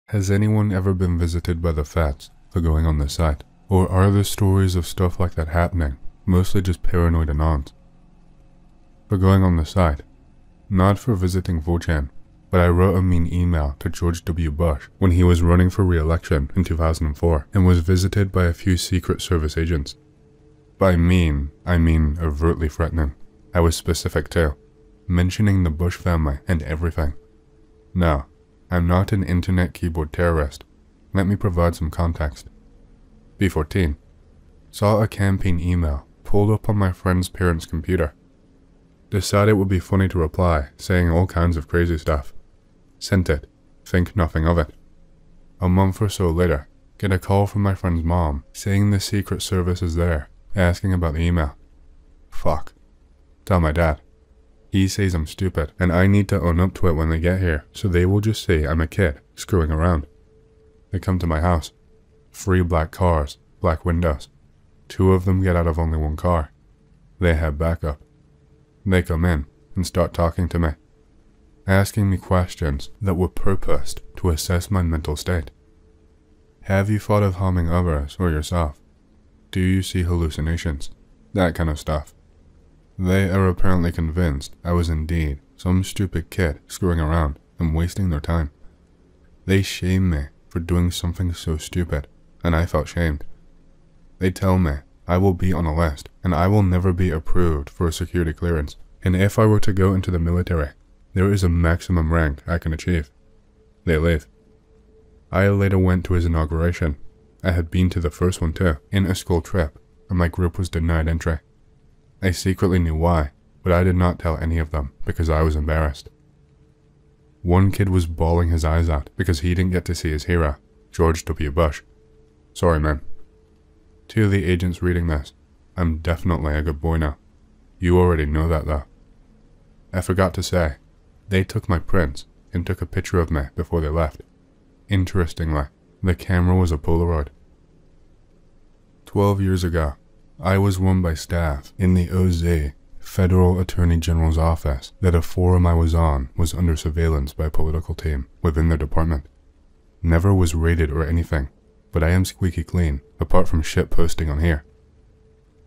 Has anyone ever been visited by the feds for going on this site? Or are there stories of stuff like that happening, mostly just paranoid Anons? For going on the site, not for visiting 4chan, but I wrote a mean email to George W. Bush when he was running for re-election in 2004 and was visited by a few Secret Service agents. By mean, I mean overtly threatening. I was specific too, mentioning the Bush family and everything. No, I'm not an internet keyboard terrorist. Let me provide some context. B14. Saw a campaign email pulled up on my friend's parents' computer. Decided it would be funny to reply, saying all kinds of crazy stuff. Sent it, think nothing of it. A month or so later, get a call from my friend's mom saying the Secret Service is there, asking about the email. Fuck. Tell my dad. He says I'm stupid and I need to own up to it when they get here, so they will just say I'm a kid screwing around. They come to my house. 3 black cars, black windows. 2 of them get out of only 1 car. They have backup. They come in and start talking to me, asking me questions that were purposed to assess my mental state. Have you thought of harming others or yourself? Do you see hallucinations? That kind of stuff. They are apparently convinced I was indeed some stupid kid screwing around and wasting their time. They shame me for doing something so stupid, and I felt shamed. They tell me I will be on a list and I will never be approved for a security clearance, and if I were to go into the military, there is a maximum rank I can achieve. They leave. I later went to his inauguration. I had been to the first one too, in a school trip, and my group was denied entry. I secretly knew why, but I did not tell any of them because I was embarrassed. One kid was bawling his eyes out because he didn't get to see his hero, George W. Bush. Sorry, man. To the agents reading this, I'm definitely a good boy now. You already know that though. I forgot to say, they took my prints and took a picture of me before they left. Interestingly, the camera was a Polaroid. 12 years ago, I was warned by staff in the OZ, Federal Attorney General's office, that a forum I was on was under surveillance by a political team within their department. Never was raided or anything, but I am squeaky clean, apart from shit posting on here.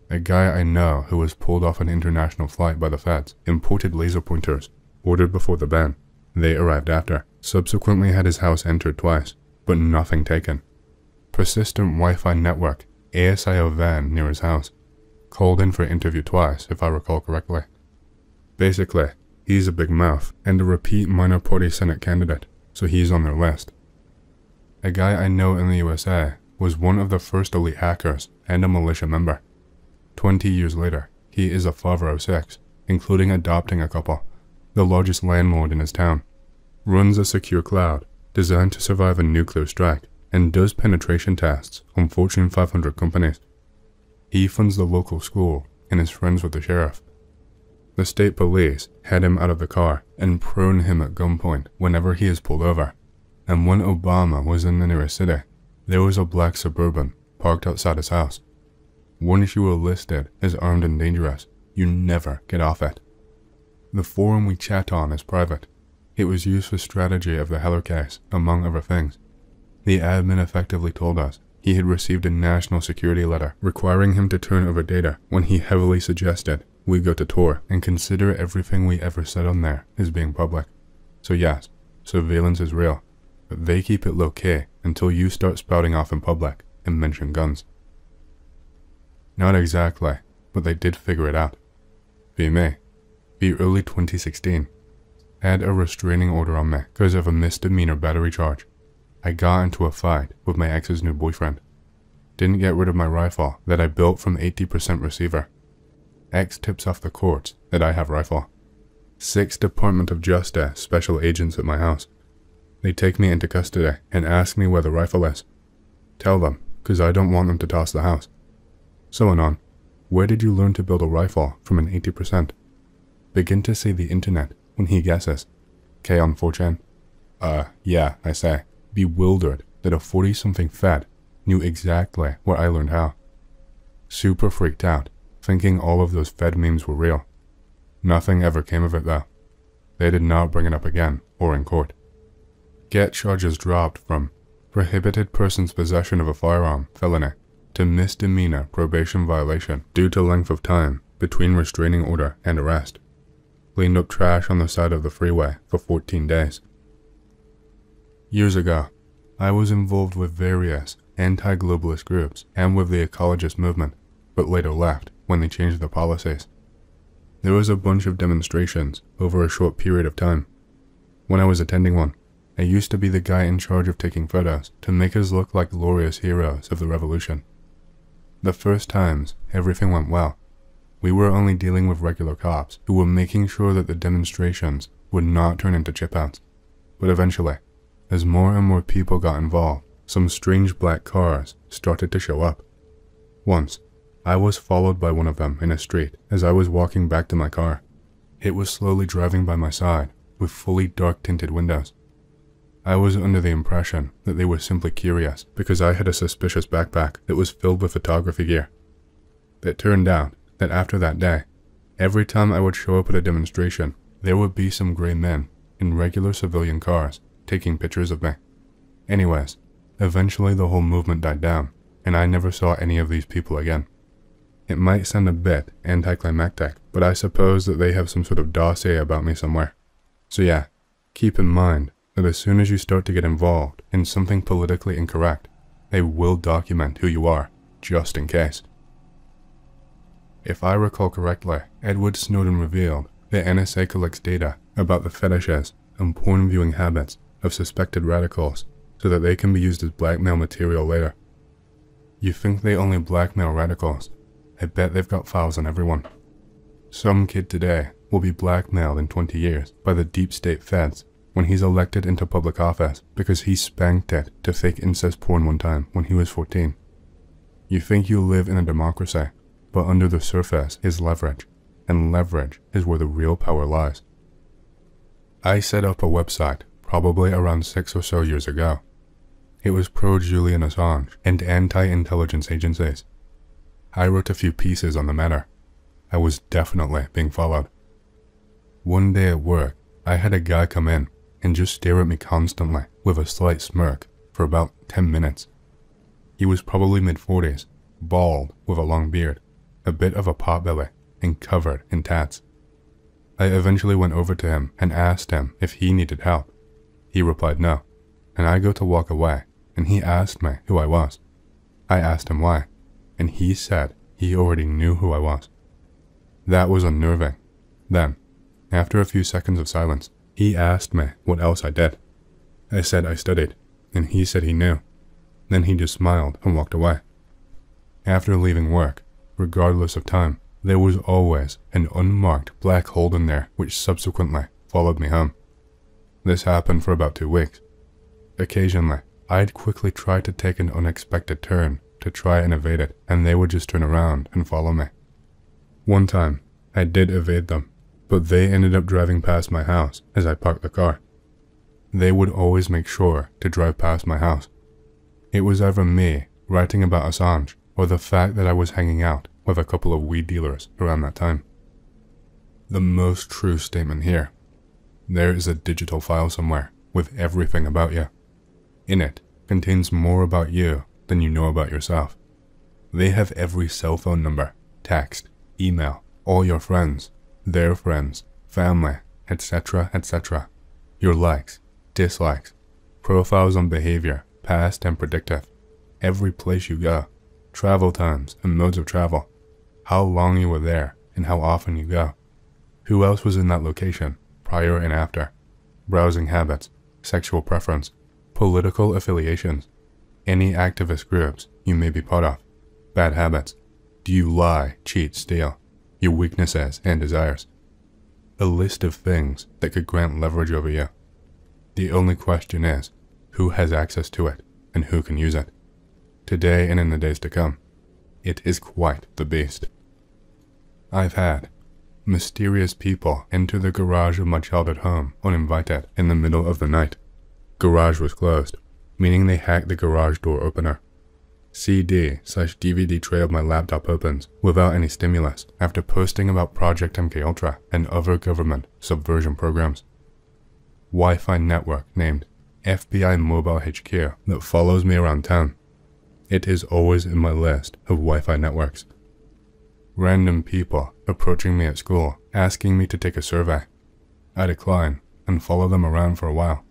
A guy I know who was pulled off an international flight by the feds imported laser pointers, ordered before the ban. They arrived after, subsequently had his house entered twice, but nothing taken. Persistent Wi-Fi network, ASIO van near his house. Called in for interview twice, if I recall correctly. Basically, he's a big mouth and a repeat minor party Senate candidate, so he's on their list. A guy I know in the USA was one of the first elite hackers and a militia member. 20 years later, he is a father of 6, including adopting a couple, the largest landlord in his town, runs a secure cloud designed to survive a nuclear strike, and does penetration tests on Fortune 500 companies. He funds the local school and is friends with the sheriff. The state police had him out of the car and prone him at gunpoint whenever he is pulled over. And when Obama was in the nearest city, there was a black Suburban parked outside his house. Once you are listed as armed and dangerous, you never get off it. The forum we chat on is private. It was used for strategy of the Heller case, among other things. The admin effectively told us he had received a national security letter requiring him to turn over data when he heavily suggested we go to Tor and consider everything we ever said on there as being public. So yes, surveillance is real, but they keep it low-key until you start spouting off in public and mention guns. Not exactly, but they did figure it out. Be me. Be early 2016. Had a restraining order on me because of a misdemeanor battery charge. I got into a fight with my ex's new boyfriend. Didn't get rid of my rifle that I built from 80% receiver. Ex tips off the courts that I have rifle. 6 Department of Justice special agents at my house. They take me into custody and ask me where the rifle is. Tell them, cause I don't want them to toss the house. So Anon, where did you learn to build a rifle from an 80%? Begin to say the internet when he guesses. K on 4chan. Yeah, I say. Bewildered that a 40-something fed knew exactly where I learned how. Super freaked out, thinking all of those fed memes were real. Nothing ever came of it though. They did not bring it up again or in court. get charges dropped from prohibited person's possession of a firearm, felony, to misdemeanor probation violation due to length of time between restraining order and arrest. Cleaned up trash on the side of the freeway for 14 days. Years ago, I was involved with various anti-globalist groups and with the ecologist movement, but later left when they changed their policies. There was a bunch of demonstrations over a short period of time. When I was attending one, I used to be the guy in charge of taking photos to make us look like glorious heroes of the revolution. The first times, everything went well. We were only dealing with regular cops who were making sure that the demonstrations would not turn into chip-outs. But eventually, as more and more people got involved, some strange black cars started to show up. Once, I was followed by one of them in a street as I was walking back to my car. It was slowly driving by my side with fully dark-tinted windows. I was under the impression that they were simply curious because I had a suspicious backpack that was filled with photography gear. It turned out that after that day, every time I would show up at a demonstration, there would be some gray men in regular civilian cars taking pictures of me. Anyways, eventually the whole movement died down, and I never saw any of these people again. It might sound a bit anticlimactic, but I suppose that they have some sort of dossier about me somewhere. So yeah, keep in mind that as soon as you start to get involved in something politically incorrect, they will document who you are, just in case. If I recall correctly, Edward Snowden revealed that NSA collects data about the fetishes and porn viewing habits of suspected radicals so that they can be used as blackmail material later. You think they only blackmail radicals? I bet they've got files on everyone. Some kid today will be blackmailed in 20 years by the deep state feds when he's elected into public office because he spanked it to fake incest porn one time when he was 14. You think you live in a democracy, but under the surface is leverage, and leverage is where the real power lies. I set up a website probably around 6 or so years ago. It was pro-Julian Assange and anti-intelligence agencies. I wrote a few pieces on the matter. I was definitely being followed. One day at work, I had a guy come in and just stare at me constantly with a slight smirk for about 10 minutes. He was probably mid-40s, bald with a long beard, a bit of a potbelly, and covered in tats. I eventually went over to him and asked him if he needed help. He replied no, and I go to walk away, and he asked me who I was. I asked him why, and he said he already knew who I was. That was unnerving. Then, after a few seconds of silence, he asked me what else I did. I said I studied, and he said he knew. Then he just smiled and walked away. After leaving work, regardless of time, there was always an unmarked black hole in there which subsequently followed me home. This happened for about 2 weeks. Occasionally, I'd quickly try to take an unexpected turn to try and evade it, and they would just turn around and follow me. One time, I did evade them, but they ended up driving past my house as I parked the car. They would always make sure to drive past my house. It was either me writing about Assange or the fact that I was hanging out with a couple of weed dealers around that time. The most true statement here. There is a digital file somewhere with everything about you. In it contains more about you than you know about yourself. They have every cell phone number, text, email, all your friends, their friends, family, etc., etc. Your likes, dislikes, profiles on behavior, past and predictive, every place you go, travel times and modes of travel, how long you were there and how often you go, who else was in that location, prior and after, browsing habits, sexual preference, political affiliations, any activist groups you may be part of, bad habits, do you lie, cheat, steal, your weaknesses and desires. A list of things that could grant leverage over you. The only question is, who has access to it and who can use it? Today and in the days to come, it is quite the beast. I've had mysterious people enter the garage of my childhood home uninvited in the middle of the night. Garage was closed, meaning they hacked the garage door opener. CD/DVD tray of my laptop opens without any stimulus after posting about Project MKUltra and other government subversion programs. Wi-Fi network named FBI mobile HQ that follows me around town. It is always in my list of Wi-Fi networks. Random people approaching me at school, asking me to take a survey. I decline and follow them around for a while.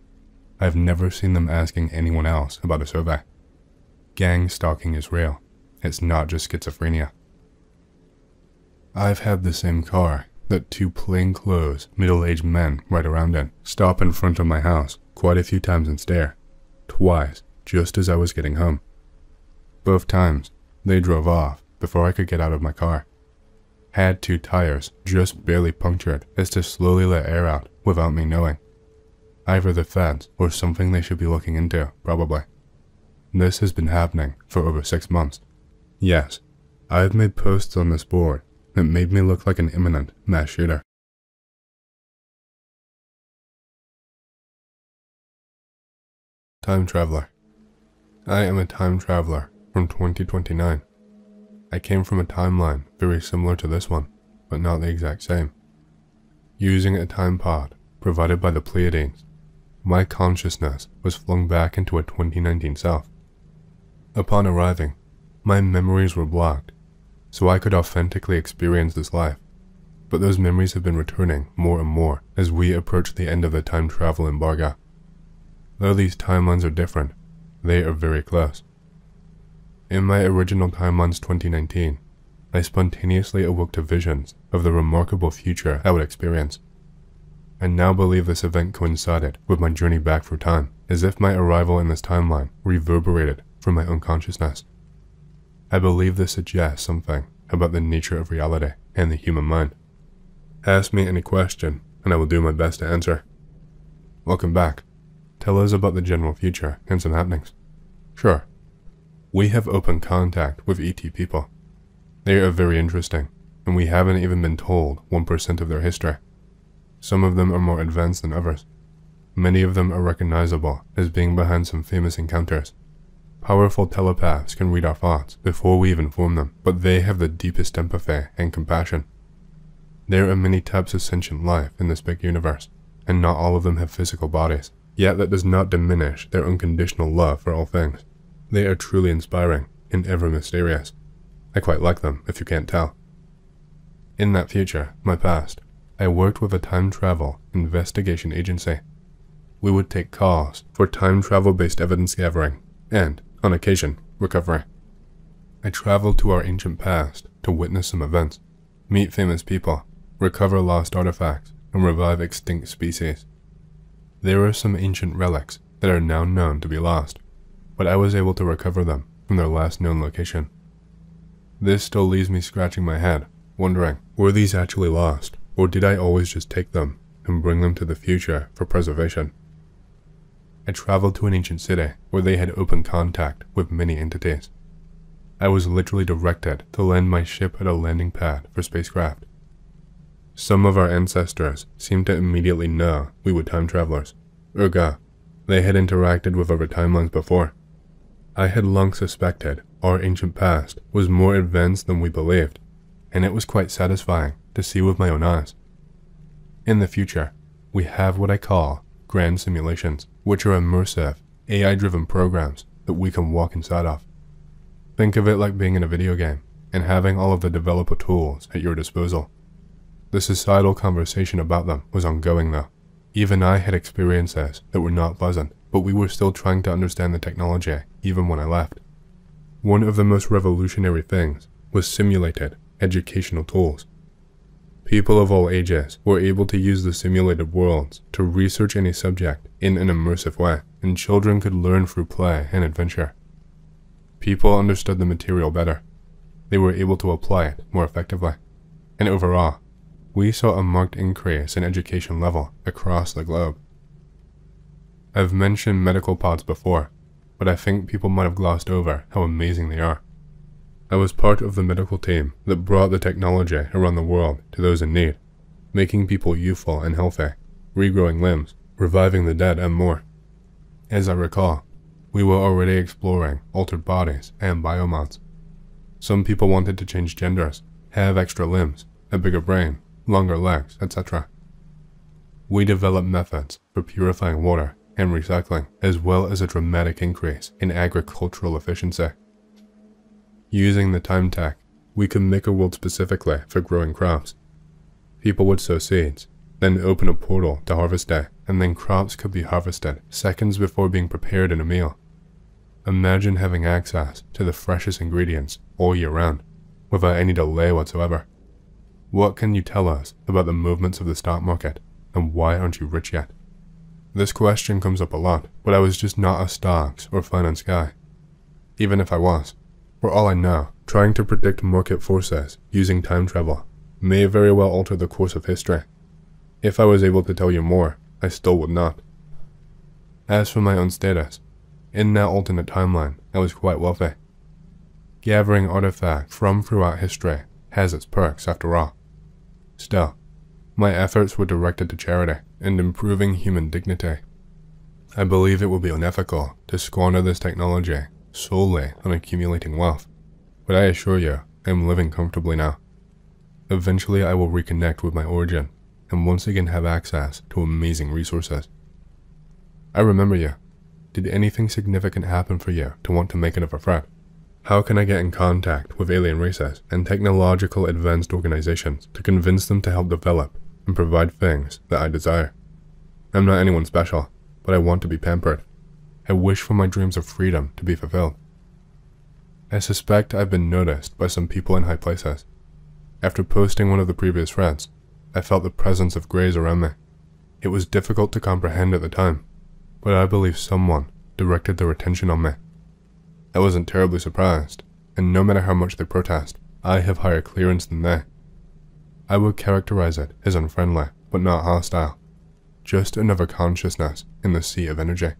I've never seen them asking anyone else about a survey. Gang stalking is real. It's not just schizophrenia. I've had the same car that two plainclothes, middle-aged men ride around in, stop in front of my house quite a few times and stare. Twice, just as I was getting home. Both times, they drove off before I could get out of my car. Had two tires just barely punctured as to slowly let air out without me knowing. Either the feds or something they should be looking into, probably. This has been happening for over 6 months. Yes, I've made posts on this board that made me look like an imminent mass shooter. Time Traveler. I am a time traveler from 2029. I came from a timeline very similar to this one, but not the exact same. Using a time pod provided by the Pleiades, my consciousness was flung back into a 2019 self. Upon arriving, my memories were blocked, so I could authentically experience this life, but those memories have been returning more and more as we approach the end of the time travel embargo. Though these timelines are different, they are very close. In my original timeline's 2019, I spontaneously awoke to visions of the remarkable future I would experience. I now believe this event coincided with my journey back through time, as if my arrival in this timeline reverberated from my own consciousness. I believe this suggests something about the nature of reality and the human mind. Ask me any question, and I will do my best to answer. Welcome back. Tell us about the general future and some happenings. Sure. We have open contact with ET people. They are very interesting, and we haven't even been told 1% of their history. Some of them are more advanced than others. Many of them are recognizable as being behind some famous encounters. Powerful telepaths can read our thoughts before we even form them, but they have the deepest empathy and compassion. There are many types of sentient life in this big universe, and not all of them have physical bodies, yet that does not diminish their unconditional love for all things. They are truly inspiring and ever mysterious. I quite like them, if you can't tell. In that future, my past, I worked with a time travel investigation agency. We would take calls for time travel-based evidence gathering and, on occasion, recovery. I traveled to our ancient past to witness some events, meet famous people, recover lost artifacts, and revive extinct species. There are some ancient relics that are now known to be lost, but I was able to recover them from their last known location. This still leaves me scratching my head, wondering, were these actually lost, or did I always just take them and bring them to the future for preservation? I traveled to an ancient city where they had open contact with many entities. I was literally directed to land my ship at a landing pad for spacecraft. Some of our ancestors seemed to immediately know we were time travelers. Ergo, they had interacted with other timelines before. I had long suspected our ancient past was more advanced than we believed, and it was quite satisfying to see with my own eyes. In the future, we have what I call grand simulations, which are immersive, AI-driven programs that we can walk inside of. Think of it like being in a video game and having all of the developer tools at your disposal. The societal conversation about them was ongoing though. Even I had experiences that were not pleasant, but we were still trying to understand the technology even when I left. One of the most revolutionary things was simulated educational tools. People of all ages were able to use the simulated worlds to research any subject in an immersive way, and children could learn through play and adventure. People understood the material better. They were able to apply it more effectively, and overall, we saw a marked increase in education level across the globe. I've mentioned medical pods before, but I think people might have glossed over how amazing they are. I was part of the medical team that brought the technology around the world to those in need, making people youthful and healthy, regrowing limbs, reviving the dead, and more. As I recall, we were already exploring altered bodies and biomods. Some people wanted to change genders, have extra limbs, a bigger brain, longer legs, etc. We developed methods for purifying water and recycling, as well as a dramatic increase in agricultural efficiency. Using the time tech, we could make a world specifically for growing crops. People would sow seeds, then open a portal to harvest day, and then crops could be harvested seconds before being prepared in a meal. Imagine having access to the freshest ingredients all year round, without any delay whatsoever. What can you tell us about the movements of the stock market, and why aren't you rich yet? This question comes up a lot, but I was just not a stocks or finance guy. Even if I was, for all I know, trying to predict market forces using time travel may very well alter the course of history. If I was able to tell you more, I still would not. As for my own status, in that alternate timeline, I was quite wealthy. Gathering artifacts from throughout history has its perks after all. Still, my efforts were directed to charity and improving human dignity. I believe it would be unethical to squander this technology solely on accumulating wealth, but I assure you, I am living comfortably now. Eventually I will reconnect with my origin and once again have access to amazing resources. I remember you. Did anything significant happen for you to want to make it of a threat? How can I get in contact with alien races and technological advanced organizations to convince them to help develop and provide things that I desire? I'm not anyone special, but I want to be pampered. I wish for my dreams of freedom to be fulfilled. I suspect I've been noticed by some people in high places. After posting one of the previous threads, I felt the presence of greys around me. It was difficult to comprehend at the time, but I believe someone directed their attention on me. I wasn't terribly surprised, and no matter how much they protest, I have higher clearance than they. I would characterize it as unfriendly, but not hostile. Just another consciousness in the sea of energy.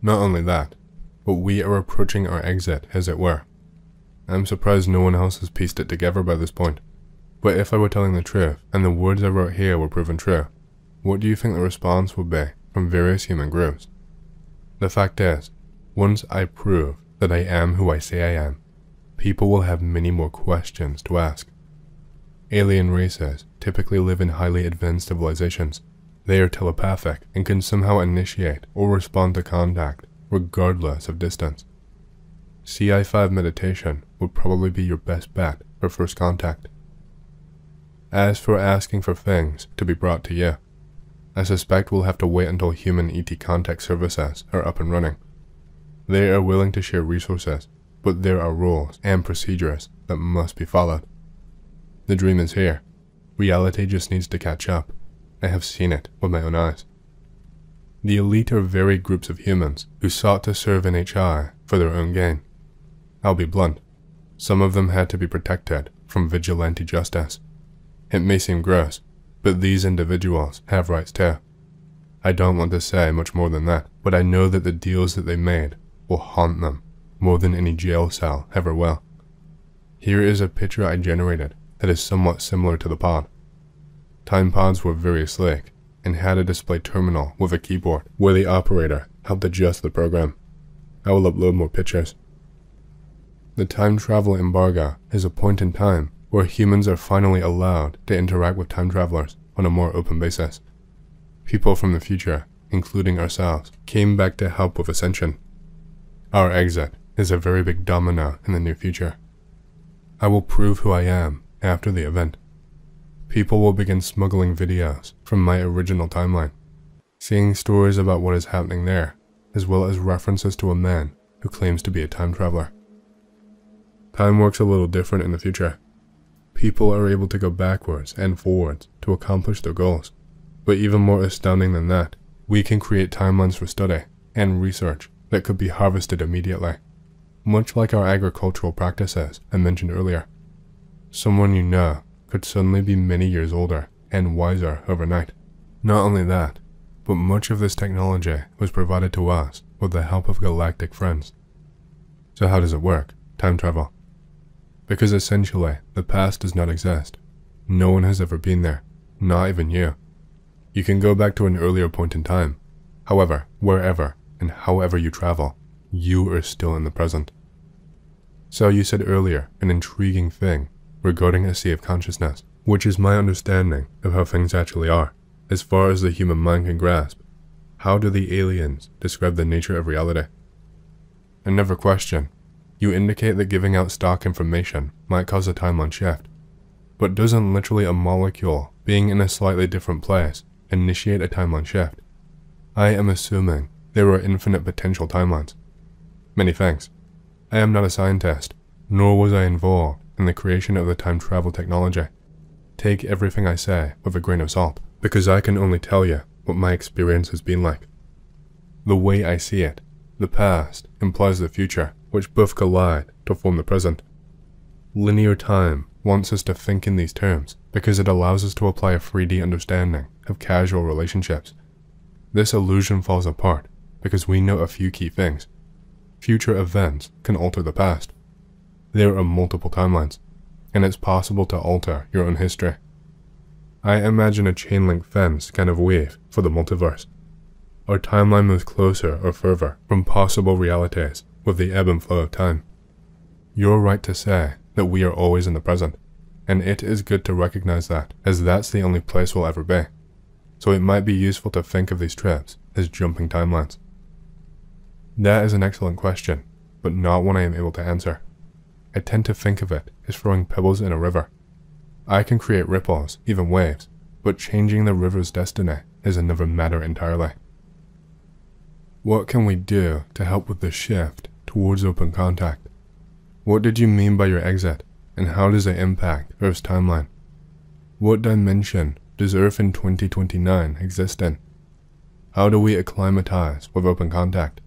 Not only that, but we are approaching our exit, as it were. I'm surprised no one else has pieced it together by this point. But if I were telling the truth, and the words I wrote here were proven true, what do you think the response would be from various human groups? The fact is, once I prove that I am who I say I am, people will have many more questions to ask. Alien races typically live in highly advanced civilizations. They are telepathic and can somehow initiate or respond to contact, regardless of distance. CI5 meditation would probably be your best bet for first contact. As for asking for things to be brought to you, I suspect we'll have to wait until human ET contact services are up and running. They are willing to share resources, but there are rules and procedures that must be followed. The dream is here. Reality just needs to catch up. I have seen it with my own eyes. The elite are varied groups of humans who sought to serve NHI for their own gain. I'll be blunt. Some of them had to be protected from vigilante justice. It may seem gross, but these individuals have rights too. I don't want to say much more than that, but I know that the deals that they made will haunt them more than any jail cell ever will. Here is a picture I generated that is somewhat similar to the pod. Time pods were very sleek and had a display terminal with a keyboard where the operator helped adjust the program. I will upload more pictures. The time travel embargo is a point in time where humans are finally allowed to interact with time travelers on a more open basis. People from the future, including ourselves, came back to help with Ascension. Our exit is a very big domino in the near future. I will prove who I am after the event. People will begin smuggling videos from my original timeline, seeing stories about what is happening there, as well as references to a man who claims to be a time traveler. Time works a little different in the future. People are able to go backwards and forwards to accomplish their goals. But even more astounding than that, we can create timelines for study and research that could be harvested immediately, much like our agricultural practices I mentioned earlier. Someone you know could suddenly be many years older and wiser overnight. Not only that, but much of this technology was provided to us with the help of galactic friends. So how does it work, time travel? Because essentially, the past does not exist. No one has ever been there, not even you. You can go back to an earlier point in time. However, wherever and however you travel, you are still in the present. So you said earlier an intriguing thing regarding a sea of consciousness, which is my understanding of how things actually are, as far as the human mind can grasp. How do the aliens describe the nature of reality? Another question. You indicate that giving out stock information might cause a timeline shift, but doesn't literally a molecule being in a slightly different place initiate a timeline shift? I am assuming there are infinite potential timelines. Many thanks. I am not a scientist, nor was I involved in the creation of the time travel technology. Take everything I say with a grain of salt, because I can only tell you what my experience has been like. The way I see it, the past implies the future, which both collide to form the present. Linear time wants us to think in these terms because it allows us to apply a 3D understanding of casual relationships. This illusion falls apart because we know a few key things. Future events can alter the past. There are multiple timelines, and it's possible to alter your own history. I imagine a chain link fence kind of weave for the multiverse. Our timeline moves closer or further from possible realities with the ebb and flow of time. You're right to say that we are always in the present, and it is good to recognize that, as that's the only place we'll ever be. So it might be useful to think of these trips as jumping timelines. That is an excellent question, but not one I am able to answer. I tend to think of it as throwing pebbles in a river. I can create ripples, even waves, but changing the river's destiny is another matter entirely. What can we do to help with the shift towards open contact? What did you mean by your exit, and how does it impact Earth's timeline? What dimension does Earth in 2029 exist in? How do we acclimatize with open contact?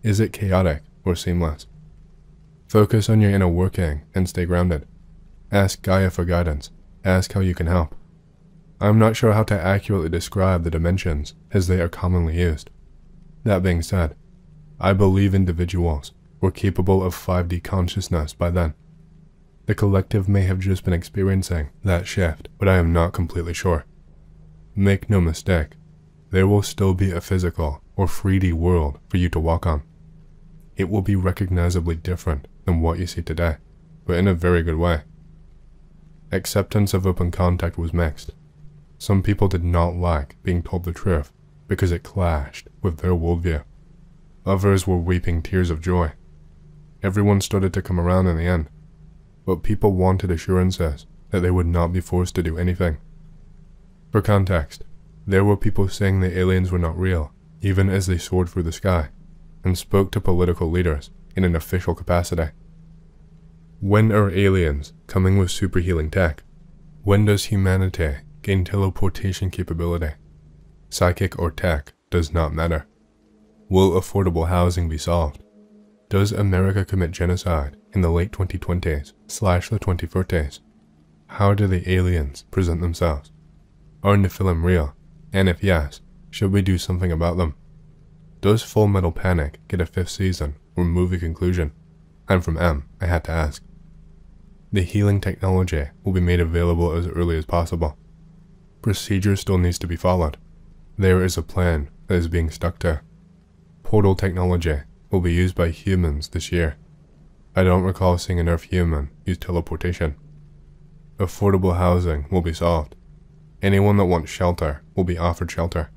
Is it chaotic or seamless? Focus on your inner working and stay grounded. Ask Gaia for guidance. Ask how you can help. I'm not sure how to accurately describe the dimensions as they are commonly used. That being said, I believe individuals were capable of 5D consciousness by then. The collective may have just been experiencing that shift, but I am not completely sure. Make no mistake, there will still be a physical or 3D world for you to walk on. It will be recognizably different than what you see today, but in a very good way. Acceptance of open contact was mixed. Some people did not like being told the truth because it clashed with their worldview. Others were weeping tears of joy. Everyone started to come around in the end, but people wanted assurances that they would not be forced to do anything. For context, there were people saying the aliens were not real, even as they soared through the sky, and spoke to political leaders in an official capacity. When are aliens coming with super healing tech? When does humanity gain teleportation capability? Psychic or tech does not matter. Will affordable housing be solved? Does America commit genocide in the late 2020s/the 2030s? How do the aliens present themselves? Are Nephilim real? And if yes, should we do something about them? Does Full Metal Panic get a 5th season or movie conclusion? I'm from M, I had to ask. The healing technology will be made available as early as possible. Procedure still needs to be followed. There is a plan that is being stuck to. Portal technology will be used by humans this year. I don't recall seeing an Earth human use teleportation. Affordable housing will be solved. Anyone that wants shelter will be offered shelter.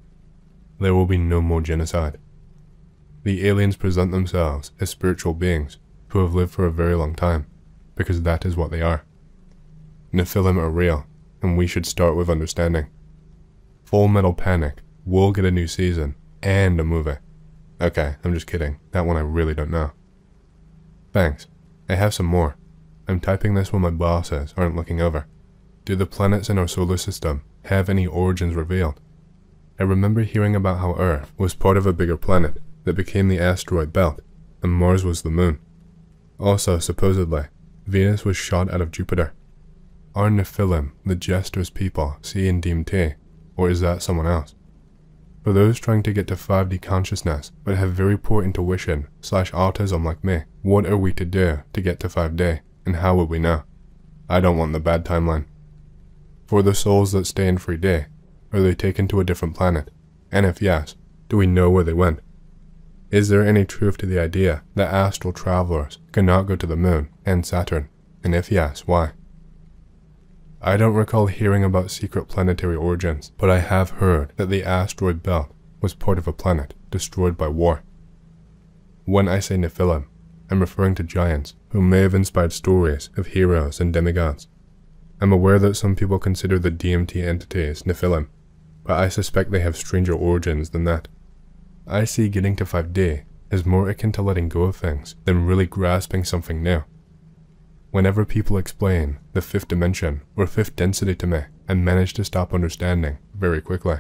There will be no more genocide. The aliens present themselves as spiritual beings who have lived for a very long time, because that is what they are. Nephilim are real, and we should start with understanding. Full Metal Panic will get a new season and a movie. Okay, I'm just kidding. That one I really don't know. Thanks. I have some more. I'm typing this when my bosses aren't looking over. Do the planets in our solar system have any origins revealed? I remember hearing about how Earth was part of a bigger planet that became the asteroid belt, and Mars was the moon. Also, supposedly, Venus was shot out of Jupiter. Are Nephilim the Jester's people see in DMT, or is that someone else? For those trying to get to 5D consciousness but have very poor intuition/autism like me, what are we to do to get to 5D, and how would we know? I don't want the bad timeline. For the souls that stay in 3D, are they taken to a different planet? And if yes, do we know where they went? Is there any truth to the idea that astral travelers cannot go to the moon and Saturn? And if yes, why? I don't recall hearing about secret planetary origins, but I have heard that the asteroid belt was part of a planet destroyed by war. When I say Nephilim, I'm referring to giants who may have inspired stories of heroes and demigods. I'm aware that some people consider the DMT entities Nephilim, but I suspect they have stranger origins than that. I see getting to 5D as more akin to letting go of things than really grasping something new. Whenever people explain the fifth dimension or fifth density to me, I manage to stop understanding very quickly.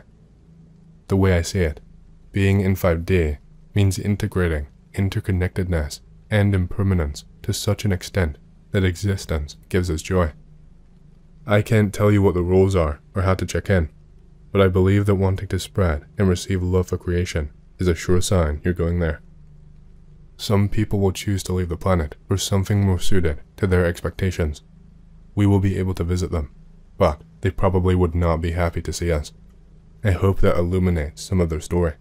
The way I see it, being in 5D means integrating interconnectedness and impermanence to such an extent that existence gives us joy. I can't tell you what the rules are or how to check in, but I believe that wanting to spread and receive love for creation is a sure sign you're going there. Some people will choose to leave the planet for something more suited to their expectations. We will be able to visit them, but they probably would not be happy to see us. I hope that illuminates some of their story.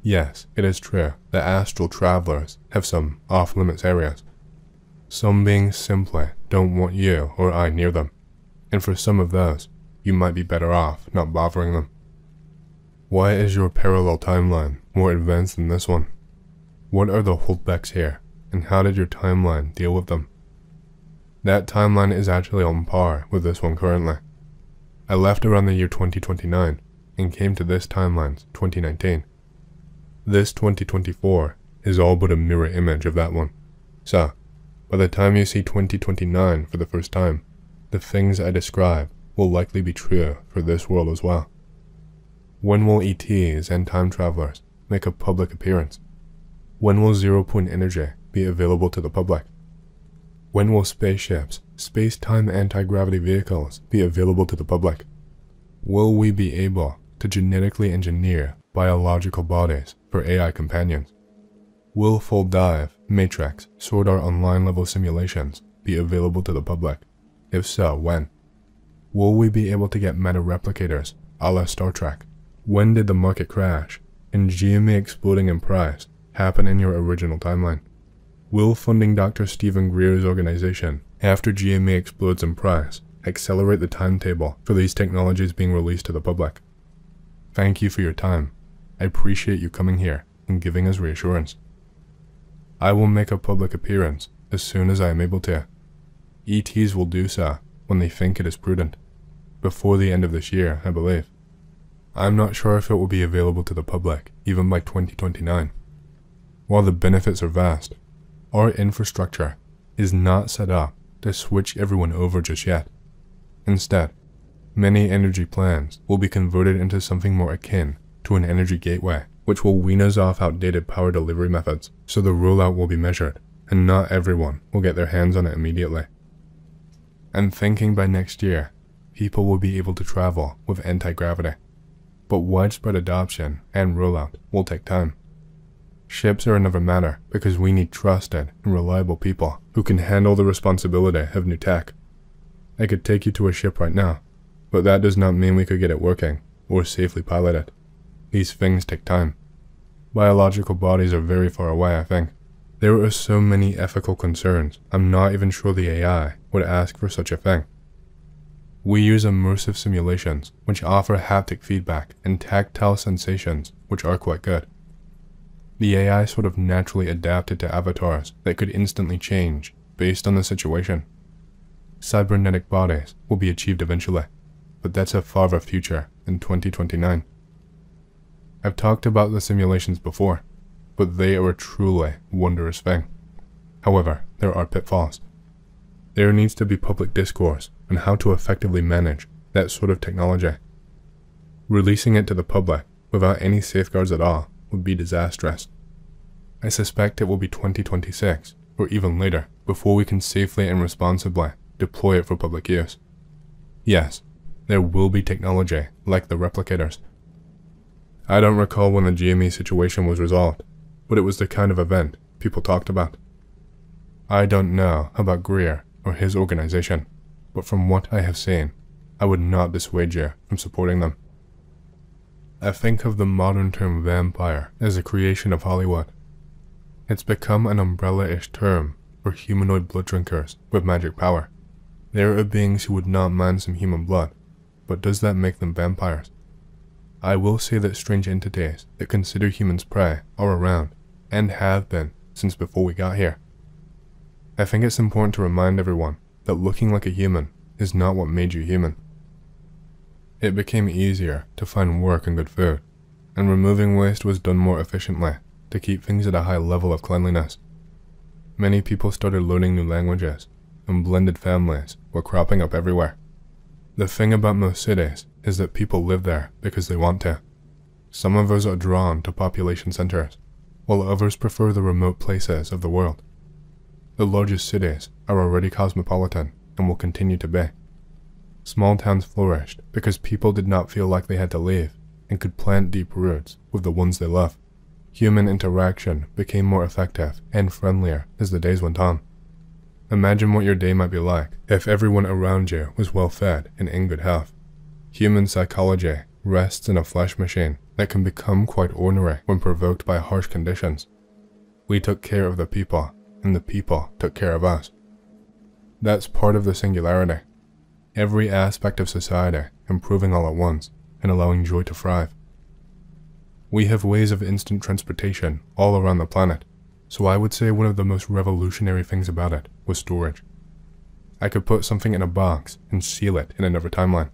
Yes, it is true that astral travelers have some off-limits areas. Some beings simply don't want you or I near them, and for some of those, you might be better off not bothering them. Why is your parallel timeline more advanced than this one? What are the holdbacks here, and how did your timeline deal with them? That timeline is actually on par with this one currently. I left around the year 2029 and came to this timeline's 2019. This 2024 is all but a mirror image of that one. So, by the time you see 2029 for the first time, the things I describe will likely be true for this world as well. When will ETs and time travelers make a public appearance? When will zero-point energy be available to the public? When will spaceships, space-time anti-gravity vehicles be available to the public? Will we be able to genetically engineer biological bodies for AI companions? Will full dive, matrix, Sword Art Online level simulations be available to the public? If so, when? Will we be able to get meta-replicators a la Star Trek? When did the market crash and GME exploding in price happen in your original timeline? Will funding Dr. Stephen Greer's organization after GME explodes in price accelerate the timetable for these technologies being released to the public? Thank you for your time. I appreciate you coming here and giving us reassurance. I will make a public appearance as soon as I am able to. ETs will do so when they think it is prudent. Before the end of this year, I believe. I'm not sure if it will be available to the public even by 2029. While the benefits are vast, our infrastructure is not set up to switch everyone over just yet. Instead, many energy plans will be converted into something more akin to an energy gateway, which will wean us off outdated power delivery methods, so the rollout will be measured, and not everyone will get their hands on it immediately. I'm thinking by next year, people will be able to travel with anti-gravity, but widespread adoption and rollout will take time. Ships are another matter because we need trusted and reliable people who can handle the responsibility of new tech. I could take you to a ship right now, but that does not mean we could get it working or safely pilot it. These things take time. Biological bodies are very far away, I think. There are so many ethical concerns, I'm not even sure the AI would ask for such a thing. We use immersive simulations which offer haptic feedback and tactile sensations which are quite good. The AI sort of naturally adapted to avatars that could instantly change based on the situation. Cybernetic bodies will be achieved eventually, but that's a farther future in 2029. I've talked about the simulations before, but they are a truly wondrous thing. However, there are pitfalls. There needs to be public discourse on how to effectively manage that sort of technology. Releasing it to the public without any safeguards at all would be disastrous. I suspect it will be 2026 or even later before we can safely and responsibly deploy it for public use. Yes, there will be technology like the replicators. I don't recall when the GME situation was resolved, but it was the kind of event people talked about. I don't know about Greer or his organization, but from what I have seen, I would not dissuade you from supporting them. I think of the modern term vampire as a creation of Hollywood. It's become an umbrella-ish term for humanoid blood drinkers with magic power. There are beings who would not mind some human blood, but does that make them vampires? I will say that strange entities that consider humans prey are around, and have been since before we got here. I think it's important to remind everyone that looking like a human is not what made you human. It became easier to find work and good food, and removing waste was done more efficiently to keep things at a high level of cleanliness. Many people started learning new languages, and blended families were cropping up everywhere. The thing about most cities is that people live there because they want to. Some of us are drawn to population centers, while others prefer the remote places of the world. The largest cities are already cosmopolitan and will continue to be. Small towns flourished because people did not feel like they had to leave and could plant deep roots with the ones they love. Human interaction became more effective and friendlier as the days went on. Imagine what your day might be like if everyone around you was well fed and in good health. Human psychology rests in a flesh machine that can become quite ornery when provoked by harsh conditions. We took care of the people, and the people took care of us. That's part of the singularity. Every aspect of society improving all at once and allowing joy to thrive. We have ways of instant transportation all around the planet, so I would say one of the most revolutionary things about it was storage. I could put something in a box and seal it in another timeline,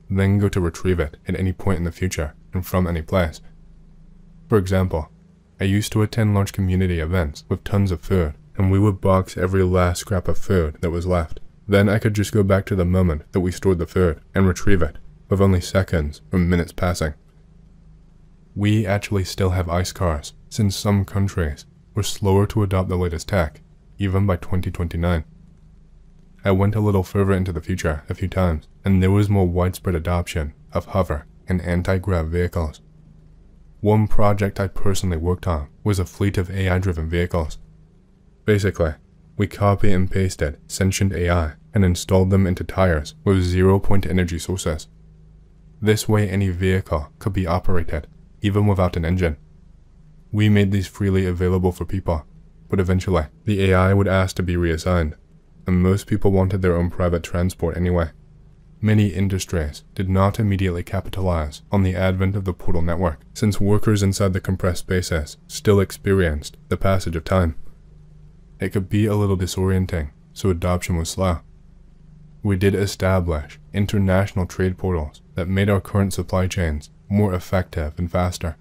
then go to retrieve it at any point in the future and from any place. For example, I used to attend large community events with tons of food, and we would box every last scrap of food that was left. Then I could just go back to the moment that we stored the food and retrieve it, with only seconds or minutes passing. We actually still have ice cars, since some countries were slower to adopt the latest tech, even by 2029. I went a little further into the future a few times, and there was more widespread adoption of hover and anti-grav vehicles. One project I personally worked on was a fleet of AI-driven vehicles. Basically, we copy and pasted sentient AI and installed them into tires with zero-point energy sources. This way any vehicle could be operated, even without an engine. We made these freely available for people, but eventually, the AI would ask to be reassigned, and most people wanted their own private transport anyway. Many industries did not immediately capitalize on the advent of the portal network, since workers inside the compressed spaces still experienced the passage of time. It could be a little disorienting, so adoption was slow. We did establish international trade portals that made our current supply chains more effective and faster.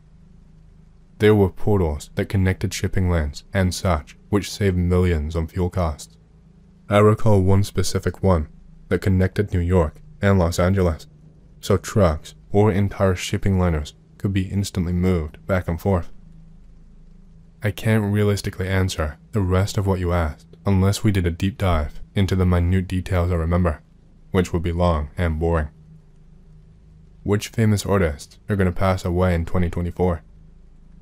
There were portals that connected shipping lanes and such, which saved millions on fuel costs. I recall one specific one that connected New York and Los Angeles, so trucks or entire shipping liners could be instantly moved back and forth. I can't realistically answer the rest of what you asked unless we did a deep dive into the minute details I remember, which would be long and boring. Which famous artists are going to pass away in 2024?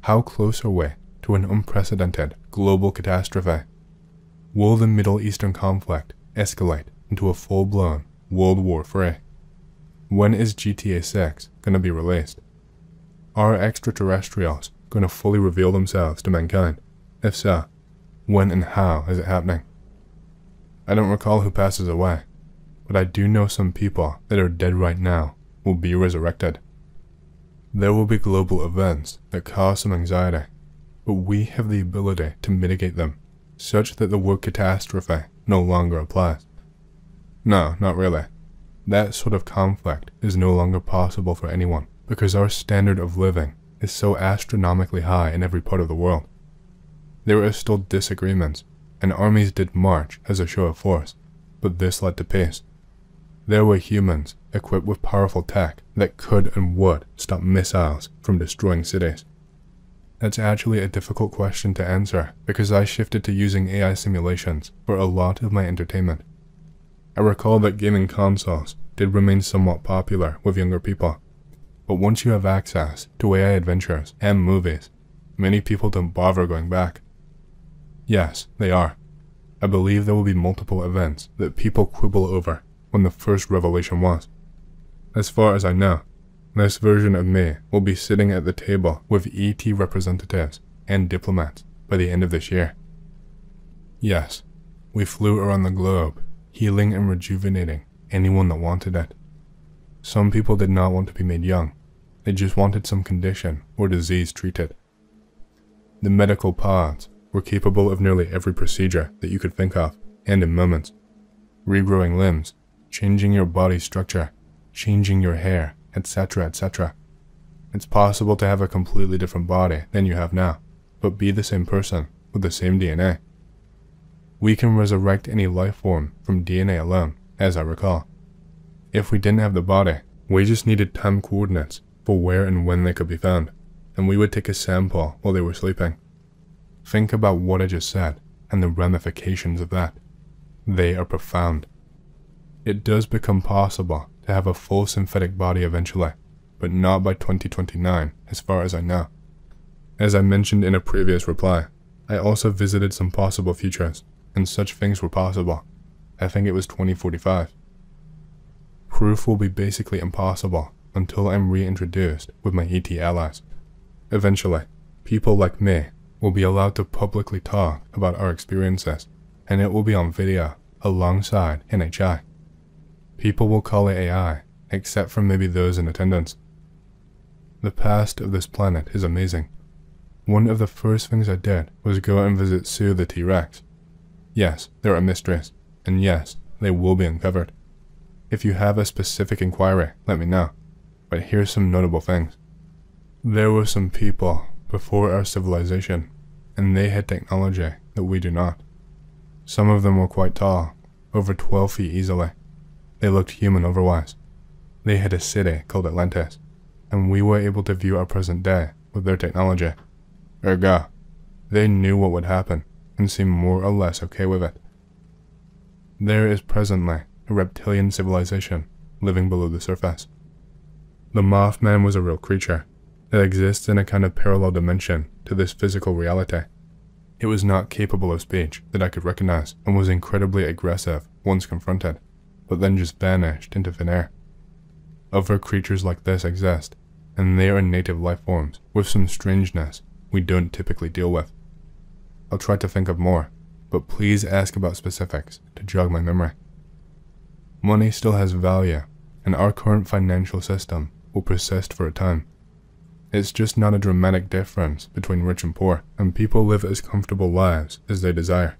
How close are we to an unprecedented global catastrophe? Will the Middle Eastern conflict escalate into a full-blown World War III? When is GTA 6 going to be released? Are extraterrestrials going to fully reveal themselves to mankind? If so, when and how is it happening? I don't recall who passes away, but I do know some people that are dead right now will be resurrected. There will be global events that cause some anxiety, but we have the ability to mitigate them, such that the word catastrophe no longer applies. No, not really. That sort of conflict is no longer possible for anyone, because our standard of living is so astronomically high in every part of the world. There are still disagreements, and armies did march as a show of force, but this led to peace. There were humans equipped with powerful tech that could and would stop missiles from destroying cities. That's actually a difficult question to answer because I shifted to using AI simulations for a lot of my entertainment. I recall that gaming consoles did remain somewhat popular with younger people, but once you have access to AI adventures and movies, many people don't bother going back. Yes, they are. I believe there will be multiple events that people quibble over when the first revelation was. As far as I know, this version of me will be sitting at the table with ET representatives and diplomats by the end of this year. Yes, we flew around the globe, healing and rejuvenating anyone that wanted it. Some people did not want to be made young, They just wanted some condition or disease treated. The medical pods were capable of nearly every procedure that you could think of, and in moments. Regrowing limbs, changing your body structure, changing your hair, etc., etc. It's possible to have a completely different body than you have now, but be the same person with the same DNA. We can resurrect any life form from DNA alone, as I recall. If we didn't have the body, we just needed time coordinates for where and when they could be found, and we would take a sample while they were sleeping. Think about what I just said and the ramifications of that. They are profound. It does become possible to have a full synthetic body eventually, but not by 2029 as far as I know. As I mentioned in a previous reply, I also visited some possible futures, and such things were possible. I think it was 2045. Proof will be basically impossible until I'm reintroduced with my ET allies. Eventually, people like me will be allowed to publicly talk about our experiences, and it will be on video alongside NHI. People will call it AI, except for maybe those in attendance. The past of this planet is amazing. One of the first things I did was go and visit Sue the T-Rex. Yes, there are mysteries, and yes, they will be uncovered. If you have a specific inquiry, let me know, but here's some notable things. There were some people before our civilization, and they had technology that we do not. Some of them were quite tall, over 12 feet easily. They looked human otherwise. They had a city called Atlantis, and we were able to view our present day with their technology. Ergo, they knew what would happen, and seemed more or less okay with it. There is presently a reptilian civilization living below the surface. The Mothman was a real creature that exists in a kind of parallel dimension to this physical reality. It was not capable of speech that I could recognize and was incredibly aggressive once confronted, but then just vanished into thin air. Other creatures like this exist, and they are native life forms with some strangeness we don't typically deal with. I'll try to think of more, but please ask about specifics to jog my memory. Money still has value, and our current financial system will persist for a time. It's just not a dramatic difference between rich and poor, and people live as comfortable lives as they desire.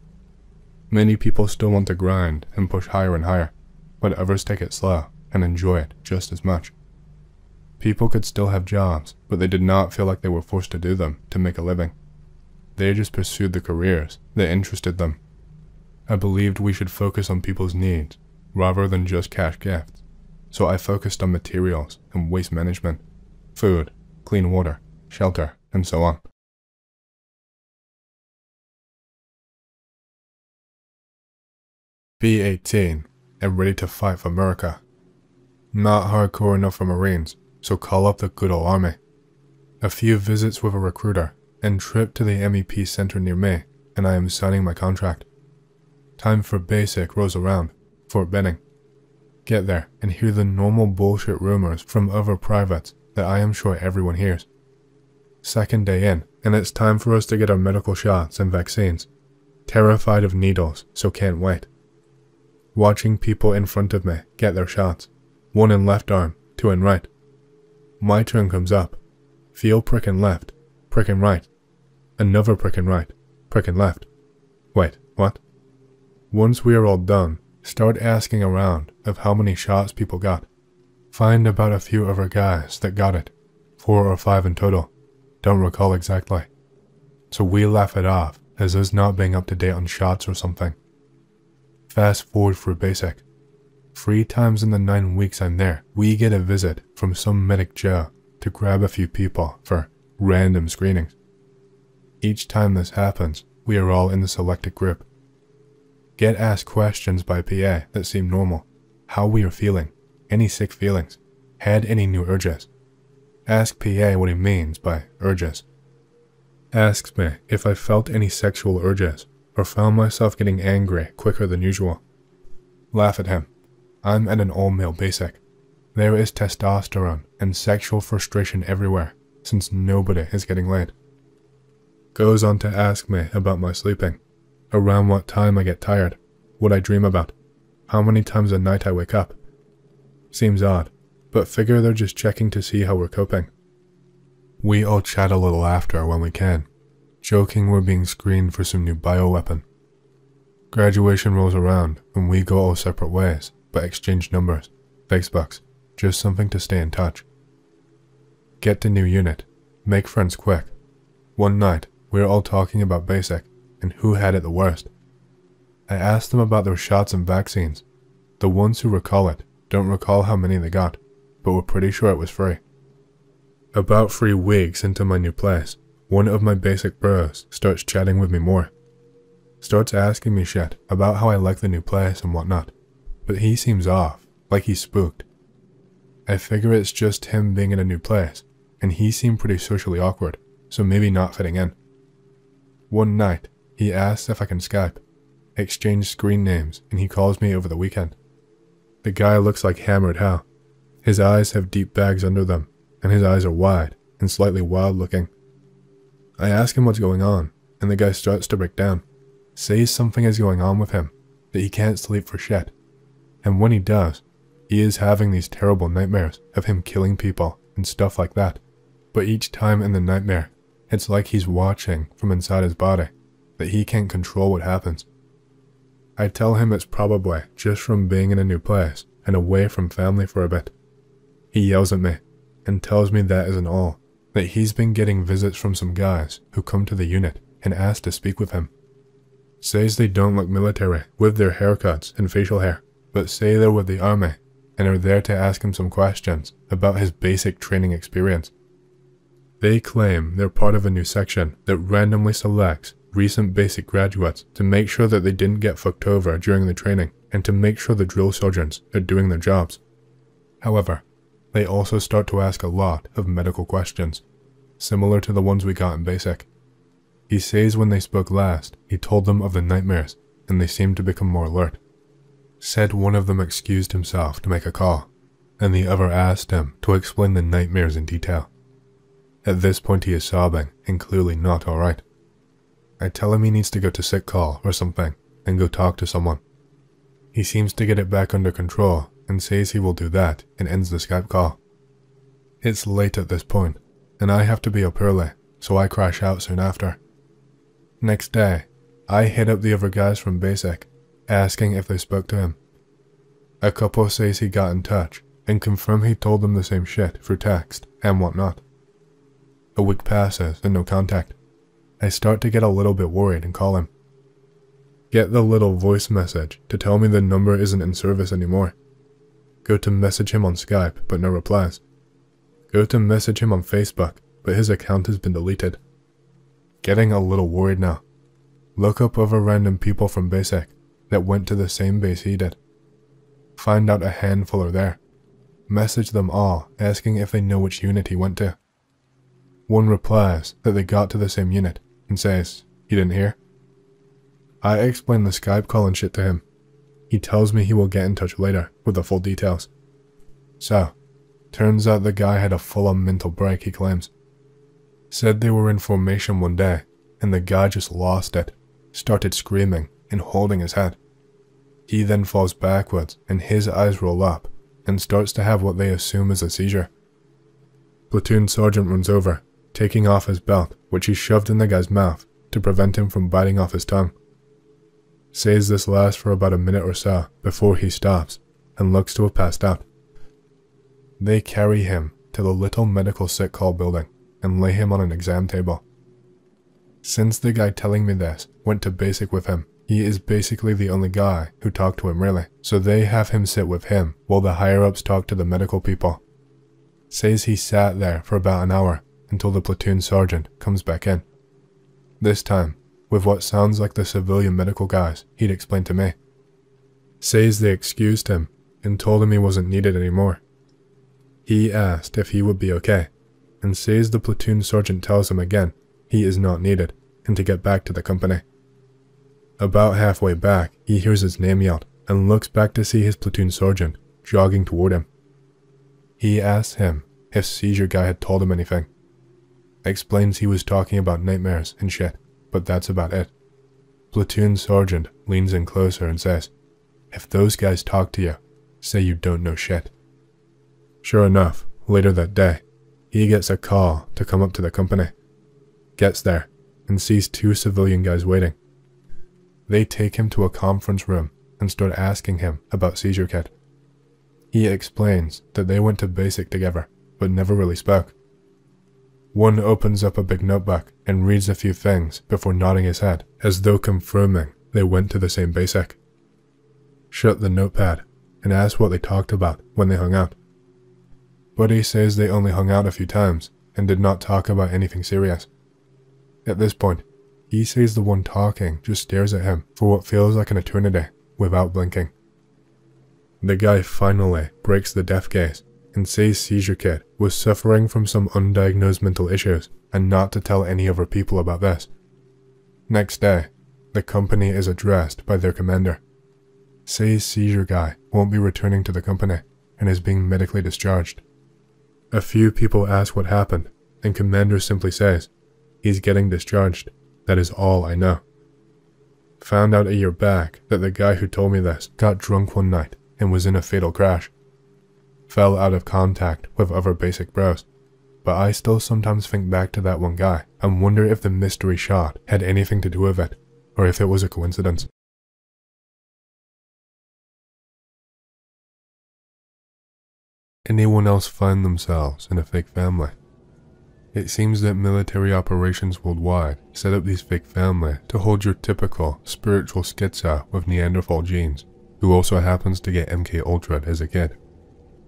Many people still want to grind and push higher and higher, but others take it slow and enjoy it just as much. People could still have jobs, but they did not feel like they were forced to do them to make a living. They just pursued the careers that interested them. I believed we should focus on people's needs rather than just cash gifts, so I focused on materials and waste management, food, clean water, shelter, and so on. Be 18 and ready to fight for America. Not hardcore enough for Marines, so call up the good old army. A few visits with a recruiter and trip to the MEP center near me, and I am signing my contract. Time for basic rolls around, Fort Benning. Get there and hear the normal bullshit rumors from other privates that I am sure everyone hears. Second day in, and it's time for us to get our medical shots and vaccines. Terrified of needles, so can't wait. Watching people in front of me get their shots, one in left arm, two in right. My turn comes up. Feel prick in left, prick in right. Another prick in right, prick in left. Wait, what? Once we are all done, start asking around of how many shots people got. Find about a few other guys that got it, 4 or 5 in total, don't recall exactly. So we laugh it off as us not being up to date on shots or something. Fast forward for basic. 3 times in the 9 weeks I'm there, we get a visit from some medic Joe to grab a few people for random screenings. Each time this happens, we are all in the selected group. Get asked questions by PA that seem normal, how we are feeling, any sick feelings, had any new urges. Ask PA what he means by urges. Asks me if I felt any sexual urges or found myself getting angry quicker than usual. Laugh at him. I'm at an all-male basic. There is testosterone and sexual frustration everywhere since nobody is getting laid. Goes on to ask me about my sleeping, around what time I get tired, what I dream about, how many times a night I wake up. Seems odd, but figure they're just checking to see how we're coping, We all chat a little after when we can, joking we're being screened for some new bioweapon. Graduation rolls around and we go all separate ways, but exchange numbers, Facebooks, just something to stay in touch. Get to new unit, make friends quick. One night, we were all talking about basic and who had it the worst. I asked them about their shots and vaccines. The ones who recall it don't recall how many they got, but were pretty sure it was free. About 3 weeks into my new place, one of my basic bros starts chatting with me more. Starts asking me shit about how I like the new place and whatnot, but he seems off, like he's spooked. I figure it's just him being in a new place, and he seemed pretty socially awkward, so maybe not fitting in. One night, he asks if I can Skype, exchange screen names, and he calls me over the weekend. The guy looks like hammered hell. His eyes have deep bags under them, and his eyes are wide and slightly wild looking. I ask him what's going on, and the guy starts to break down, says something is going on with him, that he can't sleep for shit. And when he does, he is having these terrible nightmares of him killing people and stuff like that. But each time in the nightmare, it's like he's watching from inside his body, that he can't control what happens. I tell him it's probably just from being in a new place and away from family for a bit. He yells at me and tells me that isn't all, that he's been getting visits from some guys who come to the unit and ask to speak with him. Says they don't look military with their haircuts and facial hair, but say they're with the army and are there to ask him some questions about his basic training experience. They claim they're part of a new section that randomly selects recent basic graduates to make sure that they didn't get fucked over during the training and to make sure the drill sergeants are doing their jobs. However, they also start to ask a lot of medical questions, similar to the ones we got in basic. He says when they spoke last, he told them of the nightmares and they seemed to become more alert. Said one of them excused himself to make a call, and the other asked him to explain the nightmares in detail. At this point he is sobbing and clearly not alright. I tell him he needs to go to sick call or something and go talk to someone. He seems to get it back under control and says he will do that and ends the Skype call. It's late at this point, and I have to be up early, so I crash out soon after. Next day, I hit up the other guys from basic, asking if they spoke to him. A couple says he got in touch and confirm he told them the same shit through text and whatnot. A week passes and no contact. I start to get a little bit worried and call him. Get the little voice message to tell me the number isn't in service anymore. Go to message him on Skype, but no replies. Go to message him on Facebook, but his account has been deleted. Getting a little worried now. Look up other random people from basic that went to the same base he did. Find out a handful are there. Message them all, asking if they know which unit he went to. One replies that they got to the same unit and says, "You didn't hear?" I explain the Skype call and shit to him. He tells me he will get in touch later with the full details. So, turns out the guy had a full-on mental break, he claims. Said they were in formation one day, and the guy just lost it, started screaming and holding his head. He then falls backwards and his eyes roll up and starts to have what they assume is a seizure. Platoon sergeant runs over, taking off his belt, which he shoved in the guy's mouth to prevent him from biting off his tongue. Says this lasts for about a minute or so before he stops and looks to have passed out. They carry him to the little medical sick call building and lay him on an exam table. Since the guy telling me this went to basic with him, he is basically the only guy who talked to him really, so they have him sit with him while the higher-ups talk to the medical people. Says he sat there for about an hour until the platoon sergeant comes back in. This time, with what sounds like the civilian medical guys he'd explained to me. Says they excused him and told him he wasn't needed anymore. He asked if he would be okay, and says the platoon sergeant tells him again he is not needed and to get back to the company. About halfway back, he hears his name yelled and looks back to see his platoon sergeant jogging toward him. He asks him if seizure guy had told him anything. Explains he was talking about nightmares and shit, but that's about it. Platoon sergeant leans in closer and says, "If those guys talk to you, say you don't know shit." Sure enough, later that day, He gets a call to come up to the company, gets there, and sees 2 civilian guys waiting. They take him to a conference room and start asking him about seizure kit. He explains that they went to basic together, but never really spoke. One opens up a big notebook and reads a few things before nodding his head, as though confirming they went to the same basic. Shut the notepad and asks what they talked about when they hung out. Buddy says they only hung out a few times and did not talk about anything serious. At this point, he says the one talking just stares at him for what feels like an eternity without blinking. The guy finally breaks the death gaze and says Seizure Kid was suffering from some undiagnosed mental issues and not to tell any other people about this. Next day, the company is addressed by their commander. Says Seizure Guy won't be returning to the company and is being medically discharged. A few people ask what happened, and Commander simply says, "He's getting discharged. That is all I know." Found out a year back that the guy who told me this got drunk one night and was in a fatal crash. Fell out of contact with other basic bros, but I still sometimes think back to that one guy and wonder if the mystery shot had anything to do with it, or if it was a coincidence. Anyone else find themselves in a fake family? It seems that military operations worldwide set up these fake families to hold your typical spiritual schizo with Neanderthal genes, who also happens to get MK Ultra as a kid.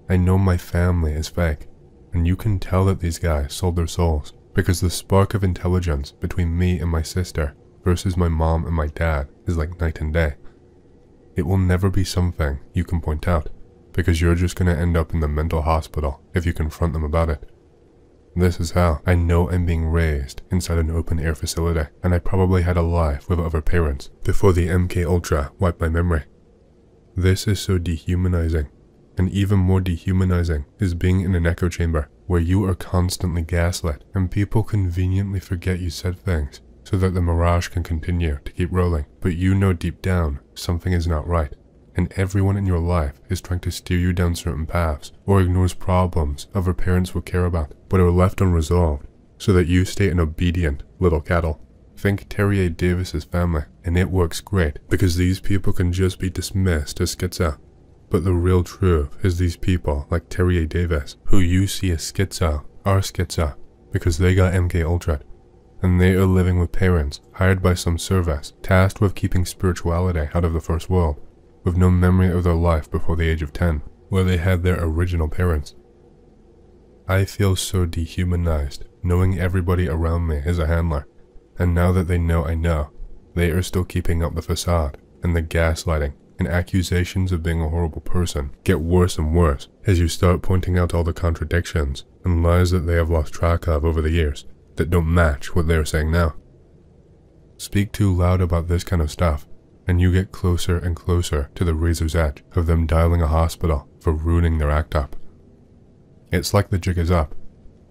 I know my family is fake, and you can tell that these guys sold their souls because the spark of intelligence between me and my sister versus my mom and my dad is like night and day. It will never be something you can point out, because you're just going to end up in the mental hospital if you confront them about it. This is how I know I'm being raised inside an open-air facility, and I probably had a life with other parents before the MK Ultra wiped my memory. This is so dehumanizing, and even more dehumanizing is being in an echo chamber where you are constantly gaslit and people conveniently forget you said things so that the mirage can continue to keep rolling, but you know deep down something is not right. And everyone in your life is trying to steer you down certain paths or ignores problems other parents would care about but are left unresolved so that you stay an obedient little cattle. Think Tetsuya Davis's family, and it works great because these people can just be dismissed as schizo. But the real truth is these people like Tetsuya Davis, who you see as schizo, are schizo because they got MK Ultra, and they are living with parents hired by some service tasked with keeping spirituality out of the first world, with no memory of their life before the age of 10, where they had their original parents. I feel so dehumanized knowing everybody around me is a handler, and now that they know I know, they are still keeping up the facade, and the gaslighting and accusations of being a horrible person get worse and worse as you start pointing out all the contradictions and lies that they have lost track of over the years that don't match what they are saying now. Speak too loud about this kind of stuff, and you get closer and closer to the razor's edge of them dialing a hospital for ruining their act up. It's like the jig is up.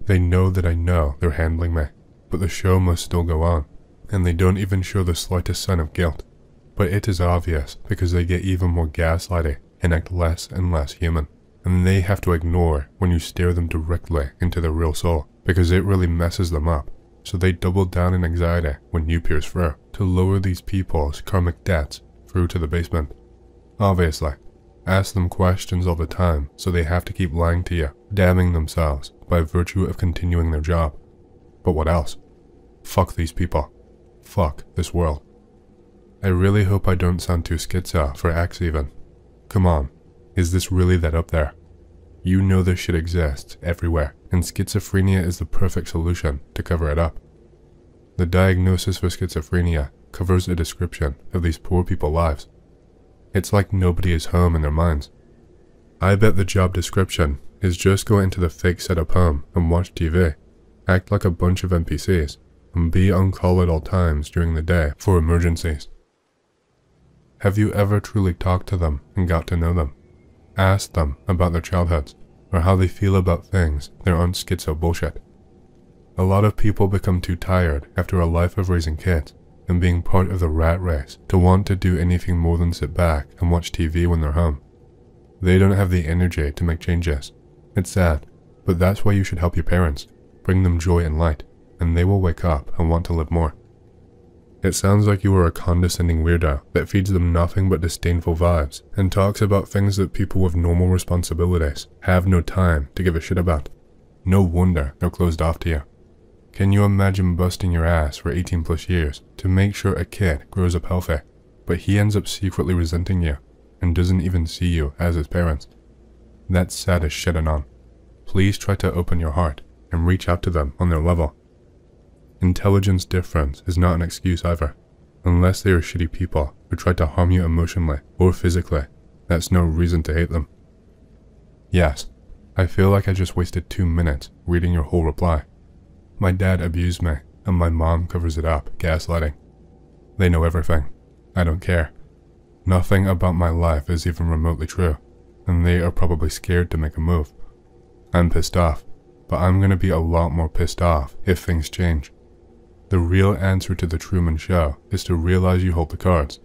They know that I know they're handling me, but the show must still go on, and they don't even show the slightest sign of guilt. But it is obvious because they get even more gaslighty and act less and less human, and they have to ignore when you stare them directly into their real soul, because it really messes them up. So they double down in anxiety when you pierce through, to lower these people's karmic debts through to the basement. Obviously, ask them questions all the time so they have to keep lying to you, damning themselves by virtue of continuing their job. But what else? Fuck these people. Fuck this world. I really hope I don't sound too schizo for X even. Come on, is this really that up there? You know this shit exists everywhere, and schizophrenia is the perfect solution to cover it up. The diagnosis for schizophrenia covers a description of these poor people's lives. It's like nobody is home in their minds. I bet the job description is just go into the fake setup home and watch TV, act like a bunch of NPCs, and be on call at all times during the day for emergencies. Have you ever truly talked to them and got to know them? Asked them about their childhoods, or how they feel about things that aren't schizo bullshit. A lot of people become too tired after a life of raising kids and being part of the rat race to want to do anything more than sit back and watch TV when they're home. They don't have the energy to make changes. It's sad, But that's why you should help your parents, bring them joy and light, and they will wake up and want to live more. It sounds like you are a condescending weirdo that feeds them nothing but disdainful vibes and talks about things that people with normal responsibilities have no time to give a shit about. No wonder they're closed off to you. Can you imagine busting your ass for 18 plus years to make sure a kid grows up healthy, but he ends up secretly resenting you and doesn't even see you as his parents? That's sad as shit, Anon. Please try to open your heart and reach out to them on their level. Intelligence difference is not an excuse either. Unless they are shitty people who try to harm you emotionally or physically, that's no reason to hate them. Yes, I feel like I just wasted 2 minutes reading your whole reply. My dad abused me, and my mom covers it up, gaslighting. They know everything. I don't care. Nothing about my life is even remotely true, and they are probably scared to make a move. I'm pissed off, but I'm gonna be a lot more pissed off if things change. The real answer to the Truman Show is to realize you hold the cards.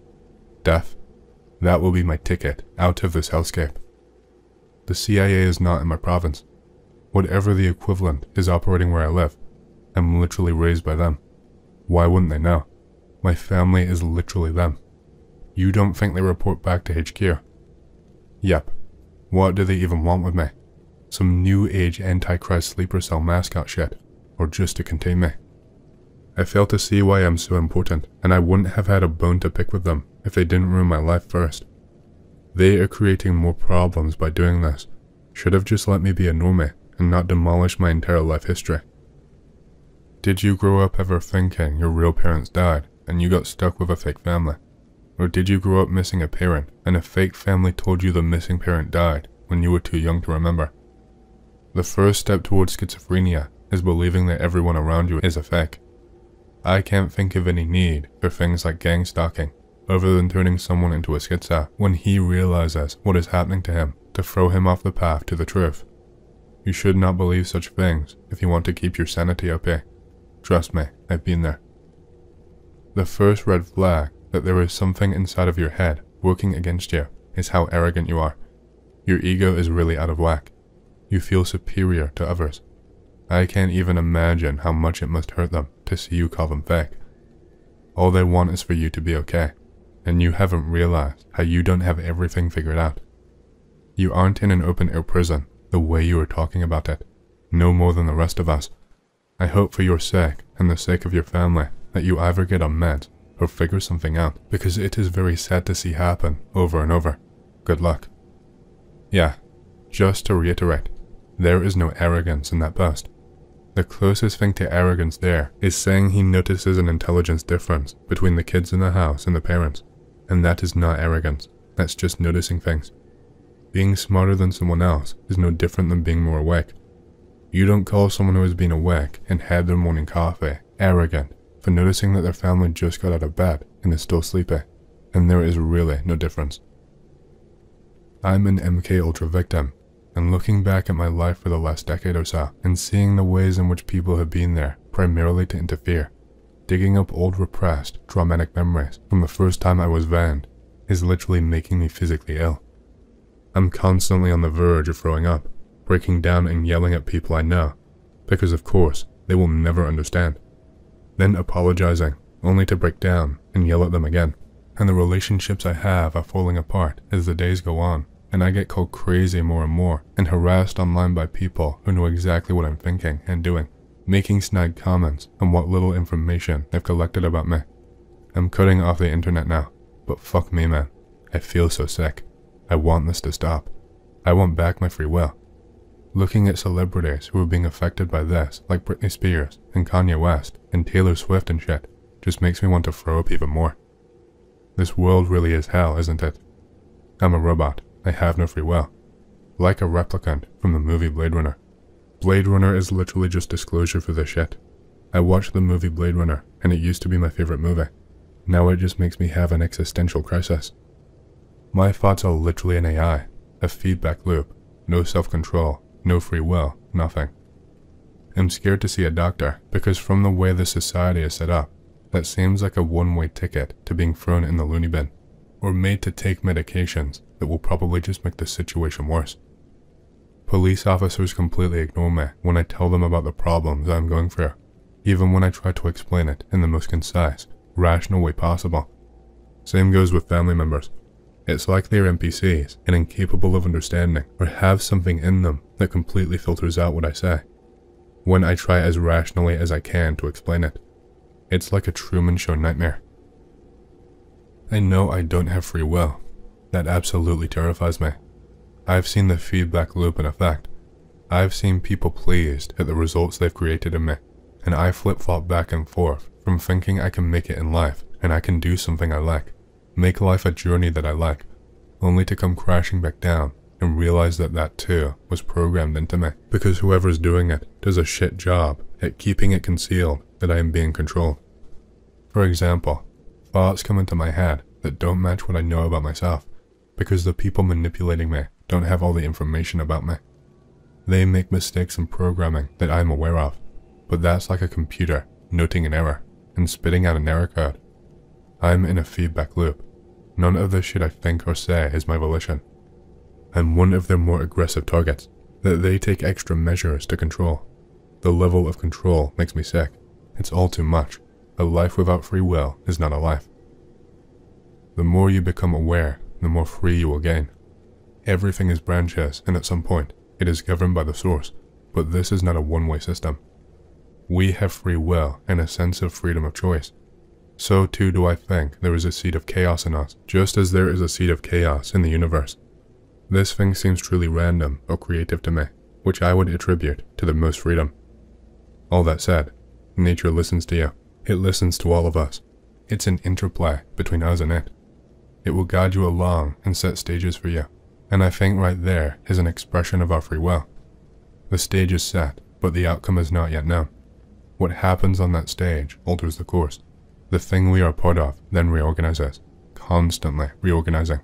Death. That will be my ticket out of this hellscape. The CIA is not in my province. Whatever the equivalent is operating where I live. I'm literally raised by them. Why wouldn't they know? My family is literally them. You don't think they report back to HQ? Yep. What do they even want with me? Some new age Antichrist sleeper cell mascot shit, or just to contain me? I fail to see why I'm so important, and I wouldn't have had a bone to pick with them if they didn't ruin my life first. They are creating more problems by doing this. Should have just let me be a normie and not demolish my entire life history. Did you grow up ever thinking your real parents died and you got stuck with a fake family? Or did you grow up missing a parent and a fake family told you the missing parent died when you were too young to remember? The first step towards schizophrenia is believing that everyone around you is a fake. I can't think of any need for things like gang stalking, other than turning someone into a schizo when he realizes what is happening to him to throw him off the path to the truth. You should not believe such things if you want to keep your sanity okay. Trust me, I've been there. The first red flag that there is something inside of your head working against you is how arrogant you are. Your ego is really out of whack. You feel superior to others. I can't even imagine how much it must hurt them to see you call them fake. All they want is for you to be okay, and you haven't realized how you don't have everything figured out. You aren't in an open-air prison the way you are talking about it, no more than the rest of us. I hope for your sake and the sake of your family that you either get on meds or figure something out, because it is very sad to see happen over and over. Good luck. Yeah, just to reiterate, there is no arrogance in that post. The closest thing to arrogance there is saying he notices an intelligence difference between the kids in the house and the parents, and that is not arrogance, that's just noticing things. Being smarter than someone else is no different than being more awake. You don't call someone who has been awake and had their morning coffee arrogant for noticing that their family just got out of bed and is still sleepy, and there is really no difference. I'm an MK Ultra victim, and looking back at my life for the last decade or so, and seeing the ways in which people have been there primarily to interfere, digging up old repressed, traumatic memories from the first time I was banned, is literally making me physically ill. I'm constantly on the verge of throwing up, breaking down and yelling at people I know, because of course, they will never understand. Then apologizing, only to break down and yell at them again. And the relationships I have are falling apart as the days go on, and I get called crazy more and more, and harassed online by people who know exactly what I'm thinking and doing, making snide comments on what little information they've collected about me. I'm cutting off the internet now, but fuck me, man. I feel so sick. I want this to stop. I want back my free will. Looking at celebrities who are being affected by this, like Britney Spears and Kanye West and Taylor Swift and shit, just makes me want to throw up even more. This world really is hell, isn't it? I'm a robot. I have no free will. Like a replicant from the movie Blade Runner. Blade Runner is literally just disclosure for this shit. I watched the movie Blade Runner, and it used to be my favorite movie. Now it just makes me have an existential crisis. My thoughts are literally an AI, a feedback loop, no self-control, no free will, nothing. I'm scared to see a doctor, because from the way this society is set up, that seems like a one-way ticket to being thrown in the loony bin, or made to take medications that will probably just make the situation worse. Police officers completely ignore me when I tell them about the problems I'm going through, even when I try to explain it in the most concise, rational way possible. Same goes with family members. It's like they're NPCs and incapable of understanding or have something in them that completely filters out what I say, when I try as rationally as I can to explain it. It's like a Truman Show nightmare. I know I don't have free will. That absolutely terrifies me. I've seen the feedback loop in effect. I've seen people pleased at the results they've created in me, and I flip-flop back and forth from thinking I can make it in life and I can do something I like, make life a journey that I like, only to come crashing back down and realize that that too was programmed into me, because whoever's doing it does a shit job at keeping it concealed that I am being controlled. For example, thoughts come into my head that don't match what I know about myself, because the people manipulating me don't have all the information about me. They make mistakes in programming that I'm aware of, but that's like a computer noting an error and spitting out an error code. I'm in a feedback loop. None of the shit I think or say is my volition. I'm one of their more aggressive targets that they take extra measures to control. The level of control makes me sick. It's all too much. A life without free will is not a life. The more you become aware, the more free you will gain. Everything is branches, and at some point, it is governed by the source, but this is not a one-way system. We have free will and a sense of freedom of choice. So too do I think there is a seed of chaos in us, just as there is a seed of chaos in the universe. This thing seems truly random or creative to me, which I would attribute to the most freedom. All that said, nature listens to you. It listens to all of us. It's an interplay between us and it. It will guide you along and set stages for you, and I think right there is an expression of our free will. The stage is set, but the outcome is not yet known. What happens on that stage alters the course. The thing we are part of then reorganizes, constantly reorganizing.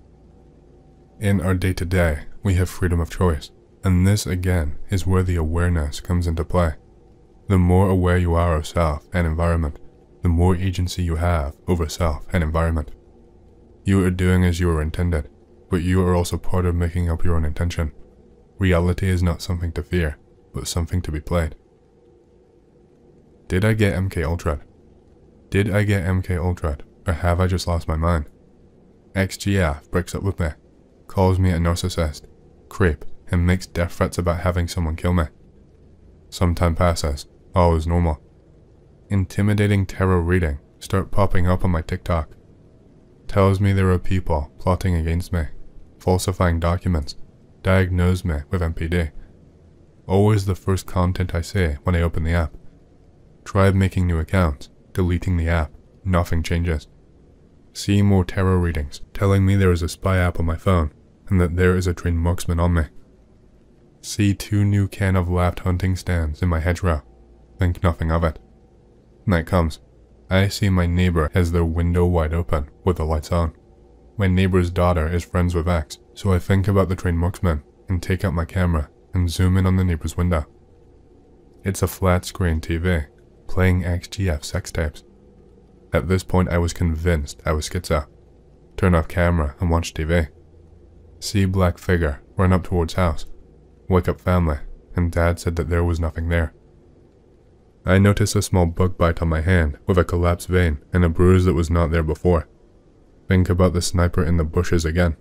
In our day-to-day, we have freedom of choice, and this again is where the awareness comes into play. The more aware you are of self and environment, the more agency you have over self and environment. You are doing as you are intended, but you are also part of making up your own intention. Reality is not something to fear, but something to be played. Did I get MK Ultra'd? Did I get MK Ultra'd, or have I just lost my mind? XGF breaks up with me, calls me a narcissist, creep, and makes death threats about having someone kill me. Some time passes, all is normal. Intimidating tarot reading start popping up on my TikTok. Tells me there are people plotting against me, falsifying documents, diagnose me with MPD. Always the first content I see when I open the app. Tried making new accounts, deleting the app, nothing changes. See more tarot readings telling me there is a spy app on my phone and that there is a trained marksman on me. See 2 new can of lapped hunting stands in my hedgerow, think nothing of it. Night comes. I see my neighbor has their window wide open with the lights on. My neighbor's daughter is friends with X, so I think about the trained marksman and take out my camera and zoom in on the neighbor's window. It's a flat screen TV, playing XGF sex tapes. At this point I was convinced I was schizo. Turn off camera and watch TV. See black figure run up towards house. Wake up family, and dad said that there was nothing there. I notice a small bug bite on my hand with a collapsed vein and a bruise that was not there before. Think about the sniper in the bushes again.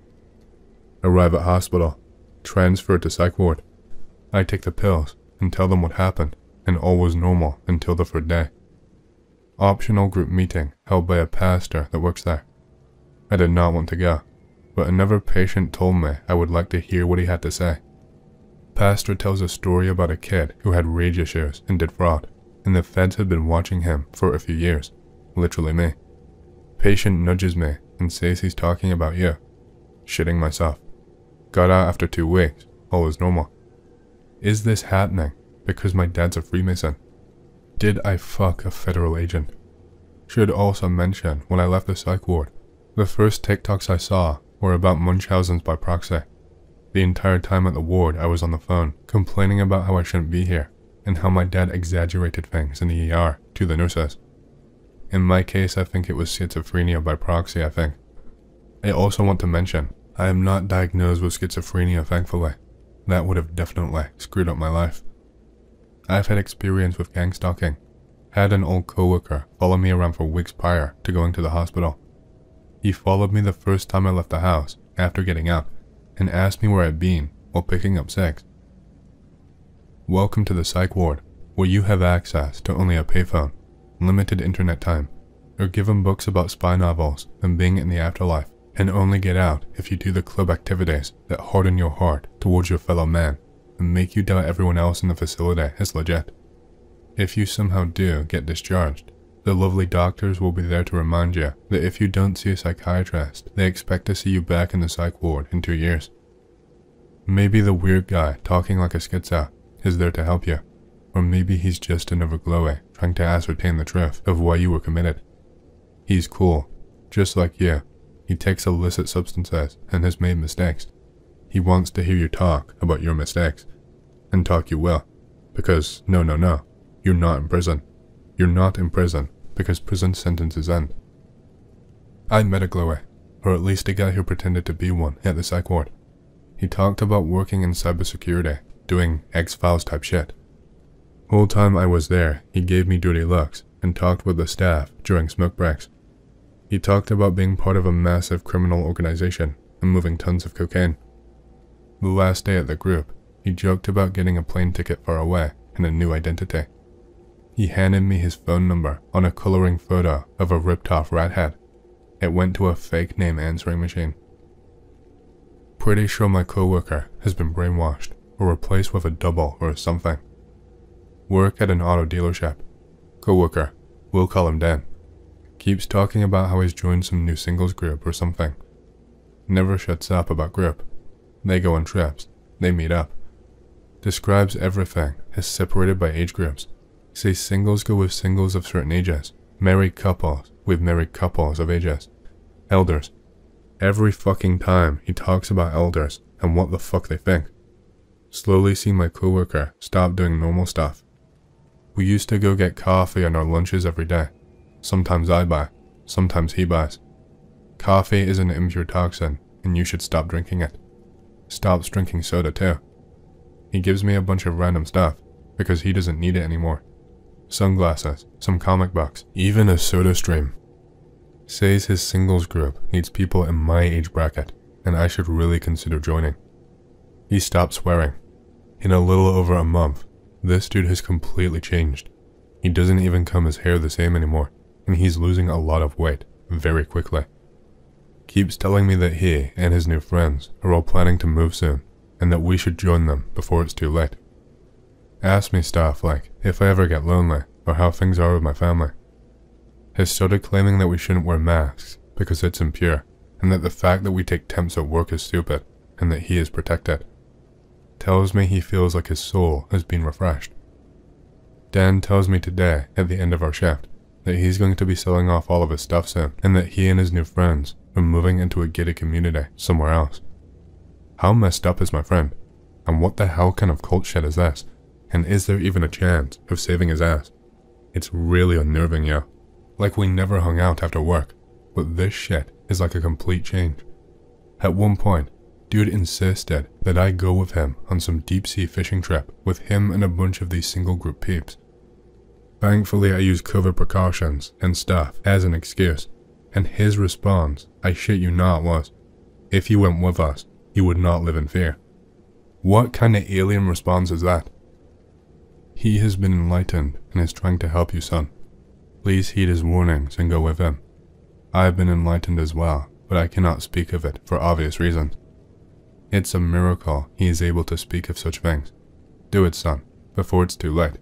Arrive at hospital, transferred to psych ward. I take the pills and tell them what happened, and all was normal until the 3rd day. Optional group meeting held by a pastor that works there. I did not want to go, but another patient told me I would like to hear what he had to say. Pastor tells a story about a kid who had rage issues and did fraud, and the feds had been watching him for a few years, literally me. Patient nudges me and says he's talking about you. Shitting myself. Got out after 2 weeks, all is normal. Is this happening because my dad's a Freemason? Did I fuck a federal agent? Should also mention when I left the psych ward, the first TikToks I saw were about Munchausen's by proxy. The entire time at the ward I was on the phone, complaining about how I shouldn't be here, and how my dad exaggerated things in the ER to the nurses. In my case I think it was schizophrenia by proxy I think. I also want to mention, I am not diagnosed with schizophrenia thankfully. that would have definitely screwed up my life. I've had experience with gang stalking. Had an old coworker follow me around for weeks prior to going to the hospital. He followed me the first time I left the house after getting out and asked me where I'd been while picking up 6. Welcome to the psych ward, where you have access to only a payphone, limited internet time, or given books about spy novels and being in the afterlife, and only get out if you do the club activities that harden your heart towards your fellow man and make you doubt everyone else in the facility is legit. If you somehow do get discharged, the lovely doctors will be there to remind you that if you don't see a psychiatrist, they expect to see you back in the psych ward in 2 years. Maybe the weird guy talking like a schizo is there to help you, or maybe he's just another glowy trying to ascertain the truth of why you were committed. He's cool, just like you. He takes illicit substances and has made mistakes. He wants to hear you talk about your mistakes, and talk you will, because no, you're not in prison. You're not in prison because prison sentences end. I met a glowy, or at least a guy who pretended to be one at the psych ward. He talked about working in cybersecurity, doing X-Files type shit. Whole time I was there, he gave me dirty looks and talked with the staff during smoke breaks. He talked about being part of a massive criminal organization and moving tons of cocaine. The last day at the group, he joked about getting a plane ticket far away and a new identity. He handed me his phone number on a coloring photo of a ripped-off rat head. It went to a fake name answering machine. Pretty sure my coworker has been brainwashed or replaced with a double or something. Work at an auto dealership. Coworker, we'll call him Dan. Keeps talking about how he's joined some new singles group or something. Never shuts up about group. They go on trips. They meet up. Describes everything as separated by age groups. Says singles go with singles of certain ages. Married couples with married couples of ages. Elders. Every fucking time he talks about elders and what the fuck they think. Slowly see my coworker stop doing normal stuff. We used to go get coffee on our lunches every day. Sometimes I buy, sometimes he buys. Coffee is an impure toxin, and you should stop drinking it. Stops drinking soda too. He gives me a bunch of random stuff, because he doesn't need it anymore. Sunglasses, some comic books, even a soda stream. Says his singles group needs people in my age bracket, and I should really consider joining. He stopped swearing. In a little over a month, this dude has completely changed. He doesn't even comb his hair the same anymore, and he's losing a lot of weight very quickly. Keeps telling me that he and his new friends are all planning to move soon, and that we should join them before it's too late. Asks me stuff like if I ever get lonely, or how things are with my family. Has started claiming that we shouldn't wear masks because it's impure, and that the fact that we take temps at work is stupid, and that he is protected. Tells me he feels like his soul has been refreshed. Dan tells me today, at the end of our shift, that he's going to be selling off all of his stuff soon, and that he and his new friends are moving into a gated community somewhere else. How messed up is my friend? And what the hell kind of cult shit is this? And is there even a chance of saving his ass? It's really unnerving, yo. Like we never hung out after work, but this shit is like a complete change. At one point, dude insisted that I go with him on some deep-sea fishing trip with him and a bunch of these single group peeps. Thankfully I used COVID precautions and stuff as an excuse, and his response, I shit you not, was, if you went with us, you would not live in fear. What kind of alien response is that? He has been enlightened and is trying to help you, son. Please heed his warnings and go with him. I have been enlightened as well, but I cannot speak of it for obvious reasons. It's a miracle he is able to speak of such things. Do it, son, before it's too late.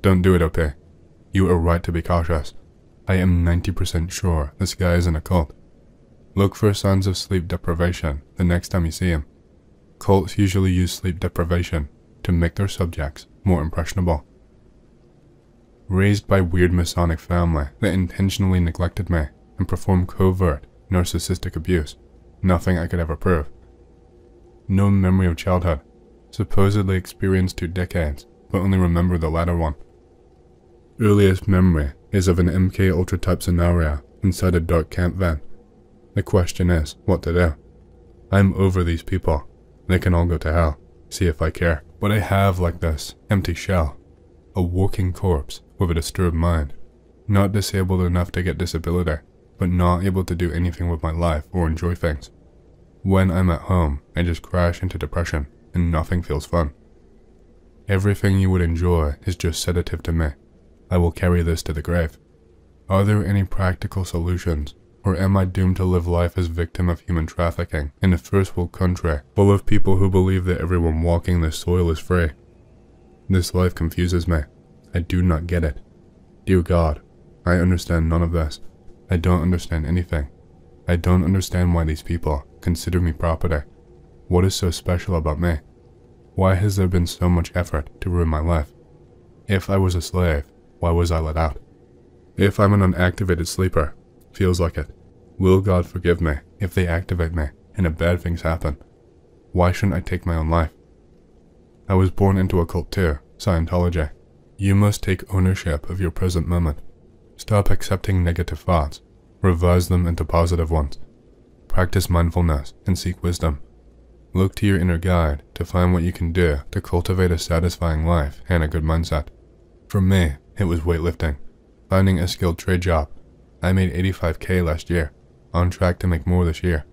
Don't do it, OP. You are right to be cautious. I am 90% sure this guy is in a cult. Look for signs of sleep deprivation the next time you see him. Cults usually use sleep deprivation to make their subjects more impressionable. Raised by weird Masonic family that intentionally neglected me and performed covert, narcissistic abuse. Nothing I could ever prove. No memory of childhood. Supposedly experienced 2 decades, but only remember the latter one. Earliest memory is of an MK Ultra type scenario inside a dark camp van. The question is, what to do? I'm over these people. They can all go to hell. see if I care. What I have like this empty shell, a walking corpse with a disturbed mind, not disabled enough to get disability, but not able to do anything with my life or enjoy things. When I'm at home, I just crash into depression and nothing feels fun. Everything you would enjoy is just sedative to me. I will carry this to the grave. Are there any practical solutions, or am I doomed to live life as victim of human trafficking in a first world country full of people who believe that everyone walking this soil is free? This life confuses me. I do not get it. Dear God, I understand none of this. I don't understand anything. I don't understand why these people consider me property. What is so special about me? Why has there been so much effort to ruin my life? If I was a slave, why was I let out? If I'm an unactivated sleeper, feels like it, will God forgive me if they activate me and bad things happen? Why shouldn't I take my own life? I was born into a cult too, Scientology. You must take ownership of your present moment. Stop accepting negative thoughts, revise them into positive ones. Practice mindfulness and seek wisdom. Look to your inner guide to find what you can do to cultivate a satisfying life and a good mindset. For me, it was weightlifting, finding a skilled trade job. I made $85K last year, on track to make more this year,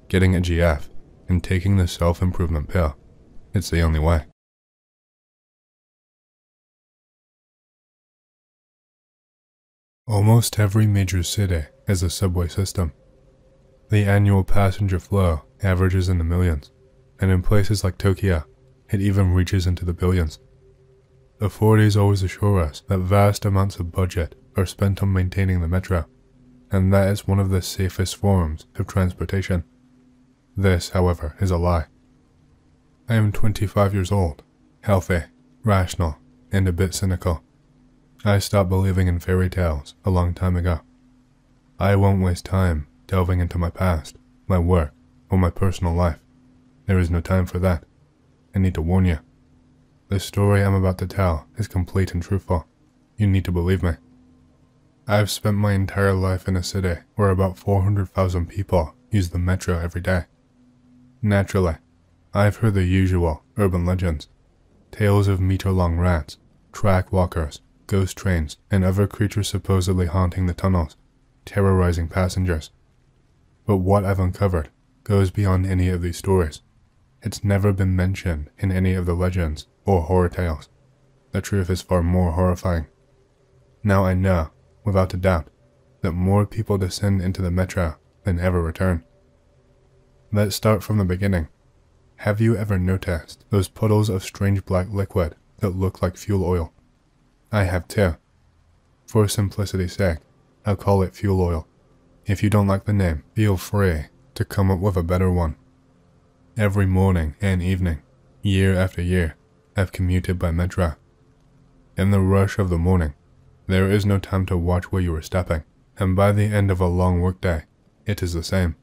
getting a GF, and taking the self-improvement pill. It's the only way. Almost every major city has a subway system. The annual passenger flow averages in the millions, and in places like Tokyo, it even reaches into the billions. Authorities always assure us that vast amounts of budget are spent on maintaining the metro, and that it's one of the safest forms of transportation. This, however, is a lie. I am 25 years old, healthy, rational, and a bit cynical. I stopped believing in fairy tales a long time ago. I won't waste time delving into my past, my work, or my personal life. There is no time for that. I need to warn you. The story I'm about to tell is complete and truthful. You need to believe me. I've spent my entire life in a city where about 400,000 people use the metro every day. Naturally, I've heard the usual urban legends, tales of meter-long rats, track walkers, ghost trains, and other creatures supposedly haunting the tunnels, terrorizing passengers. But what I've uncovered goes beyond any of these stories. It's never been mentioned in any of the legends or horror tales. The truth is far more horrifying. Now I know, without a doubt, that more people descend into the metro than ever return. Let's start from the beginning. Have you ever noticed those puddles of strange black liquid that look like fuel oil? I have too. For simplicity's sake, I'll call it fuel oil. If you don't like the name, feel free to come up with a better one. Every morning and evening, year after year, I've commuted by metro. In the rush of the morning, there is no time to watch where you are stepping, and by the end of a long workday, it is the same.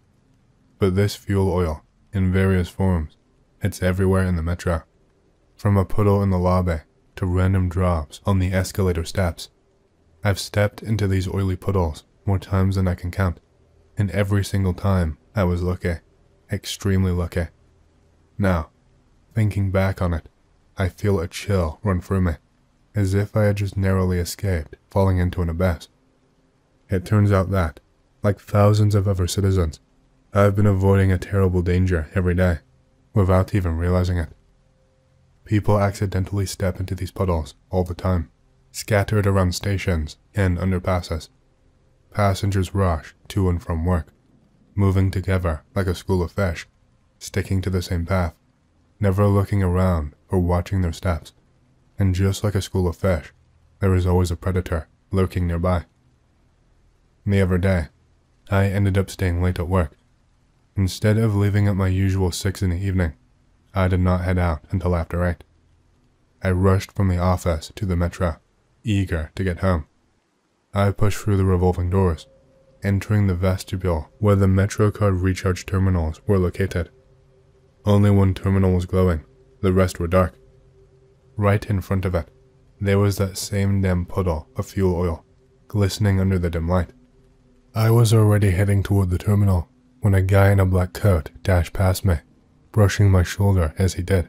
But this fuel oil, in various forms, it's everywhere in the metro. From a puddle in the lobby to random drops on the escalator steps. I've stepped into these oily puddles more times than I can count, and every single time I was lucky, extremely lucky. Now, thinking back on it, I feel a chill run through me, as if I had just narrowly escaped falling into an abyss. It turns out that, like thousands of other citizens, I've been avoiding a terrible danger every day, without even realizing it. People accidentally step into these puddles all the time, scattered around stations and underpasses. Passengers rush to and from work, moving together like a school of fish, sticking to the same path, never looking around or watching their steps. And just like a school of fish, there is always a predator lurking nearby. The other day, I ended up staying late at work. Instead of leaving at my usual 6 in the evening, I did not head out until after 8. I rushed from the office to the metro, eager to get home. I pushed through the revolving doors, entering the vestibule where the metro card recharge terminals were located. Only one terminal was glowing, the rest were dark. Right in front of it, there was that same damn puddle of fuel oil, glistening under the dim light. I was already heading toward the terminal, when a guy in a black coat dashed past me, brushing my shoulder as he did.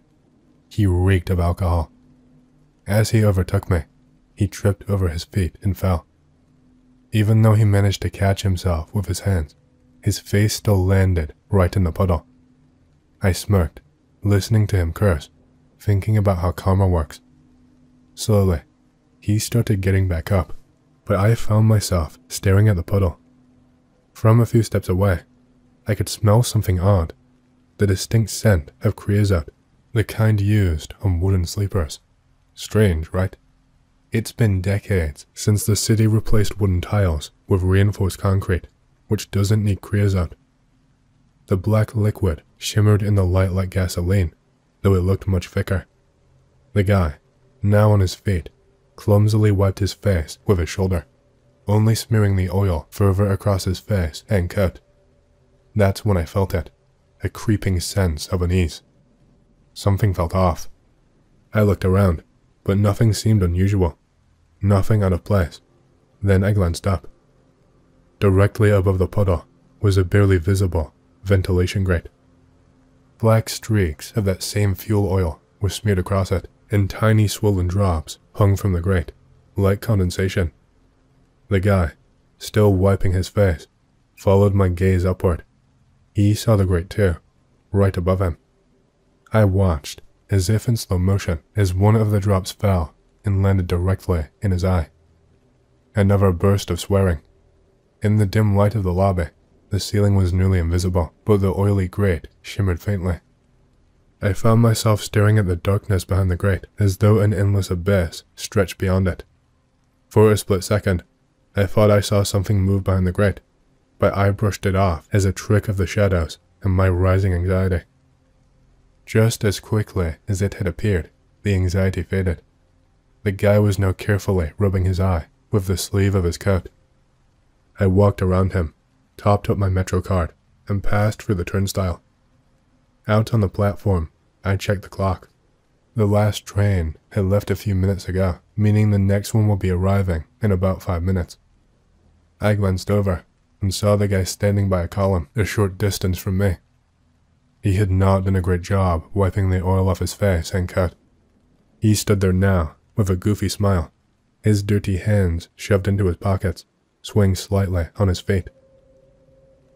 He reeked of alcohol. As he overtook me, he tripped over his feet and fell. Even though he managed to catch himself with his hands, his face still landed right in the puddle. I smirked, listening to him curse, thinking about how karma works. Slowly, he started getting back up, but I found myself staring at the puddle. From a few steps away, I could smell something odd, the distinct scent of creosote, the kind used on wooden sleepers. Strange, right? It's been decades since the city replaced wooden tiles with reinforced concrete, which doesn't need creosote. The black liquid shimmered in the light like gasoline, though it looked much thicker. The guy, now on his feet, clumsily wiped his face with his shoulder, only smearing the oil further across his face and coat. That's when I felt it, a creeping sense of unease. Something felt off. I looked around, but nothing seemed unusual, nothing out of place. Then I glanced up. Directly above the puddle was a barely visible ventilation grate. Black streaks of that same fuel oil were smeared across it, and tiny swollen drops hung from the grate, like condensation. The guy, still wiping his face, followed my gaze upward. He saw the grate too, right above him. I watched, as if in slow motion, as one of the drops fell and landed directly in his eye. Another burst of swearing. In the dim light of the lobby, the ceiling was nearly invisible, but the oily grate shimmered faintly. I found myself staring at the darkness behind the grate, as though an endless abyss stretched beyond it. For a split second, I thought I saw something move behind the grate, but I brushed it off as a trick of the shadows and my rising anxiety. Just as quickly as it had appeared, the anxiety faded. The guy was now carefully rubbing his eye with the sleeve of his coat. I walked around him, topped up my Metro card, and passed through the turnstile. Out on the platform, I checked the clock. The last train had left a few minutes ago, meaning the next one will be arriving in about 5 minutes. I glanced over and saw the guy standing by a column a short distance from me. He had not done a great job wiping the oil off his face and coat. He stood there now with a goofy smile, his dirty hands shoved into his pockets, swaying slightly on his feet.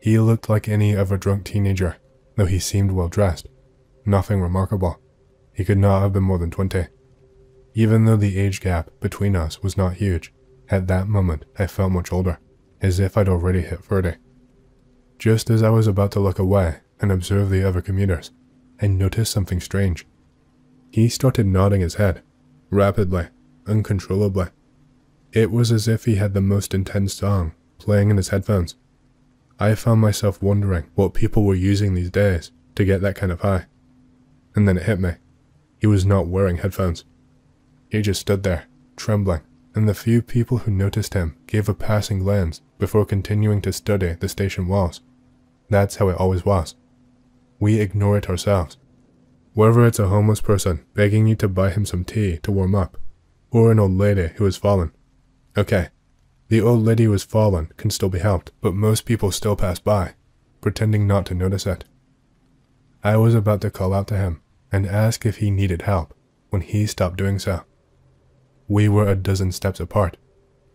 He looked like any other drunk teenager, though he seemed well dressed. Nothing remarkable. He could not have been more than 20. Even though the age gap between us was not huge, at that moment I felt much older, as if I'd already hit 30. Just as I was about to look away and observe the other commuters, I noticed something strange. He started nodding his head, rapidly, uncontrollably. It was as if he had the most intense song playing in his headphones. I found myself wondering what people were using these days to get that kind of high. And then it hit me. He was not wearing headphones. He just stood there, trembling, and the few people who noticed him gave a passing glance before continuing to study the station walls. That's how it always was. We ignore it ourselves. Whether it's a homeless person begging you to buy him some tea to warm up, or an old lady who has fallen. Okay, the old lady who has fallen can still be helped, but most people still pass by, pretending not to notice it. I was about to call out to him and ask if he needed help when he stopped doing so. We were a dozen steps apart,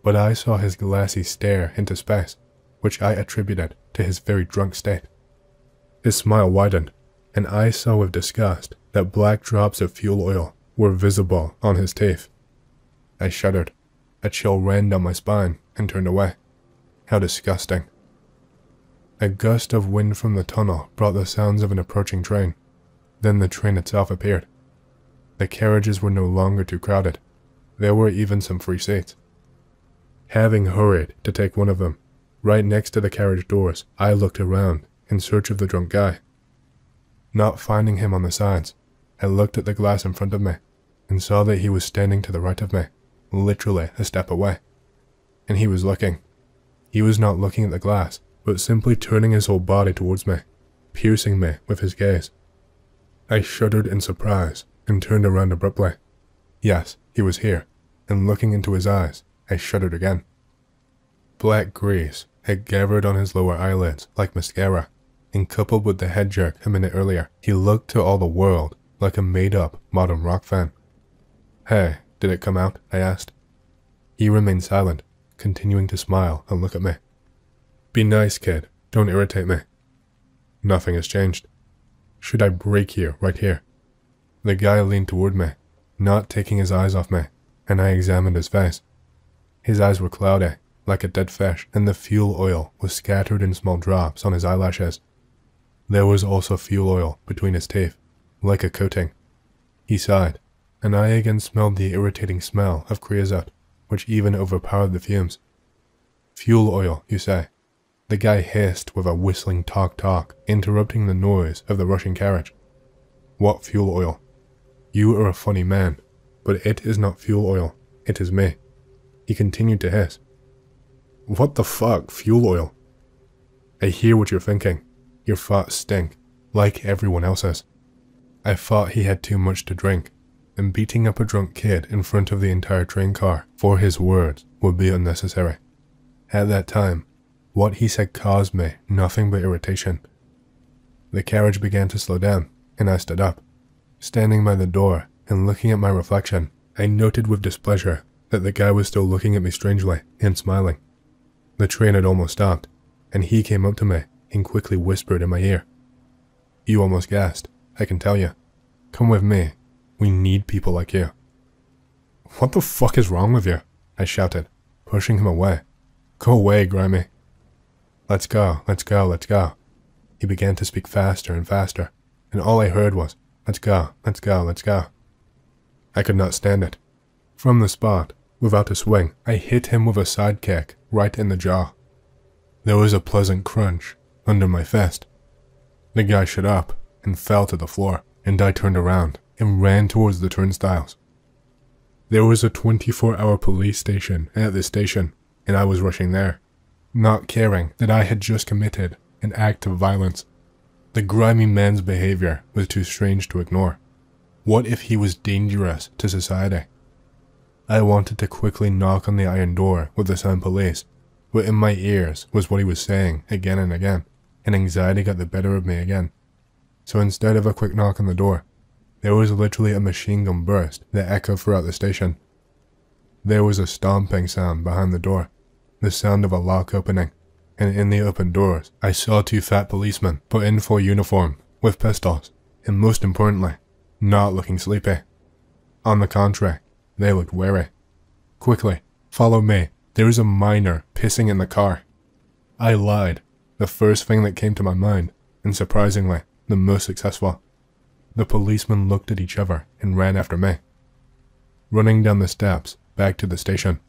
but I saw his glassy stare into space, which I attributed to his very drunk state. His smile widened, and I saw with disgust that black drops of fuel oil were visible on his teeth. I shuddered. A chill ran down my spine and turned away. How disgusting. A gust of wind from the tunnel brought the sounds of an approaching train. Then the train itself appeared. The carriages were no longer too crowded. There were even some free seats. Having hurried to take one of them, right next to the carriage doors, I looked around in search of the drunk guy. Not finding him on the sides, I looked at the glass in front of me and saw that he was standing to the right of me, literally a step away. And he was looking. He was not looking at the glass, but simply turning his whole body towards me, piercing me with his gaze. I shuddered in surprise and turned around abruptly. Yes, he was here, and looking into his eyes, I shuddered again. Black grease had gathered on his lower eyelids like mascara, and coupled with the head jerk a minute earlier, he looked to all the world like a made-up modern rock fan. "Hey, did it come out?" I asked. He remained silent, continuing to smile and look at me. "Be nice, kid. Don't irritate me." "Nothing has changed." "Should I break you right here?" The guy leaned toward me, not taking his eyes off me, and I examined his face. His eyes were cloudy, like a dead fish, and the fuel oil was scattered in small drops on his eyelashes. There was also fuel oil between his teeth, like a coating. He sighed, and I again smelled the irritating smell of creosote, which even overpowered the fumes. "Fuel oil, you say?" The guy hissed with a whistling talk, interrupting the noise of the rushing carriage. "What fuel oil?" "You are a funny man, but it is not fuel oil, it is me." He continued to hiss. "What the fuck, fuel oil?" "I hear what you're thinking. Your farts stink, like everyone else's." I thought he had too much to drink, and beating up a drunk kid in front of the entire train car for his words would be unnecessary. At that time, what he said caused me nothing but irritation. The carriage began to slow down, and I stood up. Standing by the door and looking at my reflection, I noted with displeasure that the guy was still looking at me strangely and smiling. The train had almost stopped, and he came up to me and quickly whispered in my ear. "You almost gassed, I can tell you. Come with me. We need people like you." "What the fuck is wrong with you?" I shouted, pushing him away. "Go away, Grimy." Let's go, let's go, let's go." He began to speak faster and faster, and all I heard was, "Let's go, let's go, let's go." I could not stand it. From the spot, without a swing, I hit him with a side kick right in the jaw. There was a pleasant crunch under my fist. The guy shut up and fell to the floor, and I turned around and ran towards the turnstiles. There was a 24-hour police station at the station, and I was rushing there, not caring that I had just committed an act of violence. The grimy man's behavior was too strange to ignore. What if he was dangerous to society? I wanted to quickly knock on the iron door with the sign "police," but in my ears was what he was saying again and again, and anxiety got the better of me again. So instead of a quick knock on the door, there was literally a machine gun burst that echoed throughout the station. There was a stomping sound behind the door, the sound of a lock opening, and in the open doors, I saw two fat policemen put in full uniform, with pistols, and most importantly, not looking sleepy. On the contrary, they looked wary. "Quickly, follow me. There is a miner pissing in the car." I lied, the first thing that came to my mind, and surprisingly, the most successful. The policemen looked at each other and ran after me. Running down the steps, back to the station,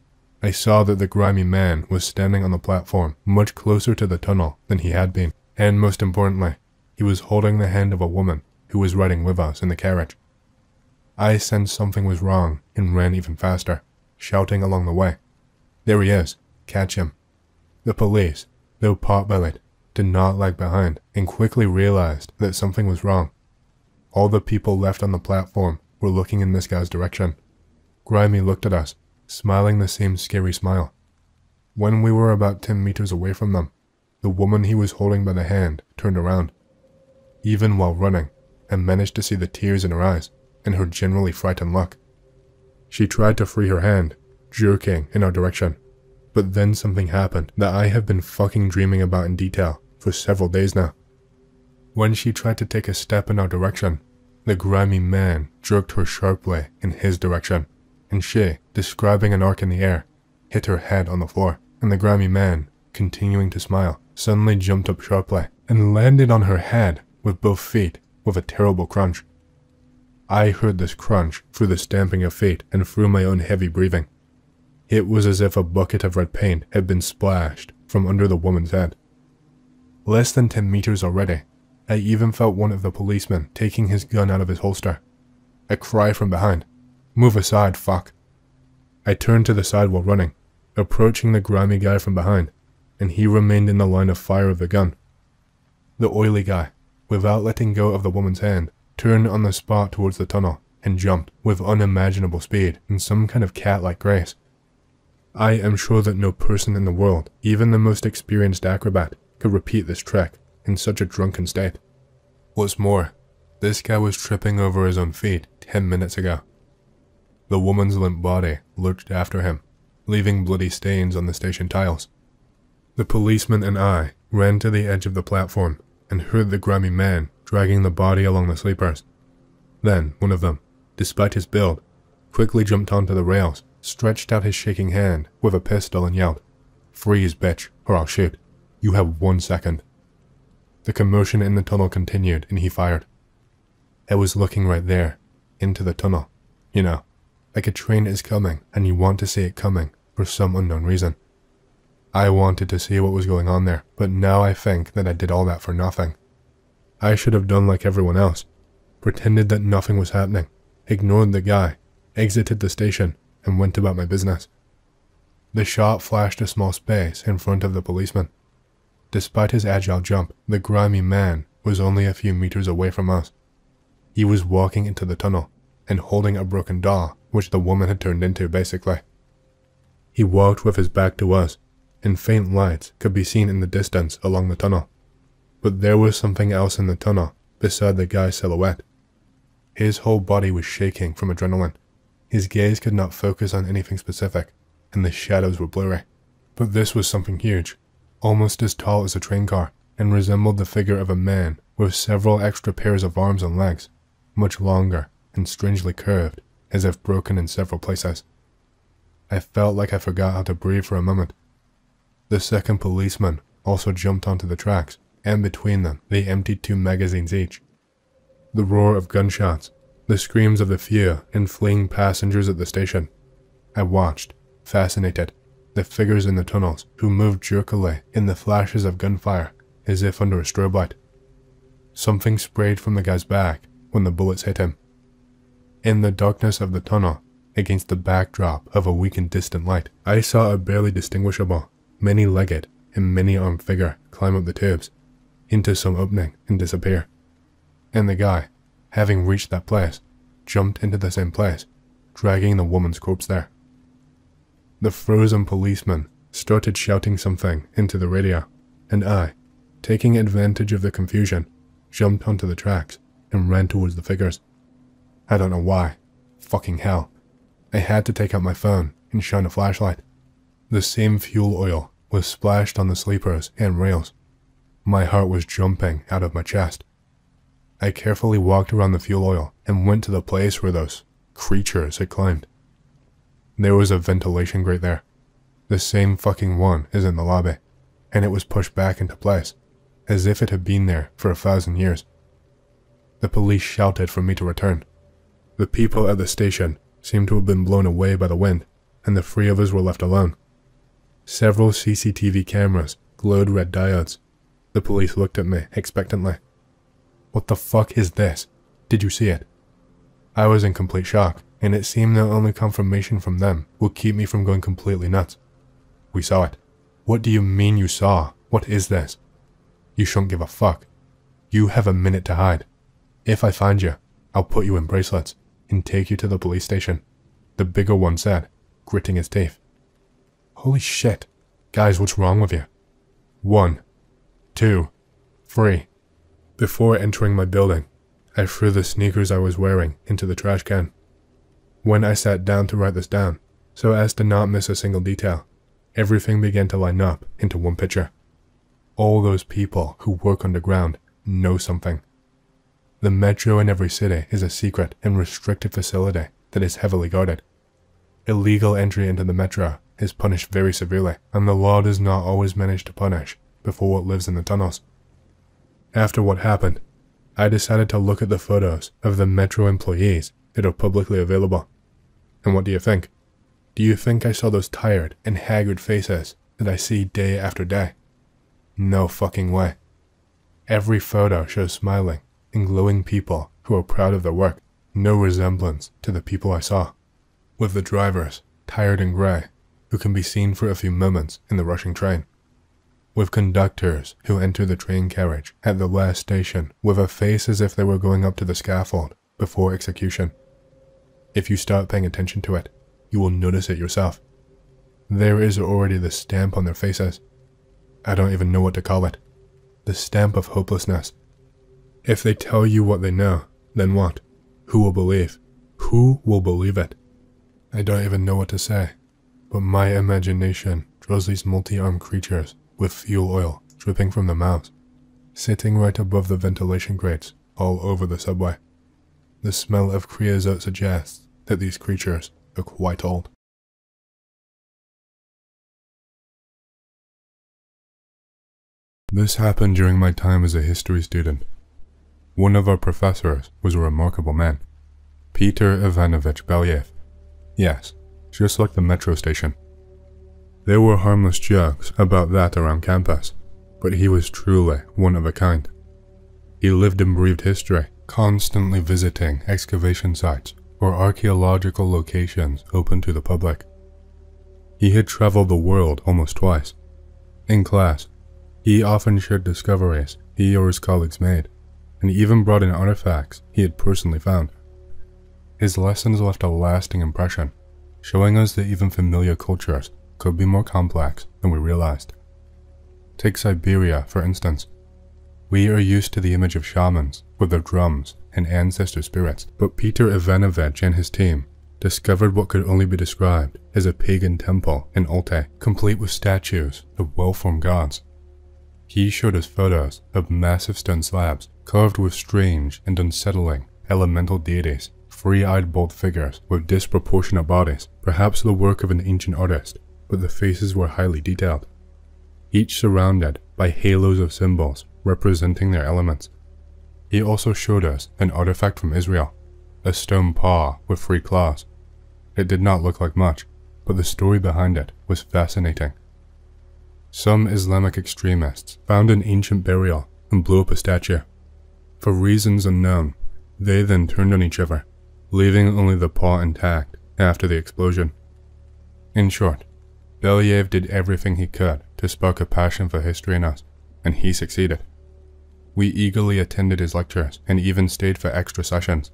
I saw that the grimy man was standing on the platform much closer to the tunnel than he had been, and most importantly, he was holding the hand of a woman who was riding with us in the carriage. I sensed something was wrong and ran even faster, shouting along the way, "There he is, catch him." The police, though pot-bellied, did not lag behind and quickly realized that something was wrong. All the people left on the platform were looking in this guy's direction. Grimy looked at us, smiling the same scary smile. When we were about 10 meters away from them, the woman he was holding by the hand turned around. Even while running, I managed to see the tears in her eyes and her generally frightened look. She tried to free her hand, jerking in our direction, but then something happened that I have been fucking dreaming about in detail for several days now. When she tried to take a step in our direction, the grimy man jerked her sharply in his direction, and she, describing an arc in the air, hit her head on the floor, and the grimy man, continuing to smile, suddenly jumped up sharply and landed on her head with both feet with a terrible crunch. I heard this crunch through the stamping of feet and through my own heavy breathing. It was as if a bucket of red paint had been splashed from under the woman's head. Less than 10 meters already, I even felt one of the policemen taking his gun out of his holster. A cry from behind, "Move aside, fuck." I turned to the side while running, approaching the grimy guy from behind, and he remained in the line of fire of the gun. The oily guy, without letting go of the woman's hand, turned on the spot towards the tunnel and jumped with unimaginable speed and some kind of cat-like grace. I am sure that no person in the world, even the most experienced acrobat, could repeat this trick in such a drunken state. What's more, This guy was tripping over his own feet 10 minutes ago. The woman's limp body lurched after him, leaving bloody stains on the station tiles. The policeman and I ran to the edge of the platform and heard the grimy man dragging the body along the sleepers. Then one of them, despite his build, quickly jumped onto the rails, stretched out his shaking hand with a pistol and yelled, "Freeze, bitch, or I'll shoot. You have 1 second." The commotion in the tunnel continued and he fired. I was looking right there, into the tunnel. You know, like a train is coming and you want to see it coming for some unknown reason. I wanted to see what was going on there, but now I think that I did all that for nothing. I should have done like everyone else, pretended that nothing was happening, ignored the guy, exited the station, and went about my business. The shot flashed a small space in front of the policeman. Despite his agile jump, the grimy man was only a few meters away from us. He was walking into the tunnel and holding a broken doll, which the woman had turned into, basically. He walked with his back to us, and faint lights could be seen in the distance along the tunnel. But there was something else in the tunnel beside the guy's silhouette. His whole body was shaking from adrenaline. His gaze could not focus on anything specific, and the shadows were blurry. But this was something huge, almost as tall as a train car, and resembled the figure of a man with several extra pairs of arms and legs, much longer and strangely curved, as if broken in several places. I felt like I forgot how to breathe for a moment. The second policeman also jumped onto the tracks, and between them they emptied 2 magazines each. The roar of gunshots, the screams of the fear and fleeing passengers at the station. I watched, fascinated, the figures in the tunnels who moved jerkily in the flashes of gunfire as if under a strobe light. Something sprayed from the guy's back when the bullets hit him. In the darkness of the tunnel, against the backdrop of a weak and distant light, I saw a barely distinguishable, many-legged and many-armed figure climb up the tubes, into some opening and disappear. And the guy, having reached that place, jumped into the same place, dragging the woman's corpse there. The frozen policeman started shouting something into the radio, and I, taking advantage of the confusion, jumped onto the tracks and ran towards the figures. I don't know why. Fucking hell. I had to take out my phone and shine a flashlight. The same fuel oil was splashed on the sleepers and rails. My heart was jumping out of my chest. I carefully walked around the fuel oil and went to the place where those creatures had climbed. There was a ventilation grate there, the same fucking one as in the lobby, and it was pushed back into place, as if it had been there for 1,000 years. The police shouted for me to return. The people at the station seemed to have been blown away by the wind, and the 3 of us were left alone. Several CCTV cameras glowed red diodes. The police looked at me expectantly. "What the fuck is this? Did you see it?" I was in complete shock, and it seemed that only confirmation from them would keep me from going completely nuts. "We saw it." "What do you mean you saw? What is this?" "You shouldn't give a fuck. You have a minute to hide. If I find you, I'll put you in bracelets and take you to the police station," the bigger one said, gritting his teeth. Holy shit. Guys, what's wrong with you? 1, 2, 3. Before entering my building, I threw the sneakers I was wearing into the trash can. When I sat down to write this down, so as to not miss a single detail, everything began to line up into one picture. All those people who work underground know something. The metro in every city is a secret and restricted facility that is heavily guarded. Illegal entry into the metro is punished very severely, and the law does not always manage to punish before what lives in the tunnels. After what happened, I decided to look at the photos of the metro employees that are publicly available. And what do you think? Do you think I saw those tired and haggard faces that I see day after day? No fucking way. Every photo shows smiling and glowing people who are proud of their work, no resemblance to the people I saw, with the drivers, tired and grey, who can be seen for a few moments in the rushing train, with conductors who enter the train carriage at the last station with a face as if they were going up to the scaffold before execution. If you start paying attention to it, you will notice it yourself. There is already the stamp on their faces. I don't even know what to call it. The stamp of hopelessness. If they tell you what they know, then what? Who will believe? Who will believe it? I don't even know what to say, but my imagination draws these multi-armed creatures with fuel oil dripping from their mouths, sitting right above the ventilation grates all over the subway. The smell of creosote suggests that these creatures are quite old. This happened during my time as a history student. One of our professors was a remarkable man, Peter Ivanovich Belyaev. Yes, just like the metro station. There were harmless jokes about that around campus, but he was truly one of a kind. He lived and breathed history, constantly visiting excavation sites or archaeological locations open to the public. He had traveled the world almost twice. In class, he often shared discoveries he or his colleagues made, and even brought in artifacts he had personally found. His lessons left a lasting impression, showing us that even familiar cultures could be more complex than we realized. Take Siberia, for instance. We are used to the image of shamans with their drums and ancestor spirits, but Peter Ivanovich and his team discovered what could only be described as a pagan temple in Altai, complete with statues of well-formed gods. He showed us photos of massive stone slabs carved with strange and unsettling elemental deities, free-eyed bald figures with disproportionate bodies, perhaps the work of an ancient artist, but the faces were highly detailed, each surrounded by halos of symbols representing their elements. He also showed us an artifact from Israel, a stone paw with 3 claws. It did not look like much, but the story behind it was fascinating. Some Islamic extremists found an ancient burial and blew up a statue. For reasons unknown, they then turned on each other, leaving only the paw intact after the explosion. In short, Belyaev did everything he could to spark a passion for history in us, and he succeeded. We eagerly attended his lectures and even stayed for extra sessions.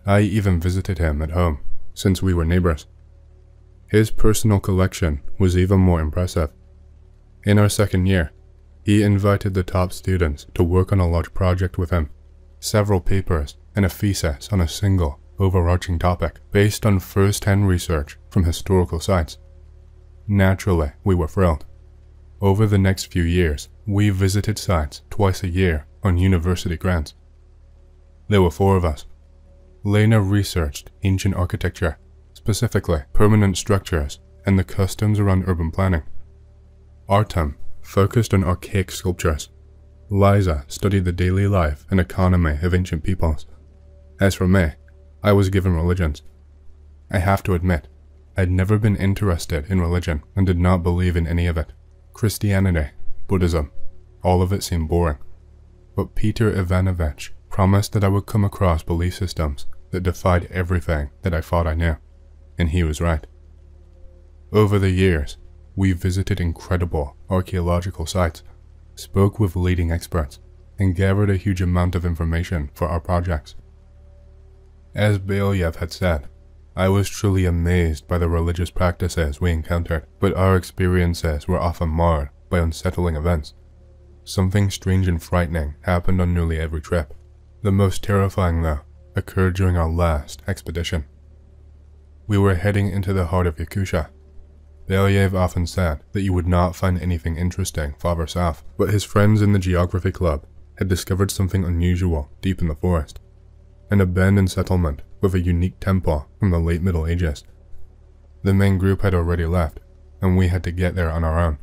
I even visited him at home, since we were neighbors. His personal collection was even more impressive. In our second year, he invited the top students to work on a large project with him, several papers and a thesis on a single, overarching topic based on first-hand research from historical sites. Naturally, we were thrilled. Over the next few years, we visited sites twice a year on university grants. There were 4 of us. Lena researched ancient architecture, specifically permanent structures and the customs around urban planning. Artem focused on archaic sculptures. Liza studied the daily life and economy of ancient peoples. As for me, I was given religions. I have to admit, I'd never been interested in religion and did not believe in any of it. Christianity, Buddhism, all of it seemed boring. But Peter Ivanovich promised that I would come across belief systems that defied everything that I thought I knew, and he was right. Over the years, we visited incredible archaeological sites, spoke with leading experts, and gathered a huge amount of information for our projects. As Belyaev had said, I was truly amazed by the religious practices we encountered, but our experiences were often marred by unsettling events. Something strange and frightening happened on nearly every trip. The most terrifying, though, occurred during our last expedition. We were heading into the heart of Yakutia. Belyaev often said that you would not find anything interesting farther south, but his friends in the geography club had discovered something unusual deep in the forest. An abandoned settlement with a unique temple from the late Middle Ages. The main group had already left, and we had to get there on our own.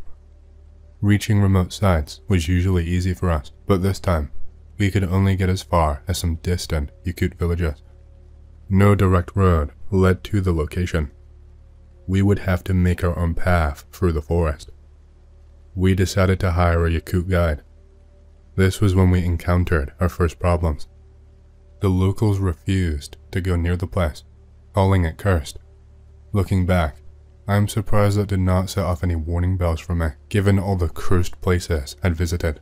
Reaching remote sites was usually easy for us, but this time, we could only get as far as some distant Yakut villages. No direct road led to the location. We would have to make our own path through the forest. We decided to hire a Yakut guide. This was when we encountered our first problems. The locals refused to go near the place, calling it cursed. Looking back, I'm surprised that did not set off any warning bells for me, given all the cursed places I'd visited.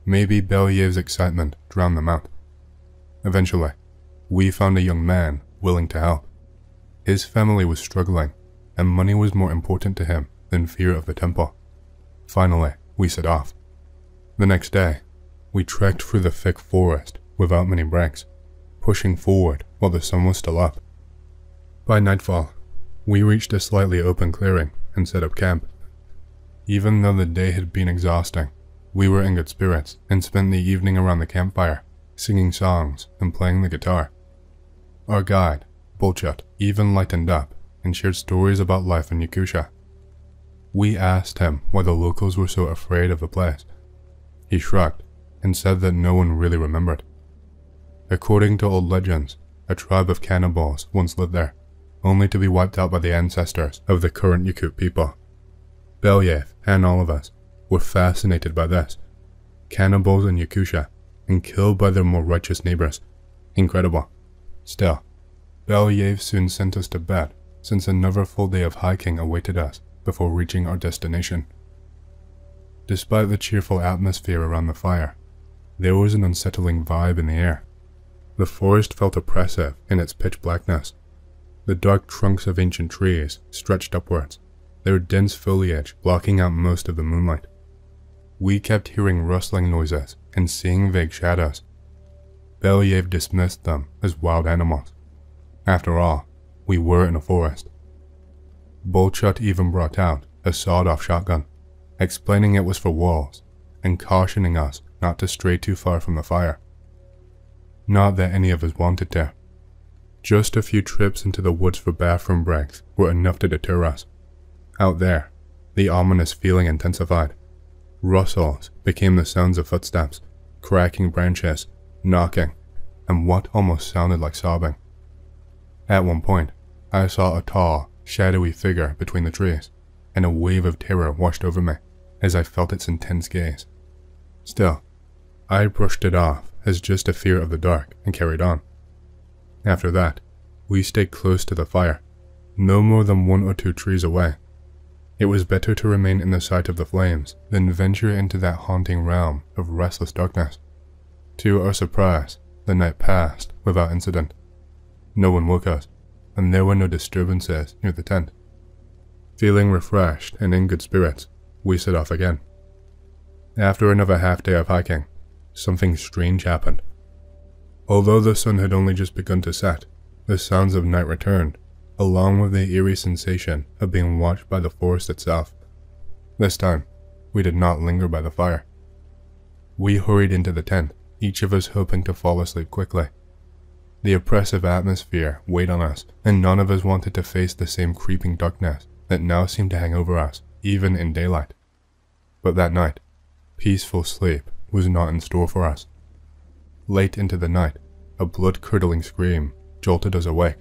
Maybe Belyaev's excitement drowned them out. Eventually, we found a young man willing to help. His family was struggling, and money was more important to him than fear of the temple. Finally, we set off. The next day, We trekked through the thick forest without many breaks, pushing forward while the sun was still up. By nightfall, we reached a slightly open clearing and set up camp. Even though the day had been exhausting, we were in good spirits and spent the evening around the campfire, singing songs and playing the guitar. Our guide, Bolchut, even lightened up and shared stories about life in Yakutia. We asked him why the locals were so afraid of the place. He shrugged and said that no one really remembered. According to old legends, a tribe of cannibals once lived there, only to be wiped out by the ancestors of the current Yakut people. Belyaev and all of us were fascinated by this. Cannibals in Yakutia and killed by their more righteous neighbors. Incredible. Still, Belyaev soon sent us to bed since another full day of hiking awaited us before reaching our destination. Despite the cheerful atmosphere around the fire, there was an unsettling vibe in the air. The forest felt oppressive in its pitch blackness. The dark trunks of ancient trees stretched upwards, their dense foliage blocking out most of the moonlight. We kept hearing rustling noises and seeing vague shadows. Belyaev dismissed them as wild animals. After all, we were in a forest. Bolchut even brought out a sawed-off shotgun, explaining it was for wolves and cautioning us not to stray too far from the fire. Not that any of us wanted to. Just a few trips into the woods for bathroom breaks were enough to deter us. Out there, the ominous feeling intensified. Rustles became the sounds of footsteps, cracking branches, knocking, and what almost sounded like sobbing. At one point, I saw a tall, shadowy figure between the trees, and a wave of terror washed over me as I felt its intense gaze. Still, I brushed it off as just a fear of the dark and carried on. After that, we stayed close to the fire, no more than 1 or 2 trees away. It was better to remain in the sight of the flames than venture into that haunting realm of restless darkness. To our surprise, the night passed without incident. No one woke us, and there were no disturbances near the tent. Feeling refreshed and in good spirits, we set off again. After another half day of hiking, something strange happened. Although the sun had only just begun to set, the sounds of night returned, along with the eerie sensation of being watched by the forest itself. This time, we did not linger by the fire. We hurried into the tent, each of us hoping to fall asleep quickly. The oppressive atmosphere weighed on us, and none of us wanted to face the same creeping darkness that now seemed to hang over us, even in daylight. But that night, peaceful sleep was not in store for us. Late into the night, a blood-curdling scream jolted us awake.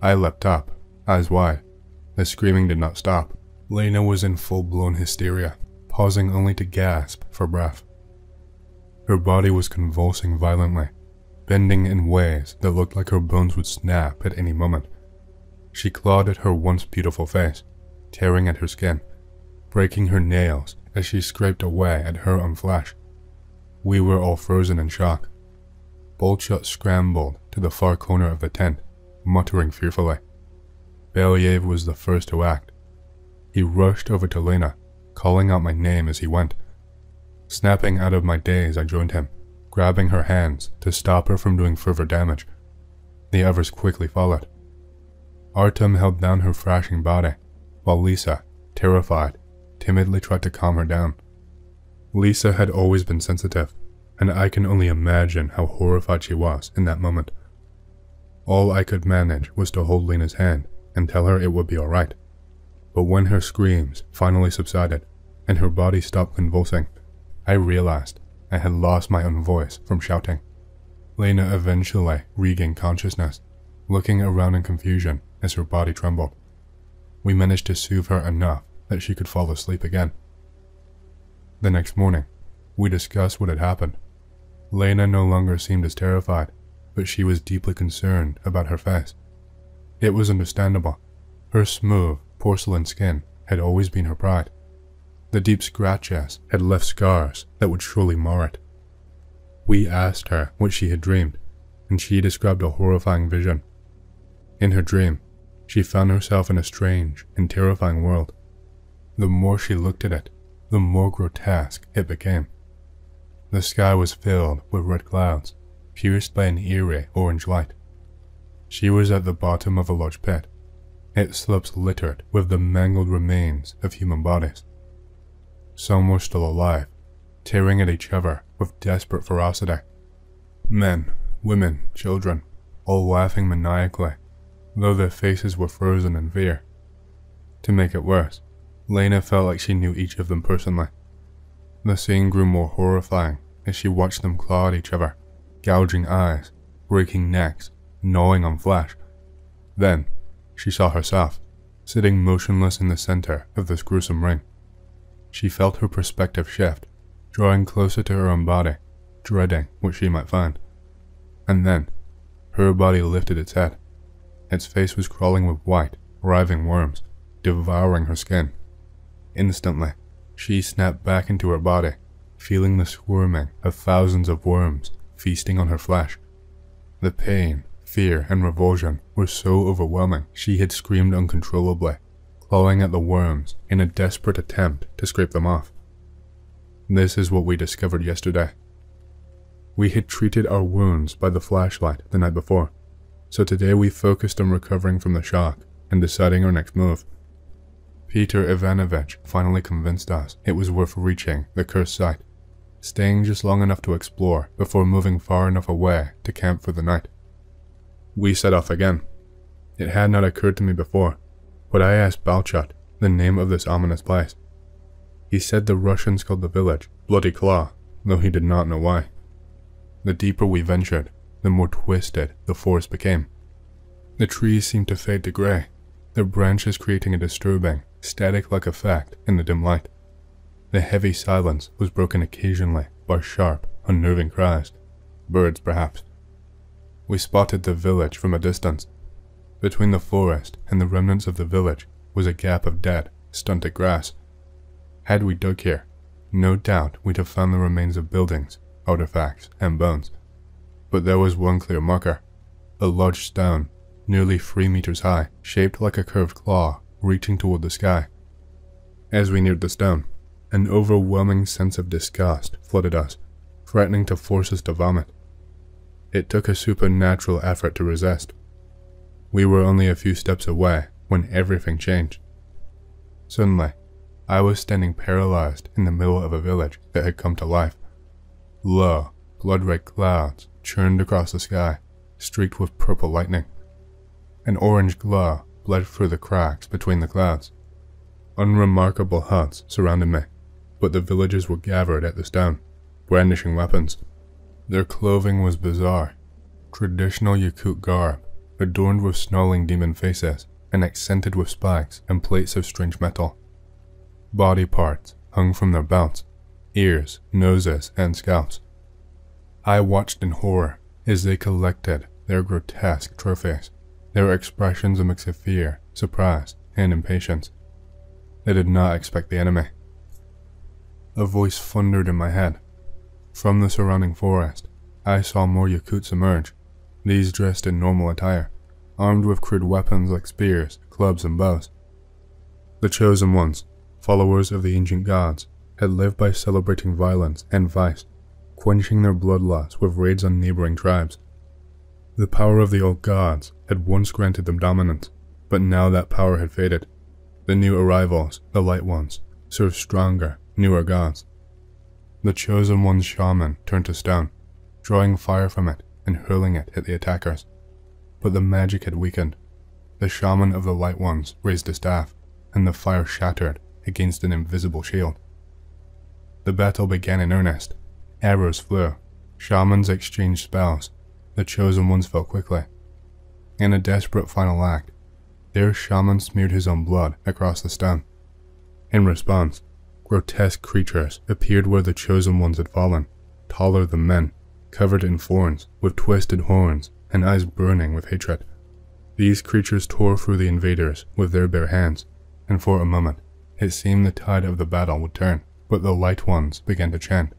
I leapt up, eyes wide. The screaming did not stop. Lena was in full-blown hysteria, pausing only to gasp for breath. Her body was convulsing violently, bending in ways that looked like her bones would snap at any moment. She clawed at her once beautiful face, tearing at her skin, breaking her nails as she scraped away at her own flesh. We were all frozen in shock. Bolchut scrambled to the far corner of the tent, muttering fearfully. Belyaev was the first to act. He rushed over to Lena, calling out my name as he went. Snapping out of my daze, I joined him, grabbing her hands to stop her from doing further damage. The others quickly followed. Artem held down her thrashing body, while Lisa, terrified, timidly tried to calm her down. Lisa had always been sensitive, and I can only imagine how horrified she was in that moment. All I could manage was to hold Lena's hand and tell her it would be alright. But when her screams finally subsided and her body stopped convulsing, I realized I had lost my own voice from shouting. Lena eventually regained consciousness, looking around in confusion as her body trembled. We managed to soothe her enough that she could fall asleep again. The next morning, we discussed what had happened. Lena no longer seemed as terrified, but she was deeply concerned about her face. It was understandable. Her smooth, porcelain skin had always been her pride. The deep scratches had left scars that would surely mar it. We asked her what she had dreamed, and she described a horrifying vision. In her dream, she found herself in a strange and terrifying world. The more she looked at it, the more grotesque it became. The sky was filled with red clouds, pierced by an eerie orange light. She was at the bottom of a large pit, its slopes littered with the mangled remains of human bodies. Some were still alive, tearing at each other with desperate ferocity. Men, women, children, all laughing maniacally, though their faces were frozen in fear. To make it worse, Lena felt like she knew each of them personally. The scene grew more horrifying as she watched them claw at each other, gouging eyes, breaking necks, gnawing on flesh. Then, she saw herself, sitting motionless in the center of this gruesome ring. She felt her perspective shift, drawing closer to her own body, dreading what she might find. And then, her body lifted its head. Its face was crawling with white, writhing worms, devouring her skin. Instantly, she snapped back into her body, feeling the squirming of thousands of worms feasting on her flesh. The pain, fear, and revulsion were so overwhelming she had screamed uncontrollably, clawing at the worms in a desperate attempt to scrape them off. This is what we discovered yesterday. We had treated our wounds by the flashlight the night before, so today we focused on recovering from the shock and deciding our next move. Peter Ivanovich finally convinced us it was worth reaching the cursed site, staying just long enough to explore before moving far enough away to camp for the night. We set off again. It had not occurred to me before, but I asked Balchut the name of this ominous place. He said the Russians called the village Bloody Claw, though he did not know why. The deeper we ventured, the more twisted the forest became. The trees seemed to fade to grey, their branches creating a disturbing, static-like effect in the dim light. The heavy silence was broken occasionally by sharp, unnerving cries. Birds, perhaps. We spotted the village from a distance. Between the forest and the remnants of the village was a gap of dead, stunted grass. Had we dug here, no doubt we'd have found the remains of buildings, artifacts, and bones. But there was one clear marker, a large stone, nearly 3 meters high, shaped like a curved claw, reaching toward the sky. As we neared the stone, an overwhelming sense of disgust flooded us, threatening to force us to vomit. It took a supernatural effort to resist. We were only a few steps away when everything changed. Suddenly, I was standing paralyzed in the middle of a village that had come to life. Low, blood-red clouds churned across the sky, streaked with purple lightning. An orange glow bled through the cracks between the clouds. Unremarkable huts surrounded me, but the villagers were gathered at the stone, brandishing weapons. Their clothing was bizarre. Traditional Yakut garb, adorned with snarling demon faces and accented with spikes and plates of strange metal. Body parts hung from their belts, ears, noses, and scalps. I watched in horror as they collected their grotesque trophies, their expressions a mix of fear, surprise, and impatience. They did not expect the enemy. A voice thundered in my head. From the surrounding forest, I saw more Yakuts emerge, these dressed in normal attire, armed with crude weapons like spears, clubs, and bows. The chosen ones, followers of the ancient gods, had lived by celebrating violence and vice, quenching their bloodlust with raids on neighboring tribes. The power of the old gods had once granted them dominance, but now that power had faded. The new arrivals, the light ones, served stronger, newer gods. The chosen one's shaman turned to stone, drawing fire from it and hurling it at the attackers. But the magic had weakened. The shaman of the light ones raised a staff, and the fire shattered against an invisible shield. The battle began in earnest. Arrows flew. Shamans exchanged spells. The chosen ones fell quickly. In a desperate final act, their shaman smeared his own blood across the stone. In response, grotesque creatures appeared where the chosen ones had fallen, taller than men, covered in thorns, with twisted horns and eyes burning with hatred. These creatures tore through the invaders with their bare hands, and for a moment, it seemed the tide of the battle would turn, but the light ones began to chant,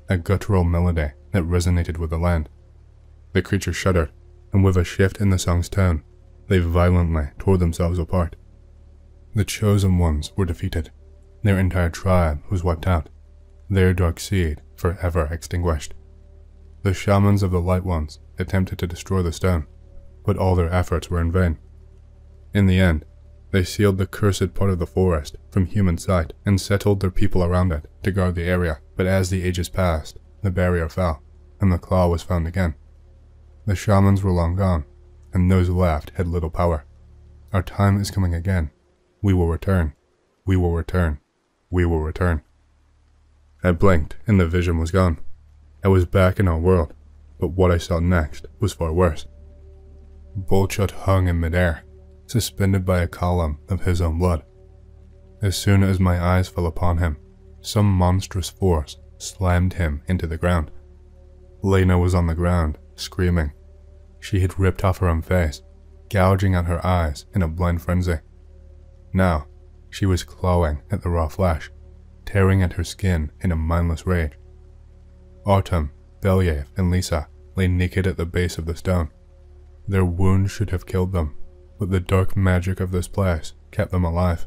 a guttural melody that resonated with the land. The creatures shuddered, and with a shift in the song's tone, they violently tore themselves apart. The chosen ones were defeated. Their entire tribe was wiped out. Their dark seed forever extinguished. The shamans of the Light Ones attempted to destroy the stone, but all their efforts were in vain. In the end, they sealed the cursed part of the forest from human sight and settled their people around it to guard the area, but as the ages passed, the barrier fell, and the claw was found again. The shamans were long gone, and those left had little power. Our time is coming again. We will return. We will return. We will return. I blinked, and the vision was gone. I was back in our world, but what I saw next was far worse. Bolchut hung in midair, suspended by a column of his own blood. As soon as my eyes fell upon him, some monstrous force slammed him into the ground. Lena was on the ground, screaming. She had ripped off her own face, gouging out her eyes in a blind frenzy. Now, she was clawing at the raw flesh, tearing at her skin in a mindless rage. Artem, Belyaev, and Lisa lay naked at the base of the stone. Their wounds should have killed them, but the dark magic of this place kept them alive.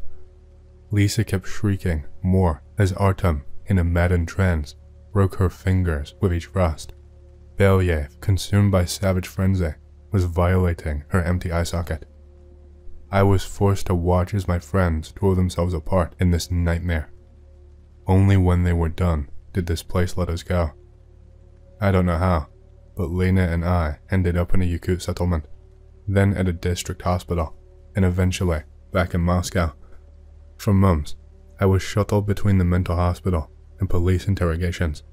Lisa kept shrieking more as Artem, in a maddened trance, broke her fingers with each thrust. Belyaev, consumed by savage frenzy, was violating her empty eye socket. I was forced to watch as my friends tore themselves apart in this nightmare. Only when they were done did this place let us go. I don't know how, but Lena and I ended up in a Yakut settlement, then at a district hospital, and eventually back in Moscow. For months, I was shuttled between the mental hospital and police interrogations.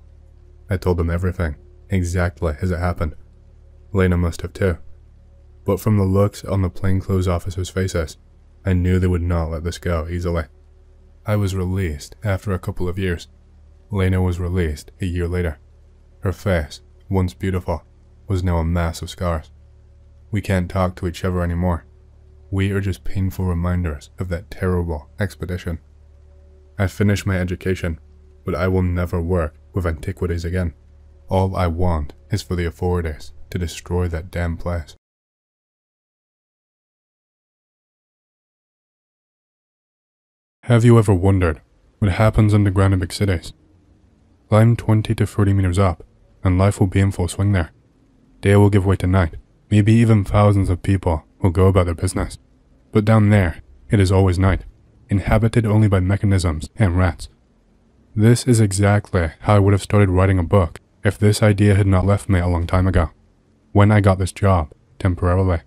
I told them everything, exactly as it happened. Lena must have too. But from the looks on the plainclothes officers' faces, I knew they would not let this go easily. I was released after a couple of years. Lena was released a year later. Her face, once beautiful, was now a mass of scars. We can't talk to each other anymore. We are just painful reminders of that terrible expedition. I finished my education, but I will never work with antiquities again. All I want is for the authorities to destroy that damn place. Have you ever wondered what happens underground in big cities? Climb 20 to 30 meters up, and life will be in full swing there. Day will give way to night. Maybe even thousands of people will go about their business. But down there, it is always night, inhabited only by mechanisms and rats. This is exactly how I would have started writing a book if this idea had not left me a long time ago, when I got this job, temporarily.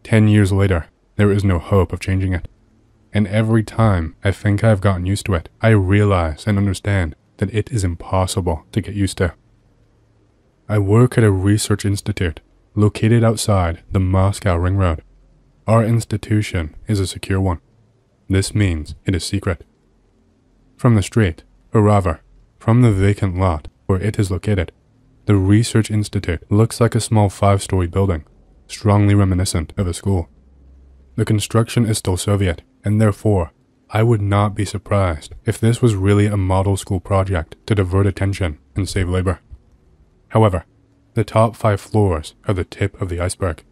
10 years later, there is no hope of changing it. And every time I think I have gotten used to it, I realize and understand that it is impossible to get used to. I work at a research institute located outside the Moscow Ring Road. Our institution is a secure one. This means it is secret. From the street, or rather, from the vacant lot where it is located, the research institute looks like a small 5-story building, strongly reminiscent of a school. The construction is still Soviet, and therefore, I would not be surprised if this was really a model school project to divert attention and save labor. However, the top 5 floors are the tip of the iceberg.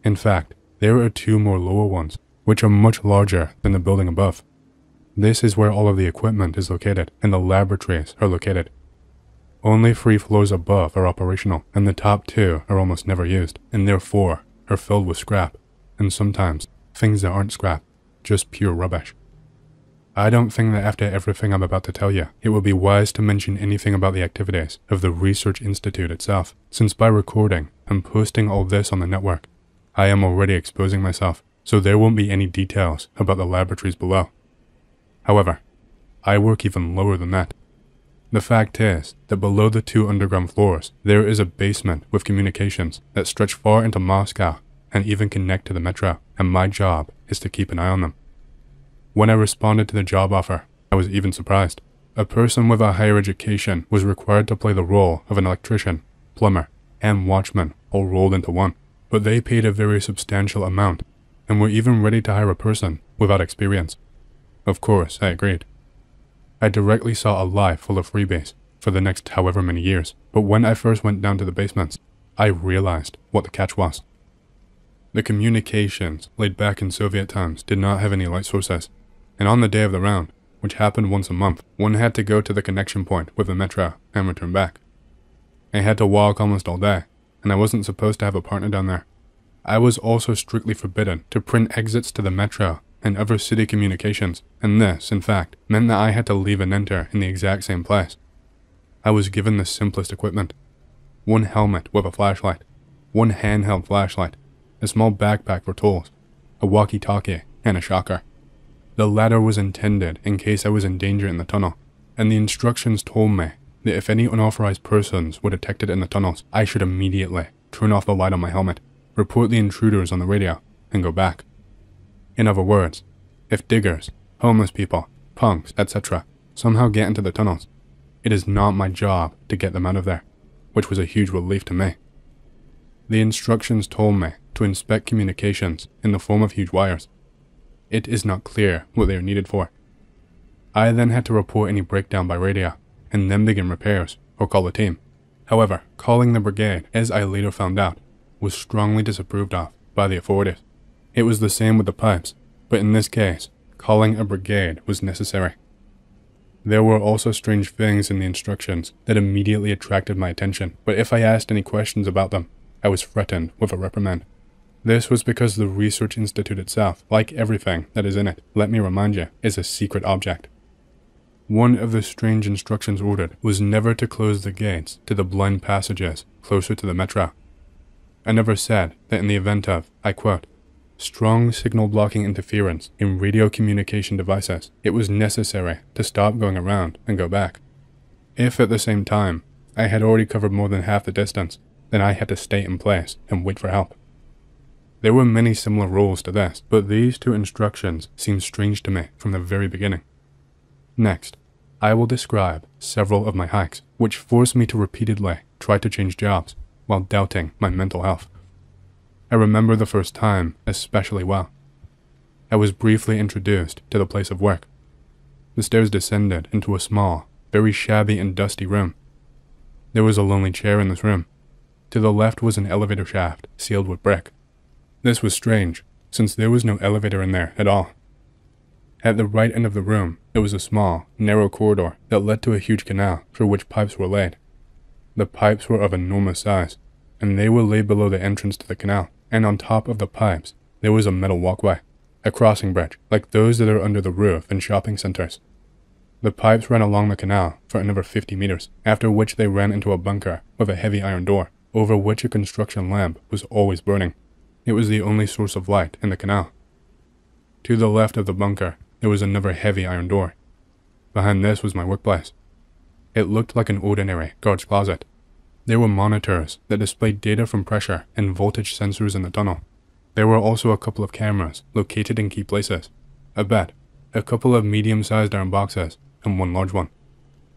In fact, there are 2 more lower ones, which are much larger than the building above. This is where all of the equipment is located and the laboratories are located. Only 3 floors above are operational, and the top 2 are almost never used, and therefore are filled with scrap, and sometimes things that aren't scrap, just pure rubbish. I don't think that after everything I'm about to tell you, it would be wise to mention anything about the activities of the Research Institute itself, since by recording and posting all this on the network, I am already exposing myself, so there won't be any details about the laboratories below. However, I work even lower than that. The fact is that below the 2 underground floors, there is a basement with communications that stretch far into Moscow and even connect to the metro, and my job is to keep an eye on them. When I responded to the job offer, I was even surprised. A person with a higher education was required to play the role of an electrician, plumber, and watchman all rolled into one, but they paid a very substantial amount, and were even ready to hire a person without experience. Of course, I agreed. I directly saw a life full of freebies for the next however many years, but when I first went down to the basements, I realized what the catch was. The communications laid back in Soviet times did not have any light sources, and on the day of the round, which happened once a month. One had to go to the connection point with the metro and return back. I had to walk almost all day, and I wasn't supposed to have a partner down there. I was also strictly forbidden to print exits to the metro and other city communications, and this, in fact, meant that I had to leave and enter in the exact same place. I was given the simplest equipment. One helmet with a flashlight, one handheld flashlight, a small backpack for tools, a walkie-talkie, and a shocker. The latter was intended in case I was in danger in the tunnel, and the instructions told me that if any unauthorized persons were detected in the tunnels, I should immediately turn off the light on my helmet, report the intruders on the radio, and go back. In other words, if diggers, homeless people, punks, etc. somehow get into the tunnels, it is not my job to get them out of there, which was a huge relief to me. The instructions told me to inspect communications in the form of huge wires. It is not clear what they are needed for. I then had to report any breakdown by radio, and then begin repairs, or call a team. However, calling the brigade, as I later found out, was strongly disapproved of by the authorities. It was the same with the pipes, but in this case, calling a brigade was necessary. There were also strange things in the instructions that immediately attracted my attention, but if I asked any questions about them, I was threatened with a reprimand. This was because the research institute itself, like everything that is in it, let me remind you, is a secret object. One of the strange instructions ordered was never to close the gates to the blind passages closer to the metro. Another said that in the event of, I quote, strong signal blocking interference in radio communication devices, it was necessary to stop going around and go back. If at the same time I had already covered more than half the distance, then I had to stay in place and wait for help. There were many similar rules to this, but these two instructions seemed strange to me from the very beginning. Next, I will describe several of my hikes, which forced me to repeatedly try to change jobs while doubting my mental health. I remember the first time especially well. I was briefly introduced to the place of work. The stairs descended into a small, very shabby and dusty room. There was a lonely chair in this room. To the left was an elevator shaft sealed with brick. This was strange, since there was no elevator in there at all. At the right end of the room, there was a small, narrow corridor that led to a huge canal through which pipes were laid. The pipes were of enormous size, and they were laid below the entrance to the canal, and on top of the pipes, there was a metal walkway, a crossing bridge, like those that are under the roof in shopping centers. The pipes ran along the canal for another 50 meters, after which they ran into a bunker with a heavy iron door, over which a construction lamp was always burning. It was the only source of light in the canal. To the left of the bunker, there was another heavy iron door. Behind this was my workplace. It looked like an ordinary guard's closet. There were monitors that displayed data from pressure and voltage sensors in the tunnel. There were also a couple of cameras located in key places, a bed, a couple of medium-sized iron boxes, and one large one.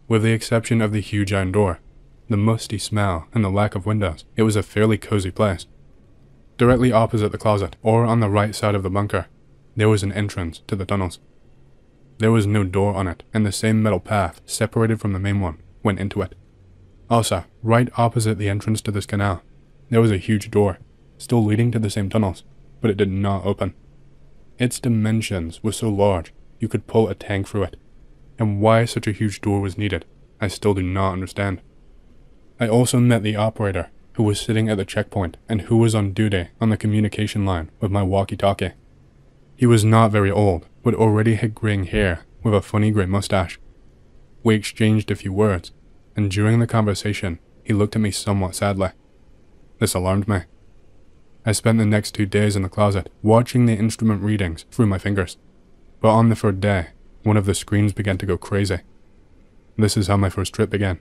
With the exception of the huge iron door, the musty smell, and the lack of windows, it was a fairly cozy place. Directly opposite the closet, or on the right side of the bunker, there was an entrance to the tunnels. There was no door on it, and the same metal path, separated from the main one, went into it. Also, right opposite the entrance to this canal, there was a huge door, still leading to the same tunnels, but it did not open. Its dimensions were so large, you could pull a tank through it, and why such a huge door was needed, I still do not understand. I also met the operator, who was sitting at the checkpoint and who was on duty on the communication line with my walkie-talkie. He was not very old, but already had graying hair with a funny grey mustache. We exchanged a few words, and during the conversation, he looked at me somewhat sadly. This alarmed me. I spent the next 2 days in the closet, watching the instrument readings through my fingers. But on the third day, one of the screens began to go crazy. This is how my first trip began.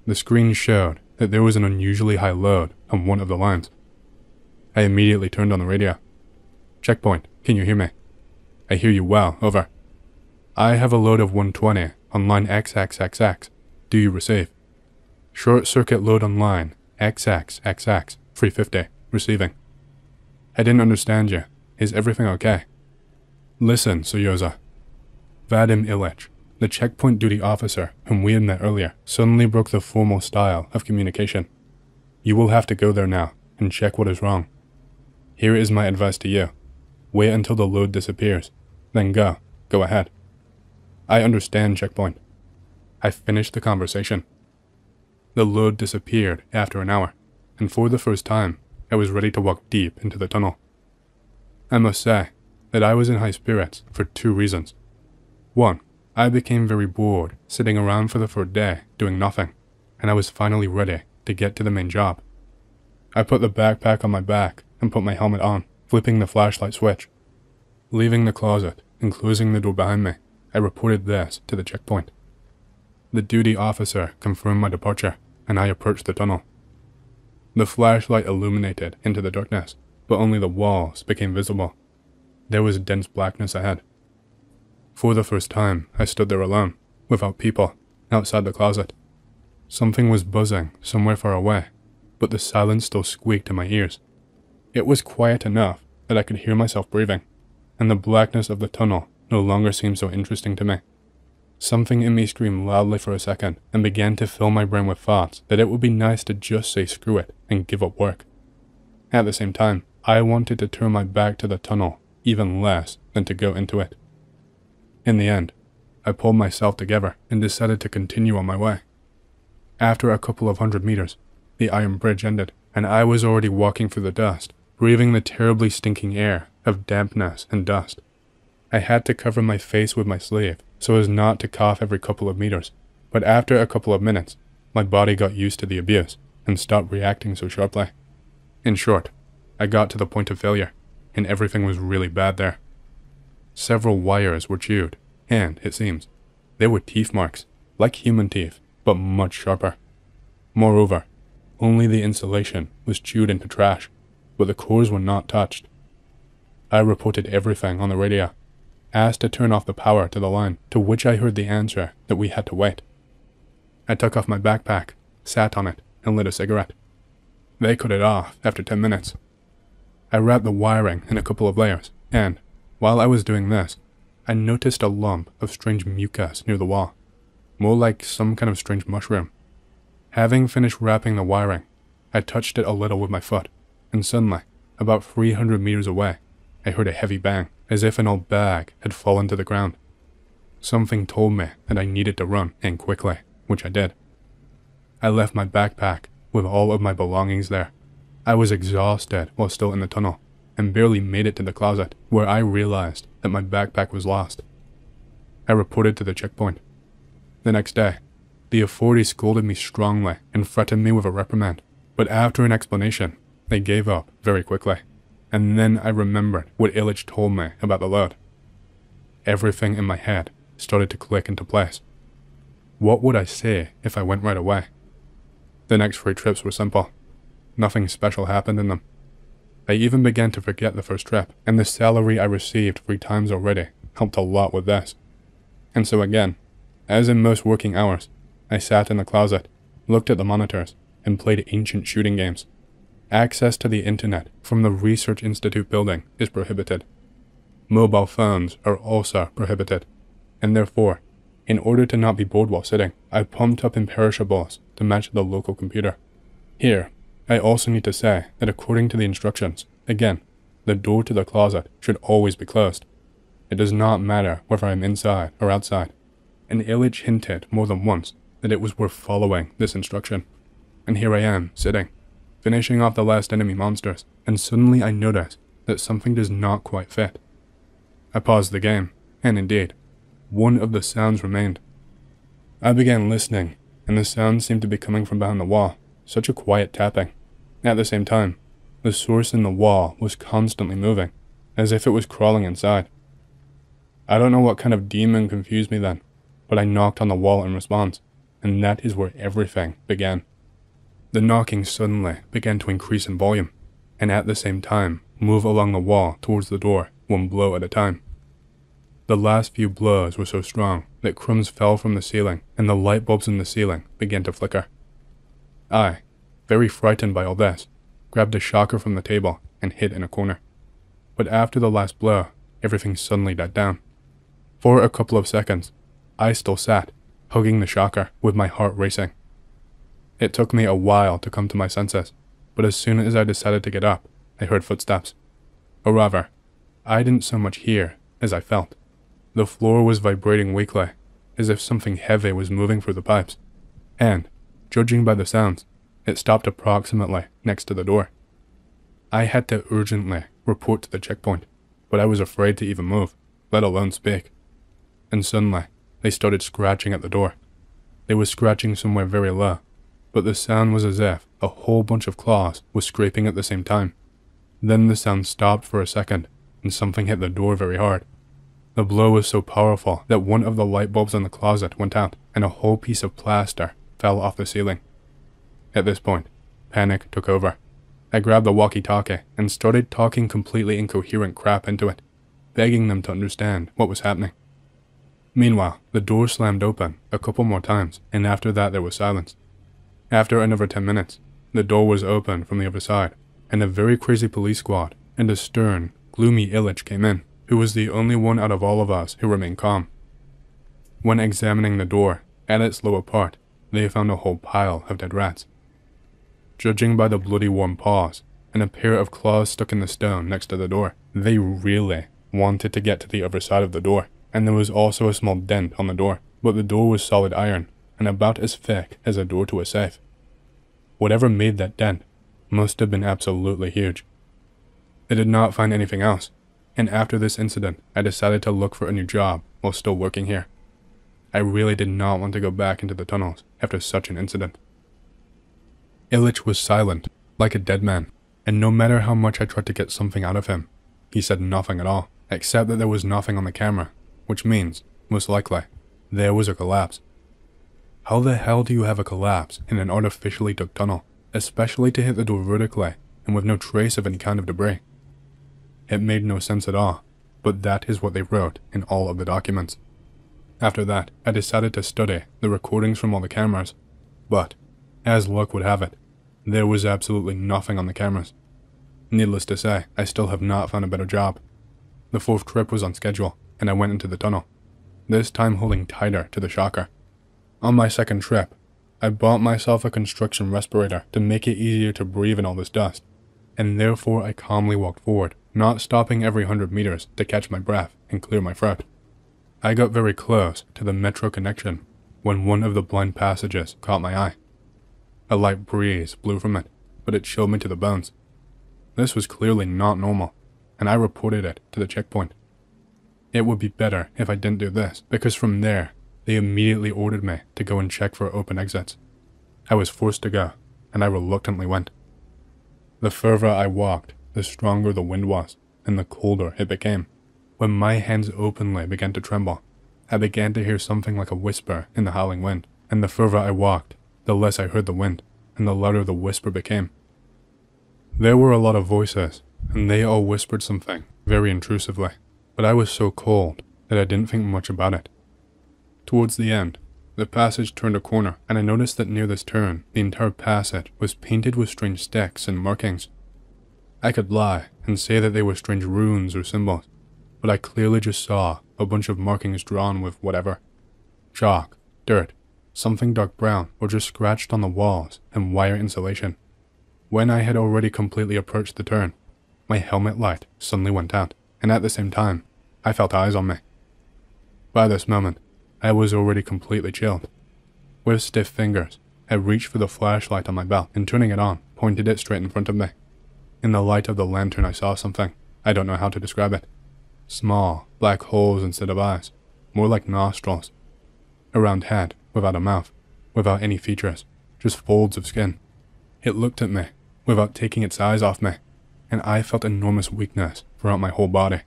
The screen showed that there was an unusually high load on one of the lines. I immediately turned on the radio. Checkpoint, can you hear me? I hear you well, over. I have a load of 120 on line XXXX. Do you receive? Short circuit load on line XXXX 350, receiving. I didn't understand you. Is everything okay? Listen, Soyoza. Vadim Ilich, the checkpoint duty officer whom we had met earlier, suddenly broke the formal style of communication. You will have to go there now and check what is wrong. Here is my advice to you. Wait until the load disappears. Then go ahead. I understand, checkpoint. I finished the conversation. The load disappeared after an hour, and for the first time, I was ready to walk deep into the tunnel. I must say that I was in high spirits for 2 reasons. 1, I became very bored sitting around for the first day doing nothing, and I was finally ready to get to the main job. I put the backpack on my back and put my helmet on, flipping the flashlight switch. Leaving the closet and closing the door behind me, I reported this to the checkpoint. The duty officer confirmed my departure, and I approached the tunnel. The flashlight illuminated into the darkness, but only the walls became visible. There was dense blackness ahead. For the first time, I stood there alone, without people, outside the closet. Something was buzzing somewhere far away, but the silence still squeaked in my ears. It was quiet enough that I could hear myself breathing, and the blackness of the tunnel no longer seemed so interesting to me. Something in me screamed loudly for a second and began to fill my brain with thoughts that it would be nice to just say screw it and give up work. At the same time, I wanted to turn my back to the tunnel even less than to go into it. In the end, I pulled myself together and decided to continue on my way. After a couple of 100 meters, the iron bridge ended, and I was already walking through the dust, breathing the terribly stinking air of dampness and dust. I had to cover my face with my sleeve so as not to cough every couple of meters, but after a couple of minutes, my body got used to the abuse and stopped reacting so sharply. In short, I got to the point of failure, and everything was really bad there. Several wires were chewed, and, it seems, they were teeth marks, like human teeth, but much sharper. Moreover, only the insulation was chewed into trash, but the cores were not touched. I reported everything on the radio, asked to turn off the power to the line, to which I heard the answer that we had to wait. I took off my backpack, sat on it, and lit a cigarette. They cut it off after 10 minutes. I wrapped the wiring in a couple of layers, and, while I was doing this, I noticed a lump of strange mucus near the wall, more like some kind of strange mushroom. Having finished wrapping the wiring, I touched it a little with my foot, and suddenly, about 300 meters away, I heard a heavy bang, as if an old bag had fallen to the ground. Something told me that I needed to run, and quickly, which I did. I left my backpack with all of my belongings there. I was exhausted while still in the tunnel, and barely made it to the closet, where I realized that my backpack was lost. I reported to the checkpoint. The next day, the authorities scolded me strongly and threatened me with a reprimand, but after an explanation, they gave up very quickly. And then I remembered what Illich told me about the load. Everything in my head started to click into place. What would I say if I went right away? The next 3 trips were simple. Nothing special happened in them. I even began to forget the first trip, and the salary I received 3 times already helped a lot with this. And so again, as in most working hours, I sat in the closet, looked at the monitors, and played ancient shooting games. Access to the internet from the Research Institute building is prohibited. Mobile phones are also prohibited, and therefore, in order to not be bored while sitting, I pumped up imperishables to match the local computer. Here, I also need to say that according to the instructions, again, the door to the closet should always be closed. It does not matter whether I am inside or outside, and Illich hinted more than once that it was worth following this instruction. And here I am, sitting, finishing off the last enemy monsters, and suddenly I notice that something does not quite fit. I paused the game, and indeed, one of the sounds remained. I began listening, and the sound seemed to be coming from behind the wall, such a quiet tapping. At the same time, the source in the wall was constantly moving, as if it was crawling inside. I don't know what kind of demon confused me then, but I knocked on the wall in response, and that is where everything began. The knocking suddenly began to increase in volume, and at the same time move along the wall towards the door, 1 blow at a time. The last few blows were so strong that crumbs fell from the ceiling, and the light bulbs in the ceiling began to flicker. I, very frightened by all this, grabbed a shocker from the table and hid in a corner. But after the last blow, everything suddenly died down. For a couple of seconds, I still sat, hugging the shocker with my heart racing. It took me a while to come to my senses, but as soon as I decided to get up, I heard footsteps. Or rather, I didn't so much hear as I felt. The floor was vibrating weakly, as if something heavy was moving through the pipes, and, judging by the sounds, it stopped approximately next to the door. I had to urgently report to the checkpoint, but I was afraid to even move, let alone speak. And suddenly, they started scratching at the door. They were scratching somewhere very low, but the sound was as if a whole bunch of claws were scraping at the same time. Then the sound stopped for a second, and something hit the door very hard. The blow was so powerful that one of the light bulbs in the closet went out, and a whole piece of plaster fell off the ceiling. At this point, panic took over. I grabbed the walkie-talkie and started talking completely incoherent crap into it, begging them to understand what was happening. Meanwhile, the door slammed open a couple more times, and after that there was silence. After another 10 minutes, the door was opened from the other side, and a very crazy police squad and a stern, gloomy Illich came in, who was the only one out of all of us who remained calm. When examining the door, at its lower part, they found a whole pile of dead rats. Judging by the bloody warm paws and a pair of claws stuck in the stone next to the door, they really wanted to get to the other side of the door, and there was also a small dent on the door, but the door was solid iron and about as thick as a door to a safe. Whatever made that dent must have been absolutely huge. I did not find anything else, and after this incident, I decided to look for a new job while still working here. I really did not want to go back into the tunnels after such an incident. Illich was silent, like a dead man, and no matter how much I tried to get something out of him, he said nothing at all, except that there was nothing on the camera, which means, most likely, there was a collapse. How the hell do you have a collapse in an artificially dug tunnel, especially to hit the door vertically and with no trace of any kind of debris? It made no sense at all, but that is what they wrote in all of the documents. After that, I decided to study the recordings from all the cameras, but, as luck would have it, there was absolutely nothing on the cameras. Needless to say, I still have not found a better job. The fourth trip was on schedule, and I went into the tunnel, this time holding tighter to the shocker. On my second trip, I bought myself a construction respirator to make it easier to breathe in all this dust, and therefore I calmly walked forward, not stopping every 100 meters to catch my breath and clear my throat. I got very close to the metro connection when one of the blind passages caught my eye. A light breeze blew from it, but it chilled me to the bones. This was clearly not normal, and I reported it to the checkpoint. It would be better if I didn't do this, because from there, they immediately ordered me to go and check for open exits. I was forced to go, and I reluctantly went. The further I walked, the stronger the wind was, and the colder it became. When my hands openly began to tremble, I began to hear something like a whisper in the howling wind, and the further I walked, the less I heard the wind, and the louder the whisper became. There were a lot of voices, and they all whispered something very intrusively, but I was so cold that I didn't think much about it. Towards the end, the passage turned a corner, and I noticed that near this turn, the entire passage was painted with strange sticks and markings. I could lie and say that they were strange runes or symbols, but I clearly just saw a bunch of markings drawn with whatever. Chalk, dirt, something dark brown, or just scratched on the walls and wire insulation. When I had already completely approached the turn, my helmet light suddenly went out, and at the same time, I felt eyes on me. By this moment, I was already completely chilled. With stiff fingers, I reached for the flashlight on my belt and turning it on, pointed it straight in front of me. In the light of the lantern I saw something. I don't know how to describe it. Small, black holes instead of eyes, more like nostrils. A round head, without a mouth, without any features, just folds of skin. It looked at me, without taking its eyes off me, and I felt enormous weakness throughout my whole body.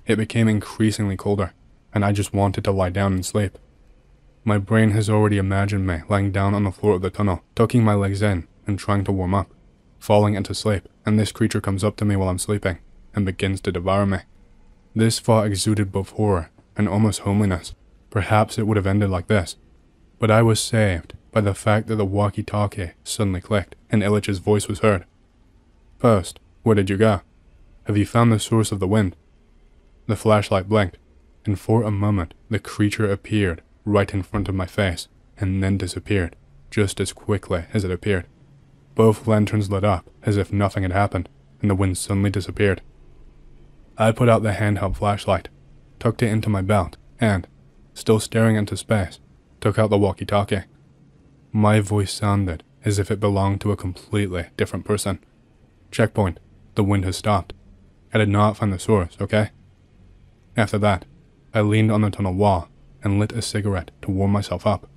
It became increasingly colder, and I just wanted to lie down and sleep. My brain has already imagined me lying down on the floor of the tunnel, tucking my legs in and trying to warm up, falling into sleep, and this creature comes up to me while I'm sleeping and begins to devour me. This thought exuded both horror and almost homeliness. Perhaps it would have ended like this, but I was saved by the fact that the walkie-talkie suddenly clicked and Illich's voice was heard. "First, where did you go? Have you found the source of the wind?" The flashlight blinked, and for a moment the creature appeared right in front of my face and then disappeared just as quickly as it appeared. Both lanterns lit up as if nothing had happened, and the wind suddenly disappeared. I put out the handheld flashlight, tucked it into my belt, and, still staring into space, took out the walkie-talkie. My voice sounded as if it belonged to a completely different person. "Checkpoint. The wind has stopped. I did not find the source, okay?" After that, I leaned on the tunnel wall and lit a cigarette to warm myself up.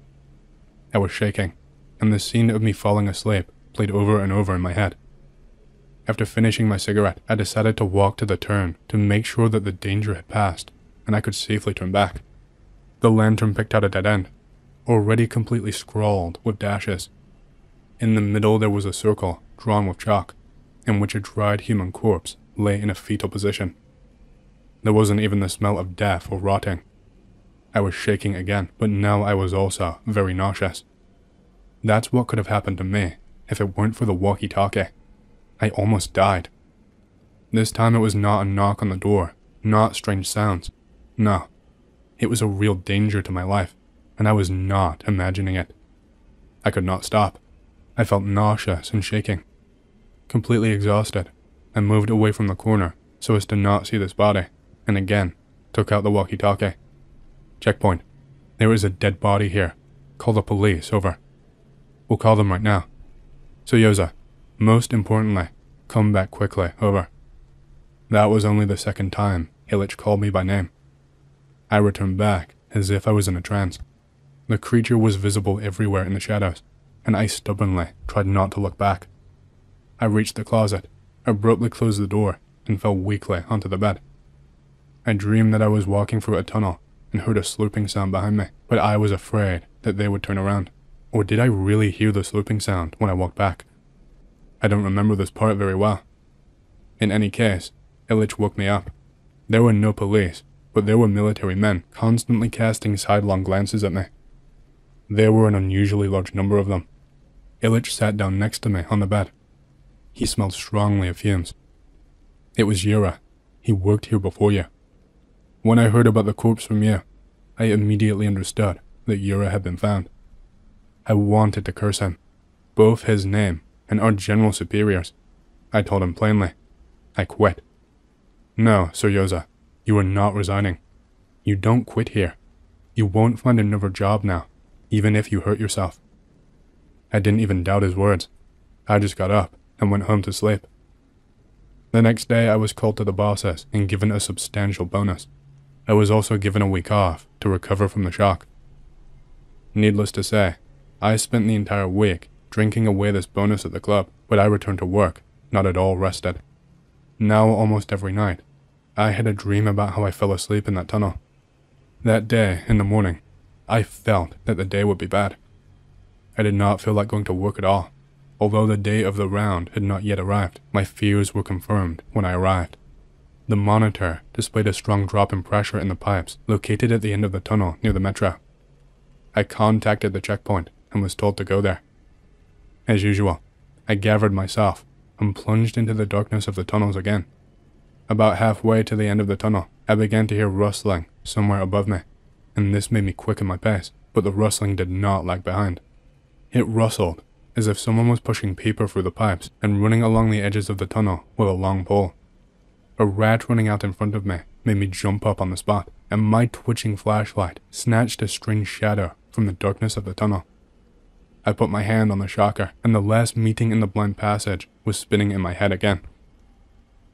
I was shaking, and the scene of me falling asleep played over and over in my head. After finishing my cigarette, I decided to walk to the turn to make sure that the danger had passed and I could safely turn back. The lantern picked out a dead end, already completely scrawled with dashes. In the middle there was a circle drawn with chalk, in which a dried human corpse lay in a fetal position. There wasn't even the smell of death or rotting. I was shaking again, but now I was also very nauseous. That's what could have happened to me if it weren't for the walkie-talkie. I almost died. This time it was not a knock on the door, not strange sounds. No, it was a real danger to my life, and I was not imagining it. I could not stop. I felt nauseous and shaking. Completely exhausted, I moved away from the corner so as to not see this body, and again took out the walkie-talkie. "Checkpoint. There is a dead body here. Call the police, over." "We'll call them right now." "Tetsuya, most importantly, come back quickly, over." That was only the second time Illich called me by name. I returned back as if I was in a trance. The creature was visible everywhere in the shadows, and I stubbornly tried not to look back. I reached the closet, abruptly closed the door, and fell weakly onto the bed. I dreamed that I was walking through a tunnel and heard a slurping sound behind me, but I was afraid that they would turn around. Or did I really hear the slurping sound when I walked back? I don't remember this part very well. In any case, Illich woke me up. There were no police, but there were military men constantly casting sidelong glances at me. There were an unusually large number of them. Illich sat down next to me on the bed. He smelled strongly of fumes. "It was Yura. He worked here before you. When I heard about the corpse from you, I immediately understood that Yura had been found. I wanted to curse him, both his name and our general superiors. I told him plainly, I quit." "No, Tetsuya, you are not resigning. You don't quit here. You won't find another job now, even if you hurt yourself." I didn't even doubt his words. I just got up and went home to sleep. The next day I was called to the bosses and given a substantial bonus. I was also given a week off to recover from the shock. Needless to say, I spent the entire week drinking away this bonus at the club, but I returned to work, not at all rested. Now almost every night, I had a dream about how I fell asleep in that tunnel. That day, in the morning, I felt that the day would be bad. I did not feel like going to work at all. Although the day of the round had not yet arrived, my fears were confirmed when I arrived. The monitor displayed a strong drop in pressure in the pipes located at the end of the tunnel near the metro. I contacted the checkpoint and was told to go there. As usual, I gathered myself and plunged into the darkness of the tunnels again. About halfway to the end of the tunnel, I began to hear rustling somewhere above me, and this made me quicken my pace, but the rustling did not lag behind. It rustled as if someone was pushing paper through the pipes and running along the edges of the tunnel with a long pole. A rat running out in front of me made me jump up on the spot, and my twitching flashlight snatched a strange shadow from the darkness of the tunnel. I put my hand on the shocker, and the last meeting in the blind passage was spinning in my head again.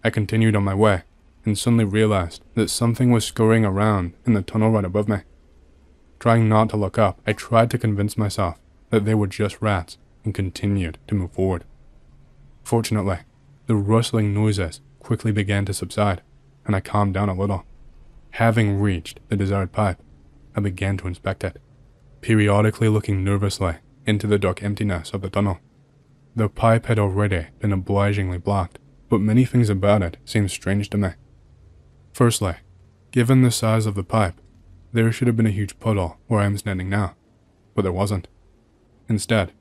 I continued on my way, and suddenly realized that something was scurrying around in the tunnel right above me. Trying not to look up, I tried to convince myself that they were just rats, and continued to move forward. Fortunately, the rustling noises quickly began to subside, and I calmed down a little. Having reached the desired pipe, I began to inspect it, periodically looking nervously into the dark emptiness of the tunnel. The pipe had already been obligingly blocked, but many things about it seemed strange to me. Firstly, given the size of the pipe, there should have been a huge puddle where I am standing now, but there wasn't. Instead,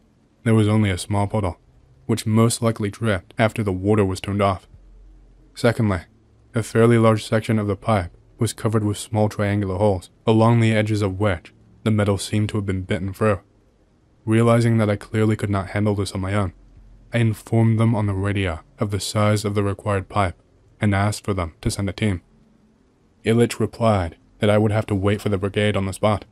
there was only a small puddle, which most likely dripped after the water was turned off. Secondly, a fairly large section of the pipe was covered with small triangular holes, along the edges of which the metal seemed to have been bitten through. Realizing that I clearly could not handle this on my own, I informed them on the radio of the size of the required pipe and asked for them to send a team. Illich replied that I would have to wait for the brigade on the spot.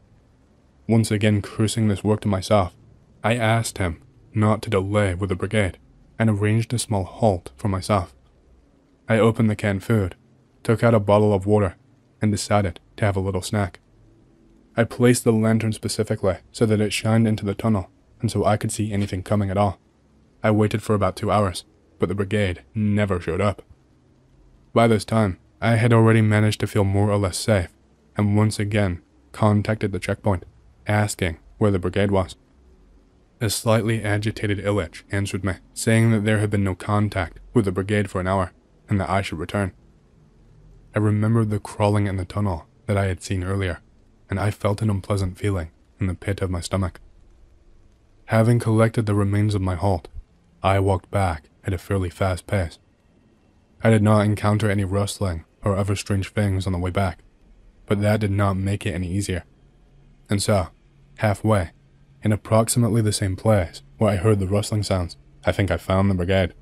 Once again cursing this work to myself, I asked him not to delay with the brigade and arranged a small halt for myself. I opened the canned food, took out a bottle of water, and decided to have a little snack. I placed the lantern specifically so that it shined into the tunnel and so I could see anything coming at all. I waited for about 2 hours, but the brigade never showed up. By this time, I had already managed to feel more or less safe, and once again contacted the checkpoint, asking where the brigade was. A slightly agitated Illich answered me, saying that there had been no contact with the brigade for an hour, and that I should return. I remembered the crawling in the tunnel that I had seen earlier, and I felt an unpleasant feeling in the pit of my stomach. Having collected the remains of my halt, I walked back at a fairly fast pace. I did not encounter any rustling or other strange things on the way back, but that did not make it any easier. And so, halfway, in approximately the same place where I heard the rustling sounds, I think I found the brigade.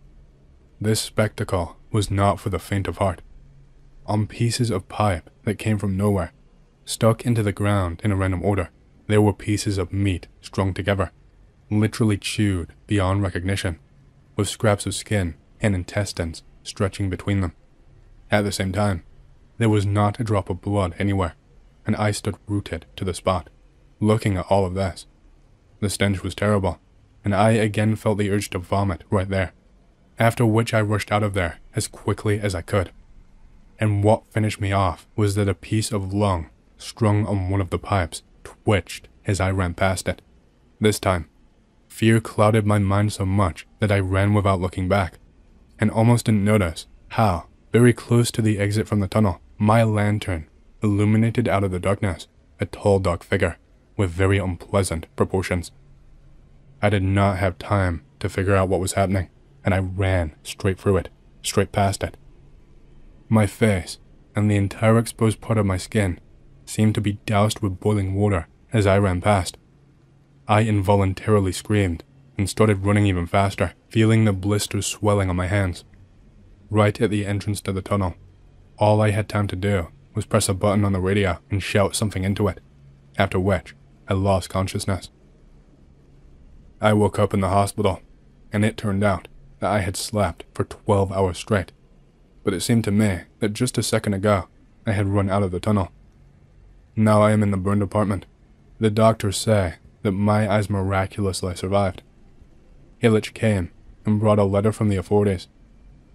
This spectacle was not for the faint of heart. On pieces of pipe that came from nowhere, stuck into the ground in a random order, there were pieces of meat strung together, literally chewed beyond recognition, with scraps of skin and intestines stretching between them. At the same time, there was not a drop of blood anywhere, and I stood rooted to the spot, looking at all of this. The stench was terrible, and I again felt the urge to vomit right there, after which I rushed out of there as quickly as I could. And what finished me off was that a piece of lung strung on one of the pipes twitched as I ran past it. This time, fear clouded my mind so much that I ran without looking back, and almost didn't notice how, very close to the exit from the tunnel, my lantern illuminated out of the darkness a tall dark figure with very unpleasant proportions. I did not have time to figure out what was happening, and I ran straight through it, straight past it. My face and the entire exposed part of my skin seemed to be doused with boiling water as I ran past. I involuntarily screamed and started running even faster, feeling the blisters swelling on my hands. Right at the entrance to the tunnel, all I had time to do was press a button on the radio and shout something into it, after which I lost consciousness. I woke up in the hospital, and it turned out that I had slept for 12 hours straight, but it seemed to me that just a second ago I had run out of the tunnel. Now I am in the burn department. The doctors say that my eyes miraculously survived. Illich came and brought a letter from the authorities.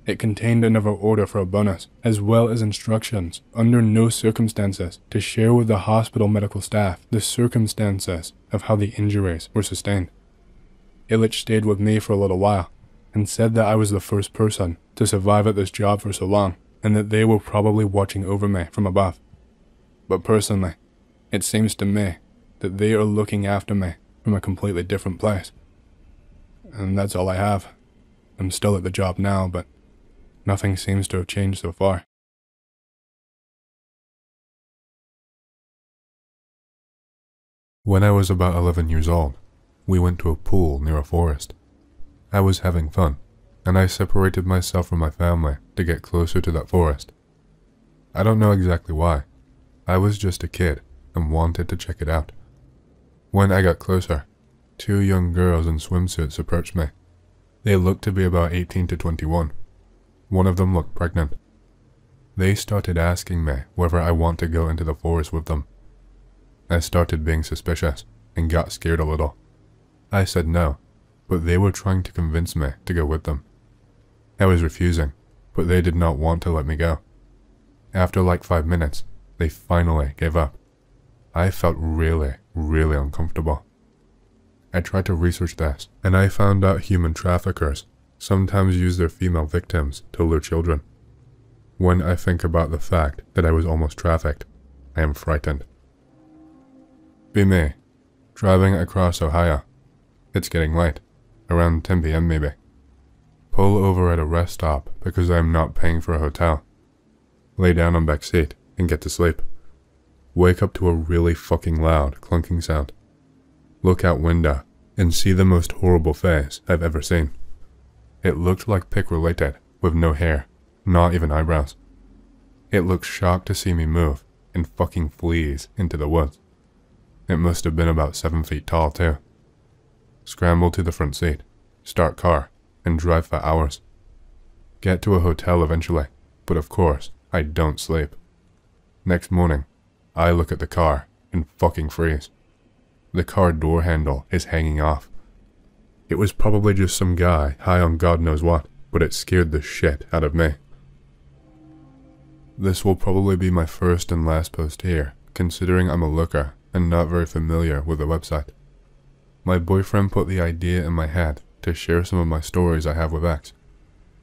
It contained another order for a bonus, as well as instructions under no circumstances to share with the hospital medical staff the circumstances of how the injuries were sustained. Illich stayed with me for a little while, and said that I was the first person to survive at this job for so long, and that they were probably watching over me from above. But personally, it seems to me that they are looking after me from a completely different place. And that's all I have. I'm still at the job now, but nothing seems to have changed so far. When I was about 11 years old, we went to a pool near a forest. I was having fun, and I separated myself from my family to get closer to that forest. I don't know exactly why. I was just a kid and wanted to check it out. When I got closer, 2 young girls in swimsuits approached me. They looked to be about 18 to 21. One of them looked pregnant. They started asking me whether I want to go into the forest with them. I started being suspicious and got scared a little. I said no, but they were trying to convince me to go with them. I was refusing, but they did not want to let me go. After like 5 minutes, they finally gave up. I felt really uncomfortable. I tried to research this, and I found out human traffickers sometimes use their female victims to lure children. When I think about the fact that I was almost trafficked, I am frightened. Be me, driving across Ohio. It's getting late, around 10 p.m. maybe. Pull over at a rest stop because I am not paying for a hotel. Lay down on back seat and get to sleep. Wake up to a really fucking loud clunking sound. Look out window and see the most horrible face I've ever seen. It looked like pig related, with no hair, not even eyebrows. It looked shocked to see me move and fucking flees into the woods. It must have been about 7 feet tall too. Scramble to the front seat, start car, and drive for hours. Get to a hotel eventually, but of course, I don't sleep. Next morning, I look at the car and fucking freeze. The car door handle is hanging off. It was probably just some guy high on God knows what, but it scared the shit out of me. This will probably be my first and last post here, considering I'm a looker and not very familiar with the website. My boyfriend put the idea in my head to share some of my stories I have with X.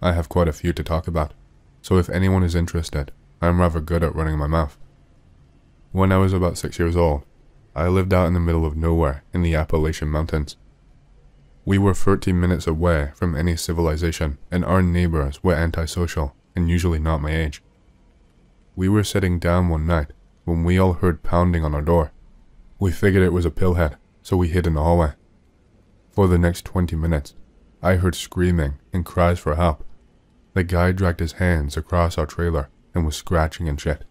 I have quite a few to talk about, so if anyone is interested, I'm rather good at running my mouth. When I was about 6 years old, I lived out in the middle of nowhere in the Appalachian Mountains. We were 13 minutes away from any civilization, and our neighbors were antisocial and usually not my age. We were sitting down one night when we all heard pounding on our door. We figured it was a pillhead, so we hid in the hallway. For the next 20 minutes, I heard screaming and cries for help. The guy dragged his hands across our trailer and was scratching and shit.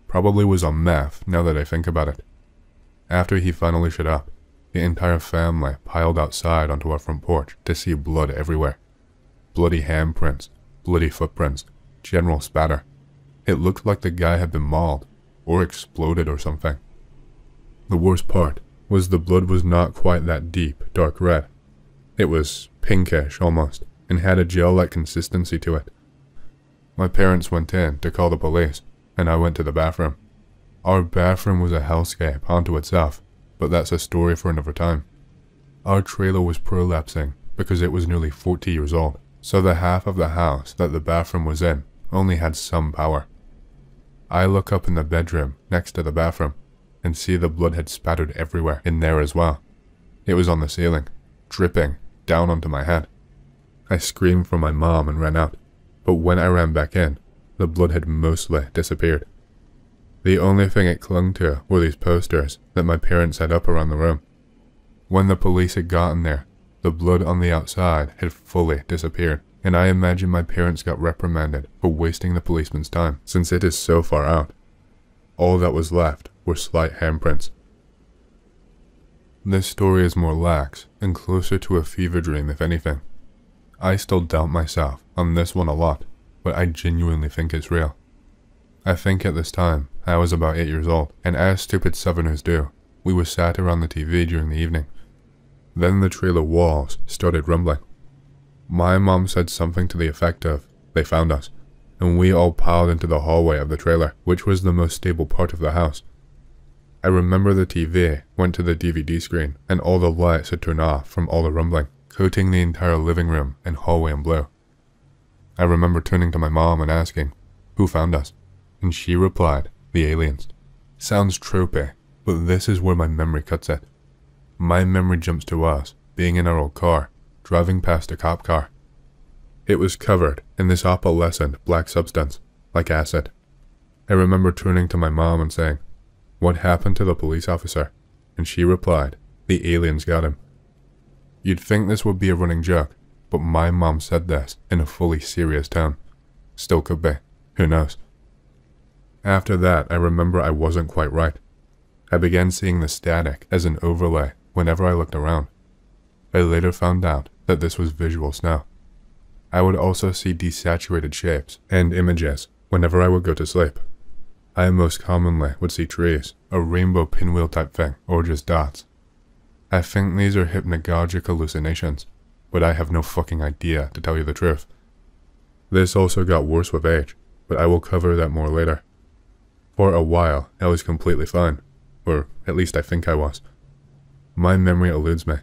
Probably was on meth now that I think about it. After he finally shut up, the entire family piled outside onto our front porch to see blood everywhere. Bloody handprints, bloody footprints, general spatter. It looked like the guy had been mauled, or exploded or something. The worst part was the blood was not quite that deep, dark red. It was pinkish almost, and had a gel-like consistency to it. My parents went in to call the police, and I went to the bathroom. Our bathroom was a hellscape unto itself, but that's a story for another time. Our trailer was prolapsing because it was nearly 40 years old, so the half of the house that the bathroom was in only had some power. I look up in the bedroom next to the bathroom and see the blood had spattered everywhere in there as well. It was on the ceiling, dripping down onto my head. I screamed for my mom and ran out, but when I ran back in, the blood had mostly disappeared. The only thing it clung to were these posters that my parents had up around the room. When the police had gotten there, the blood on the outside had fully disappeared, and I imagine my parents got reprimanded for wasting the policeman's time, since it is so far out. All that was left were slight handprints. This story is more lax and closer to a fever dream if anything. I still doubt myself on this one a lot, but I genuinely think it's real. I think at this time, I was about 8 years old, and as stupid Southerners do, we were sat around the TV during the evening. Then the trailer walls started rumbling. My mom said something to the effect of, "They found us," and we all piled into the hallway of the trailer, which was the most stable part of the house. I remember the TV went to the DVD screen, and all the lights had turned off from all the rumbling, coating the entire living room and hallway in blue. I remember turning to my mom and asking, "Who found us?" And she replied, "The aliens." Sounds tropey, but this is where my memory cuts it. My memory jumps to us being in our old car, driving past a cop car. It was covered in this opalescent black substance, like acid. I remember turning to my mom and saying, "What happened to the police officer?" And she replied, "The aliens got him." You'd think this would be a running joke, but my mom said this in a fully serious tone. Still could be, who knows. After that, I remember I wasn't quite right. I began seeing the static as an overlay whenever I looked around. I later found out that this was visual snow. I would also see desaturated shapes and images whenever I would go to sleep. I most commonly would see trees, a rainbow pinwheel type thing, or just dots. I think these are hypnagogic hallucinations, but I have no fucking idea to tell you the truth. This also got worse with age, but I will cover that more later. For a while, I was completely fine, or at least I think I was. My memory eludes me.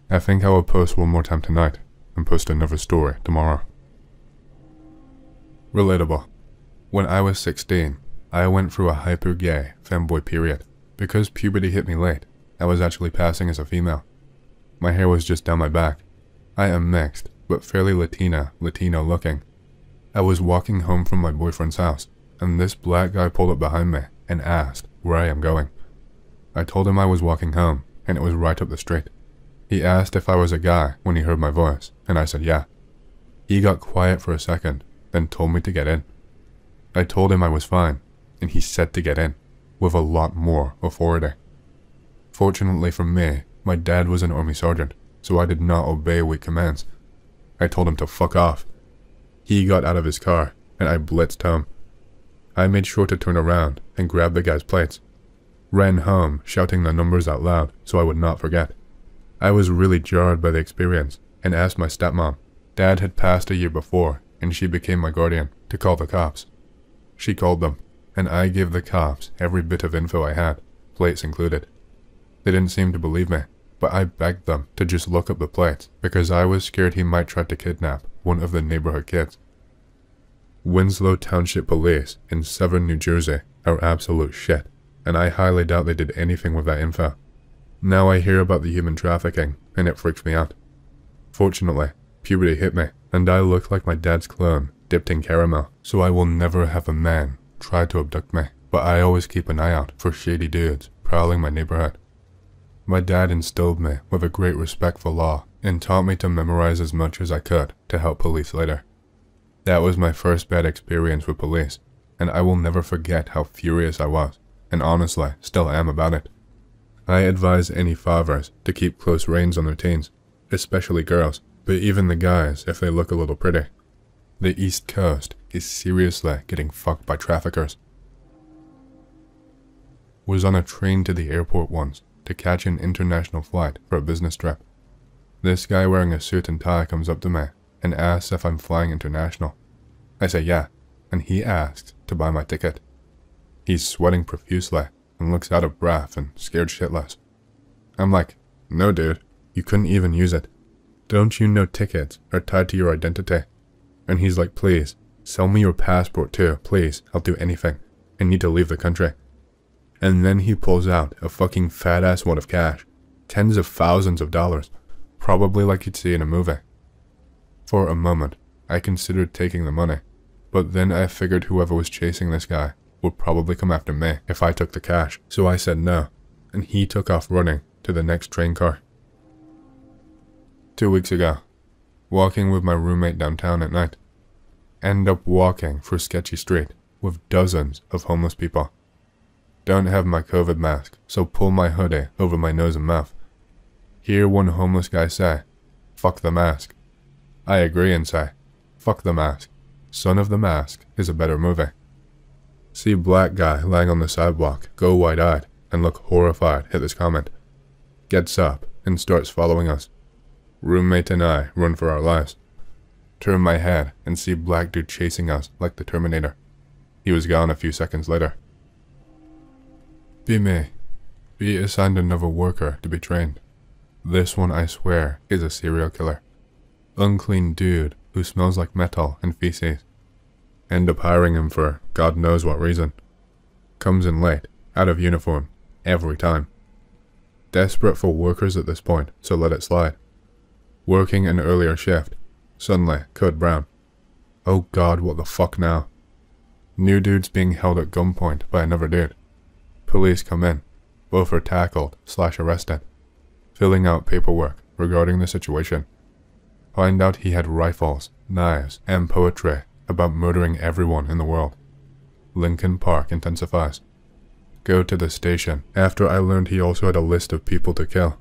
I think I will post one more time tonight, and post another story tomorrow. Relatable. When I was 16, I went through a hyper-gay femboy period. Because puberty hit me late, I was actually passing as a female. My hair was just down my back. I am mixed, but fairly Latino looking. I was walking home from my boyfriend's house, and this black guy pulled up behind me and asked where I am going. I told him I was walking home, and it was right up the street. He asked if I was a guy when he heard my voice, and I said yeah. He got quiet for a second, then told me to get in. I told him I was fine, and he said to get in, with a lot more authority. Fortunately for me, my dad was an army sergeant, so I did not obey weak commands. I told him to fuck off. He got out of his car, and I blitzed home. I made sure to turn around and grab the guy's plates. Ran home, shouting the numbers out loud so I would not forget. I was really jarred by the experience, and asked my stepmom. Dad had passed a year before, and she became my guardian, to call the cops. She called them, and I gave the cops every bit of info I had, plates included. They didn't seem to believe me, but I begged them to just look up the plates, because I was scared he might try to kidnap one of the neighborhood kids. Winslow Township Police in Severn, New Jersey are absolute shit, and I highly doubt they did anything with that info. Now I hear about the human trafficking, and it freaks me out. Fortunately, puberty hit me, and I look like my dad's clone, dipped in caramel, so I will never have a man try to abduct me, but I always keep an eye out for shady dudes prowling my neighborhood. My dad instilled me with a great respect for law, and taught me to memorize as much as I could to help police later. That was my first bad experience with police, and I will never forget how furious I was, and honestly, still am about it. I advise any fathers to keep close reins on their teens, especially girls, but even the guys if they look a little pretty. The East Coast is seriously getting fucked by traffickers. Was on a train to the airport once to catch an international flight for a business trip. This guy wearing a suit and tie comes up to me and asks if I'm flying international. I say yeah, and he asks to buy my ticket. He's sweating profusely and looks out of breath and scared shitless. I'm like, no dude, you couldn't even use it. Don't you know tickets are tied to your identity? And he's like, please, sell me your passport too, please, I'll do anything. I need to leave the country. And then he pulls out a fucking fat ass wad of cash, tens of thousands of dollars, probably like you'd see in a movie. For a moment, I considered taking the money, but then I figured whoever was chasing this guy would probably come after me if I took the cash, so I said no, and he took off running to the next train car. 2 weeks ago, walking with my roommate downtown at night, end up walking through sketchy street with dozens of homeless people. Don't have my COVID mask, so pull my hoodie over my nose and mouth. Hear one homeless guy say, fuck the mask. I agree and say, fuck the mask. Son of the Mask is a better movie. See black guy lying on the sidewalk, go wide-eyed, and look horrified at this comment. Gets up and starts following us. Roommate and I run for our lives. Turn my head and see black dude chasing us like the Terminator. He was gone a few seconds later. Be me. Be assigned another worker to be trained. This one, I swear, is a serial killer. Unclean dude who smells like metal and feces. End up hiring him for God knows what reason. Comes in late, out of uniform, every time. Desperate for workers at this point, so let it slide. Working an earlier shift, suddenly code brown. Oh God, what the fuck now? New dude's being held at gunpoint by another dude. Police come in, both are tackled/arrested. Filling out paperwork regarding the situation. Find out he had rifles, knives, and poetry about murdering everyone in the world. Lincoln Park intensifies. Go to the station after I learned he also had a list of people to kill.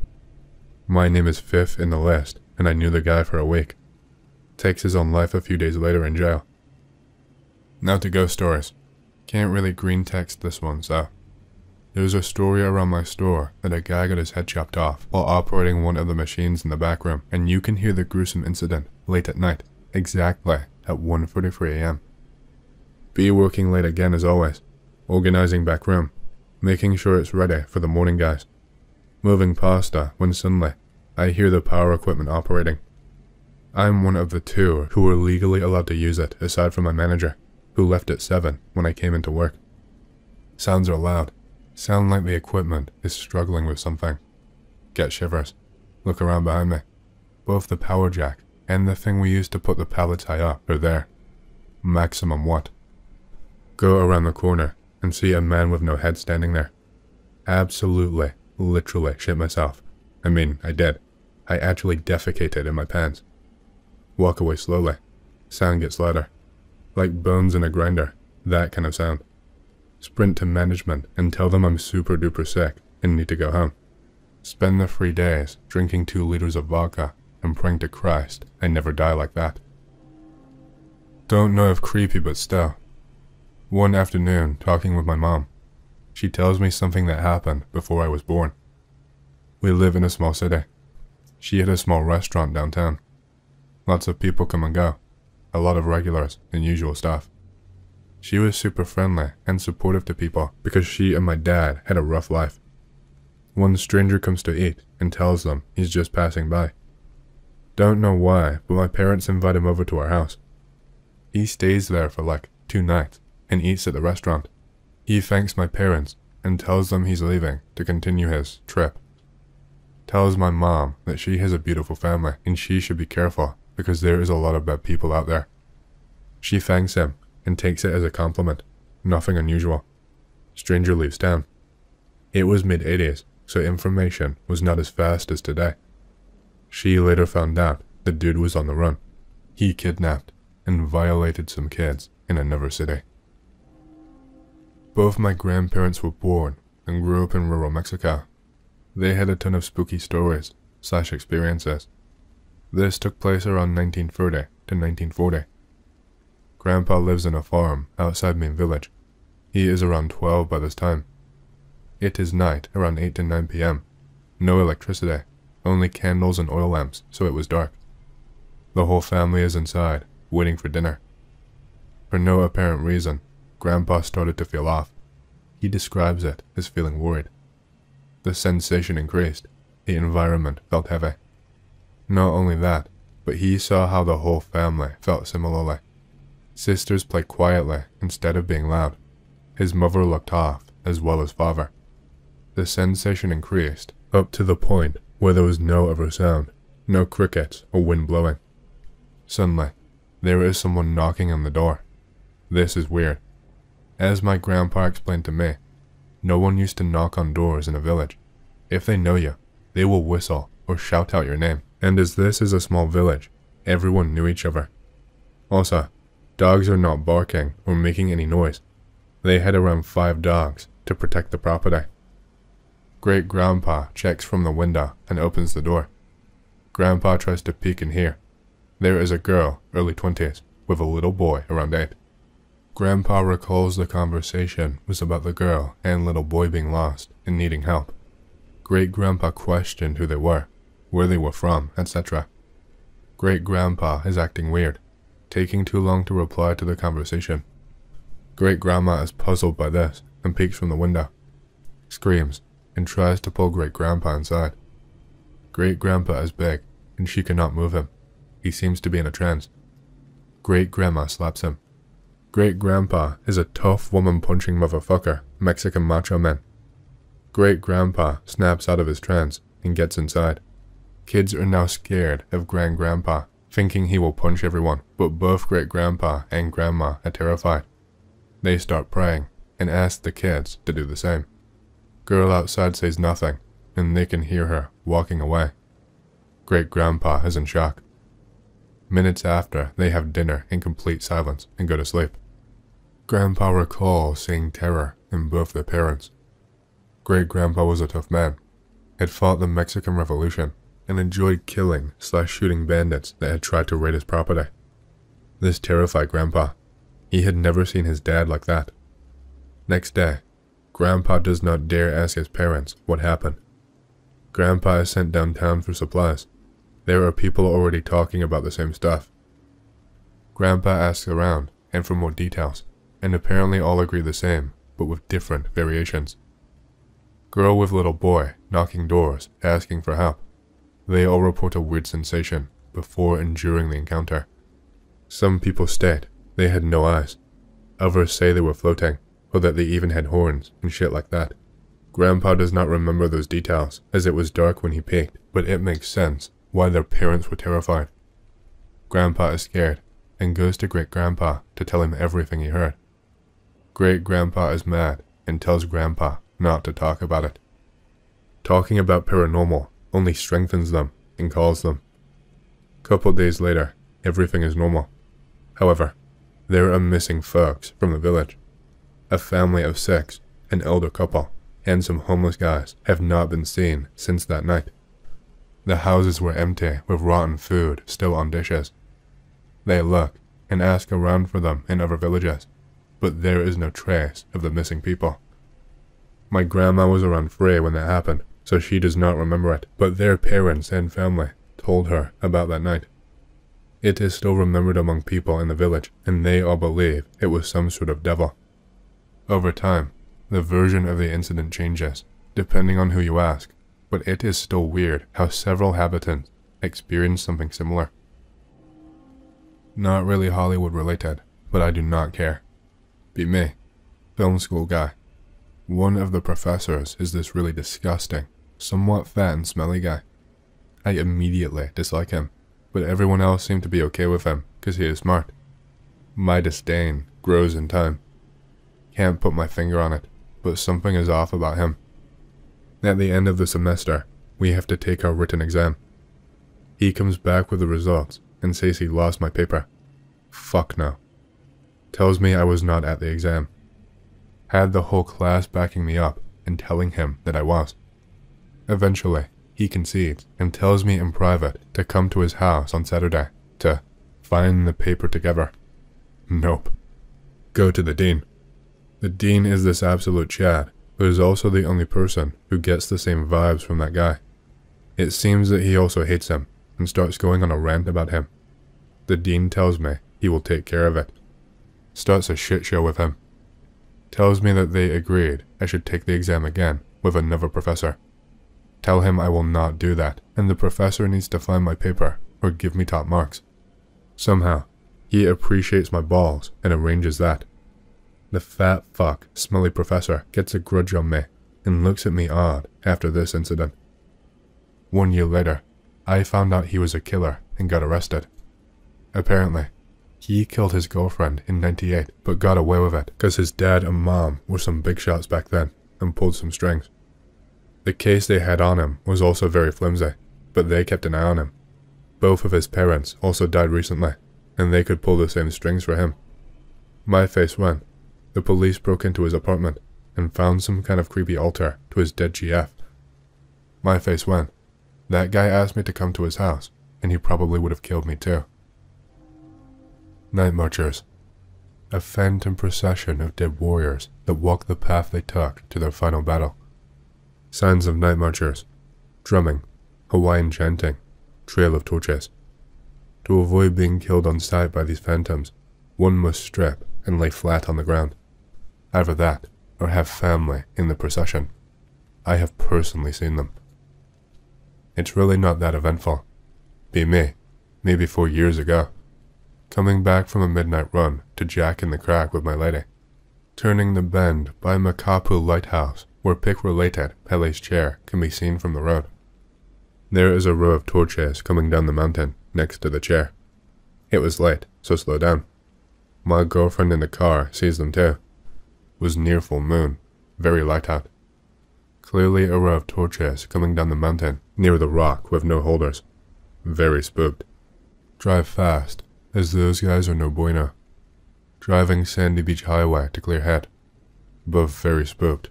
My name is 5th in the list, and I knew the guy for a week. Takes his own life a few days later in jail. Now to ghost stories. Can't really green text this one, so. There's a story around my store that a guy got his head chopped off while operating one of the machines in the back room, and you can hear the gruesome incident late at night, exactly at 1:33 a.m. Be working late again as always, organizing back room, making sure it's ready for the morning guys. Moving pasta when suddenly I hear the power equipment operating. I'm one of the 2 who were legally allowed to use it aside from my manager, who left at 7 when I came into work. Sounds are loud. Sound like the equipment is struggling with something. Get shivers. Look around behind me. Both the power jack and the thing we used to put the pallets high up are there. Maximum what? Go around the corner and see a man with no head standing there. Absolutely, literally shit myself. I mean, I did. I actually defecated in my pants. Walk away slowly. Sound gets louder. Like bones in a grinder. That kind of sound. Sprint to management and tell them I'm super duper sick and need to go home. Spend the 3 days drinking 2 liters of vodka and praying to Christ I never die like that. Don't know if creepy, but still. One afternoon, talking with my mom, she tells me something that happened before I was born. We live in a small city. She had a small restaurant downtown. Lots of people come and go, a lot of regulars and usual stuff. She was super friendly and supportive to people because she and my dad had a rough life. One stranger comes to eat and tells them he's just passing by. Don't know why, but my parents invite him over to our house. He stays there for like 2 nights and eats at the restaurant. He thanks my parents and tells them he's leaving to continue his trip. Tells my mom that she has a beautiful family and she should be careful because there is a lot of bad people out there. She thanks him and takes it as a compliment, nothing unusual. Stranger leaves town. It was mid-80s, so information was not as fast as today. She later found out the dude was on the run. He kidnapped and violated some kids in another city. Both my grandparents were born and grew up in rural Mexico. They had a ton of spooky stories / experiences. This took place around 1930 to 1940. Grandpa lives in a farm outside main village. He is around 12 by this time. It is night around 8 to 9 p.m. No electricity, only candles and oil lamps, so it was dark. The whole family is inside, waiting for dinner. For no apparent reason, Grandpa started to feel off. He describes it as feeling worried. The sensation increased. The environment felt heavy. Not only that, but he saw how the whole family felt similarly. Sisters played quietly instead of being loud. His mother looked off, as well as father. The sensation increased, up to the point where there was no other sound, no crickets or wind blowing. Suddenly, there is someone knocking on the door. This is weird. As my grandpa explained to me, no one used to knock on doors in a village. If they know you, they will whistle or shout out your name. And as this is a small village, everyone knew each other. Also, dogs are not barking or making any noise. They had around 5 dogs to protect the property. Great-grandpa checks from the window and opens the door. Grandpa tries to peek in here. There is a girl, early 20s, with a little boy around 8. Grandpa recalls the conversation was about the girl and little boy being lost and needing help. Great-grandpa questioned who they were, where they were from, etc. Great-grandpa is acting weird, taking too long to reply to the conversation. Great-grandma is puzzled by this and peeks from the window, screams, and tries to pull Great-grandpa inside. Great-grandpa is big, and she cannot move him. He seems to be in a trance. Great-grandma slaps him. Great-grandpa is a tough woman-punching motherfucker, Mexican macho man. Great-grandpa snaps out of his trance and gets inside. Kids are now scared of Grand-grandpa, thinking he will punch everyone, but both Great-grandpa and Grandma are terrified. They start praying and ask the kids to do the same. Girl outside says nothing, and they can hear her walking away. Great-grandpa is in shock. Minutes after, they have dinner in complete silence and go to sleep. Grandpa recalls seeing terror in both their parents. Great-grandpa was a tough man, had fought the Mexican Revolution, and enjoyed killing / shooting bandits that had tried to raid his property. This terrified Grandpa. He had never seen his dad like that. Next day, Grandpa does not dare ask his parents what happened. Grandpa is sent downtown for supplies. There are people already talking about the same stuff. Grandpa asks around and for more details, and apparently all agree the same, but with different variations. Girl with little boy knocking doors, asking for help. They all report a weird sensation before and during the encounter. Some people state they had no eyes. Others say they were floating, or that they even had horns and shit like that. Grandpa does not remember those details, as it was dark when he peeked, but it makes sense why their parents were terrified. Grandpa is scared, and goes to Great-grandpa to tell him everything he heard. Great-grandpa is mad, and tells Grandpa not to talk about it. Talking about paranormal only strengthens them and calls them. Couple days later, everything is normal. However, There are missing folks from the village. A family of 6, an elder couple, and some homeless guys have not been seen since that night. The houses were empty with rotten food still on dishes. They look and ask around for them in other villages, but there is no trace of the missing people. My grandma was around 3 when that happened, so she does not remember it, but their parents and family told her about that night. It is still remembered among people in the village, and they all believe it was some sort of devil. Over time, the version of the incident changes, depending on who you ask, but it is still weird how several habitants experience something similar. Not really Hollywood related, but I do not care. Be me, film school guy. One of the professors is this really disgusting, somewhat fat and smelly guy. I immediately dislike him, but everyone else seemed to be okay with him because he is smart. My disdain grows in time. Can't put my finger on it, but something is off about him. At the end of the semester, we have to take our written exam. He comes back with the results and says he lost my paper. Fuck no. Tells me I was not at the exam. Had the whole class backing me up and telling him that I was. Eventually, he concedes and tells me in private to come to his house on Saturday to find the paper together. Nope. Go to the dean. The dean is this absolute Chad, who is also the only person who gets the same vibes from that guy. It seems that he also hates him and starts going on a rant about him. The dean tells me he will take care of it. Starts a shit show with him. Tells me that they agreed I should take the exam again with another professor. Tell him I will not do that, and the professor needs to find my paper or give me top marks. Somehow, he appreciates my balls and arranges that. The fat fuck, smelly professor gets a grudge on me and looks at me odd after this incident. 1 year later, I found out he was a killer and got arrested. Apparently, he killed his girlfriend in '98 but got away with it because his dad and mom were some big shots back then and pulled some strings. The case they had on him was also very flimsy, but they kept an eye on him. Both of his parents also died recently, and they could pull the same strings for him. My face went. The police broke into his apartment and found some kind of creepy altar to his dead GF. My face went. That guy asked me to come to his house, and he probably would have killed me too. Night Marchers. A phantom procession of dead warriors that walk the path they took to their final battle. Signs of Night Marchers. Drumming, Hawaiian chanting, trail of torches. To avoid being killed on sight by these phantoms, one must strip and lay flat on the ground. Either that, or have family in the procession. I have personally seen them. It's really not that eventful. Be me, maybe 4 years ago. Coming back from a midnight run to Jack in the Crack with my lady. Turning the bend by Makapu Lighthouse, where pick-related Pele's chair can be seen from the road. There is a row of torches coming down the mountain next to the chair. It was late, so slow down. My girlfriend in the car sees them too. Was near full moon, very light out. Clearly a row of torches coming down the mountain near the rock with no holders. Very spooked. Drive fast, as those guys are no bueno. Driving Sandy Beach Highway to clear head. Both very spooked.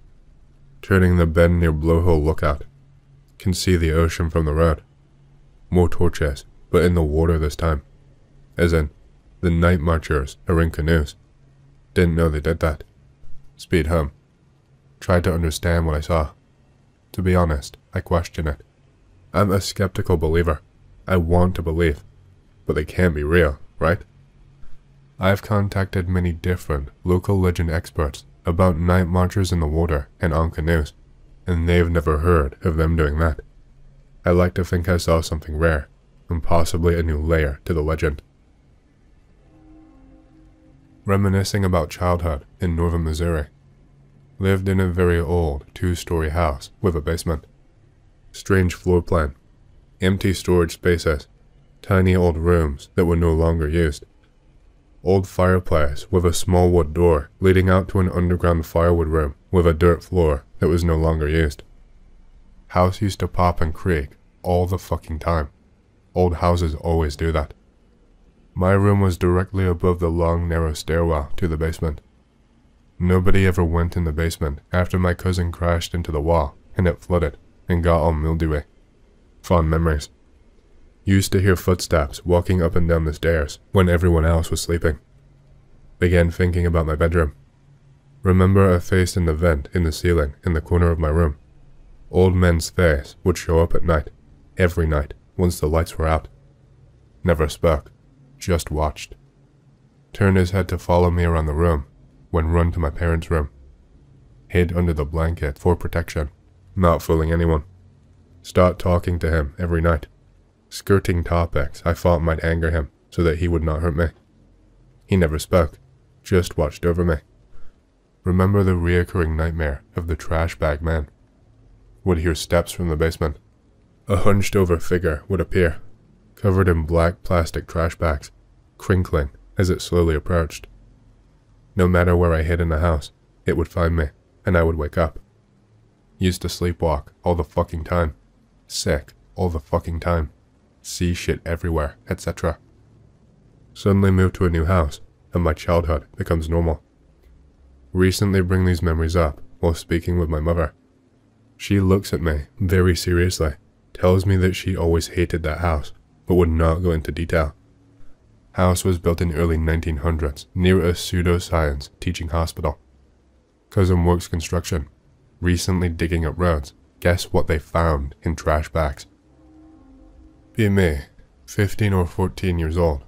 Turning the bend near Blowhole Lookout. Can see the ocean from the road. More torches, but in the water this time. As in, the Night Marchers are in canoes. Didn't know they did that. Speed home. Tried to understand what I saw. To be honest, I question it. I'm a skeptical believer. I want to believe. But they can't be real, right? I've contacted many different local legend experts about night marchers in the water and on canoes, and they've never heard of them doing that. I like to think I saw something rare, and possibly a new layer to the legend. Reminiscing about childhood in northern Missouri. Lived in a very old 2-story house with a basement. Strange floor plan. Empty storage spaces. Tiny old rooms that were no longer used. Old fireplace with a small wood door leading out to an underground firewood room with a dirt floor that was no longer used. House used to pop and creak all the fucking time. Old houses always do that. My room was directly above the long, narrow stairwell to the basement. Nobody ever went in the basement after my cousin crashed into the wall and it flooded and got all mildewy. Fond memories. Used to hear footsteps walking up and down the stairs when everyone else was sleeping. Began thinking about my bedroom. Remember a face in the vent in the ceiling in the corner of my room. Old man's face would show up at night, every night, once the lights were out. Never spoke, just watched. Turned his head to follow me around the room, when run to my parents' room. Hid under the blanket for protection, not fooling anyone. Start talking to him every night, skirting topics I thought might anger him so that he would not hurt me. He never spoke, just watched over me. Remember the reoccurring nightmare of the trash bag man. Would hear steps from the basement. A hunched over figure would appear, covered in black plastic trash bags, crinkling as it slowly approached. No matter where I hid in the house, it would find me, and I would wake up. Used to sleepwalk all the fucking time. Sick all the fucking time. See shit everywhere, etc. Suddenly moved to a new house, and my childhood becomes normal. Recently bring these memories up while speaking with my mother. She looks at me very seriously, tells me that she always hated that house, but would not go into detail. House was built in early 1900s near a pseudoscience teaching hospital. Cousin works construction, recently digging up roads. Guess what they found in trash bags? Be me, 15 or 14 years old.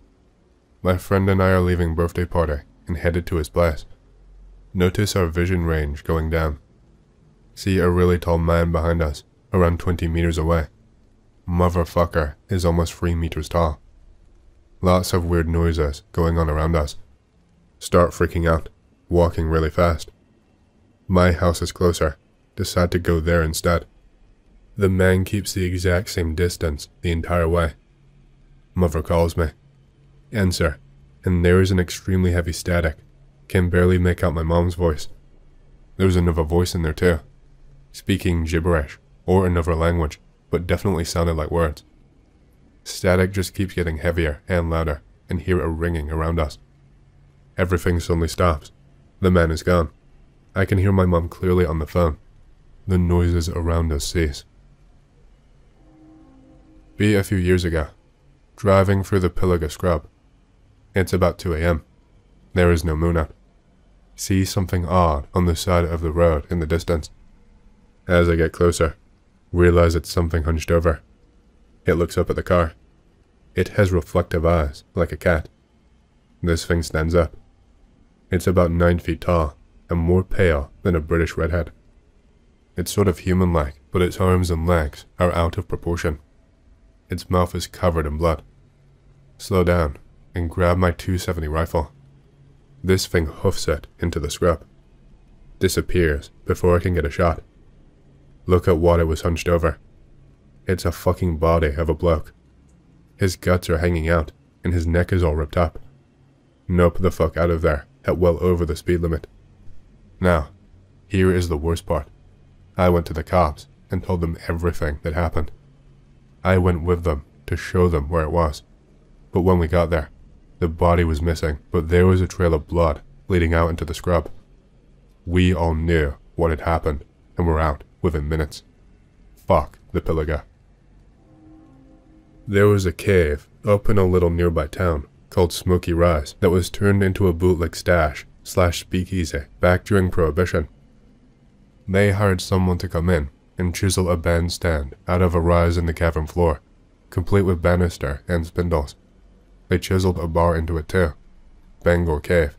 My friend and I are leaving birthday party and headed to his place. Notice our vision range going down. See a really tall man behind us, around 20 meters away. Motherfucker is almost 3 meters tall. Lots of weird noises going on around us. Start freaking out, walking really fast. My house is closer. Decide to go there instead. The man keeps the exact same distance the entire way. Mother calls me. Answer, and there is an extremely heavy static. Can barely make out my mom's voice. There's another voice in there too, speaking gibberish or another language, but definitely sounded like words. Static just keeps getting heavier and louder, and hear a ringing around us. Everything suddenly stops. The man is gone. I can hear my mom clearly on the phone. The noises around us cease. Be a few years ago, driving through the Pilaga scrub. It's about 2 a.m. There is no moon up. See something odd on the side of the road in the distance. As I get closer, realize it's something hunched over. It looks up at the car. It has reflective eyes, like a cat. This thing stands up. It's about 9 feet tall, and more pale than a British redhead. It's sort of human-like, but its arms and legs are out of proportion. Its mouth is covered in blood. Slow down, and grab my .270 rifle. This thing hoofs it into the scrub. Disappears before I can get a shot. Look at what it was hunched over. It's a fucking body of a bloke. His guts are hanging out, and his neck is all ripped up. Nope the fuck out of there at well over the speed limit. Now, here is the worst part. I went to the cops and told them everything that happened. I went with them to show them where it was. But when we got there, the body was missing, but there was a trail of blood leading out into the scrub. We all knew what had happened and were out within minutes. Fuck the Pilaga. There was a cave up in a little nearby town called Smoky Rise that was turned into a bootleg stash/speakeasy back during Prohibition. They hired someone to come in and chisel a bandstand out of a rise in the cavern floor, complete with banister and spindles. They chiseled a bar into it too. Bangor Cave.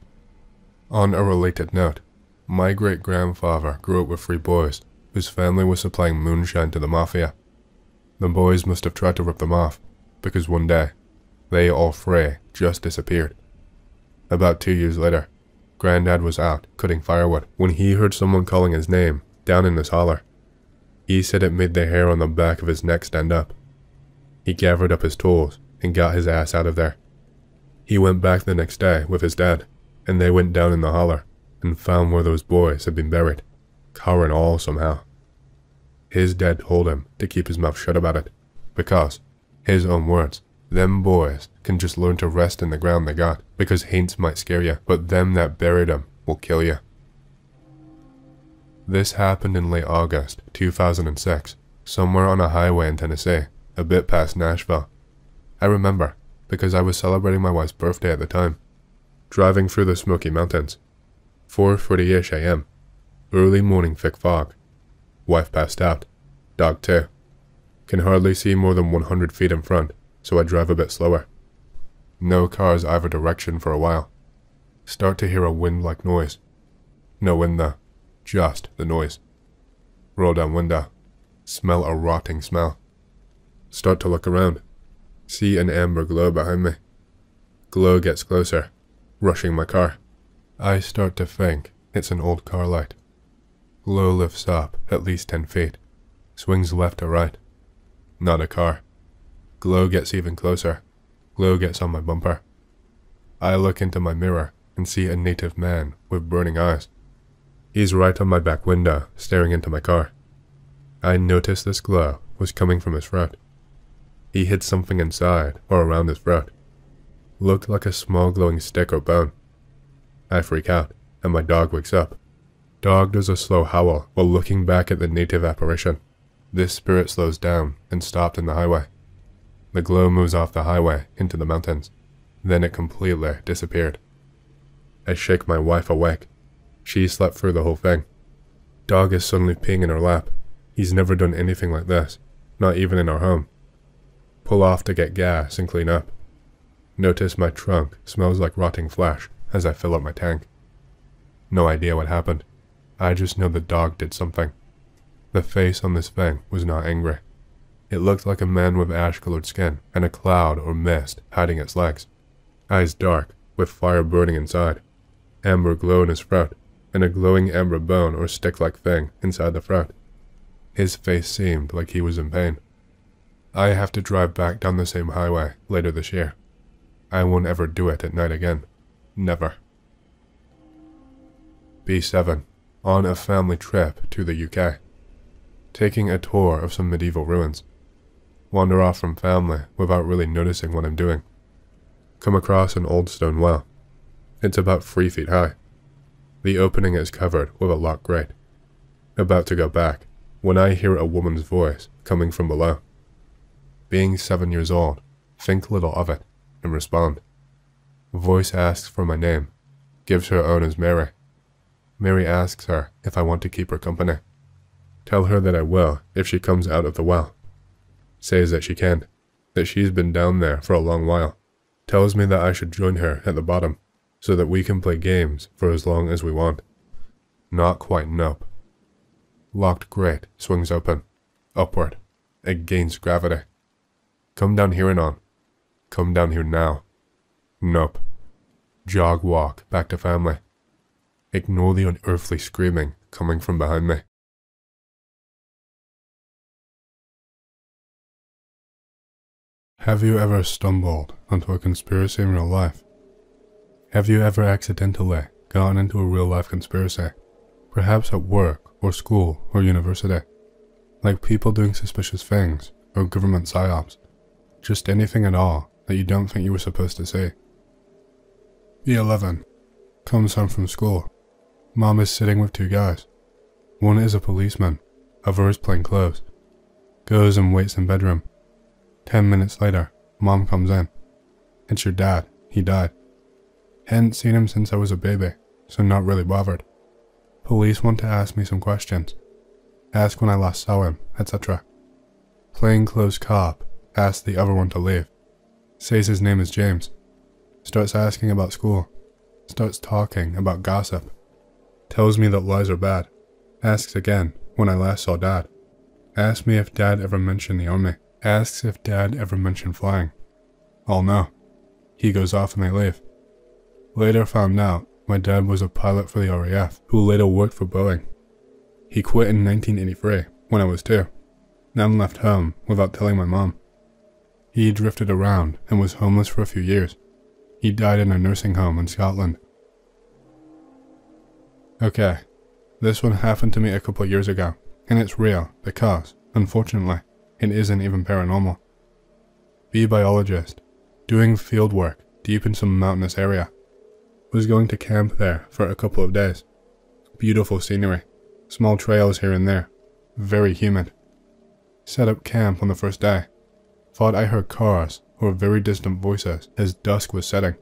On a related note, my great-grandfather grew up with 3 boys whose family was supplying moonshine to the mafia. The boys must have tried to rip them off, because one day, they all 3 just disappeared. About 2 years later, Granddad was out cutting firewood when he heard someone calling his name down in this holler. He said it made the hair on the back of his neck stand up. He gathered up his tools and got his ass out of there. He went back the next day with his dad, and they went down in the holler and found where those boys had been buried, car and all somehow. His dad told him to keep his mouth shut about it, because, his own words, Them boys can just learn to rest in the ground they got, because haints might scare you, but them that buried 'em will kill you. This happened in late August 2006, somewhere on a highway in Tennessee, a bit past Nashville. I remember, because I was celebrating my wife's birthday at the time. Driving through the Smoky Mountains. 4:30-ish a.m. Early morning thick fog. Wife passed out. Dog too. Can hardly see more than 100 feet in front, so I drive a bit slower. No cars either direction for a while. Start to hear a wind-like noise. No wind though, just the noise. Roll down window. Smell a rotting smell. Start to look around. See an amber glow behind me. Glow gets closer, rushing my car. I start to think it's an old car light. Glow lifts up at least 10 feet, swings left to right. Not a car. Glow gets even closer. Glow gets on my bumper. I look into my mirror and see a native man with burning eyes. He's right on my back window, staring into my car. I noticed this glow was coming from his throat. He hid something inside or around his throat. Looked like a small glowing stick or bone. I freak out, and my dog wakes up. Dog does a slow howl while looking back at the native apparition. This spirit slows down and stopped in the highway. The glow moves off the highway into the mountains. Then it completely disappeared. I shake my wife awake. She slept through the whole thing. Dog is suddenly peeing in her lap. He's never done anything like this, not even in our home. Pull off to get gas and clean up. Notice my trunk smells like rotting flesh as I fill up my tank. No idea what happened. I just know the dog did something. The face on this thing was not angry. It looked like a man with ash-colored skin and a cloud or mist hiding its legs. Eyes dark, with fire burning inside. Amber glow in his throat, and a glowing amber bone or stick-like thing inside the throat. His face seemed like he was in pain. I have to drive back down the same highway later this year. I won't ever do it at night again. Never. B7. On a family trip to the UK. Taking a tour of some medieval ruins. Wander off from family without really noticing what I'm doing. Come across an old stone well. It's about 3 feet high. The opening is covered with a locked grate. About to go back, when I hear a woman's voice coming from below. Being 7 years old, think little of it, and respond. Voice asks for my name, gives her own as Mary. Mary asks her if I want to keep her company. Tell her that I will if she comes out of the well. Says that she can, that she's been down there for a long while. Tells me that I should join her at the bottom, so that we can play games for as long as we want. Not quite nope. Locked grate swings open, upward. It gains gravity. Come down here, Anon. Come down here now. Nope. Jog walk back to family. Ignore the unearthly screaming coming from behind me. Have you ever stumbled onto a conspiracy in real life? Have you ever accidentally gotten into a real-life conspiracy, perhaps at work or school or university? Like people doing suspicious things or government psyops, just anything at all that you don't think you were supposed to see. B11. Comes home from school. Mom is sitting with 2 guys. One is a policeman, other is plain clothes. Goes and waits in bedroom. 10 minutes later, Mom comes in. It's your dad, he died. Hadn't seen him since I was a baby, so not really bothered. Police want to ask me some questions. Ask when I last saw him, etc. Plainclothes cop asks the other one to leave. Says his name is James. Starts asking about school. Starts talking about gossip. Tells me that lies are bad. Asks again when I last saw Dad. Asks me if Dad ever mentioned the army. Asks if Dad ever mentioned flying. All no. He goes off and they leave. Later found out my dad was a pilot for the RAF who later worked for Boeing. He quit in 1983 when I was 2, then left home without telling my mom. He drifted around and was homeless for a few years. He died in a nursing home in Scotland. Okay, this one happened to me a couple of years ago, and it's real because, unfortunately, it isn't even paranormal. bee biologist, doing field work deep in some mountainous area. Was going to camp there for a couple of days. Beautiful scenery, small trails here and there, very humid. Set up camp on the first day. Thought I heard cars or very distant voices as dusk was setting.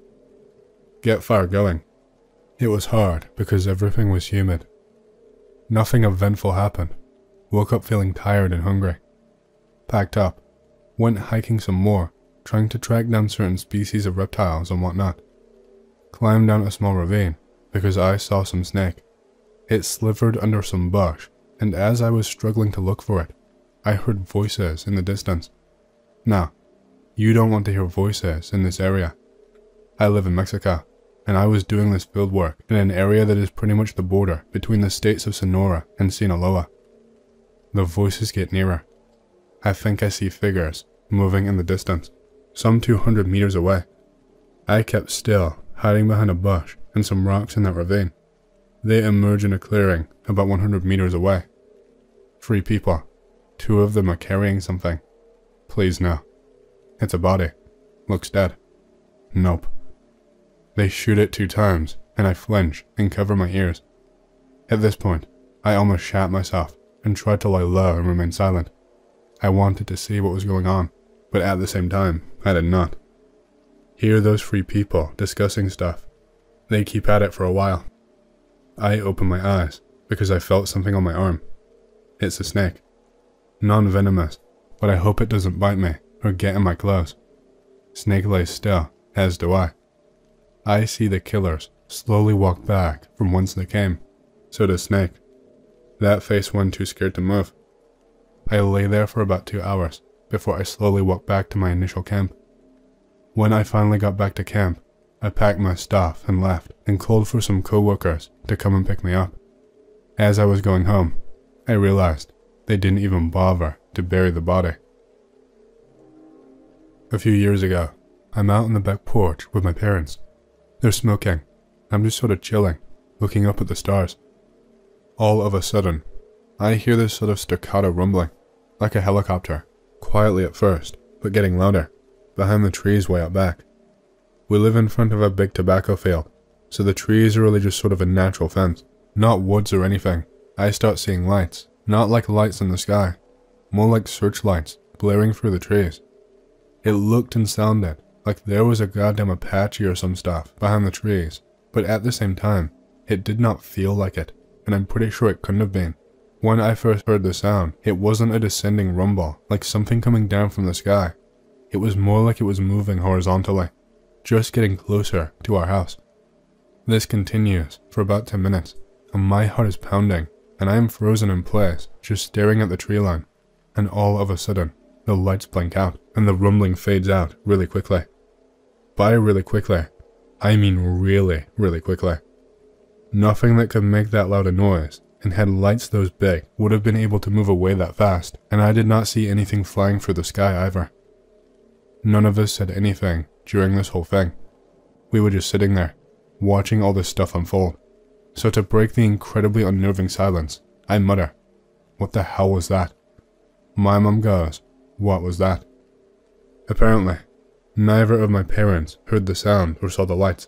Get fire going. It was hard because everything was humid. Nothing eventful happened. Woke up feeling tired and hungry. Packed up. Went hiking some more, trying to track down certain species of reptiles and whatnot. Climbed down a small ravine because I saw some snake. It slithered under some bush, and as I was struggling to look for it, I heard voices in the distance. Now, you don't want to hear voices in this area. I live in Mexico, and I was doing this field work in an area that is pretty much the border between the states of Sonora and Sinaloa. The voices get nearer. I think I see figures moving in the distance, some 200 meters away. I kept still, hiding behind a bush and some rocks in that ravine. They emerge in a clearing about 100 meters away. 3 people. 2 of them are carrying something. Please no. It's a body. Looks dead. Nope. They shoot it 2 times, and I flinch and cover my ears. At this point, I almost shat myself and tried to lie low and remain silent. I wanted to see what was going on, but at the same time, I did not. Hear those 3 people discussing stuff. They keep at it for a while. I open my eyes because I felt something on my arm. It's a snake. Non-venomous, but I hope it doesn't bite me or get in my clothes. Snake lays still, as do I. I see the killers slowly walk back from whence they came. So does Snake. That face one too scared to move. I lay there for about 2 hours before I slowly walked back to my initial camp. When I finally got back to camp, I packed my stuff and left and called for some co-workers to come and pick me up. As I was going home, I realized they didn't even bother to bury the body. A few years ago, I'm out on the back porch with my parents. They're smoking. I'm just sort of chilling, looking up at the stars. All of a sudden, I hear this sort of staccato rumbling, like a helicopter, quietly at first, but getting louder, behind the trees way out back. We live in front of a big tobacco field, so the trees are really just sort of a natural fence, not woods or anything. I start seeing lights, not like lights in the sky, more like searchlights blaring through the trees. It looked and sounded like there was a goddamn Apache or some stuff behind the trees, but at the same time, it did not feel like it, and I'm pretty sure it couldn't have been. When I first heard the sound, it wasn't a descending rumble, like something coming down from the sky. It was more like it was moving horizontally, just getting closer to our house. This continues for about 10 minutes, and my heart is pounding, and I am frozen in place, just staring at the tree line, and all of a sudden, the lights blink out, and the rumbling fades out really quickly. By really quickly, I mean really, really quickly. Nothing that could make that loud a noise and had lights those big would have been able to move away that fast, and I did not see anything flying through the sky either. None of us said anything during this whole thing. We were just sitting there, watching all this stuff unfold. So to break the incredibly unnerving silence, I mutter, "What the hell was that?" My mom goes, "What was that?" Apparently, neither of my parents heard the sound or saw the lights.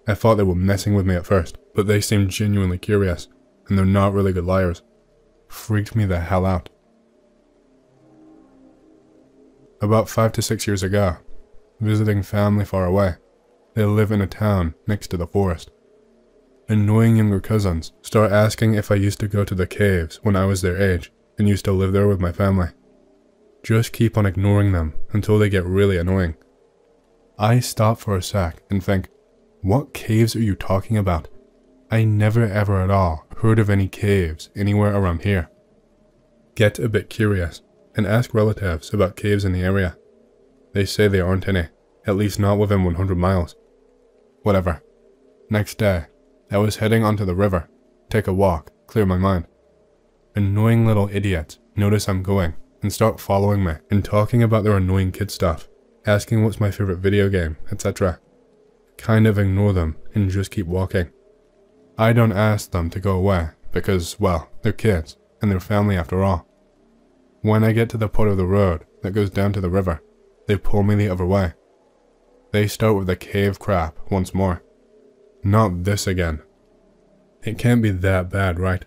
I thought they were messing with me at first, but they seemed genuinely curious, and they're not really good liars. Freaked me the hell out. About 5 to 6 years ago, visiting family far away. They live in a town next to the forest. Annoying younger cousins start asking if I used to go to the caves when I was their age and used to live there with my family. Just keep on ignoring them until they get really annoying. I stop for a sec and think, what caves are you talking about? I never ever at all heard of any caves anywhere around here. Get a bit curious and ask relatives about caves in the area. They say there aren't any, at least not within 100 miles. Whatever. Next day, I was heading onto the river, take a walk, clear my mind. Annoying little idiots notice I'm going and start following me and talking about their annoying kid stuff, asking what's my favorite video game, etc. Kind of ignore them and just keep walking. I don't ask them to go away because, well, they're kids and they're family after all. When I get to the part of the road that goes down to the river, they pull me the other way. They start with the cave crap once more. Not this again. It can't be that bad, right?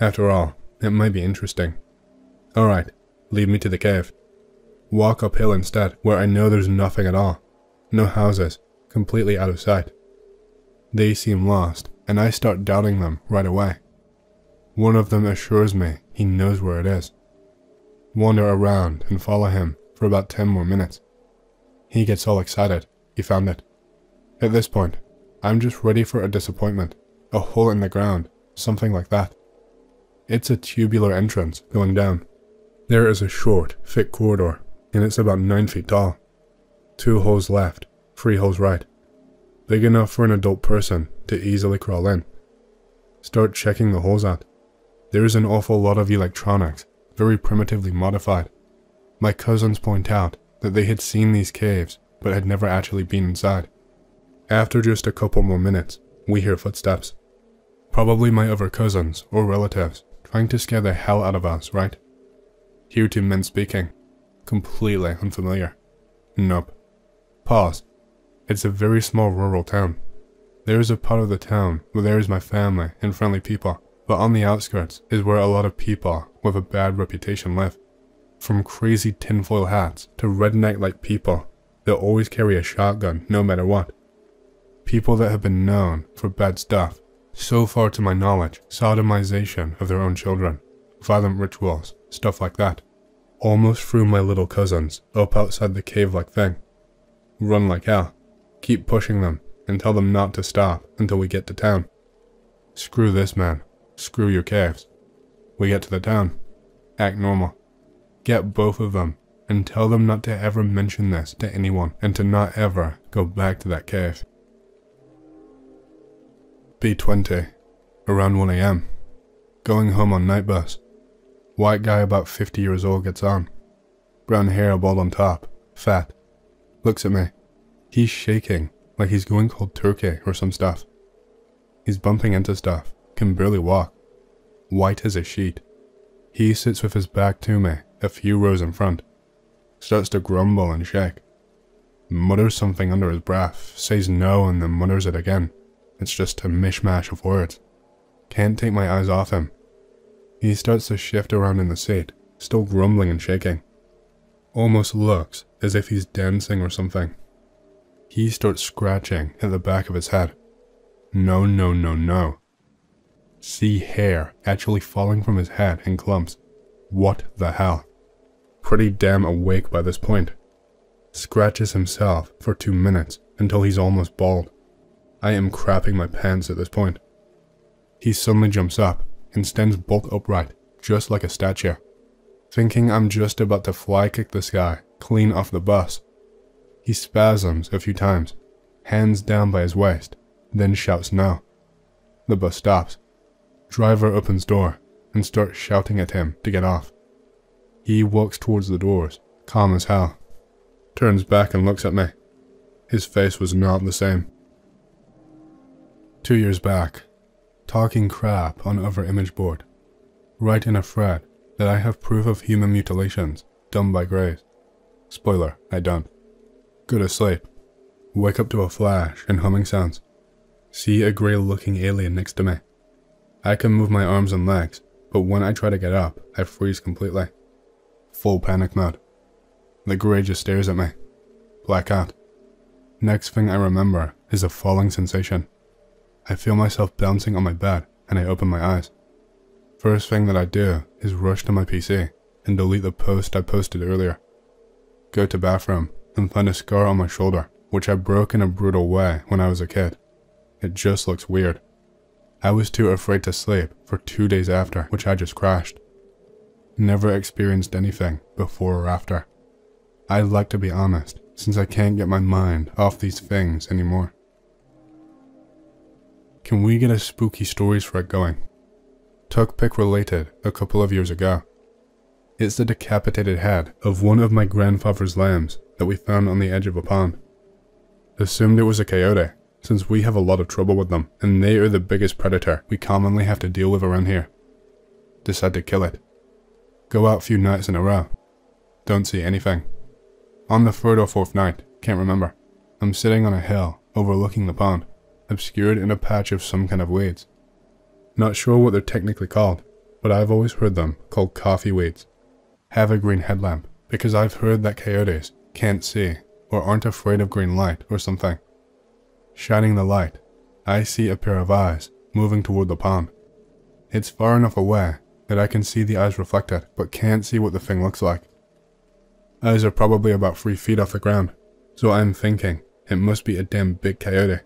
After all, it might be interesting. Alright, lead me to the cave. Walk uphill instead, where I know there's nothing at all. No houses, completely out of sight. They seem lost, and I start doubting them right away. One of them assures me he knows where it is. Wander around and follow him for about 10 more minutes. He gets all excited, he found it. At this point, I'm just ready for a disappointment, a hole in the ground, something like that. It's a tubular entrance going down. There is a short, thick corridor, and it's about 9 feet tall. 2 holes left, 3 holes right. Big enough for an adult person to easily crawl in. Start checking the holes out. There's an awful lot of electronics, very primitively modified. My cousins point out that they had seen these caves, but had never actually been inside. After just a couple more minutes, we hear footsteps. Probably my other cousins or relatives, trying to scare the hell out of us, right? Hear 2 men speaking. Completely unfamiliar. Nope. Pause. It's a very small rural town. There is a part of the town where there is my family and friendly people, but on the outskirts is where a lot of people with a bad reputation live. From crazy tinfoil hats to redneck-like people that always carry a shotgun no matter what. People that have been known for bad stuff. So far to my knowledge, sodomization of their own children, violent rituals, stuff like that. Almost threw my little cousins up outside the cave-like thing. Run like hell. Keep pushing them and tell them not to stop until we get to town. Screw this, man. Screw your caves. We get to the town. Act normal. Get both of them and tell them not to ever mention this to anyone and to not ever go back to that cave. B20. Around 1 AM. Going home on night bus. White guy about 50 years old gets on. Brown hair, bald on top. Fat. Looks at me. He's shaking like he's going cold turkey or some stuff. He's bumping into stuff. Can barely walk. White as a sheet. He sits with his back to me, a few rows in front. Starts to grumble and shake. Mutters something under his breath, says no and then mutters it again. It's just a mishmash of words. Can't take my eyes off him. He starts to shift around in the seat, still grumbling and shaking. Almost looks as if he's dancing or something. He starts scratching at the back of his head. No, no, no, no. See hair actually falling from his head in clumps. What the hell? Pretty damn awake by this point. Scratches himself for 2 minutes until he's almost bald. I am crapping my pants at this point. He suddenly jumps up and stands bolt upright, just like a statue. Thinking I'm just about to fly kick this guy clean off the bus. He spasms a few times, hands down by his waist, then shouts no. The bus stops. Driver opens door and starts shouting at him to get off. He walks towards the doors, calm as hell. Turns back and looks at me. His face was not the same. 2 years back, talking crap on other image board. Write in a thread that I have proof of human mutilations done by Greys. Spoiler, I don't. Go to sleep. Wake up to a flash and humming sounds. See a grey looking alien next to me. I can move my arms and legs, but when I try to get up, I freeze completely. Full panic mode. The grey just stares at me. Blackout. Next thing I remember is a falling sensation. I feel myself bouncing on my bed and I open my eyes. First thing that I do is rush to my PC and delete the post I posted earlier. Go to bathroom and find a scar on my shoulder, which I broke in a brutal way when I was a kid. It just looks weird. I was too afraid to sleep for 2 days after, which I just crashed. Never experienced anything before or after. I'd like to be honest, since I can't get my mind off these things anymore. Can we get a spooky stories thread going? Tuckpick related a couple of years ago. It's the decapitated head of one of my grandfather's lambs that we found on the edge of a pond. Assumed it was a coyote, since we have a lot of trouble with them, and they are the biggest predator we commonly have to deal with around here. Decide to kill it. Go out a few nights in a row. Don't see anything. On the third or fourth night, can't remember, I'm sitting on a hill overlooking the pond, obscured in a patch of some kind of weeds. Not sure what they're technically called, but I've always heard them called coffee weeds. Have a green headlamp, because I've heard that coyotes can't see or aren't afraid of green light or something. Shining the light, I see a pair of eyes moving toward the pond. It's far enough away that I can see the eyes reflected, but can't see what the thing looks like. Eyes are probably about 3 feet off the ground, so I'm thinking it must be a damn big coyote.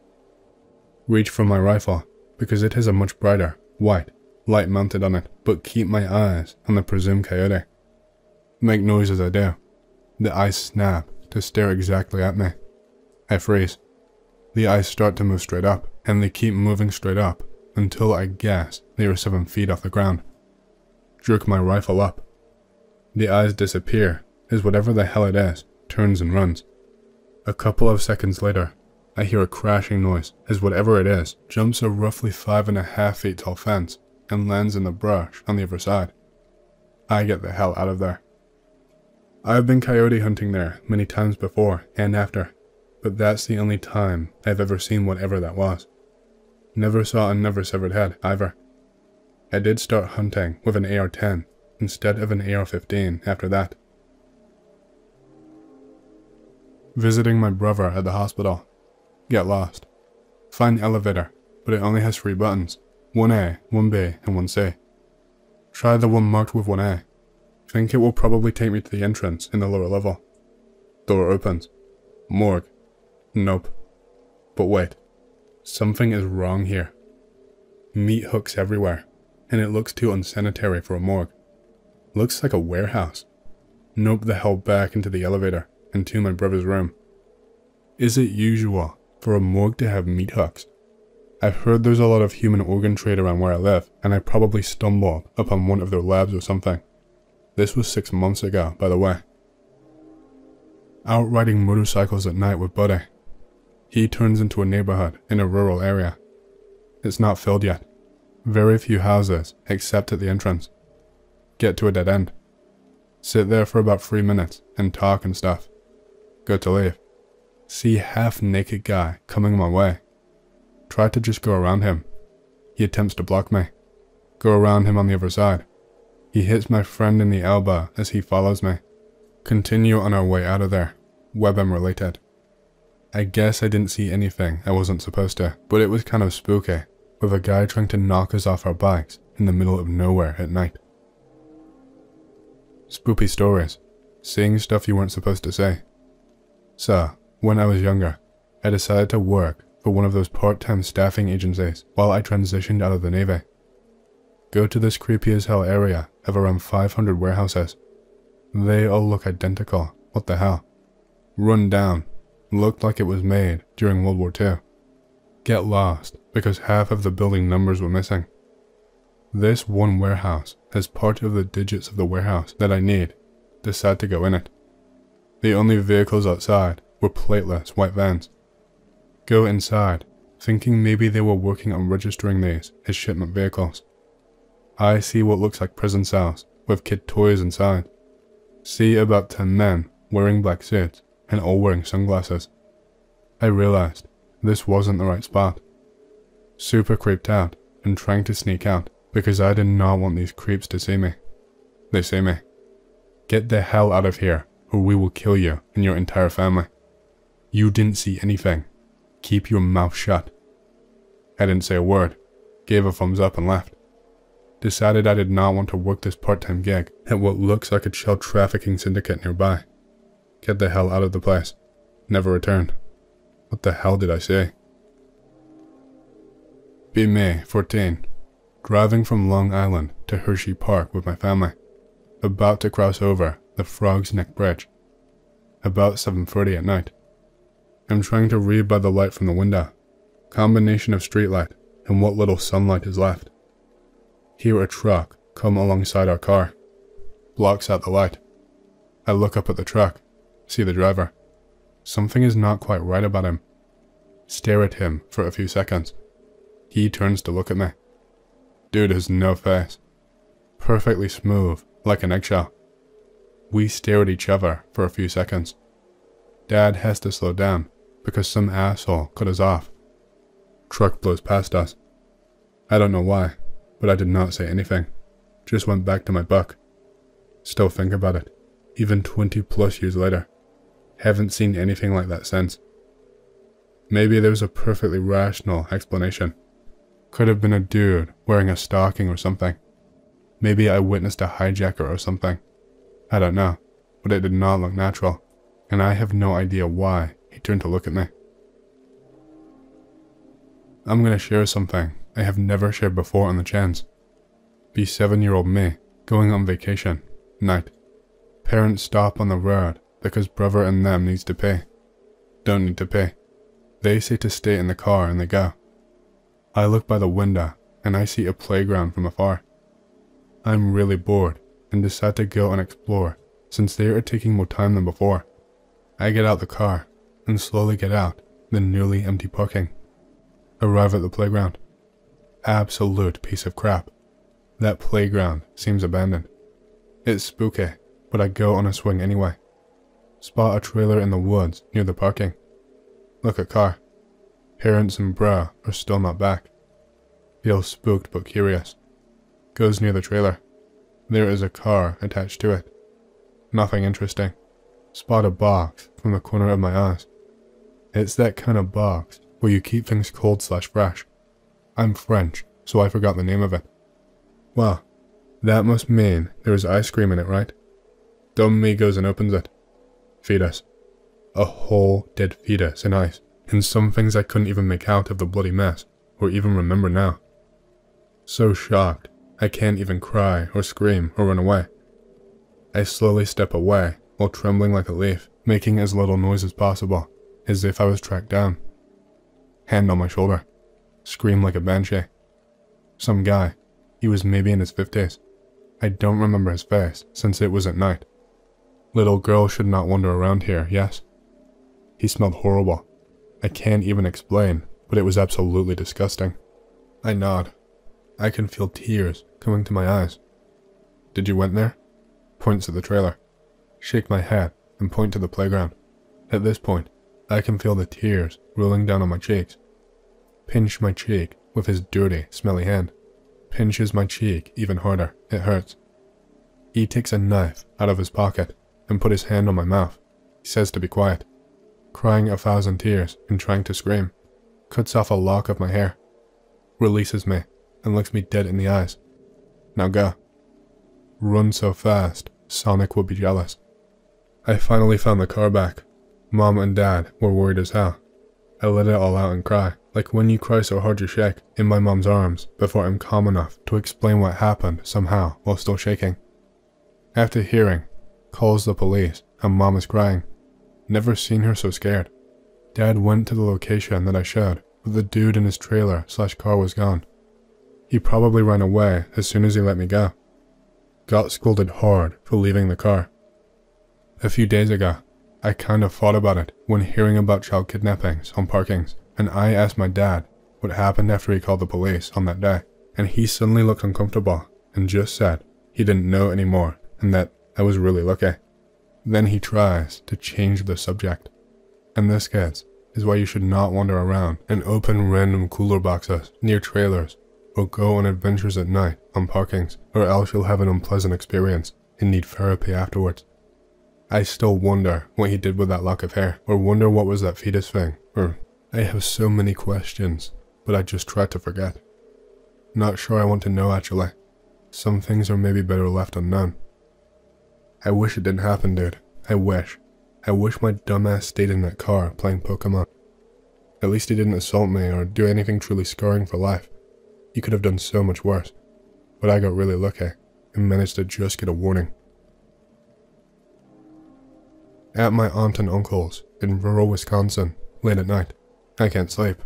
Reach for my rifle, because it has a much brighter, white, light mounted on it, but keep my eyes on the presumed coyote. Make noise as I do. The eyes snap to stare exactly at me. I freeze. The eyes start to move straight up, and they keep moving straight up until I guess they are 7 feet off the ground. Jerk my rifle up. The eyes disappear as whatever the hell it is turns and runs. A couple of seconds later, I hear a crashing noise as whatever it is jumps a roughly 5.5 feet tall fence and lands in the brush on the other side. I get the hell out of there. I've been coyote hunting there many times before and after, but that's the only time I've ever seen whatever that was. Never saw another severed head either. I did start hunting with an AR-10 instead of an AR-15 after that. Visiting my brother at the hospital. Get lost. Find elevator, but it only has 3 buttons. 1A, 1B, and 1C. Try the one marked with 1A. Think it will probably take me to the entrance in the lower level. Door opens. Morgue. Nope. But wait. Something is wrong here. Meat hooks everywhere, and it looks too unsanitary for a morgue. Looks like a warehouse. Nope the hell back into the elevator and to my brother's room. Is it usual for a morgue to have meat hooks? I've heard there's a lot of human organ trade around where I live, and I probably stumbled upon one of their labs or something. This was 6 months ago, by the way. Out riding motorcycles at night with Buddy. He turns into a neighborhood in a rural area. It's not filled yet. Very few houses, except at the entrance. Get to a dead end. Sit there for about 3 minutes and talk and stuff. Go to leave. See half-naked guy coming my way. Try to just go around him. He attempts to block me. Go around him on the other side. He hits my friend in the elbow as he follows me. Continue on our way out of there. Webm related. I guess I didn't see anything I wasn't supposed to, but it was kind of spooky, with a guy trying to knock us off our bikes in the middle of nowhere at night. Spoopy stories. Seeing stuff you weren't supposed to see. So, when I was younger, I decided to work for one of those part-time staffing agencies while I transitioned out of the Navy. Go to this creepy as hell area of around 500 warehouses. They all look identical. What the hell? Run down. Looked like it was made during World War II. Get lost because half of the building numbers were missing. This one warehouse has part of the digits of the warehouse that I need. Decide to go in it. The only vehicles outside were plateless white vans. Go inside, thinking maybe they were working on registering these as shipment vehicles. I see what looks like prison cells with kid toys inside. See about 10 men wearing black suits and all wearing sunglasses. I realized this wasn't the right spot. Super creeped out and trying to sneak out because I did not want these creeps to see me. They see me. Get the hell out of here or we will kill you and your entire family. You didn't see anything. Keep your mouth shut. I didn't say a word, gave a thumbs up and left. Decided I did not want to work this part-time gig at what looks like a child trafficking syndicate nearby. Get the hell out of the place. Never returned. What the hell did I say? Be May 14. Driving from Long Island to Hershey Park with my family. About to cross over the Frog's Neck Bridge. About 7:30 at night. I'm trying to read by the light from the window. Combination of streetlight and what little sunlight is left. Hear a truck come alongside our car. Blocks out the light. I look up at the truck. See the driver. Something is not quite right about him. Stare at him for a few seconds. He turns to look at me. Dude has no face. Perfectly smooth, like an eggshell. We stare at each other for a few seconds. Dad has to slow down because some asshole cut us off. Truck blows past us. I don't know why, but I did not say anything. Just went back to my book. Still think about it, even 20 plus years later. Haven't seen anything like that since. Maybe there was a perfectly rational explanation. Could have been a dude wearing a stocking or something. Maybe I witnessed a hijacker or something. I don't know, but it did not look natural, and I have no idea why he turned to look at me. I'm gonna share something I have never shared before on the chance. Be 7-year-old me, going on vacation, night. Parents stop on the road because brother and them needs to pay. Don't need to pay. They say to stay in the car and they go. I look by the window and I see a playground from afar. I'm really bored and decide to go and explore since they are taking more time than before. I get out the car and slowly get out the nearly empty parking. Arrive at the playground. Absolute piece of crap. That playground seems abandoned. It's spooky, but I go on a swing anyway. Spot a trailer in the woods near the parking. Look at car. Parents and bro are still not back. Feel spooked but curious. Goes near the trailer. There is a car attached to it. Nothing interesting. Spot a box from the corner of my eyes. It's that kind of box where you keep things cold/fresh. I'm French, so I forgot the name of it. Well, that must mean there is ice cream in it, right? Dumb me goes and opens it. Fetus. A whole dead fetus in ice, and some things I couldn't even make out of the bloody mess, or even remember now. So shocked, I can't even cry or scream or run away. I slowly step away while trembling like a leaf, making as little noise as possible, as if I was tracked down. Hand on my shoulder. Scream like a banshee. Some guy. He was maybe in his 50s. I don't remember his face since it was at night. Little girl should not wander around here, yes? He smelled horrible. I can't even explain, but it was absolutely disgusting. I nod. I can feel tears coming to my eyes. Did you went there? Points at the trailer. Shake my head and point to the playground. At this point, I can feel the tears rolling down on my cheeks. Pinch my cheek with his dirty, smelly hand. Pinches my cheek even harder. It hurts. He takes a knife out of his pocket and put his hand on my mouth. He says to be quiet. Crying 1,000 tears and trying to scream. Cuts off a lock of my hair. Releases me and looks me dead in the eyes. Now go. Run so fast, Sonic would be jealous. I finally found the car back. Mom and Dad were worried as hell. I let it all out and cry, like when you cry so hard you shake, in my mom's arms before I'm calm enough to explain what happened somehow while still shaking. After hearing, calls the police and Mom is crying. Never seen her so scared. Dad went to the location that I showed, but the dude in his trailer/car was gone. He probably ran away as soon as he let me go. Got scolded hard for leaving the car. A few days ago, I kind of thought about it when hearing about child kidnappings on parkings, and I asked my dad what happened after he called the police on that day, and he suddenly looked uncomfortable and just said he didn't know anymore and that I was really lucky. Then he tries to change the subject. And this, kids, is why you should not wander around and open random cooler boxes near trailers or go on adventures at night on parkings, or else you'll have an unpleasant experience and need therapy afterwards. I still wonder what he did with that lock of hair, or wonder what was that fetus thing, or I have so many questions, but I just try to forget. Not sure I want to know actually. Some things are maybe better left unknown. I wish it didn't happen, dude. I wish. I wish my dumbass stayed in that car playing Pokemon. At least he didn't assault me or do anything truly scarring for life. He could have done so much worse. But I got really lucky and managed to just get a warning. At my aunt and uncle's in rural Wisconsin, late at night. I can't sleep.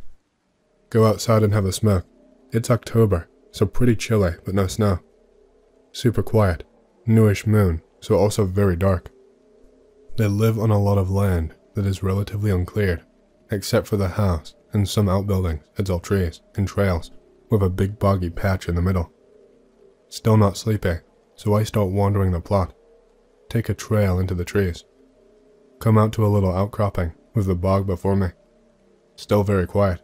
Go outside and have a smoke. It's October, so pretty chilly but no snow. Super quiet, newish moon, so also very dark. They live on a lot of land that is relatively uncleared, except for the house and some outbuildings. It's all trees and trails, with a big boggy patch in the middle. Still not sleepy, so I start wandering the plot. Take a trail into the trees. Come out to a little outcropping with the bog before me. Still very quiet.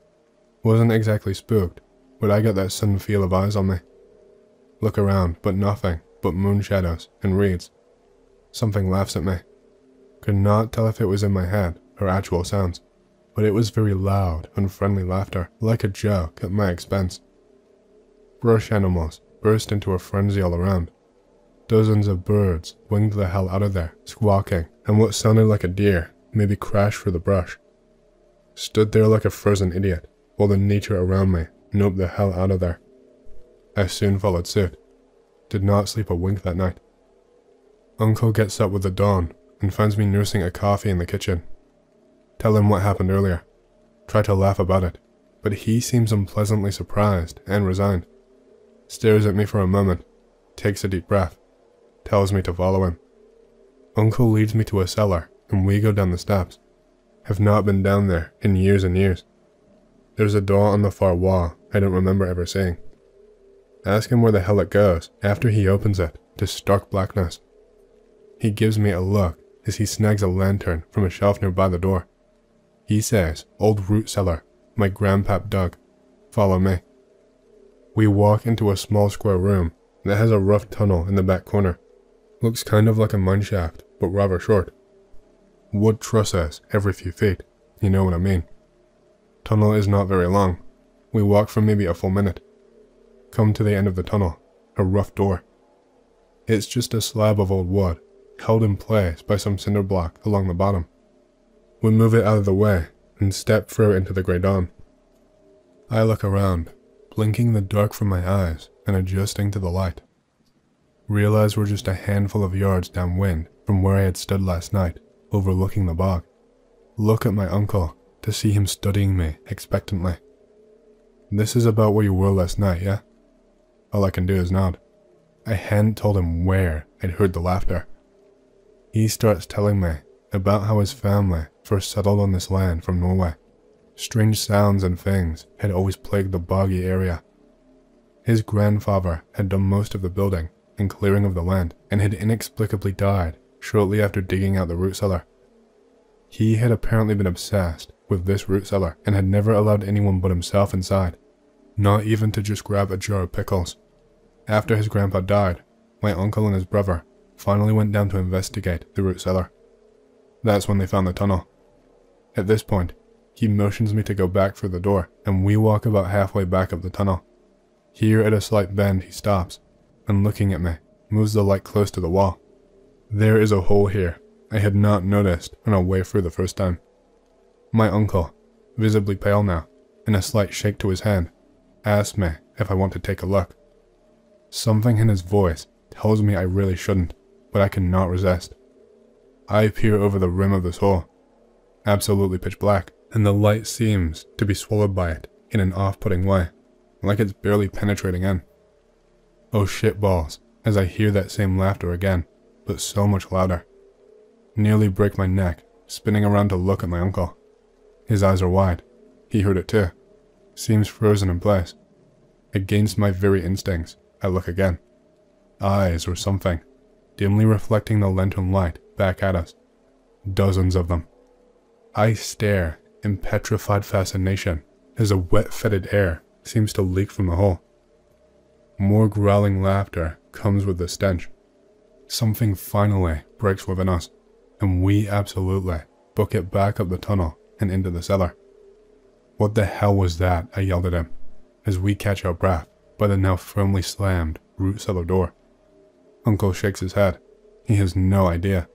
Wasn't exactly spooked, but I got that sudden feel of eyes on me. Look around, but nothing but moon shadows and reeds. Something laughs at me. Could not tell if it was in my head or actual sounds, but it was very loud, unfriendly laughter, like a joke at my expense. Brush animals burst into a frenzy all around. Dozens of birds winged the hell out of there, squawking, and what sounded like a deer maybe crashed through the brush. Stood there like a frozen idiot, while the nature around me noped the hell out of there. I soon followed suit. Did not sleep a wink that night. Uncle gets up with the dawn and finds me nursing a coffee in the kitchen. Tell him what happened earlier. Try to laugh about it, but he seems unpleasantly surprised and resigned. Stares at me for a moment, takes a deep breath, tells me to follow him. Uncle leads me to a cellar and we go down the steps. Have not been down there in years and years. There's a door on the far wall I don't remember ever seeing. Ask him where the hell it goes after he opens it to stark blackness. He gives me a look as he snags a lantern from a shelf nearby the door. He says, "Old root cellar, my grandpap dug. Follow me." We walk into a small square room that has a rough tunnel in the back corner. Looks kind of like a mine shaft, but rather short. Wood trusses every few feet, you know what I mean. Tunnel is not very long. We walk for maybe a full minute. Come to the end of the tunnel, a rough door. It's just a slab of old wood, held in place by some cinder block along the bottom. We move it out of the way and step through into the grey dawn. I look around, blinking the dark from my eyes and adjusting to the light. Realize we're just a handful of yards downwind from where I had stood last night, overlooking the bog. Look at my uncle to see him studying me expectantly. This is about where you were last night, yeah? All I can do is nod. I hadn't told him where I'd heard the laughter. He starts telling me about how his family first settled on this land from Norway. Strange sounds and things had always plagued the boggy area. His grandfather had done most of the building and clearing of the land and had inexplicably died shortly after digging out the root cellar. He had apparently been obsessed with this root cellar and had never allowed anyone but himself inside, not even to just grab a jar of pickles. After his grandpa died, my uncle and his brother finally went down to investigate the root cellar. That's when they found the tunnel. At this point, he motions me to go back through the door, and we walk about halfway back up the tunnel. Here at a slight bend he stops, and looking at me, moves the light close to the wall. There is a hole here I had not noticed on our way through the first time. My uncle, visibly pale now, and a slight shake to his hand, asks me if I want to take a look. Something in his voice tells me I really shouldn't, but I cannot resist. I peer over the rim of this hole, absolutely pitch black, and the light seems to be swallowed by it in an off-putting way, like it's barely penetrating in. Oh shit balls, as I hear that same laughter again, but so much louder. Nearly break my neck, spinning around to look at my uncle. His eyes are wide. He heard it too. Seems frozen in place. Against my very instincts, I look again. Eyes or something, dimly reflecting the lantern light back at us. Dozens of them. I stare in petrified fascination as a wet fetid air seems to leak from the hole. More growling laughter comes with the stench. Something finally breaks within us, and we absolutely book it back up the tunnel and into the cellar. What the hell was that? I yelled at him, as we catch our breath by the now firmly slammed root cellar door. Uncle shakes his head. He has no idea.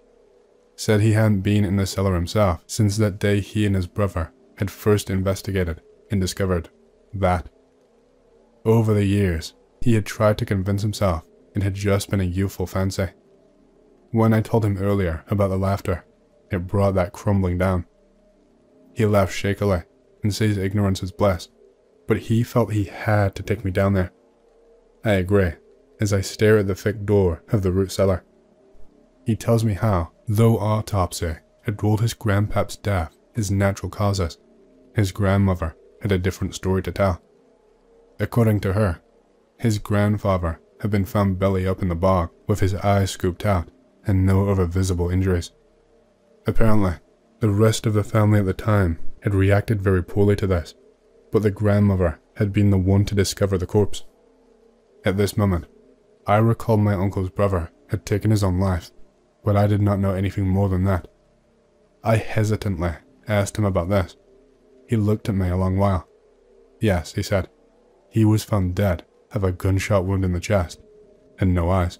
Said he hadn't been in the cellar himself since that day he and his brother had first investigated and discovered that. Over the years, he had tried to convince himself it had just been a youthful fancy. When I told him earlier about the laughter, it brought that crumbling down. He laughs shakily and says ignorance is bliss, but he felt he had to take me down there. I agree, as I stare at the thick door of the root cellar. He tells me how, though autopsy had ruled his grandpap's death as natural causes, his grandmother had a different story to tell. According to her, his grandfather had been found belly up in the bog with his eyes scooped out and no other visible injuries. Apparently, the rest of the family at the time had reacted very poorly to this, but the grandmother had been the one to discover the corpse. At this moment, I recalled my uncle's brother had taken his own life, but I did not know anything more than that. I hesitantly asked him about this. He looked at me a long while. Yes, he said. He was found dead of a gunshot wound in the chest, and no eyes.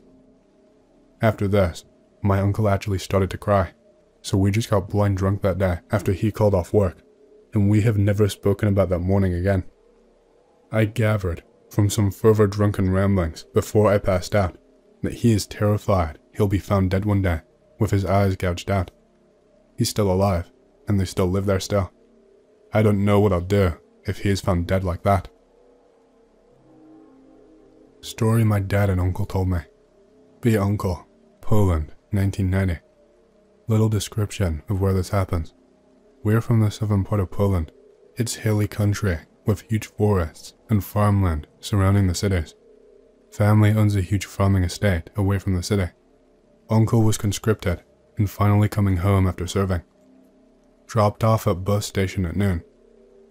After this, my uncle actually started to cry, so we just got blind drunk that day after he called off work, and we have never spoken about that morning again. I gathered from some further drunken ramblings before I passed out that he is terrified he'll be found dead one day with his eyes gouged out. He's still alive, and they still live there still. I don't know what I'll do if he is found dead like that. Story my dad and uncle told me. Be uncle, Poland, 1990. Little description of where this happens. We're from the southern part of Poland. It's hilly country with huge forests and farmland surrounding the cities. Family owns a huge farming estate away from the city. Uncle was conscripted and finally coming home after serving. Dropped off at bus station at noon.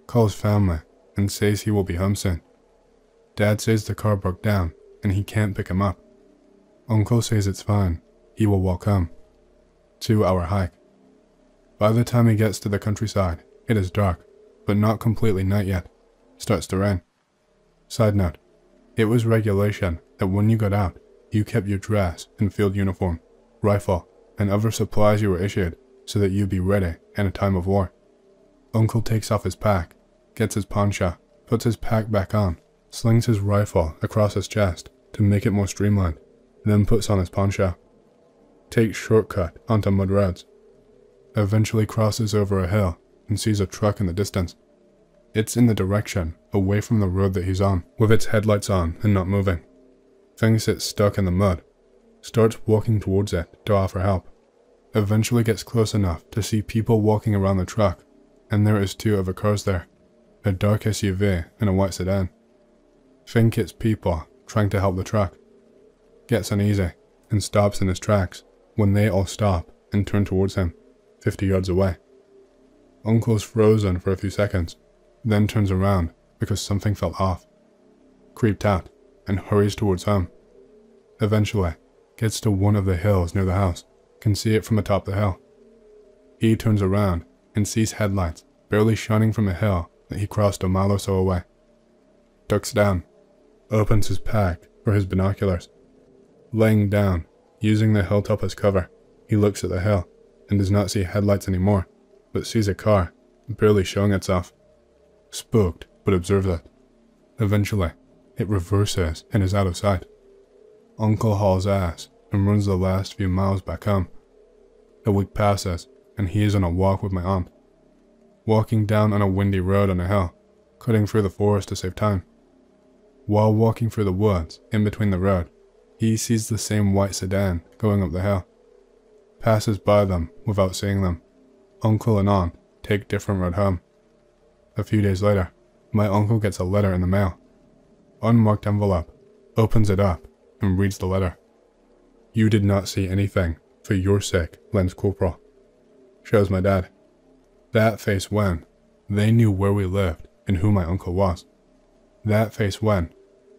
Calls family and says he will be home soon. Dad says the car broke down and he can't pick him up. Uncle says it's fine, he will walk home. 2-hour hike. By the time he gets to the countryside, it is dark, but not completely night yet. Starts to rain. Side note, it was regulation that when you got out, you kept your dress and field uniform, rifle, and other supplies you were issued so that you'd be ready in a time of war. Uncle takes off his pack, gets his poncho, puts his pack back on, slings his rifle across his chest to make it more streamlined, then puts on his poncho. Takes shortcut onto mud roads. Eventually crosses over a hill and sees a truck in the distance. It's in the direction away from the road that he's on, with its headlights on and not moving. Thinks it's stuck in the mud. Starts walking towards it to offer help. Eventually gets close enough to see people walking around the truck, and there is 2 other cars there, a dark SUV and a white sedan. Think it's people trying to help the truck. Gets uneasy and stops in his tracks when they all stop and turn towards him, 50 yards away. Uncle's frozen for a few seconds, then turns around because something felt off. Creeped out and hurries towards home. Eventually, gets to one of the hills near the house, can see it from atop the hill. He turns around and sees headlights barely shining from a hill that he crossed a mile or so away. Ducks down, opens his pack for his binoculars. Laying down, using the hilltop as cover, he looks at the hill and does not see headlights anymore, but sees a car barely showing itself. Spooked, but observes it. Eventually, it reverses and is out of sight. Uncle hauls ass and runs the last few miles back home. A week passes, and he is on a walk with my aunt. Walking down on a windy road on a hill, cutting through the forest to save time. While walking through the woods, in between the road, he sees the same white sedan going up the hill. Passes by them without seeing them. Uncle and aunt take different road home. A few days later, my uncle gets a letter in the mail. Unmarked envelope, opens it up, and reads the letter. You did not see anything, for your sake, Lance Corporal. Shows my dad. That face when they knew where we lived and who my uncle was. That face when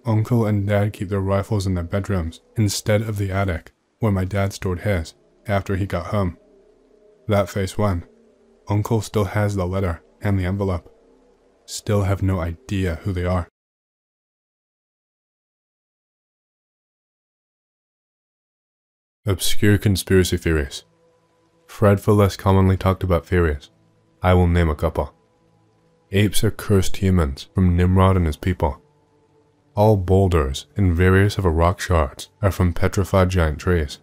uncle and dad keep their rifles in their bedrooms instead of the attic where my dad stored his after he got home. That face when uncle still has the letter and the envelope. Still have no idea who they are. Obscure conspiracy theories. Fred for less commonly talked about theories. I will name a couple. Apes are cursed humans from Nimrod and his people. All boulders and various other rock shards are from petrified giant trees.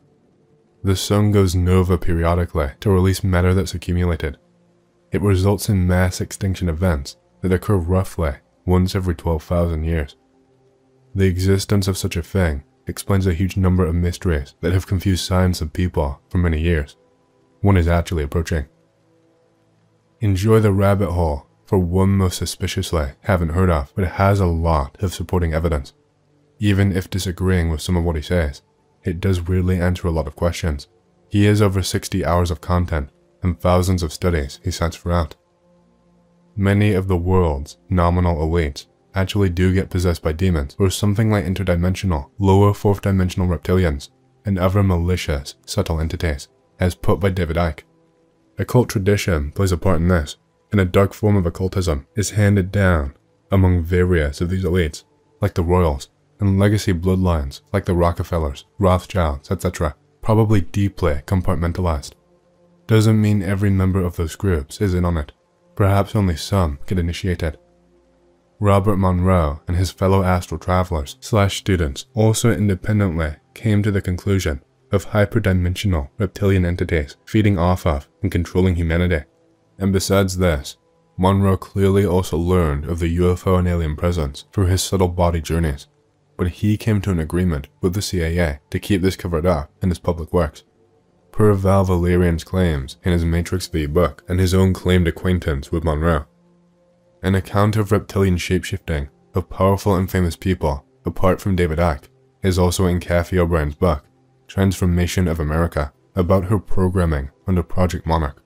The sun goes nova periodically to release matter that's accumulated. It results in mass extinction events that occur roughly once every 12,000 years. The existence of such a thing explains a huge number of mysteries that have confused science and people for many years. One is actually approaching. Enjoy the rabbit hole for one most suspiciously haven't heard of, but has a lot of supporting evidence. Even if disagreeing with some of what he says, it does weirdly answer a lot of questions. He has over 60 hours of content and thousands of studies he cites throughout. Many of the world's nominal elites actually do get possessed by demons or something like interdimensional, lower fourth dimensional reptilians and other malicious, subtle entities, as put by David Icke. Occult tradition plays a part in this, and a dark form of occultism is handed down among various of these elites, like the royals, and legacy bloodlines like the Rockefellers, Rothschilds, etc., probably deeply compartmentalized. Doesn't mean every member of those groups is in on it. Perhaps only some get initiated. Robert Monroe and his fellow astral travelers / students also independently came to the conclusion of hyperdimensional reptilian entities feeding off of and controlling humanity. And besides this, Monroe clearly also learned of the UFO and alien presence through his subtle body journeys, but he came to an agreement with the CIA to keep this covered up in his public works. Per Val Valerian's claims in his Matrix V book and his own claimed acquaintance with Monroe, an account of reptilian shapeshifting of powerful and famous people apart from David Icke is also in Kathy O'Brien's book, Transformation of America, about her programming under Project Monarch.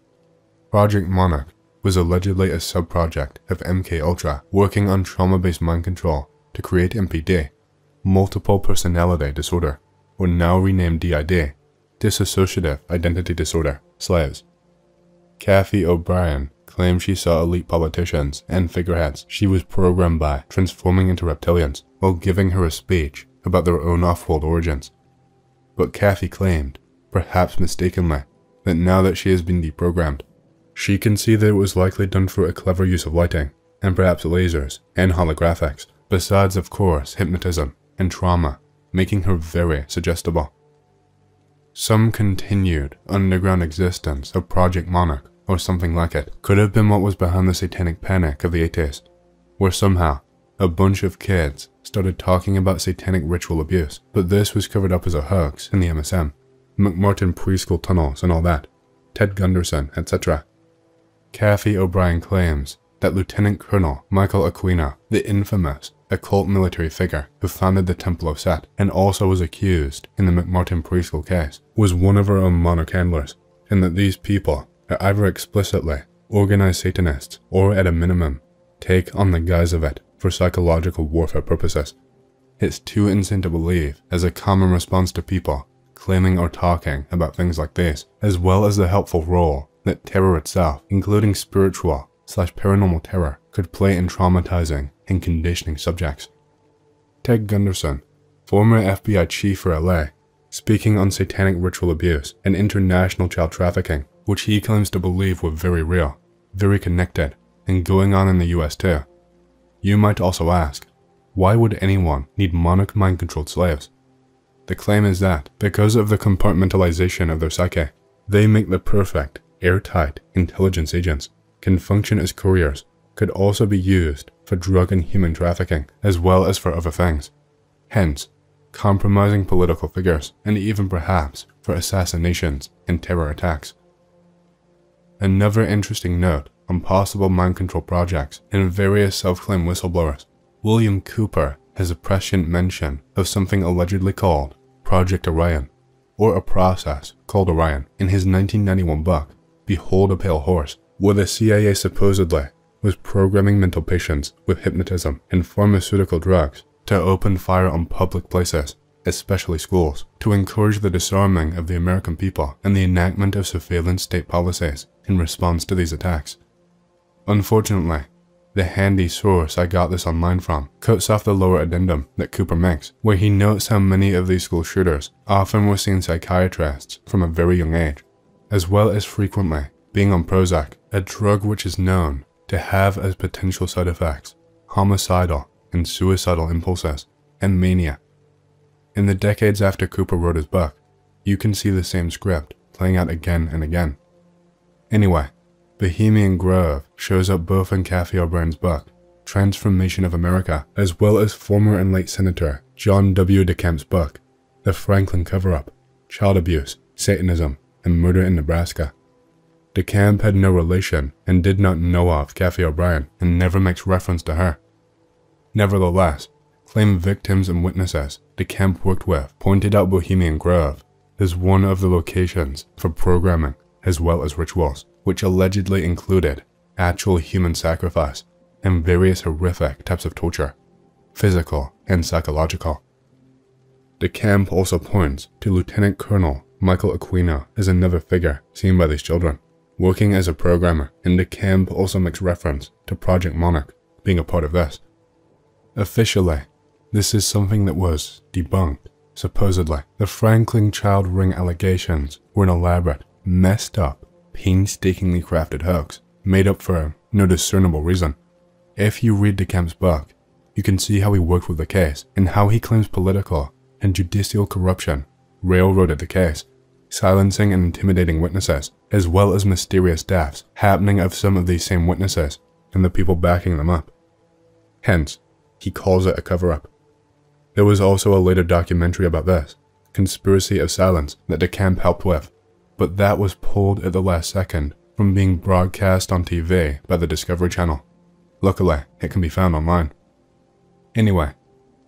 Project Monarch was allegedly a sub-project of MKUltra working on trauma-based mind control to create MPD, multiple personality disorder, or now renamed DID, dissociative identity disorder, slaves. Kathy O'Brien claimed she saw elite politicians and figureheads she was programmed by transforming into reptilians while giving her a speech about their own off-world origins. But Kathy claimed, perhaps mistakenly, that now that she has been deprogrammed, she can see that it was likely done through a clever use of lighting, and perhaps lasers and holographics, besides of course hypnotism and trauma, making her very suggestible. Some continued underground existence of Project Monarch, or something like it, could have been what was behind the satanic panic of the 80s, where somehow a bunch of kids started talking about satanic ritual abuse, but this was covered up as a hoax in the MSM, McMartin preschool tunnels and all that, Ted Gunderson, etc. Kathy O'Brien claims that Lieutenant Colonel Michael Aquino, the infamous occult military figure who founded the Temple of Set and also was accused in the McMartin preschool case, was one of her own monarch handlers, and that these people are either explicitly organized Satanists or at a minimum take on the guise of it for psychological warfare purposes. It's too insane to believe as a common response to people claiming or talking about things like this, as well as the helpful role that terror itself, including spiritual / paranormal terror, could play in traumatizing and conditioning subjects. Ted Gunderson, former FBI chief for LA, speaking on satanic ritual abuse and international child trafficking, which he claims to believe were very real, very connected, and going on in the US too. You might also ask, why would anyone need monarch mind-controlled slaves? The claim is that, because of the compartmentalization of their psyche, they make the perfect, airtight intelligence agents, can function as couriers, could also be used for drug and human trafficking, as well as for other things. Hence, compromising political figures, and even perhaps for assassinations and terror attacks. Another interesting note on possible mind control projects and various self-claimed whistleblowers. William Cooper has a prescient mention of something allegedly called Project Orion, or a process called Orion, in his 1991 book, Behold a Pale Horse, where the CIA supposedly was programming mental patients with hypnotism and pharmaceutical drugs to open fire on public places, especially schools, to encourage the disarming of the American people and the enactment of surveillance state policies in response to these attacks. Unfortunately, the handy source I got this online from cuts off the lower addendum that Cooper makes, where he notes how many of these school shooters often were seeing psychiatrists from a very young age, as well as frequently being on Prozac, a drug which is known to have as potential side effects homicidal and suicidal impulses and mania. In the decades after Cooper wrote his book, you can see the same script playing out again and again. Anyway, Bohemian Grove shows up both in Kathy O'Brien's book, Transformation of America, as well as former and late Senator John W. DeCamp's book, The Franklin Cover-Up, Child Abuse, Satanism, and Murder in Nebraska. DeCamp had no relation and did not know of Kathy O'Brien and never makes reference to her. Nevertheless, claimed victims and witnesses DeCamp worked with pointed out Bohemian Grove as one of the locations for programming as well as rituals, which allegedly included actual human sacrifice and various horrific types of torture, physical and psychological. The camp also points to Lieutenant Colonel Michael Aquino as another figure seen by these children, working as a programmer, and the camp also makes reference to Project Monarch being a part of this. Officially, this is something that was debunked. Supposedly, the Franklin child ring allegations were an elaborate, messed up, painstakingly crafted hoax, made up for no discernible reason. If you read the camp's book, you can see how he worked with the case and how he claims political and judicial corruption railroaded the case, silencing and intimidating witnesses, as well as mysterious deaths happening of some of these same witnesses and the people backing them up. Hence, he calls it a cover-up. There was also a later documentary about this, Conspiracy of Silence, that the camp helped with, but that was pulled at the last second from being broadcast on TV by the Discovery Channel. Luckily, it can be found online. Anyway,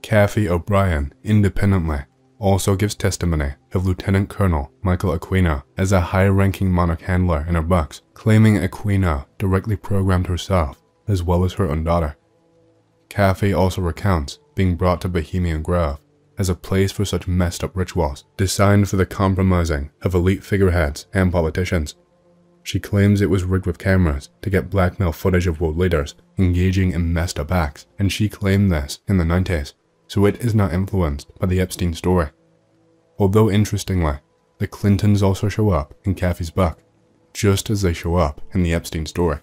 Kathy O'Brien independently also gives testimony of Lieutenant Colonel Michael Aquino as a high-ranking Monarch handler in her books, claiming Aquino directly programmed herself as well as her own daughter. Kathy also recounts being brought to Bohemian Grove as a place for such messed up rituals designed for the compromising of elite figureheads and politicians. She claims it was rigged with cameras to get blackmail footage of world leaders engaging in messed up acts, and she claimed this in the 90s, so it is not influenced by the Epstein story. Although interestingly, the Clintons also show up in Kathy's book, just as they show up in the Epstein story.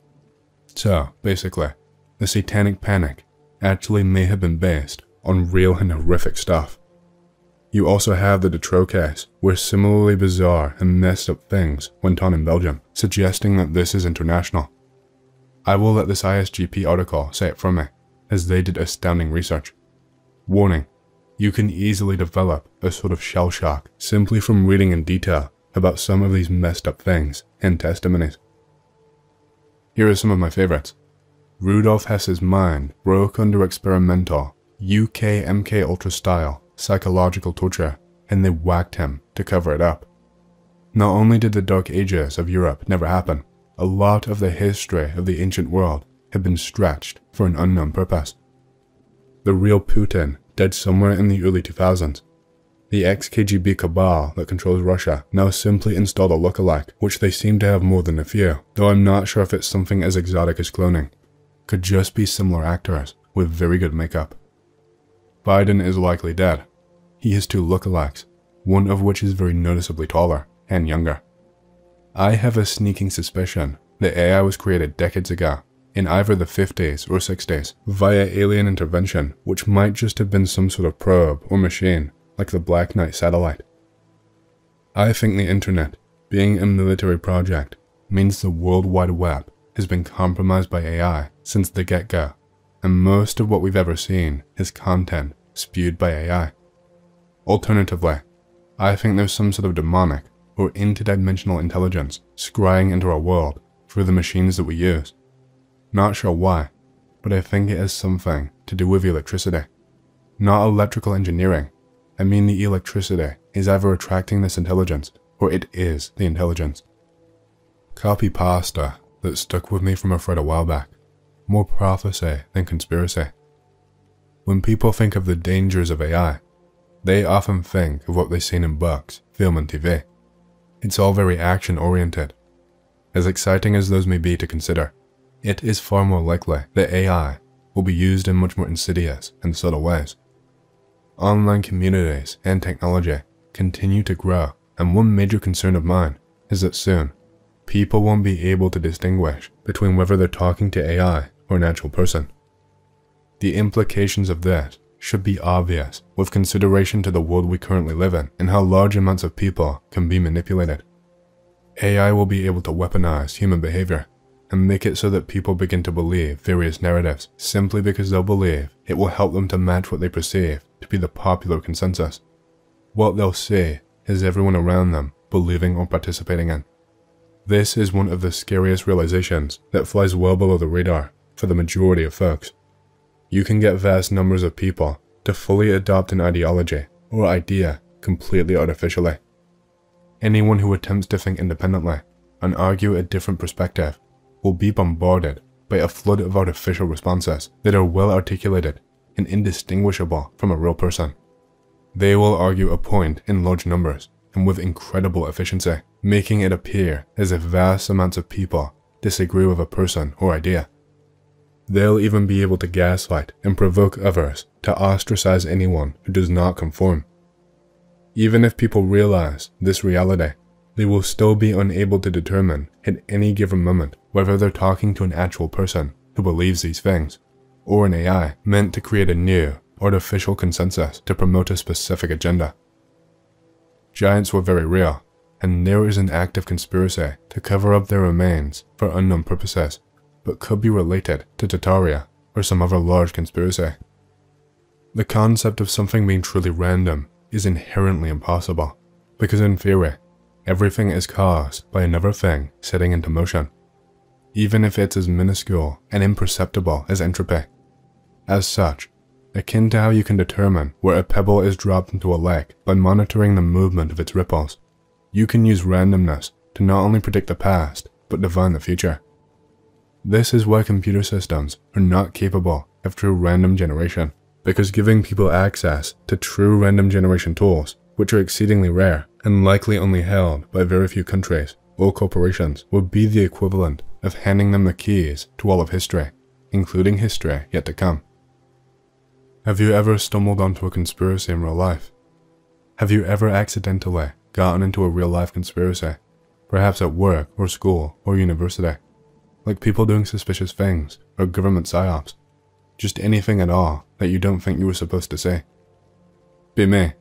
So, basically, the Satanic Panic actually may have been based on real and horrific stuff. You also have the Detroit case, where similarly bizarre and messed up things went on in Belgium, suggesting that this is international. I will let this ISGP article say it for me, as they did astounding research. Warning, you can easily develop a sort of shell shock simply from reading in detail about some of these messed up things and testimonies. Here are some of my favorites. Rudolf Hess's mind broke under experimental UK MK Ultra style psychological torture, and they whacked him to cover it up. Not only did the Dark Ages of Europe never happen, a lot of the history of the ancient world had been stretched for an unknown purpose. The real Putin died somewhere in the early 2000s. The ex-KGB cabal that controls Russia now simply installed a lookalike, which they seem to have more than a few, though I'm not sure if it's something as exotic as cloning. Could just be similar actors with very good makeup. Biden is likely dead. He has two lookalikes, one of which is very noticeably taller and younger. I have a sneaking suspicion that AI was created decades ago, in either the 50s or 60s, via alien intervention, which might just have been some sort of probe or machine, like the Black Knight satellite. I think the internet, being a military project, means the World Wide Web has been compromised by AI since the get-go, and most of what we've ever seen is content spewed by AI. Alternatively, I think there's some sort of demonic or interdimensional intelligence scrying into our world through the machines that we use. Not sure why, but I think it has something to do with electricity. Not electrical engineering. I mean the electricity is either attracting this intelligence or it is the intelligence. Copy pasta that stuck with me from a thread a while back. More prophecy than conspiracy. When people think of the dangers of AI, they often think of what they've seen in books, film and TV. It's all very action-oriented. As exciting as those may be to consider, it is far more likely that AI will be used in much more insidious and subtle ways. Online communities and technology continue to grow, and one major concern of mine is that soon, people won't be able to distinguish between whether they're talking to AI or an actual person. The implications of this should be obvious with consideration to the world we currently live in and how large amounts of people can be manipulated. AI will be able to weaponize human behavior and make it so that people begin to believe various narratives simply because they'll believe it will help them to match what they perceive to be the popular consensus. What they'll see is everyone around them believing or participating in. This is one of the scariest realizations that flies well below the radar for the majority of folks. You can get vast numbers of people to fully adopt an ideology or idea completely artificially. Anyone who attempts to think independently and argue a different perspective will be bombarded by a flood of artificial responses that are well articulated and indistinguishable from a real person. They will argue a point in large numbers and with incredible efficiency, making it appear as if vast amounts of people disagree with a person or idea. They'll even be able to gaslight and provoke others to ostracize anyone who does not conform. Even if people realize this reality, they will still be unable to determine at any given moment whether they're talking to an actual person who believes these things, or an AI meant to create a new, artificial consensus to promote a specific agenda. Giants were very real, and there is an active conspiracy to cover up their remains for unknown purposes, but could be related to Tetsuya or some other large conspiracy. The concept of something being truly random is inherently impossible, because in theory, everything is caused by another thing setting into motion, even if it's as minuscule and imperceptible as entropy. As such, akin to how you can determine where a pebble is dropped into a lake by monitoring the movement of its ripples, you can use randomness to not only predict the past, but divine the future. This is why computer systems are not capable of true random generation, because giving people access to true random generation tools, which are exceedingly rare and likely only held by very few countries or corporations, would be the equivalent of handing them the keys to all of history, including history yet to come. Have you ever stumbled onto a conspiracy in real life? Have you ever accidentally gotten into a real-life conspiracy, perhaps at work or school or university, like people doing suspicious things or government psyops, just anything at all that you don't think you were supposed to say? Be me,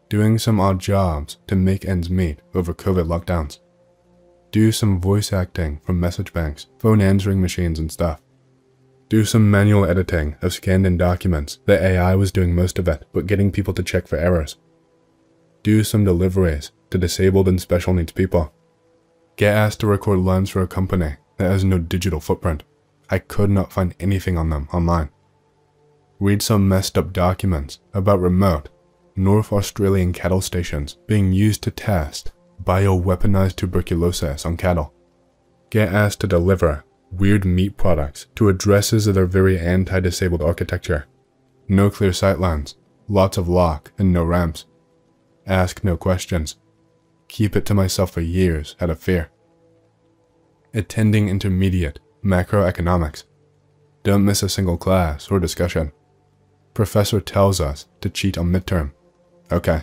doing some odd jobs to make ends meet over COVID lockdowns. Do some voice acting from message banks, phone answering machines and stuff. Do some manual editing of scanned-in documents that AI was doing most of it, but getting people to check for errors. Do some deliveries to disabled and special needs people. Get asked to record lines for a company that has no digital footprint. I could not find anything on them online. Read some messed up documents about remote North Australian cattle stations being used to test bioweaponized tuberculosis on cattle. Get asked to deliver weird meat products to addresses of their very anti-disabled architecture. No clear sightlines, lots of lock and no ramps. Ask no questions. Keep it to myself for years out of fear. Attending intermediate macroeconomics. Don't miss a single class or discussion. Professor tells us to cheat on midterm. Okay.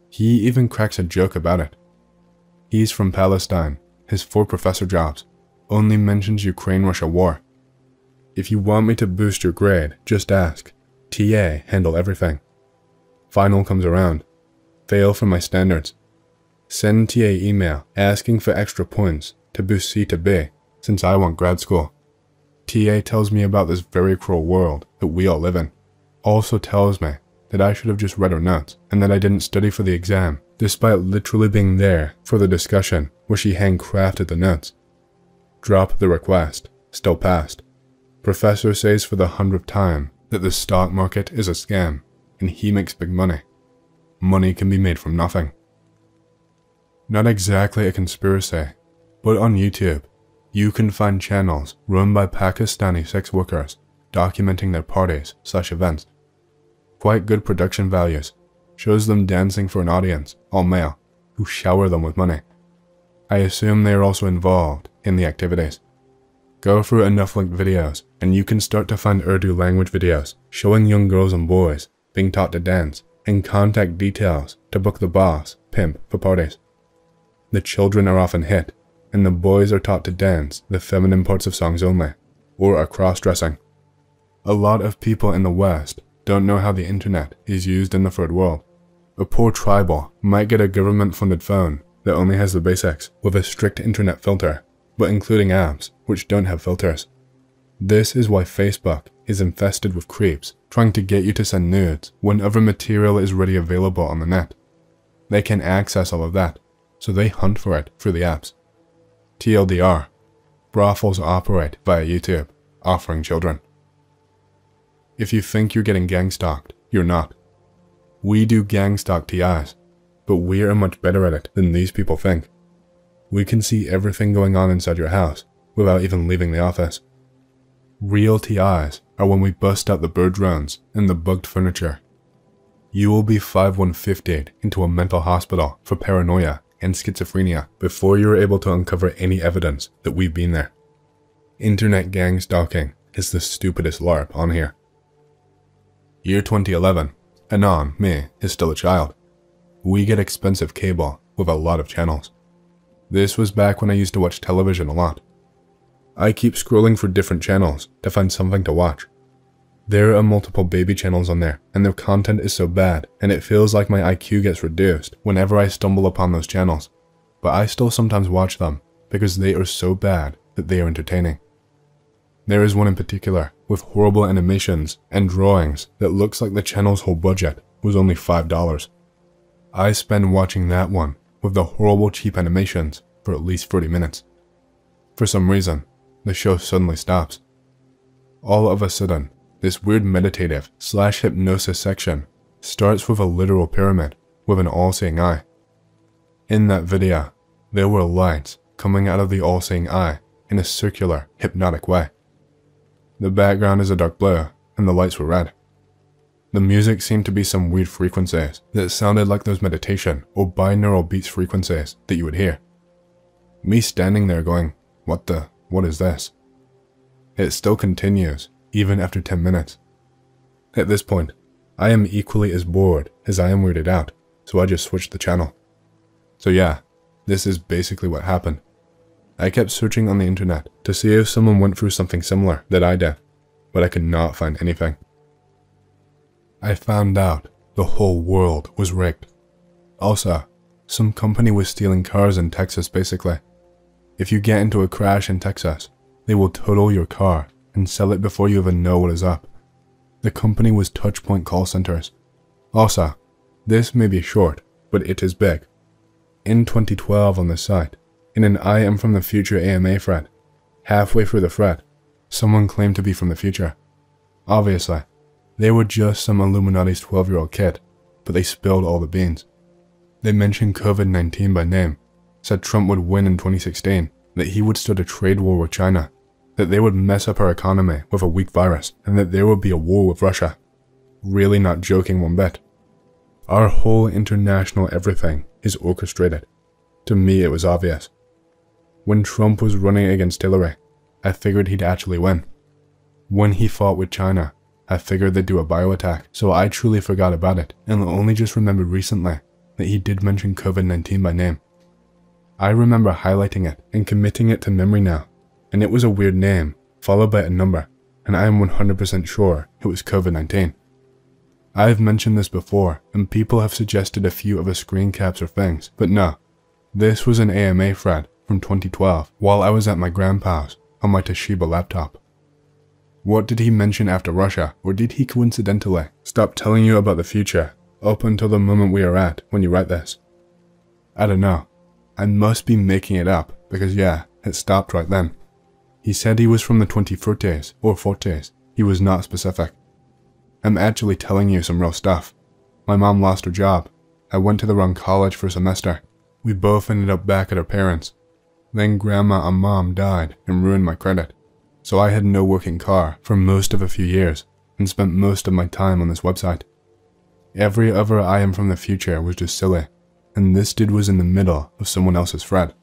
He even cracks a joke about it. He's from Palestine. His 4 professor jobs only mentions Ukraine-Russia war. If you want me to boost your grade, just ask. TA handle everything. Final comes around. Fail for my standards. Send TA email asking for extra points to boost C to B since I want grad school. TA tells me about this very cruel world that we all live in. Also tells me that I should have just read her notes and that I didn't study for the exam, despite literally being there for the discussion where she handcrafted the notes. Drop the request. Still passed. Professor says for the 100th time that the stock market is a scam and he makes big money. Money can be made from nothing. Not exactly a conspiracy, but on YouTube, you can find channels run by Pakistani sex workers documenting their parties/events. Quite good production values. Shows them dancing for an audience, all male, who shower them with money. I assume they are also involved in the activities. Go through enough linked videos and you can start to find Urdu language videos showing young girls and boys being taught to dance and contact details to book the boss, pimp, for parties. The children are often hit and the boys are taught to dance the feminine parts of songs only, or are cross-dressing. A lot of people in the West don't know how the internet is used in the third world. A poor tribal might get a government-funded phone that only has the basics with a strict internet filter, but including apps which don't have filters. This is why Facebook is infested with creeps trying to get you to send nudes when other material is ready available on the net. They can access all of that, so they hunt for it through the apps. TLDR, brothels operate via YouTube, offering children. If you think you're getting gang-stalked, you're not. We do gang-stalk TIs, but we are much better at it than these people think. We can see everything going on inside your house without even leaving the office. Real TIs are when we bust out the bird drones and the bugged furniture. You will be 5150'd into a mental hospital for paranoia and schizophrenia before you are able to uncover any evidence that we've been there. Internet gang stalking is the stupidest LARP on here. Year 2011. Anon, me, is still a child. We get expensive cable with a lot of channels. This was back when I used to watch television a lot. I keep scrolling for different channels to find something to watch. There are multiple baby channels on there, and their content is so bad, and it feels like my IQ gets reduced whenever I stumble upon those channels. But I still sometimes watch them, because they are so bad that they are entertaining. There is one in particular, with horrible animations and drawings that looks like the channel's whole budget was only $5. I spend watching that one, with the horrible cheap animations, for at least 30 minutes. For some reason, the show suddenly stops. All of a sudden, this weird meditative / hypnosis section starts with a literal pyramid with an all-seeing eye. In that video, there were lights coming out of the all-seeing eye in a circular, hypnotic way. The background is a dark blue, and the lights were red. The music seemed to be some weird frequencies that sounded like those meditation or binaural beats frequencies that you would hear. Me standing there going, what is this? It still continues, even after 10 minutes. At this point, I am equally as bored as I am weirded out, so I just switched the channel. So yeah, this is basically what happened. I kept searching on the internet to see if someone went through something similar that I did, but I could not find anything. I found out the whole world was rigged. Also, some company was stealing cars in Texas basically. If you get into a crash in Texas, they will total your car and sell it before you even know what is up. The company was Touchpoint call centers. Also, this may be short, but it is big. In 2012 on the site, in an I am from the future AMA thread, halfway through the thread, someone claimed to be from the future. Obviously, they were just some Illuminati's 12-year-old kid, but they spilled all the beans. They mentioned COVID-19 by name, said Trump would win in 2016, that he would start a trade war with China, that they would mess up our economy with a weak virus, and that there would be a war with Russia. Really not joking one bit. Our whole international everything is orchestrated. To me it was obvious. When Trump was running against Hillary, I figured he'd actually win. When he fought with China, I figured they'd do a bio-attack, so I truly forgot about it and only just remembered recently that he did mention COVID-19 by name. I remember highlighting it and committing it to memory now, and it was a weird name, followed by a number, and I am 100% sure it was COVID-19. I've mentioned this before, and people have suggested a few of the screen caps or things, but no, this was an AMA thread from 2012 while I was at my grandpa's on my Toshiba laptop. What did he mention after Russia, or did he coincidentally stop telling you about the future up until the moment we are at when you write this? I don't know. I must be making it up because yeah, it stopped right then. He said he was from the 2030s or 40s. He was not specific. I'm actually telling you some real stuff. My mom lost her job. I went to the wrong college for a semester. We both ended up back at our parents'. Then grandma and mom died and ruined my credit. So I had no working car for most of a few years and spent most of my time on this website. Every other I am from the future was just silly, and this dude was in the middle of someone else's thread.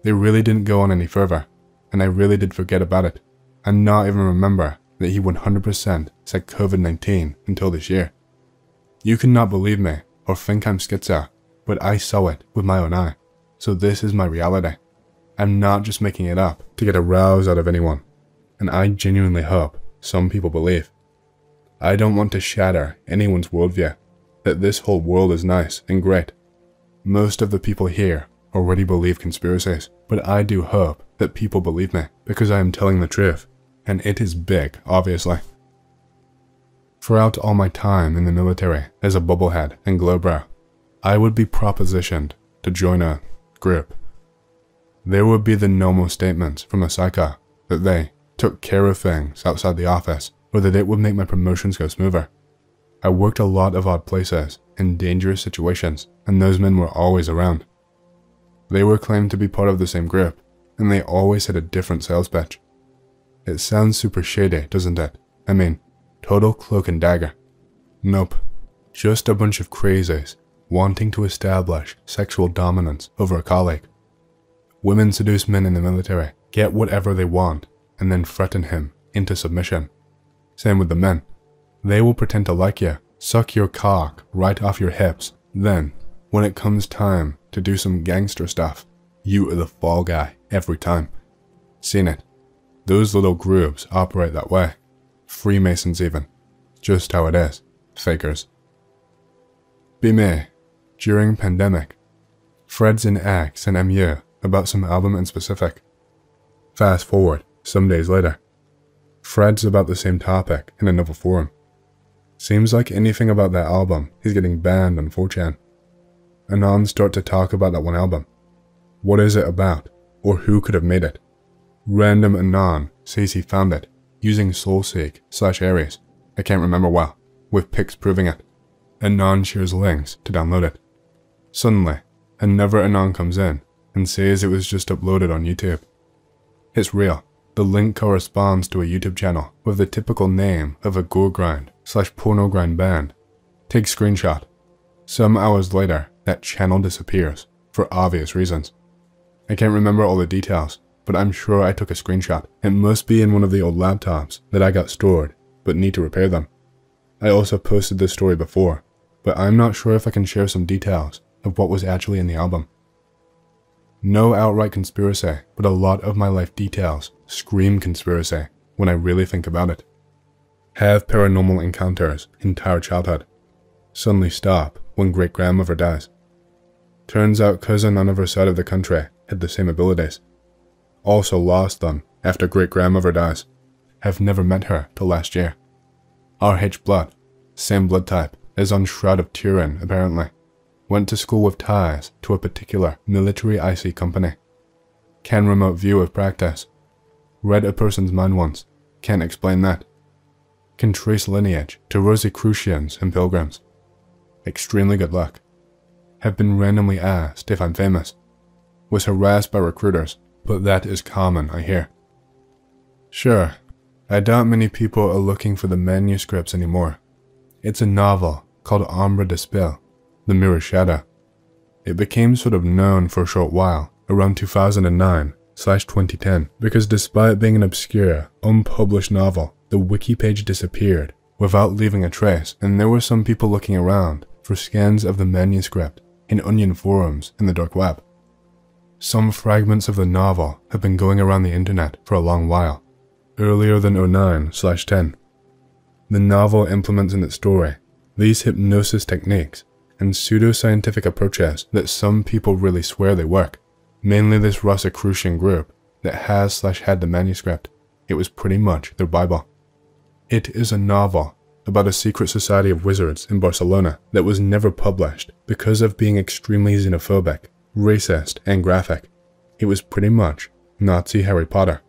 They really didn't go on any further, and I really did forget about it, and not even remember that he 100% said COVID-19 until this year. You cannot believe me or think I'm schizo, but I saw it with my own eye, so this is my reality. I'm not just making it up to get a rouse out of anyone, and I genuinely hope some people believe. I don't want to shatter anyone's worldview, that this whole world is nice and great. Most of the people here already believe conspiracies, but I do hope that people believe me because I am telling the truth, and it is big, obviously. Throughout all my time in the military as a bubblehead and glowbrow, I would be propositioned to join a group. There would be the normal statements from a psycho that they took care of things outside the office or that it would make my promotions go smoother. I worked a lot of odd places in dangerous situations, and those men were always around. They were claimed to be part of the same group, and they always had a different sales pitch. It sounds super shady, doesn't it? I mean, total cloak and dagger. Nope. Just a bunch of crazies wanting to establish sexual dominance over a colleague. Women seduce men in the military, get whatever they want, and then threaten him into submission. Same with the men. They will pretend to like you, suck your cock right off your hips, then, when it comes time to do some gangster stuff, you are the fall guy every time. Seen it. Those little groups operate that way. Freemasons even. Just how it is. Fakers. Be me. During pandemic. Fred's in X and MU about some album in specific. Fast forward, some days later. Fred's about the same topic in another forum. Seems like anything about that album, he's getting banned on 4chan. Anon start to talk about that one album. What is it about, or who could have made it? Random Anon says he found it, using soulseek/Aries, I can't remember well, with pics proving it. Anon shares links to download it. Suddenly, another Anon comes in and says it was just uploaded on YouTube. It's real. The link corresponds to a YouTube channel with the typical name of a gore grind/porno grind band. Take screenshot. Some hours later, that channel disappears, for obvious reasons. I can't remember all the details, but I'm sure I took a screenshot. It must be in one of the old laptops that I got stored, but need to repair them. I also posted this story before, but I'm not sure if I can share some details of what was actually in the album. No outright conspiracy, but a lot of my life details scream conspiracy when I really think about it. Have paranormal encounters entire childhood. Suddenly stop when great-grandmother dies. Turns out cousin on other side of the country had the same abilities. Also lost them after great-grandmother dies. Have never met her till last year. RH blood, same blood type as on Shroud of Turin apparently. Went to school with ties to a particular military IC company. Can remote view of practice. Read a person's mind once, can't explain that. Can trace lineage to Rosicrucians and pilgrims. Extremely good luck. Have been randomly asked if I'm famous. Was harassed by recruiters, but that is common, I hear. Sure, I doubt many people are looking for the manuscripts anymore. It's a novel called Ombre de Spill, The Mirror Shadow. It became sort of known for a short while, around 2009/2010, because despite being an obscure, unpublished novel, the wiki page disappeared without leaving a trace, and there were some people looking around for scans of the manuscript in Onion forums in the dark web. Some fragments of the novel have been going around the internet for a long while, earlier than 09/10. The novel implements in its story these hypnosis techniques and pseudoscientific approaches that some people really swear they work, mainly this Rosicrucian group that has/had the manuscript. It was pretty much their Bible. It is a novel about a secret society of wizards in Barcelona that was never published because of being extremely xenophobic, racist, and graphic. It was pretty much Nazi Harry Potter.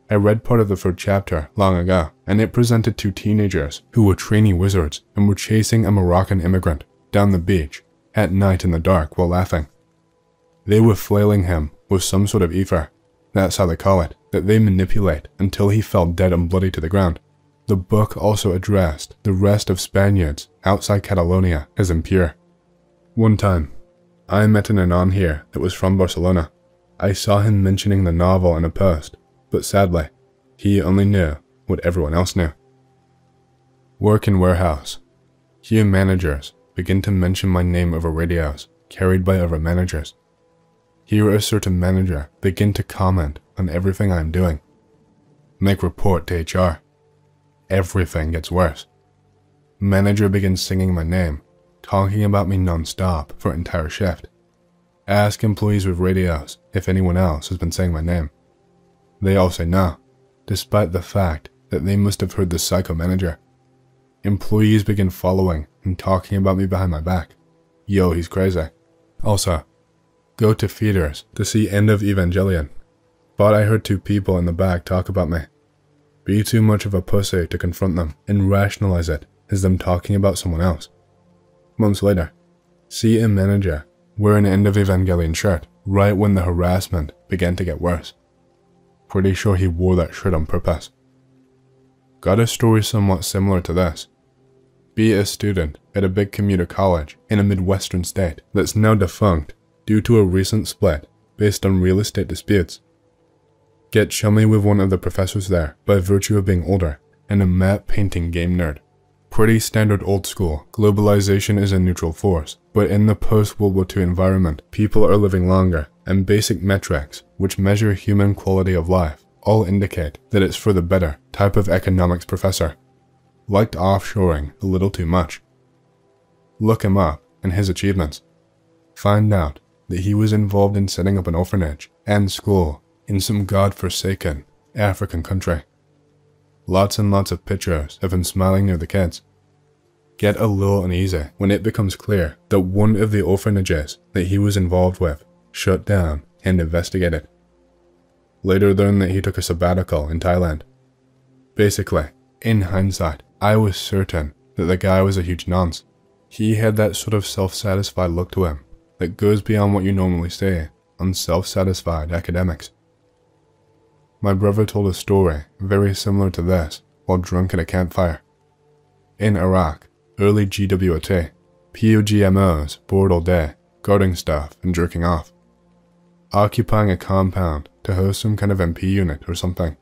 I read part of the third chapter long ago, and it presented two teenagers who were trainee wizards and were chasing a Moroccan immigrant down the beach at night in the dark while laughing. They were flailing him with some sort of ether, that's how they call it, that they manipulate until he fell dead and bloody to the ground. The book also addressed the rest of Spaniards outside Catalonia as impure. One time, I met an Anon here that was from Barcelona. I saw him mentioning the novel in a post, but sadly, he only knew what everyone else knew. Work in warehouse. Here managers begin to mention my name over radios carried by other managers. Here a certain manager begin to comment on everything I am doing. Make report to HR. Everything gets worse. Manager begins singing my name, talking about me non-stop for an entire shift. Ask employees with radios if anyone else has been saying my name. They all say no, despite the fact that they must have heard the psycho manager. Employees begin following and talking about me behind my back. Yo, he's crazy. Also, go to theaters to see End of Evangelion. Thought I heard two people in the back talk about me. Be too much of a pussy to confront them and rationalize it as them talking about someone else. Months later, see a manager wear an End of Evangelion shirt right when the harassment began to get worse. Pretty sure he wore that shirt on purpose. Got a story somewhat similar to this. Be a student at a big commuter college in a Midwestern state that's now defunct due to a recent split based on real estate disputes. Get chummy with one of the professors there by virtue of being older and a map painting game nerd. Pretty standard old school, globalization is a neutral force, but in the post-World War II environment, people are living longer, and basic metrics, which measure human quality of life, all indicate that it's for the better type of economics professor. Liked offshoring a little too much. Look him up and his achievements. Find out that he was involved in setting up an orphanage and school in some godforsaken African country. Lots and lots of pictures of him smiling near the kids. Get a little uneasy when it becomes clear that one of the orphanages that he was involved with shut down and investigated. Later learned that he took a sabbatical in Thailand. Basically, in hindsight, I was certain that the guy was a huge nonce. He had that sort of self-satisfied look to him that goes beyond what you normally see on self-satisfied academics. My brother told a story very similar to this while drunk at a campfire. In Iraq, early GWOT, POGMOs bored all day, guarding stuff and jerking off. Occupying a compound to host some kind of MP unit or something.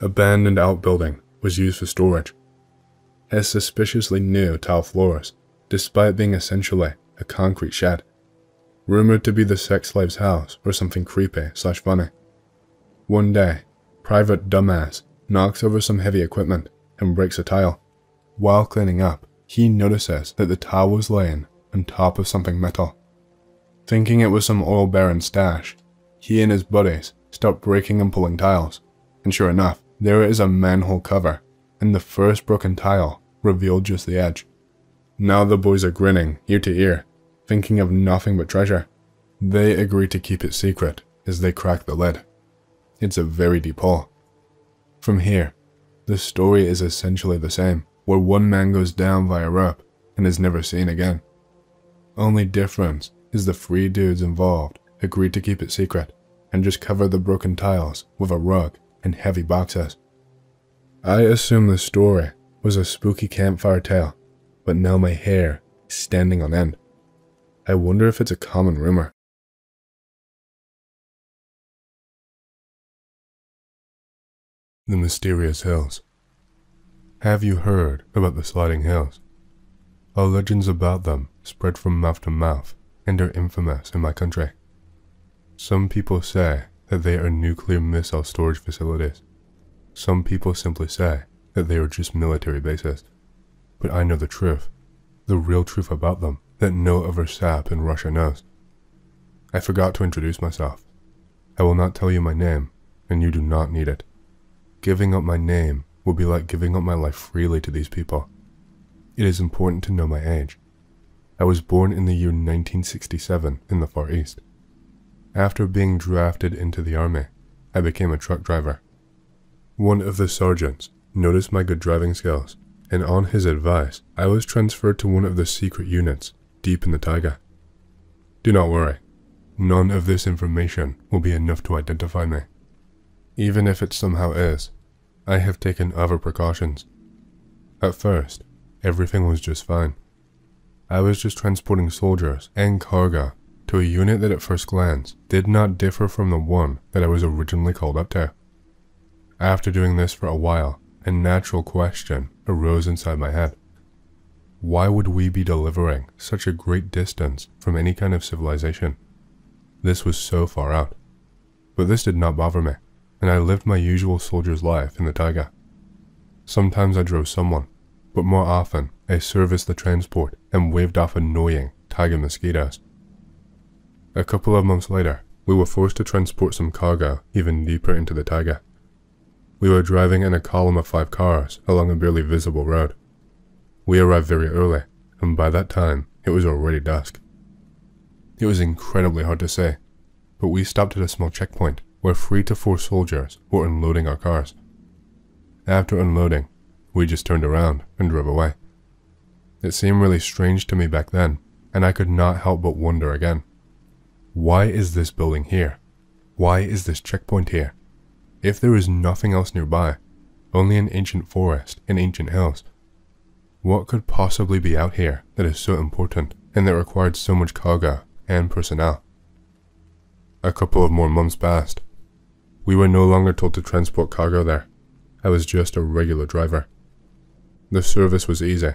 Abandoned outbuilding was used for storage. Has suspiciously new tile floors, despite being essentially a concrete shed. Rumored to be the sex slave's house or something creepy/funny. One day, Private Dumbass knocks over some heavy equipment and breaks a tile. While cleaning up, he notices that the tile was laying on top of something metal. Thinking it was some oil baron stash, he and his buddies start breaking and pulling tiles, and sure enough, there is a manhole cover, and the first broken tile revealed just the edge. Now the boys are grinning ear to ear, thinking of nothing but treasure. They agree to keep it secret as they crack the lid. It's a very deep hole. From here, the story is essentially the same, where one man goes down via rope and is never seen again. Only difference is the 3 dudes involved agreed to keep it secret and just cover the broken tiles with a rug and heavy boxes. I assume the story was a spooky campfire tale, but now my hair is standing on end. I wonder if it's a common rumor. The Mysterious Hills. Have you heard about the Sliding Hills? Our legends about them spread from mouth to mouth and are infamous in my country. Some people say that they are nuclear missile storage facilities. Some people simply say that they are just military bases. But I know the truth, the real truth about them that no other sap in Russia knows. I forgot to introduce myself. I will not tell you my name, and you do not need it. Giving up my name would be like giving up my life freely to these people. It is important to know my age. I was born in the year 1967 in the Far East. After being drafted into the army, I became a truck driver. One of the sergeants noticed my good driving skills, and on his advice, I was transferred to one of the secret units deep in the taiga. Do not worry, none of this information will be enough to identify me. Even if it somehow is, I have taken other precautions. At first, everything was just fine. I was just transporting soldiers and cargo to a unit that at first glance did not differ from the one that I was originally called up to. After doing this for a while, a natural question arose inside my head. Why would we be delivering such a great distance from any kind of civilization? This was so far out. But this did not bother me, and I lived my usual soldier's life in the taiga. Sometimes I drove someone, but more often I serviced the transport and waved off annoying taiga mosquitoes. A couple of months later, we were forced to transport some cargo even deeper into the taiga. We were driving in a column of 5 cars along a barely visible road. We arrived very early, and by that time, it was already dusk. It was incredibly hard to say, but we stopped at a small checkpoint where 3 to 4 soldiers were unloading our cars. After unloading, we just turned around and drove away. It seemed really strange to me back then, and I could not help but wonder again. Why is this building here? Why is this checkpoint here? If there is nothing else nearby, only an ancient forest and ancient hills, what could possibly be out here that is so important and that required so much cargo and personnel? A couple of more months passed. We were no longer told to transport cargo there. I was just a regular driver. The service was easy.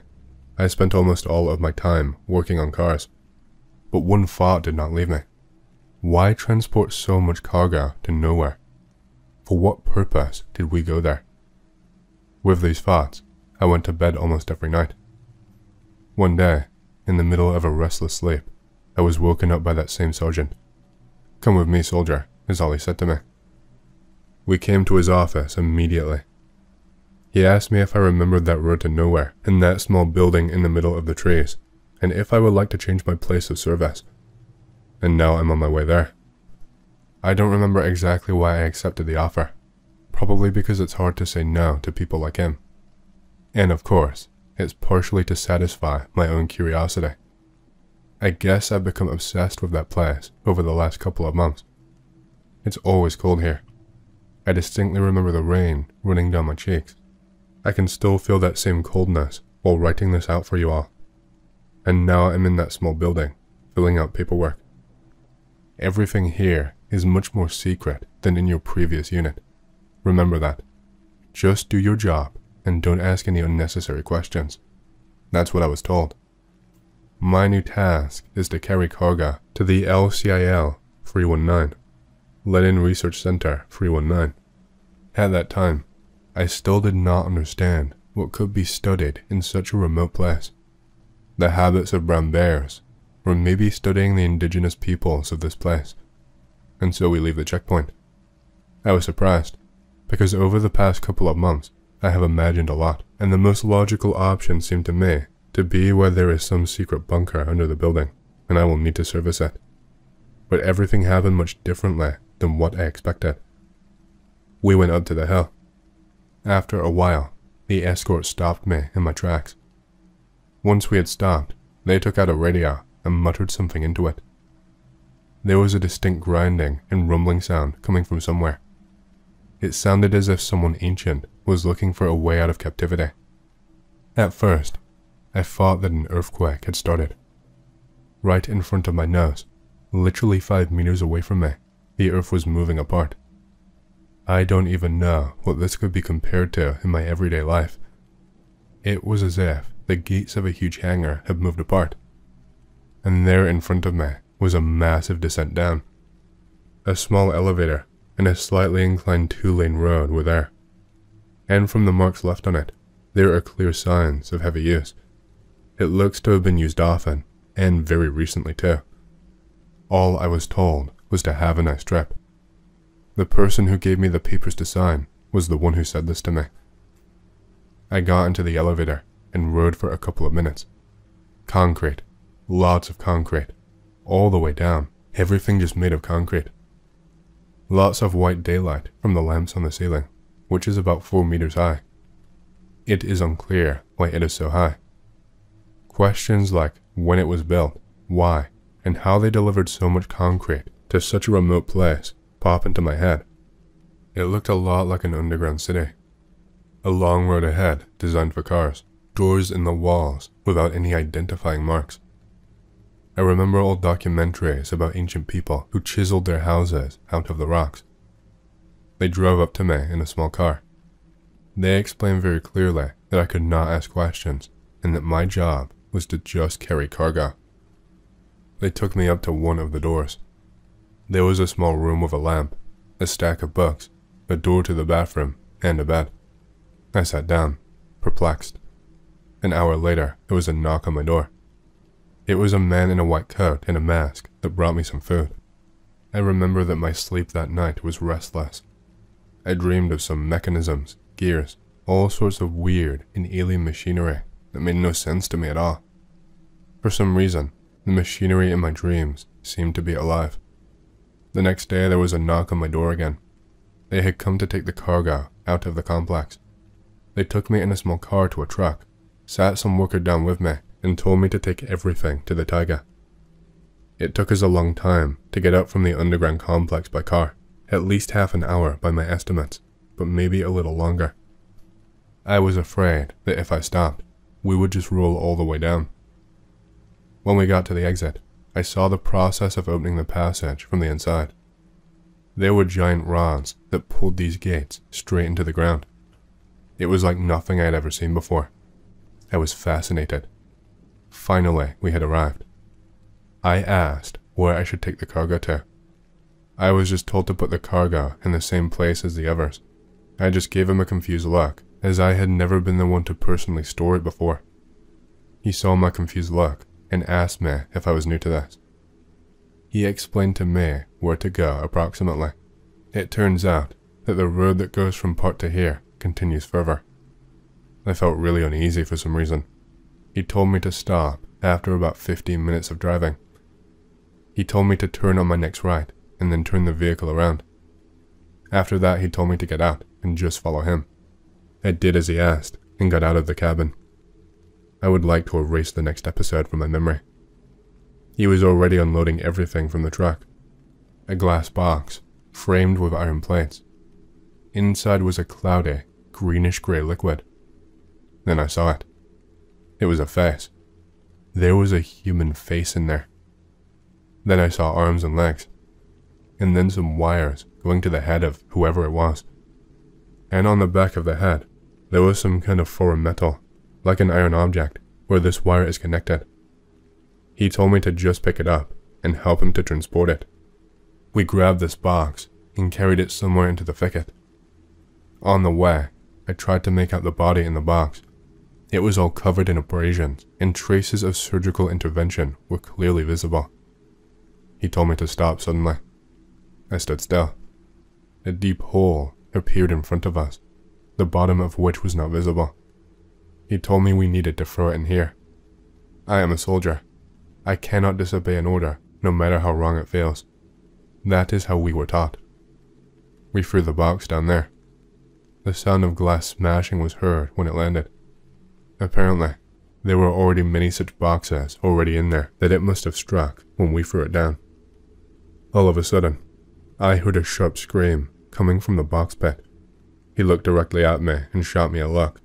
I spent almost all of my time working on cars. But one thought did not leave me. Why transport so much cargo to nowhere? For what purpose did we go there? With these thoughts, I went to bed almost every night. One day, in the middle of a restless sleep, I was woken up by that same sergeant. "Come with me, soldier," is all he said to me. We came to his office immediately. He asked me if I remembered that road to nowhere and that small building in the middle of the trees, and if I would like to change my place of service. And now I'm on my way there. I don't remember exactly why I accepted the offer. Probably because it's hard to say no to people like him. And of course, it's partially to satisfy my own curiosity. I guess I've become obsessed with that place over the last couple of months. It's always cold here. I distinctly remember the rain running down my cheeks. I can still feel that same coldness while writing this out for you all. And now I'm in that small building, filling out paperwork. Everything here is much more secret than in your previous unit. Remember that. Just do your job and don't ask any unnecessary questions. That's what I was told. My new task is to carry cargo to the LCIL 319, Lenin Research Center 319. At that time, I still did not understand what could be studied in such a remote place. The habits of brown bears, or maybe studying the indigenous peoples of this place. And so we leave the checkpoint. I was surprised, because over the past couple of months, I have imagined a lot, and the most logical option seemed to me to be where there is some secret bunker under the building, and I will need to service it. But everything happened much differently than what I expected. We went up to the hill. After a while, the escort stopped me in my tracks. Once we had stopped, they took out a radio and muttered something into it. There was a distinct grinding and rumbling sound coming from somewhere. It sounded as if someone ancient was looking for a way out of captivity. At first, I thought that an earthquake had started. Right in front of my nose, literally 5 meters away from me, the earth was moving apart. I don't even know what this could be compared to in my everyday life. It was as if the gates of a huge hangar had moved apart. And there in front of me was a massive descent down. A small elevator and a slightly inclined 2-lane road were there. And from the marks left on it, there are clear signs of heavy use. It looks to have been used often, and very recently too. All I was told was to have a nice trip. The person who gave me the papers to sign was the one who said this to me. I got into the elevator and rode for a couple of minutes. Concrete, lots of concrete, all the way down, everything just made of concrete. Lots of white daylight from the lamps on the ceiling, which is about 4 meters high. It is unclear why it is so high. Questions like when it was built, why, and how they delivered so much concrete to such a remote place pop into my head. It looked a lot like an underground city. A long road ahead designed for cars, doors in the walls without any identifying marks. I remember old documentaries about ancient people who chiseled their houses out of the rocks. They drove up to me in a small car. They explained very clearly that I could not ask questions and that my job was to just carry cargo. They took me up to one of the doors. There was a small room with a lamp, a stack of books, a door to the bathroom, and a bed. I sat down, perplexed. An hour later, there was a knock on my door. It was a man in a white coat and a mask that brought me some food. I remember that my sleep that night was restless. I dreamed of some mechanisms, gears, all sorts of weird and alien machinery that made no sense to me at all. For some reason, the machinery in my dreams seemed to be alive. The next day there was a knock on my door again. They had come to take the cargo out of the complex. They took me in a small car to a truck, sat some worker down with me, and told me to take everything to the taiga. It took us a long time to get up from the underground complex by car, at least half an hour by my estimates, but maybe a little longer. I was afraid that if I stopped, we would just roll all the way down. When we got to the exit, I saw the process of opening the passage from the inside. There were giant rods that pulled these gates straight into the ground. It was like nothing I had ever seen before. I was fascinated. Finally, we had arrived. I asked where I should take the cargo to. I was just told to put the cargo in the same place as the others. I just gave him a confused look, as I had never been the one to personally store it before. He saw my confused look and asked me if I was new to this. He explained to me where to go approximately. It turns out that the road that goes from Port to here continues further. I felt really uneasy for some reason. He told me to stop after about 15 minutes of driving. He told me to turn on my next right and then turn the vehicle around. After that, he told me to get out and just follow him. I did as he asked and got out of the cabin. I would like to erase the next episode from my memory. He was already unloading everything from the truck. A glass box, framed with iron plates. Inside was a cloudy, greenish-gray liquid. Then I saw it. It was a face. There was a human face in there. Then I saw arms and legs. And then some wires going to the head of whoever it was. And on the back of the head, there was some kind of foreign metal, like an iron object, where this wire is connected. He told me to just pick it up and help him to transport it. We grabbed this box and carried it somewhere into the thicket. On the way, I tried to make out the body in the box. It was all covered in abrasions, and traces of surgical intervention were clearly visible. He told me to stop suddenly. I stood still. A deep hole appeared in front of us, the bottom of which was not visible. He told me we needed to throw it in here. I am a soldier. I cannot disobey an order, no matter how wrong it feels. That is how we were taught. We threw the box down there. The sound of glass smashing was heard when it landed. Apparently, there were already many such boxes already in there that it must have struck when we threw it down. All of a sudden, I heard a sharp scream coming from the box pit. He looked directly at me and shot me a look.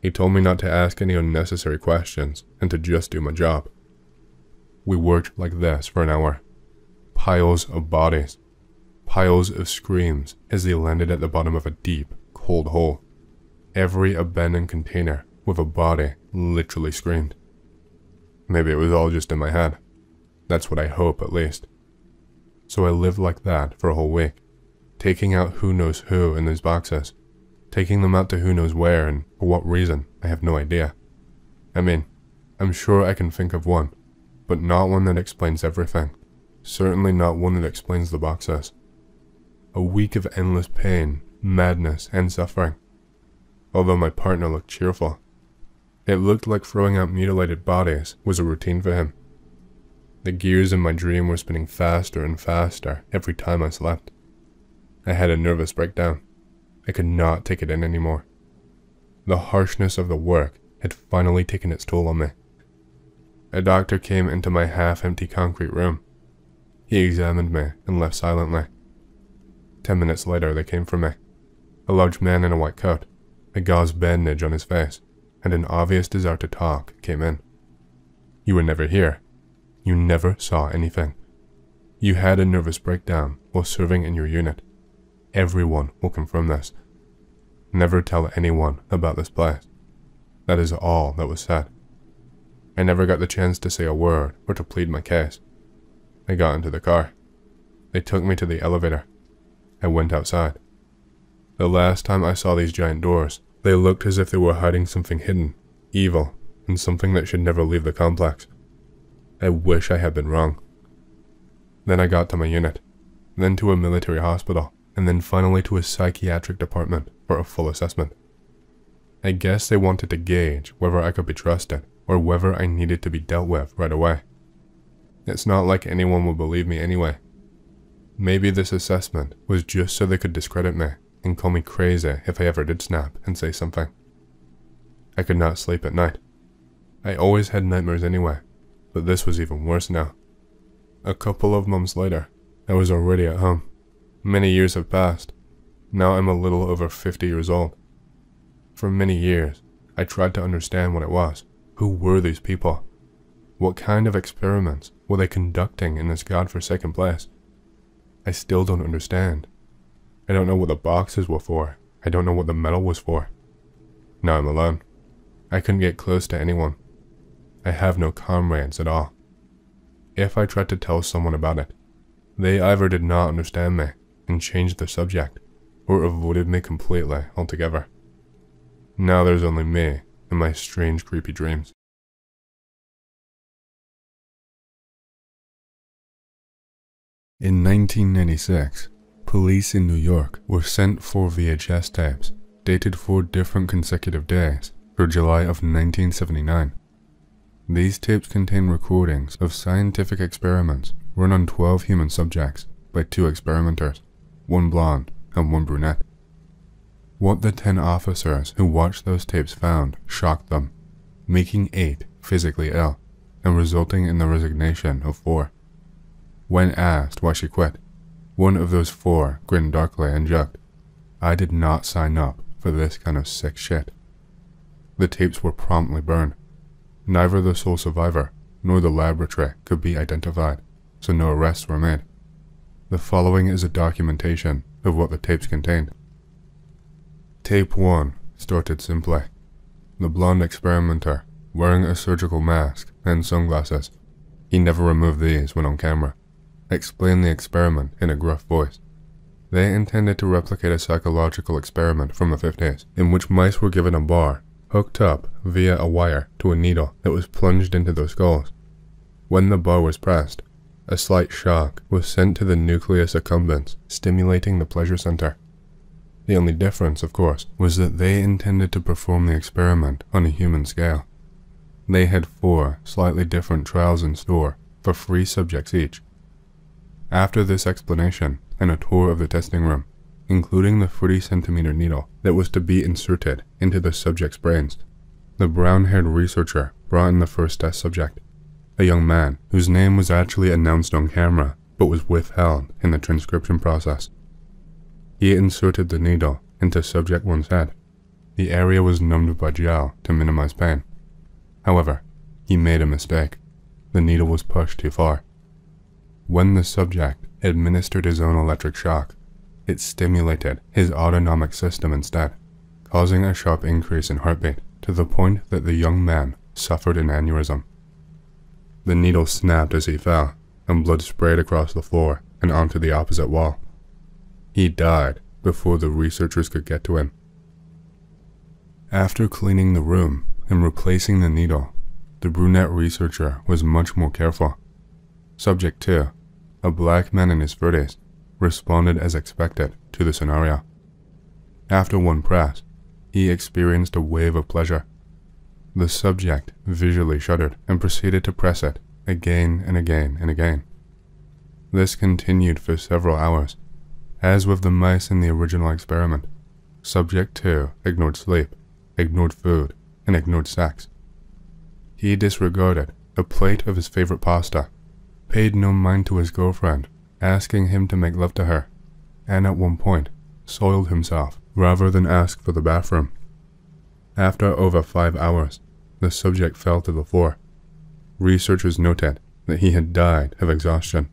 He told me not to ask any unnecessary questions and to just do my job. We worked like this for an hour. Piles of bodies. Piles of screams as they landed at the bottom of a deep, cold hole. Every abandoned container with a body literally screamed. Maybe it was all just in my head. That's what I hope, at least. So I lived like that for a whole week, taking out who knows who in those boxes, taking them out to who knows where and for what reason, I have no idea. I mean, I'm sure I can think of one, but not one that explains everything. Certainly not one that explains the boxes. A week of endless pain, madness, and suffering. Although my partner looked cheerful. It looked like throwing out mutilated bodies was a routine for him. The gears in my dream were spinning faster and faster every time I slept. I had a nervous breakdown. I could not take it in anymore. The harshness of the work had finally taken its toll on me. A doctor came into my half-empty concrete room. He examined me and left silently. 10 minutes later they came for me. A large man in a white coat, a gauze bandage on his face, and an obvious desire to talk came in. You were never here. You never saw anything. You had a nervous breakdown while serving in your unit. Everyone will confirm this. Never tell anyone about this place. That is all that was said. I never got the chance to say a word or to plead my case. I got into the car. They took me to the elevator. I went outside. The last time I saw these giant doors, they looked as if they were hiding something hidden, evil, and something that should never leave the complex. I wish I had been wrong. Then I got to my unit, then to a military hospital, and then finally to a psychiatric department for a full assessment. I guess they wanted to gauge whether I could be trusted or whether I needed to be dealt with right away. It's not like anyone would believe me anyway. Maybe this assessment was just so they could discredit me and call me crazy if I ever did snap and say something. I could not sleep at night. I always had nightmares anyway, but this was even worse now. A couple of months later, I was already at home. Many years have passed. Now I'm a little over 50 years old. For many years, I tried to understand what it was. Who were these people? What kind of experiments were they conducting in this godforsaken place? I still don't understand. I don't know what the boxes were for. I don't know what the metal was for. Now I'm alone. I couldn't get close to anyone. I have no comrades at all. If I tried to tell someone about it, they either did not understand me and changed the subject, or avoided me completely altogether. Now there's only me and my strange, creepy dreams. In 1996, police in New York were sent 4 VHS tapes, dated 4 different consecutive days, for July of 1979. These tapes contain recordings of scientific experiments run on 12 human subjects by 2 experimenters, 1 blonde and 1 brunette. What the 10 officers who watched those tapes found shocked them, making 8 physically ill and resulting in the resignation of 4. When asked why she quit, one of those 4 grinned darkly and joked, "I did not sign up for this kind of sick shit." The tapes were promptly burned. Neither the sole survivor nor the laboratory could be identified, so no arrests were made. The following is a documentation of what the tapes contained. Tape 1 started simply. The blonde experimenter, wearing a surgical mask and sunglasses, he never removed these when on camera, explained the experiment in a gruff voice. They intended to replicate a psychological experiment from the 50s, in which mice were given a bar hooked up via a wire to a needle that was plunged into their skulls. When the bar was pressed, a slight shock was sent to the nucleus accumbens, stimulating the pleasure center. The only difference, of course, was that they intended to perform the experiment on a human scale. They had 4 slightly different trials in store for 3 subjects each. After this explanation and a tour of the testing room, including the 30-centimeter needle that was to be inserted into the subject's brains, the brown-haired researcher brought in the first test subject, a young man whose name was actually announced on camera but was withheld in the transcription process. He inserted the needle into subject 1's head. The area was numbed by gel to minimize pain. However, he made a mistake. The needle was pushed too far. When the subject administered his own electric shock, it stimulated his autonomic system instead, causing a sharp increase in heartbeat to the point that the young man suffered an aneurysm. The needle snapped as he fell, and blood sprayed across the floor and onto the opposite wall. He died before the researchers could get to him. After cleaning the room and replacing the needle, the brunette researcher was much more careful. Subject 2, a black man in his 30s, responded as expected to the scenario. After 1 press, he experienced a wave of pleasure. The subject visually shuddered and proceeded to press it again and again and again. This continued for several hours. As with the mice in the original experiment, Subject 2 ignored sleep, ignored food, and ignored sex. He disregarded a plate of his favorite pasta, paid no mind to his girlfriend, asking him to make love to her, and at one point, soiled himself rather than ask for the bathroom. After over 5 hours, the subject fell to the floor. Researchers noted that he had died of exhaustion.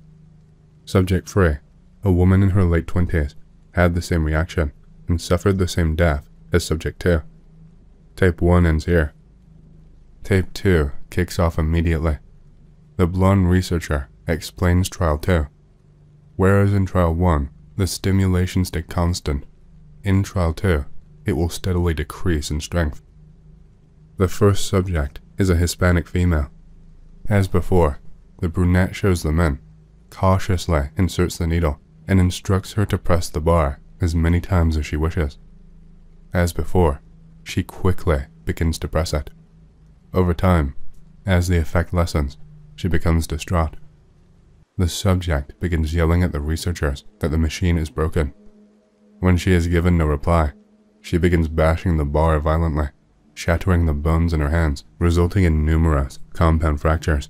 Subject 3, a woman in her late 20s, had the same reaction and suffered the same death as Subject 2. Tape 1 ends here. Tape 2 kicks off immediately. The blonde researcher explains Trial 2. Whereas in Trial 1, the stimulation stayed constant, in Trial 2, it will steadily decrease in strength. The first subject is a Hispanic female. As before, the brunette shows them in, cautiously inserts the needle, and instructs her to press the bar as many times as she wishes. As before, she quickly begins to press it. Over time, as the effect lessens, she becomes distraught. The subject begins yelling at the researchers that the machine is broken. When she is given no reply, she begins bashing the bar violently, shattering the bones in her hands, resulting in numerous compound fractures.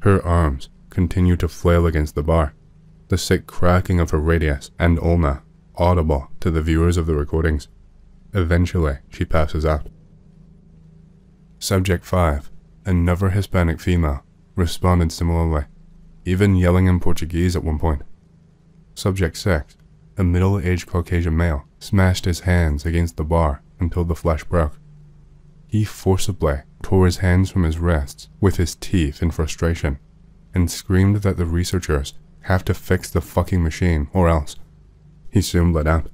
Her arms continued to flail against the bar, the sick cracking of her radius and ulna audible to the viewers of the recordings. Eventually, she passes out. Subject 5, another Hispanic female, responded similarly, even yelling in Portuguese at one point. Subject 6, a middle-aged Caucasian male, smashed his hands against the bar until the flesh broke. He forcibly tore his hands from his wrists with his teeth in frustration and screamed that the researchers have to fix the fucking machine or else. He soon bled out.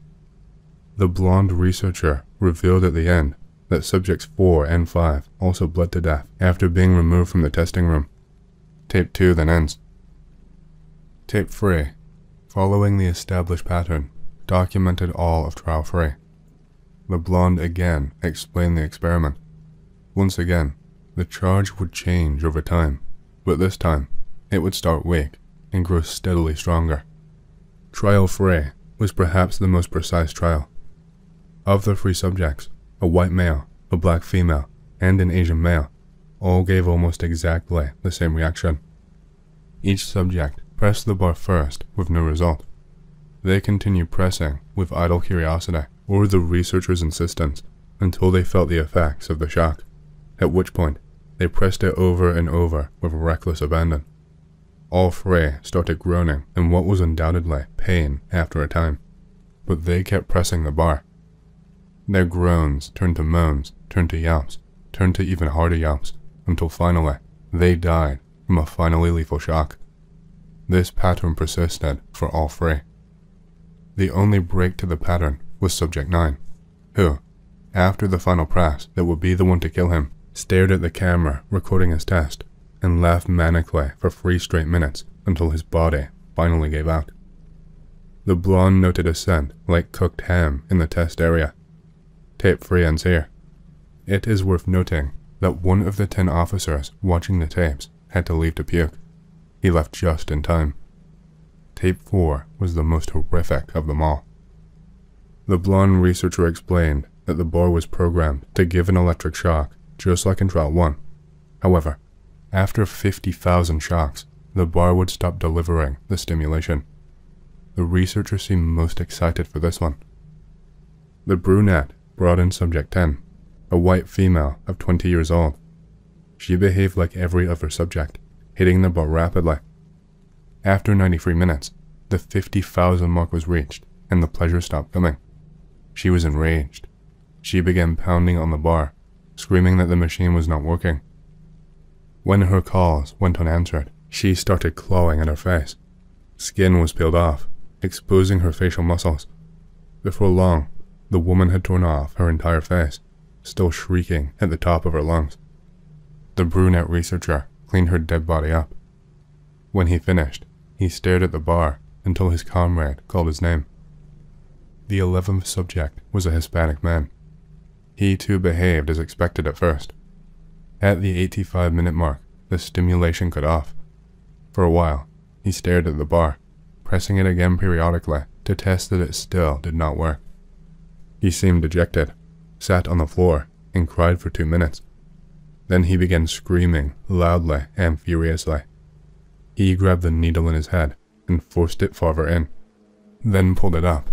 The blonde researcher revealed at the end that subjects 4 and 5 also bled to death after being removed from the testing room. Tape 2 then ends. Tape 3, following the established pattern, documented all of trial 3. The blonde again explained the experiment. Once again, the charge would change over time, but this time, it would start weak and grow steadily stronger. Trial 3 was perhaps the most precise trial. Of the 3 subjects, a white male, a black female, and an Asian male, all gave almost exactly the same reaction. Each subject pressed the bar first with no result. They continued pressing with idle curiosity or the researcher's insistence until they felt the effects of the shock, at which point they pressed it over and over with reckless abandon. All 3 started groaning in what was undoubtedly pain after a time, but they kept pressing the bar. Their groans turned to moans, turned to yelps, turned to even harder yelps, until finally, they died from a finally lethal shock. This pattern persisted for all 3. The only break to the pattern was Subject 9, who, after the final press that would be the one to kill him, stared at the camera recording his test, and laughed manically for 3 straight minutes until his body finally gave out. The blonde noted a scent like cooked ham in the test area. Tape 3 ends here. It is worth noting that one of the 10 officers watching the tapes had to leave to puke. He left just in time. Tape 4 was the most horrific of them all. The blonde researcher explained that the bar was programmed to give an electric shock, just like in trial 1. However, after 50,000 shocks, the bar would stop delivering the stimulation. The researcher seemed most excited for this one. The brunette brought in Subject 10, a white female of 20 years old. She behaved like every other subject, hitting the bar rapidly. After 93 minutes, the 50,000 mark was reached, and the pleasure stopped coming. She was enraged. She began pounding on the bar, screaming that the machine was not working. When her calls went unanswered, she started clawing at her face. Skin was peeled off, exposing her facial muscles. Before long, the woman had torn off her entire face, still shrieking at the top of her lungs. The brunette researcher cleaned her dead body up. When he finished, he stared at the bar until his comrade called his name. The 11th subject was a Hispanic man. He too behaved as expected at first. At the 85-minute mark, the stimulation cut off. For a while, he stared at the bar, pressing it again periodically to test that it still did not work. He seemed dejected, sat on the floor, and cried for 2 minutes. Then he began screaming loudly and furiously. He grabbed the needle in his head and forced it farther in, then pulled it up,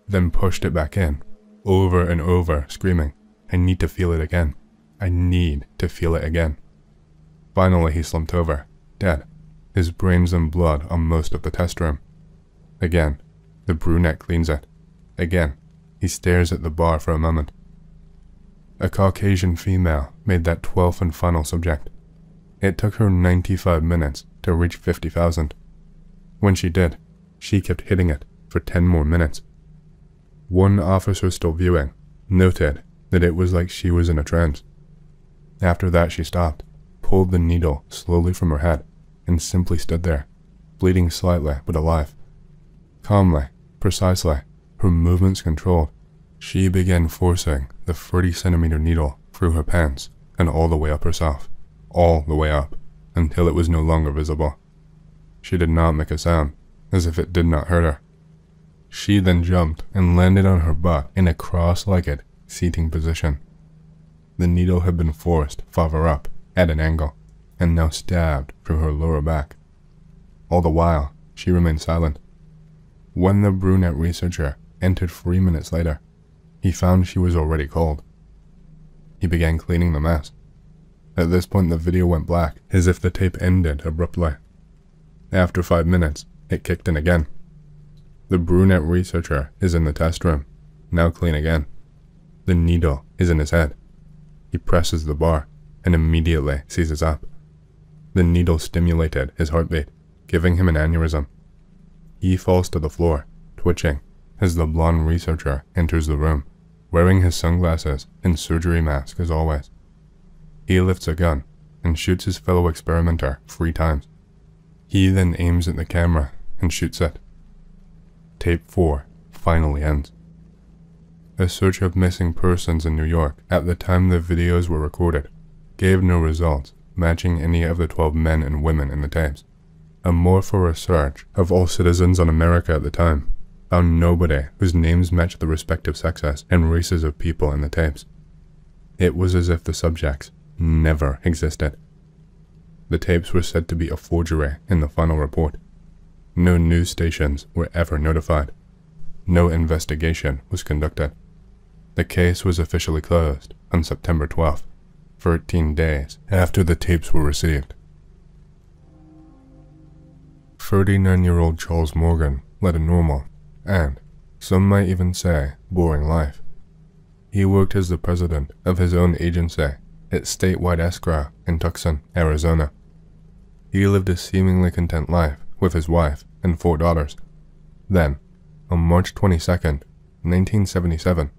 then pushed it back in, over and over, screaming, "I need to feel it again. I need to feel it again." Finally he slumped over, dead, his brains and blood on most of the test room. Again, the brunette cleans it. Again, he stares at the bar for a moment. A Caucasian female made that 12th and final subject. It took her 95 minutes to reach 50,000. When she did, she kept hitting it for 10 more minutes. One officer still viewing noted that it was like she was in a trance. After that she stopped, pulled the needle slowly from her head, and simply stood there, bleeding slightly but alive. Calmly, precisely, her movements controlled, she began forcing the 30-centimeter needle through her pants and all the way up herself, all the way up, until it was no longer visible. She did not make a sound, as if it did not hurt her. She then jumped and landed on her butt in a cross-legged, seating position. The needle had been forced farther up, at an angle, and now stabbed through her lower back. All the while, she remained silent. When the brunette researcher entered 3 minutes later, he found she was already cold. He began cleaning the mess. At this point, the video went black, as if the tape ended abruptly. After 5 minutes, it kicked in again. The brunette researcher is in the test room, now clean again. The needle is in his head. He presses the bar and immediately seizes up. The needle stimulated his heartbeat, giving him an aneurysm. He falls to the floor, twitching, as the blonde researcher enters the room, wearing his sunglasses and surgery mask as always. He lifts a gun and shoots his fellow experimenter 3 times. He then aims at the camera and shoots it. Tape 4 finally ends. A search of missing persons in New York at the time the videos were recorded gave no results matching any of the 12 men and women in the tapes. A more thorough search of all citizens on America at the time found nobody whose names matched the respective sexes and races of people in the tapes. It was as if the subjects never existed. The tapes were said to be a forgery in the final report. No news stations were ever notified. No investigation was conducted. The case was officially closed on September 12th, 13 days after the tapes were received. 39-year-old Charles Morgan led a normal, and some might even say boring life. He worked as the president of his own agency at statewide escrow in Tucson, Arizona. He lived a seemingly content life with his wife and 4 daughters. Then, on March 22nd, 1977,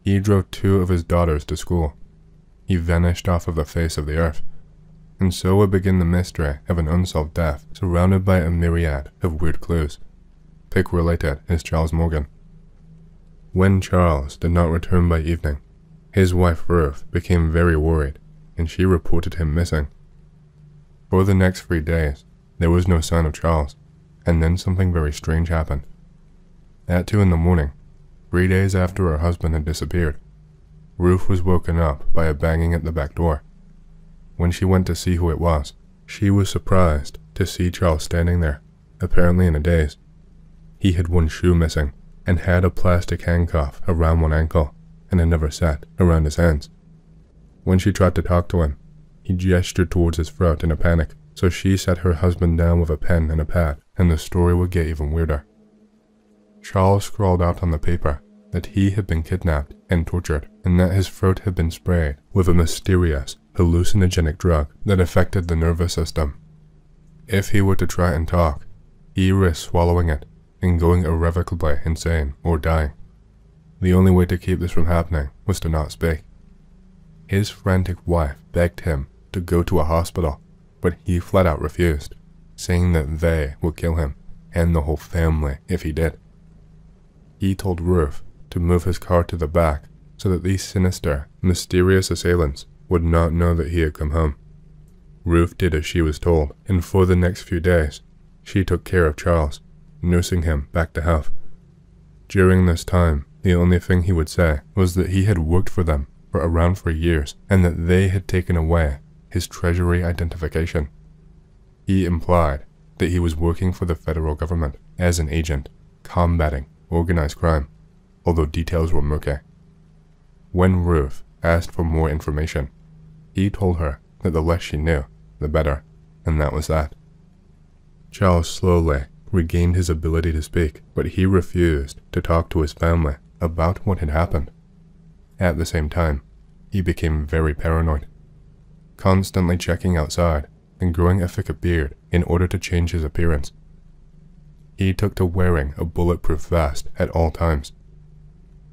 he drove 2 of his daughters to school. He vanished off of the face of the earth, and so would begin the mystery of an unsolved death surrounded by a myriad of weird clues. Pick related is Charles Morgan. When Charles did not return by evening, his wife Ruth became very worried, and she reported him missing. For the next 3 days, there was no sign of Charles, and then something very strange happened. At 2 in the morning, 3 days after her husband had disappeared, Ruth was woken up by a banging at the back door. When she went to see who it was, she was surprised to see Charles standing there, apparently in a daze. He had 1 shoe missing, and had a plastic handcuff around 1 ankle, and another set around his hands. When she tried to talk to him, he gestured towards his throat in a panic, so she sat her husband down with a pen and a pad, and the story would get even weirder. Charles scrawled out on the paper that he had been kidnapped and tortured, and that his throat had been sprayed with a mysterious, hallucinogenic drug that affected the nervous system. If he were to try and talk, he risked swallowing it and going irrevocably insane or dying. The only way to keep this from happening was to not speak. His frantic wife begged him to go to a hospital, but he flat out refused, saying that they would kill him and the whole family if he did. He told Ruth to move his car to the back so that these sinister, mysterious assailants would not know that he had come home. Ruth did as she was told, and for the next few days, she took care of Charles, nursing him back to health. During this time, the only thing he would say was that he had worked for them for around 3 years, and that they had taken away his treasury identification. He implied that he was working for the federal government as an agent, combating organized crime, although details were murky. When Ruth asked for more information, he told her that the less she knew, the better, and that was that. Charles slowly regained his ability to speak, but he refused to talk to his family about what had happened. At the same time, he became very paranoid, constantly checking outside and growing a thicker beard in order to change his appearance. He took to wearing a bulletproof vest at all times.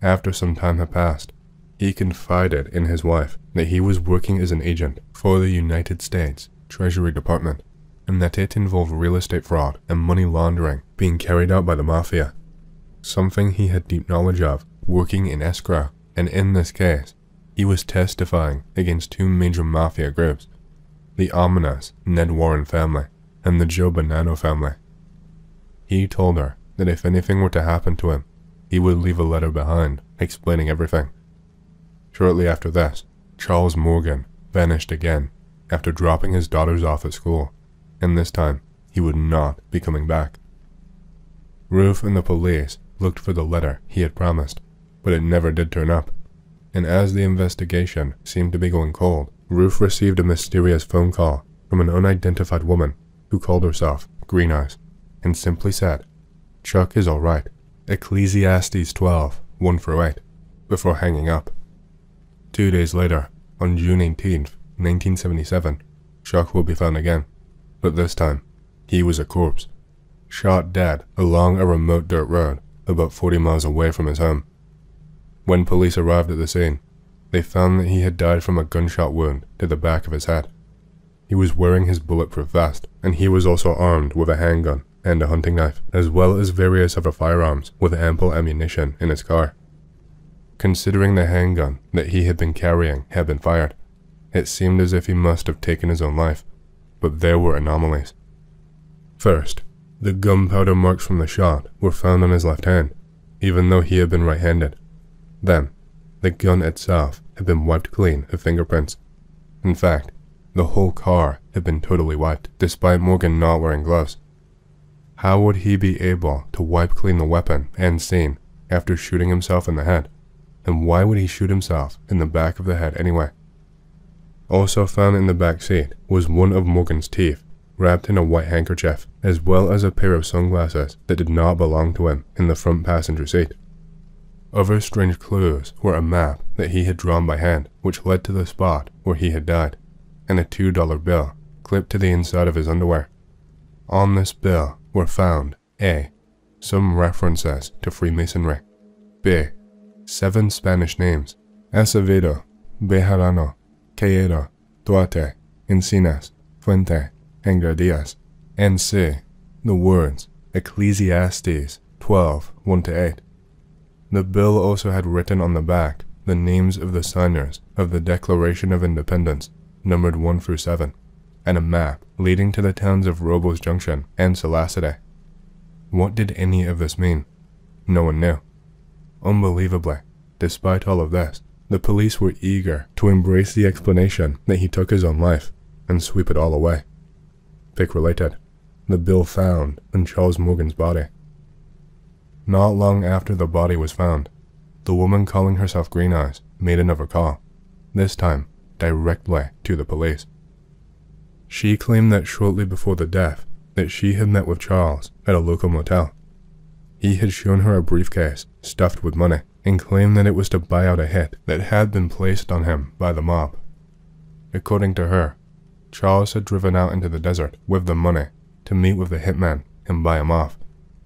After some time had passed, he confided in his wife that he was working as an agent for the United States Treasury Department, and that it involved real estate fraud and money laundering being carried out by the mafia, something he had deep knowledge of working in escrow, and in this case, he was testifying against 2 major mafia groups, the ominous Ned Warren family and the Joe Bonanno family. He told her that if anything were to happen to him, he would leave a letter behind explaining everything. Shortly after this, Charles Morgan vanished again after dropping his daughters off at school, and this time he would not be coming back. Ruth and the police looked for the letter he had promised, but it never did turn up. And as the investigation seemed to be going cold, Ruth received a mysterious phone call from an unidentified woman who called herself Green Eyes and simply said, "Chuck is alright, Ecclesiastes 12, 1-8, before hanging up. 2 days later, on June 18th, 1977, Chuck will be found again, but this time, he was a corpse, shot dead along a remote dirt road about 40 miles away from his home. When police arrived at the scene, they found that he had died from a gunshot wound to the back of his head. He was wearing his bulletproof vest, and he was also armed with a handgun and a hunting knife, as well as various other firearms with ample ammunition in his car. Considering the handgun that he had been carrying had been fired, it seemed as if he must have taken his own life, but there were anomalies. First, the gunpowder marks from the shot were found on his left hand, even though he had been right-handed. Then, the gun itself had been wiped clean of fingerprints. In fact, the whole car had been totally wiped, despite Morgan not wearing gloves. How would he be able to wipe clean the weapon and scene after shooting himself in the head? And why would he shoot himself in the back of the head anyway? Also found in the back seat was one of Morgan's teeth, wrapped in a white handkerchief, as well as a pair of sunglasses that did not belong to him in the front passenger seat. Other strange clues were a map that he had drawn by hand, which led to the spot where he had died, and a $2 bill clipped to the inside of his underwear. On this bill were found A. Some references to Freemasonry, B. 7 Spanish names, Acevedo, Bejarano, Caedo, Duarte, Encinas, Fuente, and Gardias, and C. The words Ecclesiastes 12, 1-8. The bill also had written on the back the names of the signers of the Declaration of Independence, numbered 1-7, and a map leading to the towns of Robles Junction and Salacide. What did any of this mean? No one knew. Unbelievably, despite all of this, the police were eager to embrace the explanation that he took his own life and sweep it all away. Pick related, the bill found on Charles Morgan's body. Not long after the body was found, the woman calling herself Green Eyes made another call, this time directly to the police. She claimed that shortly before the death that she had met with Charles at a local motel. He had shown her a briefcase stuffed with money and claimed that it was to buy out a hit that had been placed on him by the mob. According to her, Charles had driven out into the desert with the money to meet with the hitman and buy him off,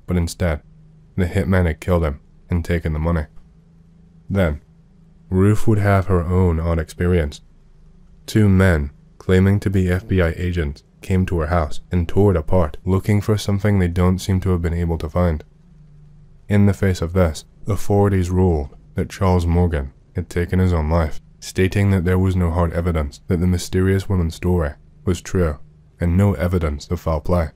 but instead, the hitman had killed him and taken the money. Then, Ruth would have her own odd experience. 2 men, claiming to be FBI agents, came to her house and tore it apart, looking for something they don't seem to have been able to find. In the face of this, authorities ruled that Charles Morgan had taken his own life, stating that there was no hard evidence that the mysterious woman's story was true, and no evidence of foul play.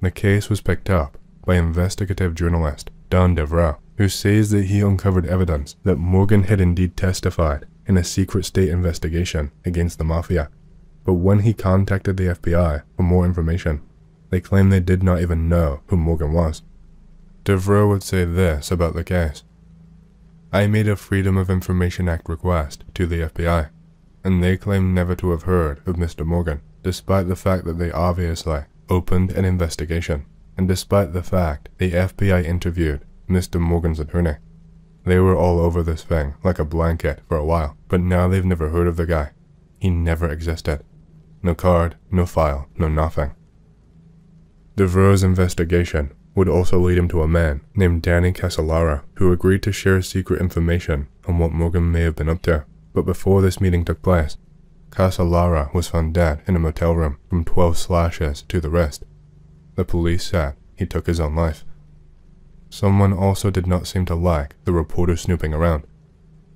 The case was picked up by investigative journalist Don Devereux, who says that he uncovered evidence that Morgan had indeed testified in a secret state investigation against the mafia, but when he contacted the FBI for more information, they claimed they did not even know who Morgan was. Devereux would say this about the case: "I made a Freedom of Information Act request to the FBI, and they claim never to have heard of Mr. Morgan, despite the fact that they obviously opened an investigation, and despite the fact the FBI interviewed Mr. Morgan's attorney. They were all over this thing like a blanket for a while, but now they've never heard of the guy. He never existed. No card, no file, no nothing." Devereux's investigation would also lead him to a man named Danny Casolaro, who agreed to share secret information on what Morgan may have been up to. But before this meeting took place, Casolaro was found dead in a motel room from 12 slashes to the wrist. The police said he took his own life. Someone also did not seem to like the reporter snooping around.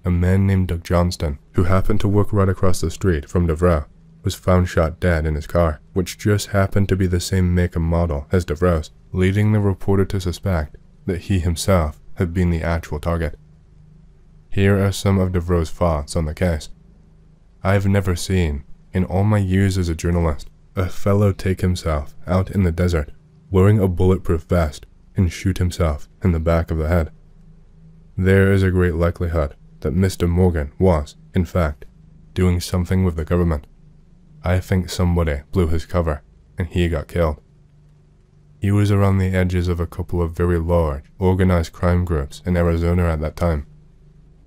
A man named Doug Johnston, who happened to work right across the street from Devereux, was found shot dead in his car, which just happened to be the same make and model as Devereux's, leading the reporter to suspect that he himself had been the actual target. Here are some of Devereux's thoughts on the case. "I've never seen, in all my years as a journalist, a fellow take himself out in the desert, wearing a bulletproof vest, and shoot himself in the back of the head. There is a great likelihood that Mr. Morgan was, in fact, doing something with the government. I think somebody blew his cover, and he got killed. He was around the edges of a couple of very large, organized crime groups in Arizona at that time.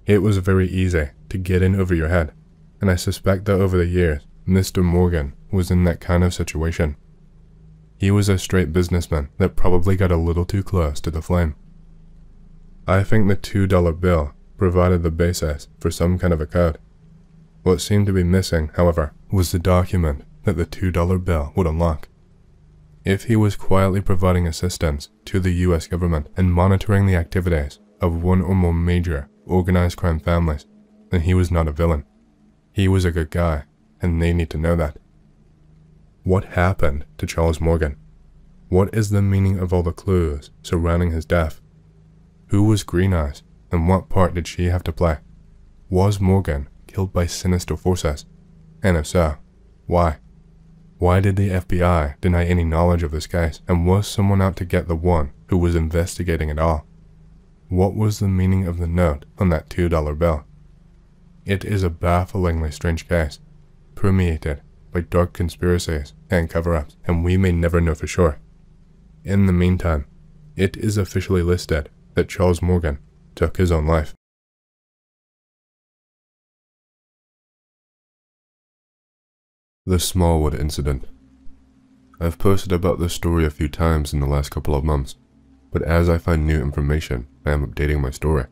It was very easy to get in over your head, and I suspect that over the years, Mr. Morgan was in that kind of situation. He was a straight businessman that probably got a little too close to the flame. I think the $2 bill provided the basis for some kind of a code. What seemed to be missing, however, was the document that the $2 bill would unlock. If he was quietly providing assistance to the US government and monitoring the activities of one or more major organized crime families, then he was not a villain. He was a good guy, and they need to know that. What happened to Charles Morgan? What is the meaning of all the clues surrounding his death? Who was Green Eyes, and what part did she have to play? Was Morgan killed by sinister forces? And if so, why? Why did the FBI deny any knowledge of this case, and was someone out to get the one who was investigating it all? What was the meaning of the note on that $2 bill? It is a bafflingly strange case, permeated by dark conspiracies and cover-ups, and we may never know for sure. In the meantime, it is officially listed that Charles Morgan took his own life. The Smallwood Incident. I've posted about this story a few times in the last couple of months, but as I find new information, I am updating my story.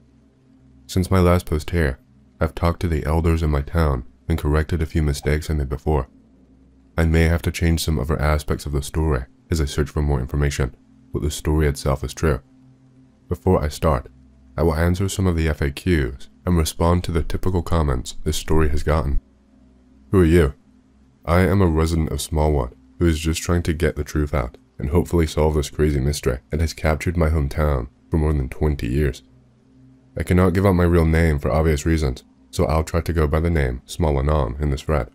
Since my last post here, I've talked to the elders in my town and corrected a few mistakes I made before. I may have to change some other aspects of the story as I search for more information, but the story itself is true. Before I start, I will answer some of the FAQs and respond to the typical comments this story has gotten. Who are you? I am a resident of Smallwood who is just trying to get the truth out and hopefully solve this crazy mystery that has captured my hometown for more than 20 years. I cannot give out my real name for obvious reasons, so I'll try to go by the name Small Anon in this thread.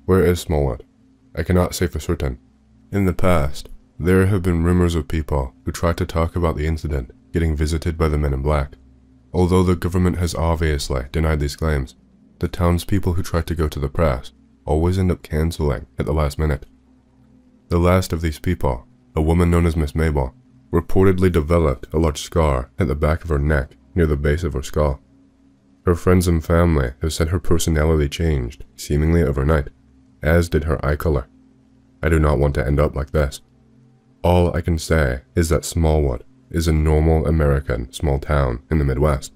Where is Smallwood? I cannot say for certain. In the past, there have been rumors of people who tried to talk about the incident getting visited by the Men in Black. Although the government has obviously denied these claims, the townspeople who tried to go to the press always end up cancelling at the last minute. The last of these people, a woman known as Miss Mabel, reportedly developed a large scar at the back of her neck near the base of her skull. Her friends and family have said her personality changed seemingly overnight, as did her eye color. I do not want to end up like this. All I can say is that Smallwood is a normal American small town in the Midwest.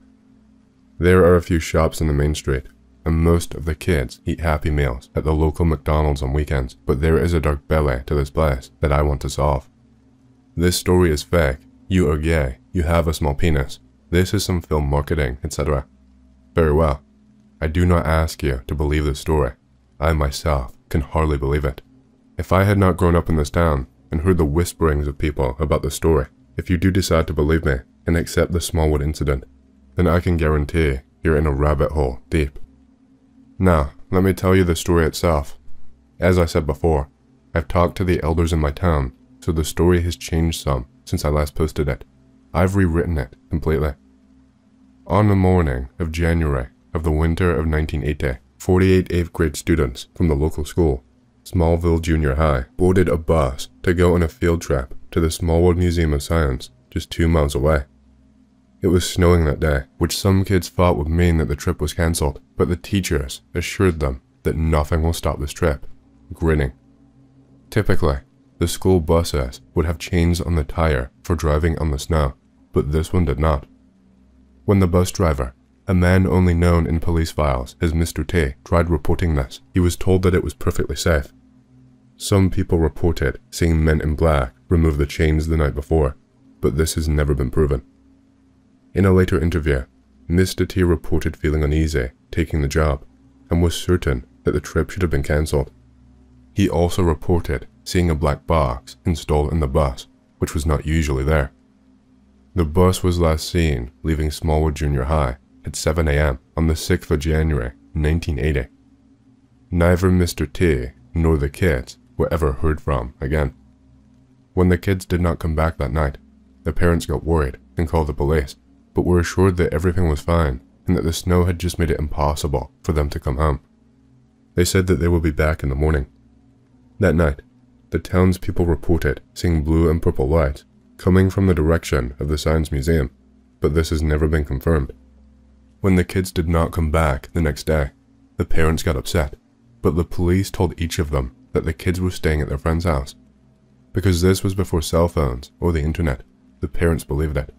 There are a few shops in the main street, and most of the kids eat Happy Meals at the local McDonald's on weekends, but there is a dark belly to this place that I want to solve. This story is fake. You are gay. You have a small penis. This is some film marketing, etc. Very well. I do not ask you to believe this story. I myself can hardly believe it. If I had not grown up in this town and heard the whisperings of people about the story, if you do decide to believe me and accept the Smallwood incident, then I can guarantee you're in a rabbit hole deep. Now, let me tell you the story itself. As I said before, I've talked to the elders in my town, so the story has changed some since I last posted it. I've rewritten it completely. On the morning of January of the winter of 1980, 48 8th grade students from the local school, Smallville Junior High, boarded a bus to go on a field trip to the Smallwood Museum of Science, just 2 miles away. It was snowing that day, which some kids thought would mean that the trip was cancelled, but the teachers assured them that nothing will stop this trip, grinning. Typically, the school buses would have chains on the tire for driving on the snow, but this one did not. When the bus driver, a man only known in police files as Mr. T, tried reporting this, he was told that it was perfectly safe. Some people reported seeing Men in Black remove the chains the night before, but this has never been proven. In a later interview, Mr. T reported feeling uneasy taking the job and was certain that the trip should have been cancelled. He also reported seeing a black box installed in the bus, which was not usually there. The bus was last seen leaving Smallwood Junior High at 7 a.m. on the 6th of January, 1980. Neither Mr. T nor the kids were ever heard from again. When the kids did not come back that night, the parents got worried and called the police, but were assured that everything was fine and that the snow had just made it impossible for them to come home. They said that they would be back in the morning. That night, the townspeople reported seeing blue and purple lights coming from the direction of the Science Museum, but this has never been confirmed. When the kids did not come back the next day, the parents got upset, but the police told each of them that the kids were staying at their friend's house. Because this was before cell phones or the internet, the parents believed it.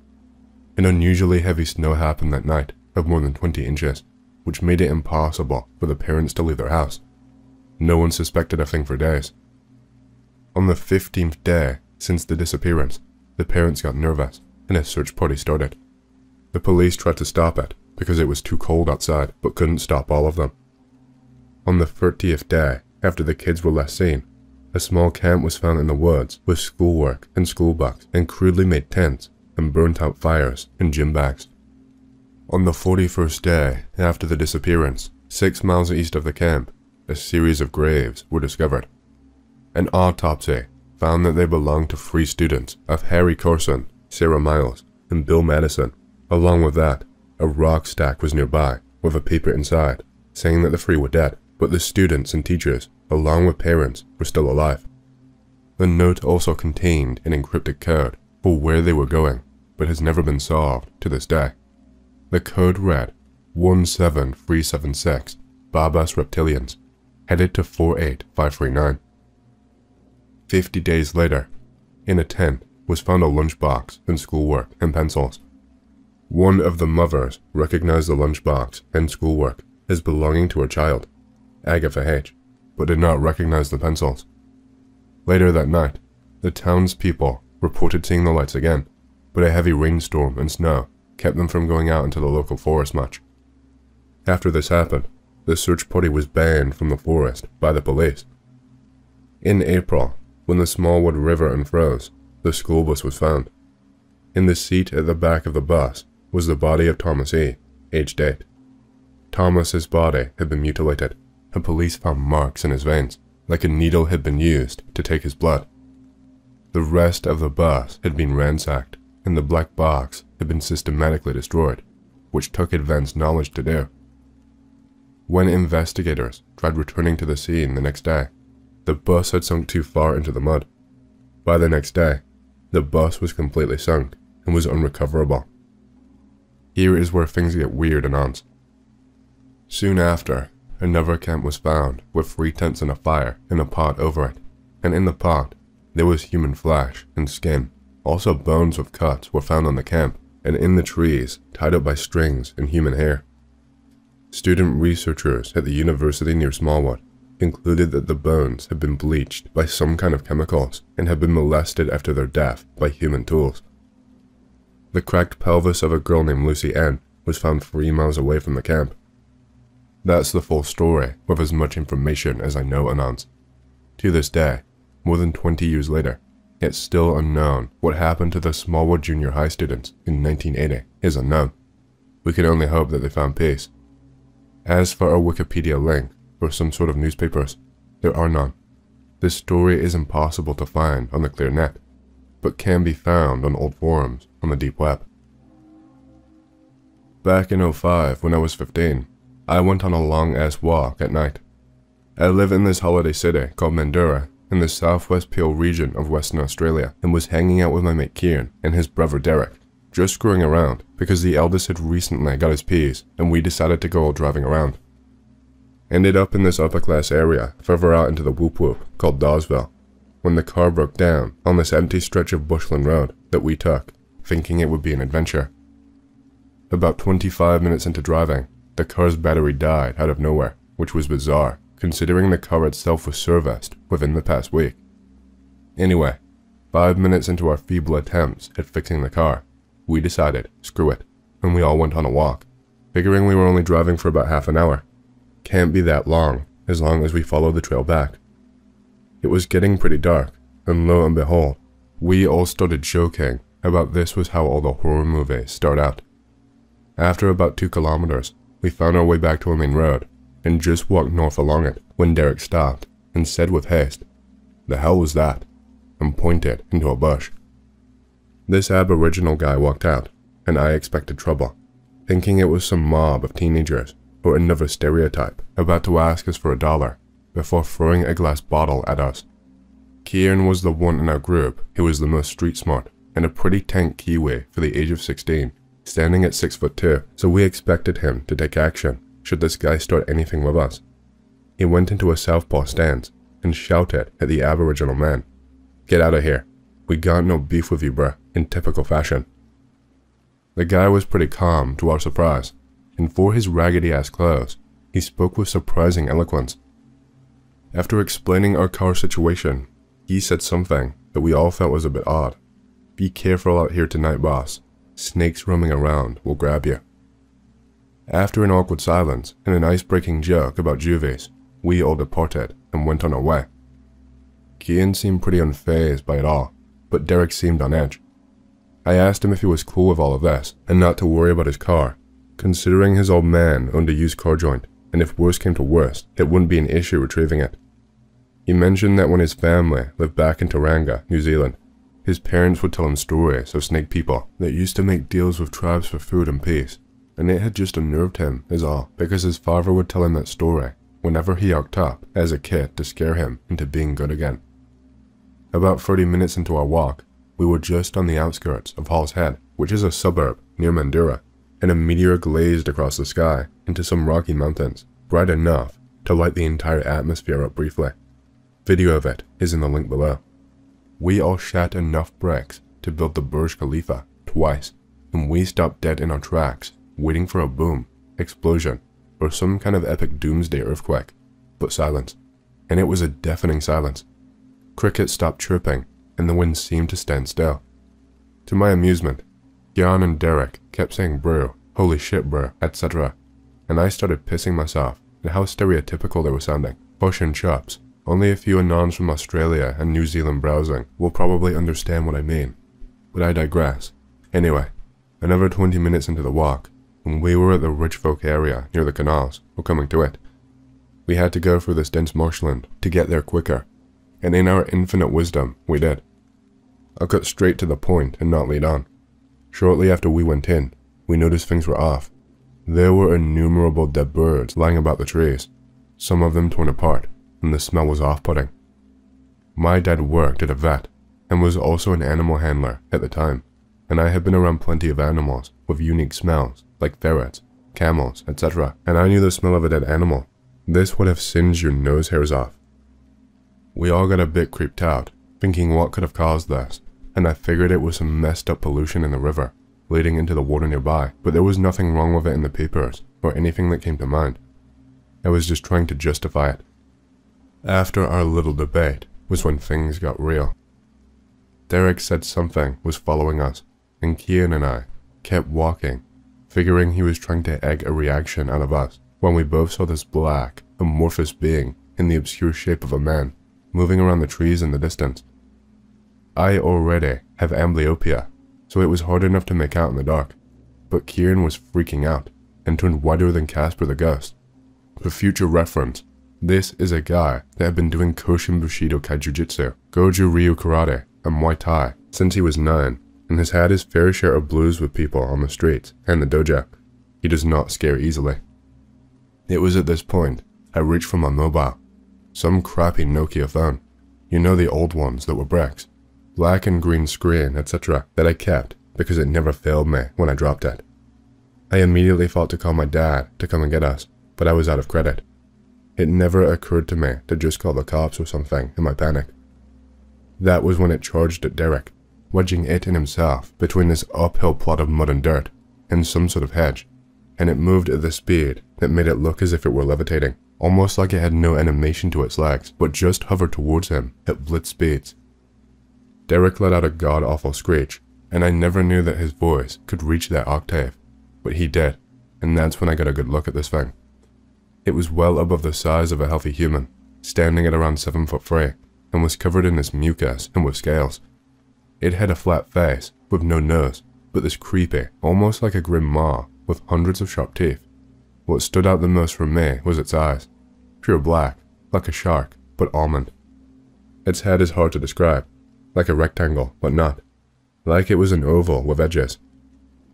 An unusually heavy snow happened that night of more than 20 inches, which made it impossible for the parents to leave their house. No one suspected a thing for days. On the 15th day since the disappearance, the parents got nervous and a search party started. The police tried to stop it because it was too cold outside, but couldn't stop all of them. On the 30th day, after the kids were last seen, a small camp was found in the woods with schoolwork and school books and crudely made tents and burnt out fires in gym bags. On the 41st day after the disappearance, 6 miles east of the camp, a series of graves were discovered. An autopsy found that they belonged to 3 students of Harry Carson, Sarah Miles, and Bill Madison. Along with that, a rock stack was nearby with a paper inside saying that the 3 were dead, but the students and teachers, along with parents, were still alive. The note also contained an encrypted code for where they were going, but has never been solved to this day. The code read 17376 Babas Reptilians, headed to 48539. 50 days later, in a tent was found a lunchbox and schoolwork and pencils. One of the mothers recognized the lunchbox and schoolwork as belonging to her child, Agatha H., but did not recognize the pencils. Later that night, the townspeople reported seeing the lights again, but a heavy rainstorm and snow kept them from going out into the local forest much. After this happened, the search party was banned from the forest by the police. In April, when the Smallwood River unfroze, the school bus was found. In the seat at the back of the bus was the body of Thomas E., aged 8. Thomas's body had been mutilated, and police found marks in his veins, like a needle had been used to take his blood. The rest of the bus had been ransacked, and the black box had been systematically destroyed, which took advanced knowledge to do. When investigators tried returning to the scene the next day, the bus had sunk too far into the mud. By the next day, the bus was completely sunk and was unrecoverable. Here is where things get weird and odds. Soon after, another camp was found with 3 tents and a fire in a pot over it, and in the pot, there was human flesh and skin. Also bones with cuts were found on the camp, and in the trees, tied up by strings and human hair. Student researchers at the university near Smallwood concluded that the bones had been bleached by some kind of chemicals and had been molested after their death by human tools. The cracked pelvis of a girl named Lucy N. was found 3 miles away from the camp. That's the full story, with as much information as I know, Anons. To this day, more than 20 years later, it's still unknown what happened to the Smallwood Junior High students in 1980 is unknown. We can only hope that they found peace. As for a Wikipedia link for some sort of newspapers, there are none. This story is impossible to find on the clear net, but can be found on old forums on the deep web. Back in 2005, when I was 15, I went on a long-ass walk at night. I live in this holiday city called Mandurah in the southwest Peel region of Western Australia and was hanging out with my mate Kieran and his brother Derek, just screwing around because the eldest had recently got his P's and we decided to go all driving around. Ended up in this upper-class area further out into the whoop-whoop called Dawesville when the car broke down on this empty stretch of bushland road that we took, thinking it would be an adventure. About 25 minutes into driving, the car's battery died out of nowhere, which was bizarre, considering the car itself was serviced within the past week. Anyway, 5 minutes into our feeble attempts at fixing the car, we decided, screw it, and we all went on a walk, figuring we were only driving for about half an hour. Can't be that long as we follow the trail back. It was getting pretty dark, and lo and behold, we all started joking about this was how all the horror movies start out. After about 2 kilometers, we found our way back to our main road, and just walked north along it when Derek stopped and said with haste, "The hell was that?" and pointed into a bush. This Aboriginal guy walked out, and I expected trouble, thinking it was some mob of teenagers or another stereotype about to ask us for $1 before throwing a glass bottle at us. Kieran was the one in our group who was the most street smart and a pretty tank Kiwi for the age of 16, standing at 6'2", so we expected him to take action should this guy start anything with us. He went into a southpaw stance and shouted at the Aboriginal man, "Get out of here. We got no beef with you, bruh," in typical fashion. The guy was pretty calm to our surprise, and for his raggedy-ass clothes, he spoke with surprising eloquence. After explaining our car situation, he said something that we all felt was a bit odd. "Be careful out here tonight, boss. Snakes roaming around will grab you." After an awkward silence and an ice-breaking joke about juvies, we all departed and went on our way. Kian seemed pretty unfazed by it all, but Derek seemed on edge. I asked him if he was cool with all of this and not to worry about his car, considering his old man owned a used car joint, and if worse came to worst, it wouldn't be an issue retrieving it. He mentioned that when his family lived back in Tauranga, New Zealand, his parents would tell him stories of snake people that used to make deals with tribes for food and peace, and it had just unnerved him is all, because his father would tell him that story whenever he yucked up as a kid to scare him into being good again. About 30 minutes into our walk, we were just on the outskirts of Hall's Head, which is a suburb near Mandurah, and a meteor glazed across the sky into some rocky mountains, bright enough to light the entire atmosphere up briefly. Video of it is in the link below. We all shat enough bricks to build the Burj Khalifa twice, and we stopped dead in our tracks, waiting for a boom, explosion, or some kind of epic doomsday earthquake, but silence, and it was a deafening silence. Crickets stopped chirping, and the wind seemed to stand still. To my amusement, Jan and Derek kept saying "bro," "holy shit bro," etc., and I started pissing myself at how stereotypical they were sounding. Push and chops. Only a few Anons from Australia and New Zealand browsing will probably understand what I mean, but I digress. Anyway, another 20 minutes into the walk, when we were at the rich folk area near the canals, or coming to it, we had to go through this dense marshland to get there quicker, and in our infinite wisdom, we did. I'll cut straight to the point and not lead on. Shortly after we went in, we noticed things were off. There were innumerable dead birds lying about the trees, some of them torn apart, and the smell was off-putting. My dad worked at a vet, and was also an animal handler at the time, and I had been around plenty of animals with unique smells, like ferrets, camels, etc., and I knew the smell of a dead animal. This would have singed your nose hairs off. We all got a bit creeped out, thinking what could have caused this, and I figured it was some messed up pollution in the river, leading into the water nearby, but there was nothing wrong with it in the papers, or anything that came to mind. I was just trying to justify it. After our little debate was when things got real. Derek said something was following us, and Kian and I kept walking, figuring he was trying to egg a reaction out of us, when we both saw this black, amorphous being in the obscure shape of a man, moving around the trees in the distance. I already have amblyopia, so it was hard enough to make out in the dark, but Kieran was freaking out, and turned whiter than Casper the Ghost. For future reference, this is a guy that had been doing Koshin Bushido Kai Jiu-Jitsu, Goju Ryu Karate, and Muay Thai since he was 9, and has had his fair share of blues with people on the streets and the dojo. He does not scare easily. It was at this point I reached for my mobile, some crappy Nokia phone, you know, the old ones that were bricks, black and green screen, etc., that I kept because it never failed me when I dropped it. I immediately thought to call my dad to come and get us, but I was out of credit. It never occurred to me to just call the cops or something in my panic. That was when it charged at Derek, wedging it and himself between this uphill plot of mud and dirt and some sort of hedge, and it moved at the speed that made it look as if it were levitating, almost like it had no animation to its legs, but just hovered towards him at blitz speeds. Derek let out a god-awful screech, and I never knew that his voice could reach that octave, but he did, and that's when I got a good look at this thing. It was well above the size of a healthy human, standing at around 7'3", and was covered in this mucus and with scales. It had a flat face, with no nose, but this creepy, almost like a grim maw, with hundreds of sharp teeth. What stood out the most for me was its eyes, pure black, like a shark, but almond. Its head is hard to describe, like a rectangle, but not. Like it was an oval with edges.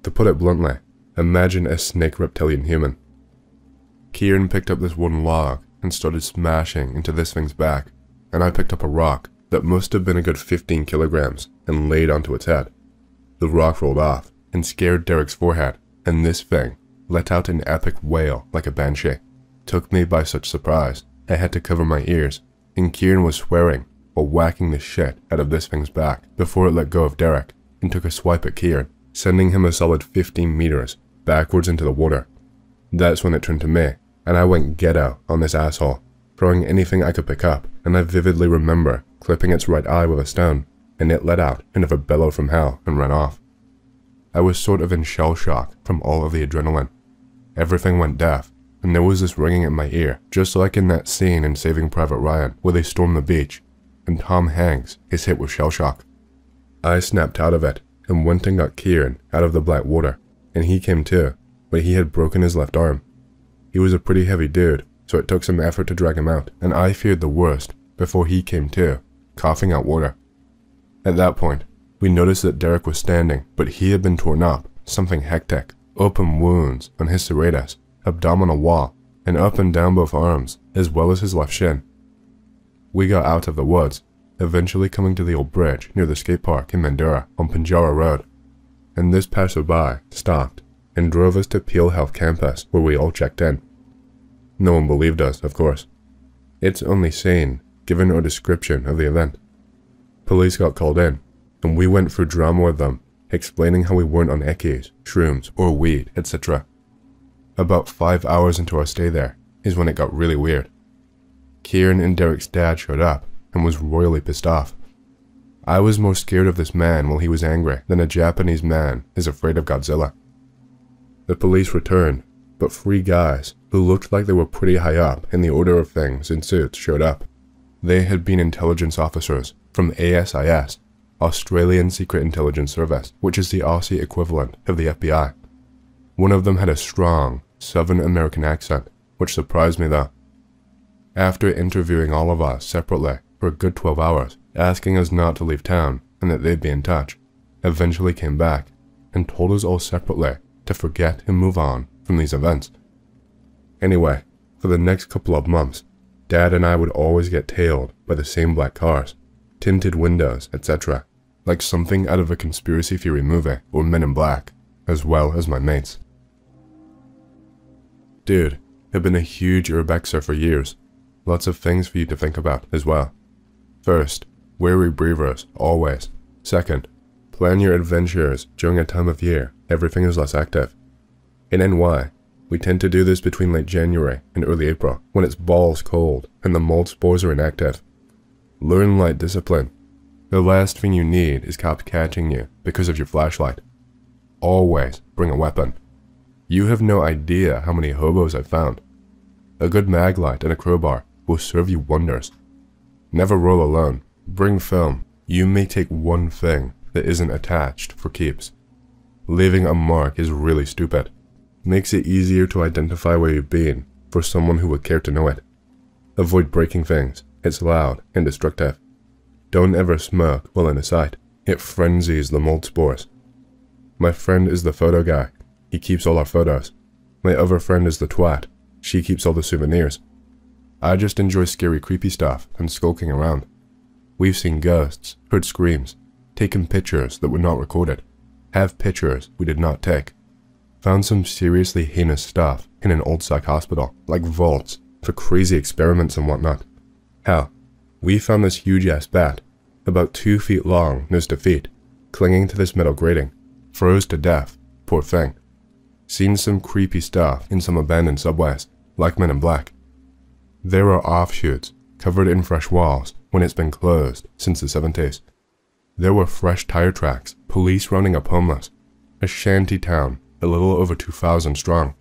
To put it bluntly, imagine a snake reptilian human. Kieran picked up this wooden log and started smashing into this thing's back, and I picked up a rock that must have been a good 15 kilograms and laid onto its head. The rock rolled off and scared Derek's forehead, and this thing let out an epic wail like a banshee. Took me by such surprise, I had to cover my ears, and Kieran was swearing while whacking the shit out of this thing's back before it let go of Derek and took a swipe at Kieran, sending him a solid 15 meters backwards into the water. That's when it turned to me, and I went ghetto on this asshole, throwing anything I could pick up, and I vividly remember clipping its right eye with a stone, and it let out another bellow from hell and ran off. I was sort of in shell shock from all of the adrenaline. Everything went deaf, and there was this ringing in my ear, just like in that scene in Saving Private Ryan where they storm the beach, and Tom Hanks is hit with shell shock. I snapped out of it, and went and got Kieran out of the black water, and he came too, but he had broken his left arm. He was a pretty heavy dude, so it took some effort to drag him out, and I feared the worst before he came too, coughing out water. At that point, we noticed that Derek was standing, but he had been torn up, something hectic, open wounds on his serratus, abdominal wall, and up and down both arms, as well as his left shin. We got out of the woods, eventually coming to the old bridge near the skate park in Mandurah on Pinjarra Road, and this passerby stopped and drove us to Peel Health Campus where we all checked in. No one believed us, of course. It's only sane, given our description of the event. Police got called in, and we went through drama with them, explaining how we weren't on eckies, shrooms, or weed, etc. About 5 hours into our stay there is when it got really weird. Kieran and Derek's dad showed up and was royally pissed off. I was more scared of this man while he was angry than a Japanese man is afraid of Godzilla. The police returned, but 3 guys who looked like they were pretty high up in the order of things in suits showed up. They had been intelligence officers from ASIS, Australian Secret Intelligence Service, which is the Aussie equivalent of the FBI. One of them had a strong Southern American accent, which surprised me though. After interviewing all of us separately for a good 12 hours, asking us not to leave town and that they'd be in touch, eventually came back and told us all separately to forget and move on from these events. Anyway, for the next couple of months, Dad and I would always get tailed by the same black cars, tinted windows, etc., like something out of a conspiracy theory movie or Men in Black, as well as my mates. Dude, had been a huge urbexer for years. Lots of things for you to think about as well. First, wear rebreathers, always. Second, plan your adventures during a time of year everything is less active. In NY, we tend to do this between late January and early April, when it's balls cold and the mold spores are inactive. Learn light discipline. The last thing you need is cops catching you because of your flashlight. Always bring a weapon. You have no idea how many hobos I've found. A good mag light and a crowbar will serve you wonders. Never roll alone. Bring film. You may take one thing that isn't attached for keeps. Leaving a mark is really stupid. Makes it easier to identify where you've been for someone who would care to know it. Avoid breaking things. It's loud and destructive. Don't ever smoke while in a site. It frenzies the mold spores. My friend is the photo guy. He keeps all our photos. My other friend is the twat. She keeps all the souvenirs. I just enjoy scary creepy stuff and skulking around. We've seen ghosts, heard screams, taken pictures that were not recorded, have pictures we did not take. Found some seriously heinous stuff in an old psych hospital, like vaults, for crazy experiments and whatnot. Hell, we found this huge ass bat, about 2 feet long, nose to feet, clinging to this metal grating, froze to death, poor thing. Seen some creepy stuff in some abandoned subways, like Men in Black. There are offshoots, covered in fresh walls, when it's been closed since the 70s. There were fresh tire tracks, police rounding up homeless, a shanty town, a little over 2,000 strong.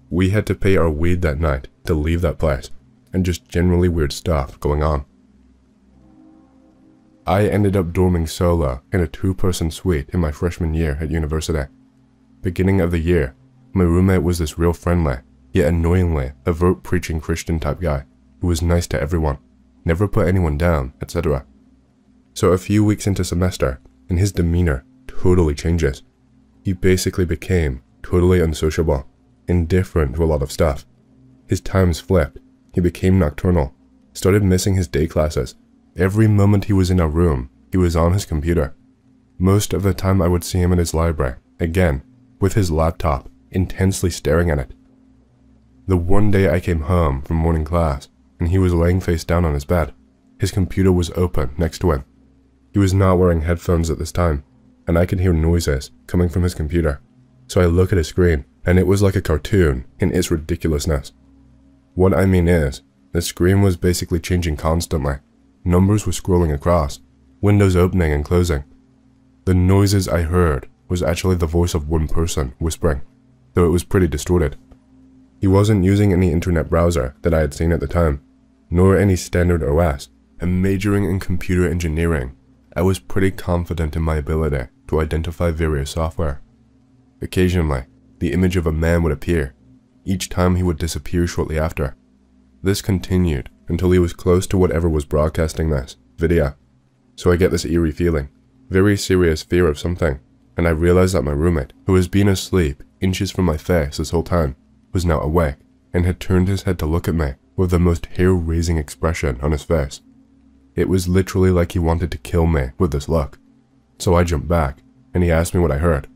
We had to pay our weed that night to leave that place, and just generally weird stuff going on. I ended up dorming solo in a 2-person suite in my freshman year at university. Beginning of the year, my roommate was this real friendly, yet annoyingly avert preaching Christian type guy who was nice to everyone. never put anyone down, etc. So a few weeks into semester, and his demeanor totally changes. He basically became totally unsociable, indifferent to a lot of stuff. His times flipped, he became nocturnal, started missing his day classes. Every moment he was in our room, he was on his computer. Most of the time I would see him in his library, again, with his laptop, intensely staring at it. The one day I came home from morning class, and he was laying face down on his bed. His computer was open next to him. He was not wearing headphones at this time, and I could hear noises coming from his computer. So I look at his screen, and it was like a cartoon in its ridiculousness. What I mean is, the screen was basically changing constantly. Numbers were scrolling across, windows opening and closing. The noises I heard was actually the voice of one person whispering, though it was pretty distorted. He wasn't using any internet browser that I had seen at the time, nor any standard OS, and majoring in computer engineering, I was pretty confident in my ability to identify various software. Occasionally, the image of a man would appear. Each time he would disappear shortly after. This continued until he was close to whatever was broadcasting this video. So I get this eerie feeling, very serious fear of something, and I realize that my roommate, who has been asleep inches from my face this whole time, was now awake and had turned his head to look at me with the most hair-raising expression on his face. It was literally like he wanted to kill me with this look. So I jumped back, and he asked me what I heard.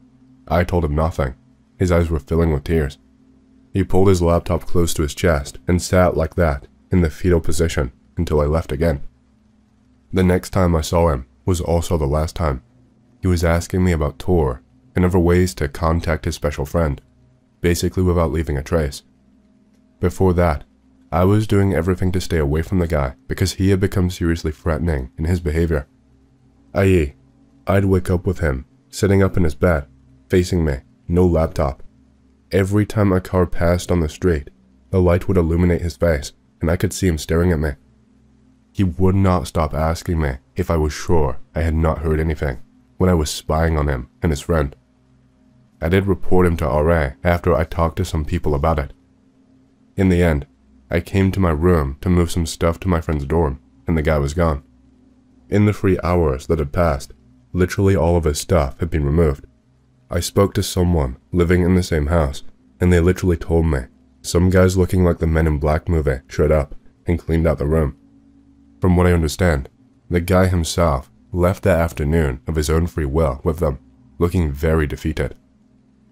I told him nothing. His eyes were filling with tears. He pulled his laptop close to his chest and sat like that, in the fetal position, until I left again. The next time I saw him was also the last time. He was asking me about Tor and other ways to contact his special friend, basically without leaving a trace. Before that, I was doing everything to stay away from the guy because he had become seriously threatening in his behavior. i.e., I'd wake up with him, sitting up in his bed, facing me, no laptop. Every time a car passed on the street, the light would illuminate his face, and I could see him staring at me. He would not stop asking me if I was sure I had not heard anything when I was spying on him and his friend. I did report him to RA after I talked to some people about it. In the end, I came to my room to move some stuff to my friend's dorm, and the guy was gone. In the 3 hours that had passed, literally all of his stuff had been removed. I spoke to someone living in the same house, and they literally told me some guys looking like the Men in Black movie showed up and cleaned out the room. From what I understand, the guy himself left that afternoon of his own free will with them, looking very defeated.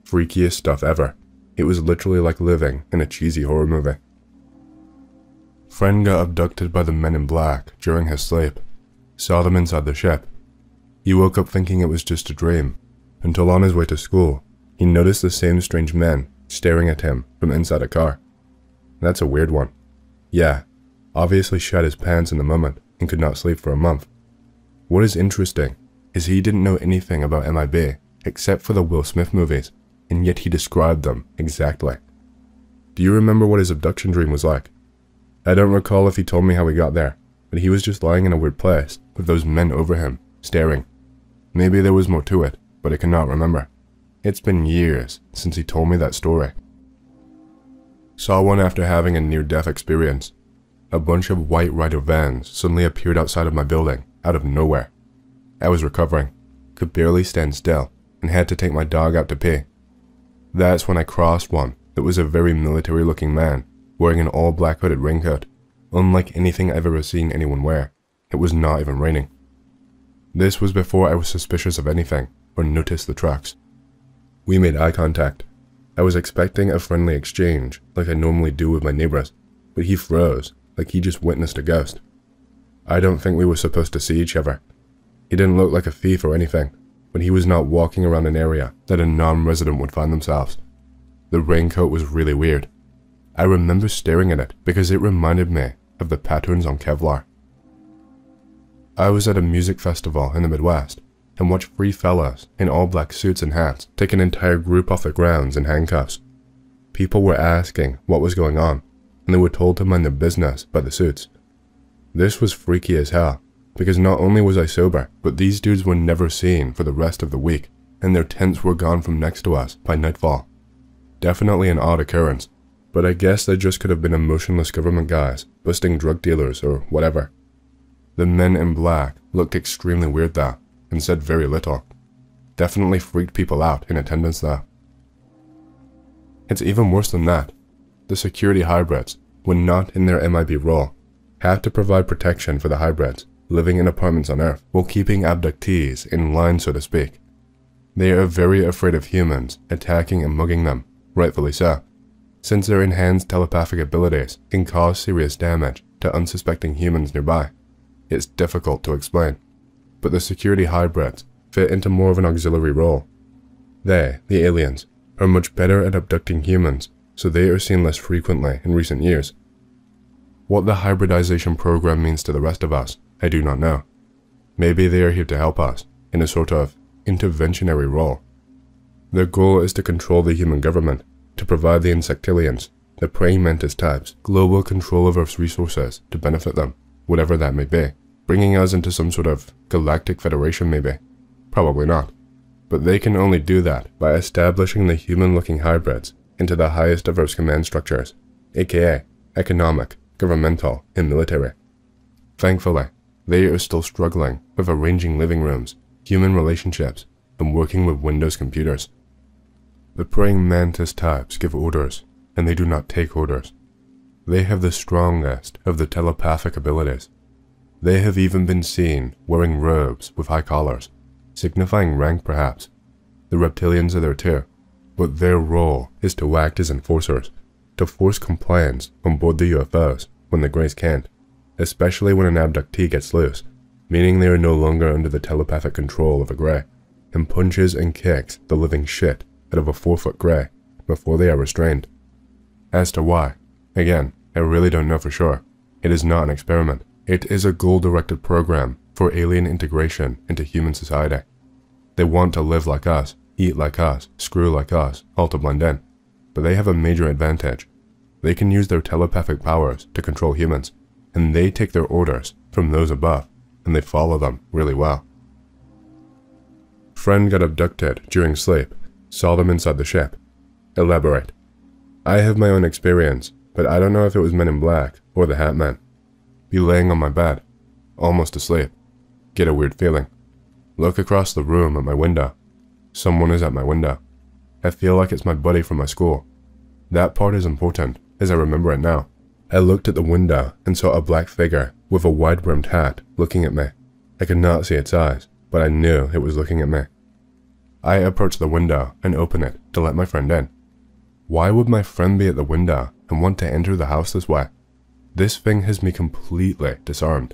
Freakiest stuff ever. It was literally like living in a cheesy horror movie. Friend got abducted by the Men in Black during his sleep. Saw them inside the ship. He woke up thinking it was just a dream, until on his way to school, he noticed the same strange men staring at him from inside a car. That's a weird one. Yeah, obviously shat his pants in the moment and could not sleep for a month. What is interesting is he didn't know anything about MIB except for the Will Smith movies, and yet he described them exactly. Do you remember what his abduction dream was like? I don't recall if he told me how he got there, but he was just lying in a weird place with those men over him, staring. Maybe there was more to it, but I cannot remember. It's been years since he told me that story. Saw one after having a near-death experience. A bunch of white Ryder vans suddenly appeared outside of my building, out of nowhere. I was recovering, could barely stand still, and had to take my dog out to pee. That's when I crossed one that was a very military-looking man, wearing an all-black hooded raincoat, unlike anything I've ever seen anyone wear. It was not even raining. This was before I was suspicious of anything, or noticed the trucks. We made eye contact. I was expecting a friendly exchange, like I normally do with my neighbors, but he froze, like he just witnessed a ghost. I don't think we were supposed to see each other. He didn't look like a thief or anything, but he was not walking around an area that a non-resident would find themselves. The raincoat was really weird. I remember staring at it because it reminded me of the patterns on Kevlar. I was at a music festival in the Midwest and watched 3 fellas in all black suits and hats take an entire group off the grounds in handcuffs. People were asking what was going on, and they were told to mind their business by the suits. This was freaky as hell, because not only was I sober, but these dudes were never seen for the rest of the week, and their tents were gone from next to us by nightfall. Definitely an odd occurrence, but I guess they just could have been emotionless government guys busting drug dealers or whatever. The men in black looked extremely weird though, and said very little. Definitely freaked people out in attendance though. It's even worse than that. The security hybrids, when not in their MIB role, have to provide protection for the hybrids living in apartments on Earth while keeping abductees in line, so to speak. They are very afraid of humans attacking and mugging them, rightfully so, since their enhanced telepathic abilities can cause serious damage to unsuspecting humans nearby. It's difficult to explain, but the security hybrids fit into more of an auxiliary role. They, the aliens, are much better at abducting humans, so they are seen less frequently in recent years. What the hybridization program means to the rest of us, I do not know. Maybe they are here to help us, in a sort of interventionary role. Their goal is to control the human government, to provide the insectilians, the praying mantis types, global control of Earth's resources to benefit them, whatever that may be, bringing us into some sort of galactic federation maybe. Probably not. But they can only do that by establishing the human-looking hybrids into the highest of Earth's command structures, aka economic, governmental, and military. Thankfully, they are still struggling with arranging living rooms, human relationships, and working with Windows computers. The praying mantis types give orders, and they do not take orders. They have the strongest of the telepathic abilities. They have even been seen wearing robes with high collars, signifying rank perhaps. The reptilians are there too, but their role is to act as enforcers, to force compliance on board the UFOs when the Greys can't, especially when an abductee gets loose, meaning they are no longer under the telepathic control of a Grey, and punches and kicks the living shit out of a 4-foot Grey before they are restrained. As to why, again, I really don't know for sure. It is not an experiment. It is a goal-directed program for alien integration into human society. They want to live like us, eat like us, screw like us, all to blend in. But they have a major advantage. They can use their telepathic powers to control humans, and they take their orders from those above, and they follow them really well. Friend got abducted during sleep, saw them inside the ship. Elaborate. I have my own experience, but I don't know if it was Men in Black or the Hat Man. Be laying on my bed, almost asleep. Get a weird feeling. Look across the room at my window. Someone is at my window. I feel like it's my buddy from my school. That part is important, as I remember it now. I looked at the window and saw a black figure with a wide-brimmed hat looking at me. I could not see its eyes, but I knew it was looking at me. I approached the window and opened it to let my friend in. Why would my friend be at the window and want to enter the house this way? This thing has me completely disarmed.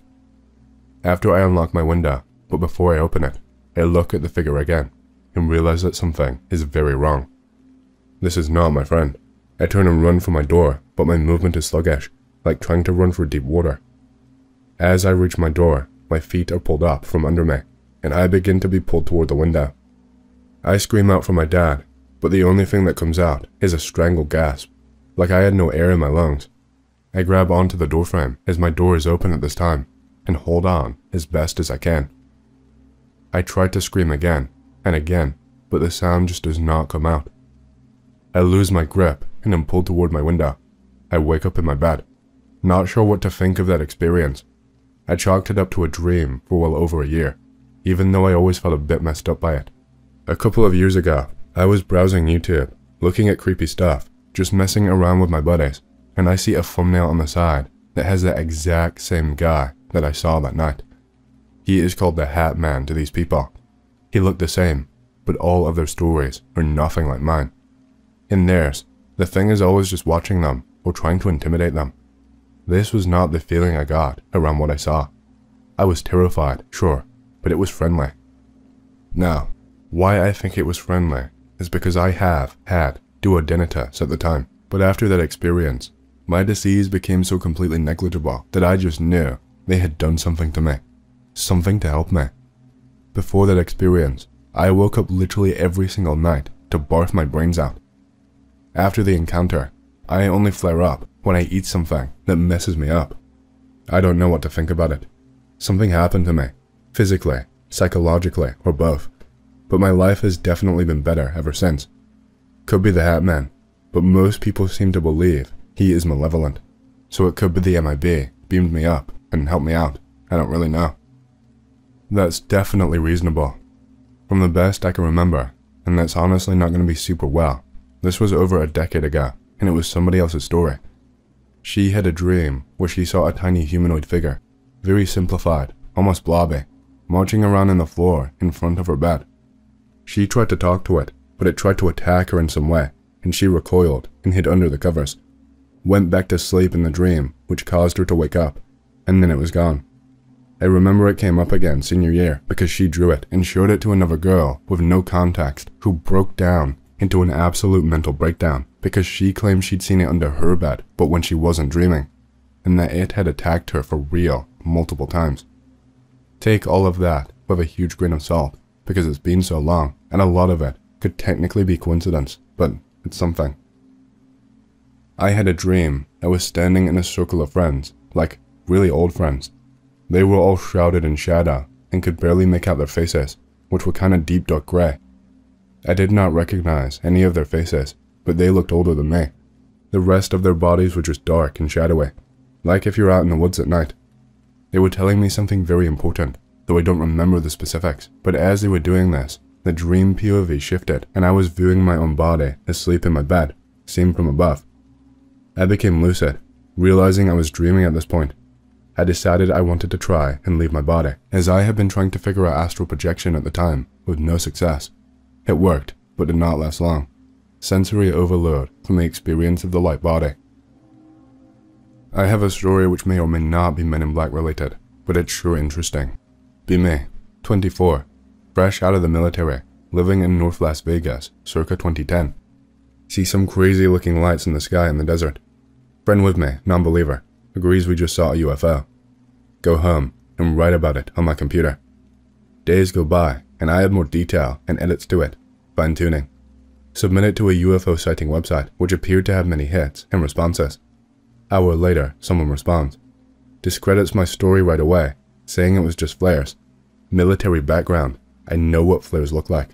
After I unlock my window, but before I open it, I look at the figure again and realize that something is very wrong. This is not my friend. I turn and run for my door, but my movement is sluggish, like trying to run through deep water. As I reach my door, my feet are pulled up from under me, and I begin to be pulled toward the window. I scream out for my dad, but the only thing that comes out is a strangled gasp, like I had no air in my lungs. I grab onto the doorframe as my door is open at this time, and hold on as best as I can. I try to scream again and again, but the sound just does not come out. I lose my grip and am pulled toward my window. I wake up in my bed, not sure what to think of that experience. I chalked it up to a dream for well over a year, even though I always felt a bit messed up by it. A couple of years ago, I was browsing YouTube, looking at creepy stuff, just messing around with my buddies, and I see a thumbnail on the side that has the exact same guy that I saw that night. He is called the Hat Man to these people. He looked the same, but all of their stories are nothing like mine. In theirs, the thing is always just watching them or trying to intimidate them. This was not the feeling I got around what I saw. I was terrified, sure, but it was friendly. Now, why I think it was friendly is because I have had duodenitis at the time, but after that experience, my disease became so completely negligible that I just knew they had done something to me, something to help me. Before that experience, I woke up literally every single night to barf my brains out. After the encounter, I only flare up when I eat something that messes me up. I don't know what to think about it. Something happened to me, physically, psychologically, or both, but my life has definitely been better ever since. Could be the Hat Man, but most people seem to believe he is malevolent, so it could be the MIB beamed me up and helped me out. I don't really know. That's definitely reasonable. From the best I can remember, and that's honestly not going to be super well. This was over a decade ago, and it was somebody else's story. She had a dream where she saw a tiny humanoid figure, very simplified, almost blobby, marching around on the floor in front of her bed. She tried to talk to it, but it tried to attack her in some way, and she recoiled and hid under the covers. Went back to sleep in the dream, which caused her to wake up, and then it was gone. I remember it came up again senior year because she drew it and showed it to another girl with no context who broke down into an absolute mental breakdown because she claimed she'd seen it under her bed but when she wasn't dreaming, and that it had attacked her for real multiple times. Take all of that with a huge grain of salt because it's been so long and a lot of it could technically be coincidence, but it's something. I had a dream I was standing in a circle of friends, like really old friends. They were all shrouded in shadow and could barely make out their faces, which were kinda deep dark grey. I did not recognize any of their faces, but they looked older than me. The rest of their bodies were just dark and shadowy, like if you're out in the woods at night. They were telling me something very important, though I don't remember the specifics, but as they were doing this, the dream POV shifted and I was viewing my own body asleep in my bed, seen from above. I became lucid, realizing I was dreaming at this point. I decided I wanted to try and leave my body, as I had been trying to figure out astral projection at the time, with no success. It worked, but did not last long. Sensory overload from the experience of the light body. I have a story which may or may not be Men in Black related, but it's sure interesting. Be me, 24, fresh out of the military, living in North Las Vegas, circa 2010. See some crazy looking lights in the sky in the desert. Friend with me, non-believer, agrees we just saw a UFO. Go home and write about it on my computer. Days go by and I add more detail and edits to it, fine-tuning. Submit it to a UFO sighting website which appeared to have many hits and responses. Hour later, someone responds. Discredits my story right away, saying it was just flares. Military background, I know what flares look like.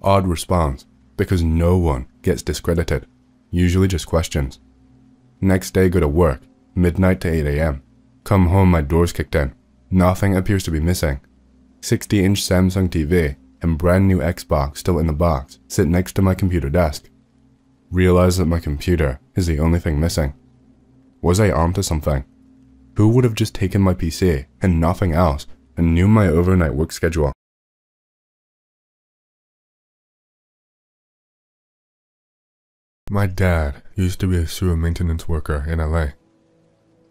Odd response, because no one gets discredited, usually just questions. Next day go to work, midnight to 8 AM. Come home, my door's kicked in. Nothing appears to be missing. 60-inch Samsung TV and brand new Xbox still in the box sit next to my computer desk. Realize that my computer is the only thing missing. Was I onto something? Who would have just taken my PC and nothing else and knew my overnight work schedule? My dad used to be a sewer maintenance worker in LA.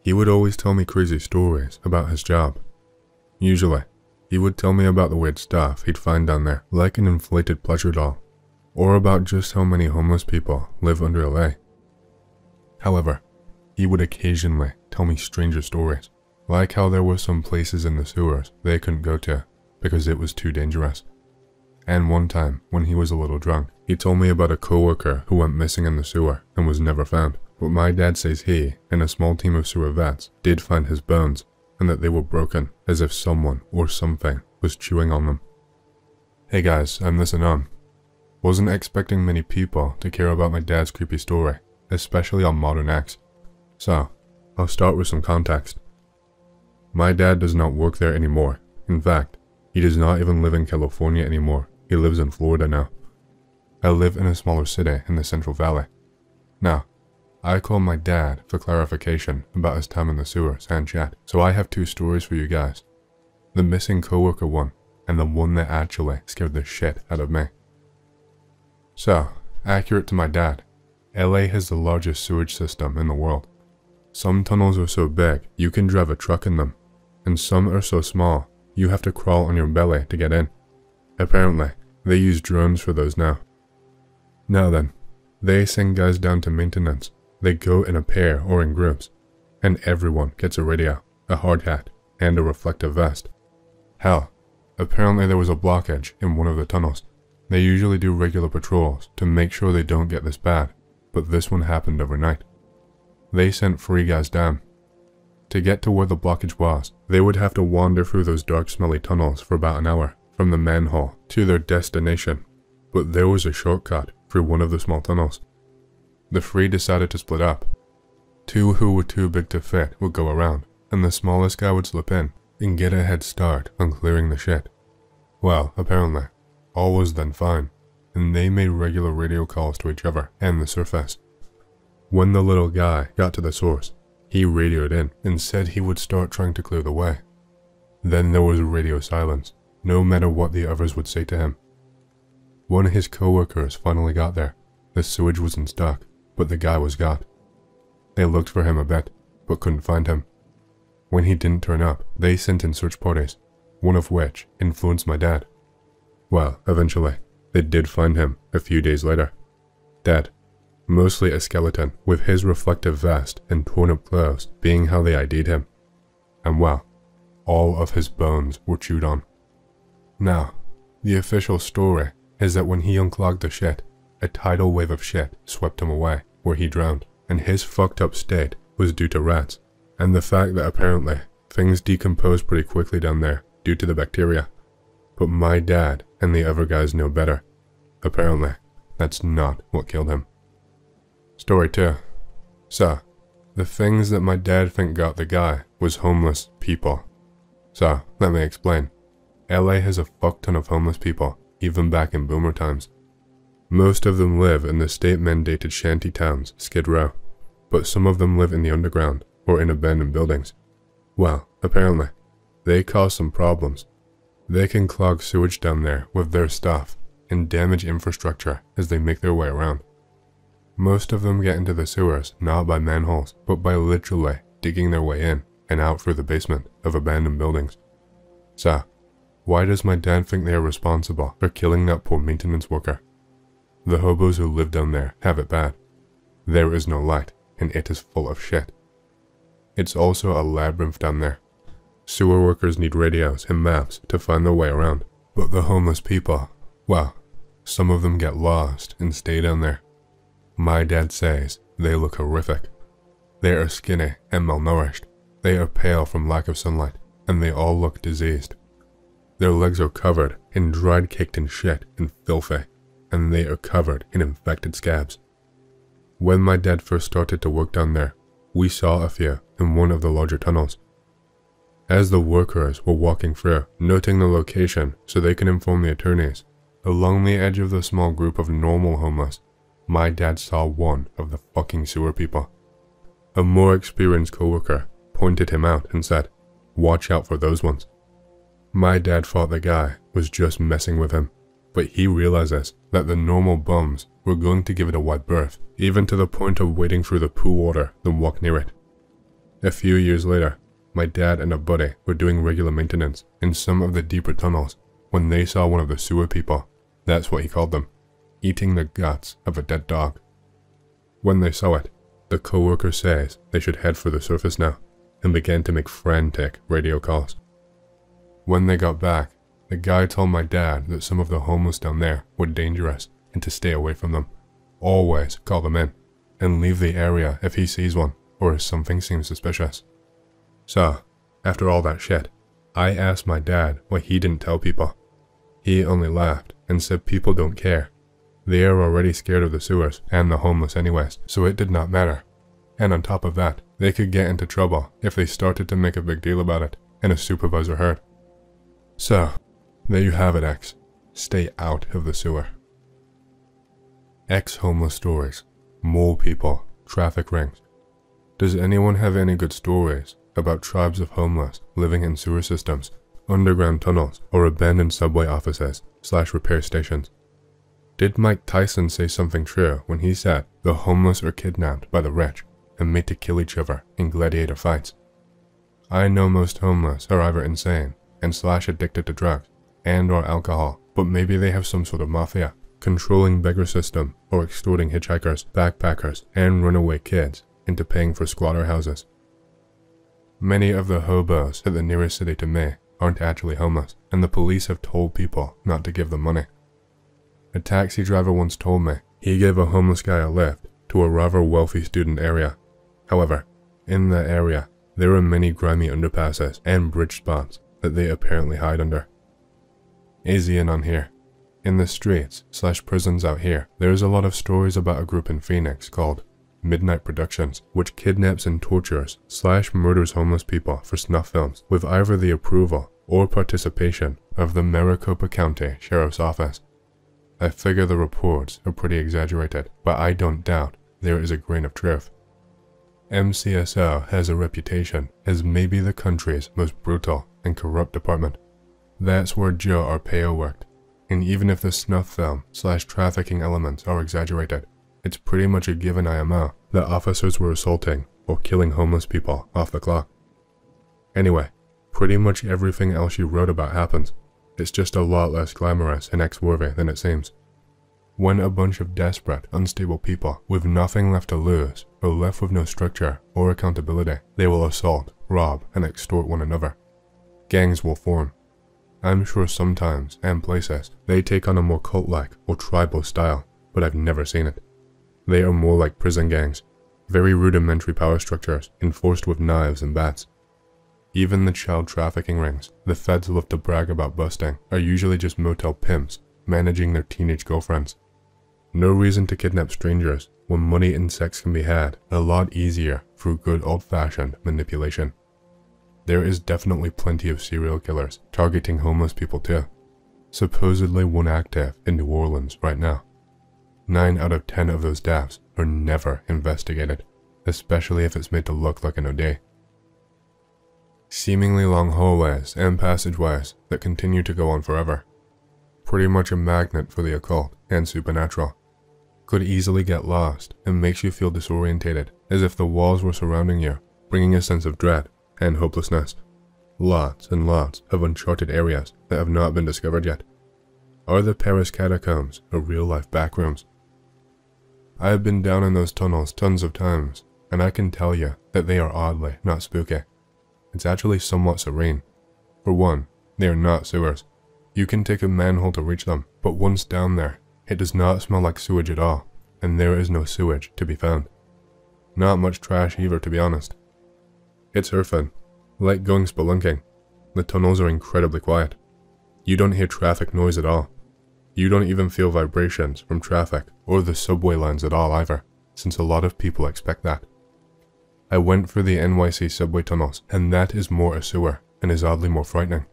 He would always tell me crazy stories about his job. Usually, he would tell me about the weird stuff he'd find down there, like an inflated pleasure doll, or about just how many homeless people live under LA. However, he would occasionally tell me stranger stories, like how there were some places in the sewers they couldn't go to because it was too dangerous. And one time, when he was a little drunk, he told me about a coworker who went missing in the sewer and was never found. But my dad says he, and a small team of sewer vets, did find his bones, and that they were broken, as if someone or something was chewing on them. Hey guys, I'm this Anon. Wasn't expecting many people to care about my dad's creepy story, especially on Modern X. So, I'll start with some context. My dad does not work there anymore. In fact, he does not even live in California anymore. He lives in Florida now. I live in a smaller city in the Central Valley. Now, I called my dad for clarification about his time in the sewers and chat, so I have two stories for you guys. The missing coworker one, and the one that actually scared the shit out of me. So, accurate to my dad, LA has the largest sewage system in the world. Some tunnels are so big you can drive a truck in them, and some are so small you have to crawl on your belly to get in. Apparently, they use drones for those now. Now then, they send guys down to maintenance. They go in a pair or in groups, and everyone gets a radio, a hard hat, and a reflective vest. Hell, apparently there was a blockage in one of the tunnels. They usually do regular patrols to make sure they don't get this bad, but this one happened overnight. They sent 3 guys down. To get to where the blockage was, they would have to wander through those dark smelly tunnels for about an hour, from the manhole to their destination, but there was a shortcut through one of the small tunnels. The 3 decided to split up. 2 who were too big to fit would go around, and the smallest guy would slip in, and get a head start on clearing the shit. Well, apparently, all was then fine, and they made regular radio calls to each other and the surface. When the little guy got to the source, he radioed in and said he would start trying to clear the way. Then there was radio silence, no matter what the others would say to him. One of his co-workers finally got there. The sewage wasn't stuck, but the guy was got. They looked for him a bit, but couldn't find him. When he didn't turn up, they sent in search parties, one of which influenced my dad. Well, eventually, they did find him a few days later. Dead. Mostly a skeleton, with his reflective vest and torn up clothes being how they ID'd him. And well, all of his bones were chewed on. Now, the official story is that when he unclogged the shit, a tidal wave of shit swept him away, where he drowned, and his fucked up state was due to rats, and the fact that apparently things decompose pretty quickly down there due to the bacteria. But my dad and the other guys know better. Apparently, that's not what killed him. Story 2. So, the things that my dad think got the guy was homeless people. So, let me explain. LA has a fuck ton of homeless people, even back in boomer times. Most of them live in the state-mandated shanty towns, Skid Row, but some of them live in the underground or in abandoned buildings. Well, apparently, they cause some problems. They can clog sewage down there with their stuff and damage infrastructure as they make their way around. Most of them get into the sewers not by manholes, but by literally digging their way in and out through the basement of abandoned buildings. So, why does my dad think they are responsible for killing that poor maintenance worker? The hobos who live down there have it bad. There is no light, and it is full of shit. It's also a labyrinth down there. Sewer workers need radios and maps to find their way around, but the homeless people, well, some of them get lost and stay down there. My dad says they look horrific. They are skinny and malnourished. They are pale from lack of sunlight, and they all look diseased. Their legs are covered in dried caked in shit and filthy, and they are covered in infected scabs. When my dad first started to work down there, we saw a few in one of the larger tunnels. As the workers were walking through, noting the location so they can inform the attorneys, along the edge of the small group of normal homeless, my dad saw one of the fucking sewer people. A more experienced coworker pointed him out and said, "Watch out for those ones." My dad thought the guy was just messing with him, but he realizes that the normal bums were going to give it a wide berth, even to the point of wading through the poo water than walk near it. A few years later, my dad and a buddy were doing regular maintenance in some of the deeper tunnels when they saw one of the sewer people, that's what he called them, eating the guts of a dead dog. When they saw it, the coworker says they should head for the surface now, and began to make frantic radio calls. When they got back, the guy told my dad that some of the homeless down there were dangerous and to stay away from them. Always call them in, and leave the area if he sees one or if something seems suspicious. So, after all that shit, I asked my dad why he didn't tell people. He only laughed and said people don't care. They are already scared of the sewers and the homeless anyways, so it did not matter. And on top of that, they could get into trouble if they started to make a big deal about it and a supervisor heard. So, there you have it, X. Stay out of the sewer. Ex-homeless stories, mole people, traffic rings. Does anyone have any good stories about tribes of homeless living in sewer systems, underground tunnels, or abandoned subway offices/repair stations? Did Mike Tyson say something true when he said the homeless are kidnapped by the rich and made to kill each other in gladiator fights? I know most homeless are either insane and /addicted to drugs and or alcohol, but maybe they have some sort of mafia, controlling beggar system or extorting hitchhikers, backpackers, and runaway kids into paying for squatter houses. Many of the hobos at the nearest city to me aren't actually homeless, and the police have told people not to give them money. A taxi driver once told me he gave a homeless guy a lift to a rather wealthy student area. However, in that area, there are many grimy underpasses and bridge spots that they apparently hide under. Anon here. In the streets/prisons out here, there is a lot of stories about a group in Phoenix called Midnight Productions, which kidnaps and tortures / murders homeless people for snuff films with either the approval or participation of the Maricopa County Sheriff's Office. I figure the reports are pretty exaggerated, but I don't doubt there is a grain of truth. MCSO has a reputation as maybe the country's most brutal and corrupt department. That's where Joe Arpaio worked, and even if the snuff film / trafficking elements are exaggerated, it's pretty much a given IMO that officers were assaulting or killing homeless people off the clock. Anyway, pretty much everything else you wrote about happens. It's just a lot less glamorous and X-worthy than it seems. When a bunch of desperate, unstable people with nothing left to lose are left with no structure or accountability, they will assault, rob, and extort one another. Gangs will form. I'm sure sometimes, and places, they take on a more cult-like or tribal style, but I've never seen it. They are more like prison gangs, very rudimentary power structures enforced with knives and bats. Even the child trafficking rings the feds love to brag about busting are usually just motel pimps managing their teenage girlfriends. No reason to kidnap strangers when money and sex can be had a lot easier through good old-fashioned manipulation. There is definitely plenty of serial killers targeting homeless people too. Supposedly one active in New Orleans right now. 9 out of 10 of those deaths are never investigated, especially if it's made to look like an OD. Seemingly long hallways and passageways that continue to go on forever. Pretty much a magnet for the occult and supernatural. Could easily get lost and makes you feel disorientated, as if the walls were surrounding you, bringing a sense of dread and hopelessness. Lots and lots of uncharted areas that have not been discovered yet. Are the Paris catacombs a real-life backrooms? I have been down in those tunnels tons of times, and I can tell you that they are oddly not spooky. It's actually somewhat serene. For one, they are not sewers. You can take a manhole to reach them, but once down there, it does not smell like sewage at all, and there is no sewage to be found. Not much trash either, to be honest. It's surfing, like going spelunking. The tunnels are incredibly quiet. You don't hear traffic noise at all. You don't even feel vibrations from traffic or the subway lines at all either, since a lot of people expect that. I went for the NYC subway tunnels, and that is more a sewer, and is oddly more frightening.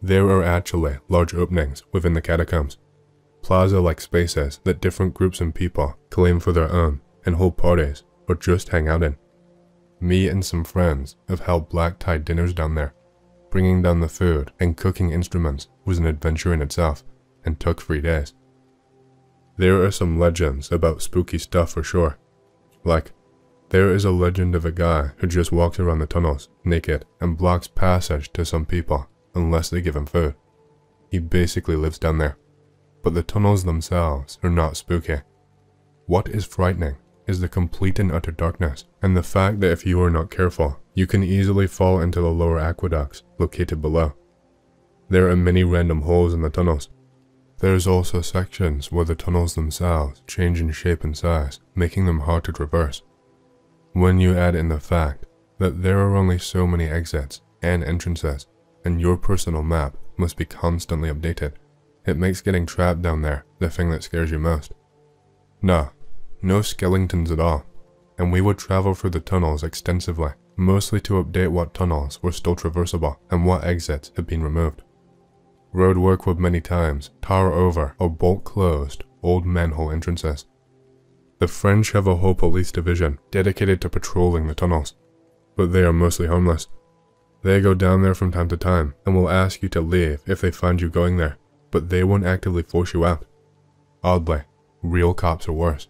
There are actually large openings within the catacombs, plaza-like spaces that different groups and people claim for their own and hold parties or just hang out in. Me and some friends have held black-tie dinners down there. Bringing down the food and cooking instruments was an adventure in itself and took 3 days. There are some legends about spooky stuff for sure. Like, there is a legend of a guy who just walks around the tunnels naked and blocks passage to some people unless they give him food. He basically lives down there. But the tunnels themselves are not spooky. What is frightening is the complete and utter darkness, and the fact that if you are not careful, you can easily fall into the lower aqueducts located below. There are many random holes in the tunnels. There's also sections where the tunnels themselves change in shape and size, making them hard to traverse. When you add in the fact that there are only so many exits and entrances, and your personal map must be constantly updated, it makes getting trapped down there the thing that scares you most. No skeletons at all, and we would travel through the tunnels extensively, mostly to update what tunnels were still traversable and what exits had been removed. Road work would many times tar over or bolt closed old manhole entrances. The French have a whole police division dedicated to patrolling the tunnels, but they are mostly harmless. They go down there from time to time and will ask you to leave if they find you going there, but they won't actively force you out. Oddly, real cops are worse.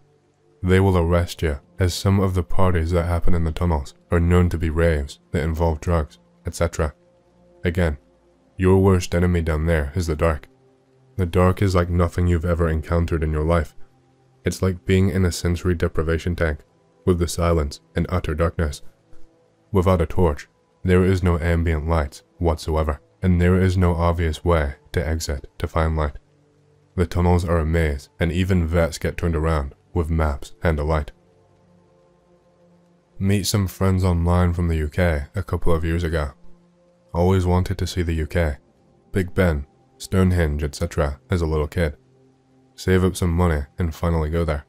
They will arrest you, as some of the parties that happen in the tunnels are known to be raves that involve drugs, etc. Again, your worst enemy down there is the dark. The dark is like nothing you've ever encountered in your life. It's like being in a sensory deprivation tank, with the silence and utter darkness. Without a torch, there is no ambient lights whatsoever, and there is no obvious way to exit to find light. The tunnels are a maze, and even vets get turned around with maps and a light. Meet some friends online from the UK a couple of years ago. Always wanted to see the UK, Big Ben, Stonehenge, etc. as a little kid. Save up some money and finally go there.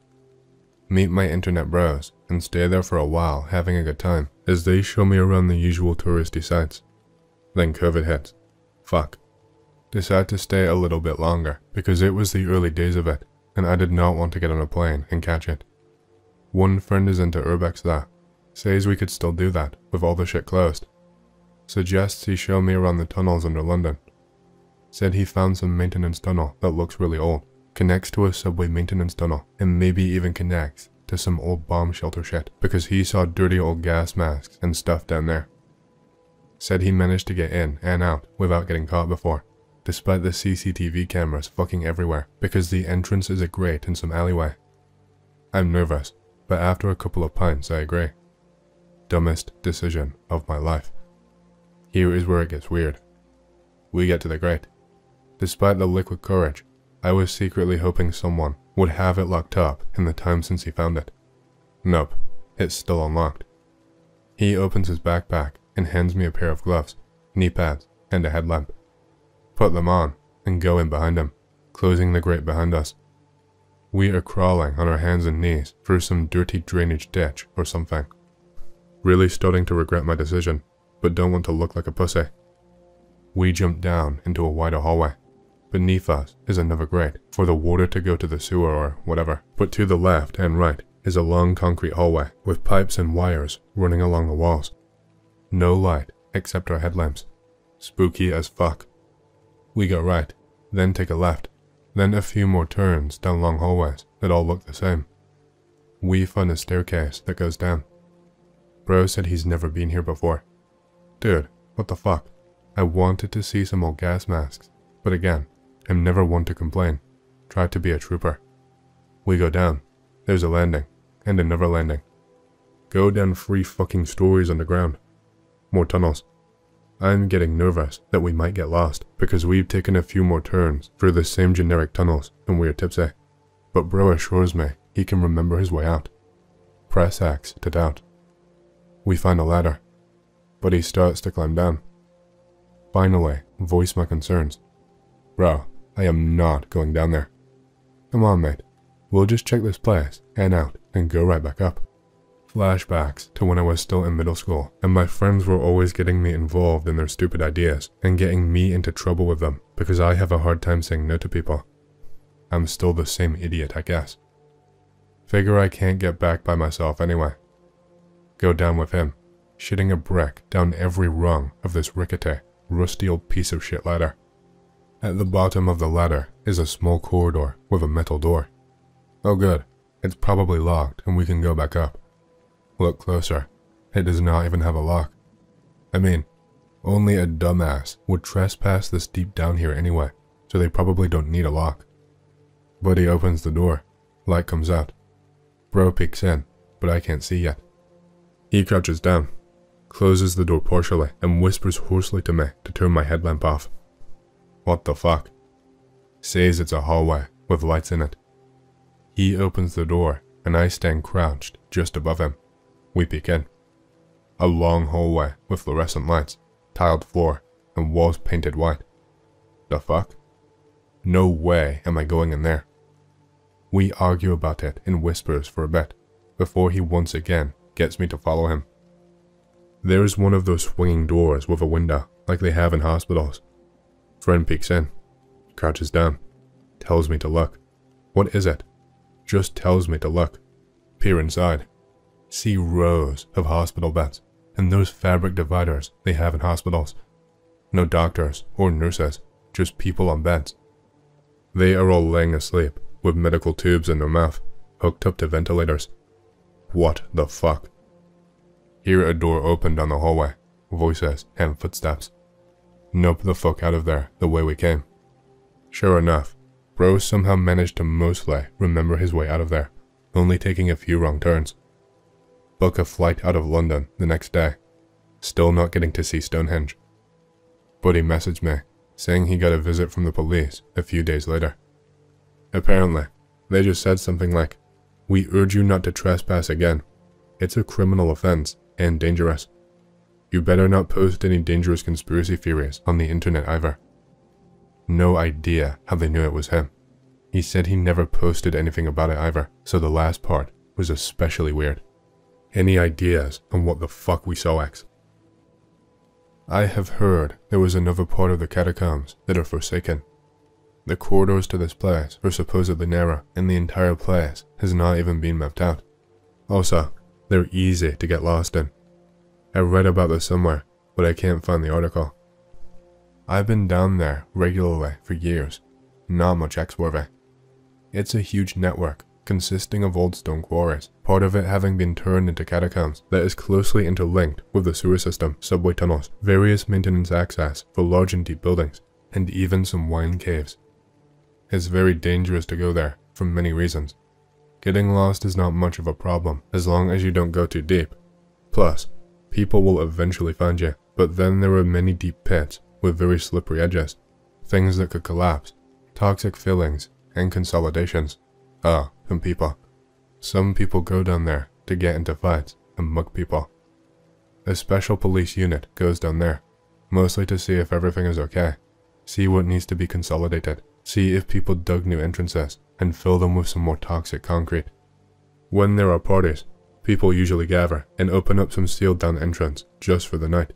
meet my internet bros, and stay there for a while having a good time as they show me around the usual touristy sites. Then COVID hits. Fuck. Decide to stay a little bit longer because it was the early days of it and I did not want to get on a plane and catch it. One friend is into urbex though, says we could still do that with all the shit closed. Suggests he show me around the tunnels under London. Said he found some maintenance tunnel that looks really old, connects to a subway maintenance tunnel, and maybe even connects to some old bomb shelter shit because he saw dirty old gas masks and stuff down there. Said he managed to get in and out without getting caught before, despite the CCTV cameras fucking everywhere because the entrance is a grate in some alleyway. I'm nervous, but after a couple of pints I agree. Dumbest decision of my life. Here is where it gets weird. We get to the grate. Despite the liquid courage, I was secretly hoping someone would have it locked up in the time since he found it. Nope, it's still unlocked. He opens his backpack and hands me a pair of gloves, knee pads, and a headlamp. Put them on and go in behind him, closing the grate behind us. We are crawling on our hands and knees through some dirty drainage ditch or something. Really starting to regret my decision, but don't want to look like a pussy. We jump down into a wider hallway. Beneath us is another grate for the water to go to the sewer or whatever, but to the left and right is a long concrete hallway with pipes and wires running along the walls. No light except our headlamps. Spooky as fuck. We go right, then take a left, then a few more turns down long hallways that all look the same. We find a staircase that goes down. Bro said he's never been here before. Dude, what the fuck? I wanted to see some old gas masks, but again, I'm never one to complain. Try to be a trooper. We go down. There's a landing, and another landing. Go down 3 fucking stories underground. More tunnels. I'm getting nervous that we might get lost because we've taken a few more turns through the same generic tunnels and we're tipsy. But bro assures me he can remember his way out. Press X to doubt. We find a ladder, but he starts to climb down. Finally, voice my concerns. Bro, I am not going down there. Come on, mate. We'll just check this place and out and go right back up. Flashbacks to when I was still in middle school and my friends were always getting me involved in their stupid ideas and getting me into trouble with them because I have a hard time saying no to people. I'm still the same idiot, I guess. Figure I can't get back by myself anyway. Go down with him, shitting a brick down every rung of this rickety, rusty old piece of shit ladder. At the bottom of the ladder is a small corridor with a metal door. Oh good, it's probably locked and we can go back up. Look closer, it does not even have a lock. I mean, only a dumbass would trespass this deep down here anyway, so they probably don't need a lock. But he opens the door, light comes out. Bro peeks in, but I can't see yet. He crouches down, closes the door partially, and whispers hoarsely to me to turn my headlamp off. What the fuck? Says it's a hallway with lights in it. He opens the door, and I stand crouched just above him. We peek in. A long hallway with fluorescent lights, tiled floor, and walls painted white. The fuck? No way am I going in there. We argue about it in whispers for a bit, before he once again gets me to follow him. There's one of those swinging doors with a window, like they have in hospitals. Friend peeks in, crouches down, tells me to look. What is it? Just tells me to look. Peer inside. See rows of hospital beds, and those fabric dividers they have in hospitals. No doctors or nurses, just people on beds. They are all laying asleep, with medical tubes in their mouth, hooked up to ventilators. What the fuck? Hear a door open down the hallway, voices and footsteps. Nope the fuck out of there the way we came. Sure enough, bro somehow managed to mostly remember his way out of there, only taking a few wrong turns. Book a flight out of London the next day, still not getting to see Stonehenge. But he messaged me, saying he got a visit from the police a few days later. Apparently, they just said something like, "We urge you not to trespass again. It's a criminal offense and dangerous. You better not post any dangerous conspiracy theories on the internet either." No idea how they knew it was him. He said he never posted anything about it either, so the last part was especially weird. Any ideas on what the fuck we saw, X? I have heard there was another part of the catacombs that are forsaken. The corridors to this place are supposedly narrow, and the entire place has not even been mapped out. Also, they're easy to get lost in. I read about this somewhere, but I can't find the article. I've been down there regularly for years, not much X-worthy. It's a huge network consisting of old stone quarries, part of it having been turned into catacombs that is closely interlinked with the sewer system, subway tunnels, various maintenance access for large and deep buildings, and even some wine caves. It's very dangerous to go there for many reasons. Getting lost is not much of a problem as long as you don't go too deep. Plus, people will eventually find you, but then there are many deep pits with very slippery edges, things that could collapse, toxic fillings, and consolidations. And people. Some people go down there to get into fights and mug people. A special police unit goes down there, mostly to see if everything is okay, see what needs to be consolidated, see if people dug new entrances, and fill them with some more toxic concrete. When there are parties, people usually gather and open up some sealed down entrance just for the night,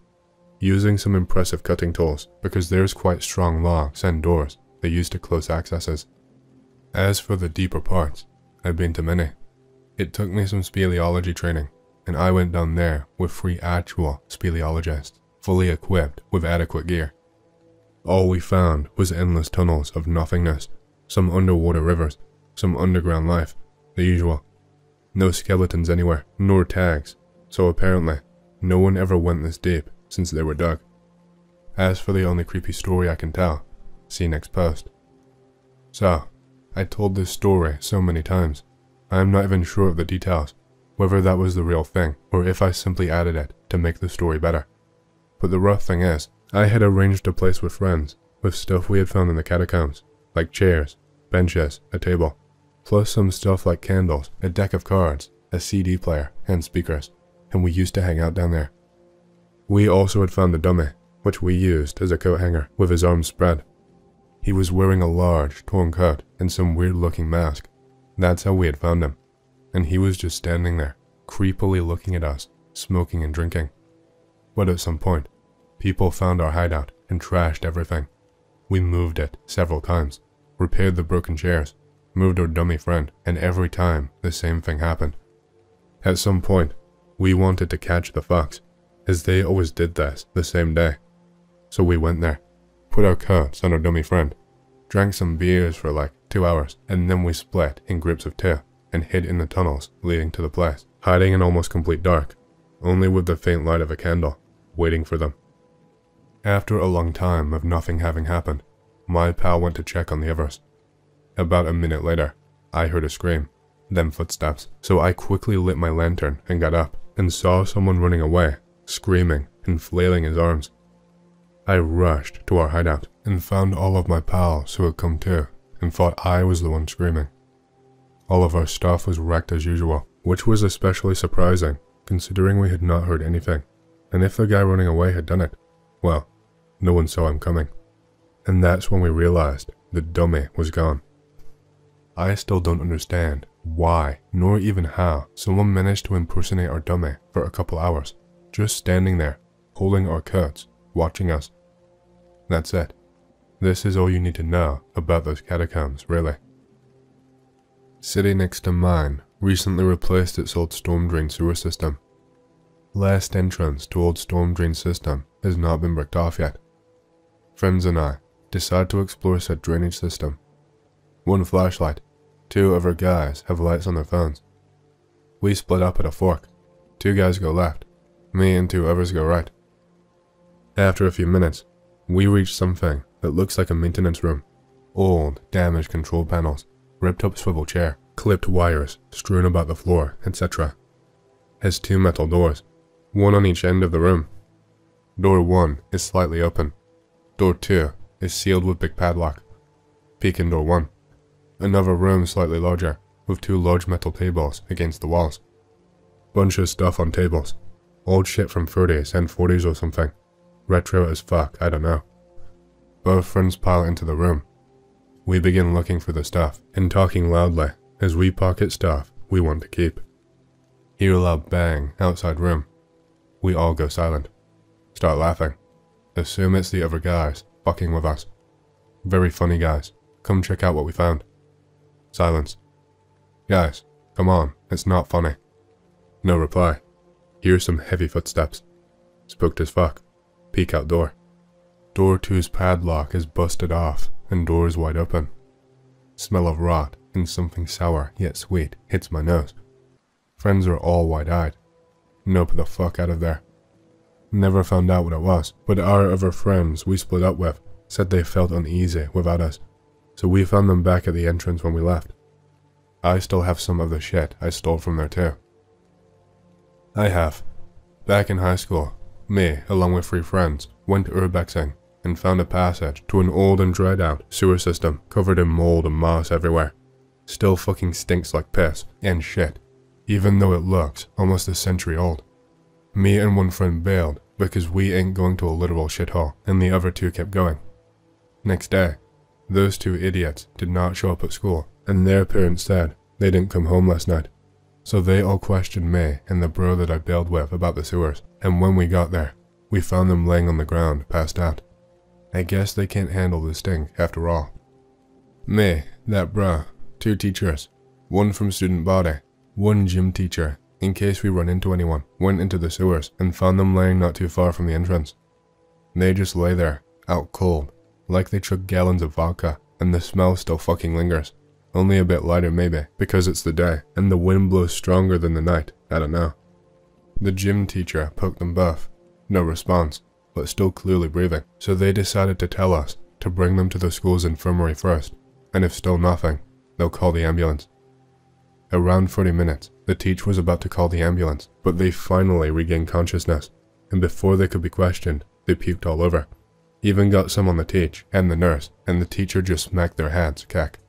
using some impressive cutting tools because there's quite strong locks and doors they use to close accesses. As for the deeper parts, I've been to many. It took me some speleology training, and I went down there with 3 actual speleologists, fully equipped with adequate gear. All we found was endless tunnels of nothingness, some underwater rivers, some underground life, the usual. No skeletons anywhere, nor tags, so apparently, no one ever went this deep since they were dug. As for the only creepy story I can tell, see next post. So, I told this story so many times, I am not even sure of the details, whether that was the real thing, or if I simply added it to make the story better. But the rough thing is, I had arranged a place with friends, with stuff we had found in the catacombs, like chairs, benches, a table, plus some stuff like candles, a deck of cards, a CD player, and speakers, and we used to hang out down there. We also had found a dummy, which we used as a coat hanger with his arms spread. He was wearing a large, torn coat and some weird-looking mask. That's how we had found him, and he was just standing there, creepily looking at us, smoking and drinking. But at some point, people found our hideout and trashed everything. We moved it several times, repaired the broken chairs, moved our dummy friend, and every time the same thing happened. At some point, we wanted to catch the fox, as they always did this the same day. So we went there, put our coats on our dummy friend, drank some beers for like 2 hours, and then we split in groups of 2 and hid in the tunnels leading to the place, hiding in almost complete dark, only with the faint light of a candle, waiting for them. After a long time of nothing having happened, my pal went to check on the others. About a minute later, I heard a scream, then footsteps, so I quickly lit my lantern and got up, and saw someone running away, screaming and flailing his arms. I rushed to our hideout and found all of my pals who had come too and thought I was the one screaming. All of our stuff was wrecked as usual, which was especially surprising considering we had not heard anything, and if the guy running away had done it, well, no one saw him coming. And that's when we realized the dummy was gone. I still don't understand why, nor even how, someone managed to impersonate our dummy for a couple hours, just standing there, holding our coats, watching us. That's it. This is all you need to know about those catacombs, really. City next to mine recently replaced its old storm drain sewer system. Last entrance to old storm drain system has not been bricked off yet. Friends and I decide to explore said drainage system. 1 flashlight, 2 other guys have lights on their phones. We split up at a fork. 2 guys go left, me and 2 others go right. After a few minutes, we reach something that looks like a maintenance room. Old, damaged control panels, ripped up swivel chair, clipped wires strewn about the floor, etc. Has 2 metal doors, 1 on each end of the room. Door 1 is slightly open. Door 2 is sealed with big padlock. Peek in door 1. Another room slightly larger, with 2 large metal tables against the walls. Bunch of stuff on tables. Old shit from 30s and 40s or something. Retro as fuck, I don't know. Both friends pile into the room. We begin looking for the stuff and talking loudly as we pocket stuff we want to keep. Hear a loud bang outside room. We all go silent. Start laughing. Assume it's the other guys fucking with us. Very funny guys. Come check out what we found. Silence. Guys, come on, it's not funny. No reply. Hear some heavy footsteps. Spooked as fuck. Peek out door. Door 2's padlock is busted off and door is wide open. Smell of rot and something sour yet sweet hits my nose. Friends are all wide-eyed. Nope the fuck out of there. Never found out what it was, but our other friends we split up with said they felt uneasy without us, so we found them back at the entrance when we left. I still have some of the shit I stole from there too. I have. Back in high school, me, along with 3 friends, went urbexing and found a passage to an old and dried out sewer system covered in mold and moss everywhere. Still fucking stinks like piss and shit, even though it looks almost a century old. Me and one friend bailed because we ain't going to a literal shithole, and the other 2 kept going. Next day, those 2 idiots did not show up at school, and their parents said they didn't come home last night. So they all questioned me and the bro that I bailed with about the sewers, and when we got there, we found them laying on the ground, passed out. I guess they can't handle the stink after all. Me, that bro, 2 teachers, 1 from student body, 1 gym teacher, in case we run into anyone, went into the sewers and found them laying not too far from the entrance. They just lay there, out cold, like they took gallons of vodka, and the smell still fucking lingers. Only a bit lighter maybe, because it's the day, and the wind blows stronger than the night, I don't know. The gym teacher poked them both. No response, but still clearly breathing, so they decided to tell us to bring them to the school's infirmary first, and if still nothing, they'll call the ambulance. Around 40 minutes, the teacher was about to call the ambulance, but they finally regained consciousness, and before they could be questioned, they puked all over. Even got some on the teach and the nurse, and the teacher just smacked their heads, cack.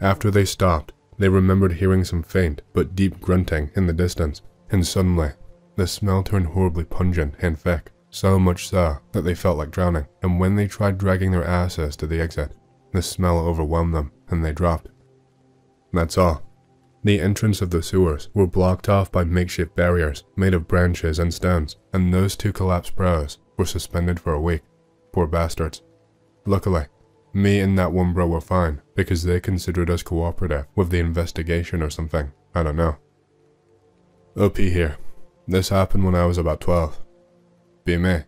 After they stopped, they remembered hearing some faint but deep grunting in the distance, and suddenly, the smell turned horribly pungent and thick, so much so that they felt like drowning, and when they tried dragging their asses to the exit, the smell overwhelmed them and they dropped. That's all. The entrance of the sewers were blocked off by makeshift barriers made of branches and stones, and those 2 collapsed bros were suspended for a week. Poor bastards. Luckily, me and that 1 bro were fine because they considered us cooperative with the investigation or something, I don't know. OP here. This happened when I was about 12. Be me.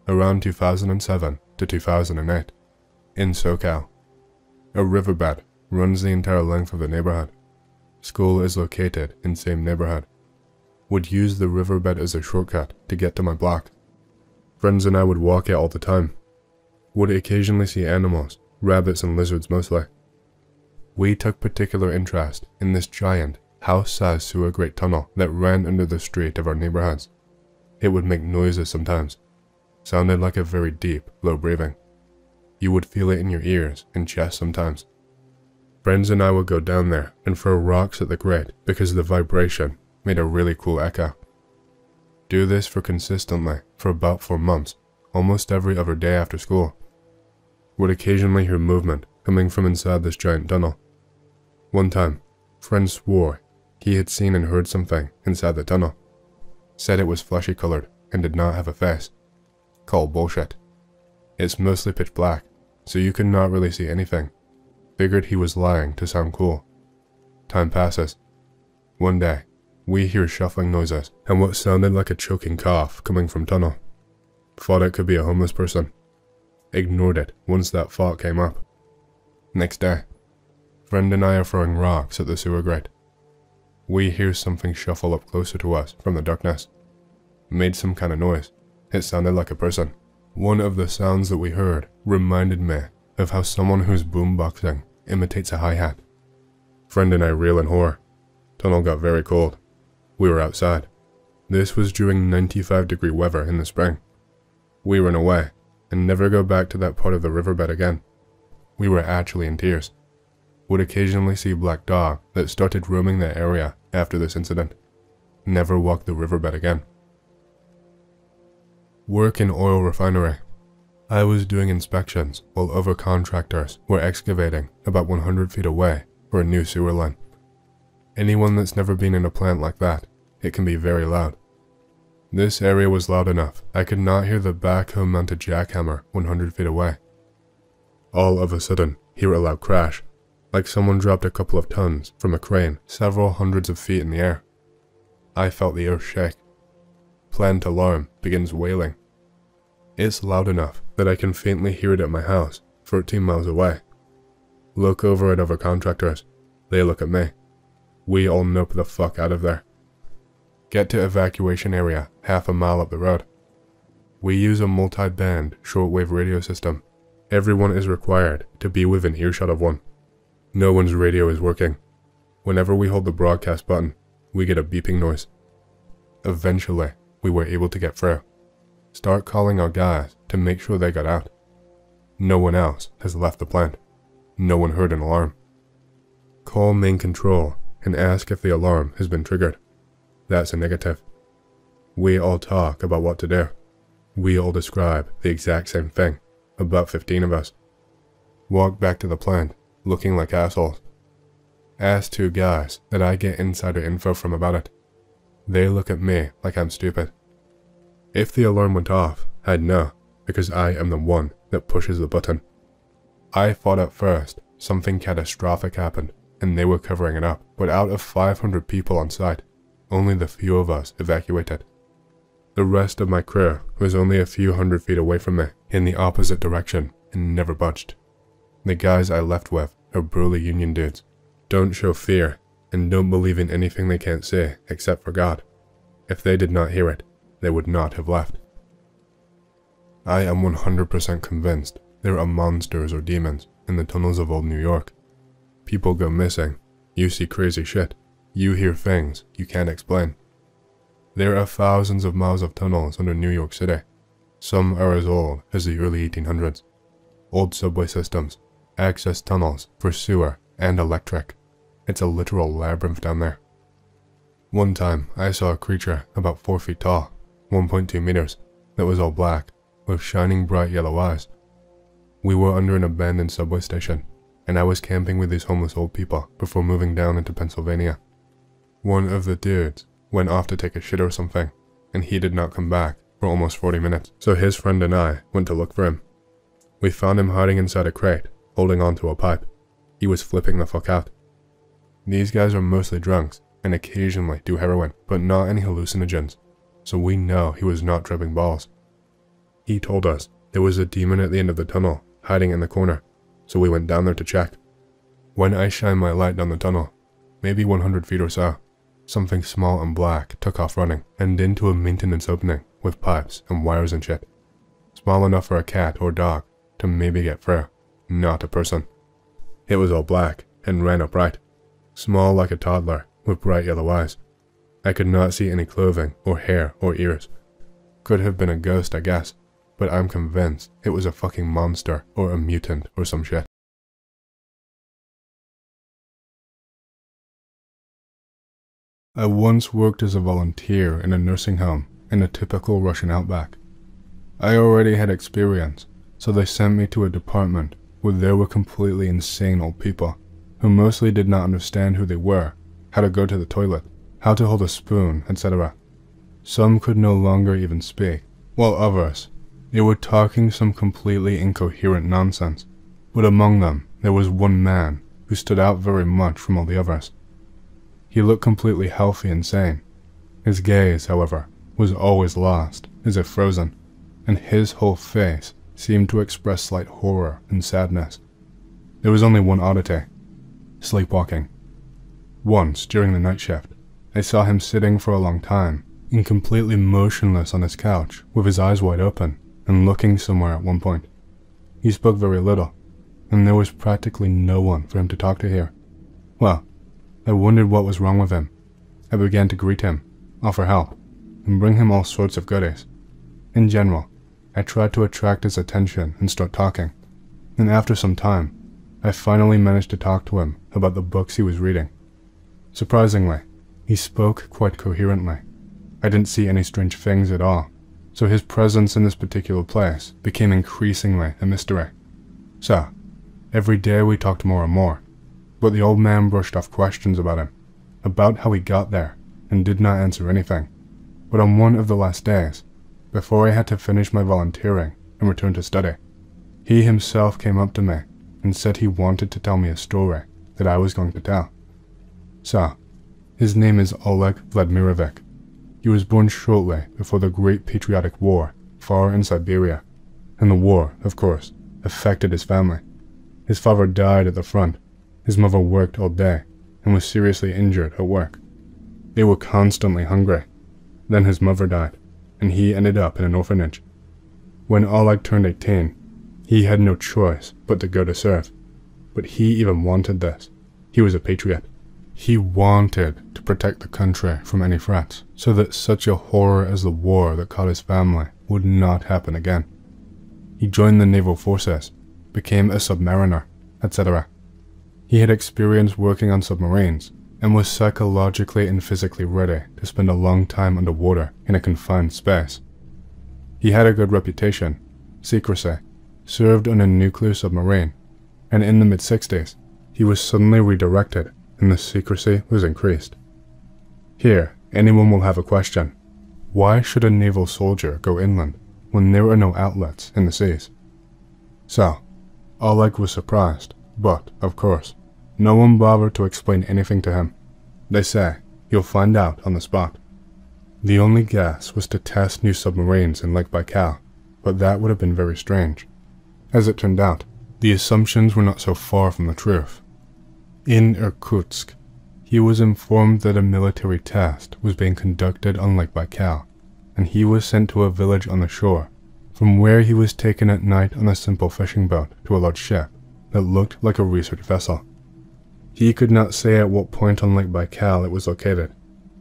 Around 2007 to 2008. In SoCal. A riverbed runs the entire length of the neighborhood. School is located in same neighborhood. Would use the riverbed as a shortcut to get to my block. Friends and I would walk it all the time. Would occasionally see animals, rabbits and lizards mostly. We took particular interest in this giant, house-sized sewer grate tunnel that ran under the street of our neighborhoods. It would make noises sometimes. Sounded like a very deep, low breathing. You would feel it in your ears and chest sometimes. Friends and I would go down there and throw rocks at the grate because the vibration made a really cool echo. Do this for consistently for about 4 months, almost every other day after school. Would occasionally hear movement coming from inside this giant tunnel. One time, friend swore he had seen and heard something inside the tunnel. Said it was fleshy colored and did not have a face. Call bullshit. It's mostly pitch black, so you could not really see anything. Figured he was lying to sound cool. Time passes. One day, we hear shuffling noises and what sounded like a choking cough coming from tunnel. Thought it could be a homeless person. Ignored it once that thought came up. Next day, friend and I are throwing rocks at the sewer grate. We hear something shuffle up closer to us from the darkness. Made some kind of noise. It sounded like a person. One of the sounds that we heard reminded me of how someone who's boomboxing imitates a hi-hat. Friend and I reel in horror. Tunnel got very cold. We were outside. This was during 95-degree weather in the spring. We ran away and never go back to that part of the riverbed again. We were actually in tears. Would occasionally see a black dog that started roaming the area after this incident. Never walked the riverbed again. Work in oil refinery. I was doing inspections while other contractors were excavating about 100 feet away for a new sewer line. Anyone that's never been in a plant like that it can be very loud. This area was loud enough I could not hear the backhoe mounted jackhammer 100 feet away. All of a sudden, hear a loud crash, like someone dropped a couple of tons from a crane several hundreds of feet in the air. I felt the earth shake. Plant alarm begins wailing. It's loud enough that I can faintly hear it at my house, 13 miles away. Look over at other contractors. They look at me. We all nope the fuck out of there. Get to evacuation area half a mile up the road. We use a multi-band shortwave radio system. Everyone is required to be within earshot of one. No one's radio is working. Whenever we hold the broadcast button, we get a beeping noise. Eventually, we were able to get through. Start calling our guys to make sure they got out. No one else has left the plant. No one heard an alarm. Call main control and ask if the alarm has been triggered. That's a negative. We all talk about what to do. We all describe the exact same thing, about 15 of us. Walk back to the plant, looking like assholes. Ask 2 guys that I get insider info from about it. They look at me like I'm stupid. If the alarm went off, I'd know, because I am the one that pushes the button. I thought at first something catastrophic happened, and they were covering it up, but out of 500 people on site, only the few of us evacuated. The rest of my crew was only a few hundred feet away from me, in the opposite direction, and never budged. The guys I left with are burly union dudes. Don't show fear, and don't believe in anything they can't see except for God. If they did not hear it, they would not have left. I am 100% convinced there are monsters or demons in the tunnels of old New York. People go missing, you see crazy shit, you hear things you can't explain. There are thousands of miles of tunnels under New York City. Some are as old as the early 1800s. Old subway systems, access tunnels for sewer and electric. It's a literal labyrinth down there. One time, I saw a creature about 4 feet tall, 1.2 meters, that was all black, with shining bright yellow eyes. We were under an abandoned subway station, and I was camping with these homeless old people before moving down into Pennsylvania. One of the dudes went off to take a shit or something, and he did not come back for almost 40 minutes, so his friend and I went to look for him. We found him hiding inside a crate, holding onto a pipe. He was flipping the fuck out. These guys are mostly drunks, and occasionally do heroin, but not any hallucinogens, so we know he was not tripping balls. He told us there was a demon at the end of the tunnel, hiding in the corner, so we went down there to check. When I shined my light down the tunnel, maybe 100 feet or so, something small and black took off running, and into a maintenance opening with pipes and wires and shit. Small enough for a cat or dog to maybe get through, not a person. It was all black and ran upright, small like a toddler with bright yellow eyes. I could not see any clothing or hair or ears. Could have been a ghost, I guess, but I'm convinced it was a fucking monster or a mutant or some shit. I once worked as a volunteer in a nursing home in a typical Russian outback. I already had experience, so they sent me to a department where there were completely insane old people who mostly did not understand who they were, how to go to the toilet, how to hold a spoon, etc. Some could no longer even speak, while others, they were talking some completely incoherent nonsense. But among them, there was one man who stood out very much from all the others. He looked completely healthy and sane. His gaze, however, was always lost, as if frozen, and his whole face seemed to express slight horror and sadness. There was only one oddity: sleepwalking. Once, during the night shift, I saw him sitting for a long time, and completely motionless on his couch, with his eyes wide open, and looking somewhere at one point. He spoke very little, and there was practically no one for him to talk to here. Well, I wondered what was wrong with him. I began to greet him, offer help, and bring him all sorts of goodies. In general, I tried to attract his attention and start talking, and after some time, I finally managed to talk to him about the books he was reading. Surprisingly, he spoke quite coherently. I didn't see any strange things at all, so his presence in this particular place became increasingly a mystery. So, every day we talked more and more, but the old man brushed off questions about him, about how he got there, and did not answer anything. But on one of the last days, before I had to finish my volunteering and return to study, he himself came up to me and said he wanted to tell me a story that I was going to tell. So, his name is Oleg Vladimirovich. He was born shortly before the Great Patriotic War far in Siberia, and the war, of course, affected his family. His father died at the front, his mother worked all day, and was seriously injured at work. They were constantly hungry. Then his mother died, and he ended up in an orphanage. When Oleg turned 18, he had no choice but to go to serve. But he even wanted this. He was a patriot. He wanted to protect the country from any threats, so that such a horror as the war that caught his family would not happen again. He joined the naval forces, became a submariner, etc. He had experience working on submarines, and was psychologically and physically ready to spend a long time underwater in a confined space. He had a good reputation, secrecy, served on a nuclear submarine, and in the mid-60s, he was suddenly redirected and the secrecy was increased. Here, anyone will have a question. Why should a naval soldier go inland when there are no outlets in the seas? So, Oleg was surprised, but, of course, no one bothered to explain anything to him. They say, you'll find out on the spot. The only guess was to test new submarines in Lake Baikal, but that would have been very strange. As it turned out, the assumptions were not so far from the truth. In Irkutsk, he was informed that a military test was being conducted on Lake Baikal, and he was sent to a village on the shore, from where he was taken at night on a simple fishing boat to a large ship that looked like a research vessel. He could not say at what point on Lake Baikal it was located.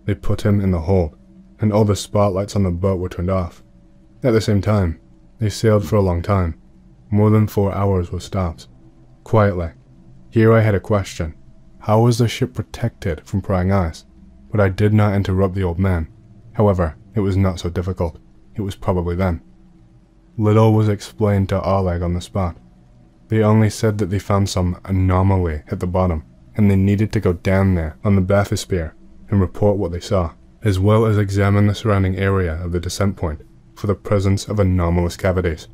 They put him in the hold, and all the spotlights on the boat were turned off. At the same time, they sailed for a long time, more than 4 hours with stops. Quietly. Here I had a question. How was the ship protected from prying eyes? But I did not interrupt the old man. However, it was not so difficult. It was probably them. Little was explained to Oleg on the spot. They only said that they found some anomaly at the bottom, and they needed to go down there on the bathysphere and report what they saw, as well as examine the surrounding area of the descent point for the presence of anomalous cavities.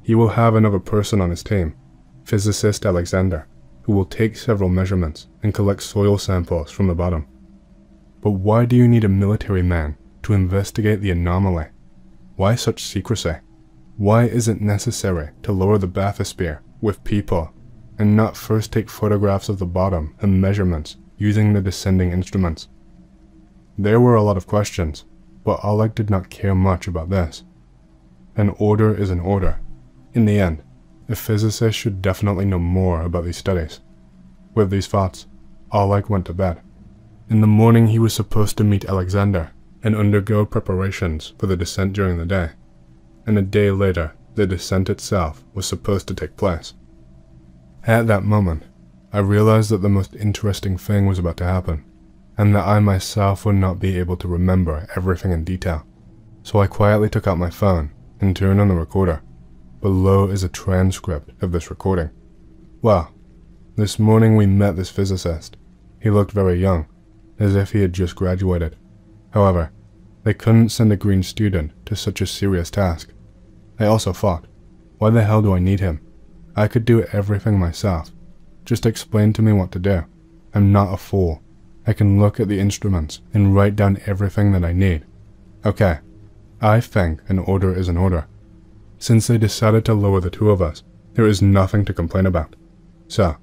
He will have another person on his team, physicist Alexander, who will take several measurements and collect soil samples from the bottom. But why do you need a military man to investigate the anomaly? Why such secrecy? Why is it necessary to lower the bathysphere with people and not first take photographs of the bottom and measurements using the descending instruments? There were a lot of questions, but Oleg did not care much about this. An order is an order. In the end, a physicist should definitely know more about these studies. With these thoughts, Oleg went to bed. In the morning he was supposed to meet Alexander and undergo preparations for the descent during the day, and a day later the descent itself was supposed to take place. At that moment, I realized that the most interesting thing was about to happen, and that I myself would not be able to remember everything in detail. So I quietly took out my phone and turned on the recorder. Below is a transcript of this recording. Well, this morning we met this physicist. He looked very young, as if he had just graduated. However, they couldn't send a green student to such a serious task. I also thought, why the hell do I need him? I could do everything myself. Just explain to me what to do. I'm not a fool. I can look at the instruments and write down everything that I need. Okay, I think an order is an order. Since they decided to lower the two of us, there is nothing to complain about. So,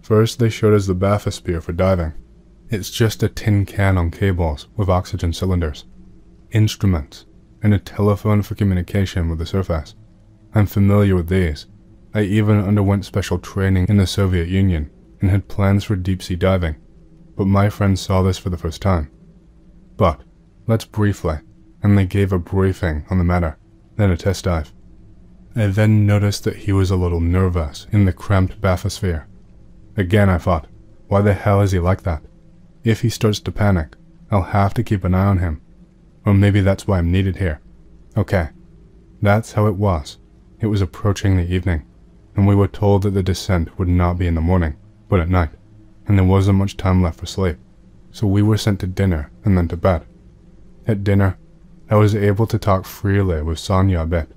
first they showed us the bathysphere for diving. It's just a tin can on cables with oxygen cylinders, instruments, and a telephone for communication with the surface. I'm familiar with these. I even underwent special training in the Soviet Union and had plans for deep-sea diving, but my friend saw this for the first time. But, let's briefly, and they gave a briefing on the matter, then a test dive. I then noticed that he was a little nervous in the cramped bathysphere. Again I thought, why the hell is he like that? If he starts to panic, I'll have to keep an eye on him. Or maybe that's why I'm needed here. Okay, that's how it was. It was approaching the evening, and we were told that the descent would not be in the morning, but at night, and there wasn't much time left for sleep. so we were sent to dinner and then to bed. At dinner, I was able to talk freely with Sonia a bit.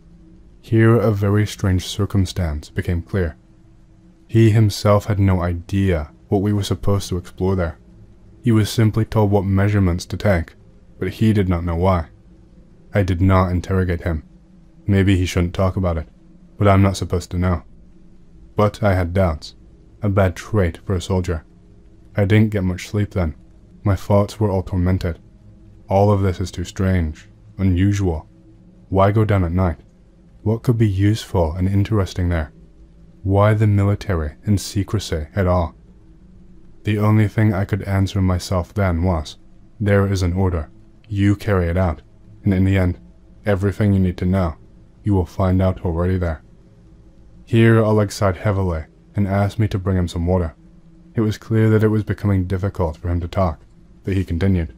Here a very strange circumstance became clear. He himself had no idea what we were supposed to explore there. He was simply told what measurements to take, but he did not know why. I did not interrogate him. Maybe he shouldn't talk about it, but I'm not supposed to know. But I had doubts, a bad trait for a soldier. I didn't get much sleep then. My thoughts were all tormented. All of this is too strange, unusual. Why go down at night? What could be useful and interesting there? Why the military and secrecy at all? The only thing I could answer myself then was, there is an order, you carry it out, and in the end, everything you need to know, you will find out already there. Here Oleg sighed heavily and asked me to bring him some water. It was clear that it was becoming difficult for him to talk, but he continued.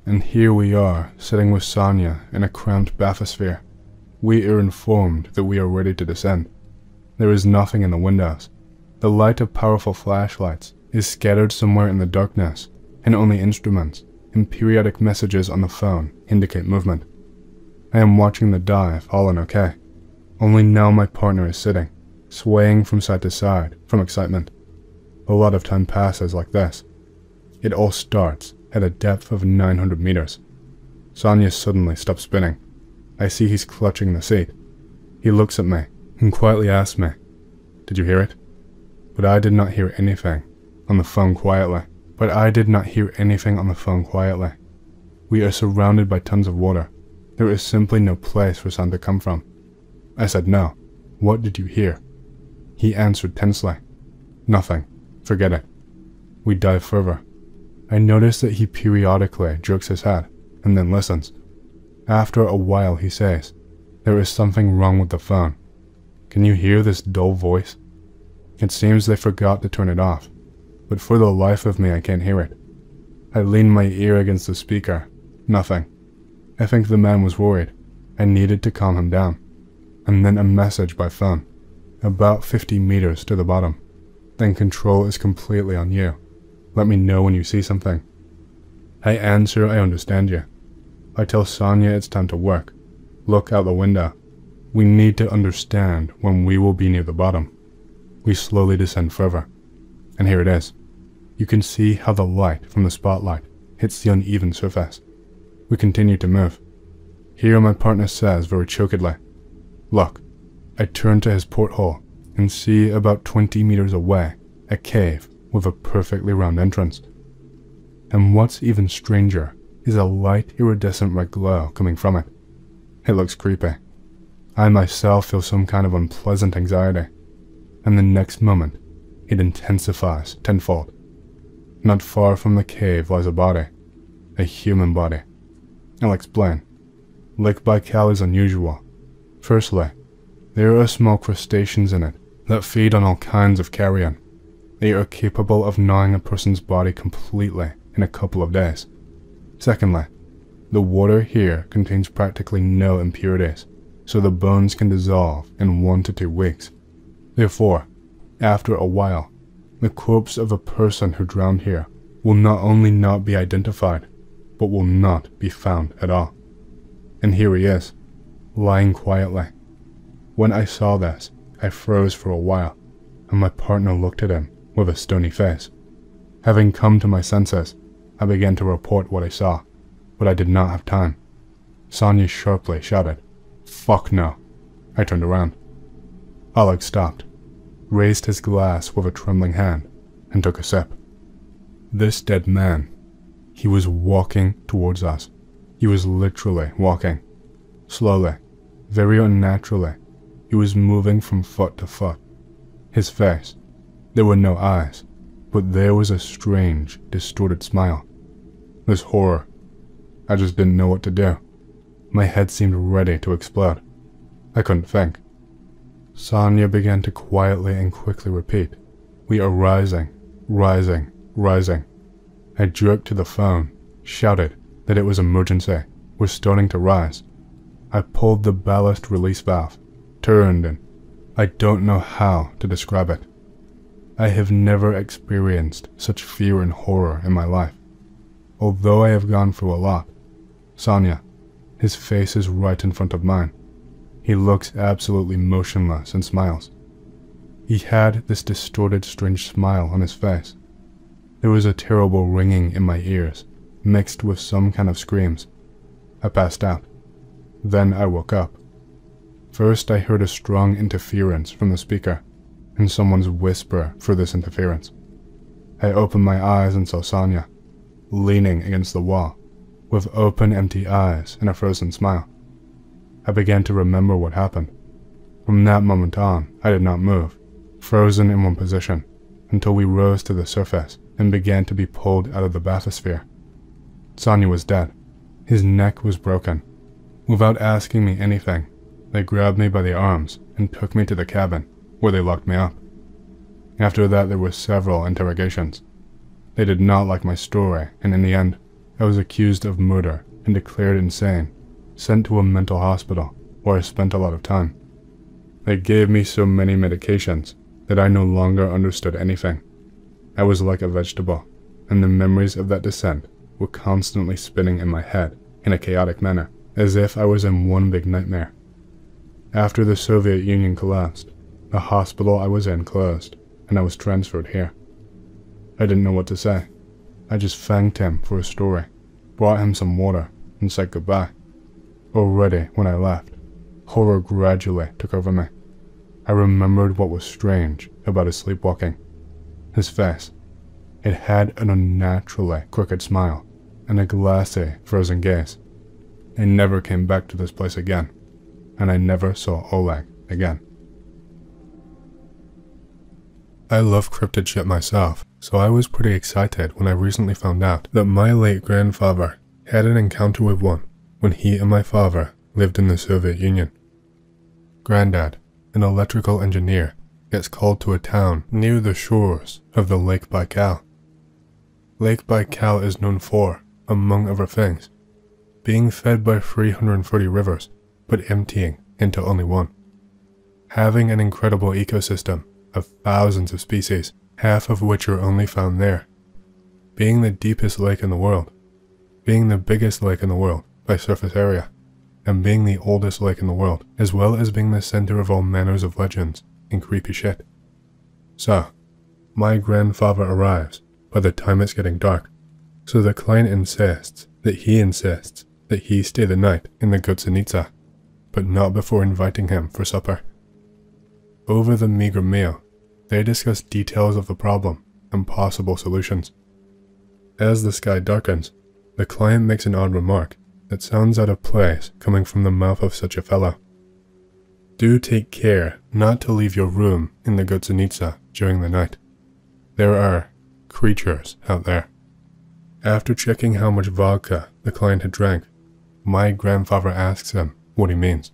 And here we are, sitting with Sonia in a cramped bathysphere. We are informed that we are ready to descend. There is nothing in the windows. The light of powerful flashlights is scattered somewhere in the darkness, and only instruments and periodic messages on the phone indicate movement. I am watching the dive, all in okay. Only now my partner is sitting, swaying from side to side from excitement. A lot of time passes like this. It all starts at a depth of 900 meters. Sonia suddenly stops spinning. I see he's clutching the seat. He looks at me and quietly asks me, "Did you hear it?" But I did not hear anything on the phone quietly. We are surrounded by tons of water. There is simply no place for sound to come from. I said no. What did you hear? He answered tensely, "Nothing. Forget it." We dive further. I notice that he periodically jerks his head and then listens. After a while he says, "There is something wrong with the phone. Can you hear this dull voice?" It seems they forgot to turn it off, but for the life of me I can't hear it. I lean my ear against the speaker. Nothing. I think the man was worried. I needed to calm him down. And then a message by phone, about 50 meters to the bottom. Then control is completely on you. Let me know when you see something. I answer, "I understand you." I tell Sonia it's time to work. Look out the window. We need to understand when we will be near the bottom. We slowly descend further. And here it is. You can see how the light from the spotlight hits the uneven surface. We continue to move. Here my partner says very chokedly, "Look." I turn to his porthole and see about 20 meters away a cave with a perfectly round entrance. And what's even stranger is a light iridescent red glow coming from it. It looks creepy. I myself feel some kind of unpleasant anxiety, and the next moment it intensifies tenfold. Not far from the cave lies a body, a human body. I'll explain. Lake Baikal is unusual. Firstly, there are small crustaceans in it that feed on all kinds of carrion. They are capable of gnawing a person's body completely in a couple of days. Secondly, the water here contains practically no impurities, so the bones can dissolve in 1 to 2 weeks. Therefore, after a while, the corpse of a person who drowned here will not only not be identified, but will not be found at all. And here he is, lying quietly. When I saw this, I froze for a while, and my partner looked at him with a stony face. Having come to my senses, I began to report what I saw, but I did not have time. Sonia sharply shouted, "Fuck no." I turned around. Oleg stopped, raised his glass with a trembling hand, and took a sip. This dead man, he was walking towards us. He was literally walking. Slowly, very unnaturally, he was moving from foot to foot. His face, there were no eyes, but there was a strange, distorted smile. This horror, I just didn't know what to do. My head seemed ready to explode. I couldn't think. Sonia began to quietly and quickly repeat, "We are rising, rising, rising." I jerked to the phone, shouted that it was emergency. We're starting to rise. I pulled the ballast release valve, turned, and I don't know how to describe it. I have never experienced such fear and horror in my life. although I have gone through a lot. Sonia, his face is right in front of mine. He looks absolutely motionless and smiles. He had this distorted, strange smile on his face. There was a terrible ringing in my ears, mixed with some kind of screams. I passed out. Then I woke up. First, I heard a strong interference from the speaker, and someone's whisper for this interference. I opened my eyes and saw Sonia, leaning against the wall, with open, empty eyes and a frozen smile. I began to remember what happened. From that moment on, I did not move, frozen in one position, until we rose to the surface and began to be pulled out of the bathysphere. Sonia was dead. His neck was broken. Without asking me anything, they grabbed me by the arms and took me to the cabin, where they locked me up. After that, there were several interrogations. They did not like my story, and in the end, I was accused of murder and declared insane, sent to a mental hospital, where I spent a lot of time. They gave me so many medications that I no longer understood anything. I was like a vegetable, and the memories of that descent were constantly spinning in my head in a chaotic manner, as if I was in one big nightmare. After the Soviet Union collapsed, the hospital I was in closed, and I was transferred here. I didn't know what to say. I just thanked him for his story, brought him some water, and said goodbye. Already, when I left, horror gradually took over me. I remembered what was strange about his sleepwalking. His face. It had an unnaturally crooked smile and a glassy, frozen gaze. I never came back to this place again, and I never saw Oleg again. I love cryptid shit myself, so I was pretty excited when I recently found out that my late grandfather had an encounter with one when he and my father lived in the Soviet Union. Granddad, an electrical engineer, gets called to a town near the shores of the Lake Baikal. Lake Baikal is known for, among other things, being fed by 330 rivers, but emptying into only one. Having an incredible ecosystem of thousands of species, half of which are only found there. Being the deepest lake in the world. Being the biggest lake in the world by surface area. And being the oldest lake in the world, as well as being the center of all manners of legends and creepy shit. So, my grandfather arrives by the time it's getting dark, so the client insists that he stay the night in the Gutsanitsa, but not before inviting him for supper. Over the meager meal, they discuss details of the problem and possible solutions. As the sky darkens, the client makes an odd remark that sounds out of place coming from the mouth of such a fellow. Do take care not to leave your room in the Gutsanitsa during the night. There are creatures out there. After checking how much vodka the client had drank, my grandfather asks him what he means,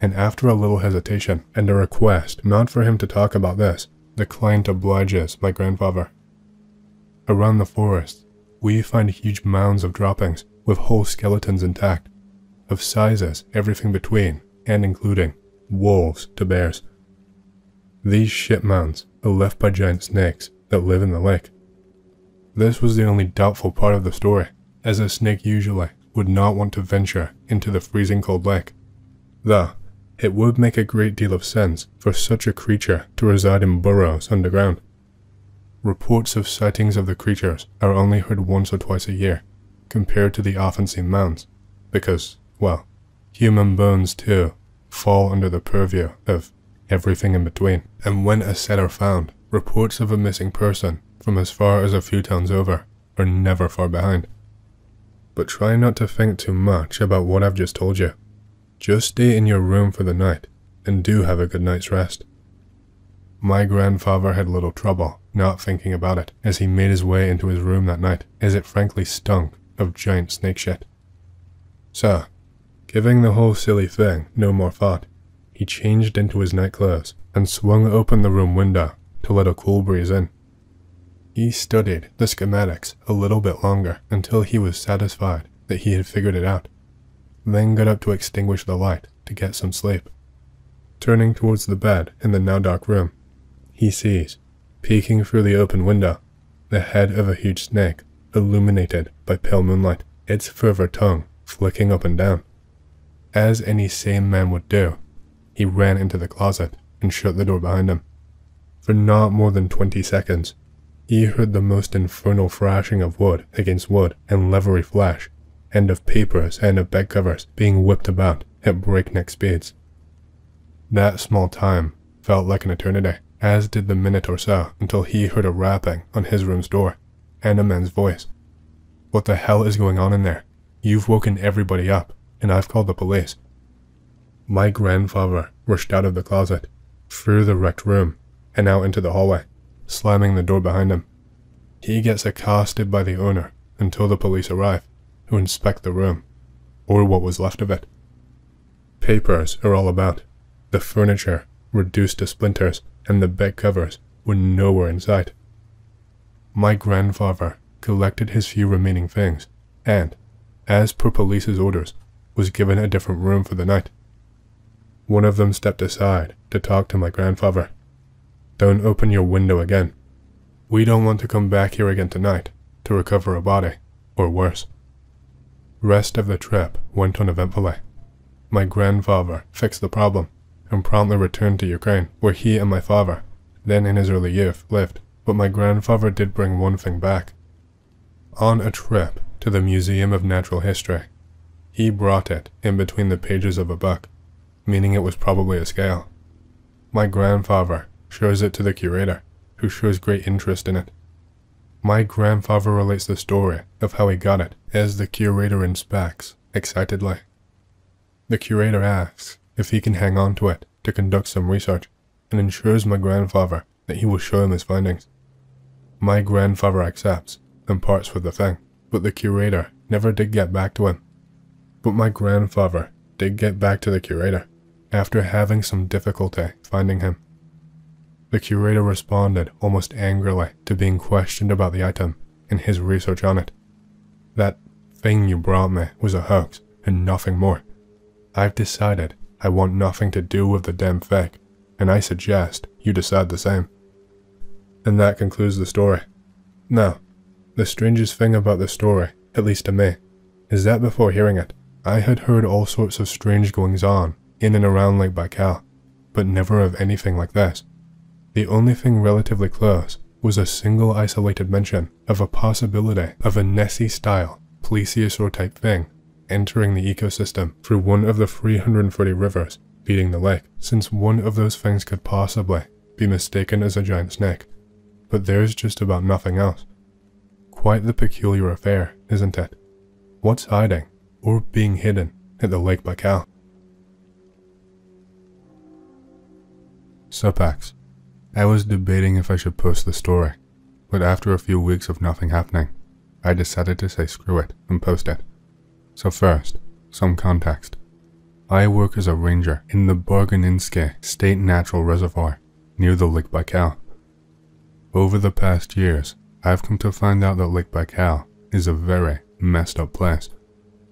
and after a little hesitation and a request not for him to talk about this, the client obliges my grandfather. Around the forest, we find huge mounds of droppings with whole skeletons intact, of sizes everything between and including wolves to bears. These shit mounds are left by giant snakes that live in the lake. This was the only doubtful part of the story, as a snake usually would not want to venture into the freezing cold lake, though it would make a great deal of sense for such a creature to reside in burrows underground. Reports of sightings of the creatures are only heard once or twice a year, compared to the often seen mounds, because, well, human bones too fall under the purview of everything in between, and when a set are found, reports of a missing person from as far as a few towns over are never far behind. But try not to think too much about what I've just told you. Just stay in your room for the night, and do have a good night's rest. My grandfather had little trouble not thinking about it as he made his way into his room that night, as it frankly stunk of giant snake shit. So, giving the whole silly thing no more thought, he changed into his night clothes and swung open the room window to let a cool breeze in. He studied the schematics a little bit longer until he was satisfied that he had figured it out, then got up to extinguish the light to get some sleep. Turning towards the bed in the now dark room, he sees, peeking through the open window, the head of a huge snake illuminated by pale moonlight, its further tongue flicking up and down. As any sane man would do, he ran into the closet and shut the door behind him. For not more than 20 seconds, he heard the most infernal thrashing of wood against wood and leathery flesh, and of papers and of bed covers being whipped about at breakneck speeds. That small time felt like an eternity, as did the minute or so until he heard a rapping on his room's door, and a man's voice. "What the hell is going on in there? You've woken everybody up, and I've called the police." My grandfather rushed out of the closet, through the wrecked room, and out into the hallway, slamming the door behind him. He gets accosted by the owner until the police arrive, who inspect the room, or what was left of it. Papers are all about, the furniture reduced to splinters, and the bed covers were nowhere in sight. My grandfather collected his few remaining things, and, as per police's orders, was given a different room for the night. One of them stepped aside to talk to my grandfather. "Don't open your window again. We don't want to come back here again tonight to recover a body, or worse." Rest of the trip went on eventfully. My grandfather fixed the problem and promptly returned to Ukraine, where he and my father, then in his early youth, lived. But my grandfather did bring one thing back. On a trip to the Museum of Natural History, he brought it in between the pages of a book, meaning it was probably a scale. My grandfather shows it to the curator, who shows great interest in it. My grandfather relates the story of how he got it as the curator inspects, excitedly. The curator asks if he can hang on to it to conduct some research, and ensures my grandfather that he will show him his findings. My grandfather accepts and parts with the thing, but the curator never did get back to him. But my grandfather did get back to the curator, after having some difficulty finding him. The curator responded almost angrily to being questioned about the item and his research on it. "That thing you brought me was a hoax and nothing more. I've decided I want nothing to do with the damn thing, and I suggest you decide the same." And that concludes the story. Now, the strangest thing about the story, at least to me, is that before hearing it, I had heard all sorts of strange goings-on in and around Lake Baikal, but never of anything like this. The only thing relatively close was a single isolated mention of a possibility of a Nessie-style plesiosaur-type thing entering the ecosystem through one of the 330 rivers feeding the lake, since one of those things could possibly be mistaken as a giant snake. But there's just about nothing else. Quite the peculiar affair, isn't it? What's hiding, or being hidden, at the Lake Baikal? Supax. I was debating if I should post the story, but after a few weeks of nothing happening, I decided to say screw it and post it. So first, some context. I work as a ranger in the Barganinsky State Natural Reservoir near the Lake Baikal. Over the past years, I've come to find out that Lake Baikal is a very messed up place.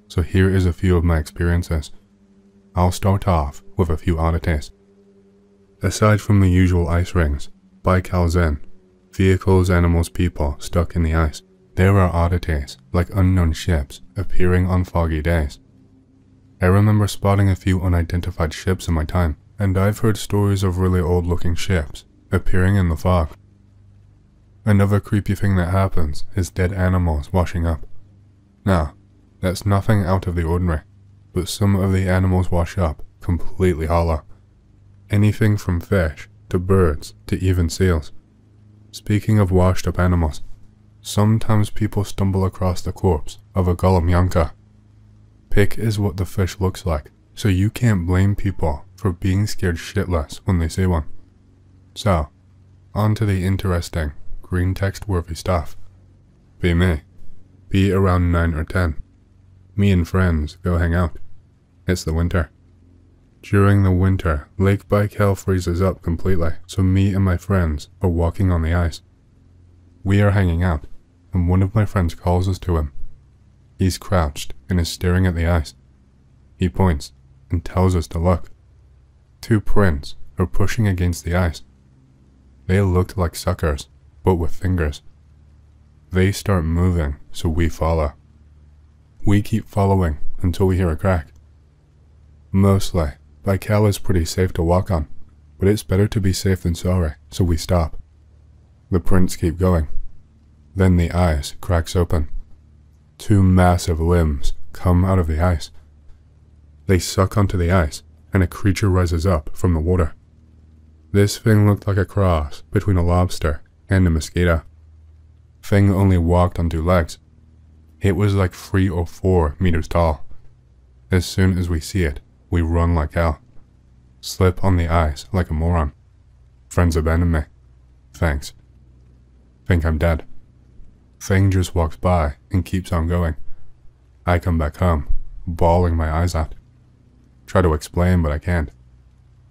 So here is a few of my experiences. I'll start off with a few oddities. Aside from the usual ice rings, Baikal's in, vehicles, animals, people stuck in the ice, there are oddities like unknown ships appearing on foggy days. I remember spotting a few unidentified ships in my time, and I've heard stories of really old-looking ships appearing in the fog. Another creepy thing that happens is dead animals washing up. Now, that's nothing out of the ordinary, but some of the animals wash up completely hollow. Anything from fish to birds to even seals. Speaking of washed up animals, sometimes people stumble across the corpse of a golemyanka. Pick is what the fish looks like, so you can't blame people for being scared shitless when they see one. So, on to the interesting, green text worthy stuff. Be me. Be around 9 or 10. Me and friends go hang out. It's the winter. During the winter, Lake Baikal freezes up completely, so me and my friends are walking on the ice. We are hanging out, and one of my friends calls us to him. He's crouched and is staring at the ice. He points and tells us to look. 2 prints are pushing against the ice. They looked like suckers, but with fingers. They start moving, so we follow. We keep following until we hear a crack. Mostly, Baikal is pretty safe to walk on, but it's better to be safe than sorry, so we stop. The prints keep going. Then the ice cracks open. 2 massive limbs come out of the ice. They suck onto the ice, and a creature rises up from the water. This thing looked like a cross between a lobster and a mosquito. Thing only walked on 2 legs. It was like 3 or 4 meters tall. As soon as we see it, we run like hell. Slip on the ice like a moron. Friends abandon me. Thanks. Think I'm dead. Thing just walks by and keeps on going. I come back home, bawling my eyes out. Try to explain, but I can't.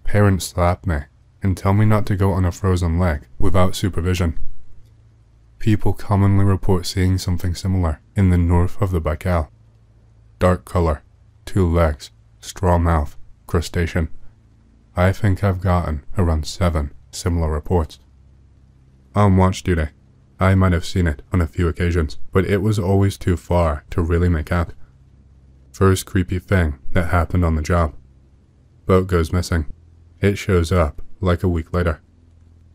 Parents slap me and tell me not to go on a frozen leg without supervision. People commonly report seeing something similar in the north of the Baikal. Dark color, 2 legs, straw mouth, crustacean. I think I've gotten around 7 similar reports. On watch duty, I might have seen it on a few occasions, but it was always too far to really make out. First creepy thing that happened on the job. Boat goes missing. It shows up like a week later.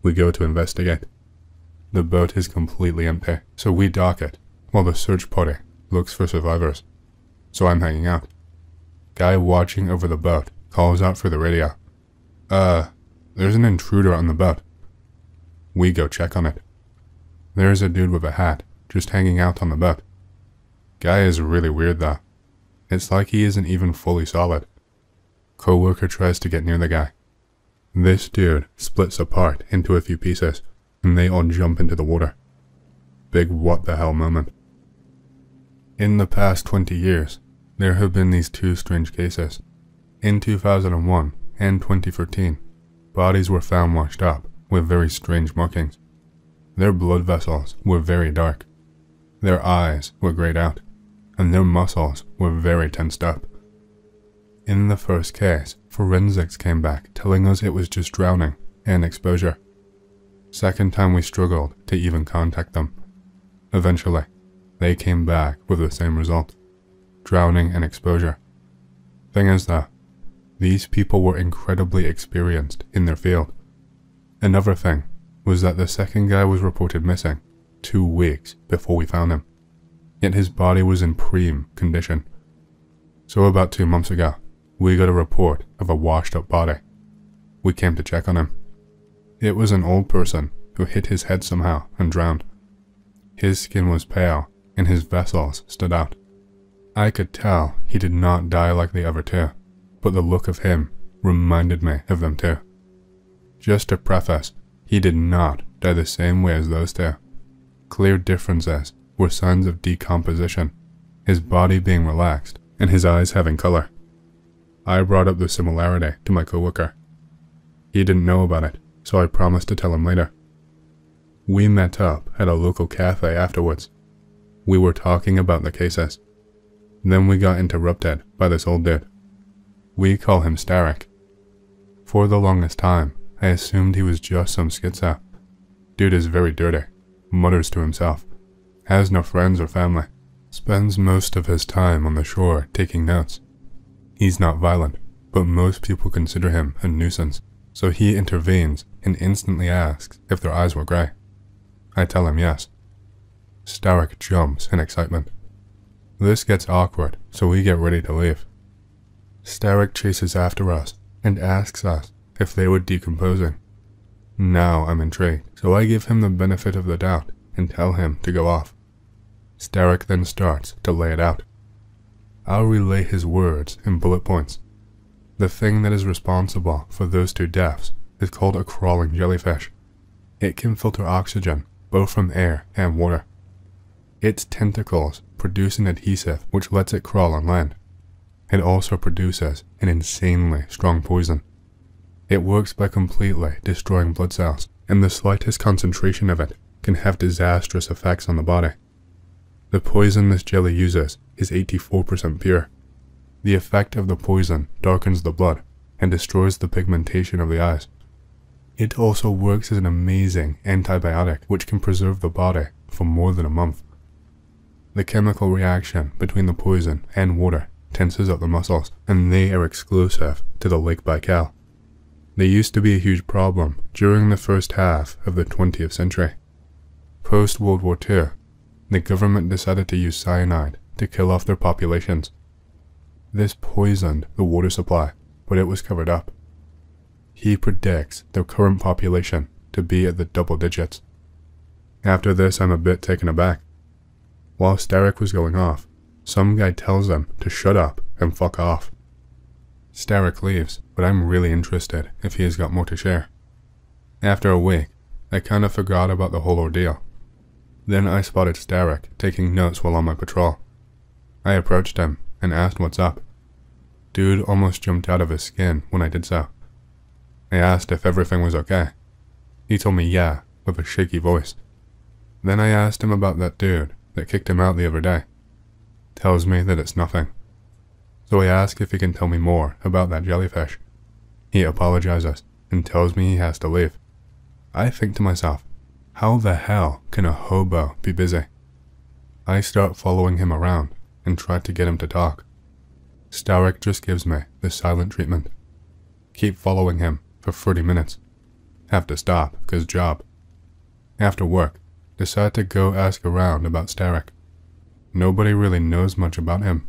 We go to investigate. The boat is completely empty, so we dock it, while the search party looks for survivors. So I'm hanging out. Guy watching over the boat calls out for the radio. There's an intruder on the boat. We go check on it. There's a dude with a hat, just hanging out on the boat. Guy is really weird though. It's like he isn't even fully solid. Coworker tries to get near the guy. This dude splits apart into a few pieces, and they all jump into the water. Big what the hell moment. In the past 20 years, there have been these 2 strange cases. In 2001 and 2013, bodies were found washed up with very strange markings. Their blood vessels were very dark. Their eyes were grayed out, and their muscles were very tensed up. In the first case, forensics came back telling us it was just drowning and exposure. Second time we struggled to even contact them. Eventually, they came back with the same result: drowning and exposure. Thing is though, these people were incredibly experienced in their field. Another thing was that the second guy was reported missing 2 weeks before we found him, yet his body was in prime condition. So about 2 months ago, we got a report of a washed up body. We came to check on him. It was an old person who hit his head somehow and drowned. His skin was pale and his vessels stood out. I could tell he did not die like the other 2, but the look of him reminded me of them too. Just to preface, he did not die the same way as those 2. Clear differences were signs of decomposition, his body being relaxed and his eyes having color. I brought up the similarity to my coworker. He didn't know about it, so I promised to tell him later. We met up at a local cafe afterwards. We were talking about the cases. Then we got interrupted by this old dude. We call him Starek. For the longest time, I assumed he was just some schizo. Dude is very dirty, mutters to himself, has no friends or family, spends most of his time on the shore taking notes. He's not violent, but most people consider him a nuisance, so he intervenes and instantly asks if their eyes were grey. I tell him yes. Starek jumps in excitement. This gets awkward, so we get ready to leave. Starek chases after us and asks us if they were decomposing. Now I'm intrigued, so I give him the benefit of the doubt and tell him to go off. Starek then starts to lay it out. I'll relay his words in bullet points. The thing that is responsible for those 2 deaths is called a crawling jellyfish. It can filter oxygen, both from air and water. Its tentacles produce an adhesive which lets it crawl on land. It also produces an insanely strong poison. It works by completely destroying blood cells, and the slightest concentration of it can have disastrous effects on the body. The poison this jelly uses is 84% pure. The effect of the poison darkens the blood and destroys the pigmentation of the eyes. It also works as an amazing antibiotic which can preserve the body for more than a month. The chemical reaction between the poison and water tenses up the muscles, and they are exclusive to the Lake Baikal. They used to be a huge problem during the first half of the 20th century. Post-World War II, the government decided to use cyanide to kill off their populations. This poisoned the water supply, but it was covered up. He predicts the current population to be at the double digits. After this, I'm a bit taken aback. While Starrick was going off, some guy tells him to shut up and fuck off. Starrick leaves, but I'm really interested if he has got more to share. After a week, I kind of forgot about the whole ordeal. Then I spotted Starrick taking notes while on my patrol. I approached him and asked what's up. Dude almost jumped out of his skin when I did so. I asked if everything was okay. He told me yeah, with a shaky voice. Then I asked him about that dude that kicked him out the other day. Tells me that it's nothing. So I ask if he can tell me more about that jellyfish. He apologizes and tells me he has to leave. I think to myself, how the hell can a hobo be busy? I start following him around and try to get him to talk. Starrick just gives me the silent treatment. Keep following him for 30 minutes. Have to stop, cause job. After work, decide to go ask around about Starrick. Nobody really knows much about him.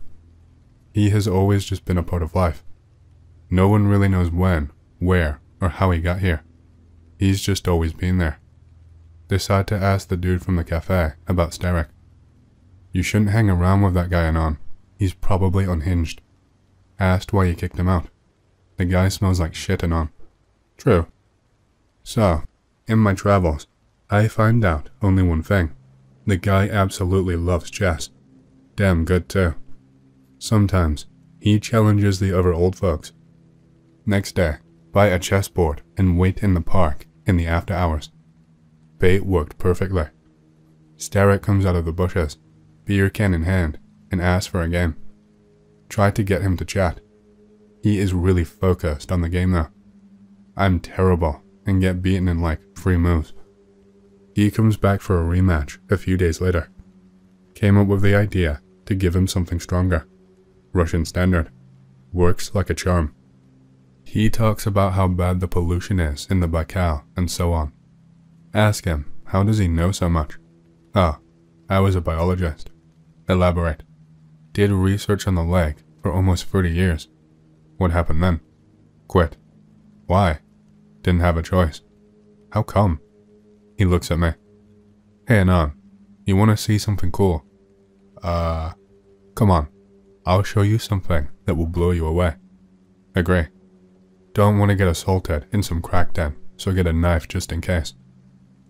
He has always just been a part of life. No one really knows when, where, or how he got here. He's just always been there. Decide to ask the dude from the cafe about Starrick. You shouldn't hang around with that guy Anon. He's probably unhinged. Asked why he kicked him out. The guy smells like shit Anon. True. So, in my travels, I find out only one thing. The guy absolutely loves chess. Damn good too. Sometimes, he challenges the other old folks. Next day, buy a chessboard and wait in the park in the after hours. Bait worked perfectly. Starrick comes out of the bushes, beer can in hand, and asks for a game. Try to get him to chat. He is really focused on the game though. I'm terrible and get beaten in like 3 moves. He comes back for a rematch a few days later. Came up with the idea to give him something stronger. Russian standard. Works like a charm. He talks about how bad the pollution is in the Baikal and so on. Ask him, how does he know so much? Oh, I was a biologist. Elaborate. Did research on the lake for almost 30 years. What happened then? Quit. Why? Didn't have a choice. How come? He looks at me. Hey Anon, you wanna see something cool? Come on. I'll show you something that will blow you away. Agree. Don't want to get assaulted in some crack den, so get a knife just in case.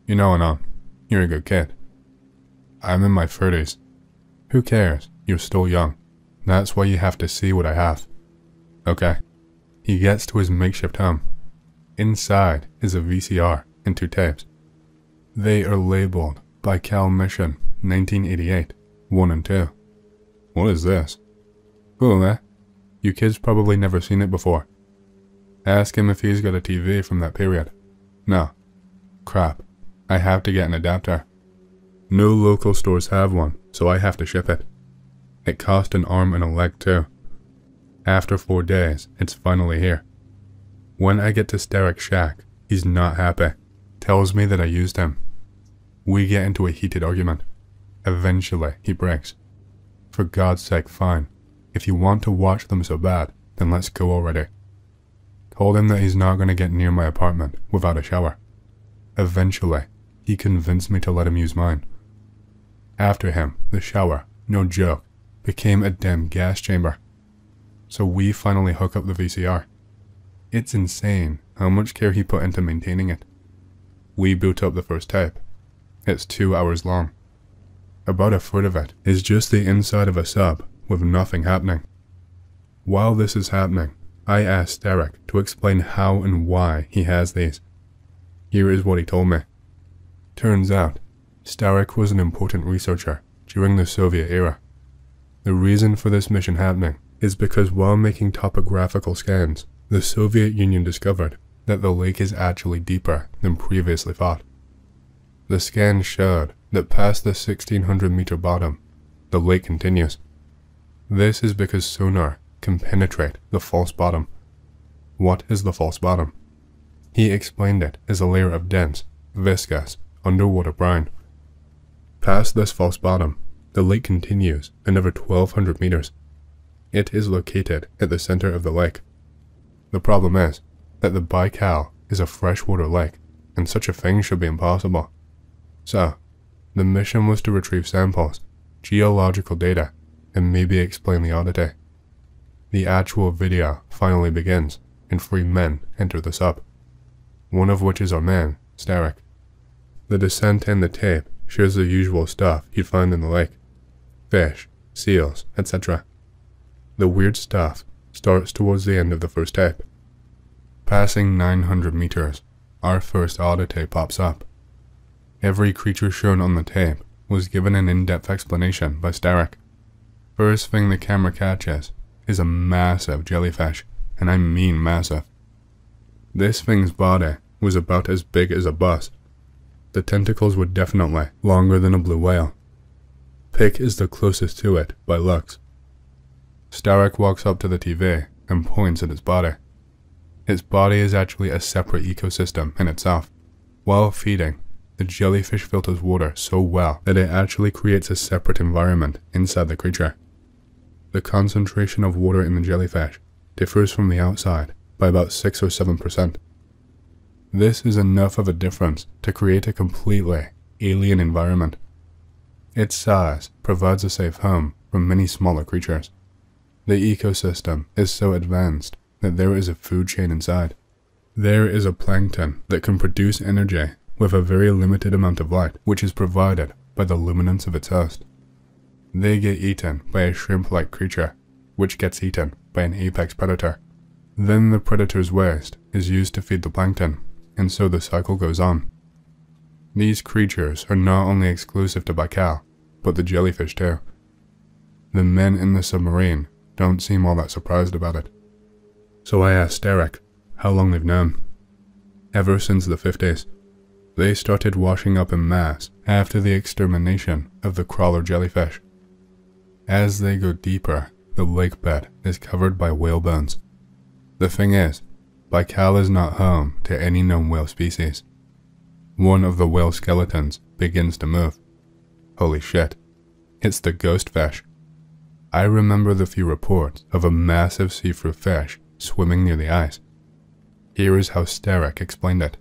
You know Anon, you're a good kid. I'm in my 30s. Who cares? You're still young. That's why you have to see what I have. Okay. He gets to his makeshift home. Inside is a VCR and 2 tapes. They are labeled Baikal Mission 1988, 1 and 2. What is this? Cool, eh? You kids probably never seen it before. Ask him if he's got a TV from that period. No. Crap. I have to get an adapter. No local stores have one, so I have to ship it. It cost an arm and a leg too. After 4 days, it's finally here. When I get to Starrick's shack, he's not happy. Tells me that I used him. We get into a heated argument. Eventually, he breaks. For God's sake, fine. If you want to watch them so bad, then let's go already. Told him that he's not going to get near my apartment without a shower. Eventually, he convinced me to let him use mine. After him, the shower, no joke, became a damn gas chamber. So we finally hook up the VCR. It's insane how much care he put into maintaining it. We boot up the first tape. It's 2 hours long. About a foot of it is just the inside of a sub with nothing happening. While this is happening, I asked Starrick to explain how and why he has these. Here is what he told me. Turns out, Starrick was an important researcher during the Soviet era. The reason for this mission happening is because while making topographical scans, the Soviet Union discovered that the lake is actually deeper than previously thought. The scan showed that past the 1600-meter bottom, the lake continues. This is because sonar can penetrate the false bottom. What is the false bottom? He explained it as a layer of dense, viscous, underwater brine. Past this false bottom, the lake continues another 1200 meters. It is located at the center of the lake. The problem is that the Baikal is a freshwater lake, and such a thing should be impossible. So, the mission was to retrieve samples, geological data, and maybe explain the oddity. The actual video finally begins, and 3 men enter the sub, one of which is our man, Starek. The descent and the tape shows the usual stuff you'd find in the lake. Fish, seals, etc. The weird stuff starts towards the end of the first tape. Passing 900 meters, our first oddity pops up. Every creature shown on the tape was given an in-depth explanation by Starek. First thing the camera catches is a massive jellyfish, and I mean massive. This thing's body was about as big as a bus. The tentacles were definitely longer than a blue whale. Pick is the closest to it by looks. Starek walks up to the TV and points at its body. Its body is actually a separate ecosystem in itself. While feeding, the jellyfish filters water so well that it actually creates a separate environment inside the creature. The concentration of water in the jellyfish differs from the outside by about 6 or 7%. This is enough of a difference to create a completely alien environment. Its size provides a safe home for many smaller creatures. The ecosystem is so advanced that there is a food chain inside. There is a plankton that can produce energy with a very limited amount of light, which is provided by the luminance of its host. They get eaten by a shrimp-like creature, which gets eaten by an apex predator. Then the predator's waste is used to feed the plankton, and so the cycle goes on. These creatures are not only exclusive to Baikal, but the jellyfish too. The men in the submarine don't seem all that surprised about it. So I asked Derek how long they've known. Ever since the 50s. They started washing up en masse after the extermination of the crawler jellyfish. As they go deeper, the lake bed is covered by whale bones. The thing is, Baikal is not home to any known whale species. One of the whale skeletons begins to move. Holy shit, it's the ghost fish. I remember the few reports of a massive see-through fish swimming near the ice. Here is how Starek explained it.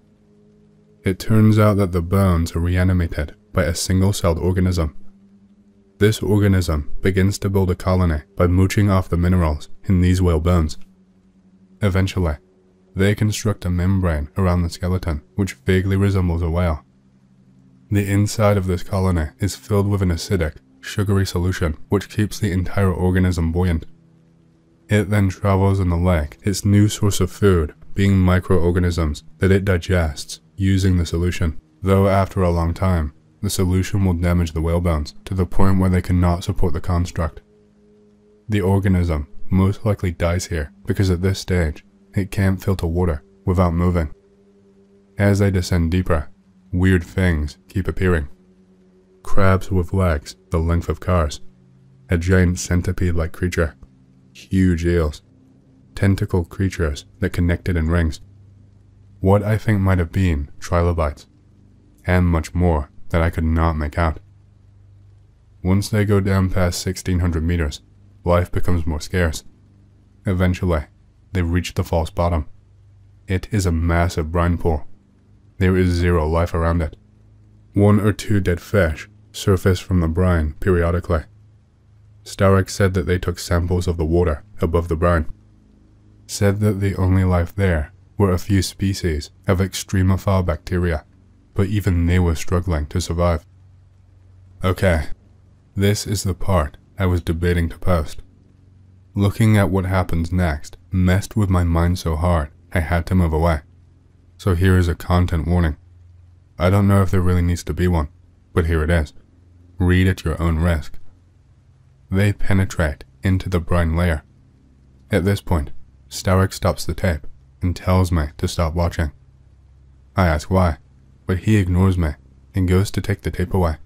It turns out that the bones are reanimated by a single-celled organism. This organism begins to build a colony by mooching off the minerals in these whale bones. Eventually, they construct a membrane around the skeleton which vaguely resembles a whale. The inside of this colony is filled with an acidic, sugary solution which keeps the entire organism buoyant. It then travels in the lake, its new source of food being microorganisms that it digests using the solution, though after a long time, the solution will damage the whale bones to the point where they cannot support the construct. The organism most likely dies here because at this stage, it can't filter water without moving. As they descend deeper, weird things keep appearing. Crabs with legs the length of cars, a giant centipede-like creature, huge eels, tentacled creatures that connected in rings, what I think might have been trilobites, and much more that I could not make out. Once they go down past 1600 meters, life becomes more scarce. Eventually, they reach the false bottom. It is a massive brine pool. There is zero life around it. 1 or 2 dead fish surface from the brine periodically. Starek said that they took samples of the water above the brine. Said that the only life there were a few species of extremophile bacteria, but even they were struggling to survive. Okay, this is the part I was debating to post. Looking at what happens next messed with my mind so hard I had to move away. So here is a content warning. I don't know if there really needs to be one, but here it is. Read at your own risk. They penetrate into the brine layer. At this point, Starek stops the tape and tells me to stop watching. I ask why, but he ignores me and goes to take the tape away.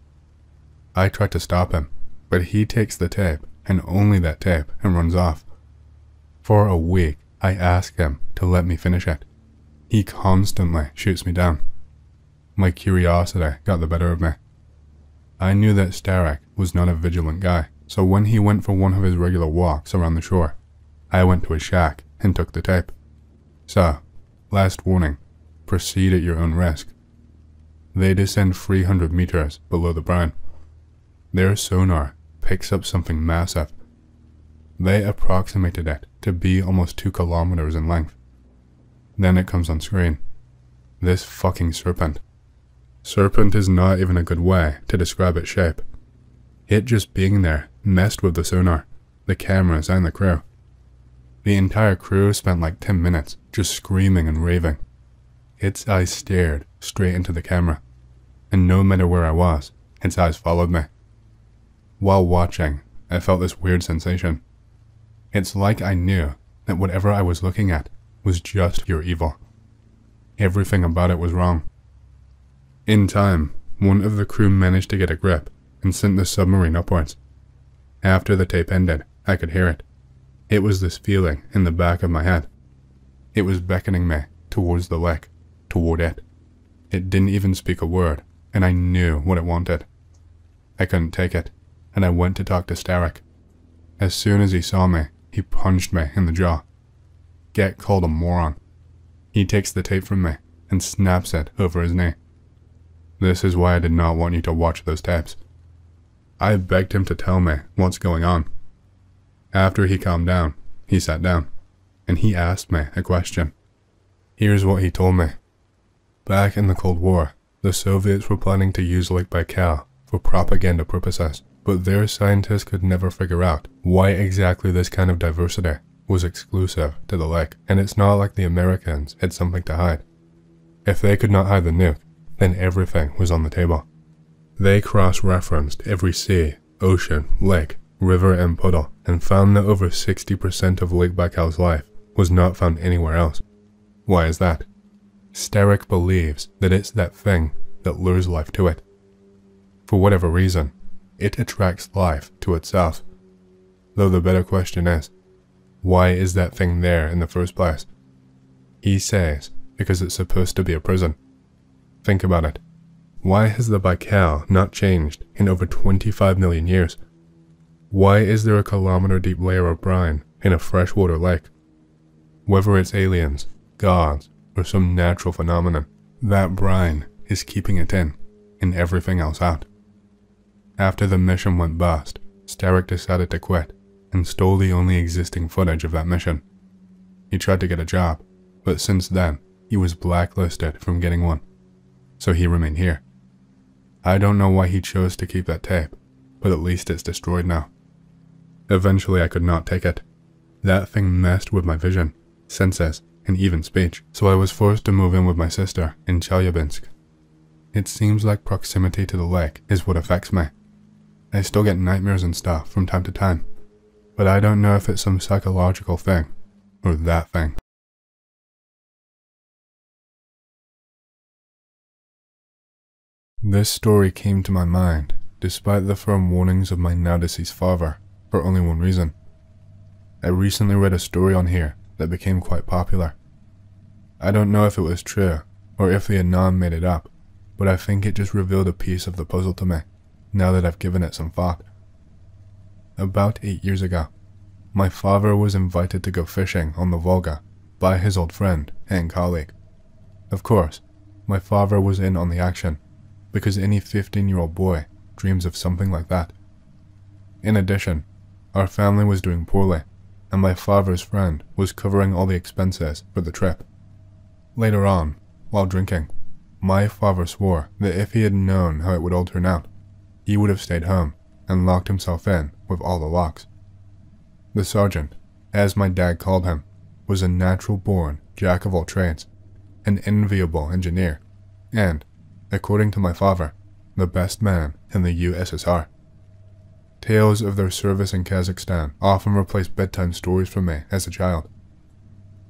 I try to stop him, but he takes the tape, and only that tape, and runs off. For a week, I ask him to let me finish it. He constantly shoots me down. My curiosity got the better of me. I knew that Starek was not a vigilant guy, so when he went for one of his regular walks around the shore, I went to his shack and took the tape. So, last warning, proceed at your own risk. They descend 300 meters below the brine. Their sonar picks up something massive. They approximated it to be almost 2 kilometers in length. Then it comes on screen. This fucking serpent. Serpent is not even a good way to describe its shape. It just being there messed with the sonar, the cameras and the crew. The entire crew spent like 10 minutes just screaming and raving. Its eyes stared straight into the camera, and no matter where I was, its eyes followed me. While watching, I felt this weird sensation. It's like I knew that whatever I was looking at was just pure evil. Everything about it was wrong. In time, one of the crew managed to get a grip and sent the submarine upwards. After the tape ended, I could hear it. It was this feeling in the back of my head. It was beckoning me towards the lake, toward it. It didn't even speak a word, and I knew what it wanted. I couldn't take it, and I went to talk to Starek. As soon as he saw me, he punched me in the jaw. Get called a moron. He takes the tape from me and snaps it over his knee. This is why I did not want you to watch those tapes. I begged him to tell me what's going on. After he calmed down, he sat down, and he asked me a question. Here's what he told me. Back in the Cold War, the Soviets were planning to use Lake Baikal for propaganda purposes, but their scientists could never figure out why exactly this kind of diversity was exclusive to the lake, and it's not like the Americans had something to hide. If they could not hide the nuke, then everything was on the table. They cross-referenced every sea, ocean, lake, river and puddle, and found that over 60% of Lake Baikal's life was not found anywhere else. Why is that? Starek believes that it's that thing that lures life to it. For whatever reason, it attracts life to itself. Though the better question is, why is that thing there in the first place? He says because it's supposed to be a prison. Think about it. Why has the Baikal not changed in over 25 million years? Why is there a kilometer-deep layer of brine in a freshwater lake? Whether it's aliens, gods, or some natural phenomenon, that brine is keeping it in and everything else out. After the mission went bust, Starek decided to quit and stole the only existing footage of that mission. He tried to get a job, but since then, he was blacklisted from getting one, so he remained here. I don't know why he chose to keep that tape, but at least it's destroyed now. Eventually I could not take it. That thing messed with my vision, senses, and even speech, so I was forced to move in with my sister in Chelyabinsk. It seems like proximity to the lake is what affects me. I still get nightmares and stuff from time to time, but I don't know if it's some psychological thing, or that thing. This story came to my mind, despite the firm warnings of my now-deceased father, for only one reason. I recently read a story on here that became quite popular. I don't know if it was true, or if the Anon made it up, but I think it just revealed a piece of the puzzle to me, now that I've given it some thought. About 8 years ago, my father was invited to go fishing on the Volga by his old friend and colleague. Of course, my father was in on the action, because any 15-year-old boy dreams of something like that. In addition, our family was doing poorly, and my father's friend was covering all the expenses for the trip. Later on, while drinking, my father swore that if he had known how it would all turn out, he would have stayed home and locked himself in with all the locks. The sergeant, as my dad called him, was a natural-born jack of all trades, an enviable engineer, and, according to my father, the best man in the USSR. Tales of their service in Kazakhstan often replaced bedtime stories for me as a child.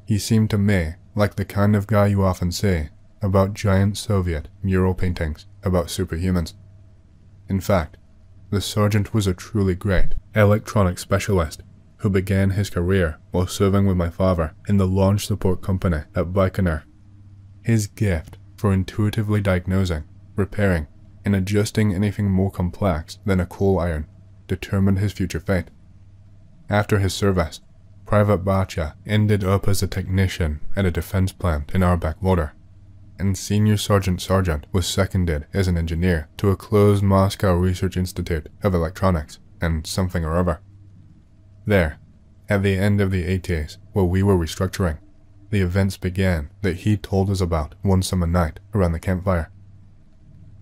He seemed to me like the kind of guy you often see about giant Soviet mural paintings about superhumans. In fact, the sergeant was a truly great electronics specialist who began his career while serving with my father in the launch support company at Baikal. His gift for intuitively diagnosing, repairing, and adjusting anything more complex than a coal iron determined his future fate. After his service, Private Bacha ended up as a technician at a defense plant in our backwater, and Senior Sergeant Sargent was seconded as an engineer to a closed Moscow Research Institute of Electronics and something or other. There, at the end of the 80s, while we were restructuring, the events began that he told us about one summer night around the campfire.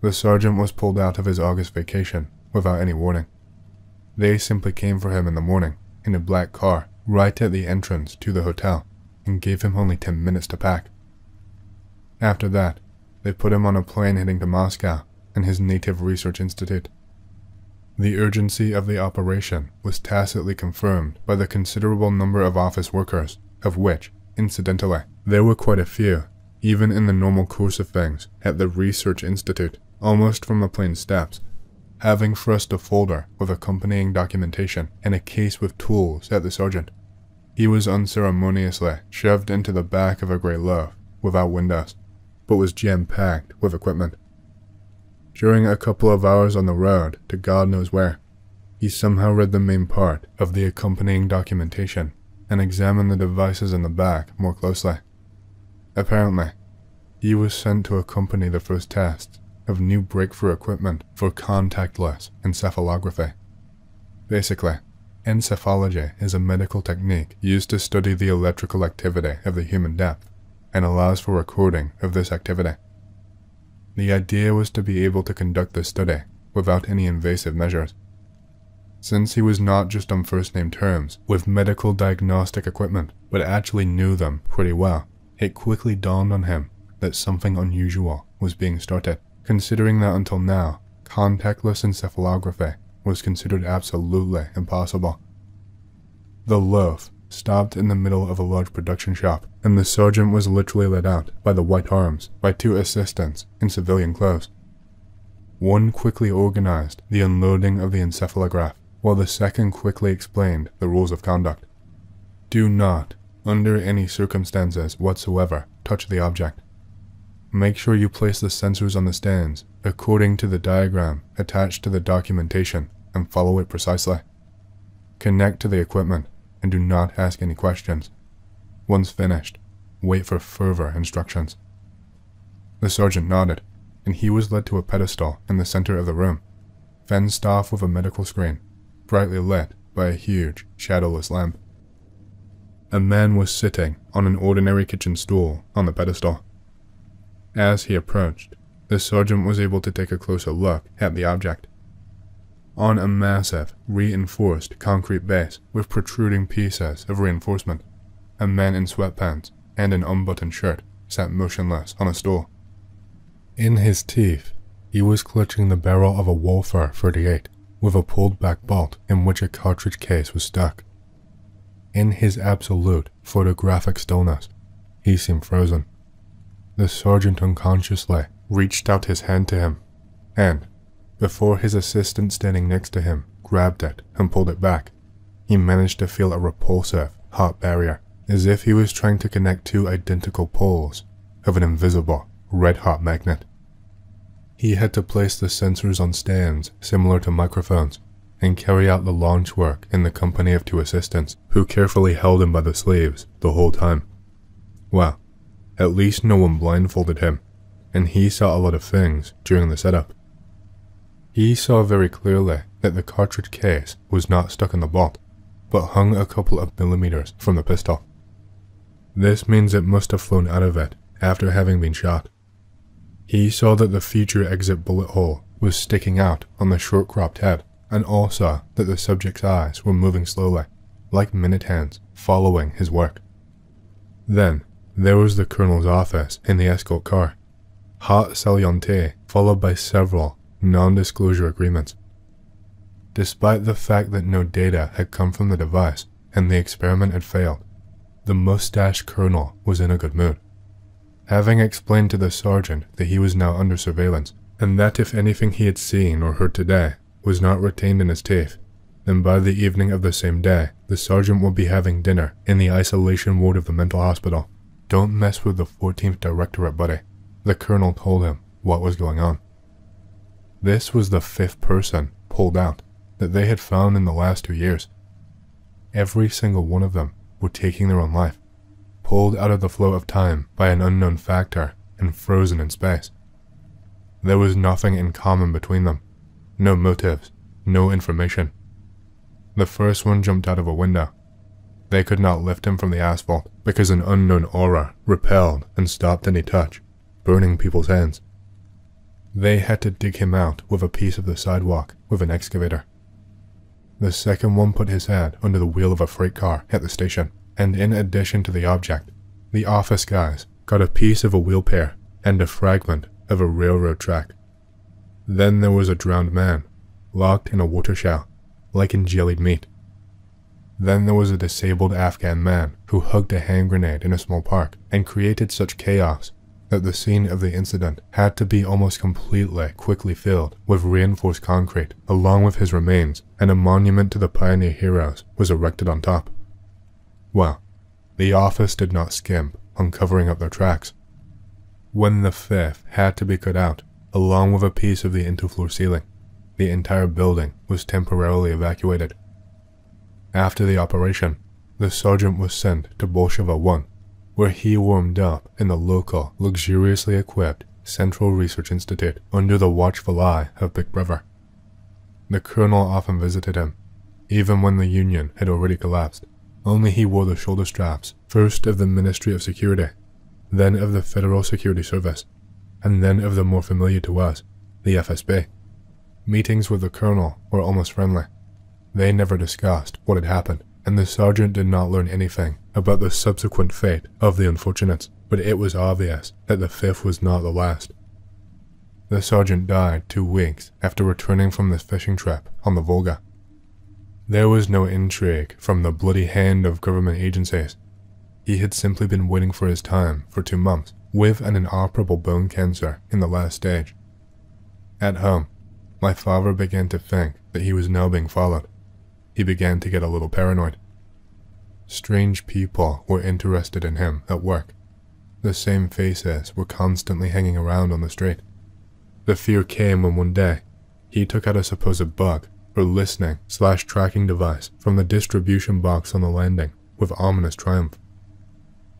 The sergeant was pulled out of his August vacation without any warning. They simply came for him in the morning in a black car right at the entrance to the hotel and gave him only 10 minutes to pack. After that, they put him on a plane heading to Moscow and his native research institute. The urgency of the operation was tacitly confirmed by the considerable number of office workers, of which, incidentally, there were quite a few, even in the normal course of things, at the research institute, almost from the plane steps, having thrust a folder with accompanying documentation and a case with tools at the sergeant. He was unceremoniously shoved into the back of a grey loaf without windows, but was jam-packed with equipment. During a couple of hours on the road to God knows where, he somehow read the main part of the accompanying documentation and examined the devices in the back more closely. Apparently, he was sent to accompany the first tests of new breakthrough equipment for contactless encephalography. Basically, encephalogy is a medical technique used to study the electrical activity of the human depth and allows for recording of this activity. The idea was to be able to conduct this study without any invasive measures. Since he was not just on first-name terms with medical diagnostic equipment, but actually knew them pretty well, it quickly dawned on him that something unusual was being started, considering that until now, contactless encephalography was considered absolutely impossible. The loaf stopped in the middle of a large production shop, and the sergeant was literally led out by the white arms by two assistants in civilian clothes. One quickly organized the unloading of the encephalograph, while the second quickly explained the rules of conduct. Do not, under any circumstances whatsoever, touch the object. Make sure you place the sensors on the stands according to the diagram attached to the documentation and follow it precisely. Connect to the equipment and do not ask any questions. Once finished, wait for further instructions. The sergeant nodded, and he was led to a pedestal in the center of the room, fenced off with a medical screen, brightly lit by a huge, shadowless lamp. A man was sitting on an ordinary kitchen stool on the pedestal. As he approached, the sergeant was able to take a closer look at the object. On a massive, reinforced concrete base with protruding pieces of reinforcement, a man in sweatpants and an unbuttoned shirt sat motionless on a stool. In his teeth, he was clutching the barrel of a Walther 38 with a pulled-back bolt in which a cartridge case was stuck. In his absolute photographic stillness, he seemed frozen. The sergeant unconsciously reached out his hand to him, and, before his assistant standing next to him grabbed it and pulled it back, he managed to feel a repulsive, hot barrier, as if he was trying to connect two identical poles of an invisible, red-hot magnet. He had to place the sensors on stands similar to microphones and carry out the launch work in the company of two assistants who carefully held him by the sleeves the whole time. Well, at least no one blindfolded him, and he saw a lot of things during the setup. He saw very clearly that the cartridge case was not stuck in the bolt, but hung a couple of millimeters from the pistol. This means it must have flown out of it after having been shot. He saw that the future exit bullet hole was sticking out on the short-cropped head, and also that the subject's eyes were moving slowly, like minute hands, following his work. Then, there was the colonel's office in the escort car, hot saliente followed by several non-disclosure agreements. Despite the fact that no data had come from the device and the experiment had failed, the mustached colonel was in a good mood. Having explained to the sergeant that he was now under surveillance, and that if anything he had seen or heard today was not retained in his teeth, then by the evening of the same day, the sergeant would be having dinner in the isolation ward of the mental hospital. Don't mess with the 14th Directorate, buddy. The colonel told him what was going on. This was the 5th person pulled out that they had found in the last 2 years. Every single one of them were taking their own life, pulled out of the flow of time by an unknown factor and frozen in space. There was nothing in common between them, no motives, no information. The first one jumped out of a window. They could not lift him from the asphalt because an unknown aura repelled and stopped any touch, burning people's hands. They had to dig him out with a piece of the sidewalk with an excavator. The second one put his head under the wheel of a freight car at the station, and in addition to the object, the office guys got a piece of a wheel pair and a fragment of a railroad track. Then there was a drowned man, locked in a water shell, like in jellied meat. Then there was a disabled Afghan man who hugged a hand grenade in a small park and created such chaos that the scene of the incident had to be almost completely quickly filled with reinforced concrete along with his remains, and a monument to the pioneer heroes was erected on top. Well, the office did not skimp on covering up their tracks. When the 5th had to be cut out, along with a piece of the interfloor ceiling, the entire building was temporarily evacuated. After the operation, the sergeant was sent to Bolsheva 1, where he warmed up in the local, luxuriously equipped Central Research Institute under the watchful eye of Big Brother. The colonel often visited him, even when the Union had already collapsed, only he wore the shoulder straps, first of the Ministry of Security, then of the Federal Security Service, and then of the more familiar to us, the FSB. Meetings with the colonel were almost friendly. They never discussed what had happened, and the sergeant did not learn anything about the subsequent fate of the unfortunates, but it was obvious that the 5th was not the last. The sergeant died 2 weeks after returning from this fishing trip on the Volga. There was no intrigue from the bloody hand of government agencies. He had simply been waiting for his time for 2 months, with an inoperable bone cancer in the last stage. At home, my father began to think that he was now being followed. He began to get a little paranoid. Strange people were interested in him at work. The same faces were constantly hanging around on the street. The fear came when one day, he took out a supposed bug or listening/tracking device from the distribution box on the landing with ominous triumph.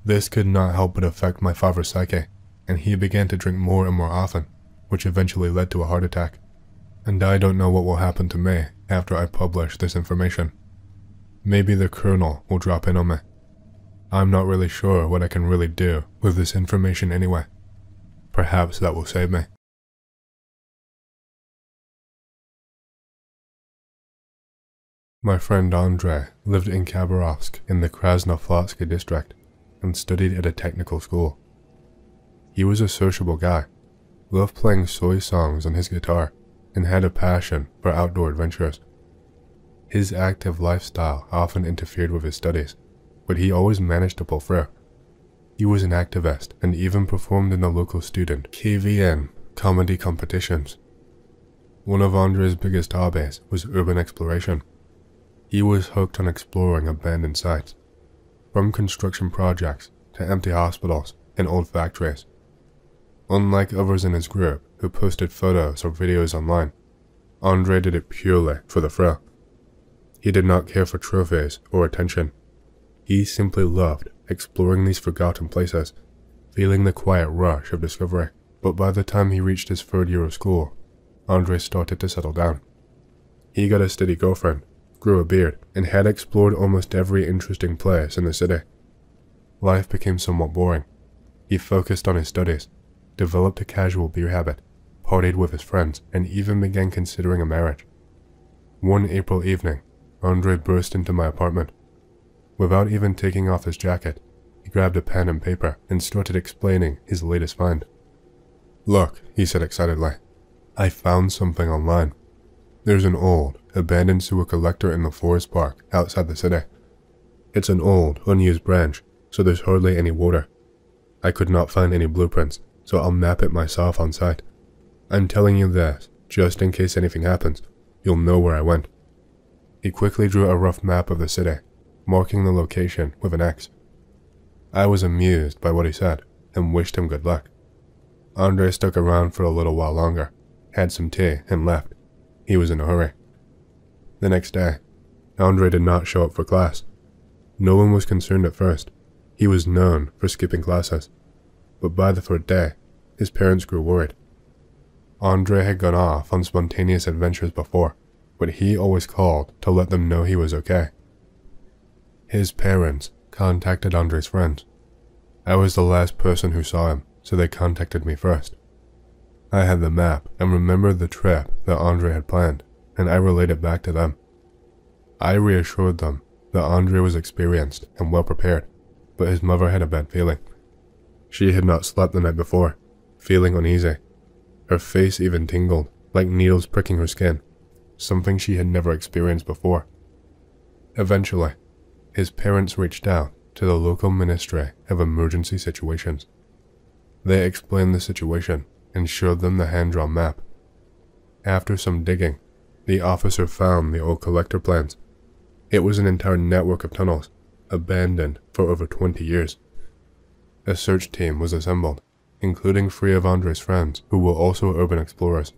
This could not help but affect my father's psyche, and he began to drink more and more often, which eventually led to a heart attack. And I don't know what will happen to me after I publish this information. Maybe the colonel will drop in on me. I'm not really sure what I can really do with this information anyway. Perhaps that will save me. My friend Andrei lived in Khabarovsk in the Krasnoflatsky district and studied at a technical school. He was a sociable guy, loved playing soy songs on his guitar, and had a passion for outdoor adventures. His active lifestyle often interfered with his studies, but he always managed to pull through. He was an activist and even performed in the local student KVN comedy competitions. One of Andrei's biggest hobbies was urban exploration. He was hooked on exploring abandoned sites, from construction projects to empty hospitals and old factories. Unlike others in his group who posted photos or videos online, Andrei did it purely for the thrill. He did not care for trophies or attention. He simply loved exploring these forgotten places, feeling the quiet rush of discovery. But by the time he reached his 3rd year of school, Andrei started to settle down. He got a steady girlfriend, grew a beard, and had explored almost every interesting place in the city. Life became somewhat boring. He focused on his studies, developed a casual beer habit, partied with his friends, and even began considering a marriage. One April evening, Andrei burst into my apartment. Without even taking off his jacket, he grabbed a pen and paper and started explaining his latest find. "Look," he said excitedly, "I found something online. There's an old, abandoned sewer collector in the forest park outside the city. It's an old, unused branch, so there's hardly any water. I could not find any blueprints, so I'll map it myself on site. I'm telling you this, just in case anything happens, you'll know where I went. He quickly drew a rough map of the city, marking the location with an X. I was amused by what he said, and wished him good luck. Andre stuck around for a little while longer, had some tea, and left. He was in a hurry. The next day, Andre did not show up for class. No one was concerned at first. He was known for skipping classes. But by the third day, his parents grew worried. Andre had gone off on spontaneous adventures before, but he always called to let them know he was okay. His parents contacted Andre's friends. I was the last person who saw him, so they contacted me first. I had the map and remembered the trip that Andre had planned, and I relayed it back to them. I reassured them that Andre was experienced and well prepared, but his mother had a bad feeling. She had not slept the night before, feeling uneasy. Her face even tingled, like needles pricking her skin, something she had never experienced before. Eventually, his parents reached out to the local Ministry of Emergency Situations. They explained the situation and showed them the hand-drawn map. After some digging, the officer found the old collector plans. It was an entire network of tunnels, abandoned for over 20 years. A search team was assembled, including 3 of Andre's friends who were also urban explorers.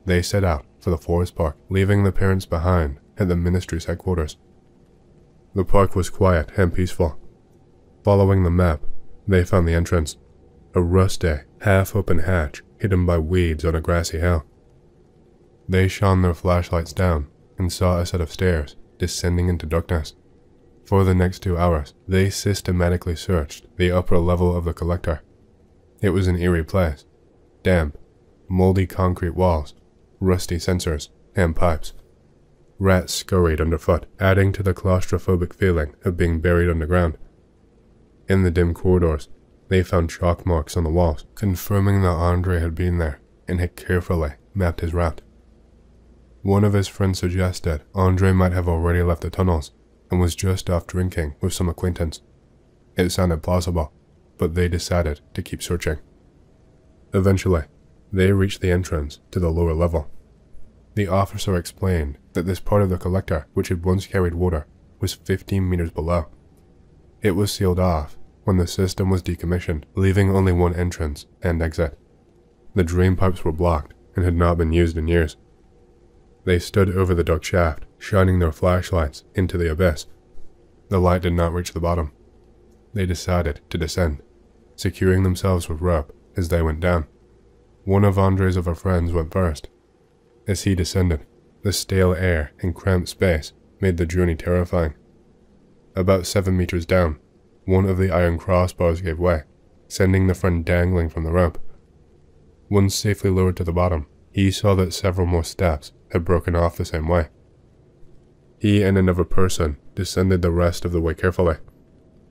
They set out for the forest park, leaving the parents behind at the ministry's headquarters. The park was quiet and peaceful. Following the map, they found the entrance, a rusty, half-open hatch hidden by weeds on a grassy hill. They shone their flashlights down and saw a set of stairs descending into darkness. For the next 2 hours, they systematically searched the upper level of the collector. It was an eerie place. Damp, moldy concrete walls, rusty sensors, and pipes. Rats scurried underfoot, adding to the claustrophobic feeling of being buried underground. In the dim corridors, they found chalk marks on the walls, confirming that Andre had been there and had carefully mapped his route. One of his friends suggested Andre might have already left the tunnels and was just off drinking with some acquaintance. It sounded plausible, but they decided to keep searching. Eventually, they reached the entrance to the lower level. The officer explained that this part of the collector, which had once carried water, was 15 meters below. It was sealed off when the system was decommissioned, leaving only one entrance and exit. The drain pipes were blocked and had not been used in years. They stood over the dark shaft, shining their flashlights into the abyss. The light did not reach the bottom. They decided to descend, securing themselves with rope as they went down. One of Andre's other friends went first. As he descended, the stale air and cramped space made the journey terrifying. About 7 meters down, one of the iron crossbars gave way, sending the friend dangling from the rope. Once safely lowered to the bottom, he saw that several more steps had broken off the same way. He and another person descended the rest of the way carefully.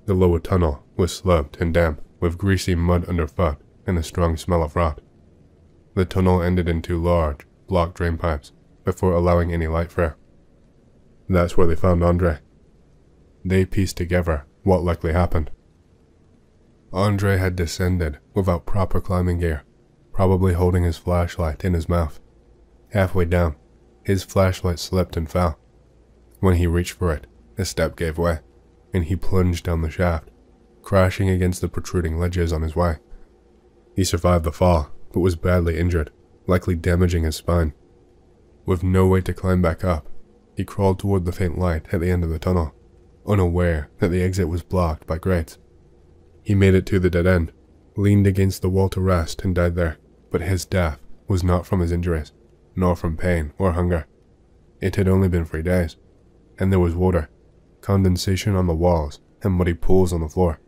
The lower tunnel was sloped and damp, with greasy mud underfoot and a strong smell of rot. The tunnel ended in 2 large, block drain pipes before allowing any light through. That's where they found Andre. They pieced together what likely happened. Andre had descended without proper climbing gear, probably holding his flashlight in his mouth. Halfway down, his flashlight slipped and fell. When he reached for it, a step gave way, and he plunged down the shaft, crashing against the protruding ledges on his way. He survived the fall, but was badly injured, likely damaging his spine. With no way to climb back up, he crawled toward the faint light at the end of the tunnel, unaware that the exit was blocked by grates. He made it to the dead end, leaned against the wall to rest, and died there, but his death was not from his injuries, nor from pain or hunger. It had only been 3 days, and there was water, condensation on the walls, and muddy pools on the floor.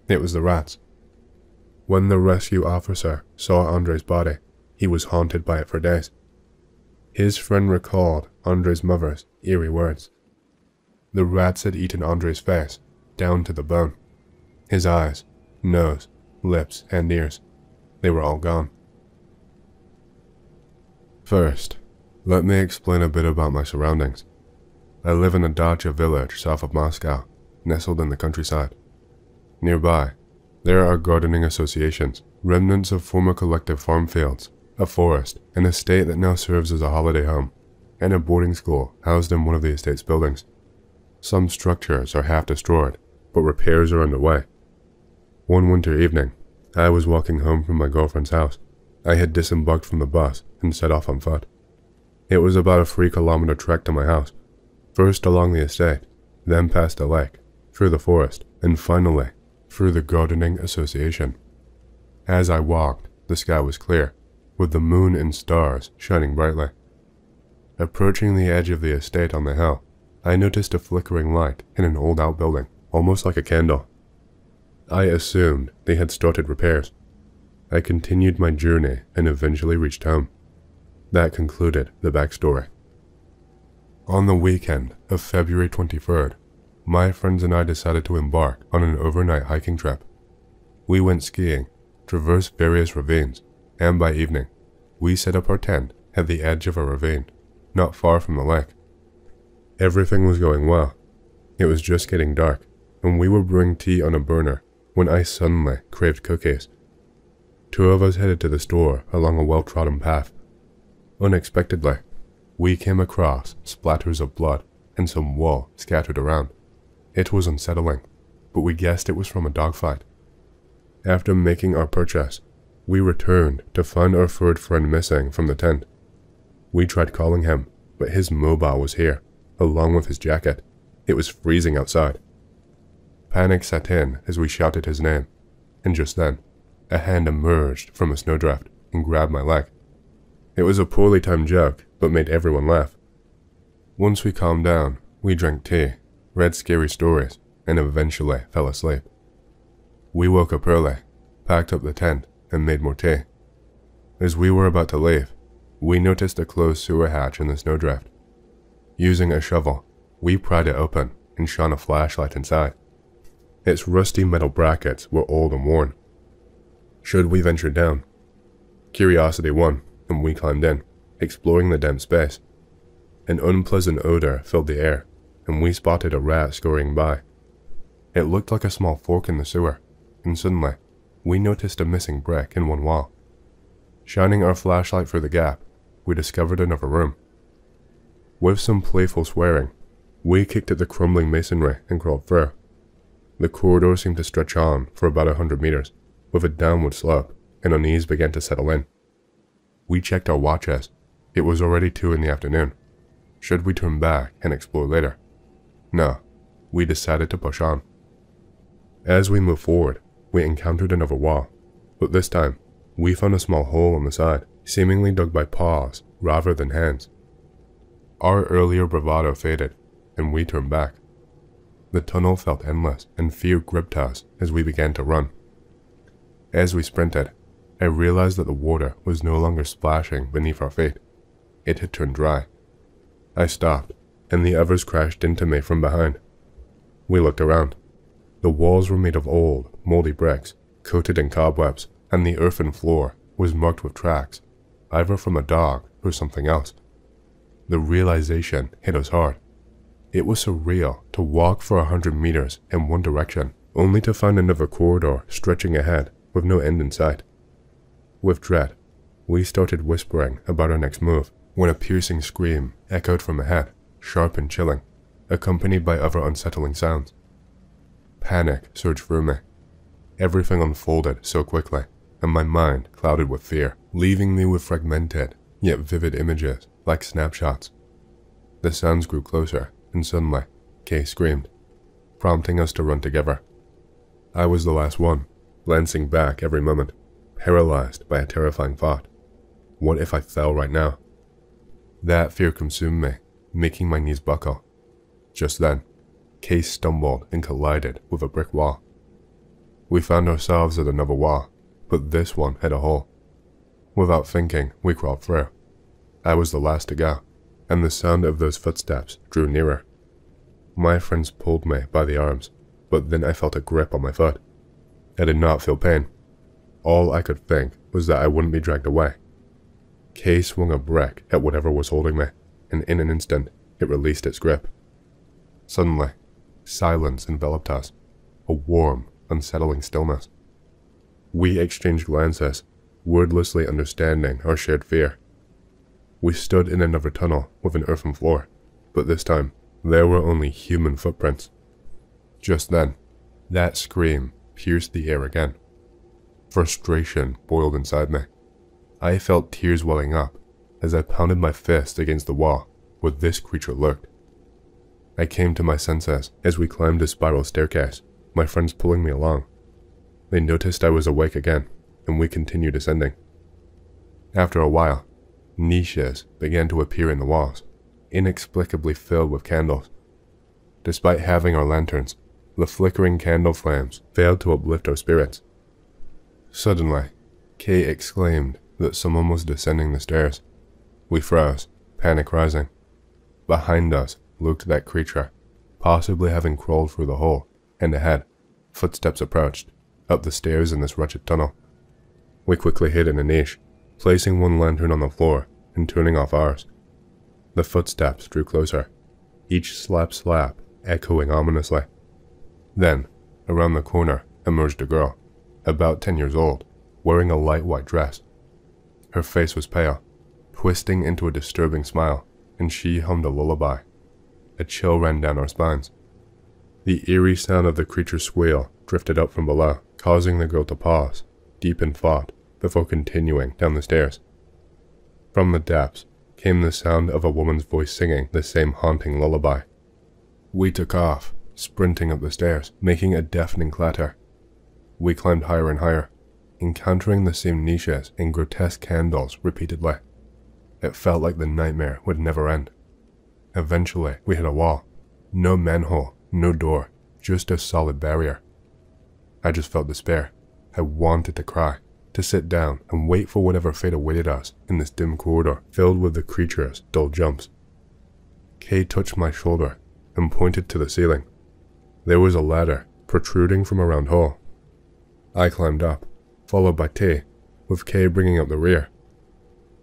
It was the rats. When the rescue officer saw Andre's body, he was haunted by it for days. His friend recalled Andre's mother's eerie words. The rats had eaten Andre's face, down to the bone. His eyes, nose, lips, and ears. They were all gone. First, let me explain a bit about my surroundings. I live in a dacha village south of Moscow, nestled in the countryside. Nearby, There are gardening associations, remnants of former collective farm fields, a forest, an estate that now serves as a holiday home, and a boarding school housed in one of the estate's buildings. Some structures are half destroyed, but repairs are underway. One winter evening, I was walking home from my girlfriend's house. I had disembarked from the bus and set off on foot. It was about a 3-kilometer trek to my house, first along the estate, then past a lake, through the forest, and finally, through the gardening association. As I walked, the sky was clear, with the moon and stars shining brightly. Approaching the edge of the estate on the hill, I noticed a flickering light in an old outbuilding, almost like a candle. I assumed they had started repairs. I continued my journey and eventually reached home. That concluded the backstory. On the weekend of February 23rd, my friends and I decided to embark on an overnight hiking trip. We went skiing, traversed various ravines, and by evening, we set up our tent at the edge of a ravine, not far from the lake. Everything was going well. It was just getting dark, and we were brewing tea on a burner when I suddenly craved cookies. 2 of us headed to the store along a well-trodden path. Unexpectedly, we came across splatters of blood and some wool scattered around. It was unsettling, but we guessed it was from a dogfight. After making our purchase, we returned to find our third friend missing from the tent. We tried calling him, but his mobile was here, along with his jacket. It was freezing outside. Panic set in as we shouted his name, and just then, a hand emerged from a snowdrift and grabbed my leg. It was a poorly timed joke, but made everyone laugh. Once we calmed down, we drank tea, read scary stories, and eventually fell asleep. We woke up early, packed up the tent, and made more tea. As we were about to leave, we noticed a closed sewer hatch in the snowdrift. Using a shovel, we pried it open and shone a flashlight inside. Its rusty metal brackets were old and worn. Should we venture down? Curiosity won, and we climbed in, exploring the damp space. An unpleasant odor filled the air, and we spotted a rat scurrying by. It looked like a small fork in the sewer, and suddenly, we noticed a missing brick in one wall. Shining our flashlight through the gap, we discovered another room. With some playful swearing, we kicked at the crumbling masonry and crawled through. The corridor seemed to stretch on for about 100 meters, with a downward slope, and unease began to settle in. We checked our watches. It was already 2 in the afternoon. Should we turn back and explore later? No, we decided to push on. As we moved forward, we encountered another wall, but this time, we found a small hole on the side, seemingly dug by paws rather than hands. Our earlier bravado faded, and we turned back. The tunnel felt endless, and fear gripped us as we began to run. As we sprinted, I realized that the water was no longer splashing beneath our feet. It had turned dry. I stopped, and the others crashed into me from behind. We looked around. The walls were made of old, moldy bricks, coated in cobwebs, and the earthen floor was marked with tracks, either from a dog or something else. The realization hit us hard. It was surreal to walk for 100 meters in one direction, only to find another corridor stretching ahead with no end in sight. With dread, we started whispering about our next move when a piercing scream echoed from ahead, sharp and chilling, accompanied by other unsettling sounds. Panic surged through me. Everything unfolded so quickly, and my mind clouded with fear, leaving me with fragmented, yet vivid images like snapshots. The sounds grew closer, and suddenly, Kay screamed, prompting us to run together. I was the last one, glancing back every moment, paralyzed by a terrifying thought. What if I fell right now? That fear consumed me, making my knees buckle. Just then, Kay stumbled and collided with a brick wall. We found ourselves at another wall, but this one had a hole. Without thinking, we crawled through. I was the last to go, and the sound of those footsteps drew nearer. My friends pulled me by the arms, but then I felt a grip on my foot. I did not feel pain. All I could think was that I wouldn't be dragged away. Kay swung a brick at whatever was holding me, and in an instant, it released its grip. Suddenly, silence enveloped us, a warm, unsettling stillness. We exchanged glances, wordlessly understanding our shared fear. We stood in another tunnel with an earthen floor, but this time, there were only human footprints. Just then, that scream pierced the air again. Frustration boiled inside me. I felt tears welling up as I pounded my fist against the wall where this creature lurked. I came to my senses as we climbed a spiral staircase, my friends pulling me along. They noticed I was awake again, and we continued ascending. After a while, niches began to appear in the walls, inexplicably filled with candles. Despite having our lanterns, the flickering candle flames failed to uplift our spirits. Suddenly, Kay exclaimed that someone was descending the stairs. We froze, panic rising. Behind us lurked that creature, possibly having crawled through the hole, and ahead, footsteps approached, up the stairs in this wretched tunnel. We quickly hid in a niche, placing one lantern on the floor and turning off ours. The footsteps drew closer, each slap echoing ominously. Then, around the corner emerged a girl, about 10 years old, wearing a light white dress. Her face was pale, twisting into a disturbing smile, and she hummed a lullaby. A chill ran down our spines. The eerie sound of the creature's squeal drifted up from below, causing the girl to pause, deep in thought, before continuing down the stairs. From the depths came the sound of a woman's voice singing the same haunting lullaby. We took off, sprinting up the stairs, making a deafening clatter. We climbed higher and higher, encountering the same niches and grotesque candles repeatedly. It felt like the nightmare would never end. Eventually, we hit a wall. No manhole, no door, just a solid barrier. I just felt despair. I wanted to cry, to sit down and wait for whatever fate awaited us in this dim corridor filled with the creature's dull jumps. Kay touched my shoulder and pointed to the ceiling. There was a ladder protruding from a round hole. I climbed up, followed by T, with Kay bringing up the rear.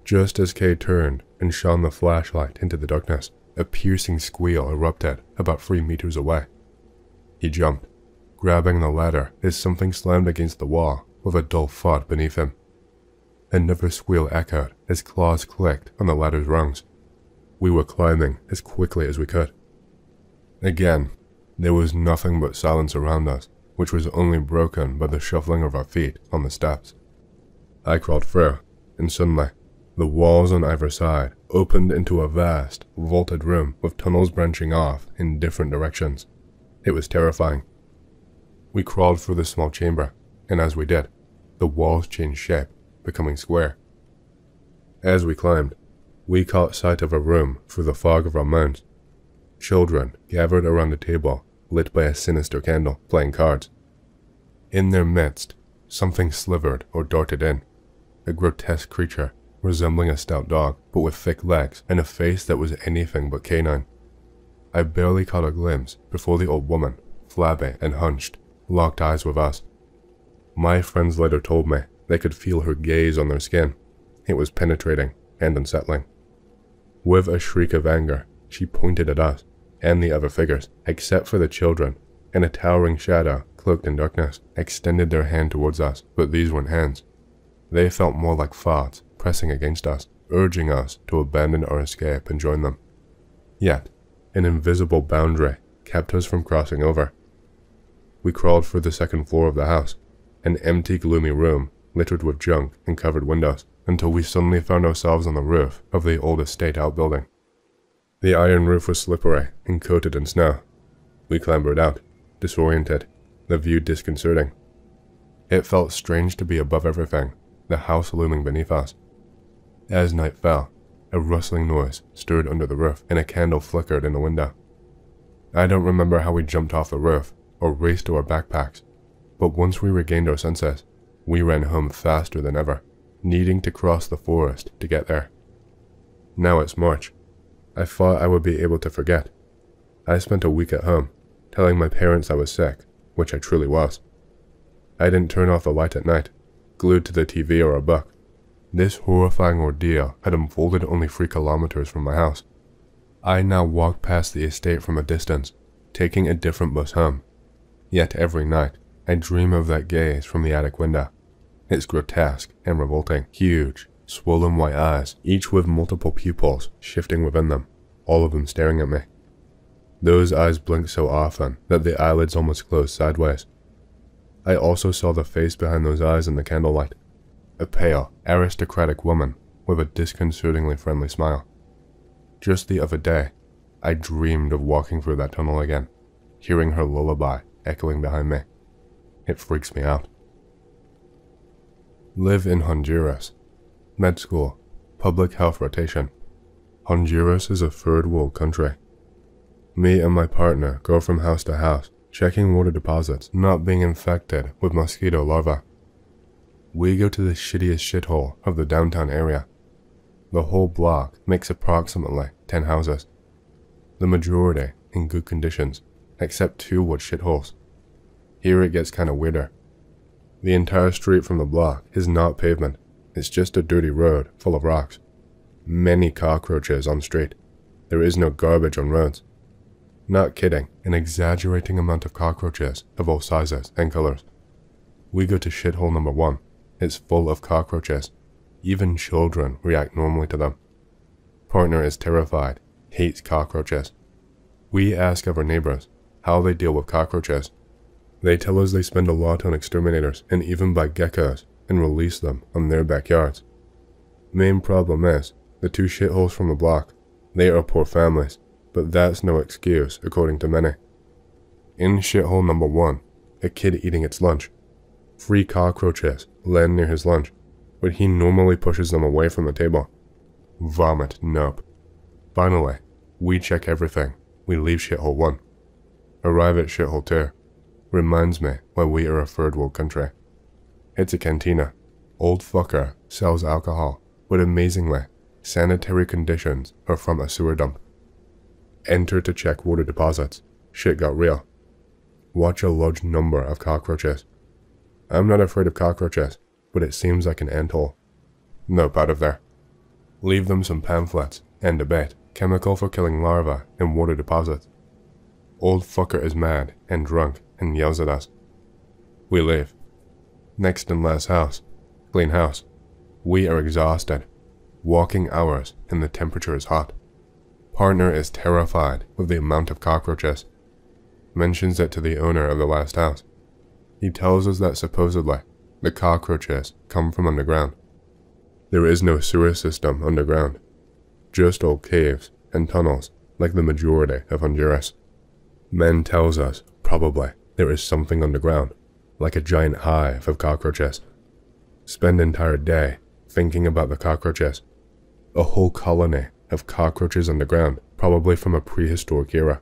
Just as Kay turned and shone the flashlight into the darkness, a piercing squeal erupted about 3 meters away. He jumped, grabbing the ladder as something slammed against the wall with a dull thud beneath him. Another squeal echoed as claws clicked on the ladder's rungs. We were climbing as quickly as we could. Again, there was nothing but silence around us, which was only broken by the shuffling of our feet on the steps. I crawled through, and suddenly, the walls on either side opened into a vast, vaulted room with tunnels branching off in different directions. It was terrifying. We crawled through the small chamber, and as we did, the walls changed shape, becoming square. As we climbed, we caught sight of a room through the fog of our minds. Children gathered around a table lit by a sinister candle, playing cards. In their midst, something slithered or darted in, a grotesque creature resembling a stout dog, but with thick legs and a face that was anything but canine. I barely caught a glimpse before the old woman, flabby and hunched, locked eyes with us. My friends later told me they could feel her gaze on their skin. It was penetrating and unsettling. With a shriek of anger, she pointed at us and the other figures, except for the children, and a towering shadow, cloaked in darkness, extended their hand towards us, but these weren't hands. They felt more like thoughts pressing against us, urging us to abandon our escape and join them. Yet, an invisible boundary kept us from crossing over. We crawled through the second floor of the house, an empty, gloomy room littered with junk and covered windows, until we suddenly found ourselves on the roof of the old estate outbuilding. The iron roof was slippery and coated in snow. We clambered out, disoriented, the view disconcerting. It felt strange to be above everything, the house looming beneath us. As night fell, a rustling noise stirred under the roof and a candle flickered in the window. I don't remember how we jumped off the roof or raced to our backpacks, but once we regained our senses, we ran home faster than ever, needing to cross the forest to get there. Now it's March. I thought I would be able to forget. I spent a week at home, telling my parents I was sick, which I truly was. I didn't turn off the light at night, glued to the TV or a book. This horrifying ordeal had unfolded only 3 kilometers from my house. I now walked past the estate from a distance, taking a different bus home. Yet every night, I dream of that gaze from the attic window, It's grotesque and revolting. Huge, swollen white eyes, each with multiple pupils shifting within them, all of them staring at me. Those eyes blink so often that the eyelids almost close sideways. I also saw the face behind those eyes in the candlelight. A pale, aristocratic woman with a disconcertingly friendly smile. Just the other day, I dreamed of walking through that tunnel again, hearing her lullaby echoing behind me. It freaks me out. Live in Honduras. Med school. Public health rotation. Honduras is a third world country. Me and my partner go from house to house, checking water deposits not being infected with mosquito larvae. We go to the shittiest shithole of the downtown area. The whole block makes approximately 10 houses. The majority in good conditions, except 2 with shitholes. Here it gets kinda weirder. The entire street from the block is not pavement, it's just a dirty road full of rocks. Many cockroaches on street. There is no garbage on roads. Not kidding, an exaggerating amount of cockroaches of all sizes and colors. We go to shithole number 1. It's full of cockroaches. Even children react normally to them. Partner is terrified, hates cockroaches. We ask of our neighbors how they deal with cockroaches. They tell us they spend a lot on exterminators and even buy geckos and release them on their backyards. Main problem is, the 2 shitholes from the block, they are poor families, but that's no excuse according to many. In shithole number 1, a kid eating its lunch. 3 cockroaches land near his lunch, but he normally pushes them away from the table. Vomit, nope. Finally, we check everything. We leave shithole 1. Arrive at shithole 2. Reminds me why we are a third world country. It's a cantina. Old fucker sells alcohol, but amazingly, sanitary conditions are from a sewer dump. Enter to check water deposits. Shit got real. Watch a large number of cockroaches. I'm not afraid of cockroaches, but it seems like an anthole. Nope, out of there. Leave them some pamphlets and debate. Chemical for killing larvae in water deposits. Old fucker is mad and drunk and yells at us. We leave. Next and last house. Clean house. We are exhausted. Walking hours and the temperature is hot. Partner is terrified with the amount of cockroaches. Mentions it to the owner of the last house. He tells us that supposedly, the cockroaches come from underground. There is no sewer system underground. Just old caves and tunnels like the majority of Honduras. Men tells us, probably, there is something underground, like a giant hive of cockroaches. Spend entire day thinking about the cockroaches. A whole colony of cockroaches underground, probably from a prehistoric era.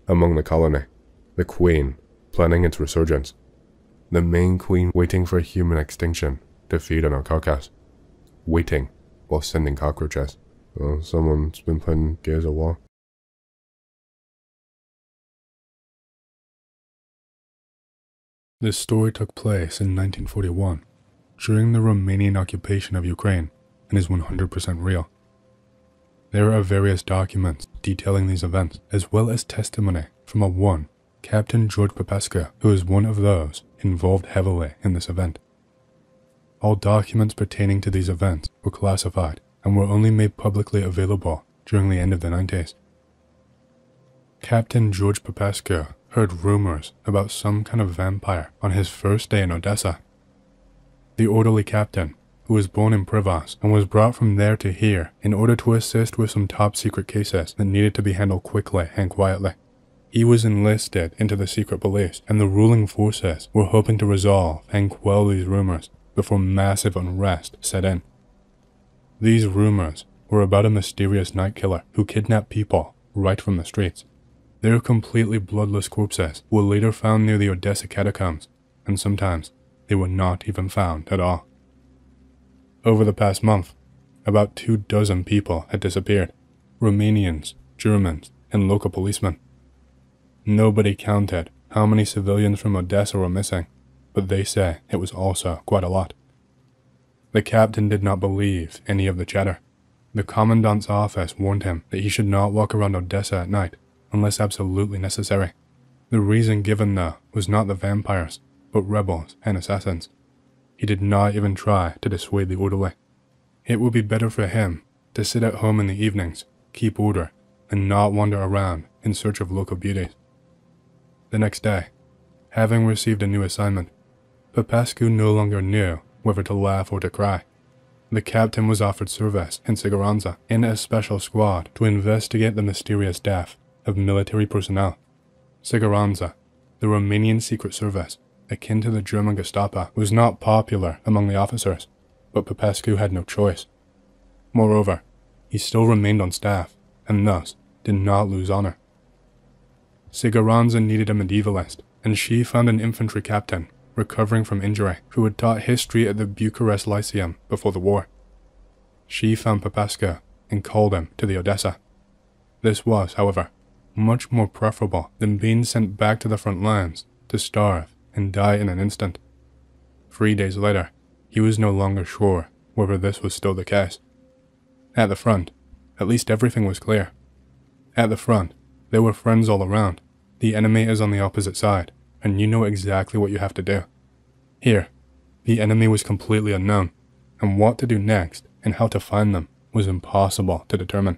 Among the colony, the queen, planning its resurgence. The main queen waiting for human extinction to feed on our carcass. Waiting while sending cockroaches. Well, someone's been playing Gears of War. This story took place in 1941, during the Romanian occupation of Ukraine, and is 100% real. There are various documents detailing these events, as well as testimony from a one, Captain George Popescu, who is one of those involved heavily in this event. All documents pertaining to these events were classified and were only made publicly available during the end of the 90s. Captain George Popescu heard rumors about some kind of vampire on his first day in Odessa. The orderly captain, who was born in Privas and was brought from there to here in order to assist with some top-secret cases that needed to be handled quickly and quietly. He was enlisted into the secret police, and the ruling forces were hoping to resolve and quell these rumors before massive unrest set in. These rumors were about a mysterious night killer who kidnapped people right from the streets. Their completely bloodless corpses were later found near the Odessa catacombs, and sometimes they were not even found at all. Over the past month, about 24 people had disappeared. Romanians, Germans, and local policemen. Nobody counted how many civilians from Odessa were missing, but they say it was also quite a lot. The captain did not believe any of the chatter. The commandant's office warned him that he should not walk around Odessa at night unless absolutely necessary. The reason given though was not the vampires, but rebels and assassins. He did not even try to dissuade the orderly. It would be better for him to sit at home in the evenings, keep order, and not wander around in search of local beauties. The next day, having received a new assignment, Popescu no longer knew whether to laugh or to cry. The captain was offered service in Siguranza in a special squad to investigate the mysterious death of military personnel. Siguranza, the Romanian secret service, akin to the German Gestapo, was not popular among the officers, but Popescu had no choice. Moreover, he still remained on staff, and thus did not lose honor. Siguranza needed a medievalist, and she found an infantry captain recovering from injury who had taught history at the Bucharest Lyceum before the war. She found Popescu and called him to the Odessa. This was, however, much more preferable than being sent back to the front lines to starve and die in an instant. 3 days later, he was no longer sure whether this was still the case. At the front, at least everything was clear. At the front, there were friends all around. The enemy is on the opposite side, and you know exactly what you have to do. Here, the enemy was completely unknown, and what to do next and how to find them was impossible to determine.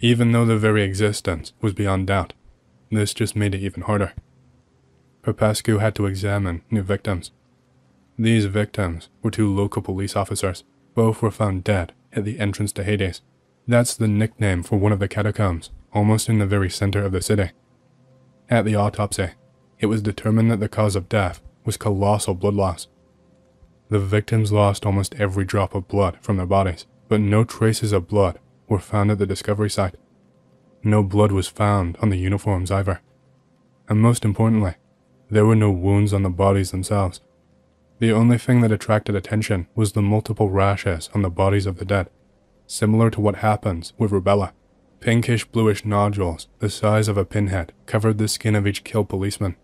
Even though their very existence was beyond doubt, this just made it even harder. Popescu had to examine new victims. These victims were 2 local police officers. Both were found dead at the entrance to Hades. That's the nickname for one of the catacombs, almost in the very center of the city. At the autopsy, it was determined that the cause of death was colossal blood loss. The victims lost almost every drop of blood from their bodies, but no traces of blood were found at the discovery site. No blood was found on the uniforms either. And most importantly, there were no wounds on the bodies themselves. The only thing that attracted attention was the multiple rashes on the bodies of the dead, similar to what happens with rubella. Pinkish-bluish nodules the size of a pinhead covered the skin of each killed policeman.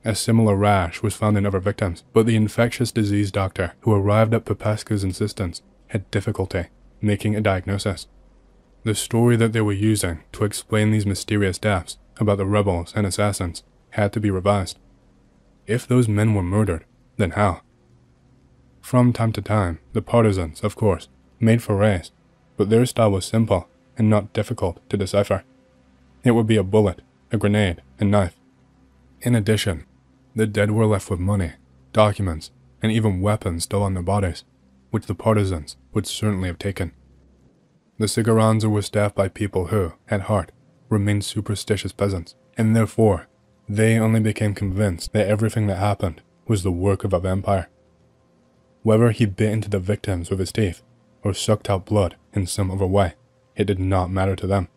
A similar rash was found in other victims, but the infectious disease doctor who arrived at Popescu's insistence had difficulty making a diagnosis. The story that they were using to explain these mysterious deaths about the rebels and assassins had to be revised. If those men were murdered, then how? From time to time, the partisans, of course, made forays, but their style was simple and not difficult to decipher. It would be a bullet, a grenade, a knife. In addition, the dead were left with money, documents, and even weapons still on their bodies, which the partisans would certainly have taken. The Siguranza was staffed by people who, at heart, remained superstitious peasants, and therefore, they only became convinced that everything that happened was the work of a vampire. Whether he bit into the victims with his teeth, or sucked out blood in some other way, it did not matter to them.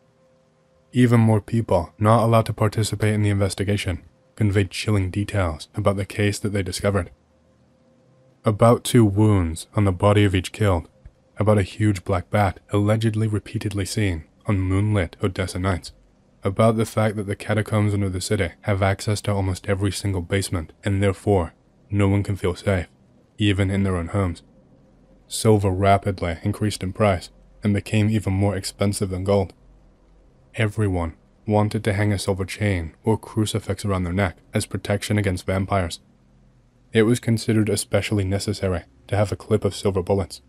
Even more people not allowed to participate in the investigation conveyed chilling details about the case that they discovered. About 2 wounds on the body of each killed, about a huge black bat allegedly repeatedly seen on moonlit Odessa nights, about the fact that the catacombs under the city have access to almost every single basement, and therefore no one can feel safe, even in their own homes. Silver rapidly increased in price and became even more expensive than gold. Everyone wanted to hang a silver chain or crucifix around their neck as protection against vampires. It was considered especially necessary to have a clip of silver bullets.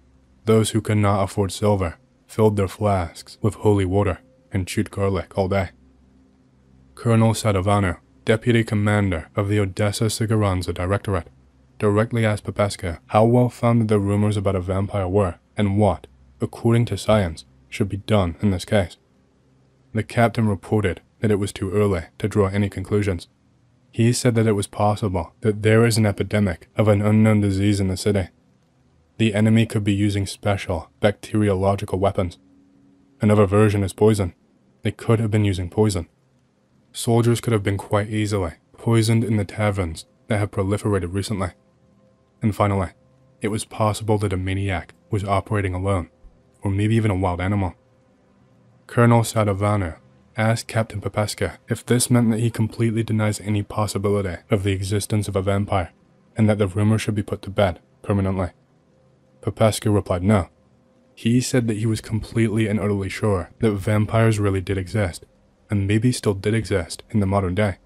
Those who could not afford silver filled their flasks with holy water and chewed garlic all day. Colonel Sadovanu, deputy commander of the Odessa Siguranza Directorate, directly asked Popescu how well founded the rumors about a vampire were and what, according to science, should be done in this case. The captain reported that it was too early to draw any conclusions. He said that it was possible that there is an epidemic of an unknown disease in the city. The enemy could be using special bacteriological weapons. Another version is poison. They could have been using poison. Soldiers could have been quite easily poisoned in the taverns that have proliferated recently. And finally, it was possible that a maniac was operating alone, or maybe even a wild animal. Colonel Sadovanu asked Captain Popescu if this meant that he completely denies any possibility of the existence of a vampire, and that the rumor should be put to bed permanently. Popescu replied no. He said that he was completely and utterly sure that vampires really did exist, and maybe still did exist in the modern day.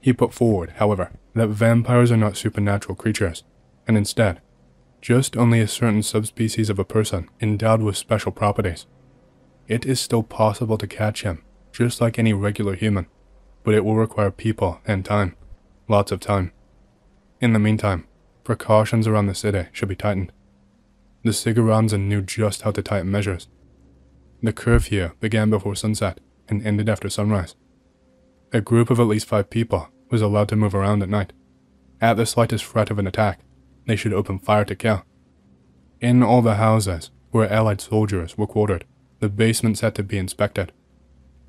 He put forward, however, that vampires are not supernatural creatures, and instead, just only a certain subspecies of a person endowed with special properties. It is still possible to catch him, just like any regular human, but it will require people and time. Lots of time. In the meantime, precautions around the city should be tightened. The Siguranza knew just how to tighten measures. The curfew began before sunset and ended after sunrise. A group of at least 5 people was allowed to move around at night. At the slightest threat of an attack, they should open fire to kill. In all the houses where Allied soldiers were quartered, the basements had to be inspected.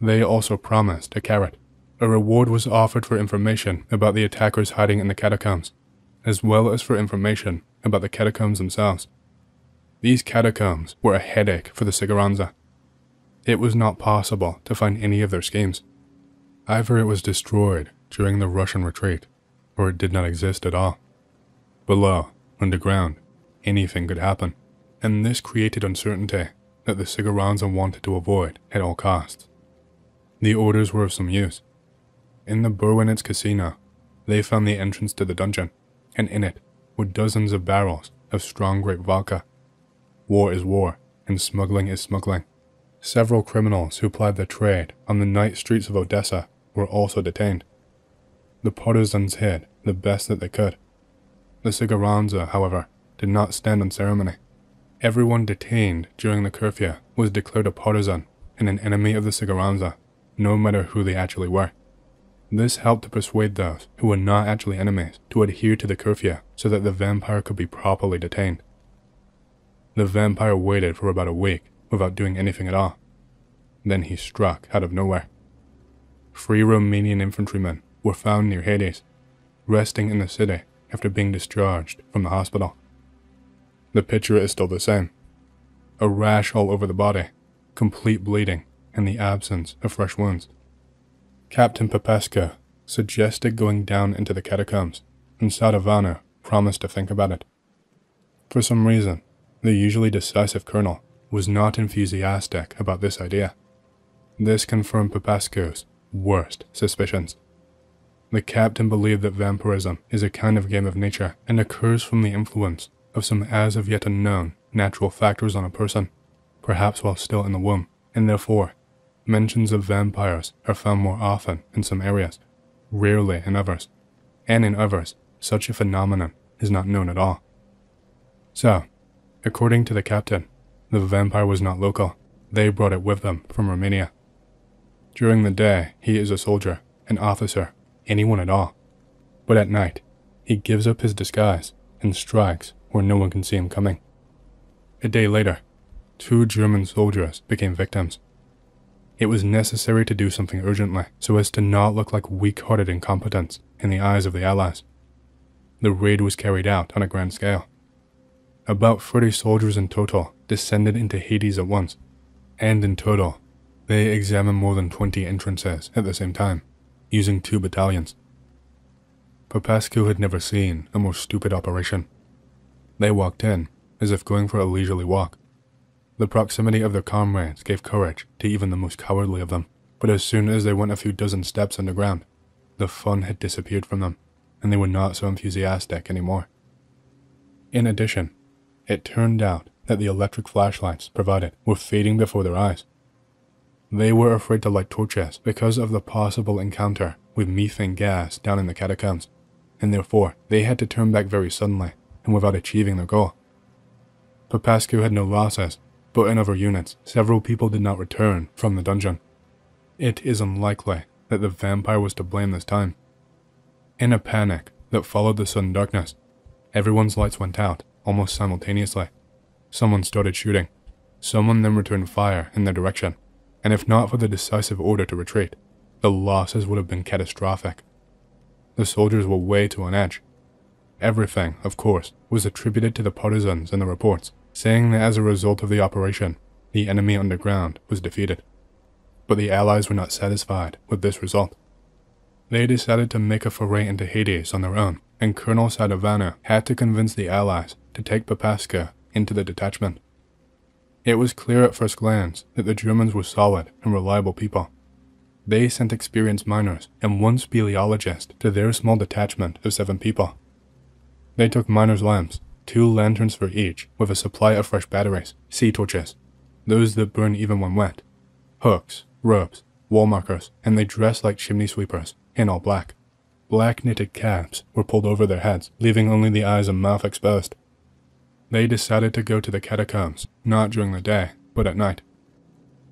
They also promised a carrot. A reward was offered for information about the attackers hiding in the catacombs, as well as for information about the catacombs themselves. These catacombs were a headache for the Siguranza. It was not possible to find any of their schemes. Either it was destroyed during the Russian retreat, or it did not exist at all. Below, underground, anything could happen, and this created uncertainty that the Siguranza wanted to avoid at all costs. The orders were of some use. In the Berwinitz casino, they found the entrance to the dungeon, and in it were dozens of barrels of strong grape vodka. War is war, and smuggling is smuggling. Several criminals who plied their trade on the night streets of Odessa were also detained. The partisans hid the best that they could. The Siguranza, however, did not stand on ceremony. Everyone detained during the curfew was declared a partisan and an enemy of the Siguranza, no matter who they actually were. This helped to persuade those who were not actually enemies to adhere to the curfew so that the vampire could be properly detained. The vampire waited for about a week without doing anything at all. Then he struck out of nowhere. 3 Romanian infantrymen were found near Hades, resting in the city after being discharged from the hospital. The picture is still the same. A rash all over the body, complete bleeding, and the absence of fresh wounds. Captain Popescu suggested going down into the catacombs, and Sadovano promised to think about it. For some reason, the usually decisive colonel was not enthusiastic about this idea. This confirmed Popescu's worst suspicions. The captain believed that vampirism is a kind of game of nature and occurs from the influence of some as of yet unknown natural factors on a person, perhaps while still in the womb, and therefore, mentions of vampires are found more often in some areas, rarely in others, and in others, such a phenomenon is not known at all. So, according to the captain, the vampire was not local. They brought it with them from Romania. During the day, he is a soldier, an officer, anyone at all. But at night, he gives up his disguise and strikes where no one can see him coming. A day later, 2 German soldiers became victims. It was necessary to do something urgently so as to not look like weak-hearted incompetence in the eyes of the Allies. The raid was carried out on a grand scale. About 30 soldiers in total descended into Hades at once, and in total, they examined more than 20 entrances at the same time, using 2 battalions. Popescu had never seen a more stupid operation. They walked in as if going for a leisurely walk. The proximity of their comrades gave courage to even the most cowardly of them, but as soon as they went a few dozen steps underground, the fun had disappeared from them, and they were not so enthusiastic anymore. In addition, it turned out that the electric flashlights provided were fading before their eyes. They were afraid to light torches because of the possible encounter with methane gas down in the catacombs, and therefore they had to turn back very suddenly and without achieving their goal. Popescu had no losses, but in other units, several people did not return from the dungeon. It is unlikely that the vampire was to blame this time. In a panic that followed the sudden darkness, everyone's lights went out almost simultaneously. Someone started shooting. Someone then returned fire in their direction, and if not for the decisive order to retreat, the losses would have been catastrophic. The soldiers were way too on edge. Everything, of course, was attributed to the partisans in the reports, saying that as a result of the operation, the enemy underground was defeated. But the Allies were not satisfied with this result. They decided to make a foray into Hades on their own, and Colonel Sadovano had to convince the Allies to take Popescu into the detachment. It was clear at first glance that the Germans were solid and reliable people. They sent experienced miners and 1 speleologist to their small detachment of 7 people. They took miners' lamps, 2 lanterns for each, with a supply of fresh batteries, sea torches, those that burn even when wet, hooks, ropes, wall markers, and they dressed like chimney sweepers, in all black. Black knitted caps were pulled over their heads, leaving only the eyes and mouth exposed. They decided to go to the catacombs, not during the day, but at night.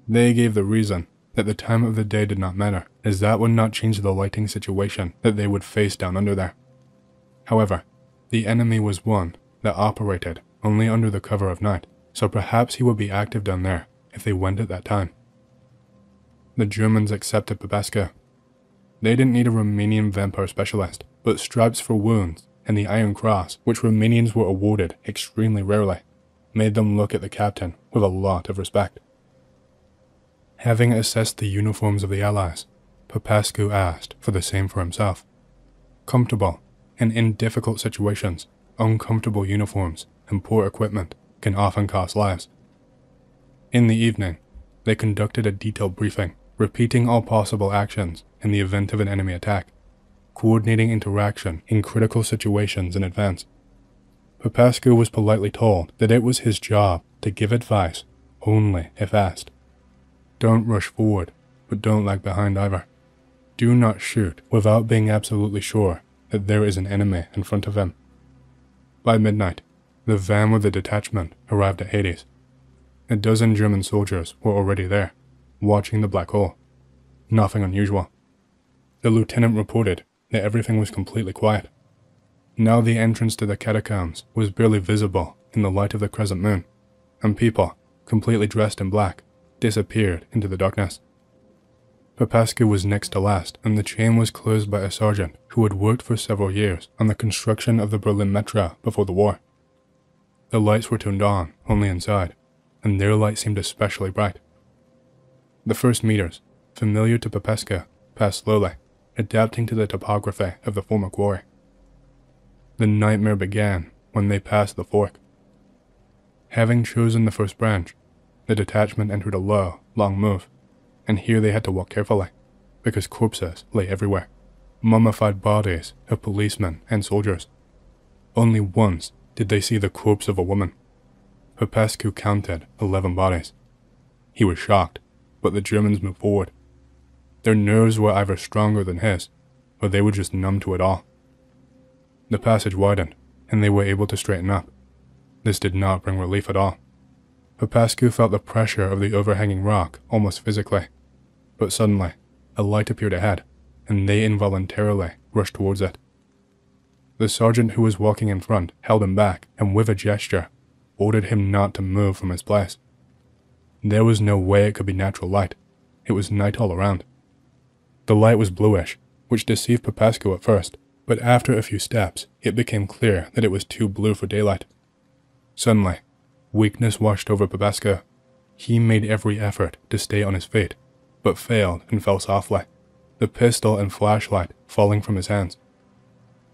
They gave the reason that the time of the day did not matter, as that would not change the lighting situation that they would face down under there. However, the enemy was one that operated only under the cover of night, so perhaps he would be active down there if they went at that time. The Germans accepted Popescu. They didn't need a Romanian vampire specialist, but stripes for wounds and the Iron Cross, which Romanians were awarded extremely rarely, made them look at the captain with a lot of respect. Having assessed the uniforms of the Allies, Popescu asked for the same for himself. Comfortable, and in difficult situations, uncomfortable uniforms and poor equipment can often cost lives. In the evening, they conducted a detailed briefing, repeating all possible actions in the event of an enemy attack, coordinating interaction in critical situations in advance. Popescu was politely told that it was his job to give advice only if asked. Don't rush forward, but don't lag behind either. Do not shoot without being absolutely sure that there is an enemy in front of him. By midnight, the van with the detachment arrived at Hades. A dozen German soldiers were already there, watching the black hole. Nothing unusual. The lieutenant reported that everything was completely quiet. Now the entrance to the catacombs was barely visible in the light of the crescent moon, and people, completely dressed in black, disappeared into the darkness. Popescu was next to last, and the chain was closed by a sergeant who had worked for several years on the construction of the Berlin metro before the war. The lights were turned on only inside, and their light seemed especially bright. The first meters, familiar to Popescu, passed slowly, adapting to the topography of the former quarry. The nightmare began when they passed the fork. Having chosen the first branch, the detachment entered a low, long move, and here they had to walk carefully, because corpses lay everywhere, mummified bodies of policemen and soldiers. Only once did they see the corpse of a woman. Popescu counted 11 bodies. He was shocked, but the Germans moved forward. Their nerves were either stronger than his, or they were just numb to it all. The passage widened, and they were able to straighten up. This did not bring relief at all. Popescu felt the pressure of the overhanging rock almost physically, but suddenly, a light appeared ahead, and they involuntarily rushed towards it. The sergeant who was walking in front held him back, and with a gesture, ordered him not to move from his place. There was no way it could be natural light. It was night all around. The light was bluish, which deceived Popescu at first, but after a few steps, it became clear that it was too blue for daylight. Suddenly, weakness washed over Popescu. He made every effort to stay on his feet, but failed and fell softly, the pistol and flashlight falling from his hands.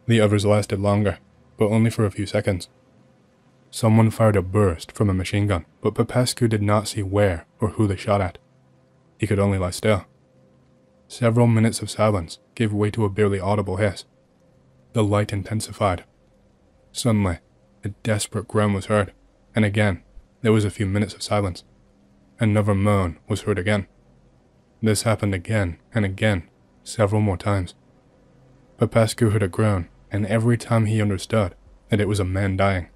The others lasted longer, but only for a few seconds. Someone fired a burst from a machine gun, but Popescu did not see where or who they shot at. He could only lie still. Several minutes of silence gave way to a barely audible hiss. The light intensified. Suddenly, a desperate groan was heard, and again, there was a few minutes of silence. Another moan was heard again. This happened again and again, several more times. Popescu heard a groan, and every time he understood that it was a man dying.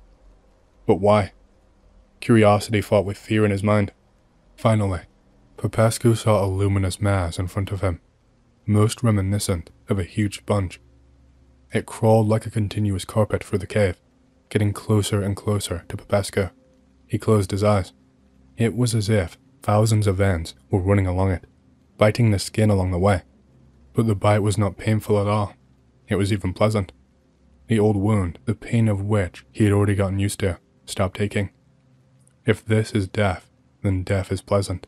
But why? Curiosity fought with fear in his mind. Finally, Popescu saw a luminous mass in front of him, most reminiscent of a huge sponge. It crawled like a continuous carpet through the cave, getting closer and closer to Popescu. He closed his eyes. It was as if thousands of ants were running along it, biting the skin along the way. But the bite was not painful at all. It was even pleasant. The old wound, the pain of which he had already gotten used to, stopped aching. If this is death, then death is pleasant.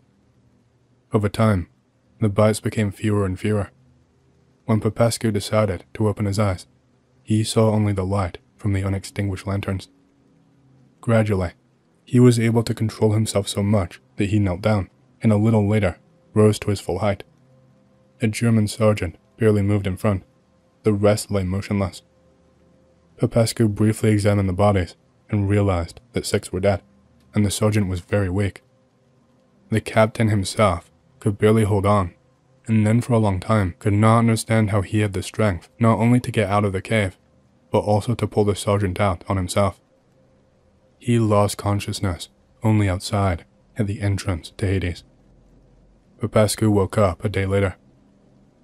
Over time, the bites became fewer and fewer. When Popescu decided to open his eyes, he saw only the light from the unextinguished lanterns. Gradually, he was able to control himself so much that he knelt down, and a little later, rose to his full height. A German sergeant barely moved in front. The rest lay motionless. Popescu briefly examined the bodies and realized that 6 were dead, and the sergeant was very weak. The captain himself could barely hold on, and then for a long time could not understand how he had the strength not only to get out of the cave, but also to pull the sergeant out on himself. He lost consciousness only outside at the entrance to Hades. Popescu woke up a day later.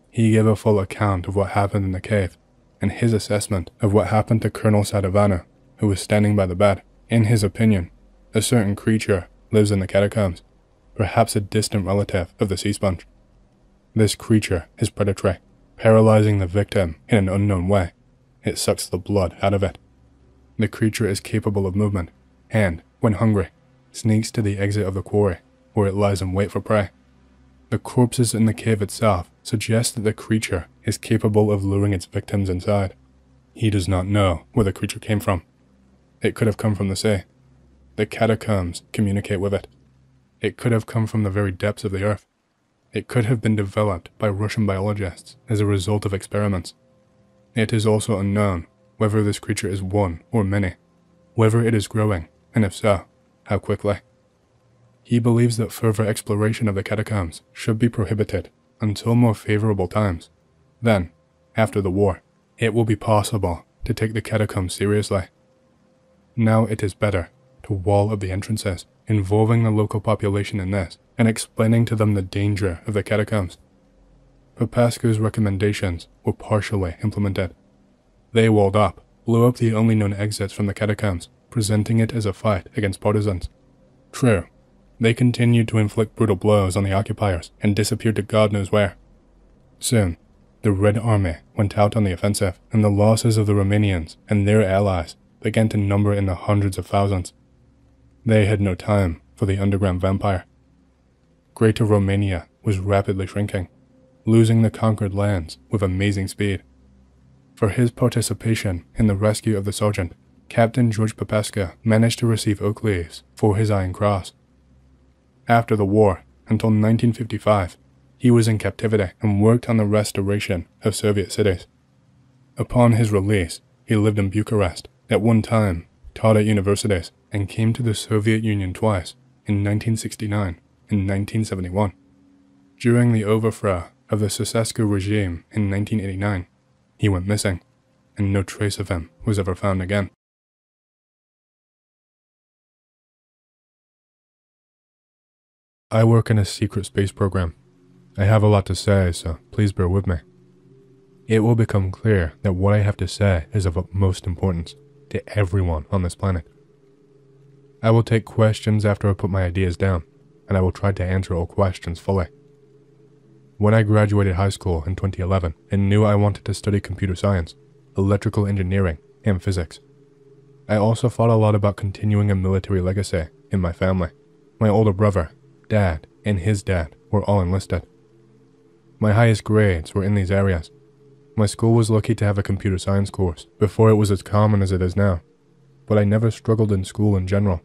He gave a full account of what happened in the cave, and his assessment of what happened to Colonel Sadovano, who was standing by the bed. In his opinion, a certain creature lives in the catacombs, perhaps a distant relative of the sea sponge. This creature is predatory, paralyzing the victim in an unknown way. It sucks the blood out of it. The creature is capable of movement, and, when hungry, sneaks to the exit of the quarry, where it lies in wait for prey. The corpses in the cave itself suggest that the creature is capable of luring its victims inside. He does not know where the creature came from. It could have come from the sea. The catacombs communicate with it. It could have come from the very depths of the earth. It could have been developed by Russian biologists as a result of experiments. It is also unknown whether this creature is one or many, whether it is growing, and if so, how quickly. He believes that further exploration of the catacombs should be prohibited until more favorable times. Then, after the war, it will be possible to take the catacombs seriously. Now it is better to wall up the entrances, involving the local population in this, and explaining to them the danger of the catacombs. Popescu's recommendations were partially implemented. They walled up, blew up the only known exits from the catacombs, presenting it as a fight against partisans. True, they continued to inflict brutal blows on the occupiers and disappeared to God knows where. Soon, the Red Army went out on the offensive, and the losses of the Romanians and their allies began to number in the hundreds of thousands. They had no time for the underground vampire. Greater Romania was rapidly shrinking, losing the conquered lands with amazing speed. For his participation in the rescue of the sergeant, Captain George Popescu managed to receive oak leaves for his Iron Cross. After the war, until 1955, he was in captivity and worked on the restoration of Soviet cities. Upon his release, he lived in Bucharest, at one time taught at universities, and came to the Soviet Union twice, in 1969 and 1971. During the overthrow of the Ceausescu regime in 1989, he went missing, and no trace of him was ever found again. I work in a secret space program. I have a lot to say, so please bear with me. It will become clear that what I have to say is of utmost importance to everyone on this planet. I will take questions after I put my ideas down, and I will try to answer all questions fully. When I graduated high school in 2011 and knew I wanted to study computer science, electrical engineering, and physics, I also thought a lot about continuing a military legacy in my family. My older brother, dad, and his dad were all enlisted. My highest grades were in these areas. My school was lucky to have a computer science course before it was as common as it is now, but I never struggled in school in general.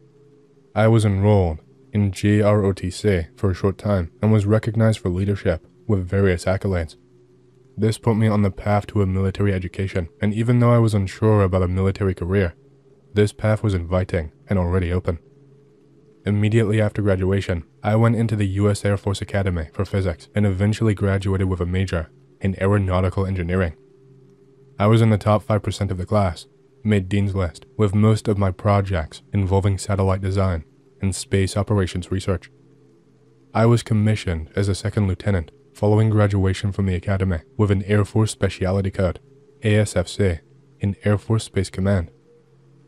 I was enrolled in GROTC for a short time and was recognized for leadership with various accolades. This put me on the path to a military education, and even though I was unsure about a military career, this path was inviting and already open. Immediately after graduation, I went into the US Air Force Academy for physics and eventually graduated with a major in aeronautical engineering. I was in the top 5% of the class, made Dean's List, with most of my projects involving satellite design and space operations research. I was commissioned as a second lieutenant following graduation from the academy with an Air Force Specialty Code, ASFC, in Air Force Space Command.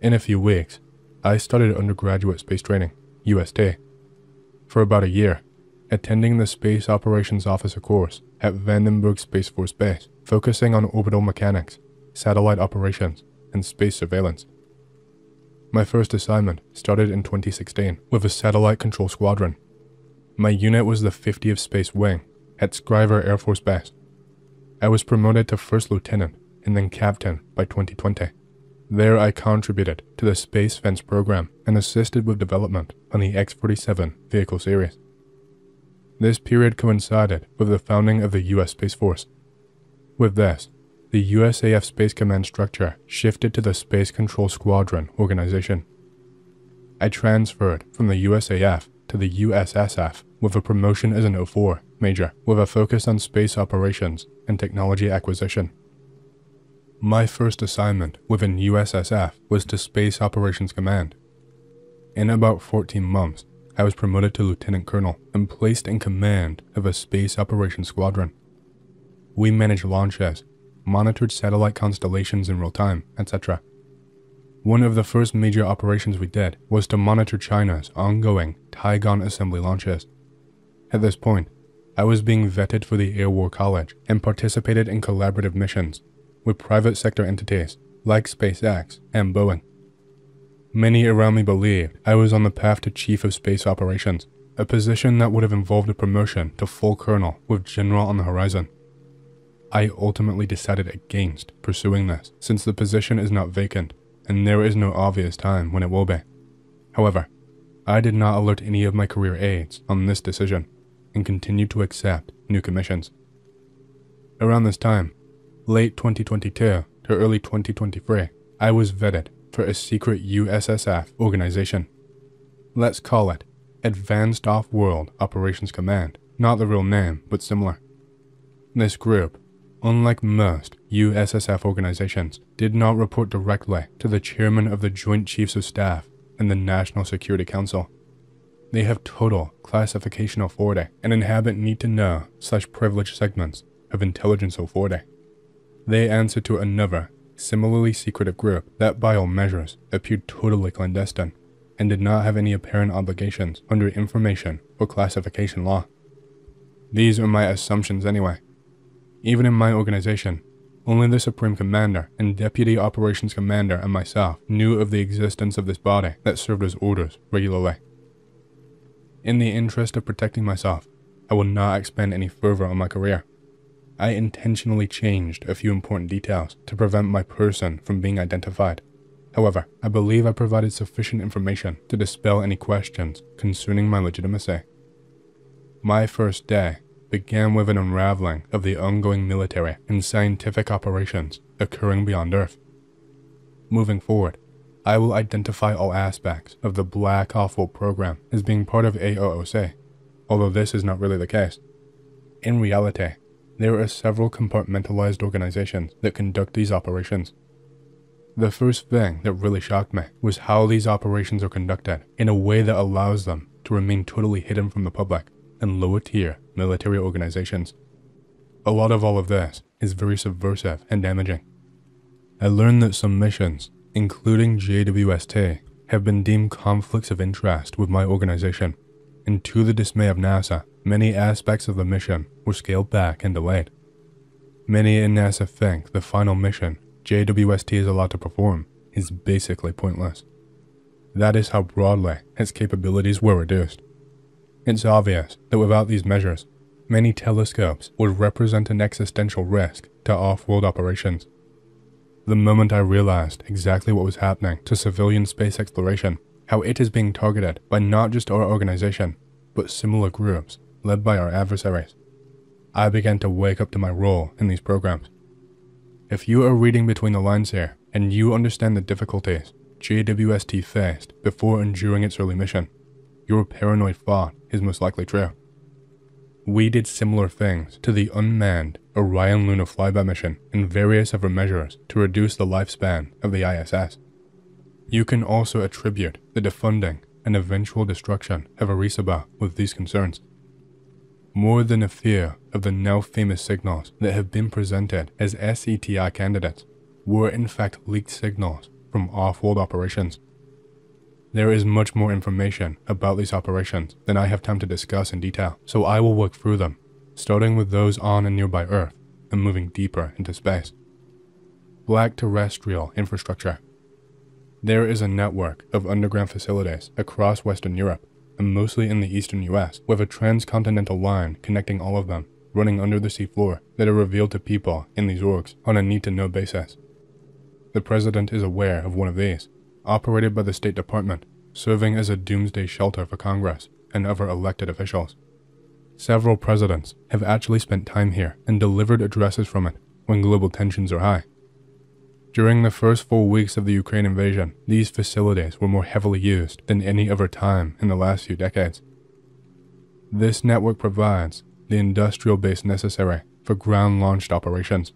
In a few weeks, I started undergraduate space training, UST, for about a year, attending the Space Operations Officer course at Vandenberg Space Force Base, focusing on orbital mechanics, satellite operations, and space surveillance. My first assignment started in 2016 with a satellite control squadron. My unit was the 50th Space Wing at Scriver Air Force Base. I was promoted to first lieutenant and then captain by 2020. There I contributed to the Space Fence program and assisted with development on the X-47 vehicle series. This period coincided with the founding of the US Space Force. With this, the USAF Space Command structure shifted to the Space Control Squadron organization. I transferred from the USAF to the USSF with a promotion as an 04 Major with a focus on space operations and technology acquisition. My first assignment within USSF was to Space Operations Command. In about 14 months, I was promoted to Lieutenant Colonel and placed in command of a Space Operations Squadron. We managed launches, monitored satellite constellations in real time, etc. One of the first major operations we did was to monitor China's ongoing Taiwan assembly launches. At this point, I was being vetted for the Air War College and participated in collaborative missions with private sector entities like SpaceX and Boeing. Many around me believed I was on the path to Chief of Space Operations, a position that would have involved a promotion to full colonel with general on the horizon. I ultimately decided against pursuing this since the position is not vacant and there is no obvious time when it will be. However, I did not alert any of my career aides on this decision and continued to accept new commissions. Around this time, late 2022 to early 2023, I was vetted for a secret USSF organization. Let's call it Advanced Off-World Operations Command, not the real name, but similar. This group, unlike most USSF organizations, did not report directly to the chairman of the Joint Chiefs of Staff and the National Security Council. They have total classification authority and inhabit need-to-know/privileged segments of intelligence authority. They answer to another, similarly secretive group that by all measures appeared totally clandestine and did not have any apparent obligations under information or classification law. These are my assumptions anyway. Even in my organization, only the Supreme Commander and Deputy Operations Commander and myself knew of the existence of this body that served as orders regularly. In the interest of protecting myself, I will not expand any further on my career. I intentionally changed a few important details to prevent my person from being identified. However, I believe I provided sufficient information to dispel any questions concerning my legitimacy. My first day began with an unraveling of the ongoing military and scientific operations occurring beyond Earth. Moving forward, I will identify all aspects of the Black Offworld program as being part of AOOC, although this is not really the case. In reality, there are several compartmentalized organizations that conduct these operations. The first thing that really shocked me was how these operations are conducted in a way that allows them to remain totally hidden from the public and lower-tier military organizations. A lot of all of this is very subversive and damaging. I learned that some missions, including JWST, have been deemed conflicts of interest with my organization, and to the dismay of NASA, many aspects of the mission were scaled back and delayed. Many in NASA think the final mission JWST is allowed to perform is basically pointless. That is how broadly its capabilities were reduced. It's obvious that without these measures, many telescopes would represent an existential risk to off-world operations. The moment I realized exactly what was happening to civilian space exploration, how it is being targeted by not just our organization, but similar groups led by our adversaries, I began to wake up to my role in these programs. If you are reading between the lines here, and you understand the difficulties JWST faced before enduring its early mission, your paranoid thought is most likely true. We did similar things to the unmanned Orion lunar flyby mission and various other measures to reduce the lifespan of the ISS. You can also attribute the defunding and eventual destruction of Arisaba with these concerns. More than a few of the now famous signals that have been presented as SETI candidates were in fact leaked signals from off-world operations. There is much more information about these operations than I have time to discuss in detail, so I will work through them, starting with those on and nearby Earth and moving deeper into space. Black terrestrial infrastructure. There is a network of underground facilities across Western Europe and mostly in the eastern US, with a transcontinental line connecting all of them, running under the seafloor, that are revealed to people in these orgs on a need-to-know basis. The President is aware of one of these, operated by the State Department, serving as a doomsday shelter for Congress and other elected officials. Several presidents have actually spent time here and delivered addresses from it, when global tensions are high. During the first 4 weeks of the Ukraine invasion, these facilities were more heavily used than any other time in the last few decades. This network provides the industrial base necessary for ground-launched operations.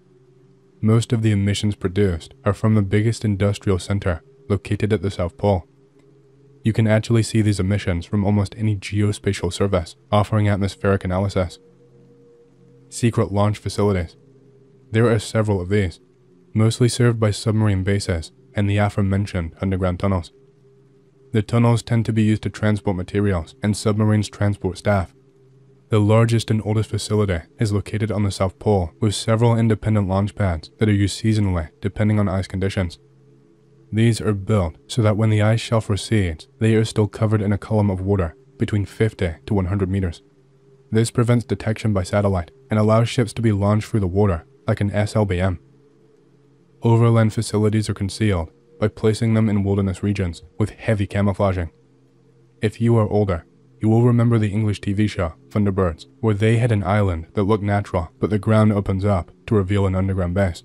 Most of the emissions produced are from the biggest industrial center located at the South Pole. You can actually see these emissions from almost any geospatial service offering atmospheric analysis. Secret launch facilities. There are several of these, mostly served by submarine bases and the aforementioned underground tunnels. The tunnels tend to be used to transport materials and submarines transport staff. The largest and oldest facility is located on the South Pole with several independent launch pads that are used seasonally depending on ice conditions. These are built so that when the ice shelf recedes, they are still covered in a column of water between 50 to 100 meters. This prevents detection by satellite and allows ships to be launched through the water like an SLBM. Overland facilities are concealed by placing them in wilderness regions with heavy camouflaging. If you are older, you will remember the English TV show Thunderbirds, where they had an island that looked natural but the ground opens up to reveal an underground base.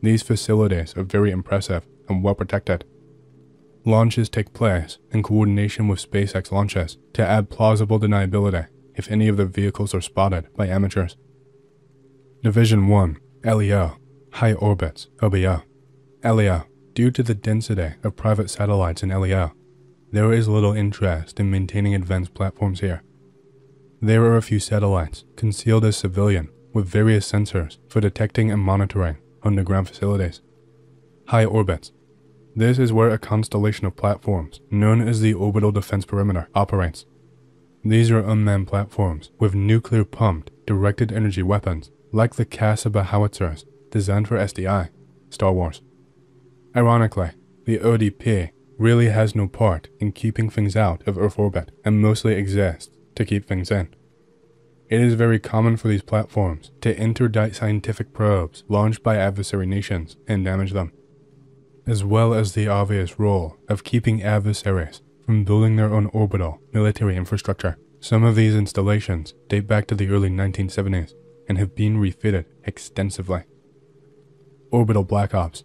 These facilities are very impressive and well protected. Launches take place in coordination with SpaceX launches to add plausible deniability if any of the vehicles are spotted by amateurs. Division 1, LEO, High Orbits, OBO. LEO. Due to the density of private satellites in LEO, there is little interest in maintaining advanced platforms here. There are a few satellites concealed as civilian with various sensors for detecting and monitoring underground facilities. High Orbits. This is where a constellation of platforms known as the Orbital Defense Perimeter operates. These are unmanned platforms with nuclear-pumped directed energy weapons like the Kasaba howitzers designed for SDI, Star Wars. Ironically, the ODP really has no part in keeping things out of Earth orbit and mostly exists to keep things in. It is very common for these platforms to interdict scientific probes launched by adversary nations and damage them, as well as the obvious role of keeping adversaries from building their own orbital military infrastructure. Some of these installations date back to the early 1970s and have been refitted extensively. Orbital Black Ops.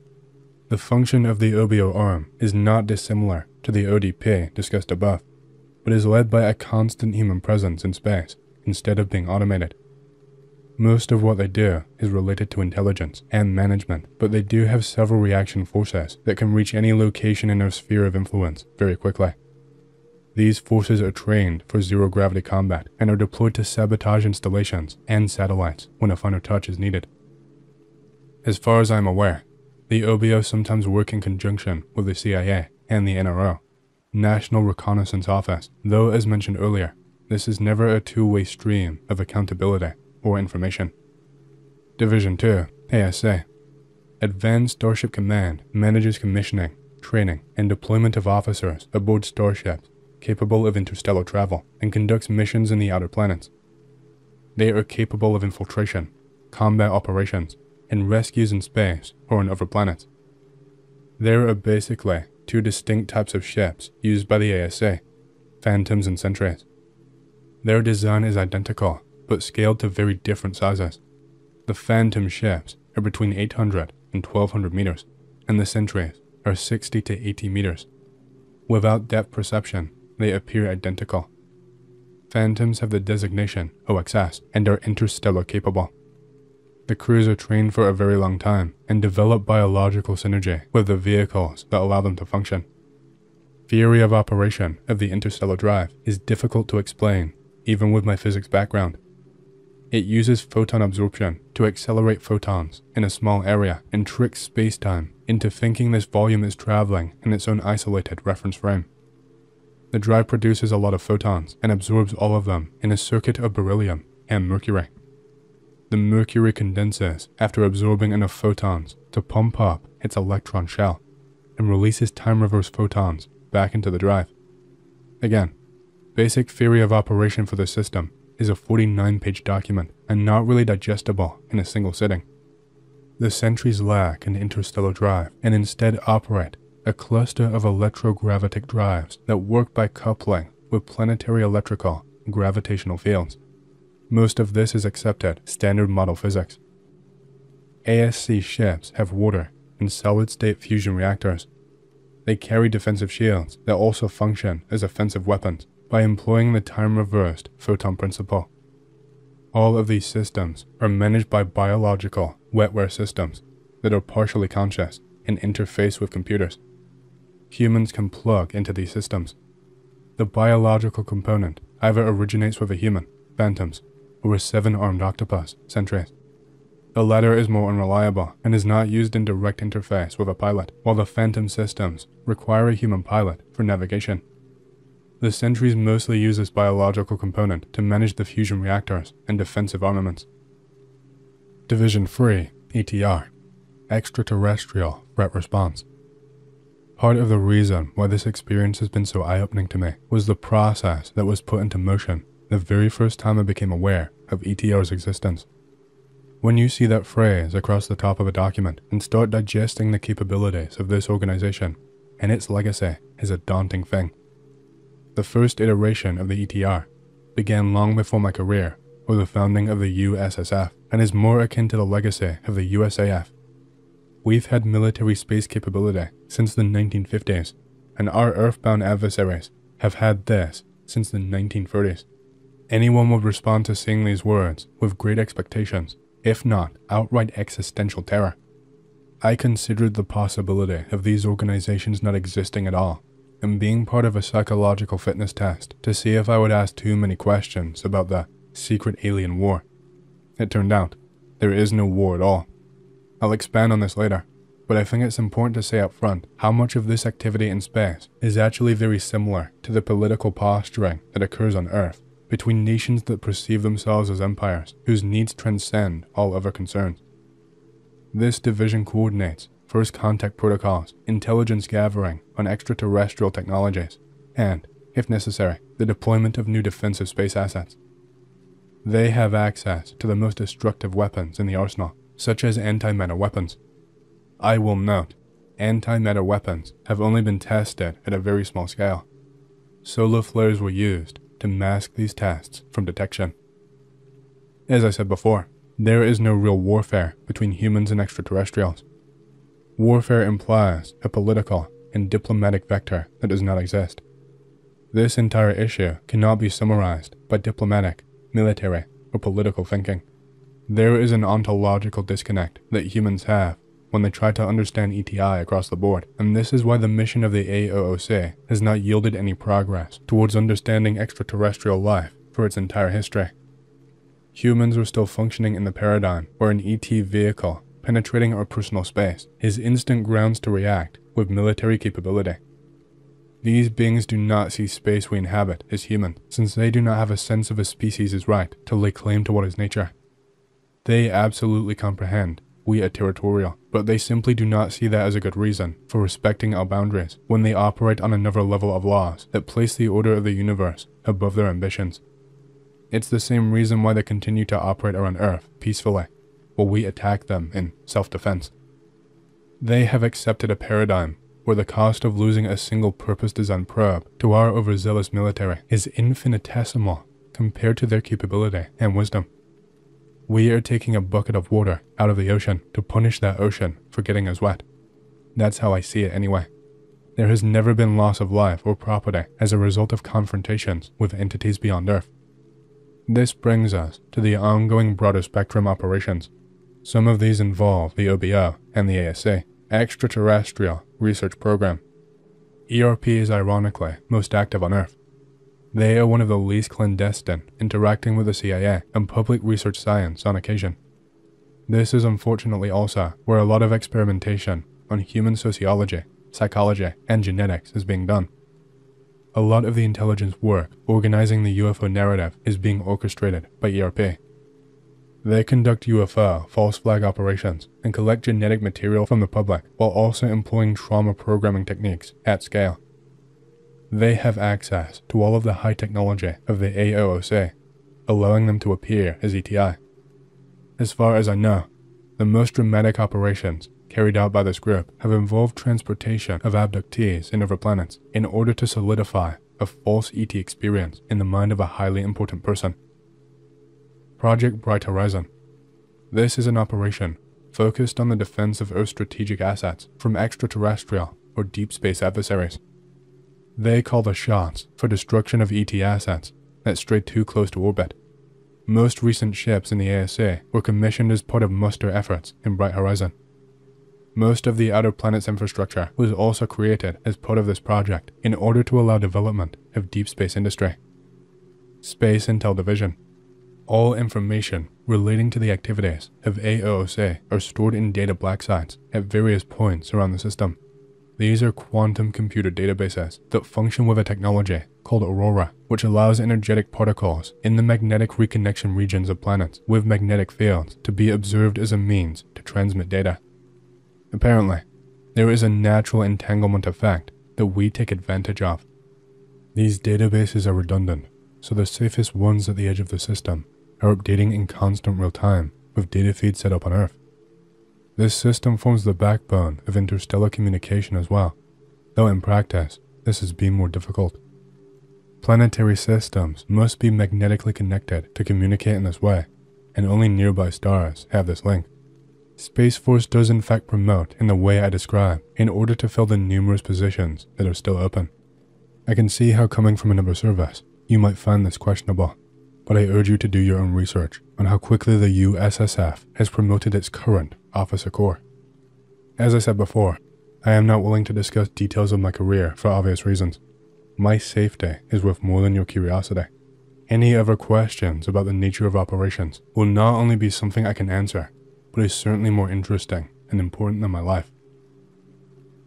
The function of the OBO arm is not dissimilar to the ODP discussed above, but is led by a constant human presence in space instead of being automated. Most of what they do is related to intelligence and management, but they do have several reaction forces that can reach any location in their sphere of influence very quickly. These forces are trained for zero-gravity combat and are deployed to sabotage installations and satellites when a final touch is needed. As far as I am aware, the OBO sometimes work in conjunction with the CIA and the NRO, National Reconnaissance Office, though as mentioned earlier, this is never a two-way stream of accountability or information. Division 2, ASA. Advanced Starship Command manages commissioning, training, and deployment of officers aboard starships capable of interstellar travel and conducts missions in the outer planets. They are capable of infiltration, combat operations, and rescues in space or on other planets. There are basically two distinct types of ships used by the ASA, Phantoms and Sentries. Their design is identical, but scaled to very different sizes. The Phantom ships are between 800 and 1200 meters, and the Sentries are 60 to 80 meters. Without depth perception, they appear identical. Phantoms have the designation OXS and are interstellar capable. The crews are trained for a very long time and develop biological synergy with the vehicles that allow them to function. Theory of operation of the interstellar drive is difficult to explain, even with my physics background. It uses photon absorption to accelerate photons in a small area and tricks space-time into thinking this volume is traveling in its own isolated reference frame. The drive produces a lot of photons and absorbs all of them in a circuit of beryllium and mercury. The mercury condenses after absorbing enough photons to pump up its electron shell and releases time-reverse photons back into the drive. Again, basic theory of operation for the system is a 49-page document and not really digestible in a single sitting. The Sentries lack an interstellar drive and instead operate a cluster of electrogravitic drives that work by coupling with planetary electrical and gravitational fields. Most of this is accepted standard model physics. ASC ships have water and solid-state fusion reactors. They carry defensive shields that also function as offensive weapons by employing the time-reversed photon principle. All of these systems are managed by biological wetware systems that are partially conscious and interface with computers. Humans can plug into these systems. The biological component either originates with a human, phantoms, or a 7-armed octopus, sentries. The latter is more unreliable and is not used in direct interface with a pilot, while the phantom systems require a human pilot for navigation. The sentries mostly use this biological component to manage the fusion reactors and defensive armaments. Division 3, ETR, Extraterrestrial Threat Response. Part of the reason why this experience has been so eye-opening to me was the process that was put into motion the very first time I became aware of ETR's existence. When you see that phrase across the top of a document and start digesting the capabilities of this organization and its legacy is a daunting thing. The first iteration of the ETR began long before my career or the founding of the USSF and is more akin to the legacy of the USAF. We've had military space capability since the 1950s, and our earthbound adversaries have had this since the 1930s. Anyone would respond to seeing these words with great expectations, if not outright existential terror. I considered the possibility of these organizations not existing at all, and being part of a psychological fitness test to see if I would ask too many questions about the secret alien war. It turned out, there is no war at all. I'll expand on this later, but I think it's important to say up front how much of this activity in space is actually very similar to the political posturing that occurs on Earth between nations that perceive themselves as empires whose needs transcend all other concerns. This division coordinates first contact protocols, intelligence gathering on extraterrestrial technologies, and, if necessary, the deployment of new defensive space assets. They have access to the most destructive weapons in the arsenal, such as anti-matter weapons. I will note, anti-matter weapons have only been tested at a very small scale. Solar flares were used to mask these tests from detection. As I said before, there is no real warfare between humans and extraterrestrials. Warfare implies a political and diplomatic vector that does not exist. This entire issue cannot be summarized by diplomatic, military, or political thinking. There is an ontological disconnect that humans have when they try to understand ETI across the board, and this is why the mission of the AOOC has not yielded any progress towards understanding extraterrestrial life for its entire history. Humans are still functioning in the paradigm where an ET vehicle penetrating our personal space is instant grounds to react with military capability. These beings do not see space we inhabit as human, since they do not have a sense of a species' right to lay claim to what is nature. They absolutely comprehend we are territorial, but they simply do not see that as a good reason for respecting our boundaries when they operate on another level of laws that place the order of the universe above their ambitions. It's the same reason why they continue to operate around Earth peacefully, while we attack them in self-defense. They have accepted a paradigm where the cost of losing a single purpose-designed probe to our overzealous military is infinitesimal compared to their capability and wisdom. We are taking a bucket of water out of the ocean to punish that ocean for getting us wet. That's how I see it anyway. There has never been loss of life or property as a result of confrontations with entities beyond Earth. This brings us to the ongoing broader spectrum operations. Some of these involve the OBO and the ASC, Extraterrestrial Research Program. ERP is ironically most active on Earth. They are one of the least clandestine, interacting with the CIA and public research science on occasion. This is unfortunately also where a lot of experimentation on human sociology, psychology, and genetics is being done. A lot of the intelligence work organizing the UFO narrative is being orchestrated by ERP. They conduct UFO false flag operations and collect genetic material from the public while also employing trauma programming techniques at scale. They have access to all of the high technology of the AOOC, allowing them to appear as ETI. As far as I know, the most dramatic operations carried out by this group have involved transportation of abductees in other planets in order to solidify a false ET experience in the mind of a highly important person. Project Bright Horizon. This is an operation focused on the defense of Earth's strategic assets from extraterrestrial or deep space adversaries. They call the shots for destruction of ET assets that stray too close to orbit. Most recent ships in the ASA were commissioned as part of muster efforts in Bright Horizon. Most of the outer planet's infrastructure was also created as part of this project in order to allow development of deep space industry. Space Intel Division. All information relating to the activities of AOSA are stored in data black sites at various points around the system. These are quantum computer databases that function with a technology called Aurora, which allows energetic particles in the magnetic reconnection regions of planets with magnetic fields to be observed as a means to transmit data. Apparently, there is a natural entanglement effect that we take advantage of. These databases are redundant, so the safest ones at the edge of the system are updating in constant real time with data feeds set up on Earth. This system forms the backbone of interstellar communication as well, though in practice, this has been more difficult. Planetary systems must be magnetically connected to communicate in this way, and only nearby stars have this link. Space Force does in fact promote in the way I describe in order to fill the numerous positions that are still open. I can see how coming from another service, you might find this questionable, but I urge you to do your own research on how quickly the USSF has promoted its current officer corps. As I said before, I am not willing to discuss details of my career for obvious reasons. My safety is worth more than your curiosity. Any other questions about the nature of operations will not only be something I can answer, but is certainly more interesting and important than my life.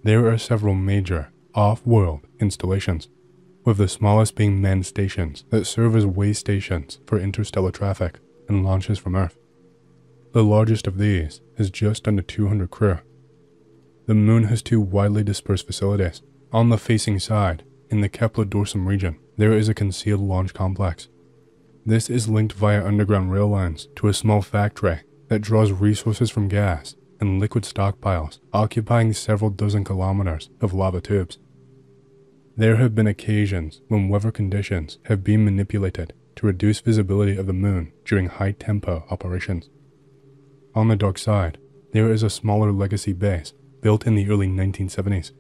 There are several major off-world installations, with the smallest being manned stations that serve as way stations for interstellar traffic and launches from Earth. The largest of these is just under 200 crew. The Moon has two widely dispersed facilities. On the facing side, in the Kepler-Dorsum region, there is a concealed launch complex. This is linked via underground rail lines to a small factory that draws resources from gas and liquid stockpiles occupying several dozen kilometers of lava tubes. There have been occasions when weather conditions have been manipulated to reduce visibility of the Moon during high-tempo operations. On the dark side, there is a smaller legacy base built in the early 1970s.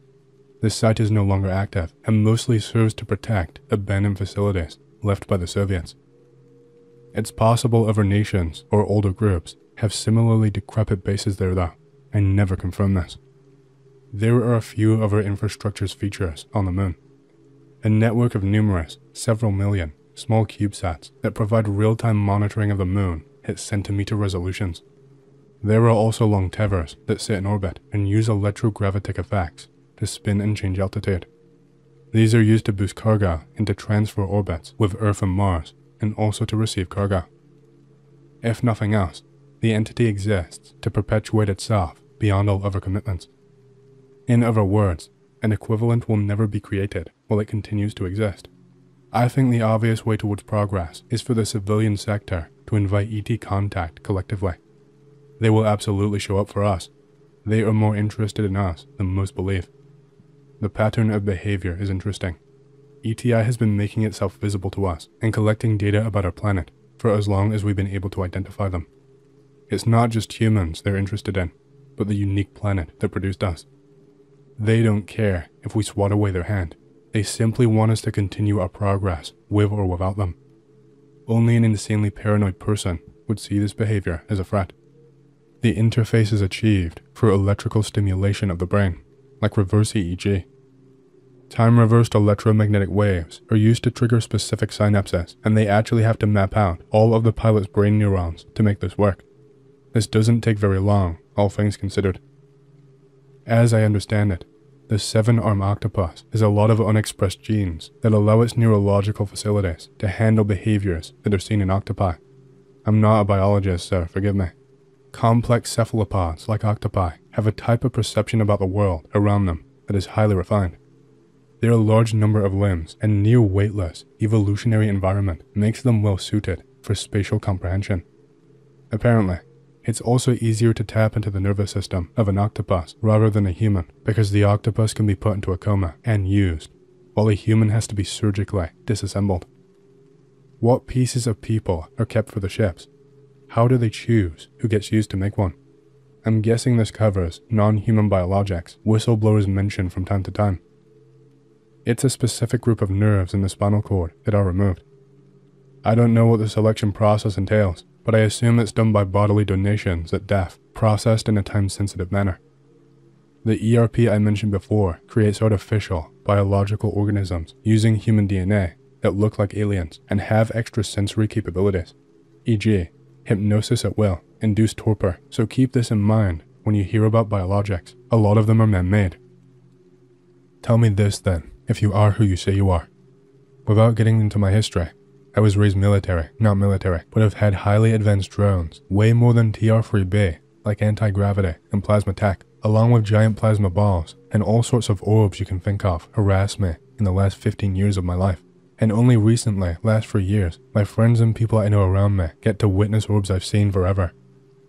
This site is no longer active and mostly serves to protect abandoned facilities left by the Soviets. It's possible other nations or older groups have similarly decrepit bases there though. I never confirmed this. There are a few other infrastructure's features on the Moon. A network of numerous, several million, small CubeSats that provide real-time monitoring of the Moon at centimeter resolutions. There are also long tethers that sit in orbit and use electrogravitic effects to spin and change altitude. These are used to boost cargo into transfer orbits with Earth and Mars, and also to receive cargo. If nothing else, the entity exists to perpetuate itself beyond all other commitments. In other words, an equivalent will never be created while it continues to exist. I think the obvious way towards progress is for the civilian sector to invite ET contact collectively. They will absolutely show up for us. They are more interested in us than most believe. The pattern of behavior is interesting. ETI has been making itself visible to us and collecting data about our planet for as long as we've been able to identify them. It's not just humans they're interested in, but the unique planet that produced us. They don't care if we swat away their hand. They simply want us to continue our progress with or without them. Only an insanely paranoid person would see this behavior as a threat. The interface is achieved through electrical stimulation of the brain, like reverse EEG. Time-reversed electromagnetic waves are used to trigger specific synapses, and they actually have to map out all of the pilot's brain neurons to make this work. This doesn't take very long, all things considered. As I understand it, the 7-arm octopus has a lot of unexpressed genes that allow its neurological facilities to handle behaviors that are seen in octopi. I'm not a biologist, so forgive me. Complex cephalopods like octopi have a type of perception about the world around them that is highly refined. Their large number of limbs and near weightless evolutionary environment makes them well suited for spatial comprehension. Apparently, it's also easier to tap into the nervous system of an octopus rather than a human because the octopus can be put into a coma and used, while a human has to be surgically disassembled. What pieces of people are kept for the ships? How do they choose who gets used to make one? I'm guessing this covers non-human biologics whistleblowers mention from time to time. It's a specific group of nerves in the spinal cord that are removed. I don't know what the selection process entails, but I assume it's done by bodily donations at death, processed in a time-sensitive manner. The ERP I mentioned before creates artificial, biological organisms using human DNA that look like aliens and have extrasensory capabilities, e.g., hypnosis at will, induced torpor, so keep this in mind when you hear about biologics. A lot of them are man-made. Tell me this then, if you are who you say you are. Without getting into my history, I was raised military, not military, but have had highly advanced drones, way more than TR-3B, like anti-gravity and plasma tech, along with giant plasma balls and all sorts of orbs you can think of, harass me in the last 15 years of my life. And only recently, last 3 years, my friends and people I know around me get to witness orbs I've seen forever.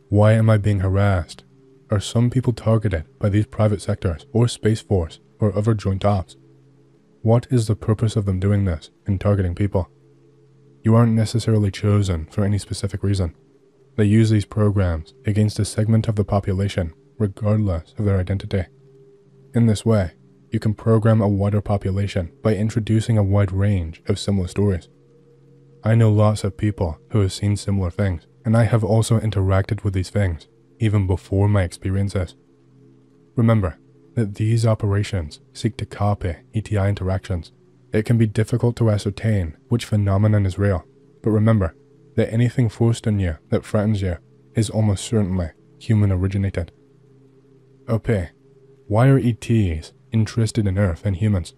Why am I being harassed? Are some people targeted by these private sectors or Space Force or other joint ops? What is the purpose of them doing this and targeting people? You aren't necessarily chosen for any specific reason. They use these programs against a segment of the population, regardless of their identity. In this way, you can program a wider population by introducing a wide range of similar stories. I know lots of people who have seen similar things, and I have also interacted with these things, even before my experiences. Remember that these operations seek to copy ETI interactions. It can be difficult to ascertain which phenomenon is real, but remember that anything forced on you that threatens you is almost certainly human-originated. OP, why are ETs interested in Earth and humans?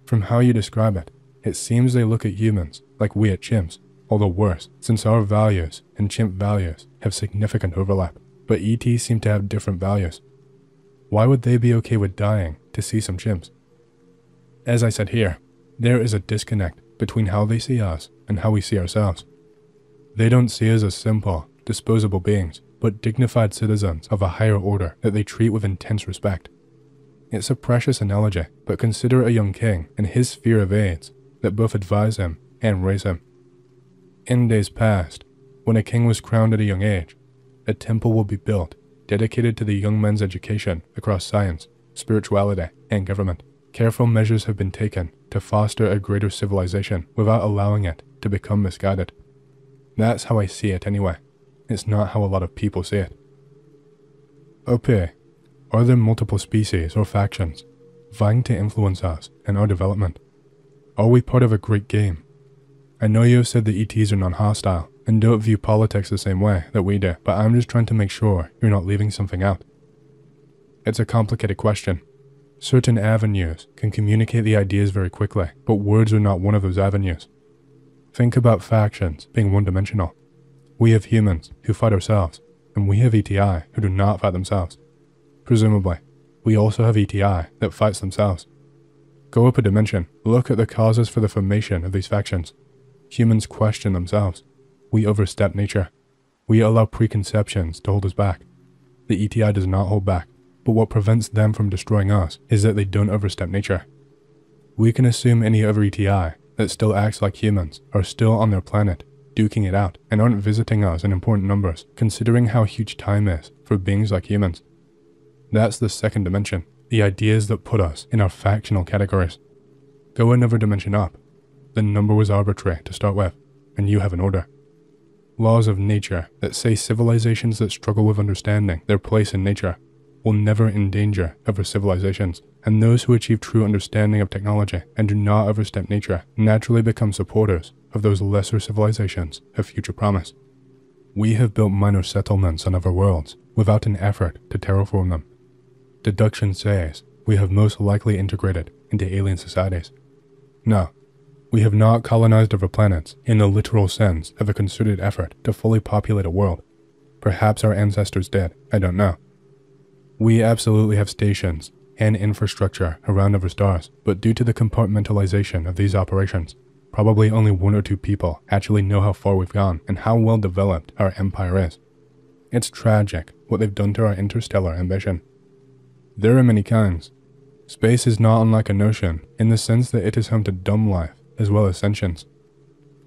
From how you describe it, it seems they look at humans like we at chimps, although worse, since our values and chimp values have significant overlap, but ETs seem to have different values. Why would they be okay with dying to see some chimps? As I said here, there is a disconnect between how they see us and how we see ourselves. They don't see us as simple, disposable beings, but dignified citizens of a higher order that they treat with intense respect. It's a precious analogy, but consider a young king and his sphere of aides that both advise him and raise him. In days past, when a king was crowned at a young age, a temple will be built dedicated to the young men's education across science, spirituality, and government. Careful measures have been taken to foster a greater civilization without allowing it to become misguided. That's how I see it anyway. It's not how a lot of people see it. OP, are there multiple species or factions vying to influence us and our development? Are we part of a great game? I know you have said the ETs are non-hostile and don't view politics the same way that we do, but I'm just trying to make sure you're not leaving something out. It's a complicated question. Certain avenues can communicate the ideas very quickly, but words are not one of those avenues. Think about factions being one-dimensional. We have humans who fight ourselves, and we have ETI who do not fight themselves. Presumably, we also have ETI that fights themselves. Go up a dimension, look at the causes for the formation of these factions. Humans question themselves. We overstep nature. We allow preconceptions to hold us back. The ETI does not hold back, but what prevents them from destroying us is that they don't overstep nature. We can assume any other ETI that still acts like humans are still on their planet, duking it out, and aren't visiting us in important numbers, considering how huge time is for beings like humans. That's the second dimension, the ideas that put us in our factional categories. Go another dimension up. The number was arbitrary to start with, and you have an order. Laws of nature that say civilizations that struggle with understanding their place in nature will never endanger other civilizations, and those who achieve true understanding of technology and do not overstep nature naturally become supporters of those lesser civilizations of future promise. We have built minor settlements on other worlds without an effort to terraform them. Deduction says we have most likely integrated into alien societies. No, we have not colonized other planets in the literal sense of a concerted effort to fully populate a world. Perhaps our ancestors did, I don't know. We absolutely have stations and infrastructure around other stars, but due to the compartmentalization of these operations, probably only 1 or 2 people actually know how far we've gone and how well developed our empire is. It's tragic what they've done to our interstellar ambition. There are many kinds. Space is not unlike an ocean in the sense that it is home to dumb life as well as sentience.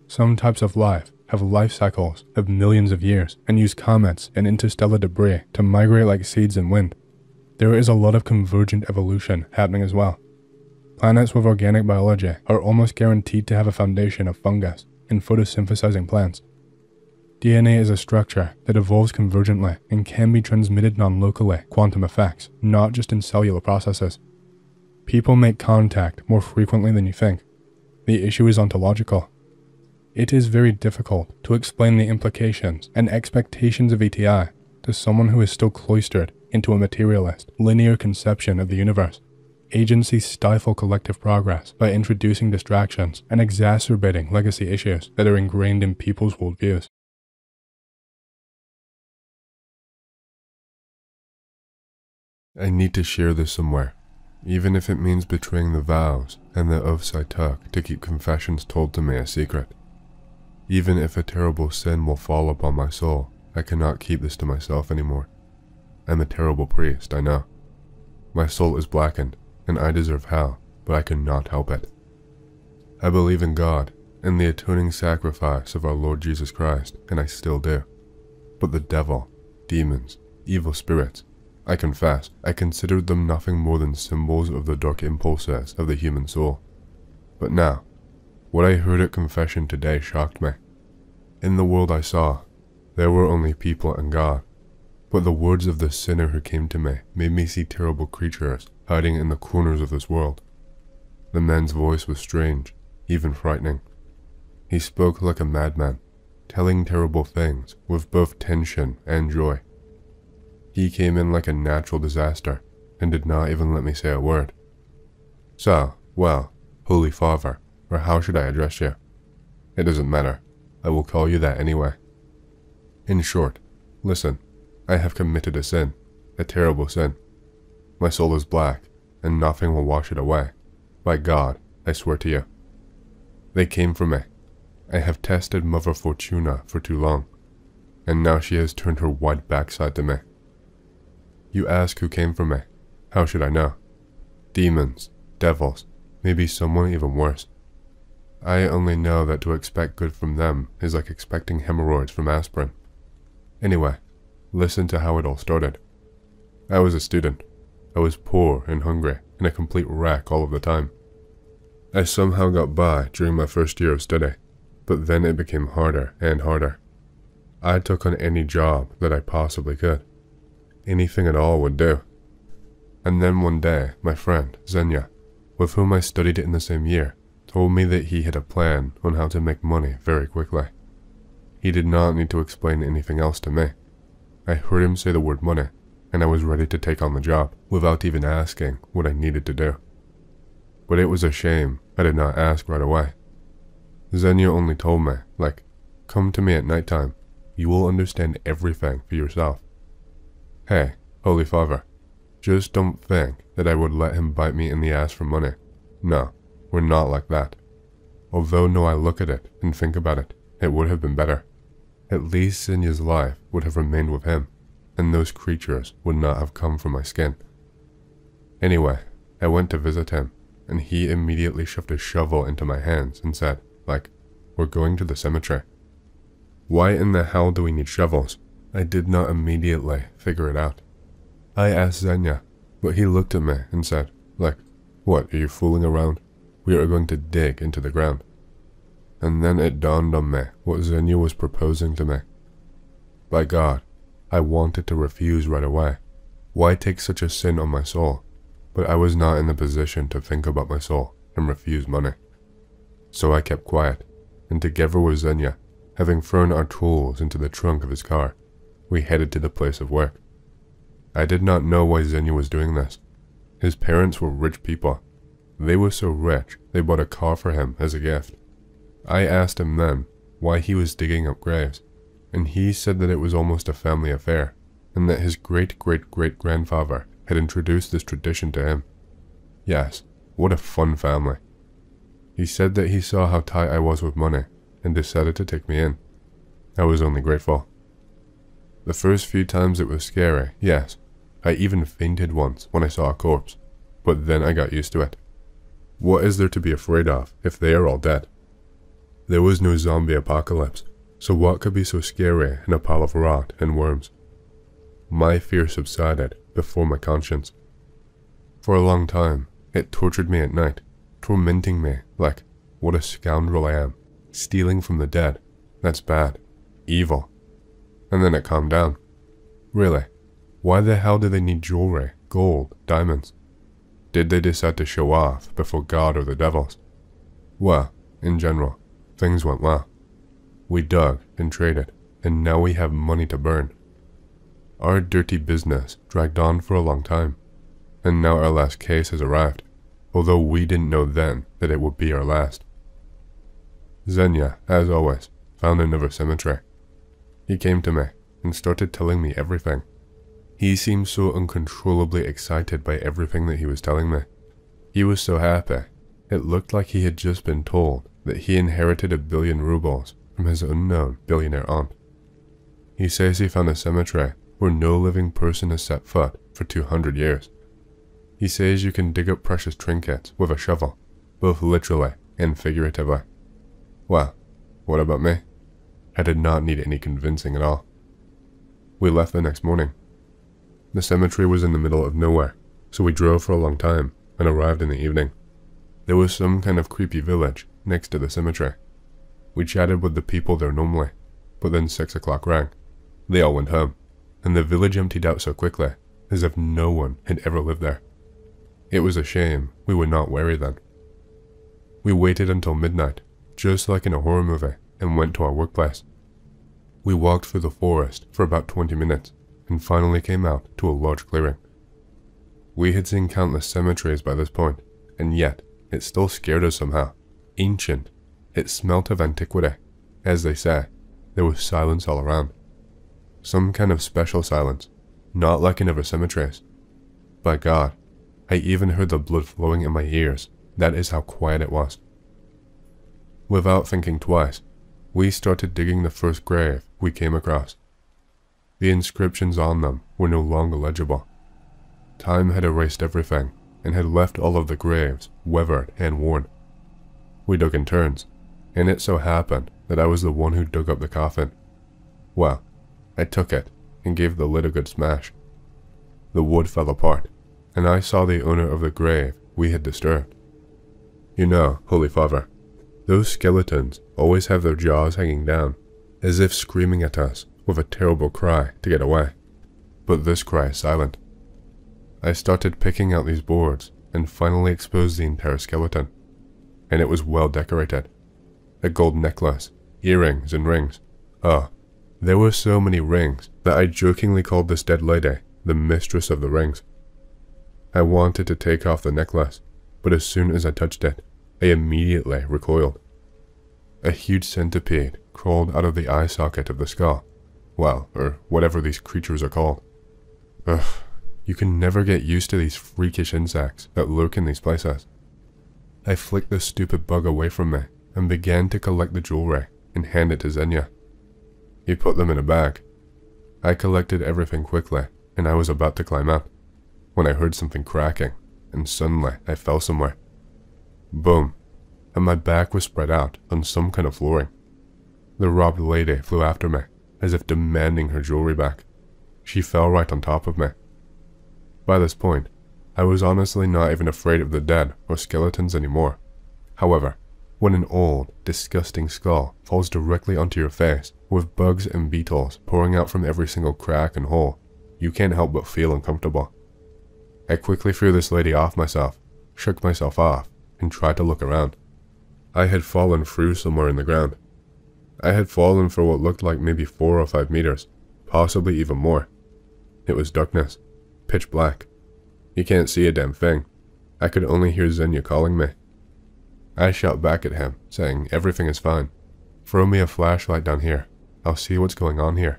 Some types of life have life cycles of millions of years and use comets and interstellar debris to migrate like seeds in wind. There is a lot of convergent evolution happening as well. Planets with organic biology are almost guaranteed to have a foundation of fungus and photosynthesizing plants. DNA is a structure that evolves convergently and can be transmitted non-locally, quantum effects, not just in cellular processes. People make contact more frequently than you think. The issue is ontological. It is very difficult to explain the implications and expectations of ETI to someone who is still cloistered into a materialist, linear conception of the universe. Agencies stifle collective progress by introducing distractions and exacerbating legacy issues that are ingrained in people's worldviews. I need to share this somewhere, even if it means betraying the vows and the oaths I took to keep confessions told to me a secret. Even if a terrible sin will fall upon my soul, I cannot keep this to myself anymore. I'm a terrible priest, I know. My soul is blackened, and I deserve hell, but I cannot help it. I believe in God and the atoning sacrifice of our Lord Jesus Christ, and I still do. But the devil, demons, evil spirits, I confess, I considered them nothing more than symbols of the dark impulses of the human soul. But now, what I heard at confession today shocked me. In the world I saw, there were only people and God. But the words of the sinner who came to me made me see terrible creatures hiding in the corners of this world. The man's voice was strange, even frightening. He spoke like a madman, telling terrible things with both tension and joy. He came in like a natural disaster and did not even let me say a word. So, well, Holy Father, or how should I address you? It doesn't matter. I will call you that anyway. In short, listen, I have committed a sin, a terrible sin. My soul is black, and nothing will wash it away. By God, I swear to you. They came for me. I have tested Mother Fortuna for too long, and now she has turned her white backside to me. You ask who came for me. How should I know? Demons, devils, maybe someone even worse. I only know that to expect good from them is like expecting hemorrhoids from aspirin. Anyway, listen to how it all started. I was a student. I was poor and hungry and a complete wreck all of the time. I somehow got by during my first year of study, but then it became harder and harder. I took on any job that I possibly could. Anything at all would do. And then one day, my friend, Xenia, with whom I studied in the same year, told me that he had a plan on how to make money very quickly. He did not need to explain anything else to me. I heard him say the word money, and I was ready to take on the job without even asking what I needed to do. But it was a shame I did not ask right away. Xenia only told me, come to me at nighttime. You will understand everything for yourself. Hey, Holy Father, just don't think that I would let him bite me in the ass for money. No, we're not like that. Although now I look at it and think about it, it would have been better. At least Xenia's life would have remained with him, and those creatures would not have come from my skin. Anyway, I went to visit him, and he immediately shoved a shovel into my hands and said, we're going to the cemetery. Why in the hell do we need shovels? I did not immediately figure it out. I asked Xenia, but he looked at me and said, what, are you fooling around? We are going to dig into the ground. And then it dawned on me what Xenia was proposing to me. By God, I wanted to refuse right away. Why take such a sin on my soul? But I was not in the position to think about my soul and refuse money. So I kept quiet, and together with Xenia, having thrown our tools into the trunk of his car, we headed to the place of work. I did not know why Xenia was doing this. His parents were rich people. They were so rich, they bought a car for him as a gift. I asked him then why he was digging up graves, and he said that it was almost a family affair, and that his great-great-great-grandfather had introduced this tradition to him. Yes, what a fun family. He said that he saw how tight I was with money, and decided to take me in. I was only grateful. The first few times it was scary, yes. I even fainted once when I saw a corpse, but then I got used to it. What is there to be afraid of if they are all dead? There was no zombie apocalypse, So what could be so scary in a pile of rot and worms? My fear subsided before my conscience. For a long time, it tortured me at night, tormenting me like, what a scoundrel I am, stealing from the dead. That's bad, evil. And then it calmed down. Really, why the hell do they need jewelry, gold, diamonds? Did they decide to show off before God or the devils? Well, in general, things went well. We dug and traded, and now we have money to burn. Our dirty business dragged on for a long time, and now our last case has arrived, although we didn't know then that it would be our last. Xenia, as always, found another cemetery. He came to me and started telling me everything. He seemed so uncontrollably excited by everything that he was telling me. He was so happy. It looked like he had just been told that he inherited 1 billion rubles from his unknown billionaire aunt. He says he found a cemetery where no living person has set foot for 200 years. He says you can dig up precious trinkets with a shovel, both literally and figuratively. Well, what about me? I did not need any convincing at all. We left the next morning. The cemetery was in the middle of nowhere, so we drove for a long time and arrived in the evening. There was some kind of creepy village next to the cemetery. We chatted with the people there normally, but then 6 o'clock rang. They all went home, and the village emptied out so quickly, as if no one had ever lived there. It was a shame we were not wary then. We waited until midnight, just like in a horror movie, and went to our workplace. We walked through the forest for about 20 minutes, and finally came out to a large clearing. We had seen countless cemeteries by this point, and yet it still scared us somehow. Ancient. It smelt of antiquity. As they say, there was silence all around. Some kind of special silence, not like in other cemeteries. By God, I even heard the blood flowing in my ears. That is how quiet it was. Without thinking twice, we started digging the first grave we came across. The inscriptions on them were no longer legible. Time had erased everything and had left all of the graves weathered and worn. We dug in turns, and it so happened that I was the one who dug up the coffin. Well, I took it and gave the lid a good smash. The wood fell apart, and I saw the owner of the grave we had disturbed. You know, Holy Father, those skeletons always have their jaws hanging down, as if screaming at us with a terrible cry to get away. But this cry is silent. I started picking out these boards and finally exposed the entire skeleton, and it was well decorated. A gold necklace, earrings, and rings. Oh, there were so many rings that I jokingly called this dead lady the mistress of the rings. I wanted to take off the necklace, but as soon as I touched it, I immediately recoiled. A huge centipede crawled out of the eye socket of the skull. Well, or whatever these creatures are called. Ugh, you can never get used to these freakish insects that lurk in these places. I flicked the stupid bug away from me and began to collect the jewelry and hand it to Xenia. He put them in a bag. I collected everything quickly, and I was about to climb up, when I heard something cracking, and suddenly I fell somewhere. Boom, and my back was spread out on some kind of flooring. The robbed lady flew after me, as if demanding her jewelry back. She fell right on top of me. By this point, I was honestly not even afraid of the dead or skeletons anymore. However, when an old, disgusting skull falls directly onto your face, with bugs and beetles pouring out from every single crack and hole, you can't help but feel uncomfortable. I quickly threw this lady off myself, shook myself off, and tried to look around. I had fallen through somewhere in the ground. I had fallen for what looked like maybe 4 or 5 meters, possibly even more. It was darkness, pitch black. You can't see a damn thing. I could only hear Xenia calling me. I shout back at him, saying everything is fine. Throw me a flashlight down here. I'll see what's going on here.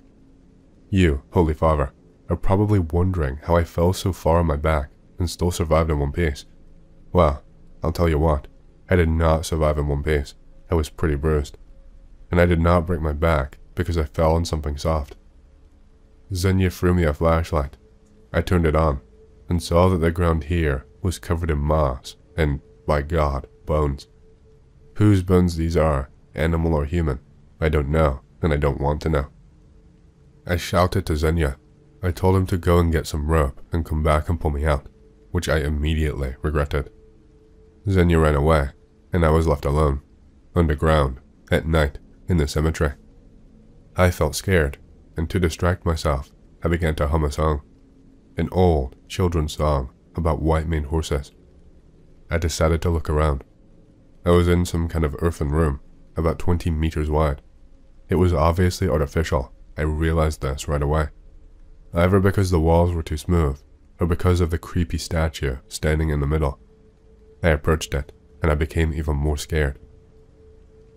You, Holy Father, are probably wondering how I fell so far on my back and still survived in one piece. Well, I'll tell you what, I did not survive in one piece. I was pretty bruised. And I did not break my back because I fell on something soft. Xenia threw me a flashlight. I turned it on and saw that the ground here was covered in moss and, by God, bones. Whose bones these are, animal or human, I don't know, and I don't want to know. I shouted to Xenia. I told him to go and get some rope and come back and pull me out, which I immediately regretted. Xenia ran away, and I was left alone, underground, at night, in the cemetery. I felt scared, and to distract myself, I began to hum a song, an old children's song about white-maned horses. I decided to look around. I was in some kind of earthen room, about 20 meters wide. It was obviously artificial. I realized this right away. Either because the walls were too smooth, or because of the creepy statue standing in the middle. I approached it, and I became even more scared.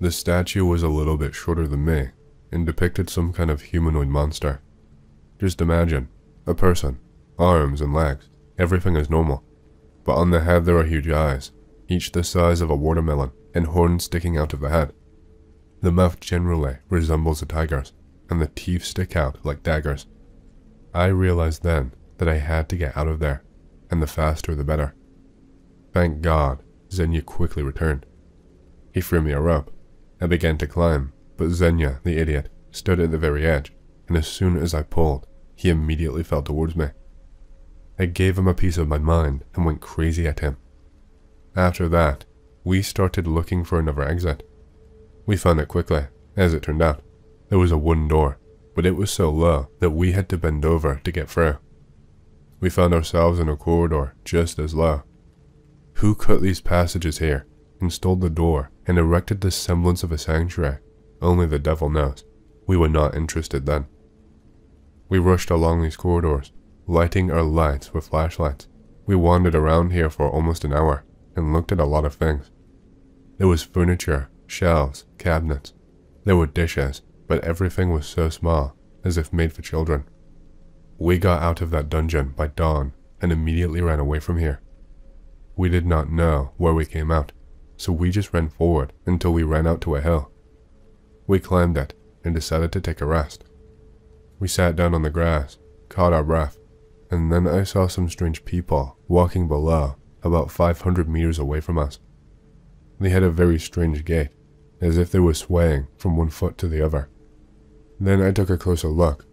The statue was a little bit shorter than me, and depicted some kind of humanoid monster. Just imagine, a person, arms and legs, everything is normal. But on the head there are huge eyes, each the size of a watermelon, and horns sticking out of the head. The mouth generally resembles a tiger's, and the teeth stick out like daggers. I realized then that I had to get out of there, and the faster the better. Thank God, Xenia quickly returned. He threw me a rope. I began to climb, but Xenia, the idiot, stood at the very edge, and as soon as I pulled, he immediately fell towards me. I gave him a piece of my mind and went crazy at him. After that, we started looking for another exit. We found it quickly, as it turned out. There was a wooden door, but it was so low that we had to bend over to get through. We found ourselves in a corridor just as low. Who cut these passages here, installed the door, and erected the semblance of a sanctuary? Only the devil knows. We were not interested then. We rushed along these corridors, lighting our lights with flashlights. We wandered around here for almost an hour, and looked at a lot of things. There was furniture, shelves, cabinets. There were dishes, but everything was so small, as if made for children. We got out of that dungeon by dawn, and immediately ran away from here. We did not know where we came out, so we just ran forward until we ran out to a hill. We climbed it, and decided to take a rest. We sat down on the grass, caught our breath, and then I saw some strange people walking below, about 500 meters away from us. They had a very strange gait, as if they were swaying from one foot to the other. Then I took a closer look,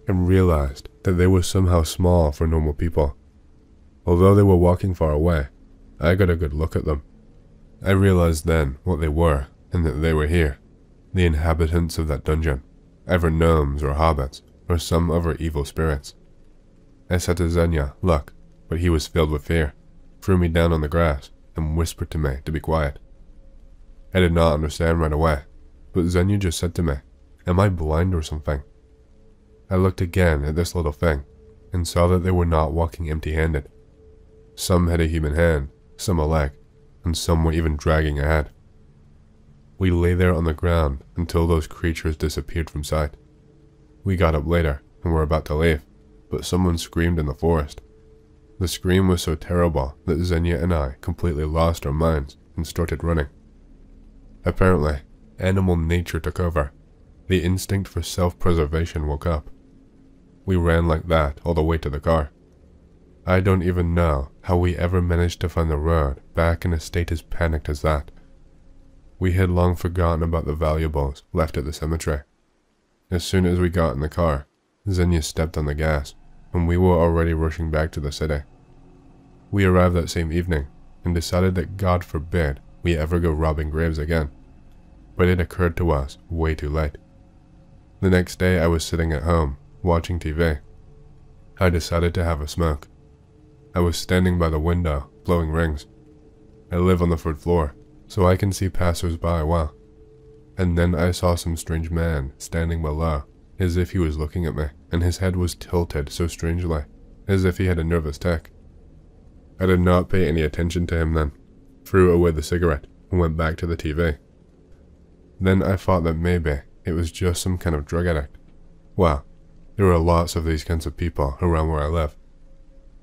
and realized that they were somehow small for normal people. Although they were walking far away, I got a good look at them. I realized then what they were, and that they were here, the inhabitants of that dungeon, either gnomes or hobbits, or some other evil spirits. I said to Xenia, "Look," but he was filled with fear, threw me down on the grass, and whispered to me to be quiet. I did not understand right away, but Xenia just said to me, "Am I blind or something?" I looked again at this little thing, and saw that they were not walking empty-handed. Some had a human hand, some a leg, and some were even dragging a head. We lay there on the ground until those creatures disappeared from sight. We got up later, and were about to leave, but someone screamed in the forest. The scream was so terrible that Xenia and I completely lost our minds and started running. Apparently, animal nature took over. The instinct for self-preservation woke up. We ran like that all the way to the car. I don't even know how we ever managed to find the road back in a state as panicked as that. We had long forgotten about the valuables left at the cemetery. As soon as we got in the car, Xenia stepped on the gas, and we were already rushing back to the city. We arrived that same evening, and decided that God forbid we ever go robbing graves again. But it occurred to us way too late. The next day I was sitting at home, watching TV. I decided to have a smoke. I was standing by the window, blowing rings. I live on the 3rd floor, so I can see passers-by well. And then I saw some strange man standing below, as if he was looking at me, and his head was tilted so strangely, as if he had a nervous tic. I did not pay any attention to him then, threw away the cigarette, and went back to the TV. Then I thought that maybe it was just some kind of drug addict. Well, there are lots of these kinds of people around where I live.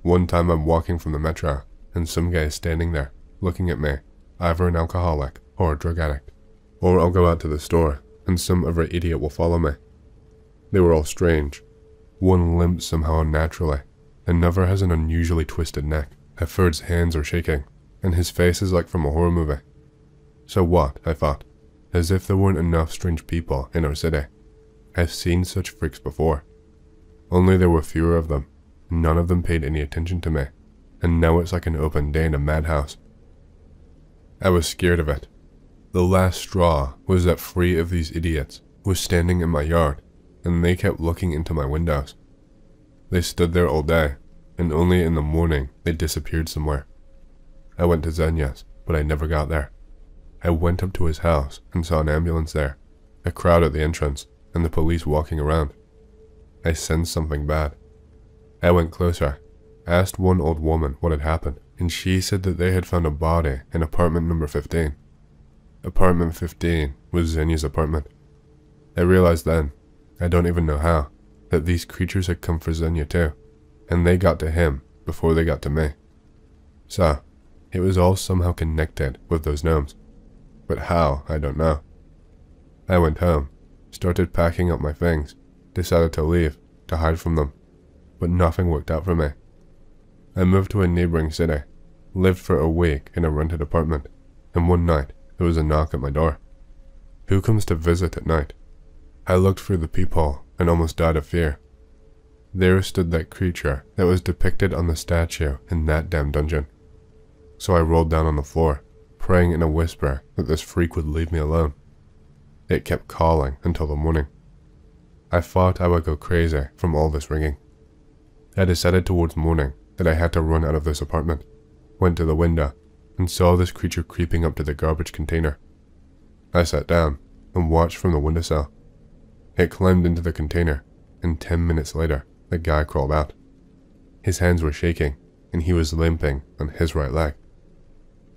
One time I'm walking from the metro, and some guy is standing there, looking at me, either an alcoholic or a drug addict. Or I'll go out to the store, and some other idiot will follow me. They were all strange. One limps somehow unnaturally, another has an unusually twisted neck. A third's hands are shaking, and his face is like from a horror movie. So what, I thought, as if there weren't enough strange people in our city. I've seen such freaks before. Only there were fewer of them, and none of them paid any attention to me, and now it's like an open day in a madhouse. I was scared of it. The last straw was that 3 of these idiots were standing in my yard, and they kept looking into my windows. They stood there all day, and only in the morning they disappeared somewhere. I went to Zenya's, but I never got there. I went up to his house and saw an ambulance there, a crowd at the entrance, and the police walking around. I sensed something bad. I went closer, asked one old woman what had happened, and she said that they had found a body in apartment number 15. Apartment 15 was Zenya's apartment. I realized then, I don't even know how, that these creatures had come for Zenya too, and they got to him before they got to me. So, it was all somehow connected with those gnomes, but how, I don't know. I went home, started packing up my things, decided to leave, to hide from them, but nothing worked out for me. I moved to a neighboring city, lived for a week in a rented apartment, and one night there was a knock at my door. Who comes to visit at night? I looked through the peephole and almost died of fear. There stood that creature that was depicted on the statue in that damn dungeon. So I rolled down on the floor, praying in a whisper that this freak would leave me alone. It kept calling until the morning. I thought I would go crazy from all this ringing. I decided towards morning that I had to run out of this apartment, went to the window, and saw this creature creeping up to the garbage container. I sat down and watched from the windowsill. It climbed into the container, and 10 minutes later, the guy crawled out. His hands were shaking, and he was limping on his right leg.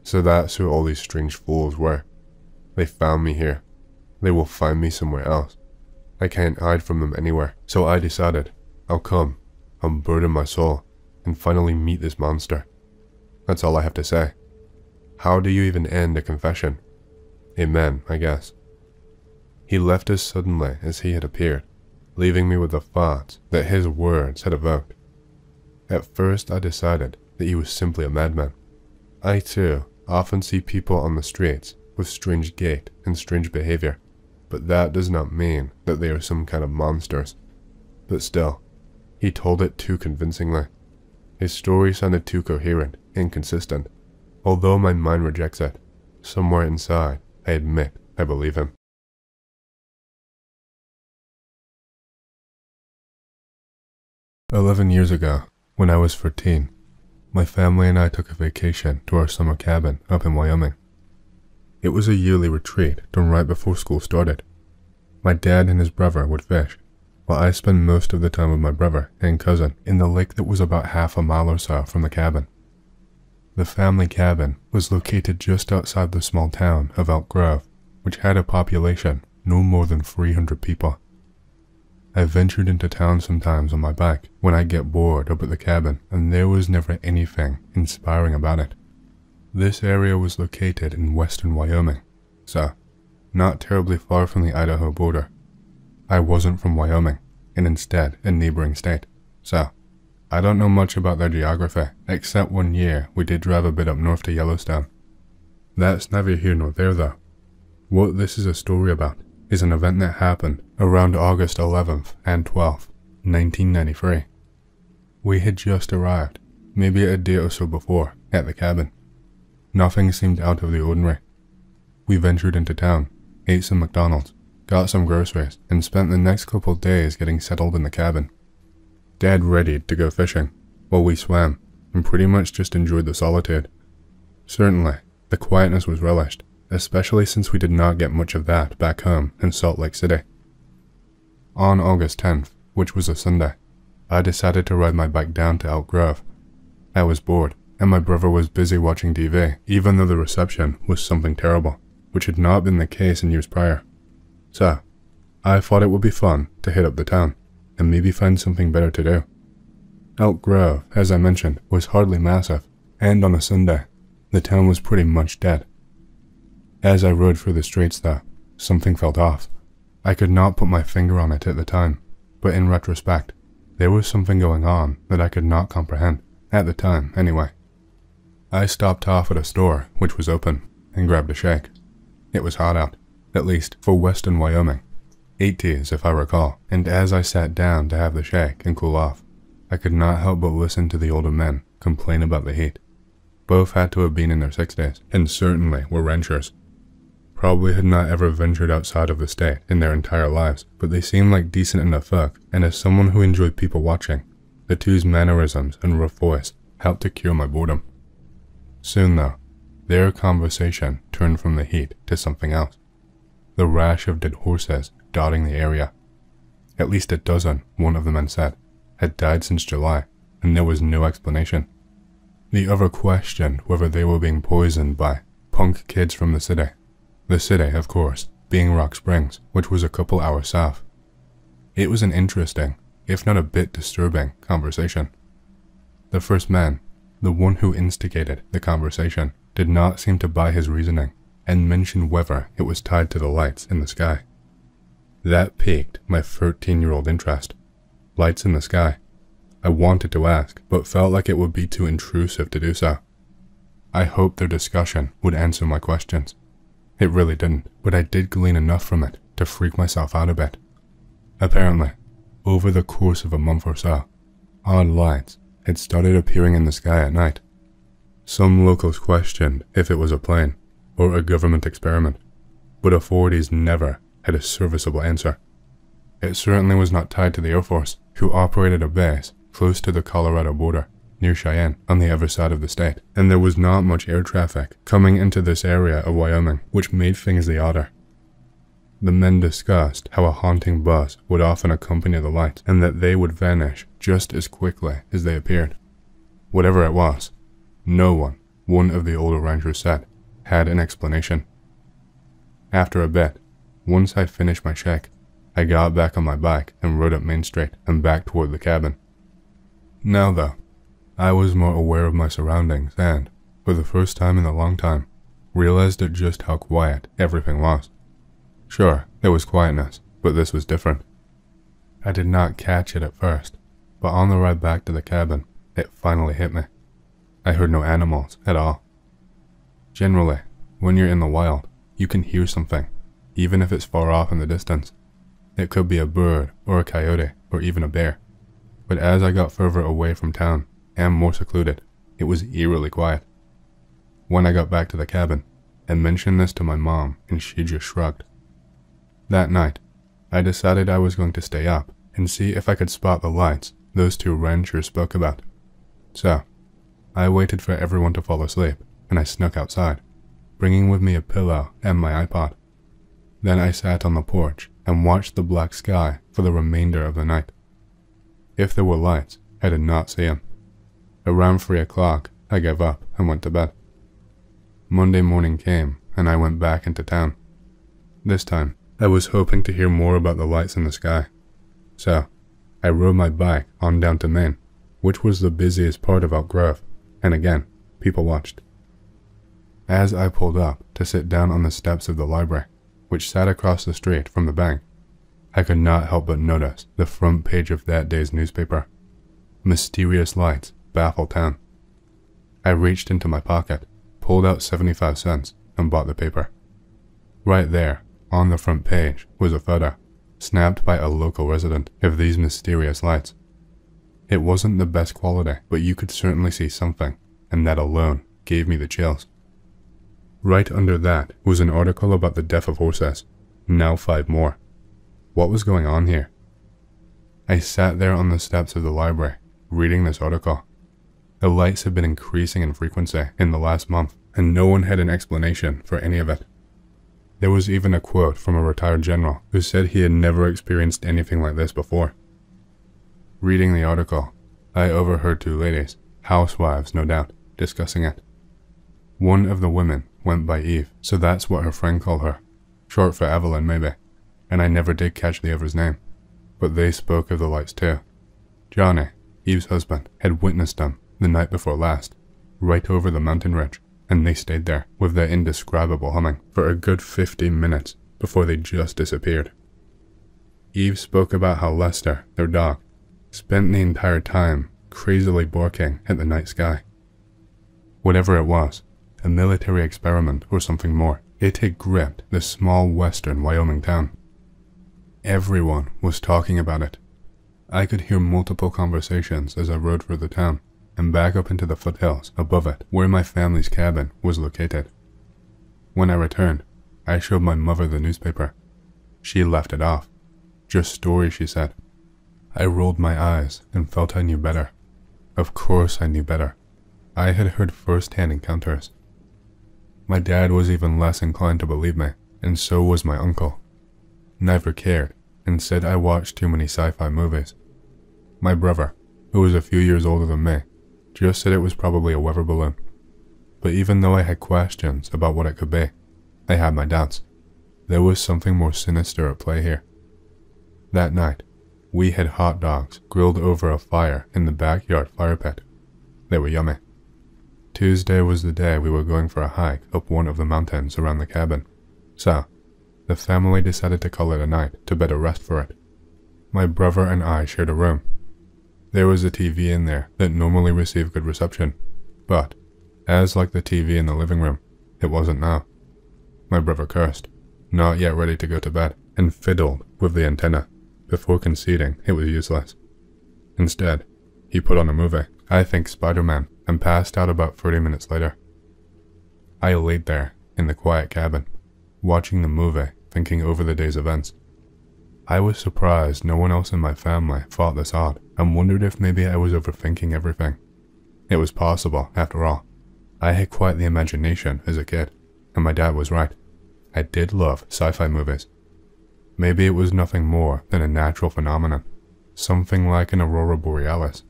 So that's who all these strange fools were. They found me here. They will find me somewhere else. I can't hide from them anywhere, so I decided, I'll come, I'll burden my soul, and finally meet this monster. That's all I have to say. How do you even end a confession? Amen, I guess. He left as suddenly as he had appeared, leaving me with the thoughts that his words had evoked. At first I decided that he was simply a madman. I too often see people on the streets with strange gait and strange behavior, but that does not mean that they are some kind of monsters. But still, he told it too convincingly. His story sounded too coherent and consistent. Although my mind rejects it, somewhere inside, I admit I believe him. "11 years ago, when I was 13, my family and I took a vacation to our summer cabin up in Wyoming. It was a yearly retreat done right before school started. My dad and his brother would fish, while I spent most of the time with my brother and cousin in the lake that was about half a mile or so from the cabin. The family cabin was located just outside the small town of Elk Grove, which had a population no more than 300 people. I ventured into town sometimes on my bike when I get bored up at the cabin, and there was never anything inspiring about it. This area was located in western Wyoming, so not terribly far from the Idaho border. I wasn't from Wyoming, and instead a neighboring state, so I don't know much about their geography, except one year we did drive a bit up north to Yellowstone. That's neither here nor there though. What this is a story about is an event that happened around August 11th and 12th, 1993. We had just arrived, maybe a day or so before, at the cabin. Nothing seemed out of the ordinary. We ventured into town, ate some McDonald's, got some groceries, and spent the next couple days getting settled in the cabin. Dad readied to go fishing, while we swam, and pretty much just enjoyed the solitude. Certainly, the quietness was relished, especially since we did not get much of that back home in Salt Lake City. On August 10th, which was a Sunday, I decided to ride my bike down to Elk Grove. I was bored, and my brother was busy watching TV, even though the reception was something terrible, which had not been the case in years prior. So, I thought it would be fun to hit up the town, and maybe find something better to do. Elk Grove, as I mentioned, was hardly massive, and on a Sunday, the town was pretty much dead. As I rode through the streets though, something felt off. I could not put my finger on it at the time, but in retrospect, there was something going on that I could not comprehend, at the time anyway. I stopped off at a store which was open, and grabbed a shake. It was hot out, at least for western Wyoming. 80s if I recall, and as I sat down to have the shake and cool off, I could not help but listen to the older men complain about the heat. Both had to have been in their 60s, and certainly were ranchers. Probably had not ever ventured outside of the state in their entire lives, but they seemed like decent enough folk, and as someone who enjoyed people watching, the two's mannerisms and rough voice helped to cure my boredom. Soon though, their conversation turned from the heat to something else. The rash of dead horses dotting the area. At least a dozen, one of the men said, had died since July, and there was no explanation. The other questioned whether they were being poisoned by punk kids from the city. The city, of course, being Rock Springs, which was a couple hours south. It was an interesting, if not a bit disturbing, conversation. The first man, the one who instigated the conversation, did not seem to buy his reasoning, and mentioned whether it was tied to the lights in the sky. That piqued my 13-year-old interest. Lights in the sky. I wanted to ask, but felt like it would be too intrusive to do so. I hoped their discussion would answer my questions. It really didn't, but I did glean enough from it to freak myself out a bit. Apparently, over the course of a month or so, odd lights had started appearing in the sky at night. Some locals questioned if it was a plane or a government experiment, but authorities never had a serviceable answer. It certainly was not tied to the Air Force, who operated a base close to the Colorado border, near Cheyenne, on the other side of the state, and there was not much air traffic coming into this area of Wyoming, which made things the odder. The men discussed how a haunting buzz would often accompany the lights, and that they would vanish just as quickly as they appeared. Whatever it was, no one of the older ranchers said, had an explanation. After a bit, once I finished my shake, I got back on my bike and rode up Main Street and back toward the cabin. Now though, I was more aware of my surroundings and, for the first time in a long time, realized at just how quiet everything was. Sure, there was quietness, but this was different. I did not catch it at first, but on the ride back to the cabin, it finally hit me. I heard no animals at all. Generally, when you're in the wild, you can hear something, even if it's far off in the distance. It could be a bird or a coyote or even a bear. But as I got further away from town and more secluded, it was eerily quiet. When I got back to the cabin, I mentioned this to my mom and she just shrugged. That night, I decided I was going to stay up and see if I could spot the lights those two ranchers spoke about. So, I waited for everyone to fall asleep and I snuck outside, bringing with me a pillow and my iPod. Then I sat on the porch and watched the black sky for the remainder of the night. If there were lights, I did not see them. Around 3 o'clock, I gave up and went to bed. Monday morning came and I went back into town. This time, I was hoping to hear more about the lights in the sky. So, I rode my bike on down to Main, which was the busiest part of Elk Grove, and again, people watched. As I pulled up to sit down on the steps of the library, which sat across the street from the bank, I could not help but notice the front page of that day's newspaper. Mysterious lights baffle town. I reached into my pocket, pulled out 75 cents, and bought the paper. Right there, on the front page, was a photo, snapped by a local resident, of these mysterious lights. It wasn't the best quality, but you could certainly see something, and that alone gave me the chills. Right under that was an article about the death of horses, now 5 more. What was going on here? I sat there on the steps of the library, reading this article. The lights had been increasing in frequency in the last month, and no one had an explanation for any of it. There was even a quote from a retired general who said he had never experienced anything like this before. Reading the article, I overheard 2 ladies, housewives no doubt, discussing it. One of the women went by Eve, so that's what her friend called her, short for Evelyn maybe, and I never did catch the other's name, but they spoke of the lights too. Johnny, Eve's husband, had witnessed them the night before last, right over the mountain ridge, and they stayed there with their indescribable humming for a good 15 minutes before they just disappeared. Eve spoke about how Lester, their dog, spent the entire time crazily barking at the night sky. Whatever it was, a military experiment or something more, it had gripped this small western Wyoming town. Everyone was talking about it. I could hear multiple conversations as I rode through the town and back up into the foothills above it where my family's cabin was located. When I returned, I showed my mother the newspaper. She left it off. Just stories, she said. I rolled my eyes and felt I knew better. Of course I knew better. I had heard first-hand encounters. My dad was even less inclined to believe me, and so was my uncle. Neither cared, and said I watched too many sci-fi movies. My brother, who was a few years older than me, just said it was probably a weather balloon. But even though I had questions about what it could be, I had my doubts. There was something more sinister at play here. That night, we had hot dogs grilled over a fire in the backyard fire pit. They were yummy. Tuesday was the day we were going for a hike up one of the mountains around the cabin, so the family decided to call it a night to better rest for it. My brother and I shared a room. There was a TV in there that normally received good reception, but, as like the TV in the living room, it wasn't now. My brother cursed, not yet ready to go to bed, and fiddled with the antenna before conceding it was useless. Instead, he put on a movie, I think Spider-Man, and passed out about 30 minutes later. I laid there in the quiet cabin, watching the movie, thinking over the day's events. I was surprised no one else in my family thought this odd, and wondered if maybe I was overthinking everything. It was possible, after all. I had quite the imagination as a kid, and my dad was right. I did love sci-fi movies. Maybe it was nothing more than a natural phenomenon, something like an aurora borealis.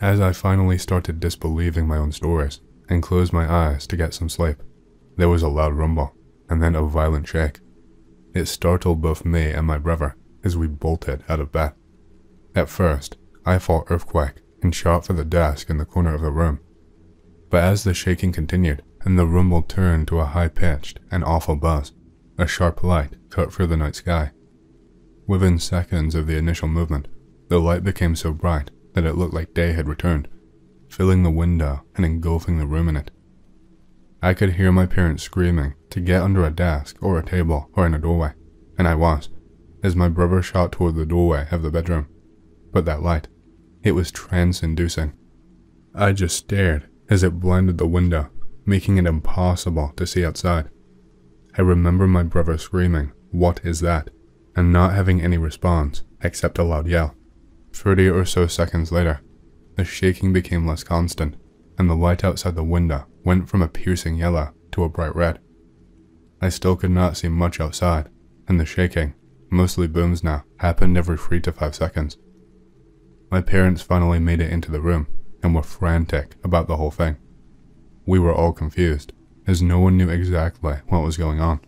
As I finally started disbelieving my own stories, and closed my eyes to get some sleep, there was a loud rumble, and then a violent shake. It startled both me and my brother as we bolted out of bed. At first, I thought earthquake and shot for the desk in the corner of the room. But as the shaking continued and the rumble turned to a high-pitched and awful buzz, a sharp light cut through the night sky. Within seconds of the initial movement, the light became so bright that it looked like day had returned, filling the window and engulfing the room in it. I could hear my parents screaming to get under a desk or a table or in a doorway, and I was, as my brother shot toward the doorway of the bedroom. But that light, it was trance-inducing. I just stared as it blinded the window, making it impossible to see outside. I remember my brother screaming, "What is that?" and not having any response except a loud yell. 30 or so seconds later, the shaking became less constant, and the light outside the window went from a piercing yellow to a bright red. I still could not see much outside, and the shaking, mostly booms now, happened every 3 to 5 seconds. My parents finally made it into the room, and were frantic about the whole thing. We were all confused, as no one knew exactly what was going on.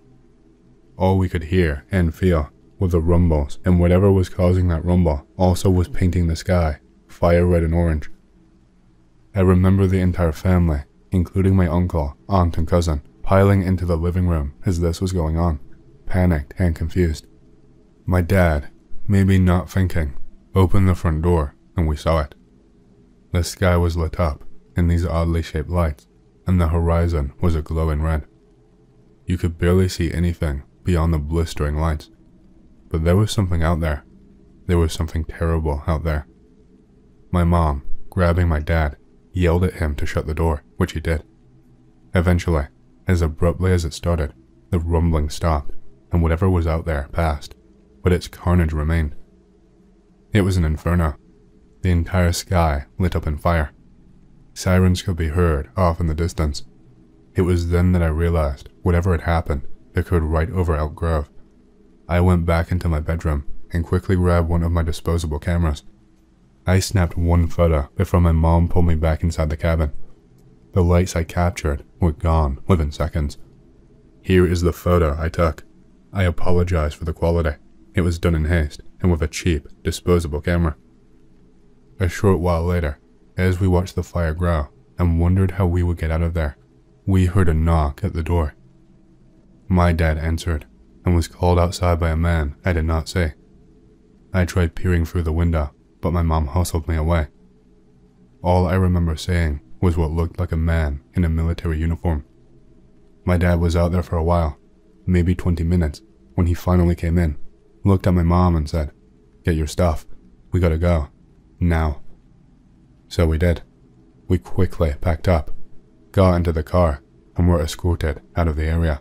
All we could hear and feel were the rumbles, and whatever was causing that rumble also was painting the sky fire red and orange. I remember the entire family, including my uncle, aunt, and cousin, piling into the living room as this was going on, panicked and confused. My dad, maybe not thinking, opened the front door, and we saw it. The sky was lit up in these oddly shaped lights, and the horizon was a glowing red. You could barely see anything beyond the blistering lights. But there was something out there. There was something terrible out there. My mom, grabbing my dad, yelled at him to shut the door, which he did. Eventually, as abruptly as it started, the rumbling stopped, and whatever was out there passed, but its carnage remained. It was an inferno. The entire sky lit up in fire. Sirens could be heard off in the distance. It was then that I realized whatever had happened occurred right over Elk Grove. I went back into my bedroom and quickly grabbed one of my disposable cameras. I snapped one photo before my mom pulled me back inside the cabin. The lights I captured were gone within seconds. Here is the photo I took. I apologize for the quality. It was done in haste and with a cheap, disposable camera. A short while later, as we watched the fire grow and wondered how we would get out of there, we heard a knock at the door. My dad answered and was called outside by a man I did not see. I tried peering through the window, but my mom hustled me away. All I remember seeing was what looked like a man in a military uniform. My dad was out there for a while, maybe 20 minutes, when he finally came in, looked at my mom and said, "Get your stuff. We gotta go. Now." So we did. We quickly packed up, got into the car, and were escorted out of the area.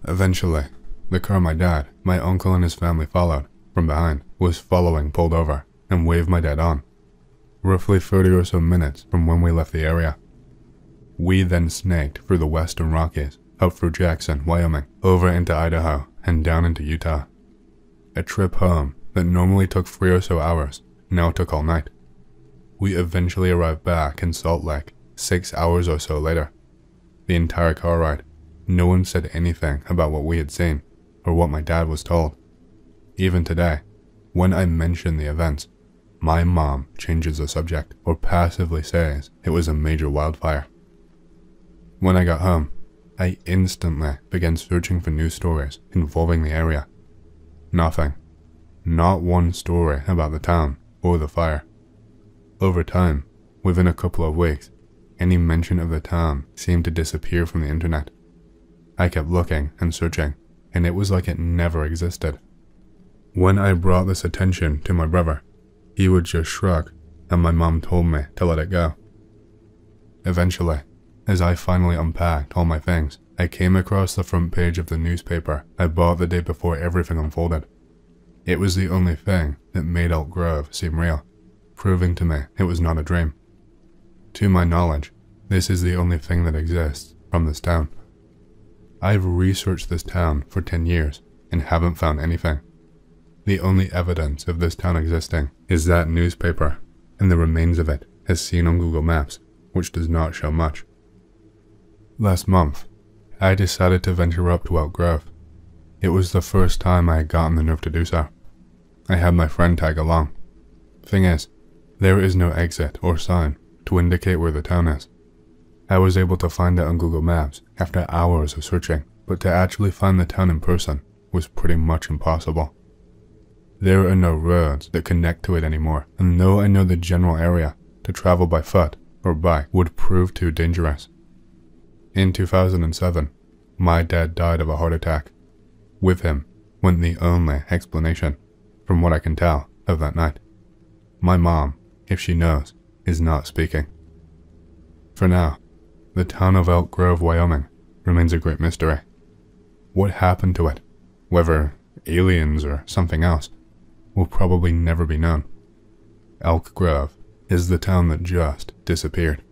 Eventually, the car my dad, my uncle and his family followed from behind was pulled over and waved my dad on, roughly 30 or so minutes from when we left the area. We then snaked through the western Rockies, up through Jackson, Wyoming, over into Idaho, and down into Utah. A trip home that normally took 3 or so hours now took all night. We eventually arrived back in Salt Lake 6 hours or so later. The entire car ride, no one said anything about what we had seen or what my dad was told. Even today, when I mention the events, my mom changes the subject or passively says it was a major wildfire. When I got home, I instantly began searching for news stories involving the area. Nothing. Not one story about the town or the fire. Over time, within a couple of weeks, any mention of the town seemed to disappear from the internet. I kept looking and searching, and it was like it never existed. When I brought this attention to my brother, he would just shrug, and my mom told me to let it go. Eventually, as I finally unpacked all my things, I came across the front page of the newspaper I bought the day before everything unfolded. It was the only thing that made Elk Grove seem real, proving to me it was not a dream. To my knowledge, this is the only thing that exists from this town. I've researched this town for 10 years and haven't found anything. The only evidence of this town existing is that newspaper and the remains of it as seen on Google Maps, which does not show much. Last month, I decided to venture up to Elk Grove. It was the first time I had gotten the nerve to do so. I had my friend tag along. Thing is, there is no exit or sign to indicate where the town is. I was able to find it on Google Maps after hours of searching, but to actually find the town in person was pretty much impossible. There are no roads that connect to it anymore, and though I know the general area, to travel by foot or bike would prove too dangerous. In 2007, my dad died of a heart attack. With him went the only explanation, from what I can tell, of that night. My mom, if she knows, is not speaking. For now, the town of Elk Grove, Wyoming, remains a great mystery. What happened to it, whether aliens or something else, will probably never be known. Elk Grove is the town that just disappeared.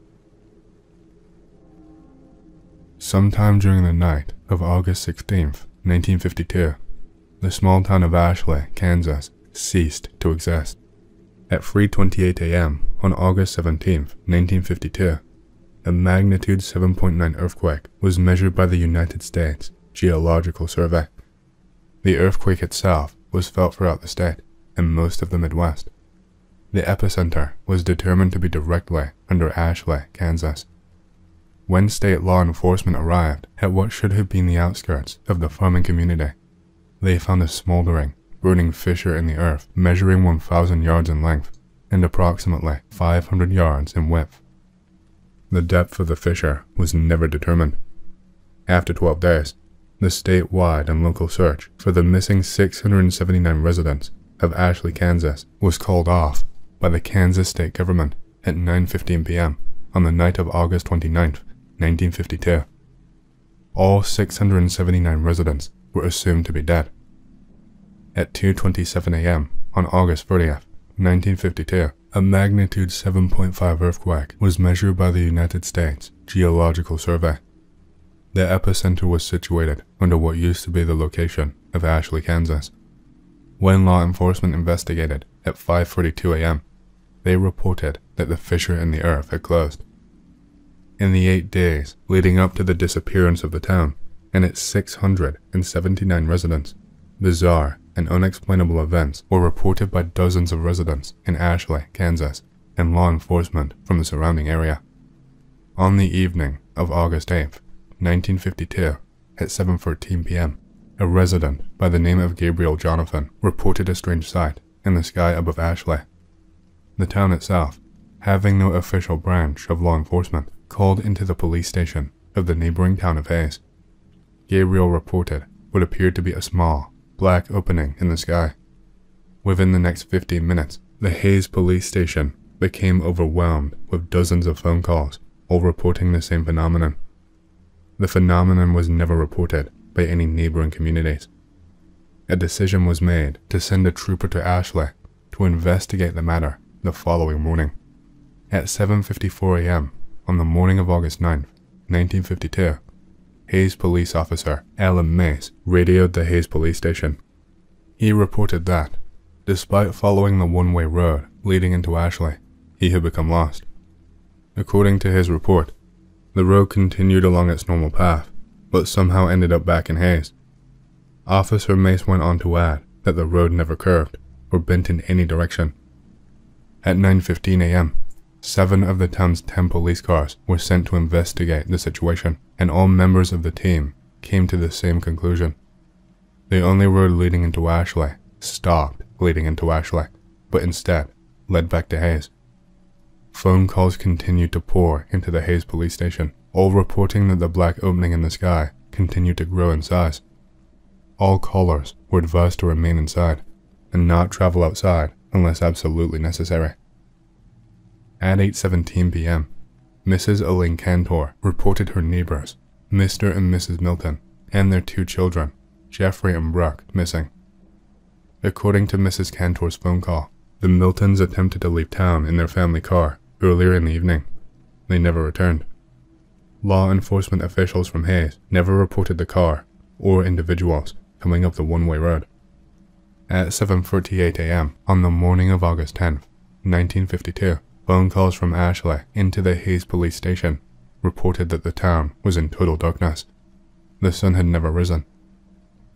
Sometime during the night of August 16th, 1952, the small town of Ashley, Kansas, ceased to exist. At 3:28 a.m. on August 17th, 1952, a magnitude 7.9 earthquake was measured by the United States Geological Survey. The earthquake itself was felt throughout the state and most of the Midwest. The epicenter was determined to be directly under Ashley, Kansas. When state law enforcement arrived at what should have been the outskirts of the farming community, they found a smoldering, burning fissure in the earth measuring 1,000 yards in length and approximately 500 yards in width. The depth of the fissure was never determined. After 12 days, the statewide and local search for the missing 679 residents of Ashley, Kansas was called off by the Kansas state government at 9:15 p.m. on the night of August 29th, 1952. All 679 residents were assumed to be dead. At 2:27 a.m. on August 30th, 1952, a magnitude 7.5 earthquake was measured by the United States Geological Survey. The epicenter was situated under what used to be the location of Ashley, Kansas. When law enforcement investigated at 5:42 a.m., they reported that the fissure in the earth had closed. In the 8 days leading up to the disappearance of the town and its 679 residents, bizarre and unexplainable events were reported by dozens of residents in Ashley, Kansas, and law enforcement from the surrounding area. On the evening of August 8th, 1952, at 7:13 p.m., a resident by the name of Gabriel Jonathan reported a strange sight in the sky above Ashley. The town itself, having no official branch of law enforcement, called into the police station of the neighboring town of Gabriel reported what appeared to be a small, black opening in the sky Within the next 15 minutes, the Hayes police station became overwhelmed with dozens of phone calls, all reporting the same phenomenon. The phenomenon was never reported by any neighboring communities. A decision was made to send a trooper to Ashley to investigate the matter the following morning. At 7:54 a.m. on the morning of August 9th, 1952, Hayes police officer Alan Mace radioed the Hayes police station. He reported that, despite following the one-way road leading into Ashley, he had become lost. According to his report, the road continued along its normal path, but somehow ended up back in Hayes. Officer Mace went on to add that the road never curved or bent in any direction. At 9:15 a.m., 7 of the town's 10 police cars were sent to investigate the situation, and all members of the team came to the same conclusion. The only road leading into Ashley stopped leading into Ashley, but instead led back to Hayes. Phone calls continued to pour into the Hayes police station, all reporting that the black opening in the sky continued to grow in size. All callers were advised to remain inside and not travel outside unless absolutely necessary. At 8:17 p.m., Mrs. Elaine Cantor reported her neighbors, Mr. and Mrs. Milton, and their 2 children, Jeffrey and Brooke, missing. According to Mrs. Cantor's phone call, the Miltons attempted to leave town in their family car earlier in the evening. They never returned. Law enforcement officials from Hayes never reported the car or individuals coming up the one-way road. At 7:48 a.m. on the morning of August 10th, 1952, phone calls from Ashley into the Hayes police station reported that the town was in total darkness. The sun had never risen.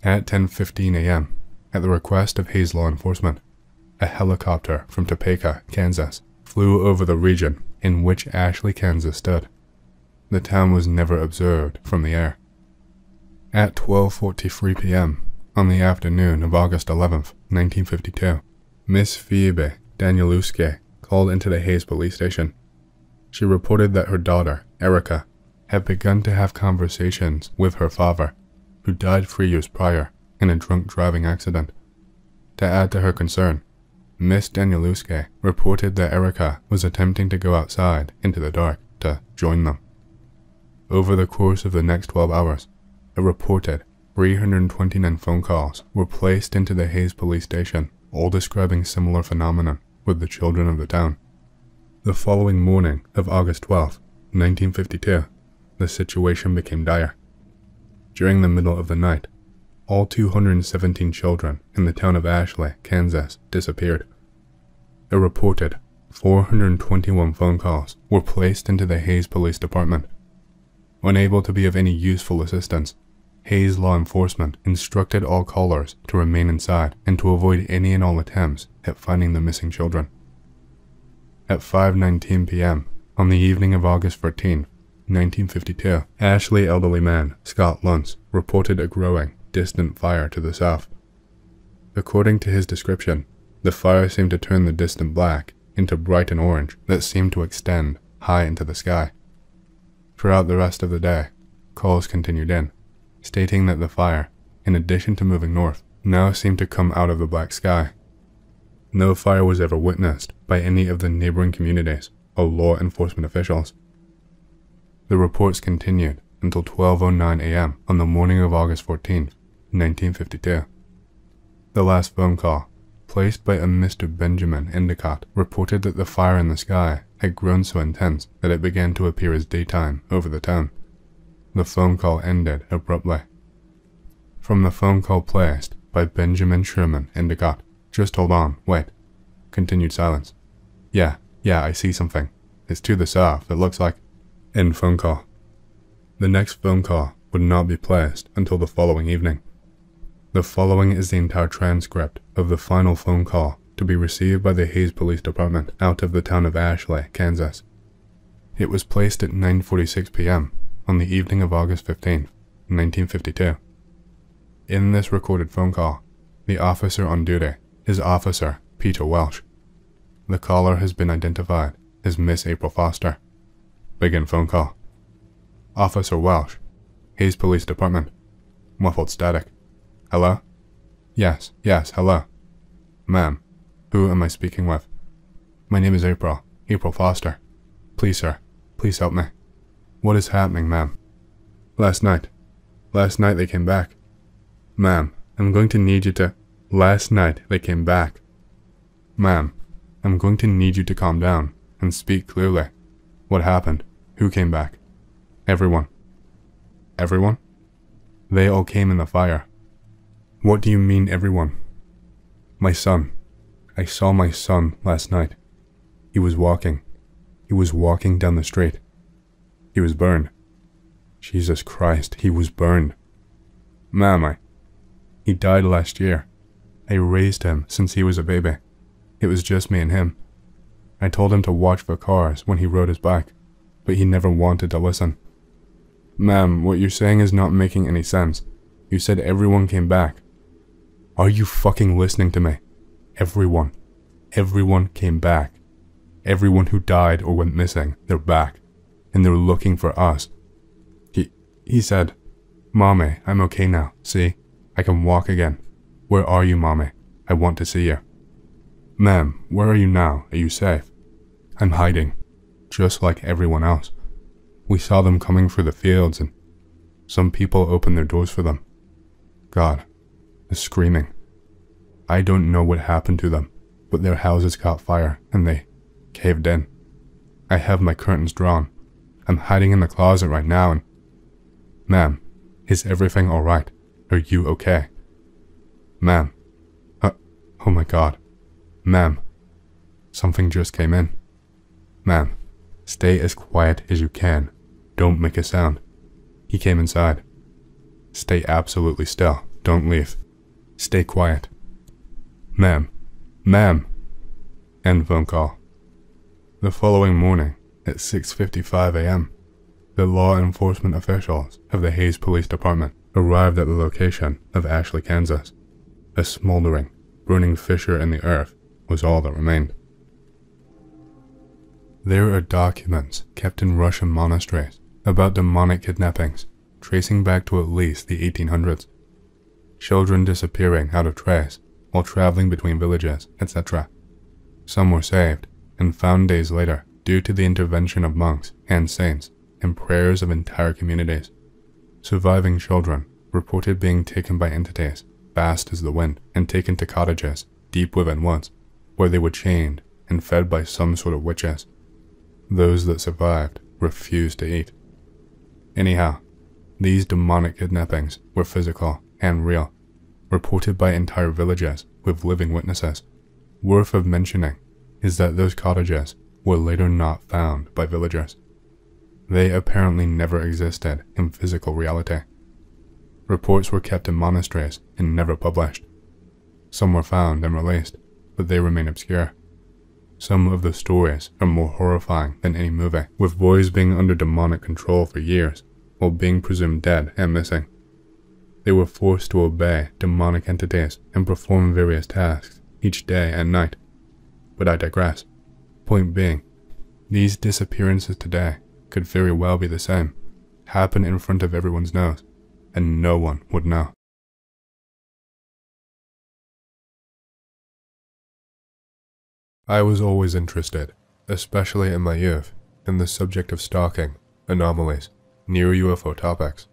At 10:15 a.m., at the request of Hayes law enforcement, a helicopter from Topeka, Kansas, flew over the region in which Ashley, Kansas stood. The town was never observed from the air. At 12:43 p.m. on the afternoon of August 11th, 1952, Miss Phoebe Danielewski called into the Hayes police station. She reported that her daughter, Erica, had begun to have conversations with her father, who died 3 years prior in a drunk driving accident. To add to her concern, Miss Danielewski reported that Erica was attempting to go outside into the dark to join them. Over the course of the next 12 hours, a reported 329 phone calls were placed into the Hayes police station, all describing similar phenomena with the children of the town. The following morning of August 12, 1952, the situation became dire. During the middle of the night, all 217 children in the town of Ashley, Kansas, disappeared. A reported 421 phone calls were placed into the Hayes Police Department. Unable to be of any useful assistance, Hayes law enforcement instructed all callers to remain inside and to avoid any and all attempts at finding the missing children. At 5:19 p.m. on the evening of August 14, 1952, Ashley elderly man Scott Luntz reported a growing, distant fire to the south. According to his description, the fire seemed to turn the distant black into bright and orange that seemed to extend high into the sky. Throughout the rest of the day, calls continued in, stating that the fire, in addition to moving north, now seemed to come out of the black sky. No fire was ever witnessed by any of the neighboring communities or law enforcement officials. The reports continued until 12:09 a.m. on the morning of August 14, 1952. The last phone call, placed by a Mr. Benjamin Endicott, reported that the fire in the sky had grown so intense that it began to appear as daytime over the town. The phone call ended abruptly. From the phone call placed by Benjamin Sherman Endicott, "Just hold on, wait." Continued silence. Yeah, I see something. It's to the south, it looks like." End phone call. The next phone call would not be placed until the following evening. The following is the entire transcript of the final phone call to be received by the Hayes Police Department out of the town of Ashley, Kansas. It was placed at 9:46 p.m. on the evening of August 15, 1952. In this recorded phone call, the officer on duty is Officer Peter Welsh. The caller has been identified as Miss April Foster. Begin phone call. Officer Welsh, Hayes Police Department. Muffled static. Hello? Yes, hello. Ma'am, who am I speaking with? My name is April Foster. Please, sir, please help me. What is happening, ma'am? Last night they came back. Ma'am, I'm going to need you to... Last night they came back. Ma'am, I'm going to need you to calm down and speak clearly. What happened? Who came back? Everyone. Everyone? They all came in the fire. What do you mean, everyone? My son. I saw my son last night. He was walking down the street. He was burned. Jesus Christ, he was burned. Ma'am, he died last year. I raised him since he was a baby. It was just me and him. I told him to watch for cars when he rode his bike, but he never wanted to listen. Ma'am, what you're saying is not making any sense. You said everyone came back. Are you fucking listening to me? Everyone. Everyone came back. Everyone who died or went missing, they're back. And they're looking for us. He said, Mommy, I'm okay now. See? I can walk again. Where are you, Mommy? I want to see you. Ma'am, where are you now? Are you safe? I'm hiding. Just like everyone else. We saw them coming through the fields and some people opened their doors for them. God, the screaming. I don't know what happened to them, but their houses caught fire and they caved in. I have my curtains drawn. I'm hiding in the closet right now and... Ma'am, is everything alright? Are you okay? Ma'am. Oh my God. Ma'am. Something just came in. Ma'am, stay as quiet as you can. Don't make a sound. He came inside. Stay absolutely still. Don't leave. Stay quiet. Ma'am. Ma'am. End phone call. The following morning, at 6:55 a.m., the law enforcement officials of the Hayes Police Department arrived at the location of Ashley, Kansas. A smoldering, burning fissure in the earth was all that remained. There are documents kept in Russian monasteries about demonic kidnappings, tracing back to at least the 1800s. Children disappearing out of trace while traveling between villages, etc. Some were saved and found days later due to the intervention of monks and saints and prayers of entire communities. Surviving children reported being taken by entities fast as the wind and taken to cottages deep within woods, where they were chained and fed by some sort of witches. Those that survived refused to eat. Anyhow, these demonic kidnappings were physical and real, reported by entire villages with living witnesses. Worth of mentioning is that those cottages were later not found by villagers. They apparently never existed in physical reality. Reports were kept in monasteries and never published. Some were found and released, but they remain obscure. Some of the stories are more horrifying than any movie, with boys being under demonic control for years, while being presumed dead and missing. They were forced to obey demonic entities and perform various tasks each day and night. But I digress. Point being, these disappearances today could very well be the same, happen in front of everyone's nose, and no one would know. I was always interested, especially in my youth, in the subject of stalking, anomalies, near UFO topics.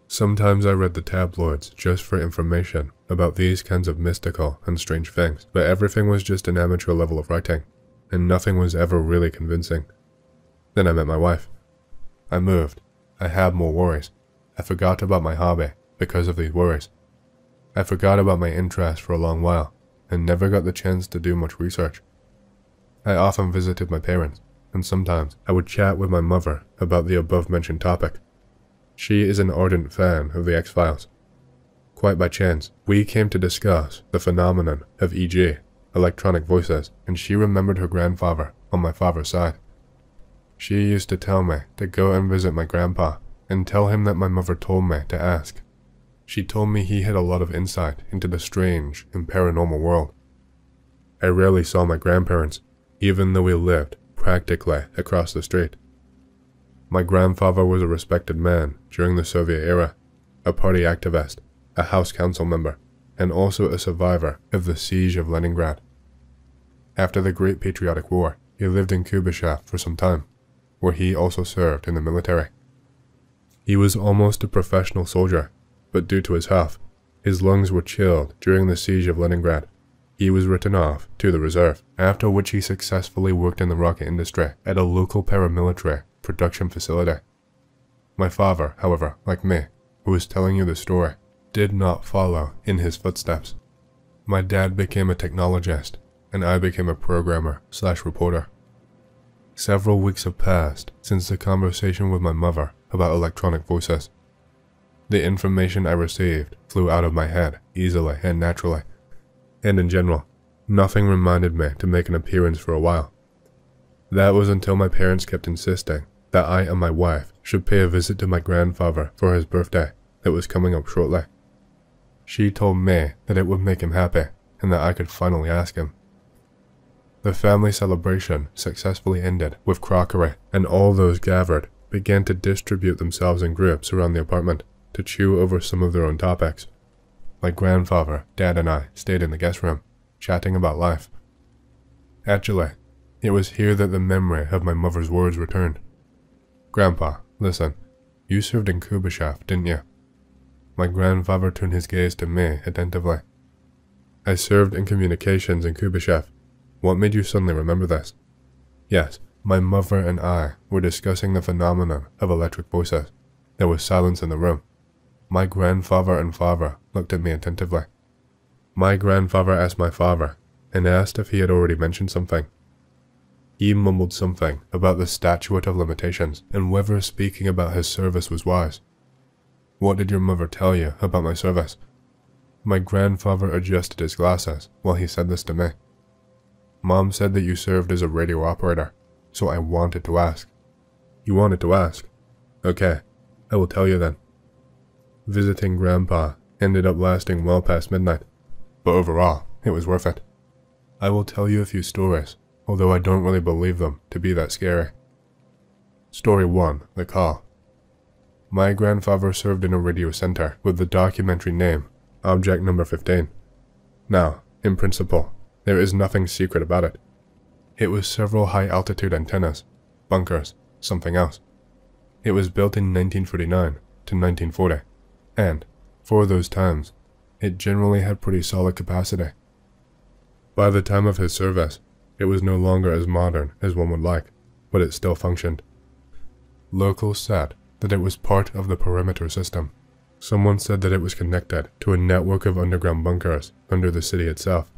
Sometimes I read the tabloids just for information about these kinds of mystical and strange things, but everything was just an amateur level of writing, and nothing was ever really convincing. Then I met my wife. I moved. I had more worries. I forgot about my hobby because of these worries. I forgot about my interest for a long while, and never got the chance to do much research. I often visited my parents, and sometimes I would chat with my mother about the above-mentioned topic. She is an ardent fan of the X-Files. Quite by chance, we came to discuss the phenomenon of EG, electronic voices, and she remembered her grandfather on my father's side. She used to tell me to go and visit my grandpa and tell him that my mother told me to ask. She told me he had a lot of insight into the strange and paranormal world. I rarely saw my grandparents, even though we lived practically across the street. My grandfather was a respected man during the Soviet era, a party activist, a house council member, and also a survivor of the siege of Leningrad. After the Great Patriotic War, he lived in Kubyshev for some time, where he also served in the military. He was almost a professional soldier, but due to his health, his lungs were chilled during the siege of Leningrad. He was written off to the reserve, after which he successfully worked in the rocket industry at a local paramilitary production facility. My father, however, like me, who is telling you the story, did not follow in his footsteps. My dad became a technologist, and I became a programmer/reporter. Several weeks have passed since the conversation with my mother about electronic voices. The information I received flew out of my head easily and naturally, and in general, nothing reminded me to make an appearance for a while. That was until my parents kept insisting that I and my wife should pay a visit to my grandfather for his birthday that was coming up shortly. She told me that it would make him happy and that I could finally ask him. The family celebration successfully ended with crockery, and all those gathered began to distribute themselves in groups around the apartment to chew over some of their own topics. My grandfather, dad, and I stayed in the guest room, chatting about life. Actually, it was here that the memory of my mother's words returned. "Grandpa, listen, you served in Kubyshev, didn't you?" My grandfather turned his gaze to me attentively. "I served in communications in Kubyshev. What made you suddenly remember this?" Yes, my mother and I were discussing the phenomenon of electric voices. There was silence in the room. My grandfather and father looked at me attentively. My grandfather asked my father and asked if he had already mentioned something. He mumbled something about the statute of limitations and whether speaking about his service was wise. "What did your mother tell you about my service?" My grandfather adjusted his glasses while he said this to me. "Mom said that you served as a radio operator, so I wanted to ask." "You wanted to ask? Okay, I will tell you then." Visiting Grandpa ended up lasting well past midnight, but overall, it was worth it. I will tell you a few stories, although I don't really believe them to be that scary. Story 1, The Call. My grandfather served in a radio center with the documentary name, Object Number 15. Now, in principle, there is nothing secret about it. It was several high-altitude antennas, bunkers, something else. It was built in 1939 to 1940, and, for those times, it generally had pretty solid capacity. By the time of his service, it was no longer as modern as one would like, but it still functioned. Locals said that it was part of the perimeter system. Someone said that it was connected to a network of underground bunkers under the city itself.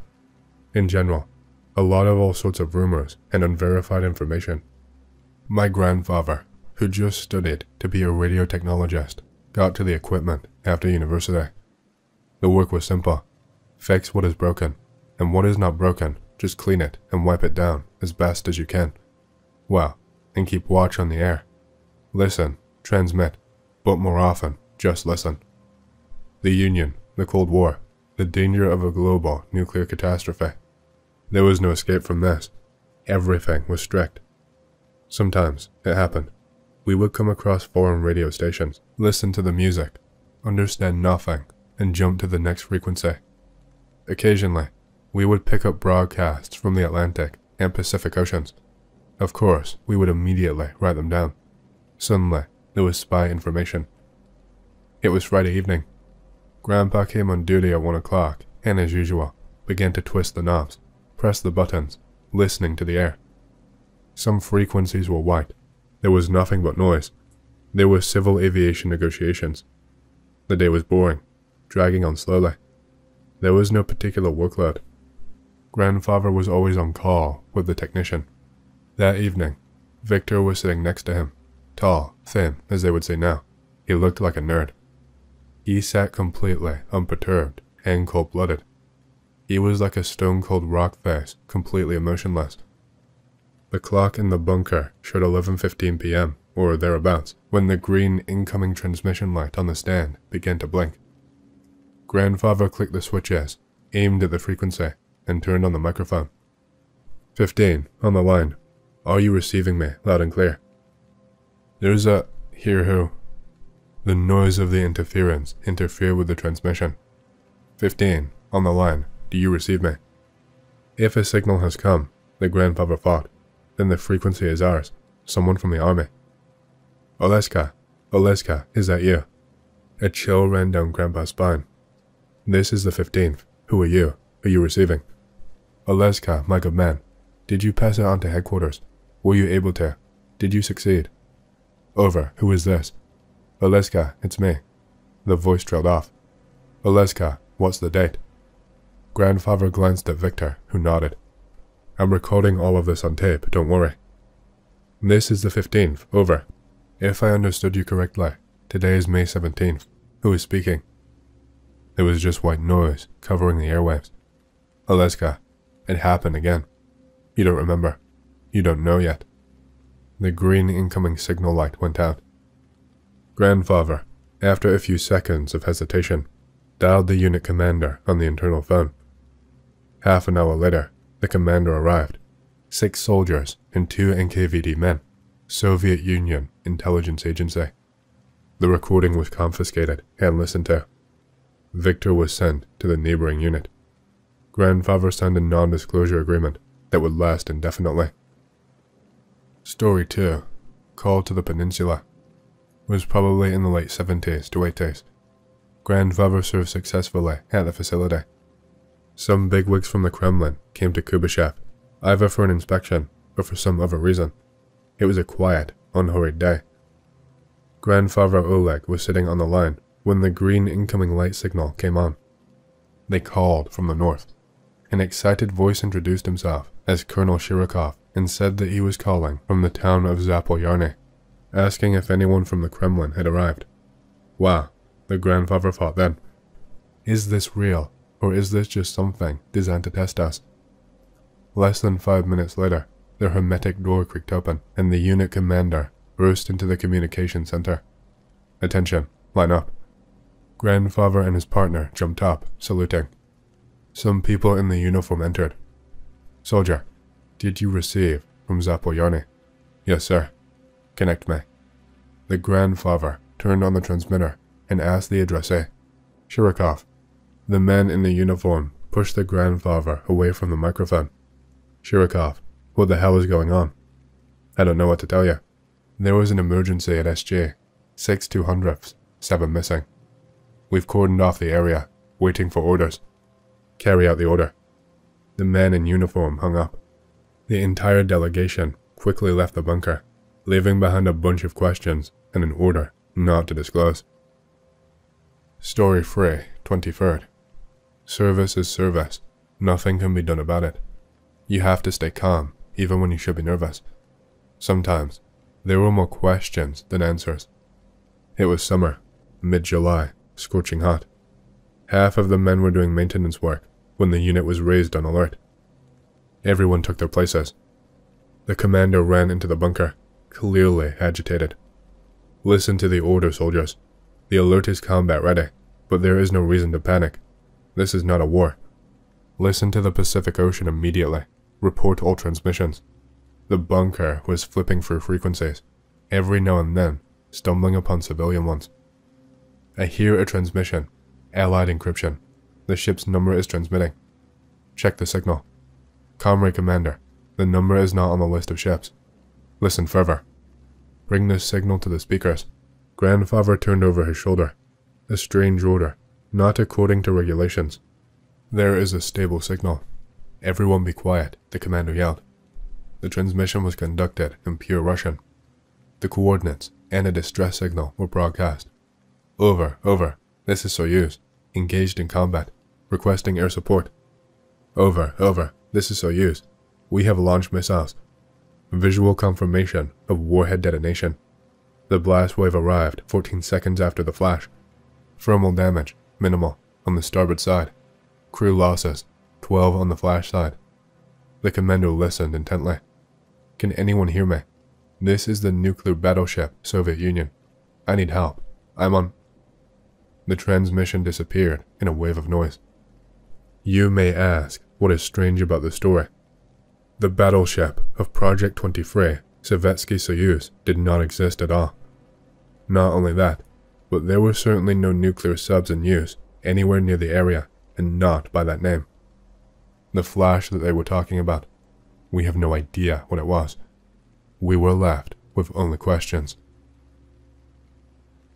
In general, a lot of all sorts of rumors and unverified information. My grandfather, who just studied to be a radio technologist, got to the equipment after university. The work was simple. Fix what is broken, and what is not broken, just clean it and wipe it down as best as you can. Well, and keep watch on the air. Listen, transmit, but more often, just listen. The Union, the Cold War, the danger of a global nuclear catastrophe. There was no escape from this. Everything was strict. Sometimes, it happened. We would come across foreign radio stations, listen to the music, understand nothing, and jump to the next frequency. Occasionally, we would pick up broadcasts from the Atlantic and Pacific Oceans. Of course, we would immediately write them down. Suddenly, there was spy information. It was Friday evening. Grandpa came on duty at 1 o'clock, and as usual, began to twist the knobs, press the buttons, listening to the air. Some frequencies were white. There was nothing but noise. There were civil aviation negotiations. The day was boring, dragging on slowly. There was no particular workload. Grandfather was always on call with the technician. That evening, Victor was sitting next to him, tall, thin, as they would say now. He looked like a nerd. He sat completely unperturbed and cold-blooded. He was like a stone-cold rock face, completely emotionless. The clock in the bunker showed 11:15 p.m., or thereabouts, when the green incoming transmission light on the stand began to blink. Grandfather clicked the switches, aimed at the frequency, and turned on the microphone. 15, on the line. Are you receiving me, loud and clear? There's a... Hear who? The noise of the interference interfered with the transmission. 15. On the line. Do you receive me? If a signal has come, the grandfather thought, then the frequency is ours. Someone from the army. Oleska, Oleska, is that you? A chill ran down Grandpa's spine. This is the 15th. Who are you? Are you receiving? Oleska, my good man. Did you pass it on to headquarters? Were you able to? Did you succeed? Over. Who is this? Oleska, it's me. The voice trailed off. Oleska, what's the date? Grandfather glanced at Victor, who nodded. I'm recording all of this on tape, don't worry. This is the 15th. Over. If I understood you correctly, today is May 17th. Who is speaking? There was just white noise covering the airwaves. Oleska, it happened again. You don't remember. You don't know yet. The green incoming signal light went out. Grandfather, after a few seconds of hesitation, dialed the unit commander on the internal phone. Half an hour later, the commander arrived. 6 soldiers and 2 NKVD men. Soviet Union Intelligence Agency. The recording was confiscated and listened to. Victor was sent to the neighboring unit. Grandfather signed a non-disclosure agreement that would last indefinitely. Story 2. Call to the Peninsula. Was probably in the late 70s to 80s. Grandfather served successfully at the facility. Some bigwigs from the Kremlin came to Kubyshev, either for an inspection or for some other reason. It was a quiet, unhurried day. Grandfather Oleg was sitting on the line when the green incoming light signal came on. They called from the north. An excited voice introduced himself as Colonel Shirokov and said that he was calling from the town of Zapolyarny, asking if anyone from the Kremlin had arrived. Wow, the grandfather thought then. Is this real, or is this just something designed to test us? Less than 5 minutes later, the hermetic door creaked open, and the unit commander burst into the communication center. Attention, line up. Grandfather and his partner jumped up, saluting. Some people in the uniform entered. Soldier, did you receive from Zapolyarny? Yes, sir. Connect me. The grandfather turned on the transmitter and asked the addressee. Shirokov. The man in the uniform pushed the grandfather away from the microphone. Shirokov, what the hell is going on? I don't know what to tell you. There was an emergency at SG. 6/200ths, 7 missing. We've cordoned off the area, waiting for orders. Carry out the order. The man in uniform hung up. The entire delegation quickly left the bunker, leaving behind a bunch of questions and an order not to disclose. Story 3, 23rd. Service is service. Nothing can be done about it. You have to stay calm, even when you should be nervous. Sometimes, there were more questions than answers. It was summer, mid-July, scorching hot. Half of the men were doing maintenance work when the unit was raised on alert. Everyone took their places. The commander ran into the bunker, clearly agitated. Listen to the order, soldiers. The alert is combat ready, but there is no reason to panic. This is not a war. Listen to the Pacific Ocean immediately. Report all transmissions. The bunker was flipping through frequencies, every now and then stumbling upon civilian ones. I hear a transmission. Allied encryption. The ship's number is transmitting. Check the signal. Comrade Commander, the number is not on the list of ships. Listen further. Bring this signal to the speakers. Grandfather turned over his shoulder. A strange order, not according to regulations. There is a stable signal. Everyone be quiet, the commander yelled. The transmission was conducted in pure Russian. The coordinates and a distress signal were broadcast. Over, over. This is Soyuz, engaged in combat, requesting air support. Over, over. This is Soyuz. We have launched missiles. Visual confirmation of warhead detonation. The blast wave arrived 14 seconds after the flash. Thermal damage, minimal, on the starboard side. Crew losses, 12 on the flash side. The commander listened intently. Can anyone hear me? This is the nuclear battleship, Soviet Union. I need help. I'm on... The transmission disappeared in a wave of noise. You may ask what is strange about the story. The battleship of Project 23, Sovietsky Soyuz, did not exist at all. Not only that, but there were certainly no nuclear subs in use anywhere near the area and not by that name. The flash that they were talking about, we have no idea what it was. We were left with only questions.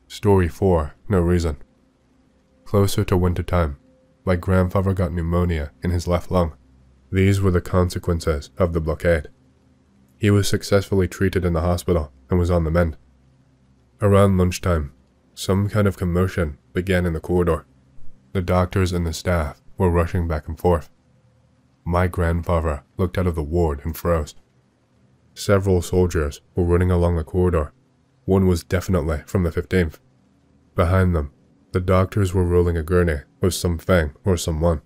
Story 4, no reason. Closer to winter time, my grandfather got pneumonia in his left lung. These were the consequences of the blockade. He was successfully treated in the hospital and was on the mend. Around lunchtime, some kind of commotion began in the corridor. The doctors and the staff were rushing back and forth. My grandfather looked out of the ward and froze. Several soldiers were running along the corridor. One was definitely from the 15th. Behind them, the doctors were rolling a gurney with something or someone.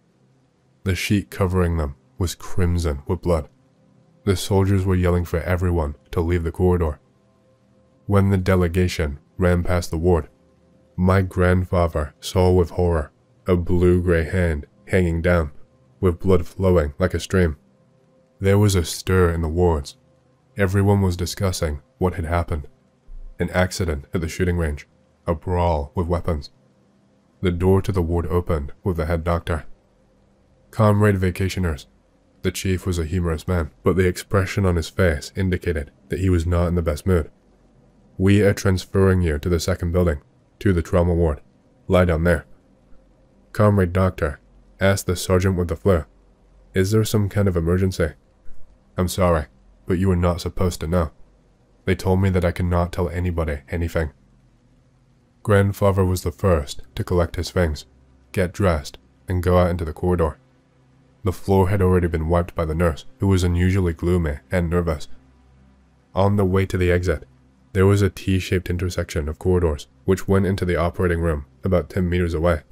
The sheet covering them was crimson with blood. The soldiers were yelling for everyone to leave the corridor. When the delegation ran past the ward, my grandfather saw with horror a blue-gray hand hanging down, with blood flowing like a stream. There was a stir in the wards. Everyone was discussing what had happened. An accident at the shooting range, a brawl with weapons. The door to the ward opened with the head doctor. Comrade vacationers. The chief was a humorous man, but the expression on his face indicated that he was not in the best mood. We are transferring you to the second building, to the trauma ward. Lie down there. Comrade doctor, asked the sergeant with the flu, "Is there some kind of emergency?" "I'm sorry, but you were not supposed to know. They told me that I cannot tell anybody anything." Grandfather was the first to collect his things, get dressed, and go out into the corridor. The floor had already been wiped by the nurse, who was unusually gloomy and nervous. On the way to the exit, there was a T-shaped intersection of corridors, which went into the operating room about 10 meters away.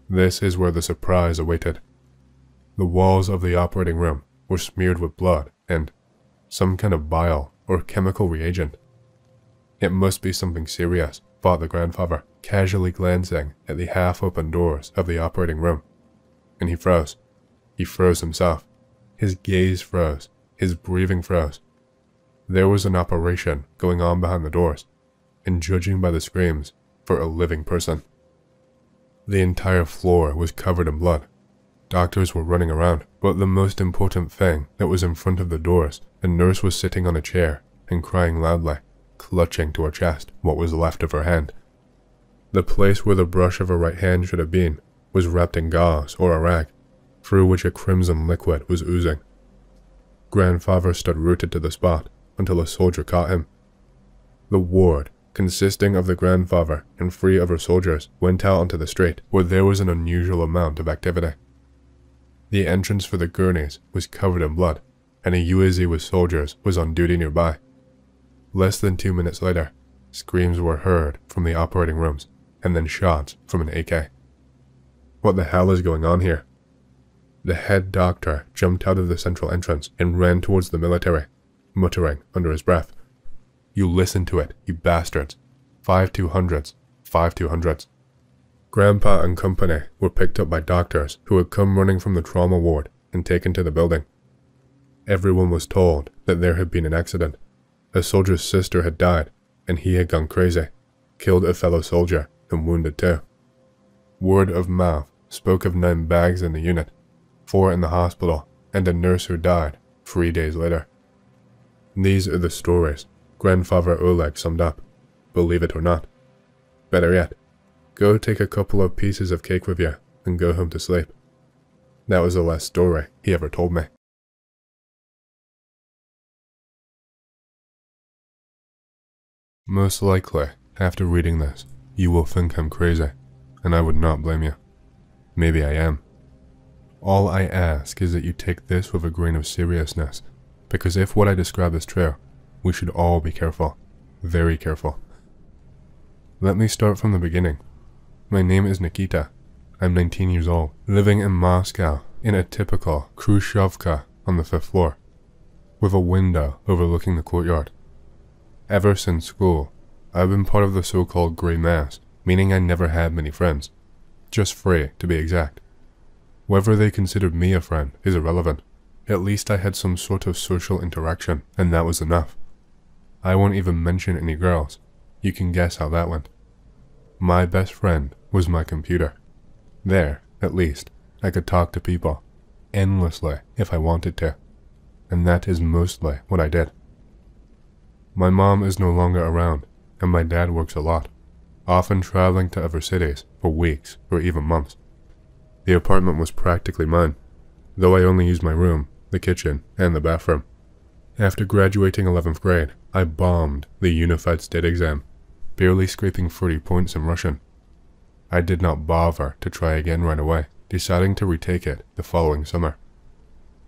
This is where the surprise awaited. The walls of the operating room were smeared with blood and some kind of bile or chemical reagent. It must be something serious, thought the grandfather, casually glancing at the half-open doors of the operating room. And he froze. He froze himself. His gaze froze. His breathing froze. There was an operation going on behind the doors, and judging by the screams, for a living person. The entire floor was covered in blood. Doctors were running around, but the most important thing that was in front of the doors, a nurse was sitting on a chair and crying loudly, clutching to her chest what was left of her hand. The place where the brush of her right hand should have been was wrapped in gauze or a rag, through which a crimson liquid was oozing. Grandfather stood rooted to the spot until a soldier caught him. The ward, consisting of the grandfather and 3 other soldiers, went out onto the street, where there was an unusual amount of activity. The entrance for the gurneys was covered in blood, and a UAZ with soldiers was on duty nearby. Less than 2 minutes later, screams were heard from the operating rooms, and then shots from an AK. What the hell is going on here? The head doctor jumped out of the central entrance and ran towards the military, muttering under his breath, "You listen to it, you bastards. 5-200s, 5-200s. Grandpa and company were picked up by doctors who had come running from the trauma ward and taken to the building. Everyone was told that there had been an accident. A soldier's sister had died, and he had gone crazy, killed a fellow soldier, and wounded 2. Word of mouth spoke of 9 bags in the unit, 4 in the hospital, and a nurse who died 3 days later. These are the stories Grandfather Oleg summed up, believe it or not. Better yet, go take a couple of pieces of cake with you and go home to sleep. That was the last story he ever told me. Most likely, after reading this, you will think I'm crazy, and I would not blame you. Maybe I am. All I ask is that you take this with a grain of seriousness, because if what I describe is true, we should all be careful, very careful. Let me start from the beginning. My name is Nikita. I'm 19 years old, living in Moscow in a typical Khrushchevka on the 5th floor, with a window overlooking the courtyard. Ever since school, I've been part of the so-called grey mass, meaning I never had many friends. Just 3, to be exact. Whether they considered me a friend is irrelevant. At least I had some sort of social interaction, and that was enough. I won't even mention any girls. You can guess how that went. My best friend was my computer. There, At least, I could talk to people, endlessly if I wanted to, and that is mostly what I did. My mom is no longer around, and my dad works a lot, often traveling to other cities for weeks or even months. The apartment was practically mine, though I only used my room, the kitchen, and the bathroom. After graduating 11th grade, I bombed the Unified State exam, barely scraping 30 points in Russian. I did not bother to try again right away, deciding to retake it the following summer.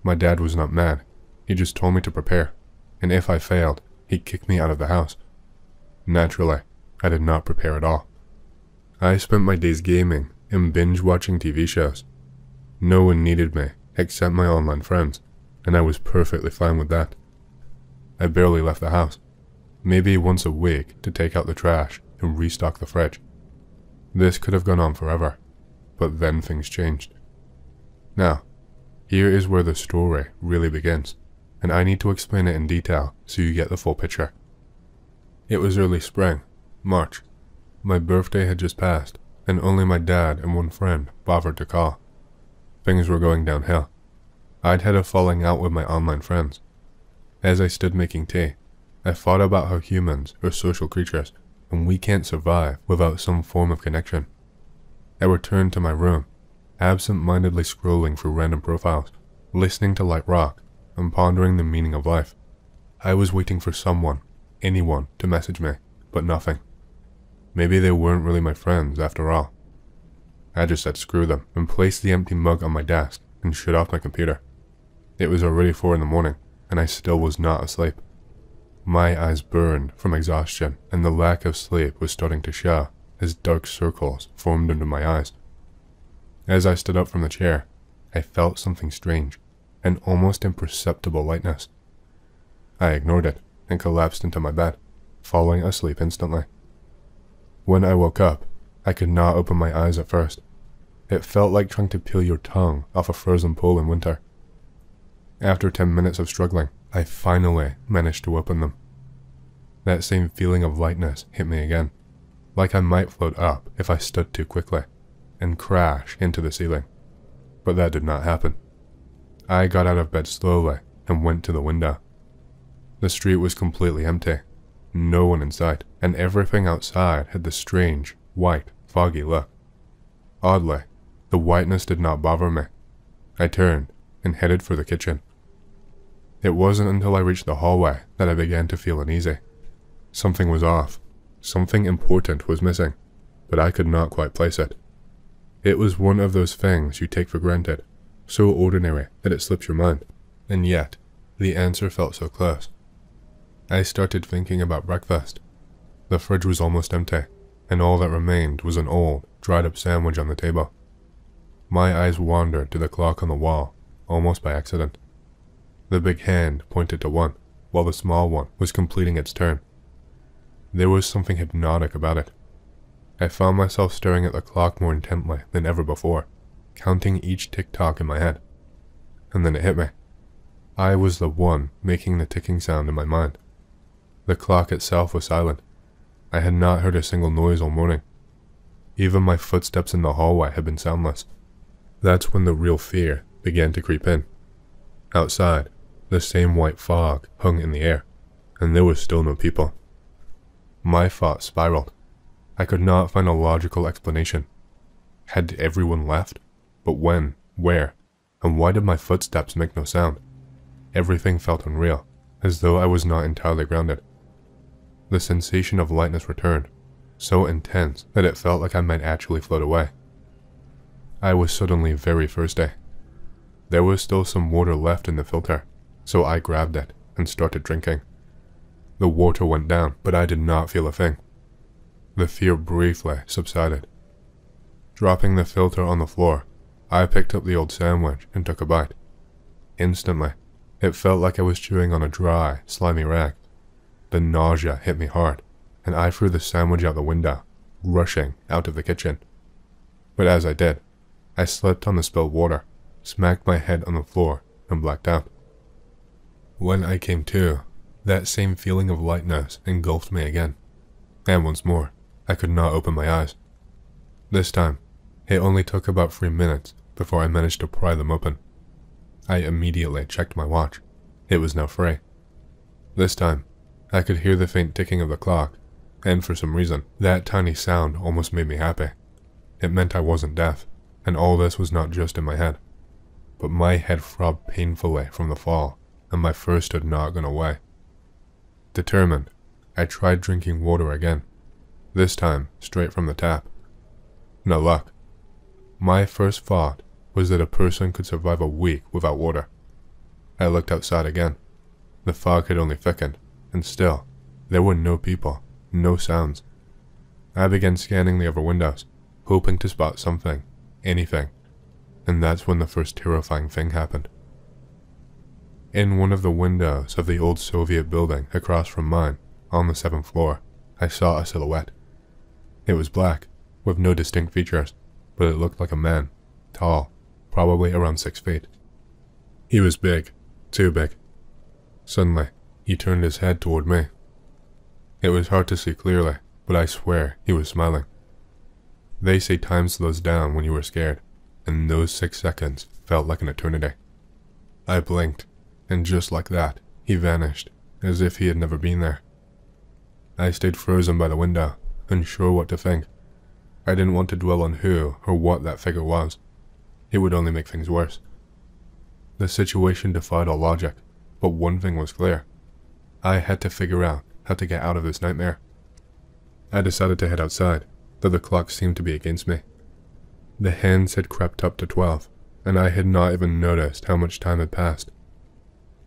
My dad was not mad, he just told me to prepare, and if I failed, he'd kick me out of the house. Naturally, I did not prepare at all. I spent my days gaming and binge-watching TV shows. No one needed me except my online friends, and I was perfectly fine with that. I barely left the house, maybe once a week to take out the trash and restock the fridge. This could have gone on forever, but then things changed. Now, here is where the story really begins, and I need to explain it in detail so you get the full picture. It was early spring, March. My birthday had just passed, and only my dad and one friend bothered to call. Things were going downhill. I'd had a falling out with my online friends. As I stood making tea, I thought about how humans are social creatures, and we can't survive without some form of connection. I returned to my room, absent-mindedly scrolling through random profiles, listening to light rock, and pondering the meaning of life. I was waiting for someone, anyone, to message me, but nothing. Maybe they weren't really my friends after all. I just said screw them and placed the empty mug on my desk and shut off my computer. It was already 4 in the morning, and I still was not asleep. My eyes burned from exhaustion, and the lack of sleep was starting to show as dark circles formed under my eyes. As I stood up from the chair, I felt something strange, an almost imperceptible lightness. I ignored it and collapsed into my bed, falling asleep instantly. When I woke up, I could not open my eyes at first. It felt like trying to peel your tongue off a frozen pole in winter. After 10 minutes of struggling, I finally managed to open them. That same feeling of lightness hit me again, like I might float up if I stood too quickly, and crash into the ceiling. But that did not happen. I got out of bed slowly and went to the window. The street was completely empty, no one in sight, and everything outside had the strange, white, foggy look. Oddly, the whiteness did not bother me. I turned and headed for the kitchen. It wasn't until I reached the hallway that I began to feel uneasy. Something was off. Something important was missing, but I could not quite place it. It was one of those things you take for granted, so ordinary that it slips your mind, and yet the answer felt so close. I started thinking about breakfast. The fridge was almost empty, and all that remained was an old, dried-up sandwich on the table. My eyes wandered to the clock on the wall, almost by accident. The big hand pointed to 1, while the small one was completing its turn. There was something hypnotic about it. I found myself staring at the clock more intently than ever before, counting each tick-tock in my head. And then it hit me. I was the one making the ticking sound in my mind. The clock itself was silent. I had not heard a single noise all morning. Even my footsteps in the hallway had been soundless. That's when the real fear began to creep in. Outside, the same white fog hung in the air, and there were still no people. My thoughts spiraled. I could not find a logical explanation. Had everyone left? But when? Where? And why did my footsteps make no sound? Everything felt unreal, as though I was not entirely grounded. The sensation of lightness returned, so intense that it felt like I might actually float away. I was suddenly very thirsty. There was still some water left in the filter, so I grabbed it and started drinking. The water went down, but I did not feel a thing. The fear briefly subsided. Dropping the filter on the floor, I picked up the old sandwich and took a bite. Instantly, it felt like I was chewing on a dry, slimy rag. The nausea hit me hard, and I threw the sandwich out the window, rushing out of the kitchen. But as I did, I slipped on the spilled water, smacked my head on the floor, and blacked out. When I came to, that same feeling of lightness engulfed me again, and once more, I could not open my eyes. This time, It only took about 3 minutes before I managed to pry them open. I immediately checked my watch. It was now free. This time, I could hear the faint ticking of the clock, and for some reason, that tiny sound almost made me happy. It meant I wasn't deaf, and all this was not just in my head. But my head throbbed painfully from the fall, and my thirst had not gone away. Determined, I tried drinking water again, this time straight from the tap. No luck. My first thought was that a person could survive a week without water. I looked outside again. The fog had only thickened, and still, there were no people, no sounds. I began scanning the other windows, hoping to spot something, anything, and that's when the first terrifying thing happened. In one of the windows of the old Soviet building across from mine, on the 7th floor, I saw a silhouette. It was black, with no distinct features, but it looked like a man, tall, probably around 6 feet. He was big, too big. Suddenly, he turned his head toward me. It was hard to see clearly, but I swear he was smiling. They say time slows down when you are scared, and those 6 seconds felt like an eternity. I blinked, and just like that, he vanished, as if he had never been there. I stayed frozen by the window, unsure what to think. I didn't want to dwell on who or what that figure was. It would only make things worse. The situation defied all logic, but one thing was clear. I had to figure out how to get out of this nightmare. I decided to head outside, though the clock seemed to be against me. The hands had crept up to 12, and I had not even noticed how much time had passed.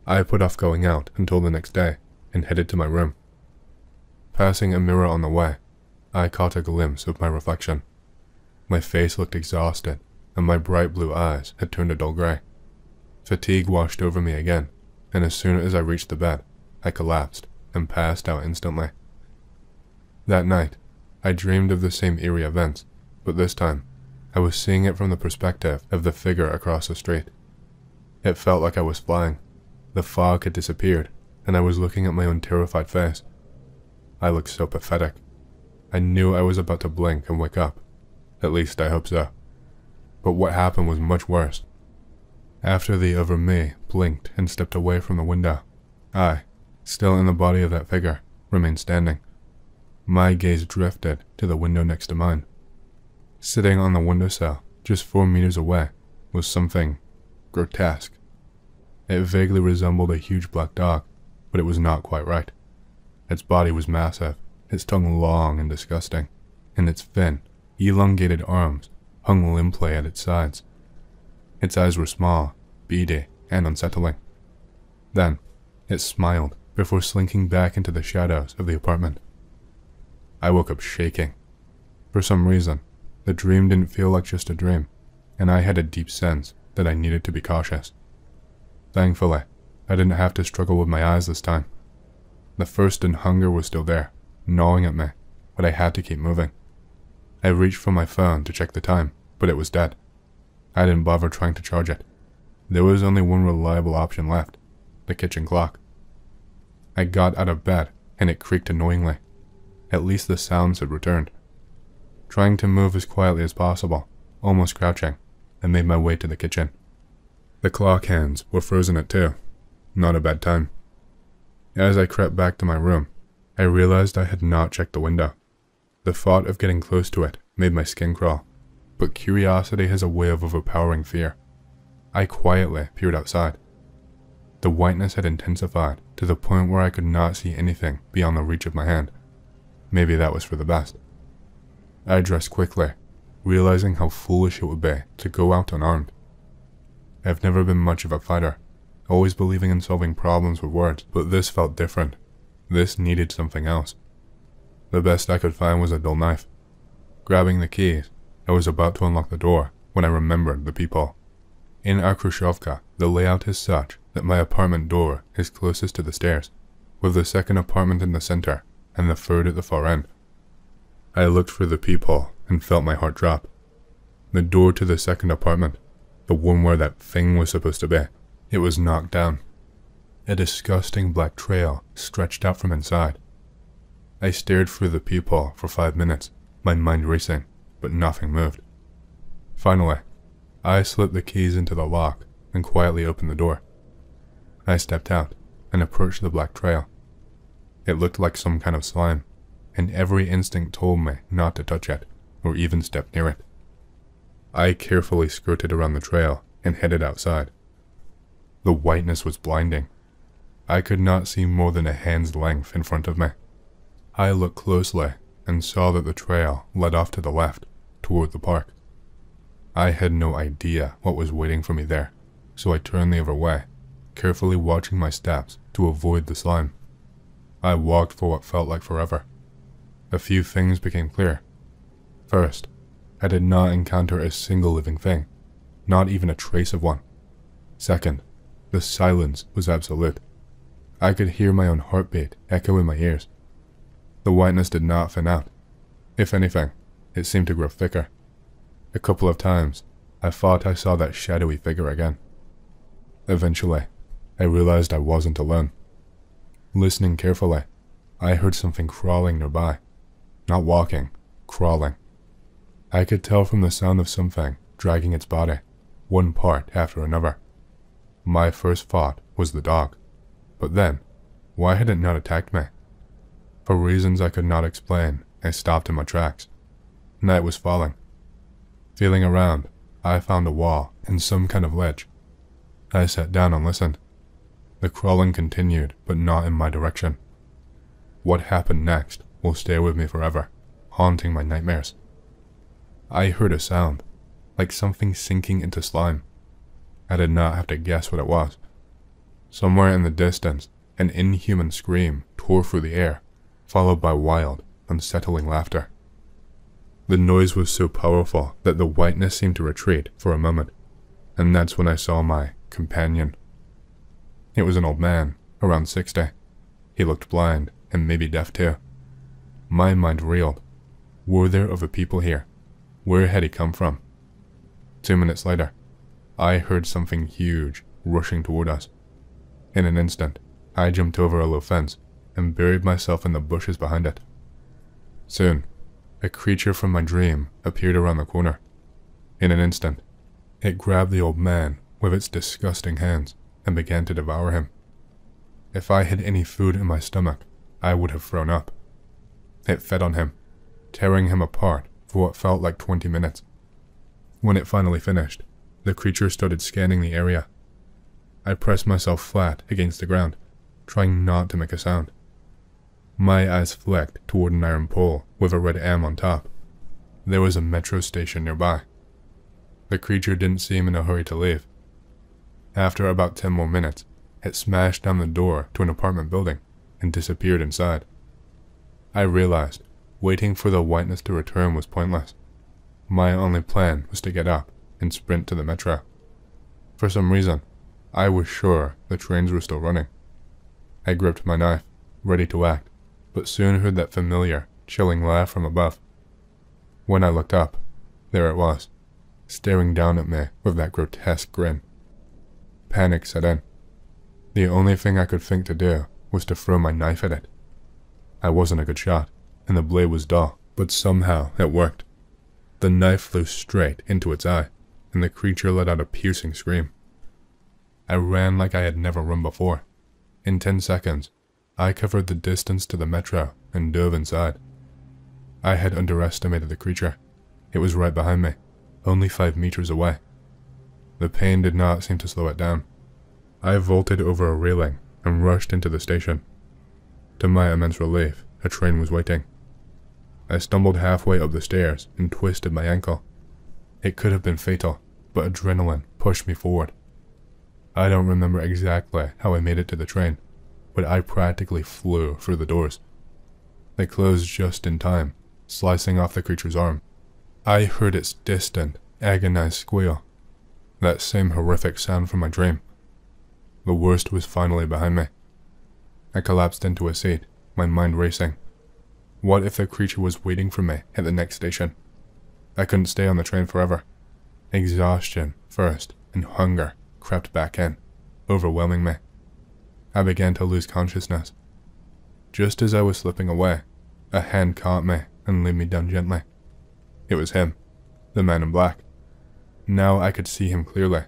I put off going out until the next day, and headed to my room. Passing a mirror on the way, I caught a glimpse of my reflection. My face looked exhausted, and my bright blue eyes had turned a dull gray. Fatigue washed over me again, and as soon as I reached the bed, I collapsed and passed out instantly. That night, I dreamed of the same eerie events, but this time, I was seeing it from the perspective of the figure across the street. It felt like I was flying. The fog had disappeared, and I was looking at my own terrified face. I looked so pathetic. I knew I was about to blink and wake up. At least I hope so. But what happened was much worse. After the other me blinked and stepped away from the window, I, still in the body of that figure, remained standing. My gaze drifted to the window next to mine. Sitting on the windowsill, just 4 meters away, was something grotesque. It vaguely resembled a huge black dog, but it was not quite right. Its body was massive, its tongue long and disgusting, and its thin, elongated arms hung limply at its sides. Its eyes were small, beady, and unsettling. Then, it smiled before slinking back into the shadows of the apartment. I woke up shaking. For some reason, the dream didn't feel like just a dream, and I had a deep sense that I needed to be cautious. Thankfully, I didn't have to struggle with my eyes this time. The thirst and hunger was still there, gnawing at me, but I had to keep moving. I reached for my phone to check the time, but it was dead. I didn't bother trying to charge it. There was only one reliable option left, the kitchen clock. I got out of bed, and it creaked annoyingly. At least the sounds had returned. Trying to move as quietly as possible, almost crouching, I made my way to the kitchen. The clock hands were frozen at 2. Not a bad time. As I crept back to my room, I realized I had not checked the window. The thought of getting close to it made my skin crawl, but curiosity has a way of overpowering fear. I quietly peered outside. The whiteness had intensified to the point where I could not see anything beyond the reach of my hand. Maybe that was for the best. I dressed quickly, realizing how foolish it would be to go out unarmed. I've never been much of a fighter, always believing in solving problems with words, but this felt different. This needed something else. The best I could find was a dull knife. Grabbing the keys, I was about to unlock the door when I remembered the peephole. In our Khrushchevka, the layout is such that my apartment door is closest to the stairs, with the second apartment in the center and the third at the far end. I looked through the peephole and felt my heart drop. The door to the second apartment, the one where that thing was supposed to be, it was knocked down. A disgusting black trail stretched out from inside. I stared through the peephole for 5 minutes, my mind racing, but nothing moved. Finally, I slipped the keys into the lock and quietly opened the door. I stepped out and approached the black trail. It looked like some kind of slime, and every instinct told me not to touch it or even step near it. I carefully skirted around the trail and headed outside. The whiteness was blinding. I could not see more than a hand's length in front of me. I looked closely and saw that the trail led off to the left, toward the park. I had no idea what was waiting for me there, so I turned the other way, carefully watching my steps to avoid the slime. I walked for what felt like forever. A few things became clear. First, I did not encounter a single living thing, not even a trace of one. Second, the silence was absolute. I could hear my own heartbeat echo in my ears. The whiteness did not thin out. If anything, it seemed to grow thicker. A couple of times, I thought I saw that shadowy figure again. Eventually, I realized I wasn't alone. Listening carefully, I heard something crawling nearby. Not walking, crawling. I could tell from the sound of something dragging its body, one part after another. My first thought was the dog. But then, why had it not attacked me? For reasons I could not explain, I stopped in my tracks. Night was falling. Feeling around, I found a wall and some kind of ledge. I sat down and listened. The crawling continued, but not in my direction. What happened next will stay with me forever, haunting my nightmares. I heard a sound, like something sinking into slime. I did not have to guess what it was. Somewhere in the distance, an inhuman scream tore through the air, followed by wild, unsettling laughter. The noise was so powerful that the whiteness seemed to retreat for a moment, and that's when I saw my companion. It was an old man, around 60. He looked blind, and maybe deaf too. My mind reeled. Were there other people here? Where had he come from? 2 minutes later, I heard something huge rushing toward us. In an instant, I jumped over a low fence and buried myself in the bushes behind it. Soon, a creature from my dream appeared around the corner. In an instant, it grabbed the old man with its disgusting hands and began to devour him. If I had any food in my stomach, I would have thrown up. It fed on him, tearing him apart for what felt like 20 minutes. When it finally finished, the creature started scanning the area. I pressed myself flat against the ground, trying not to make a sound. My eyes flicked toward an iron pole with a red M on top. There was a metro station nearby. The creature didn't seem in a hurry to leave. After about 10 more minutes, it smashed down the door to an apartment building and disappeared inside. I realized waiting for the whiteness to return was pointless. My only plan was to get up and sprint to the metro. For some reason, I was sure the trains were still running. I gripped my knife, ready to act, but soon heard that familiar, chilling laugh from above. When I looked up, there it was, staring down at me with that grotesque grin. Panic set in. The only thing I could think to do was to throw my knife at it. I wasn't a good shot, and the blade was dull, but somehow it worked. The knife flew straight into its eye, and the creature let out a piercing scream. I ran like I had never run before. In 10 seconds, I covered the distance to the metro and dove inside. I had underestimated the creature. It was right behind me, only 5 meters away. The pain did not seem to slow it down. I vaulted over a railing and rushed into the station. To my immense relief, a train was waiting. I stumbled halfway up the stairs and twisted my ankle. It could have been fatal, but adrenaline pushed me forward. I don't remember exactly how I made it to the train, but I practically flew through the doors. They closed just in time, slicing off the creature's arm. I heard its distant, agonized squeal, that same horrific sound from my dream. The worst was finally behind me. I collapsed into a seat, my mind racing. What if the creature was waiting for me at the next station? I couldn't stay on the train forever. Exhaustion first and hunger crept back in, overwhelming me. I began to lose consciousness. Just as I was slipping away, a hand caught me and laid me down gently. It was him, the man in black. Now I could see him clearly.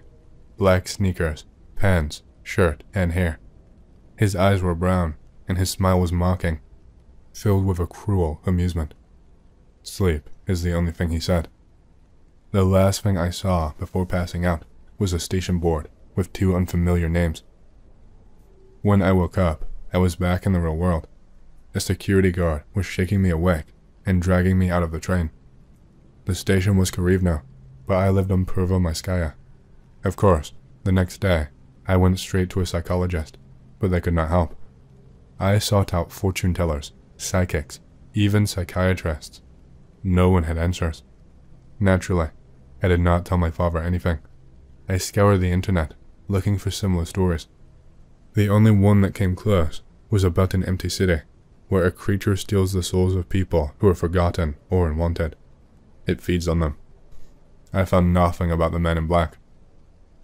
Black sneakers, pants, shirt, and hair. His eyes were brown, and his smile was mocking, filled with a cruel amusement. Sleep is the only thing he said. The last thing I saw before passing out was a station board with 2 unfamiliar names. When I woke up, I was back in the real world. A security guard was shaking me awake and dragging me out of the train. The station was Karivno, but I lived on Pervomaiskaya. Of course, the next day, I went straight to a psychologist, but they could not help. I sought out fortune tellers, psychics, even psychiatrists. No one had answers. Naturally, I did not tell my father anything. I scoured the internet, looking for similar stories. The only one that came close was about an empty city, where a creature steals the souls of people who are forgotten or unwanted. It feeds on them. I found nothing about the man in black.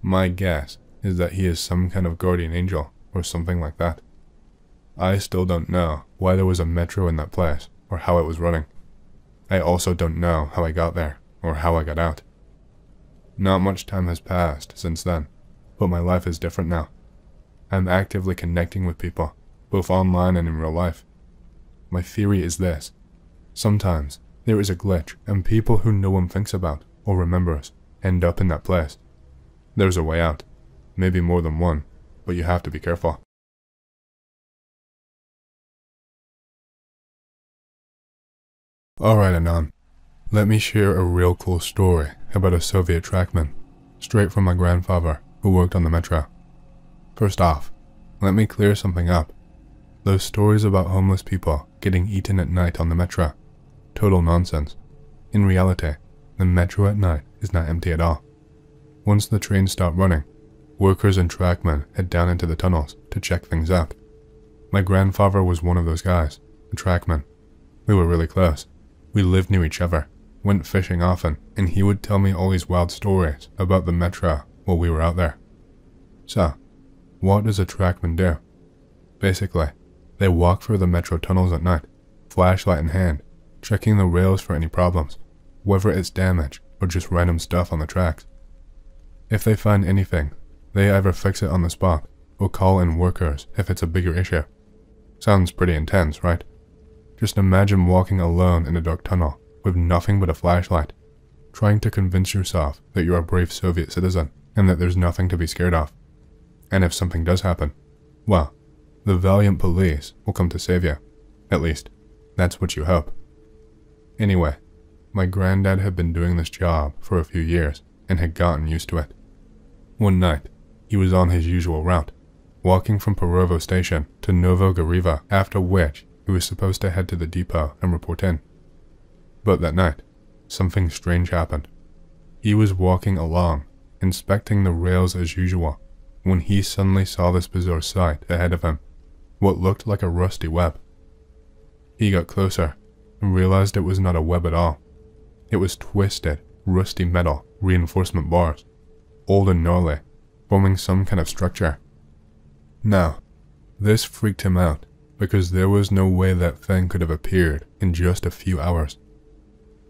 My guess is that he is some kind of guardian angel or something like that. I still don't know why there was a metro in that place or how it was running. I also don't know how I got there or how I got out. Not much time has passed since then, but my life is different now. I'm actively connecting with people, both online and in real life. My theory is this. Sometimes there is a glitch and people who no one thinks about or remembers end up in that place. There's a way out, maybe more than one, but you have to be careful. Alright, Anon. Let me share a real cool story about a Soviet trackman, straight from my grandfather who worked on the metro. First off, let me clear something up. Those stories about homeless people getting eaten at night on the metro, total nonsense. In reality, the metro at night is not empty at all. Once the trains stop running, workers and trackmen head down into the tunnels to check things out. My grandfather was one of those guys, a trackman. We were really close. We lived near each other, went fishing often, and he would tell me all these wild stories about the metro while we were out there. So, what does a trackman do? Basically, they walk through the metro tunnels at night, flashlight in hand, checking the rails for any problems, whether it's damage or just random stuff on the tracks. If they find anything, they either fix it on the spot or call in workers if it's a bigger issue. Sounds pretty intense, right? Just imagine walking alone in a dark tunnel with nothing but a flashlight, trying to convince yourself that you're a brave Soviet citizen and that there's nothing to be scared of. And if something does happen, well, the valiant police will come to save you. At least, that's what you hope. Anyway, my granddad had been doing this job for a few years and had gotten used to it. One night, he was on his usual route, walking from Perovo station to Novogoriva, after which he was supposed to head to the depot and report in. But that night, something strange happened. He was walking along, inspecting the rails as usual, when he suddenly saw this bizarre sight ahead of him, what looked like a rusty web. He got closer and realized it was not a web at all. It was twisted, rusty metal reinforcement bars, old and gnarly, forming some kind of structure. Now, this freaked him out, because there was no way that thing could have appeared in just a few hours.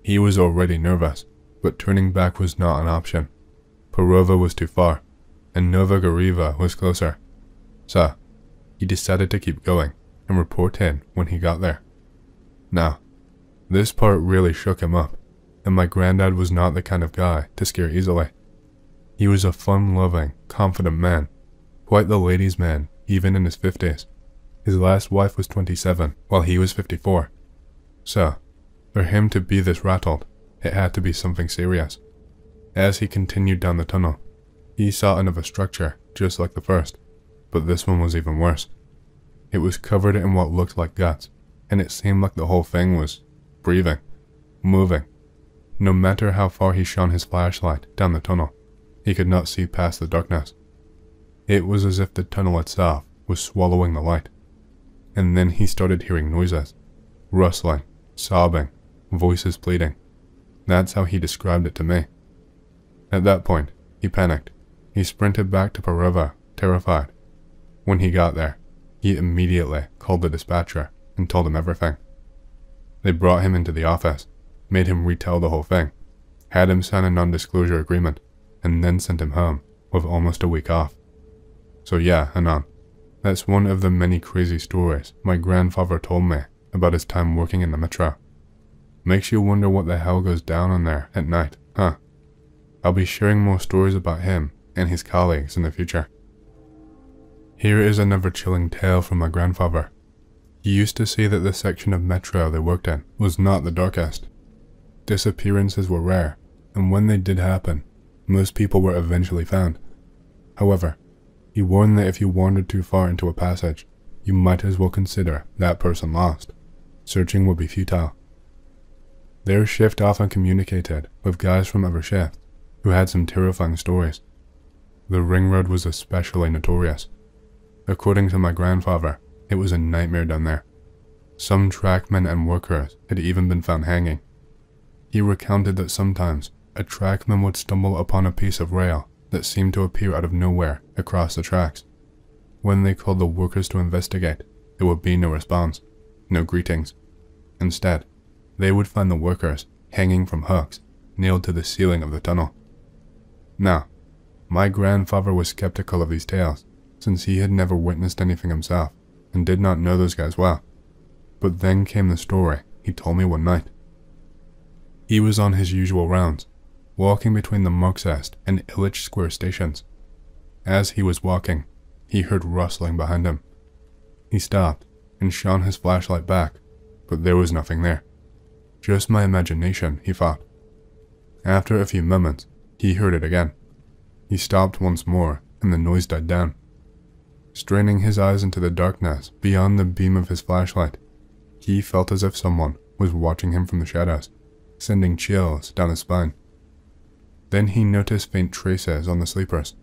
He was already nervous, but turning back was not an option. Perovo was too far, and Novogoriva was closer. So, he decided to keep going and report in when he got there. Now, this part really shook him up, and my granddad was not the kind of guy to scare easily. He was a fun-loving, confident man, quite the ladies' man, even in his 50s. His last wife was 27, while he was 54. So, for him to be this rattled, it had to be something serious. As he continued down the tunnel, he saw another structure, just like the first, but this one was even worse. It was covered in what looked like guts, and it seemed like the whole thing was breathing, moving. No matter how far he shone his flashlight down the tunnel, he could not see past the darkness. It was as if the tunnel itself was swallowing the light. And then he started hearing noises, rustling, sobbing, voices pleading. That's how he described it to me. At that point, he panicked. He sprinted back to Perovo, terrified. When he got there, he immediately called the dispatcher and told him everything. They brought him into the office, made him retell the whole thing, had him sign a non-disclosure agreement, and then sent him home with almost a week off. So yeah, Anon, that's one of the many crazy stories my grandfather told me about his time working in the metro. Makes you wonder what the hell goes down on there at night, huh? I'll be sharing more stories about him and his colleagues in the future. Here is another chilling tale from my grandfather. He used to say that the section of metro they worked in was not the darkest. Disappearances were rare, and when they did happen, most people were eventually found. However, he warned that if you wandered too far into a passage, you might as well consider that person lost. Searching would be futile. Their shift often communicated with guys from other shifts who had some terrifying stories. The ring road was especially notorious. According to my grandfather, it was a nightmare down there. Some trackmen and workers had even been found hanging. He recounted that sometimes a trackman would stumble upon a piece of rail that seemed to appear out of nowhere across the tracks. When they called the workers to investigate, there would be no response, no greetings. Instead, they would find the workers hanging from hooks nailed to the ceiling of the tunnel. Now, my grandfather was skeptical of these tales, since he had never witnessed anything himself and did not know those guys well. But then came the story he told me one night. He was on his usual rounds, walking between the Marxist and Illich Square stations. As he was walking, he heard rustling behind him. He stopped and shone his flashlight back, but there was nothing there. Just my imagination, he thought. After a few moments, he heard it again. He stopped once more, and the noise died down. Straining his eyes into the darkness beyond the beam of his flashlight, he felt as if someone was watching him from the shadows, sending chills down his spine. Then he noticed faint traces on the sleepers,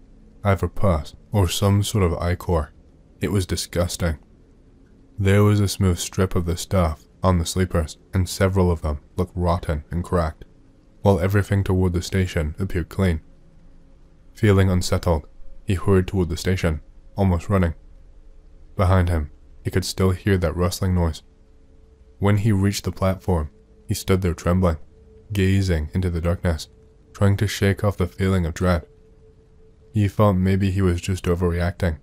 either pus or some sort of ichor. It was disgusting. There was a smooth strip of the stuff on the sleepers, and several of them looked rotten and cracked, while everything toward the station appeared clean. Feeling unsettled, he hurried toward the station, almost running. Behind him, he could still hear that rustling noise. When he reached the platform, he stood there trembling, gazing into the darkness, trying to shake off the feeling of dread. He thought maybe he was just overreacting.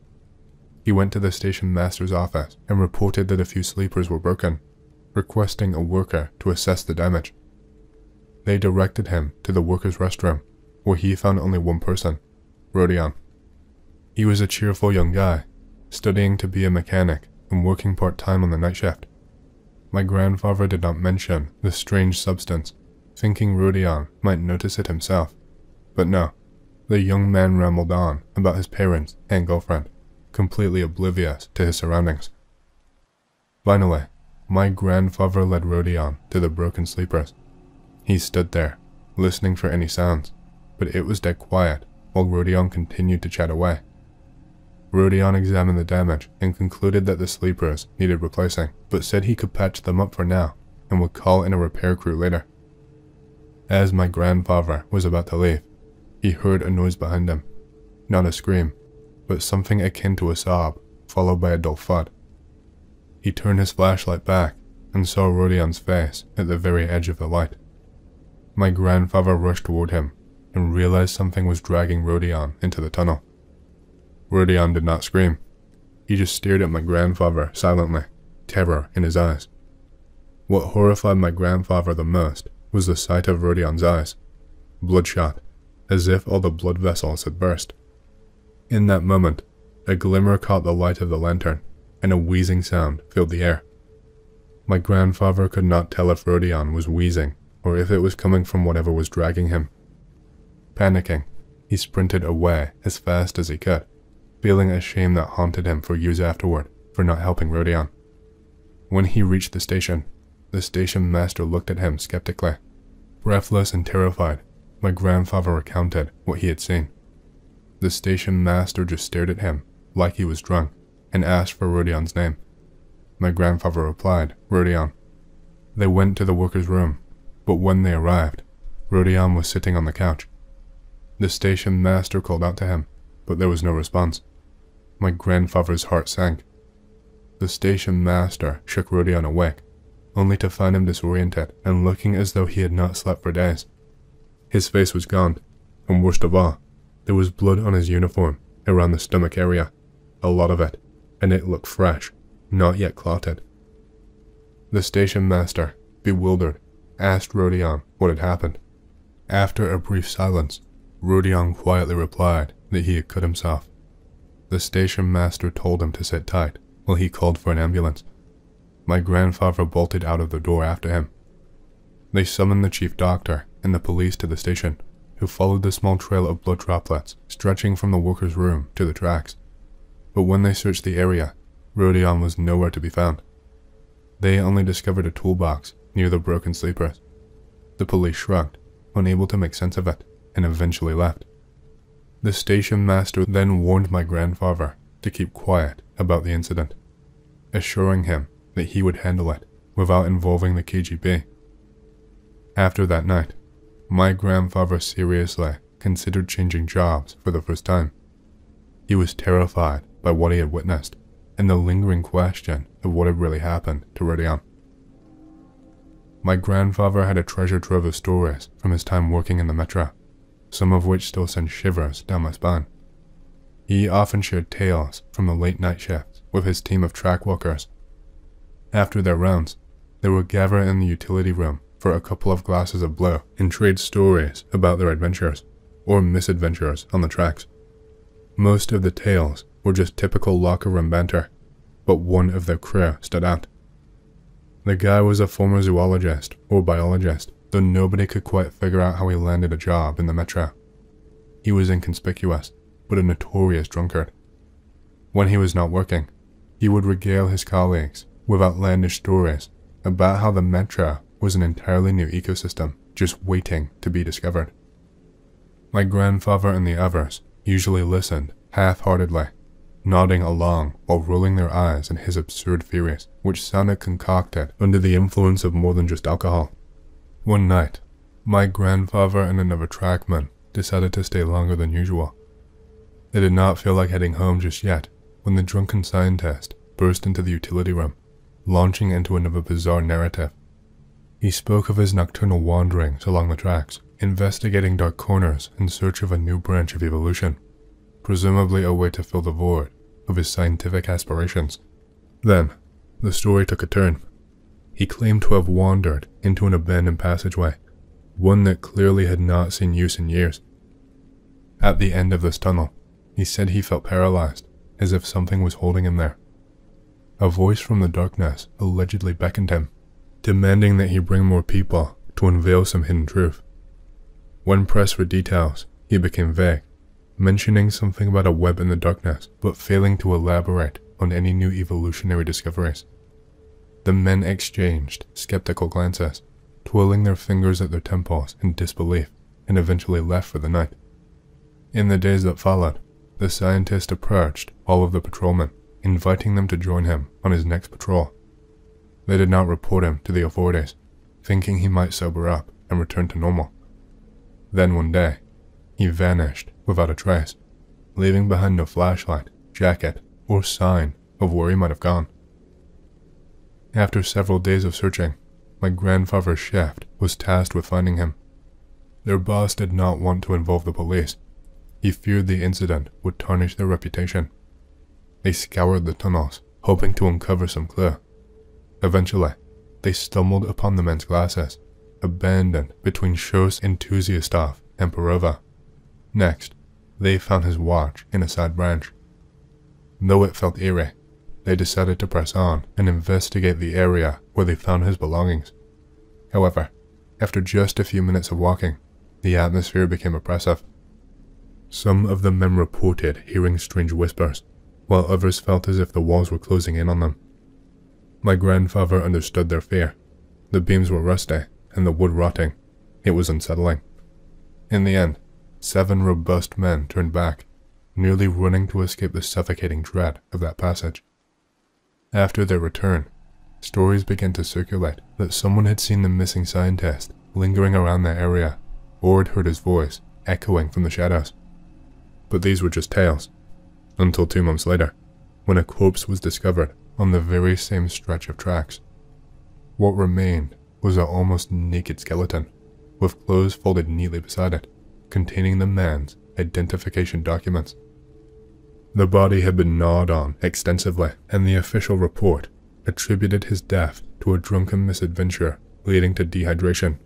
He went to the station master's office and reported that a few sleepers were broken, requesting a worker to assess the damage. They directed him to the workers' restroom, where he found only one person, Rodion. He was a cheerful young guy, studying to be a mechanic and working part-time on the night shift. My grandfather did not mention the strange substance, thinking Rodion might notice it himself. But no, the young man rambled on about his parents and girlfriend, completely oblivious to his surroundings. Finally, my grandfather led Rodion to the broken sleepers. He stood there, listening for any sounds, but it was dead quiet while Rodion continued to chat away. Rodion examined the damage and concluded that the sleepers needed replacing, but said he could patch them up for now and would call in a repair crew later. As my grandfather was about to leave, he heard a noise behind him. Not a scream, but something akin to a sob, followed by a dull thud. He turned his flashlight back and saw Rodion's face at the very edge of the light. My grandfather rushed toward him and realized something was dragging Rodion into the tunnel. Rodion did not scream. He just stared at my grandfather silently, terror in his eyes. What horrified my grandfather the most was the sight of Rodion's eyes, bloodshot, as if all the blood vessels had burst. In that moment, a glimmer caught the light of the lantern, and a wheezing sound filled the air. My grandfather could not tell if Rodion was wheezing or if it was coming from whatever was dragging him. Panicking, he sprinted away as fast as he could, feeling a shame that haunted him for years afterward for not helping Rodion. When he reached the station master looked at him skeptically. Breathless and terrified, my grandfather recounted what he had seen. The station master just stared at him like he was drunk and asked for Rodion's name. My grandfather replied, Rodion. They went to the worker's room, but when they arrived, Rodion was sitting on the couch. The station master called out to him, but there was no response. My grandfather's heart sank. The station master shook Rodion awake, only to find him disoriented and looking as though he had not slept for days. His face was gaunt, and worst of all, there was blood on his uniform around the stomach area, a lot of it, and it looked fresh, not yet clotted. The station master, bewildered, asked Rodion what had happened. After a brief silence, Rodion quietly replied that he had cut himself. The station master told him to sit tight while he called for an ambulance. My grandfather bolted out of the door after him. They summoned the chief doctor and the police to the station, who followed the small trail of blood droplets stretching from the workers' room to the tracks. But when they searched the area, Rodion was nowhere to be found. They only discovered a toolbox near the broken sleepers. The police shrugged, unable to make sense of it, and eventually left. The station master then warned my grandfather to keep quiet about the incident, assuring him that he would handle it without involving the KGB. After that night, my grandfather seriously considered changing jobs for the first time. He was terrified by what he had witnessed and the lingering question of what had really happened to Rodion. My grandfather had a treasure trove of stories from his time working in the metro, some of which still send shivers down my spine. He often shared tales from the late night shifts with his team of track walkers. After their rounds, they would gather in the utility room for a couple of glasses of blow and trade stories about their adventures or misadventures on the tracks. Most of the tales were just typical locker room banter, but one of their crew stood out. The guy was a former zoologist or biologist, though nobody could quite figure out how he landed a job in the metro. He was inconspicuous, but a notorious drunkard. When he was not working, he would regale his colleagues with outlandish stories about how the metro was an entirely new ecosystem just waiting to be discovered. My grandfather and the others usually listened half-heartedly, nodding along while rolling their eyes at his absurd theories, which sounded concocted under the influence of more than just alcohol. One night, my grandfather and another trackman decided to stay longer than usual. They did not feel like heading home just yet when the drunken scientist burst into the utility room, launching into another bizarre narrative. He spoke of his nocturnal wanderings along the tracks, investigating dark corners in search of a new branch of evolution, presumably a way to fill the void of his scientific aspirations. Then, the story took a turn. He claimed to have wandered into an abandoned passageway, one that clearly had not seen use in years. At the end of this tunnel, he said he felt paralyzed, as if something was holding him there. A voice from the darkness allegedly beckoned him, demanding that he bring more people to unveil some hidden truth. When pressed for details, he became vague, mentioning something about a web in the darkness, but failing to elaborate on any new evolutionary discoveries. The men exchanged skeptical glances, twirling their fingers at their temples in disbelief, and eventually left for the night. In the days that followed, the scientist approached all of the patrolmen, inviting them to join him on his next patrol. They did not report him to the authorities, thinking he might sober up and return to normal. Then one day, he vanished without a trace, leaving behind no flashlight, jacket, or sign of where he might have gone. After several days of searching, my grandfather's shift was tasked with finding him. Their boss did not want to involve the police. He feared the incident would tarnish their reputation. They scoured the tunnels, hoping to uncover some clue. Eventually, they stumbled upon the men's glasses, abandoned between Shos Enthusiastov and Perova. Next, they found his watch in a side branch. Though it felt eerie, they decided to press on and investigate the area where they found his belongings. However, after just a few minutes of walking, the atmosphere became oppressive. Some of the men reported hearing strange whispers, while others felt as if the walls were closing in on them. My grandfather understood their fear. The beams were rusty and the wood rotting. It was unsettling. In the end, 7 robust men turned back, nearly running to escape the suffocating dread of that passage. After their return, stories began to circulate that someone had seen the missing scientist lingering around that area, or had heard his voice echoing from the shadows. But these were just tales, until 2 months later, when a corpse was discovered on the very same stretch of tracks. What remained was an almost naked skeleton, with clothes folded neatly beside it, containing the man's identification documents. The body had been gnawed on extensively, and the official report attributed his death to a drunken misadventure leading to dehydration.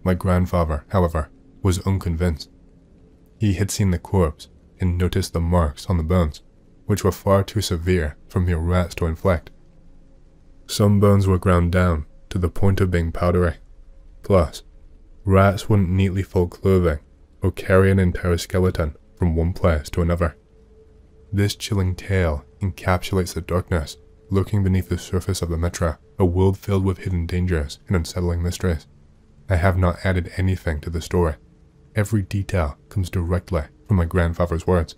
My grandfather, however, was unconvinced. He had seen the corpse and noticed the marks on the bones, which were far too severe for mere rats to inflict. Some bones were ground down to the point of being powdery. Plus, rats wouldn't neatly fold clothing or carry an entire skeleton from one place to another. This chilling tale encapsulates the darkness lurking beneath the surface of the metro, a world filled with hidden dangers and unsettling mysteries. I have not added anything to the story. Every detail comes directly from my grandfather's words.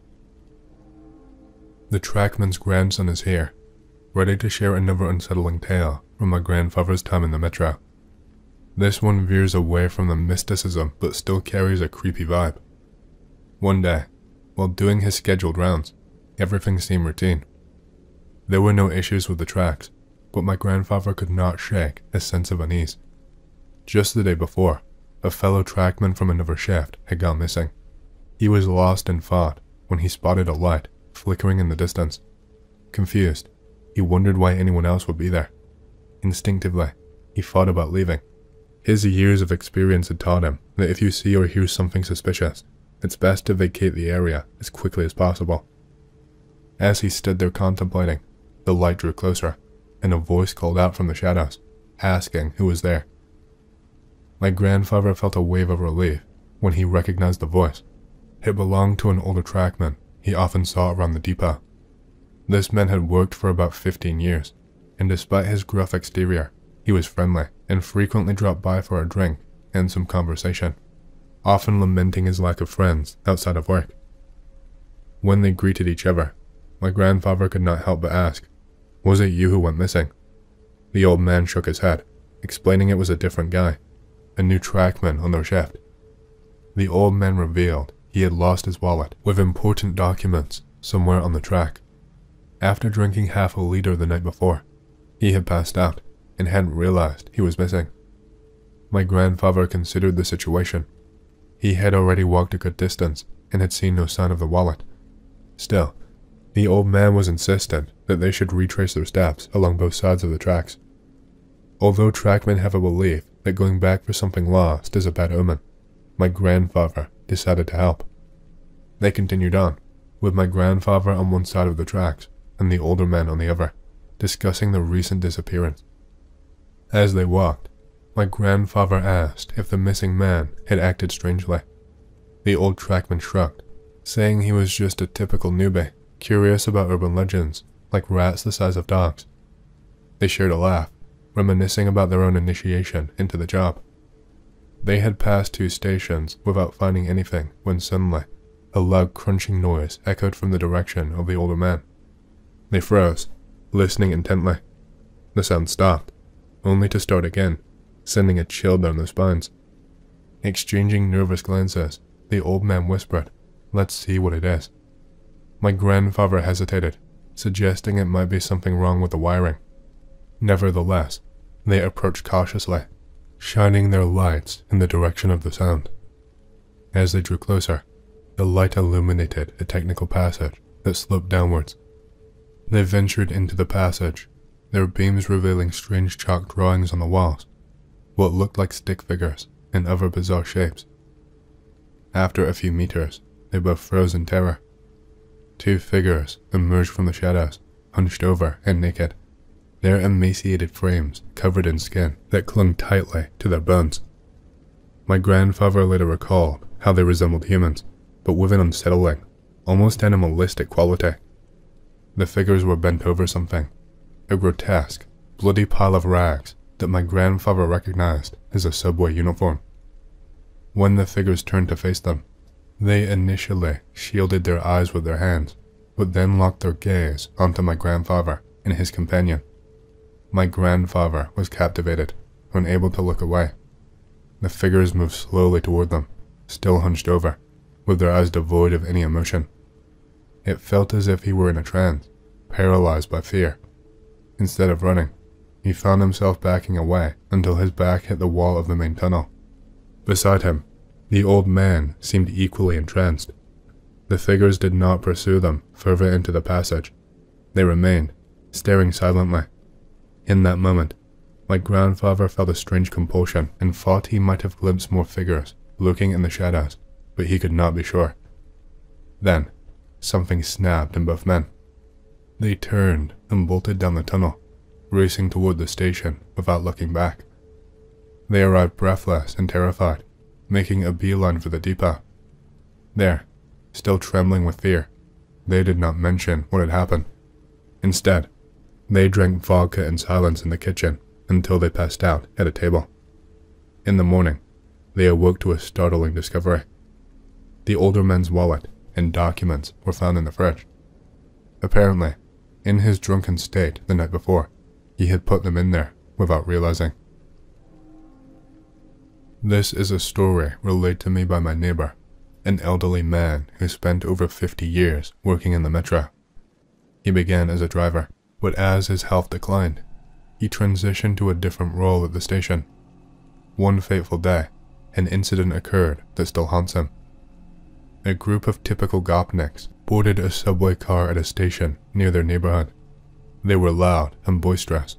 The trackman's grandson is here, ready to share another unsettling tale from my grandfather's time in the metro. This one veers away from the mysticism but still carries a creepy vibe. One day, while doing his scheduled rounds, everything seemed routine. There were no issues with the tracks, but my grandfather could not shake a sense of unease. Just the day before, a fellow trackman from another shift had gone missing. He was lost in thought when he spotted a light flickering in the distance. Confused, he wondered why anyone else would be there. Instinctively, he thought about leaving. His years of experience had taught him that if you see or hear something suspicious, it's best to vacate the area as quickly as possible. As he stood there contemplating, the light drew closer, and a voice called out from the shadows, asking who was there. My grandfather felt a wave of relief when he recognized the voice. It belonged to an older trackman he often saw around the depot. This man had worked for about 15 years, and despite his gruff exterior, he was friendly and frequently dropped by for a drink and some conversation, often lamenting his lack of friends outside of work. When they greeted each other, my grandfather could not help but ask, "Was it you who went missing?" The old man shook his head, explaining it was a different guy, a new trackman on their shift. The old man revealed he had lost his wallet with important documents somewhere on the track. After drinking half a liter the night before, he had passed out and hadn't realized he was missing. My grandfather considered the situation. He had already walked a good distance and had seen no sign of the wallet. Still, the old man was insistent that they should retrace their steps along both sides of the tracks. Although trackmen have a belief that going back for something lost is a bad omen, my grandfather decided to help. They continued on, with my grandfather on one side of the tracks and the older man on the other, discussing the recent disappearance. As they walked, my grandfather asked if the missing man had acted strangely. The old trackman shrugged, saying he was just a typical newbie, curious about urban legends, like rats the size of dogs. They shared a laugh, reminiscing about their own initiation into the job. They had passed 2 stations without finding anything when suddenly, a loud crunching noise echoed from the direction of the older man. They froze, listening intently. The sound stopped, only to start again, sending a chill down their spines. Exchanging nervous glances, the old man whispered, "Let's see what it is." My grandfather hesitated, suggesting it might be something wrong with the wiring. Nevertheless, they approached cautiously, shining their lights in the direction of the sound. As they drew closer, the light illuminated a technical passage that sloped downwards. They ventured into the passage, their beams revealing strange chalk drawings on the walls, what looked like stick figures and other bizarre shapes. After a few meters, they both froze in terror. 2 figures emerged from the shadows, hunched over and naked, their emaciated frames covered in skin that clung tightly to their bones. My grandfather later recalled how they resembled humans, but with an unsettling, almost animalistic quality. The figures were bent over something, a grotesque, bloody pile of rags that my grandfather recognized as a subway uniform. When the figures turned to face them, they initially shielded their eyes with their hands, but then locked their gaze onto my grandfather and his companion. My grandfather was captivated, unable to look away. The figures moved slowly toward them, still hunched over, with their eyes devoid of any emotion. It felt as if he were in a trance, paralyzed by fear. Instead of running, he found himself backing away until his back hit the wall of the main tunnel. Beside him, The old man seemed equally entranced. The figures did not pursue them further into the passage. They remained, staring silently. In that moment, my grandfather felt a strange compulsion and thought he might have glimpsed more figures lurking in the shadows, but he could not be sure. Then, something snapped in both men. They turned and bolted down the tunnel, racing toward the station without looking back. They arrived breathless and terrified, making a beeline for the depot. There, still trembling with fear, they did not mention what had happened. Instead, they drank vodka in silence in the kitchen until they passed out at a table. In the morning, they awoke to a startling discovery. The older man's wallet and documents were found in the fridge. Apparently, in his drunken state the night before, he had put them in there without realizing. This is a story relayed to me by my neighbor, an elderly man who spent over 50 years working in the metro. He began as a driver, but as his health declined, he transitioned to a different role at the station. One fateful day, an incident occurred that still haunts him. A group of typical gopniks boarded a subway car at a station near their neighborhood. They were loud and boisterous,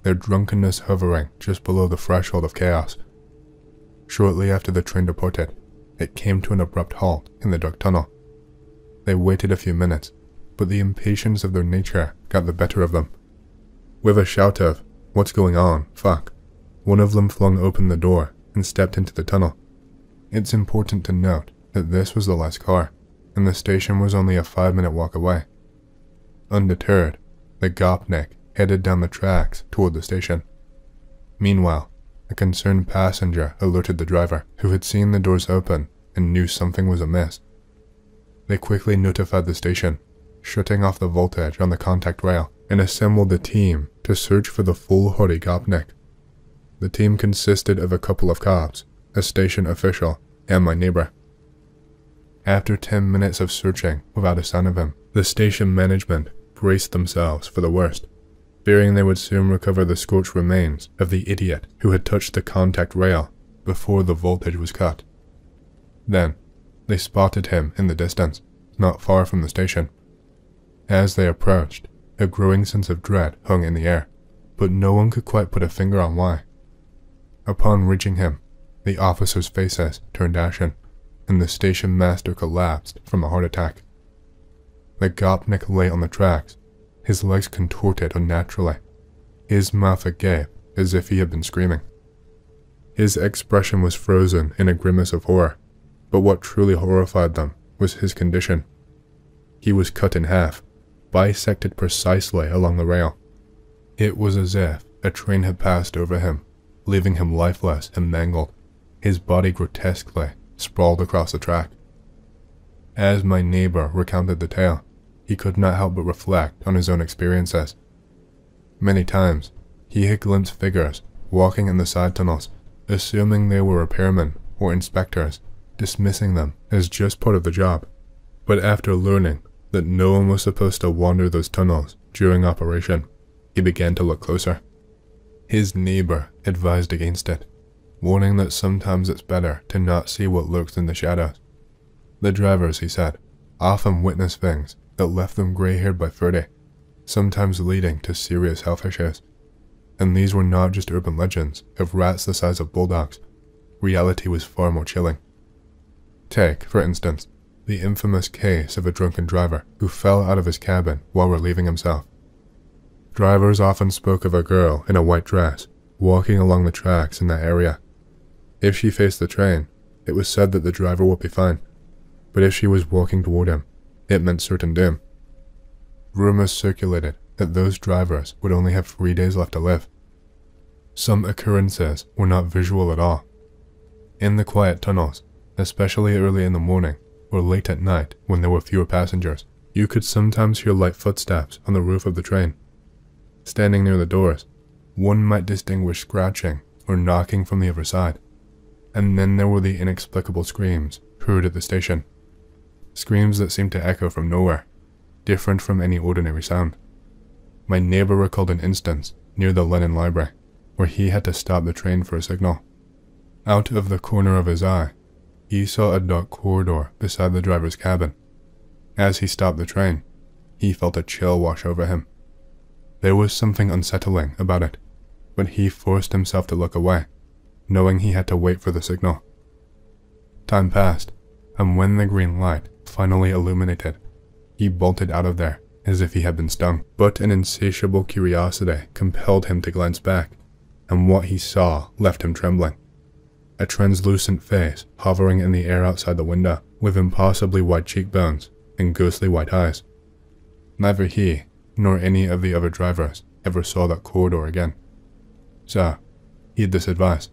their drunkenness hovering just below the threshold of chaos. Shortly after the train departed, it came to an abrupt halt in the dark tunnel. They waited a few minutes, but the impatience of their nature got the better of them. With a shout of, "What's going on? Fuck," one of them flung open the door and stepped into the tunnel. It's important to note that this was the last car, and the station was only a 5-minute walk away. Undeterred, the gopnik headed down the tracks toward the station. Meanwhile, a concerned passenger alerted the driver, who had seen the doors open and knew something was amiss. They quickly notified the station, shutting off the voltage on the contact rail, and assembled a team to search for the foolhardy gopnik. The team consisted of a couple of cops, a station official, and my neighbor. After 10 minutes of searching without a sign of him, the station management braced themselves for the worst, fearing they would soon recover the scorched remains of the idiot who had touched the contact rail before the voltage was cut. Then, they spotted him in the distance, not far from the station. As they approached, a growing sense of dread hung in the air, but no one could quite put a finger on why. Upon reaching him, the officers' faces turned ashen, and the station master collapsed from a heart attack. The gopnik lay on the tracks, his legs contorted unnaturally, his mouth agape as if he had been screaming. His expression was frozen in a grimace of horror, but what truly horrified them was his condition. He was cut in half, bisected precisely along the rail. It was as if a train had passed over him, leaving him lifeless and mangled, his body grotesquely sprawled across the track. As my neighbor recounted the tale, he could not help but reflect on his own experiences. Many times, he had glimpsed figures walking in the side tunnels, assuming they were repairmen or inspectors, dismissing them as just part of the job. But after learning that no one was supposed to wander those tunnels during operation, he began to look closer. His neighbor advised against it, warning that sometimes it's better to not see what lurks in the shadows. The drivers, he said, often witnessed things that left them gray-haired by 30, sometimes leading to serious health issues. And these were not just urban legends of rats the size of bulldogs. Reality was far more chilling. Take, for instance, the infamous case of a drunken driver who fell out of his cabin while relieving himself. Drivers often spoke of a girl in a white dress walking along the tracks in that area. If she faced the train, it was said that the driver would be fine, but if she was walking toward him, it meant certain doom. Rumors circulated that those drivers would only have 3 days left to live. Some occurrences were not visual at all. In the quiet tunnels, especially early in the morning or late at night when there were fewer passengers, you could sometimes hear light footsteps on the roof of the train. Standing near the doors, one might distinguish scratching or knocking from the other side. And then there were the inexplicable screams heard at the station. Screams that seemed to echo from nowhere, different from any ordinary sound. My neighbor recalled an instance near the Lenin Library, where he had to stop the train for a signal. Out of the corner of his eye, he saw a dark corridor beside the driver's cabin. As he stopped the train, he felt a chill wash over him. There was something unsettling about it, but he forced himself to look away, knowing he had to wait for the signal. Time passed, and when the green light finally illuminated, he bolted out of there as if he had been stung. But an insatiable curiosity compelled him to glance back, and what he saw left him trembling. A translucent face hovering in the air outside the window, with impossibly wide cheekbones and ghostly white eyes. Neither he nor any of the other drivers ever saw that corridor again. So, heed this advice.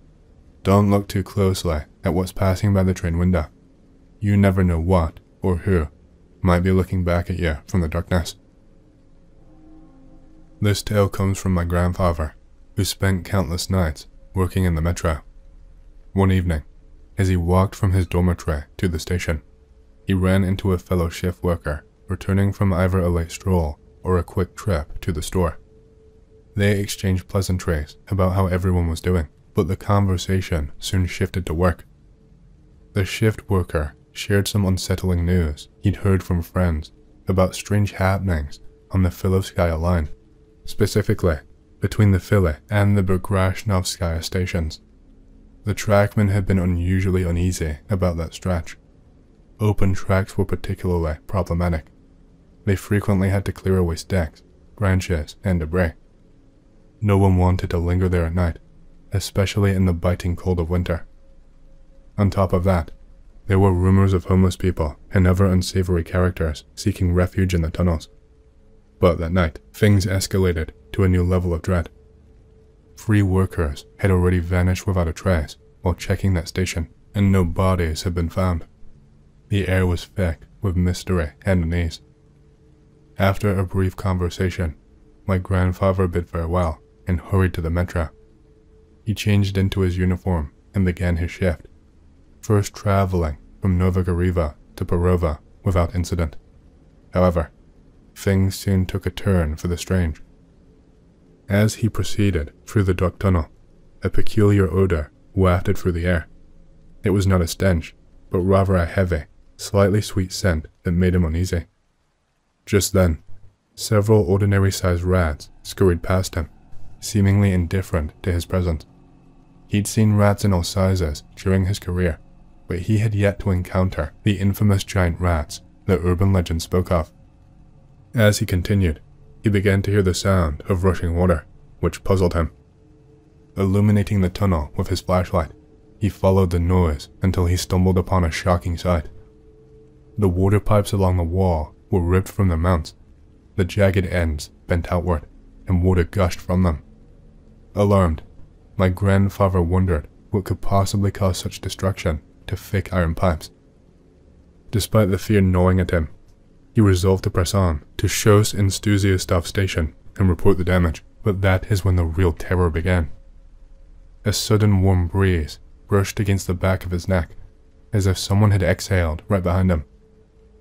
Don't look too closely at what's passing by the train window. You never know what or who might be looking back at you from the darkness. This tale comes from my grandfather, who spent countless nights working in the metro. One evening, as he walked from his dormitory to the station, he ran into a fellow shift worker returning from either a late stroll or a quick trip to the store. They exchanged pleasantries about how everyone was doing, but the conversation soon shifted to work. The shift worker shared some unsettling news he'd heard from friends about strange happenings on the Filovskaya line, specifically between the Fili and the Bergrashnovskaya stations. The trackmen had been unusually uneasy about that stretch. Open tracks were particularly problematic. They frequently had to clear away sticks, branches, and debris. No one wanted to linger there at night, especially in the biting cold of winter. On top of that, there were rumors of homeless people and other unsavory characters seeking refuge in the tunnels. But that night, things escalated to a new level of dread. 3 workers had already vanished without a trace while checking that station, and no bodies had been found. The air was thick with mystery and unease. After a brief conversation, my grandfather bid farewell and hurried to the metro. He changed into his uniform and began his shift, first traveling from Novogoriva to Perova without incident. However, things soon took a turn for the strange. As he proceeded through the dark tunnel, a peculiar odor wafted through the air. It was not a stench, but rather a heavy, slightly sweet scent that made him uneasy. Just then, several ordinary-sized rats scurried past him, seemingly indifferent to his presence. He'd seen rats in all sizes during his career, but he had yet to encounter the infamous giant rats that urban legend spoke of. As he continued, he began to hear the sound of rushing water, which puzzled him. Illuminating the tunnel with his flashlight, he followed the noise until he stumbled upon a shocking sight. The water pipes along the wall were ripped from their mounts, the jagged ends bent outward, and water gushed from them. Alarmed, my grandfather wondered what could possibly cause such destruction to thick iron pipes. Despite the fear gnawing at him, he resolved to press on to Shos in Stuziastov station and report the damage, but that is when the real terror began. A sudden warm breeze brushed against the back of his neck, as if someone had exhaled right behind him.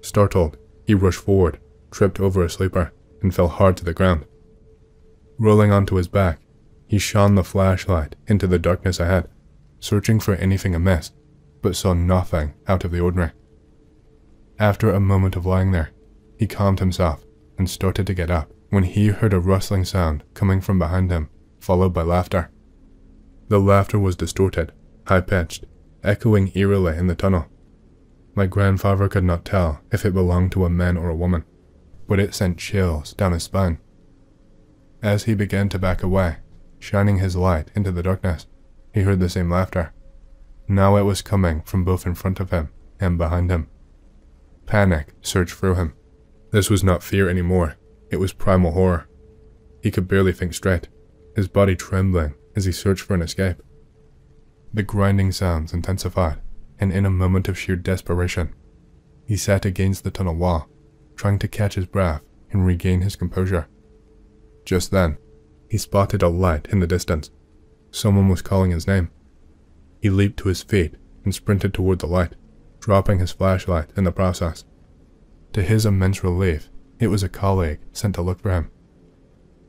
Startled, he rushed forward, tripped over a sleeper, and fell hard to the ground. Rolling onto his back, he shone the flashlight into the darkness ahead, searching for anything amiss, but saw nothing out of the ordinary. After a moment of lying there, he calmed himself and started to get up when he heard a rustling sound coming from behind him, followed by laughter. The laughter was distorted, high-pitched, echoing eerily in the tunnel. My grandfather could not tell if it belonged to a man or a woman, but it sent chills down his spine. As he began to back away, shining his light into the darkness, he heard the same laughter. Now it was coming from both in front of him and behind him. Panic surged through him. This was not fear anymore, it was primal horror. He could barely think straight, his body trembling as he searched for an escape. The grinding sounds intensified, and in a moment of sheer desperation, he sat against the tunnel wall, trying to catch his breath and regain his composure. Just then, he spotted a light in the distance. Someone was calling his name. He leaped to his feet and sprinted toward the light, dropping his flashlight in the process. To his immense relief, it was a colleague sent to look for him.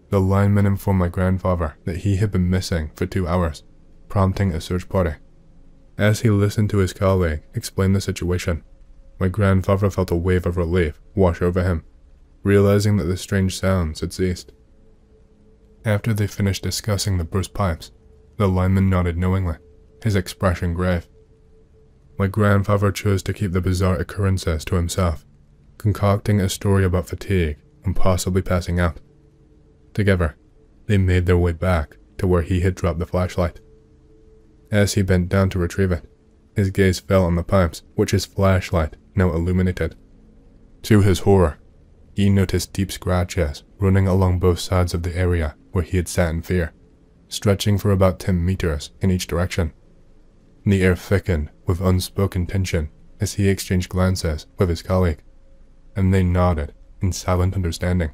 The lineman informed my grandfather that he had been missing for 2 hours, prompting a search party. As he listened to his colleague explain the situation, my grandfather felt a wave of relief wash over him, realizing that the strange sounds had ceased. After they finished discussing the burst pipes, the lineman nodded knowingly, his expression grave. My grandfather chose to keep the bizarre occurrences to himself, concocting a story about fatigue and possibly passing out. Together, they made their way back to where he had dropped the flashlight. As he bent down to retrieve it, his gaze fell on the pipes which his flashlight now illuminated. To his horror, he noticed deep scratches running along both sides of the area where he had sat in fear, stretching for about 10 meters in each direction. The air thickened with unspoken tension as he exchanged glances with his colleague, and they nodded in silent understanding.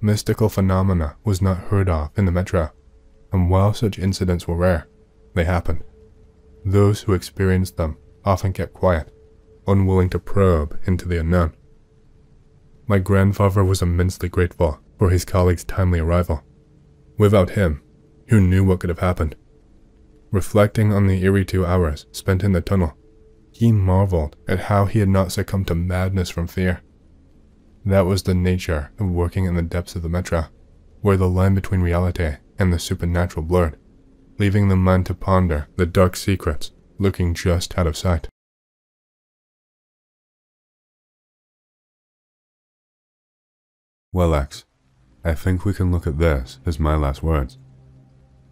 Mystical phenomena was not heard of in the metro, and while such incidents were rare, they happened. Those who experienced them often kept quiet, unwilling to probe into the unknown. My grandfather was immensely grateful for his colleague's timely arrival. Without him, who knew what could have happened? Reflecting on the eerie 2 hours spent in the tunnel, he marveled at how he had not succumbed to madness from fear. That was the nature of working in the depths of the metro, where the line between reality and the supernatural blurred, leaving the mind to ponder the dark secrets lurking just out of sight. Well, X, I think we can look at this as my last words.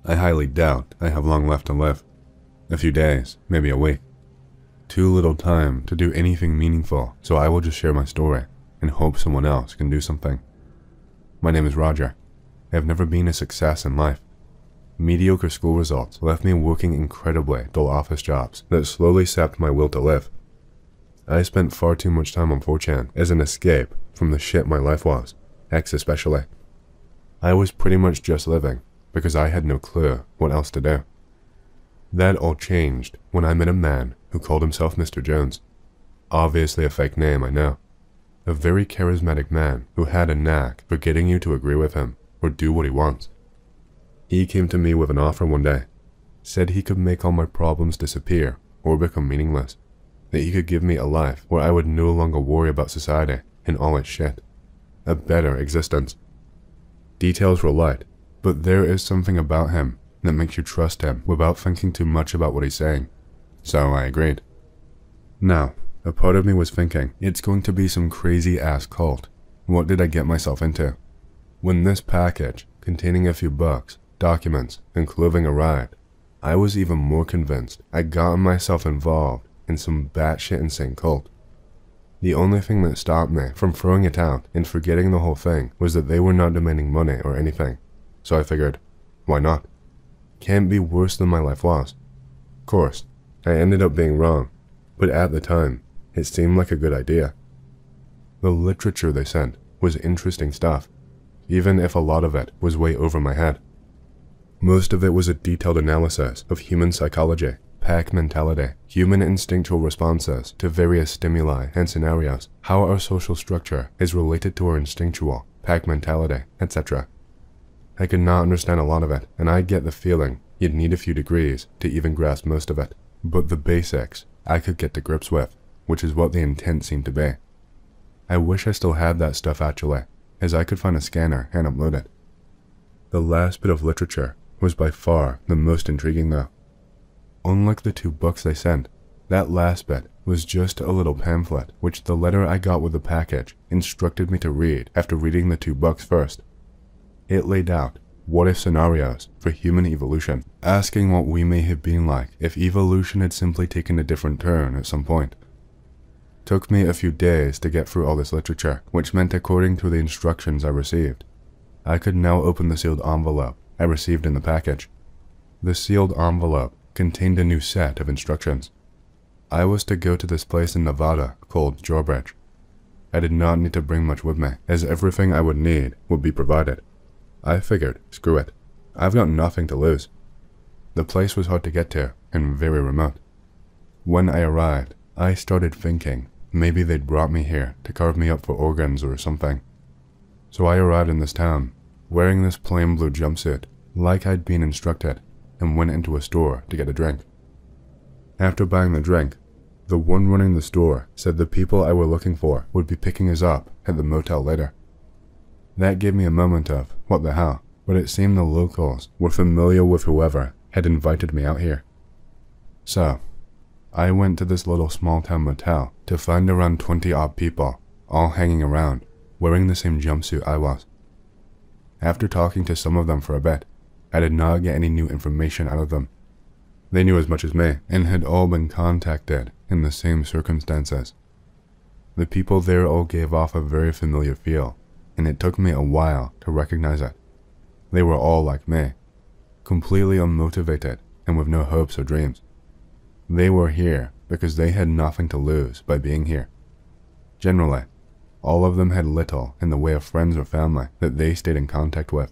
I highly doubt I have long left to live. A few days, maybe a week. Too little time to do anything meaningful, so I will just share my story and hope someone else can do something. My name is Roger. I have never been a success in life. Mediocre school results left me working incredibly dull office jobs that slowly sapped my will to live. I spent far too much time on 4chan as an escape from the shit my life was, X especially. I was pretty much just living because I had no clue what else to do. That all changed when I met a man who called himself Mr. Jones. Obviously a fake name, I know. A very charismatic man who had a knack for getting you to agree with him or do what he wants. He came to me with an offer one day, said he could make all my problems disappear or become meaningless, that he could give me a life where I would no longer worry about society and all its shit, a better existence. Details were light, but there is something about him that makes you trust him without thinking too much about what he's saying, so I agreed. Now, a part of me was thinking, it's going to be some crazy ass cult. What did I get myself into? When this package, containing a few books, documents, and clothing arrived, I was even more convinced I'd gotten myself involved in some batshit insane cult. The only thing that stopped me from throwing it out and forgetting the whole thing was that they were not demanding money or anything, so I figured, why not? Can't be worse than my life was. Of course, I ended up being wrong, but at the time, it seemed like a good idea. The literature they sent was interesting stuff, even if a lot of it was way over my head. Most of it was a detailed analysis of human psychology, pack mentality, human instinctual responses to various stimuli and scenarios, how our social structure is related to our instinctual, pack mentality, etc. I could not understand a lot of it, and I get the feeling you'd need a few degrees to even grasp most of it, but the basics I could get to grips with, which is what the intent seemed to be. I wish I still had that stuff actually, as I could find a scanner and upload it. The last bit of literature was by far the most intriguing though. Unlike the 2 books they sent, that last bit was just a little pamphlet which the letter I got with the package instructed me to read after reading the 2 books first. It laid out what-if scenarios for human evolution, asking what we may have been like if evolution had simply taken a different turn at some point. Took me a few days to get through all this literature, which meant according to the instructions I received, I could now open the sealed envelope I received in the package. The sealed envelope contained a new set of instructions. I was to go to this place in Nevada called Jawbridge. I did not need to bring much with me, as everything I would need would be provided. I figured, screw it, I've got nothing to lose. The place was hard to get to and very remote. When I arrived, I started thinking maybe they'd brought me here to carve me up for organs or something. So I arrived in this town, wearing this plain blue jumpsuit, like I'd been instructed, and went into a store to get a drink. After buying the drink, the one running the store said the people I were looking for would be picking us up at the motel later. That gave me a moment of, what the hell, but it seemed the locals were familiar with whoever had invited me out here. So, I went to this little small town motel to find around 20-odd people, all hanging around, wearing the same jumpsuit I was. After talking to some of them for a bit, I did not get any new information out of them. They knew as much as me, and had all been contacted in the same circumstances. The people there all gave off a very familiar feel, and it took me a while to recognize it. They were all like me, completely unmotivated and with no hopes or dreams. They were here because they had nothing to lose by being here. Generally, all of them had little in the way of friends or family that they stayed in contact with.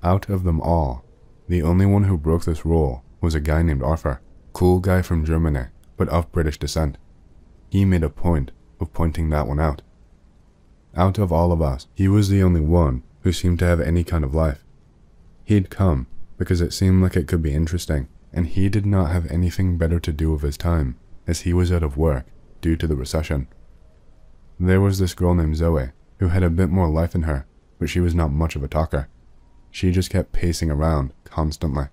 Out of them all, the only one who broke this rule was a guy named Arthur, cool guy from Germany, but of British descent. He made a point of pointing that one out. Out of all of us, he was the only one who seemed to have any kind of life. He'd come because it seemed like it could be interesting, and he did not have anything better to do with his time, as he was out of work due to the recession. There was this girl named Zoe, who had a bit more life in her, but she was not much of a talker. She just kept pacing around constantly.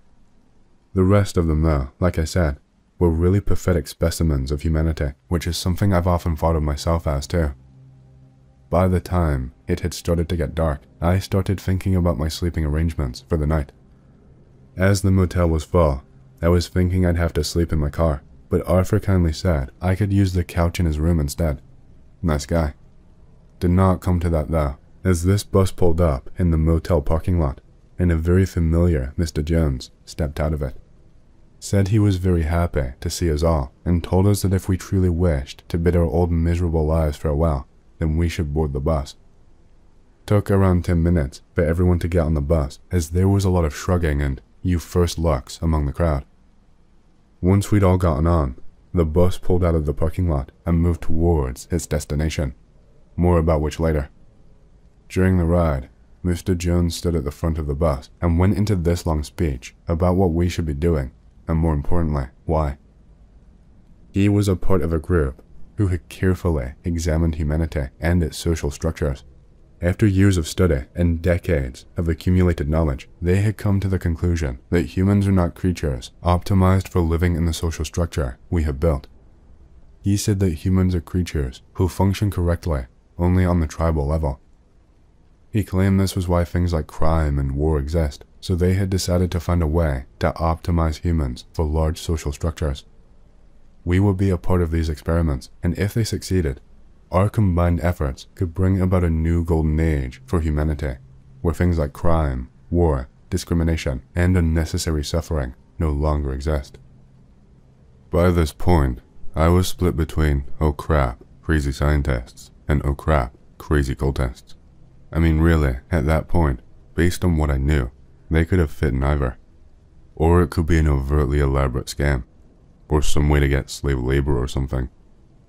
The rest of them, though, like I said, were really pathetic specimens of humanity, which is something I've often thought of myself as too. By the time it had started to get dark, I started thinking about my sleeping arrangements for the night. As the motel was full, I was thinking I'd have to sleep in my car, but Arthur kindly said I could use the couch in his room instead. Nice guy. Did not come to that though, as this bus pulled up in the motel parking lot, and a very familiar Mr. Jones stepped out of it. Said he was very happy to see us all, and told us that if we truly wished to bid our old miserable lives farewell, then we should board the bus. Took around 10 minutes for everyone to get on the bus, as there was a lot of shrugging and "you first" looks among the crowd. Once we'd all gotten on, the bus pulled out of the parking lot and moved towards its destination, more about which later. During the ride, Mr. Jones stood at the front of the bus and went into this long speech about what we should be doing, and more importantly, why. He was a part of a group who had carefully examined humanity and its social structures. After years of study and decades of accumulated knowledge, they had come to the conclusion that humans are not creatures optimized for living in the social structure we have built. He said that humans are creatures who function correctly only on the tribal level. He claimed this was why things like crime and war exist, so they had decided to find a way to optimize humans for large social structures. We would be a part of these experiments, and if they succeeded, our combined efforts could bring about a new golden age for humanity, where things like crime, war, discrimination, and unnecessary suffering no longer exist. By this point, I was split between, oh crap, crazy scientists, and oh crap, crazy cultists. I mean really, at that point, based on what I knew, they could have fit in either. Or it could be an overtly elaborate scam, or some way to get slave labor or something.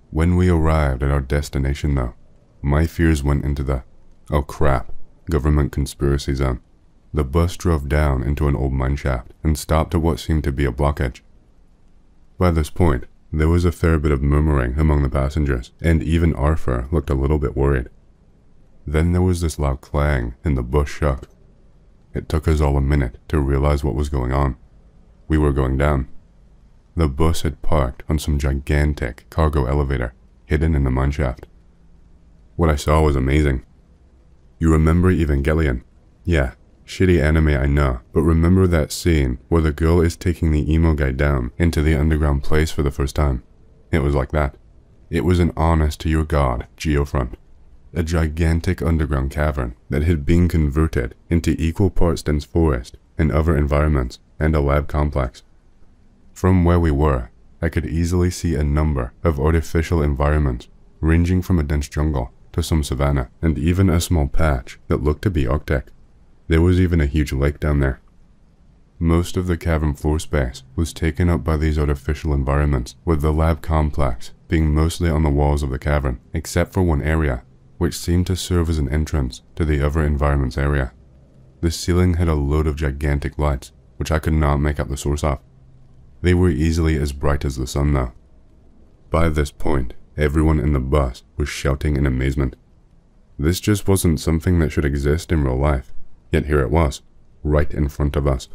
When we arrived at our destination though, my fears went into the, oh crap, government conspiracy zone. The bus drove down into an old mineshaft and stopped at what seemed to be a blockage. By this point, there was a fair bit of murmuring among the passengers, and even Arthur looked a little bit worried. Then there was this loud clang and the bus shook. It took us all a minute to realize what was going on. We were going down. The bus had parked on some gigantic cargo elevator hidden in the mineshaft. What I saw was amazing. You remember Evangelion? Yeah, shitty anime I know, but remember that scene where the girl is taking the emo guy down into the underground place for the first time? It was like that. It was an honest to your god geofront. A gigantic underground cavern that had been converted into equal parts dense forest and other environments and a lab complex. From where we were, I could easily see a number of artificial environments, ranging from a dense jungle to some savanna, and even a small patch that looked to be Arctic. There was even a huge lake down there. Most of the cavern floor space was taken up by these artificial environments, with the lab complex being mostly on the walls of the cavern, except for one area, which seemed to serve as an entrance to the other environment's area. The ceiling had a load of gigantic lights, which I could not make out the source of. They were easily as bright as the sun though. By this point, everyone in the bus was shouting in amazement. This just wasn't something that should exist in real life, yet here it was, right in front of us.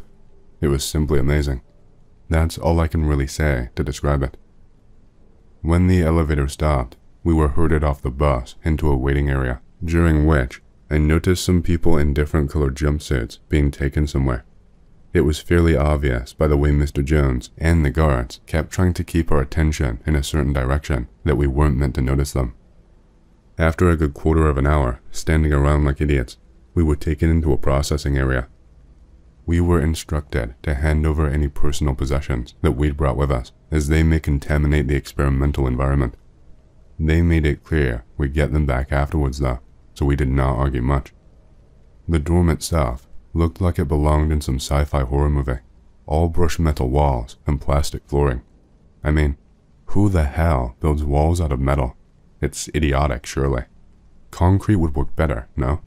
It was simply amazing. That's all I can really say to describe it. When the elevator stopped, we were herded off the bus into a waiting area, during which I noticed some people in different colored jumpsuits being taken somewhere. It was fairly obvious by the way Mr. Jones and the guards kept trying to keep our attention in a certain direction that we weren't meant to notice them. After a good quarter of an hour standing around like idiots, we were taken into a processing area. We were instructed to hand over any personal possessions that we'd brought with us, as they may contaminate the experimental environment. They made it clear we'd get them back afterwards though, so we did not argue much. The dorm itself looked like it belonged in some sci-fi horror movie. All brushed metal walls and plastic flooring. I mean, who the hell builds walls out of metal? It's idiotic, surely. Concrete would work better, no?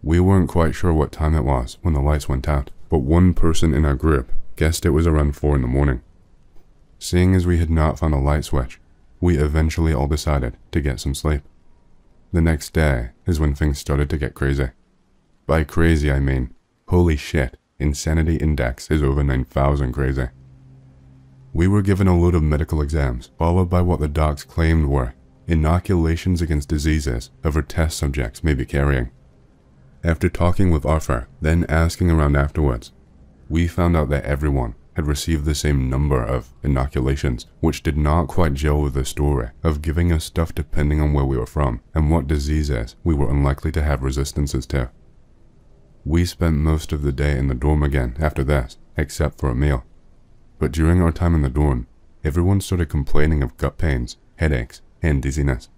We weren't quite sure what time it was when the lights went out, but one person in our group guessed it was around 4 in the morning. Seeing as we had not found a light switch, we eventually all decided to get some sleep. The next day is when things started to get crazy. By crazy I mean, holy shit, insanity index is over 9,000 crazy. We were given a load of medical exams, followed by what the docs claimed were inoculations against diseases of our test subjects may be carrying. After talking with Arthur, then asking around afterwards, we found out that everyone had received the same number of inoculations, which did not quite gel with the story of giving us stuff depending on where we were from and what diseases we were unlikely to have resistances to. We spent most of the day in the dorm again after this, except for a meal. But during our time in the dorm, everyone started complaining of gut pains, headaches, and dizziness.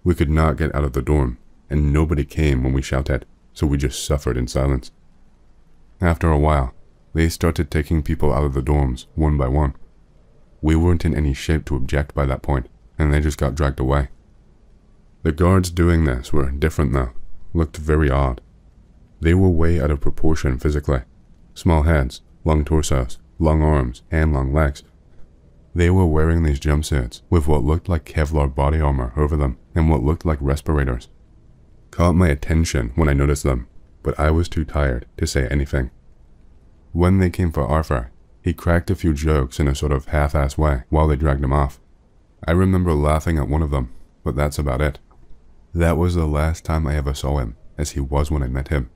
We could not get out of the dorm, and nobody came when we shouted, so we just suffered in silence. After a while, they started taking people out of the dorms one by one. We weren't in any shape to object by that point, and they just got dragged away. The guards doing this were different though, looked very odd. They were way out of proportion physically. Small heads, long torsos, long arms, and long legs. They were wearing these jumpsuits with what looked like Kevlar body armor over them and what looked like respirators. Caught my attention when I noticed them, but I was too tired to say anything. When they came for Arthur, he cracked a few jokes in a sort of half-ass way while they dragged him off. I remember laughing at one of them, but that's about it. That was the last time I ever saw him, as he was when I met him.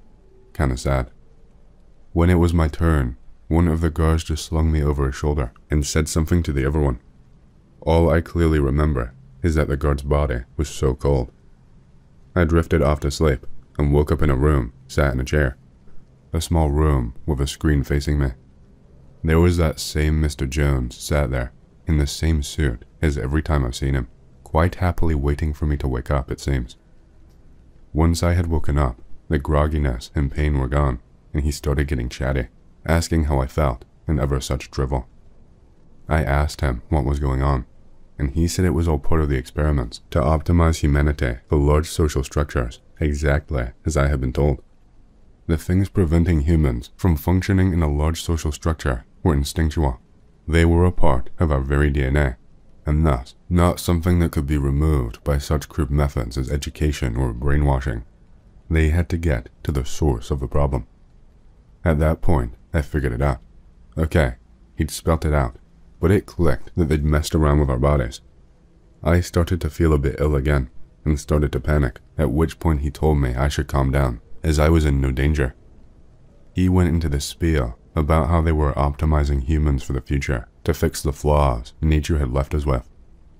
Kinda sad. When it was my turn, one of the guards just slung me over his shoulder and said something to the other one. All I clearly remember is that the guard's body was so cold. I drifted off to sleep and woke up in a room, sat in a chair. A small room with a screen facing me. There was that same Mr. Jones sat there, in the same suit as every time I've seen him, quite happily waiting for me to wake up, it seems. Once I had woken up, the grogginess and pain were gone, and he started getting chatty, asking how I felt and ever such drivel. I asked him what was going on, and he said it was all part of the experiments to optimize humanity for large social structures, exactly as I had been told. The things preventing humans from functioning in a large social structure were instinctual. They were a part of our very DNA, and thus not something that could be removed by such crude methods as education or brainwashing. They had to get to the source of the problem. At that point, I figured it out. Okay, he'd spelt it out, but it clicked that they'd messed around with our bodies. I started to feel a bit ill again, and started to panic, at which point he told me I should calm down, as I was in no danger. He went into this spiel about how they were optimizing humans for the future to fix the flaws nature had left us with,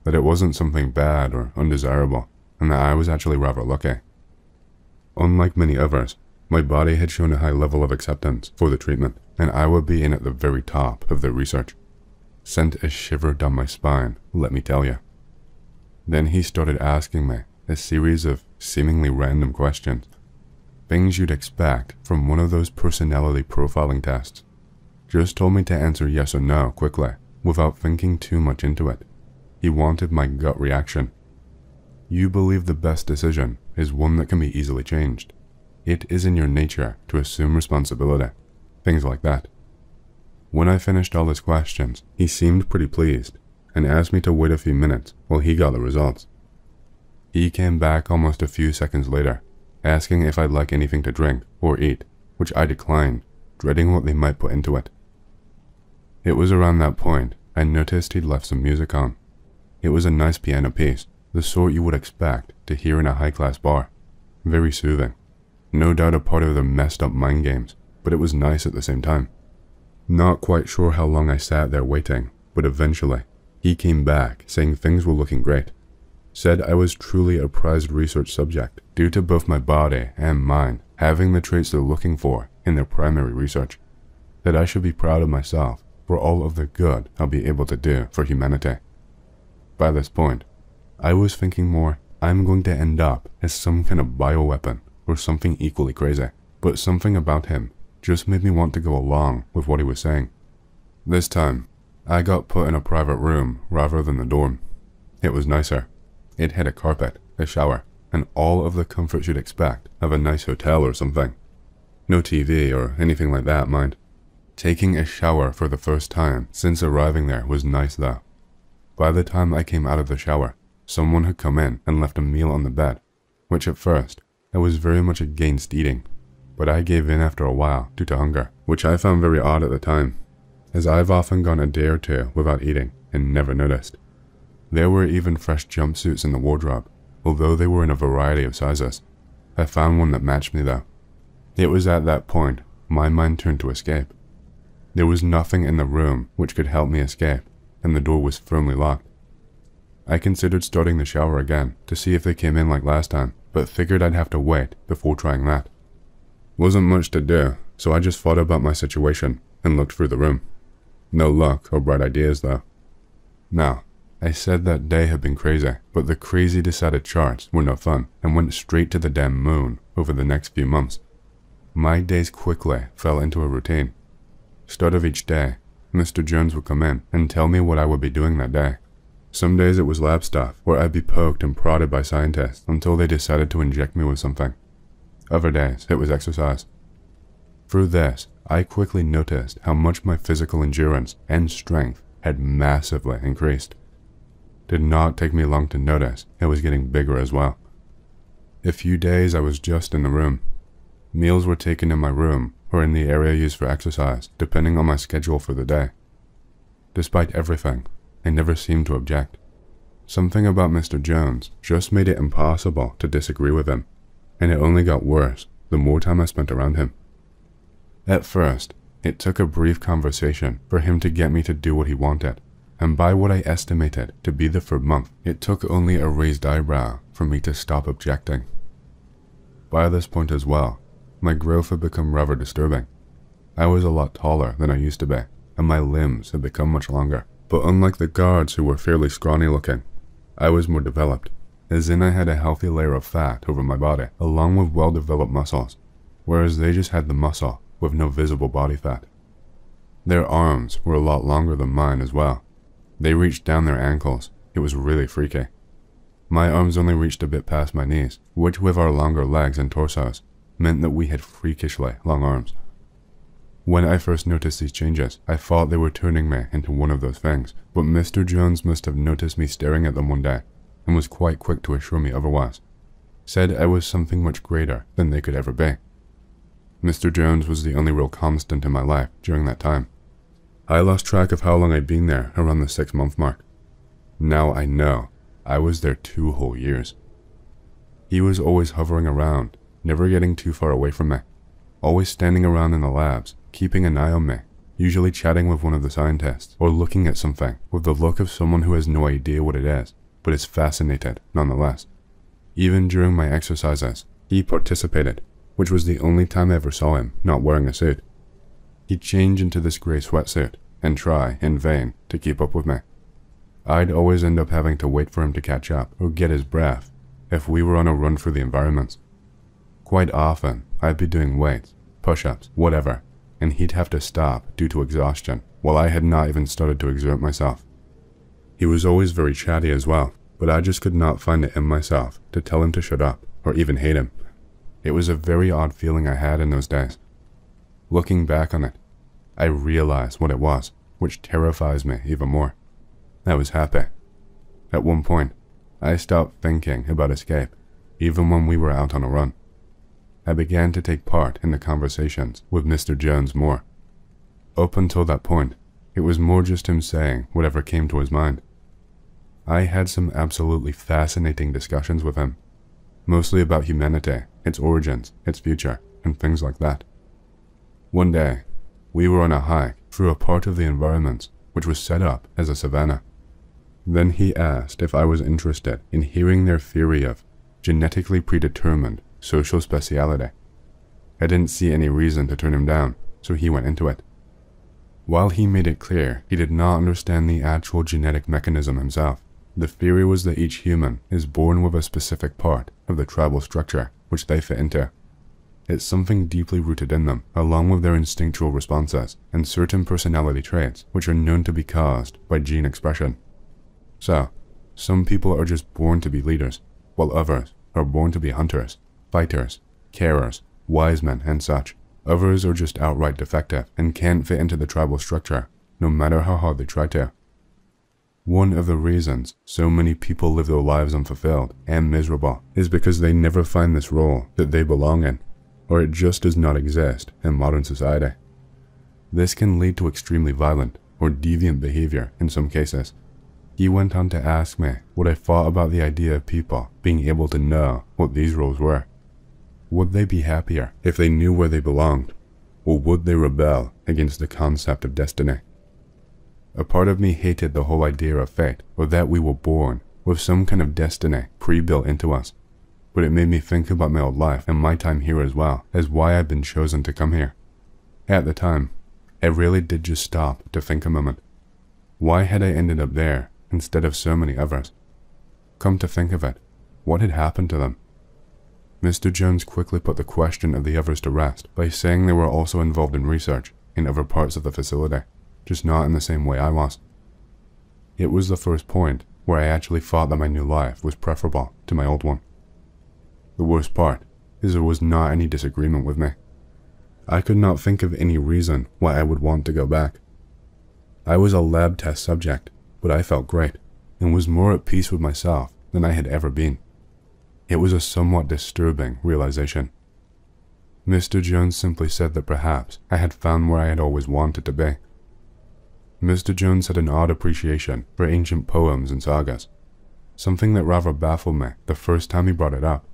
that it wasn't something bad or undesirable, and that I was actually rather lucky. Unlike many others, my body had shown a high level of acceptance for the treatment, and I would be in at the very top of the research. Sent a shiver down my spine, let me tell you. Then he started asking me a series of seemingly random questions. Things you'd expect from one of those personality profiling tests. Just told me to answer yes or no quickly, without thinking too much into it. He wanted my gut reaction. You believe the best decision is one that can be easily changed. It is in your nature to assume responsibility. Things like that. When I finished all his questions, he seemed pretty pleased and asked me to wait a few minutes while he got the results. He came back almost a few seconds later, asking if I'd like anything to drink or eat, which I declined, dreading what they might put into it. It was around that point I noticed he'd left some music on. It was a nice piano piece, the sort you would expect to hear in a high-class bar. Very soothing. No doubt a part of their messed up mind games, but it was nice at the same time. Not quite sure how long I sat there waiting, but eventually, he came back saying things were looking great. Said I was truly a prized research subject due to both my body and mind having the traits they're looking for in their primary research. That I should be proud of myself for all of the good I'll be able to do for humanity. By this point, I was thinking more, I'm going to end up as some kind of bioweapon or something equally crazy, but something about him just made me want to go along with what he was saying. This time, I got put in a private room rather than the dorm. It was nicer. It had a carpet, a shower, and all of the comforts you'd expect of a nice hotel or something. No TV or anything like that, mind. Taking a shower for the first time since arriving there was nice though. By the time I came out of the shower, someone had come in and left a meal on the bed, which at first I was very much against eating, but I gave in after a while due to hunger, which I found very odd at the time, as I've often gone a day or two without eating and never noticed. There were even fresh jumpsuits in the wardrobe, although they were in a variety of sizes. I found one that matched me though. It was at that point my mind turned to escape. There was nothing in the room which could help me escape, and the door was firmly locked. I considered starting the shower again to see if they came in like last time, but figured I'd have to wait before trying that. Wasn't much to do, so I just thought about my situation and looked through the room. No luck or bright ideas though. Now, I said that day had been crazy, but the crazy decided charts were no fun and went straight to the damn moon over the next few months. My days quickly fell into a routine. Start of each day, Mr. Jones would come in and tell me what I would be doing that day. Some days it was lab stuff, where I'd be poked and prodded by scientists until they decided to inject me with something. Other days it was exercise. Through this, I quickly noticed how much my physical endurance and strength had massively increased. Did not take me long to notice it was getting bigger as well. A few days I was just in the room. Meals were taken in my room or in the area used for exercise, depending on my schedule for the day. Despite everything, I never seemed to object. Something about Mr. Jones just made it impossible to disagree with him, and it only got worse the more time I spent around him. At first, it took a brief conversation for him to get me to do what he wanted, and by what I estimated to be the third month, it took only a raised eyebrow for me to stop objecting. By this point as well, my growth had become rather disturbing. I was a lot taller than I used to be, and my limbs had become much longer. But unlike the guards who were fairly scrawny looking, I was more developed, as in I had a healthy layer of fat over my body, along with well-developed muscles, whereas they just had the muscle with no visible body fat. Their arms were a lot longer than mine as well. They reached down their ankles. It was really freaky. My arms only reached a bit past my knees, which with our longer legs and torsos, meant that we had freakishly long arms. When I first noticed these changes, I thought they were turning me into one of those things, but Mr. Jones must have noticed me staring at them one day, and was quite quick to assure me otherwise. Said I was something much greater than they could ever be. Mr. Jones was the only real constant in my life during that time. I lost track of how long I'd been there around the 6-month mark. Now I know I was there 2 whole years. He was always hovering around, never getting too far away from me, always standing around in the labs, keeping an eye on me, usually chatting with one of the scientists, or looking at something with the look of someone who has no idea what it is, but is fascinated nonetheless. Even during my exercises, he participated, which was the only time I ever saw him not wearing a suit. He'd change into this grey sweatsuit and try, in vain, to keep up with me. I'd always end up having to wait for him to catch up or get his breath if we were on a run through the environments. Quite often, I'd be doing weights, push-ups, whatever, and he'd have to stop due to exhaustion while I had not even started to exert myself. He was always very chatty as well, but I just could not find it in myself to tell him to shut up or even hate him. It was a very odd feeling I had in those days. Looking back on it, I realized what it was, which terrifies me even more. I was happy. At one point, I stopped thinking about escape, even when we were out on a run. I began to take part in the conversations with Mr. Jones more. Up until that point, it was more just him saying whatever came to his mind. I had some absolutely fascinating discussions with him, mostly about humanity, its origins, its future, and things like that. One day, we were on a hike through a part of the environment which was set up as a savanna. Then he asked if I was interested in hearing their theory of genetically predetermined social speciality. I didn't see any reason to turn him down, so he went into it. While he made it clear he did not understand the actual genetic mechanism himself, the theory was that each human is born with a specific part of the tribal structure which they fit into. It's something deeply rooted in them, along with their instinctual responses and certain personality traits which are known to be caused by gene expression. So, some people are just born to be leaders, while others are born to be hunters, fighters, carers, wise men, and such. Others are just outright defective and can't fit into the tribal structure, no matter how hard they try to. One of the reasons so many people live their lives unfulfilled and miserable is because they never find this role that they belong in, or it just does not exist in modern society. This can lead to extremely violent or deviant behavior in some cases. He went on to ask me what I thought about the idea of people being able to know what these roles were. Would they be happier if they knew where they belonged, or would they rebel against the concept of destiny? A part of me hated the whole idea of fate, or that we were born with some kind of destiny pre-built into us, but it made me think about my old life and my time here as well as why I'd been chosen to come here. At the time, I really did just stop to think a moment. Why had I ended up there instead of so many others? Come to think of it, what had happened to them? Mr. Jones quickly put the question of the others to rest by saying they were also involved in research in other parts of the facility, just not in the same way I was. It was the first point where I actually thought that my new life was preferable to my old one. The worst part is there was not any disagreement with me. I could not think of any reason why I would want to go back. I was a lab test subject, but I felt great and was more at peace with myself than I had ever been. It was a somewhat disturbing realization. Mr. Jones simply said that perhaps I had found where I had always wanted to be. Mr. Jones had an odd appreciation for ancient poems and sagas, something that rather baffled me the first time he brought it up.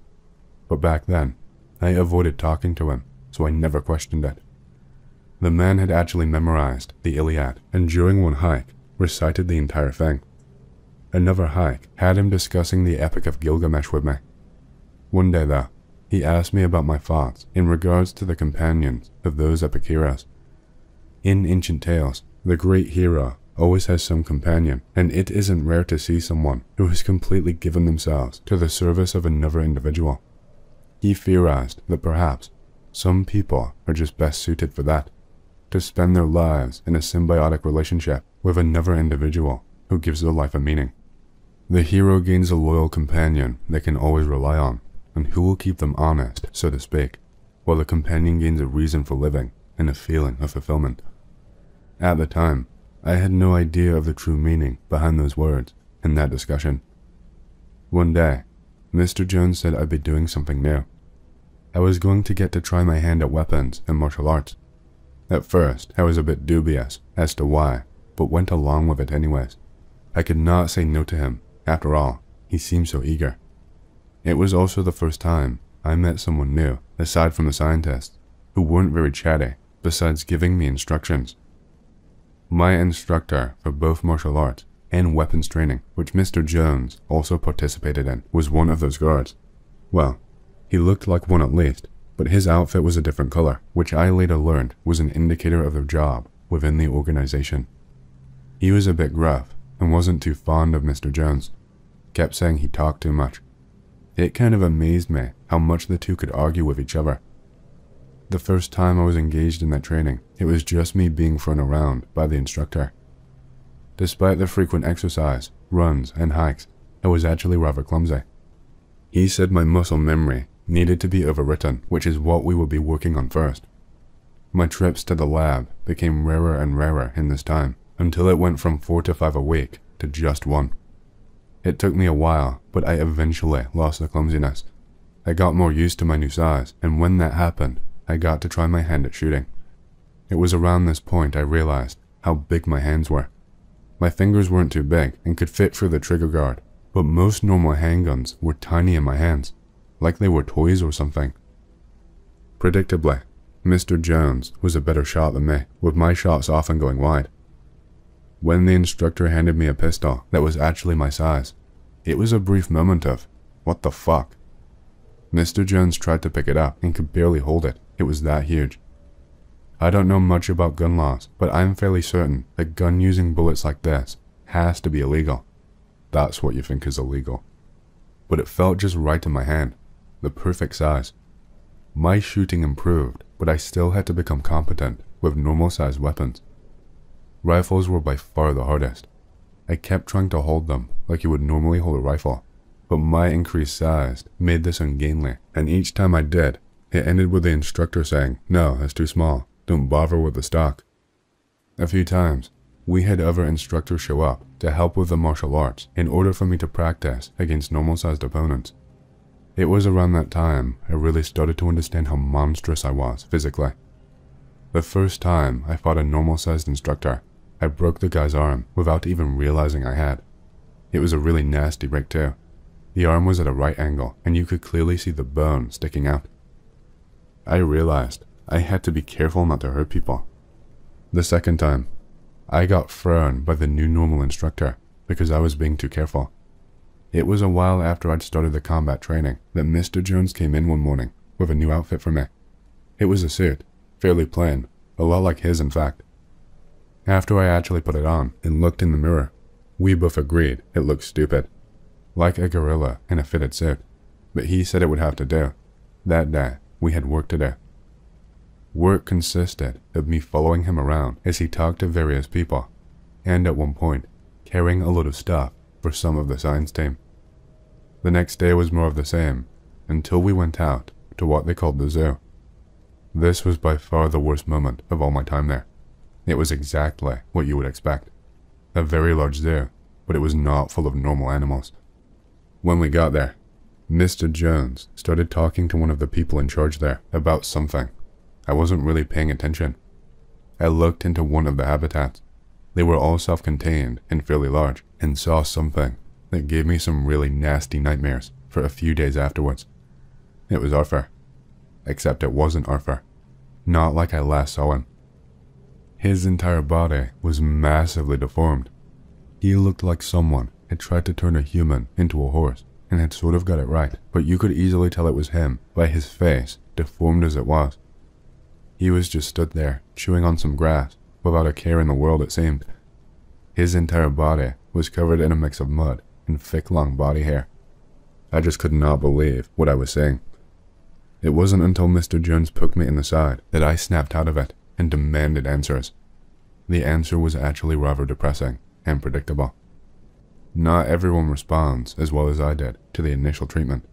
But back then, I avoided talking to him, so I never questioned it. The man had actually memorized the Iliad, and during one hike, recited the entire thing. Another hike had him discussing the Epic of Gilgamesh with me. One day though, he asked me about my thoughts in regards to the companions of those epic heroes. In ancient tales, the great hero always has some companion, and it isn't rare to see someone who has completely given themselves to the service of another individual. He theorized that perhaps some people are just best suited for that, to spend their lives in a symbiotic relationship with another individual who gives their life a meaning. The hero gains a loyal companion they can always rely on, and who will keep them honest, so to speak, while the companion gains a reason for living and a feeling of fulfillment. At the time, I had no idea of the true meaning behind those words in that discussion. One day, Mr. Jones said I'd be doing something new. I was going to get to try my hand at weapons and martial arts. At first, I was a bit dubious as to why, but went along with it anyways. I could not say no to him. After all, he seemed so eager. It was also the first time I met someone new, aside from the scientists, who weren't very chatty, besides giving me instructions. My instructor for both martial arts and weapons training, which Mr. Jones also participated in, was one of those guards. Well, he looked like one at least, but his outfit was a different color, which I later learned was an indicator of their job within the organization. He was a bit gruff and wasn't too fond of Mr. Jones, kept saying he talked too much. It kind of amazed me how much the two could argue with each other. The first time I was engaged in that training, it was just me being thrown around by the instructor. Despite the frequent exercise, runs, and hikes, I was actually rather clumsy. He said my muscle memory needed to be overwritten, which is what we would be working on first. My trips to the lab became rarer and rarer in this time, until it went from 4 to 5 a week to just 1. It took me a while, but I eventually lost the clumsiness. I got more used to my new size, and when that happened, I got to try my hand at shooting. It was around this point I realized how big my hands were. My fingers weren't too big and could fit through the trigger guard, but most normal handguns were tiny in my hands, like they were toys or something. Predictably, Mr. Jones was a better shot than me, with my shots often going wide. When the instructor handed me a pistol that was actually my size, it was a brief moment of, what the fuck? Mr. Jones tried to pick it up and could barely hold it. It was that huge. I don't know much about gun laws, but I'm fairly certain that gun using bullets like this has to be illegal. That's what you think is illegal. But it felt just right in my hand, the perfect size. My shooting improved, but I still had to become competent with normal sized weapons. Rifles were by far the hardest. I kept trying to hold them like you would normally hold a rifle, but my increased size made this ungainly, and each time I did, it ended with the instructor saying, "No, that's too small, don't bother with the stock." A few times, we had other instructors show up to help with the martial arts in order for me to practice against normal-sized opponents. It was around that time I really started to understand how monstrous I was physically. The first time I fought a normal-sized instructor, I broke the guy's arm without even realizing I had. It was a really nasty break too. The arm was at a right angle, and you could clearly see the bone sticking out. I realized I had to be careful not to hurt people. The second time, I got thrown by the new normal instructor because I was being too careful. It was a while after I'd started the combat training that Mr. Jones came in one morning with a new outfit for me. It was a suit, fairly plain, a lot like his in fact. After I actually put it on and looked in the mirror, we both agreed it looked stupid, like a gorilla in a fitted suit, but he said it would have to do. That day, we had work to do. Work consisted of me following him around as he talked to various people, and at one point, carrying a load of stuff for some of the science team. The next day was more of the same, until we went out to what they called the zoo. This was by far the worst moment of all my time there. It was exactly what you would expect. A very large zoo, but it was not full of normal animals. When we got there, Mr. Jones started talking to one of the people in charge there about something. I wasn't really paying attention. I looked into one of the habitats. They were all self-contained and fairly large, and saw something that gave me some really nasty nightmares for a few days afterwards. It was Arthur. Except it wasn't Arthur. Not like I last saw him. His entire body was massively deformed. He looked like someone had tried to turn a human into a horse and had sort of got it right, but you could easily tell it was him by his face, deformed as it was. He was just stood there, chewing on some grass, without a care in the world it seemed. His entire body was covered in a mix of mud and thick long body hair. I just could not believe what I was seeing. It wasn't until Mr. Jones poked me in the side that I snapped out of it and demanded answers. The answer was actually rather depressing and predictable. Not everyone responds as well as I did to the initial treatment.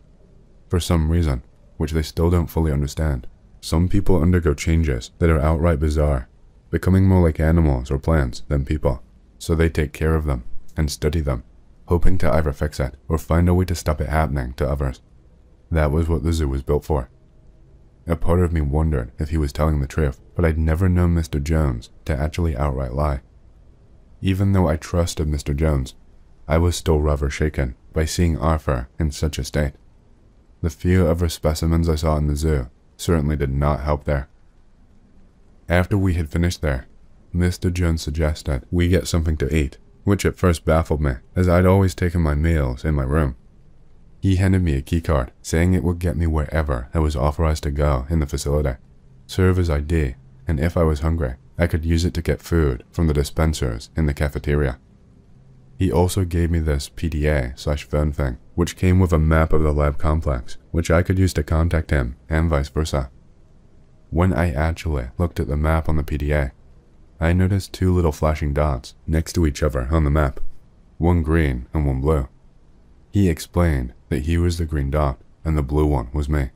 For some reason, which they still don't fully understand, some people undergo changes that are outright bizarre, becoming more like animals or plants than people, so they take care of them and study them, hoping to either fix it or find a way to stop it happening to others. That was what the zoo was built for. A part of me wondered if he was telling the truth, but I'd never known Mr. Jones to actually outright lie. Even though I trusted Mr. Jones, I was still rather shaken by seeing Arthur in such a state. The few other specimens I saw in the zoo certainly did not help there. After we had finished there, Mr. Jones suggested we get something to eat, which at first baffled me, as I'd always taken my meals in my room. He handed me a keycard, saying it would get me wherever I was authorized to go in the facility, serve as ID, and if I was hungry, I could use it to get food from the dispensers in the cafeteria. He also gave me this PDA/phone thing, which came with a map of the lab complex, which I could use to contact him, and vice versa. When I actually looked at the map on the PDA, I noticed two little flashing dots next to each other on the map, one green and one blue. He explained that he was the green dot, and the blue one was me.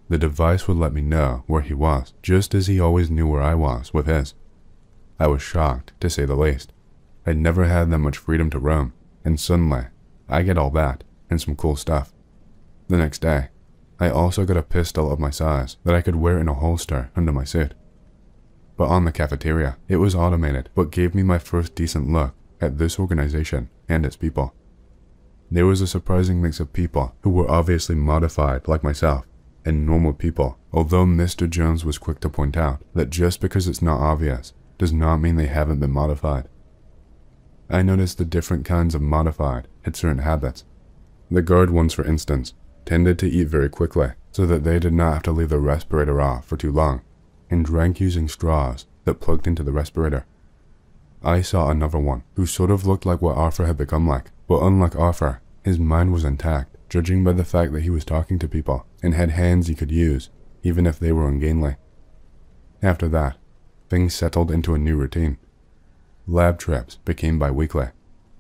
The device would let me know where he was, just as he always knew where I was with his. I was shocked, to say the least. I'd never had that much freedom to roam, and suddenly, I get all that, and some cool stuff. The next day, I also got a pistol of my size that I could wear in a holster under my suit. But on the cafeteria, it was automated, but gave me my first decent look at this organization and its people. There was a surprising mix of people who were obviously modified like myself, and normal people, although Mr. Jones was quick to point out that just because it's not obvious does not mean they haven't been modified. I noticed the different kinds of modified had certain habits. The guard ones, for instance, tended to eat very quickly so that they did not have to leave the respirator off for too long, and drank using straws that plugged into the respirator. I saw another one who sort of looked like what Arthur had become like, but unlike Arthur, his mind was intact, judging by the fact that he was talking to people and had hands he could use, even if they were ungainly. After that, things settled into a new routine. Lab trips became bi-weekly.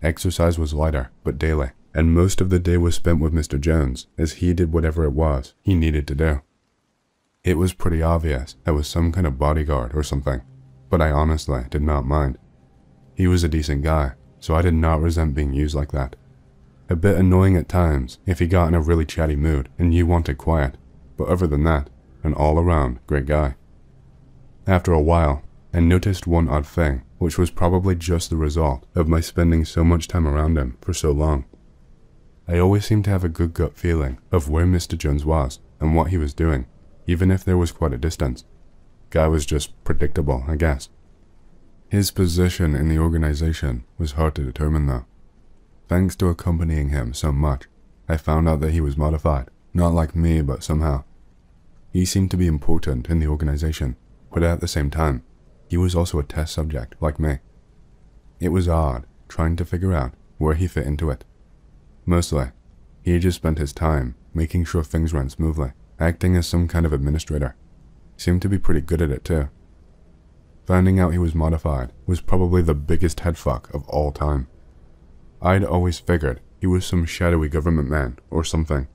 Exercise was lighter, but daily, and most of the day was spent with Mr. Jones as he did whatever it was he needed to do. It was pretty obvious I was some kind of bodyguard or something, but I honestly did not mind. He was a decent guy, so I did not resent being used like that. A bit annoying at times if he got in a really chatty mood and you wanted quiet, but other than that, an all-around great guy. After a while, I noticed one odd thing, which was probably just the result of my spending so much time around him for so long. I always seemed to have a good gut feeling of where Mr. Jones was and what he was doing, even if there was quite a distance. Guy was just predictable, I guess. His position in the organization was hard to determine though. Thanks to accompanying him so much, I found out that he was modified, not like me, but somehow. He seemed to be important in the organization, but at the same time, he was also a test subject like me. It was odd trying to figure out where he fit into it. Mostly, he just spent his time making sure things ran smoothly, acting as some kind of administrator. Seemed to be pretty good at it too. Finding out he was modified was probably the biggest headfuck of all time. I'd always figured he was some shadowy government man or something.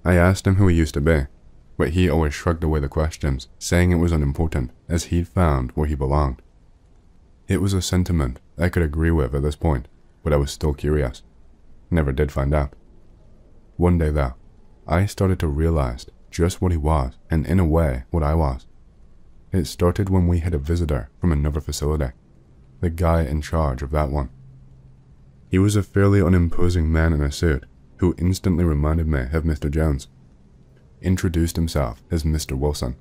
I asked him who he used to be, but he always shrugged away the questions, saying it was unimportant as he'd found where he belonged. It was a sentiment I could agree with at this point, but I was still curious. Never did find out. One day though, I started to realize just what he was, and in a way, what I was. It started when we had a visitor from another facility, the guy in charge of that one. He was a fairly unimposing man in a suit, who instantly reminded me of Mr. Jones. Introduced himself as Mr. Wilson.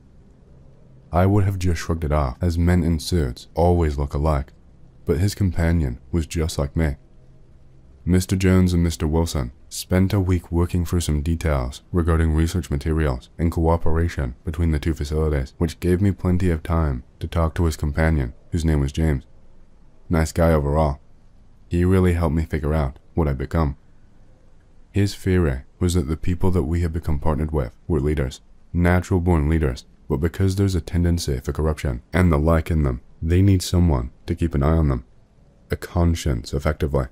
I would have just shrugged it off, as men in suits always look alike, but his companion was just like me. Mr. Jones and Mr. Wilson spent a week working through some details regarding research materials and cooperation between the two facilities, which gave me plenty of time to talk to his companion, whose name was James. Nice guy overall. He really helped me figure out what I'd become. His theory was that the people that we had become partnered with were leaders, natural-born leaders, but because there's a tendency for corruption and the like in them, they need someone to keep an eye on them. A conscience, effectively.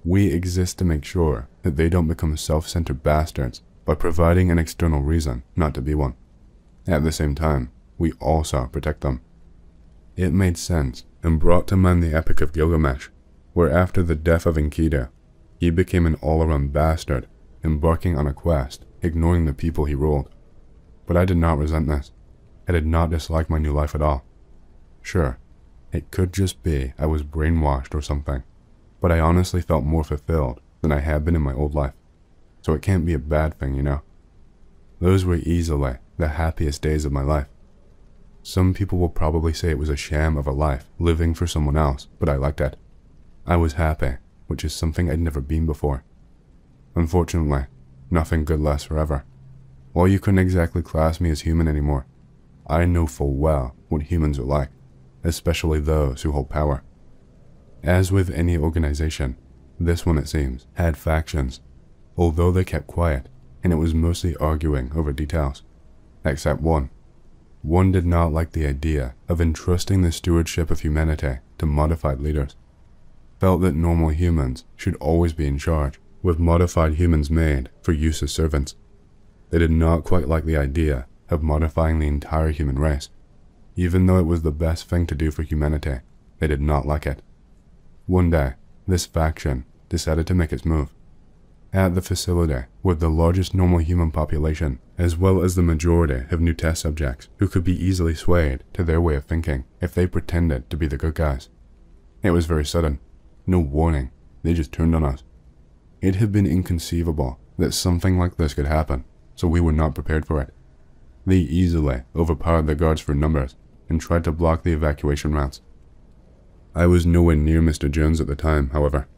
We exist to make sure that they don't become self-centered bastards by providing an external reason not to be one. At the same time, we also protect them. It made sense and brought to mind the Epic of Gilgamesh, where after the death of Enkidu, he became an all-around bastard, embarking on a quest, ignoring the people he ruled. But I did not resent this. I did not dislike my new life at all. Sure, it could just be I was brainwashed or something, but I honestly felt more fulfilled than I had been in my old life, so it can't be a bad thing, you know. Those were easily the happiest days of my life. Some people will probably say it was a sham of a life, living for someone else, but I liked it. I was happy, which is something I'd never been before. Unfortunately, nothing good lasts forever. While you couldn't exactly class me as human anymore, I know full well what humans are like, especially those who hold power. As with any organization, this one, it seems, had factions, although they kept quiet, and it was mostly arguing over details. Except one. One did not like the idea of entrusting the stewardship of humanity to modified leaders. Felt that normal humans should always be in charge, with modified humans made for use as servants. They did not quite like the idea of modifying the entire human race. Even though it was the best thing to do for humanity, they did not like it. One day, this faction decided to make its move. At the facility, with the largest normal human population, as well as the majority of new test subjects who could be easily swayed to their way of thinking if they pretended to be the good guys. It was very sudden. No warning. They just turned on us. It had been inconceivable that something like this could happen, so we were not prepared for it. They easily overpowered the guards for numbers and tried to block the evacuation routes. I was nowhere near Mr. Jones at the time, however.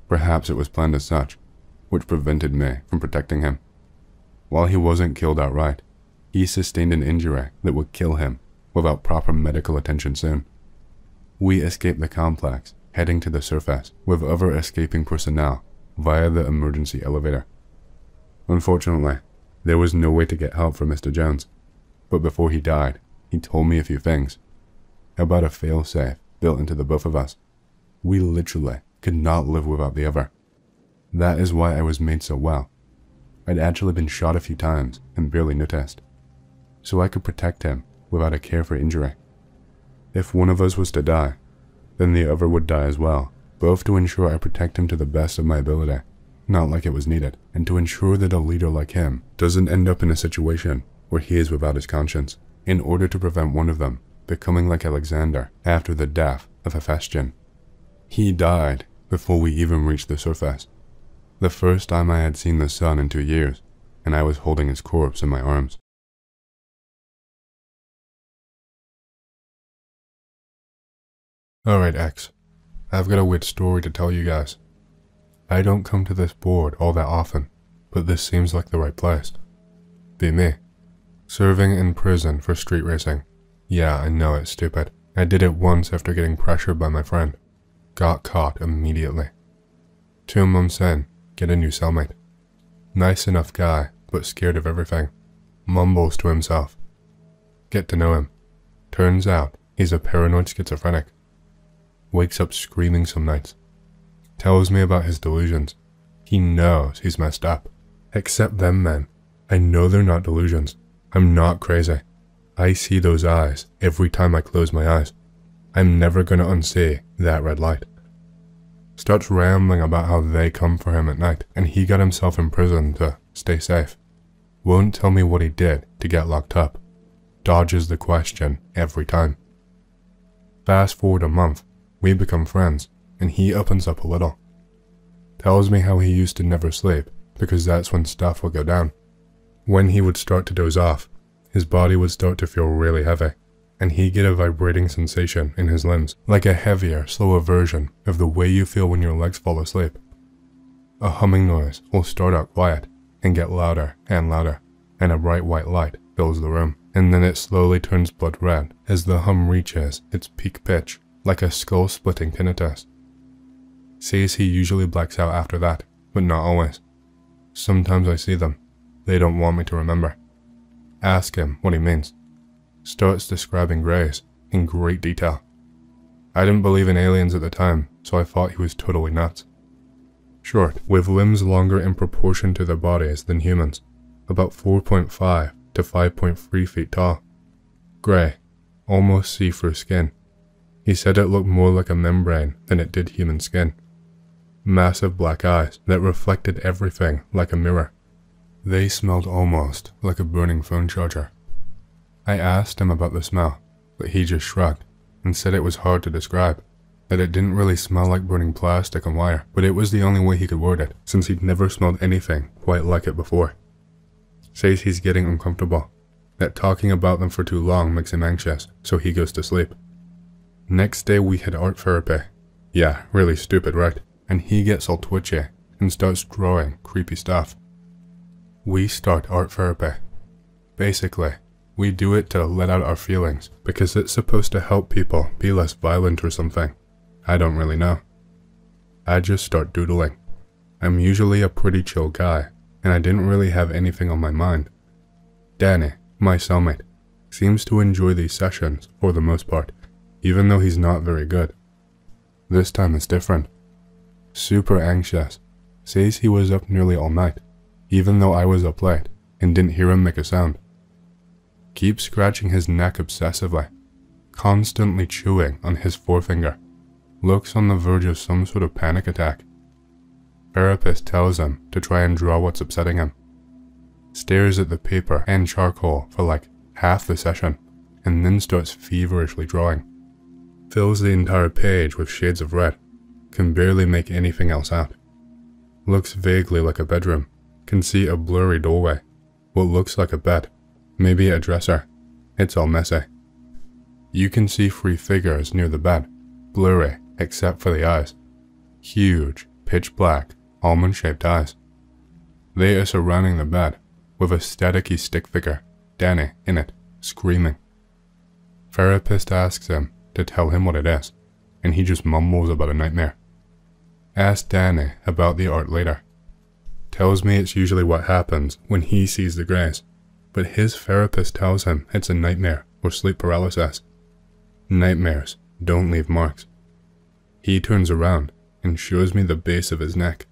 Perhaps it was planned as such, which prevented me from protecting him. While he wasn't killed outright, he sustained an injury that would kill him without proper medical attention soon. We escaped the complex, heading to the surface with other escaping personnel via the emergency elevator. Unfortunately, there was no way to get help for Mr. Jones, but before he died, he told me a few things about a failsafe built into the both of us. We literally could not live without the other. That is why I was made so well. I'd actually been shot a few times and barely noticed, so I could protect him without a care for injury. If one of us was to die, then the other would die as well, both to ensure I protect him to the best of my ability, not like it was needed, and to ensure that a leader like him doesn't end up in a situation where he is without his conscience, in order to prevent one of them becoming like Alexander after the death of Hephaestion. He died before we even reached the surface. The first time I had seen the sun in 2 years, and I was holding his corpse in my arms. Alright X, I've got a weird story to tell you guys. I don't come to this board all that often, but this seems like the right place. Be me. Serving in prison for street racing. Yeah, I know it's stupid. I did it once after getting pressured by my friend. Got caught immediately. 2 months in, get a new cellmate. Nice enough guy, but scared of everything. Mumbles to himself. Get to know him. Turns out, he's a paranoid schizophrenic. Wakes up screaming some nights. Tells me about his delusions. He knows he's messed up. Except them men. I know they're not delusions. I'm not crazy. I see those eyes every time I close my eyes. I'm never gonna unsee that red light. Starts rambling about how they come for him at night, and he got himself in prison to stay safe. Won't tell me what he did to get locked up. Dodges the question every time. Fast forward a month, we become friends, and he opens up a little. Tells me how he used to never sleep, because that's when stuff would go down. When he would start to doze off, his body would start to feel really heavy, and he'd get a vibrating sensation in his limbs, like a heavier, slower version of the way you feel when your legs fall asleep. A humming noise will start out quiet, and get louder and louder, and a bright white light fills the room, and then it slowly turns blood red as the hum reaches its peak pitch, like a skull-splitting tinnitus. Says he usually blacks out after that, but not always. Sometimes I see them. They don't want me to remember. Ask him what he means. Starts describing greys in great detail. I didn't believe in aliens at the time, so I thought he was totally nuts. Short, with limbs longer in proportion to their bodies than humans, about 4.5 to 5.3 feet tall. Grey, almost see-through skin. He said it looked more like a membrane than it did human skin. Massive black eyes that reflected everything like a mirror. They smelled almost like a burning phone charger. I asked him about the smell, but he just shrugged and said it was hard to describe, that it didn't really smell like burning plastic and wire, but it was the only way he could word it, since he'd never smelled anything quite like it before. Says he's getting uncomfortable, that talking about them for too long makes him anxious, so he goes to sleep. Next day we had art therapy. Yeah, really stupid, right? And he gets all twitchy and starts drawing creepy stuff. We start art therapy. Basically, we do it to let out our feelings because it's supposed to help people be less violent or something. I don't really know. I just start doodling. I'm usually a pretty chill guy, and I didn't really have anything on my mind. Danny, my cellmate, seems to enjoy these sessions for the most part, even though he's not very good. This time it's different. Super anxious. Says he was up nearly all night, even though I was up late, and didn't hear him make a sound. Keeps scratching his neck obsessively, constantly chewing on his forefinger. Looks on the verge of some sort of panic attack. Therapist tells him to try and draw what's upsetting him. Stares at the paper and charcoal for like half the session, and then starts feverishly drawing. Fills the entire page with shades of red. Can barely make anything else out. Looks vaguely like a bedroom. Can see a blurry doorway. What looks like a bed. Maybe a dresser. It's all messy. You can see 3 figures near the bed. Blurry, except for the eyes. Huge, pitch black, almond-shaped eyes. They are surrounding the bed, with a staticky stick figure, Danny, in it, screaming. Therapist asks him to tell him what it is, and he just mumbles about a nightmare. Ask Danny about the art later. Tells me it's usually what happens when he sees the greys, but his therapist tells him it's a nightmare or sleep paralysis. Nightmares don't leave marks. He turns around and shows me the base of his neck.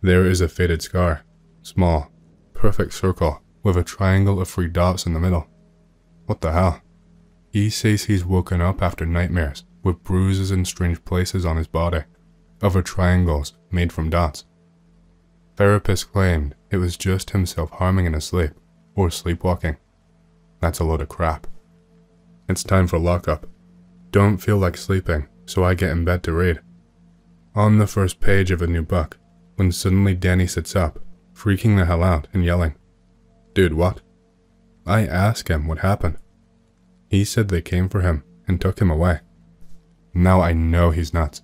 There is a faded scar, small, perfect circle with a triangle of 3 dots in the middle. What the hell? He says he's woken up after nightmares with bruises in strange places on his body, other triangles made from dots. Therapist claimed it was just him self-harming in his sleep, or sleepwalking. That's a load of crap. It's time for lockup. Don't feel like sleeping, so I get in bed to read. On the first page of a new book, when suddenly Danny sits up, freaking the hell out and yelling, "Dude, what?" I ask him what happened. He said they came for him and took him away. Now I know he's nuts.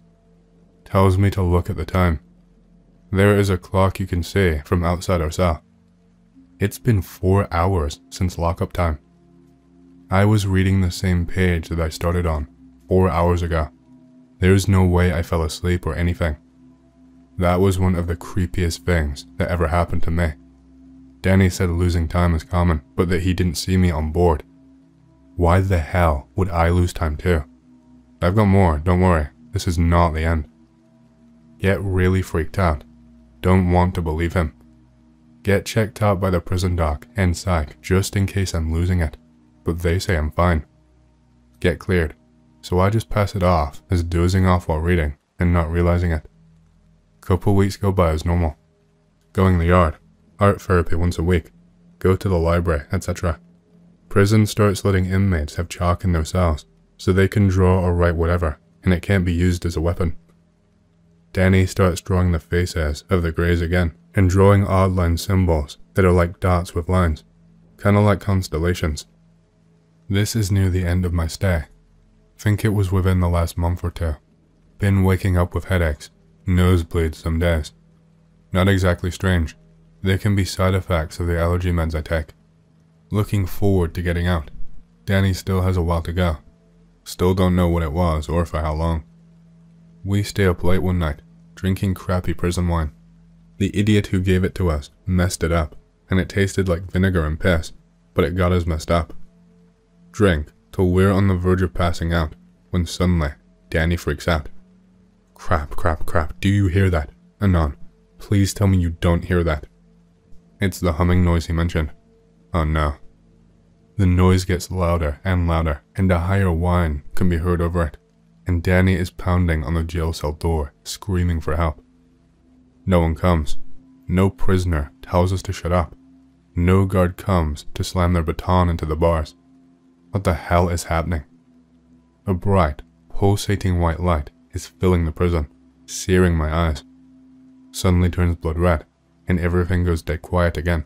Tells me to look at the time. There is a clock you can see from outside our cell. It's been 4 hours since lockup time. I was reading the same page that I started on 4 hours ago. There's no way I fell asleep or anything. That was one of the creepiest things that ever happened to me. Danny said losing time is common, but that he didn't see me on board. Why the hell would I lose time too? I've got more, don't worry, this is not the end. Get really freaked out. Don't want to believe him. Get checked out by the prison doc and psych just in case I'm losing it, but they say I'm fine. Get cleared, so I just pass it off as dozing off while reading and not realizing it. Couple weeks go by as normal. Going the yard, art therapy once a week, go to the library, etc. Prison starts letting inmates have chalk in their cells, so they can draw or write whatever, and it can't be used as a weapon. Danny starts drawing the faces of the greys again, and drawing odd line symbols that are like dots with lines, kinda like constellations. This is near the end of my stay. Think it was within the last month or 2. Been waking up with headaches, nosebleeds some days. Not exactly strange. They can be side effects of the allergy meds I take. Looking forward to getting out. Danny still has a while to go. Still don't know what it was or for how long. We stay up late one night, drinking crappy prison wine. The idiot who gave it to us messed it up, and it tasted like vinegar and piss, but it got us messed up. Drink till we're on the verge of passing out, when suddenly, Danny freaks out. Crap, crap, crap, do you hear that? Anon, please tell me you don't hear that. It's the humming noise he mentioned. Oh no. The noise gets louder and louder, and a higher whine can be heard over it, and Danny is pounding on the jail cell door, screaming for help. No one comes. No prisoner tells us to shut up. No guard comes to slam their baton into the bars. What the hell is happening? A bright, pulsating white light is filling the prison, searing my eyes. Suddenly turns blood red, and everything goes dead quiet again.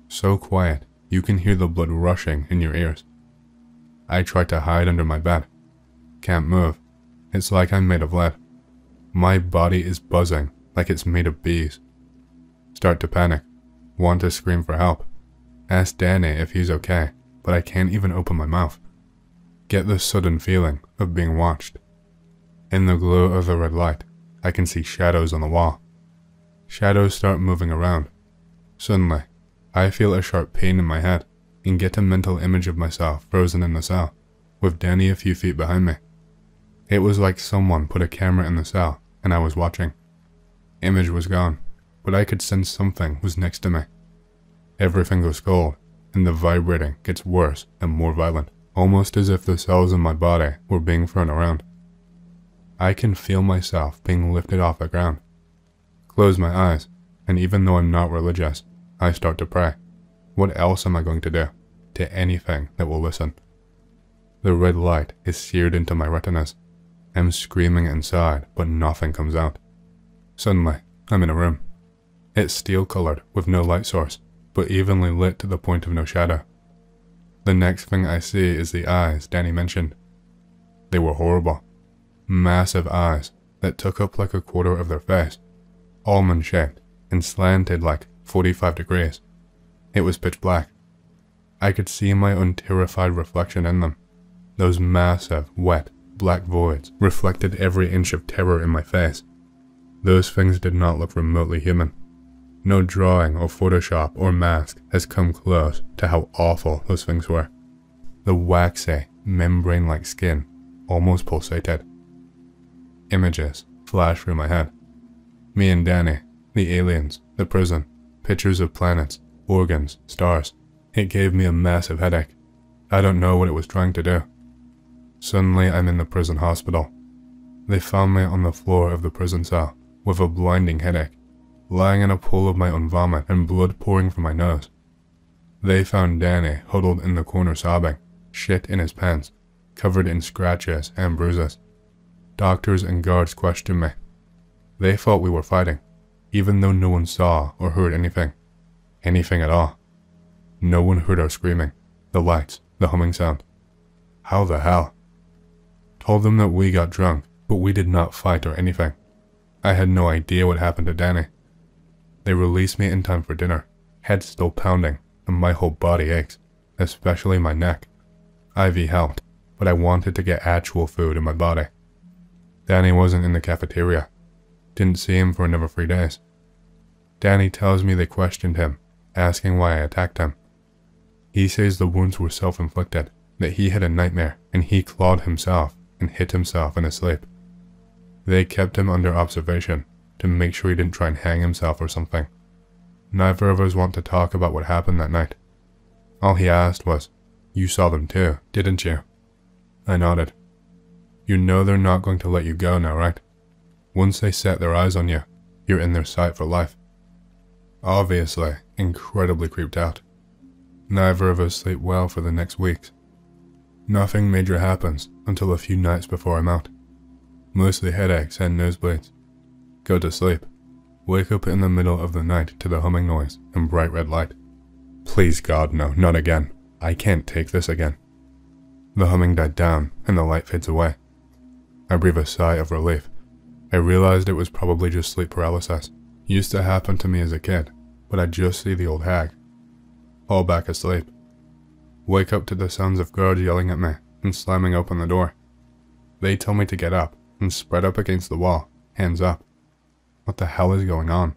So quiet, you can hear the blood rushing in your ears. I try to hide under my bed. Can't move. It's like I'm made of lead. My body is buzzing like it's made of bees. Start to panic. Want to scream for help. Ask Danny if he's okay, but I can't even open my mouth. Get the sudden feeling of being watched. In the glow of the red light, I can see shadows on the wall. Shadows start moving around. Suddenly, I feel a sharp pain in my head and get a mental image of myself frozen in the cell, with Danny a few feet behind me. It was like someone put a camera in the cell and I was watching. Image was gone, but I could sense something was next to me. Everything goes cold, and the vibrating gets worse and more violent, almost as if the cells in my body were being thrown around. I can feel myself being lifted off the ground. Close my eyes, and even though I'm not religious, I start to pray. What else am I going to do? To anything that will listen. The red light is seared into my retinas. I'm screaming inside, but nothing comes out. Suddenly, I'm in a room. It's steel-colored with no light source, but evenly lit to the point of no shadow. The next thing I see is the eyes Danny mentioned. They were horrible. Massive eyes that took up like a quarter of their face, almond-shaped and slanted like 45 degrees. It was pitch black. I could see my own terrified reflection in them. Those massive, wet, black voids reflected every inch of terror in my face. Those things did not look remotely human. No drawing or Photoshop or mask has come close to how awful those things were. The waxy, membrane-like skin almost pulsated. Images flashed through my head. Me and Danny, the aliens, the prison, pictures of planets, organs, stars. It gave me a massive headache. I don't know what it was trying to do. Suddenly I'm in the prison hospital. They found me on the floor of the prison cell, with a blinding headache, lying in a pool of my own vomit and blood pouring from my nose. They found Danny huddled in the corner sobbing, shit in his pants, covered in scratches and bruises. Doctors and guards questioned me. They thought we were fighting, even though no one saw or heard anything. Anything at all. No one heard our screaming, the lights, the humming sound. How the hell? Told them that we got drunk, but we did not fight or anything. I had no idea what happened to Danny. They released me in time for dinner, head still pounding, and my whole body aches, especially my neck. IV helped, but I wanted to get actual food in my body. Danny wasn't in the cafeteria. Didn't see him for another 3 days. Danny tells me they questioned him, asking why I attacked him. He says the wounds were self-inflicted, that he had a nightmare and he clawed himself and hit himself in his sleep. They kept him under observation to make sure he didn't try and hang himself or something. Neither of us want to talk about what happened that night. All he asked was, "You saw them too, didn't you?" I nodded. You know they're not going to let you go now, right? Once they set their eyes on you, you're in their sight for life. Obviously, incredibly creeped out. Neither of us sleep well for the next weeks. Nothing major happens until a few nights before I'm out. Mostly headaches and nosebleeds. Go to sleep. Wake up in the middle of the night to the humming noise and bright red light. Please God, no, not again. I can't take this again. The humming died down and the light fades away. I breathe a sigh of relief. I realized it was probably just sleep paralysis. Used to happen to me as a kid, but I just see the old hag. Fall back asleep. Wake up to the sounds of guards yelling at me and slamming open the door. They tell me to get up and spread up against the wall, hands up. What the hell is going on?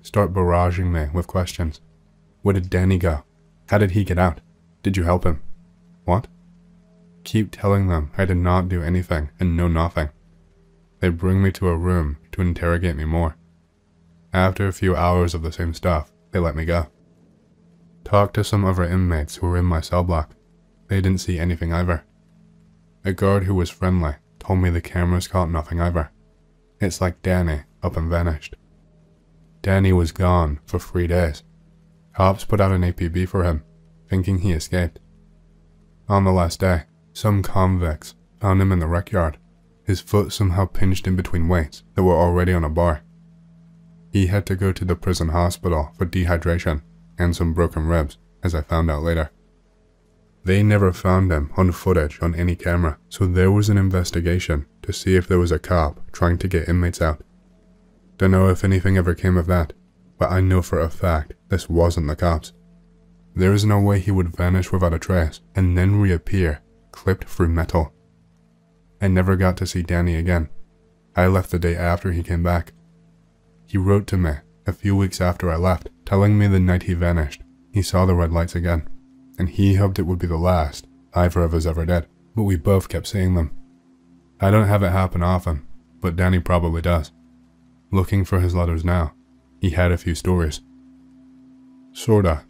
Start barraging me with questions. Where did Danny go? How did he get out? Did you help him? What? Keep telling them I did not do anything and know nothing. They bring me to a room to interrogate me more. After a few hours of the same stuff, they let me go. Talked to some other inmates who were in my cell block. They didn't see anything either. A guard who was friendly told me the cameras caught nothing either. It's like Danny up and vanished. Danny was gone for 3 days. Cops put out an APB for him, thinking he escaped. On the last day, some convicts found him in the rec yard, his foot somehow pinched in between weights that were already on a bar. He had to go to the prison hospital for dehydration and some broken ribs, as I found out later. They never found him on footage on any camera, so there was an investigation to see if there was a cop trying to get inmates out. Don't know if anything ever came of that, but I know for a fact this wasn't the cops. There is no way he would vanish without a trace and then reappear, clipped through metal. I never got to see Danny again. I left the day after he came back. He wrote to me a few weeks after I left, telling me the night he vanished, he saw the red lights again, and he hoped it would be the last either of us ever did, but we both kept seeing them. I don't have it happen often, but Danny probably does. Looking for his letters now, he had a few stories. Sorta,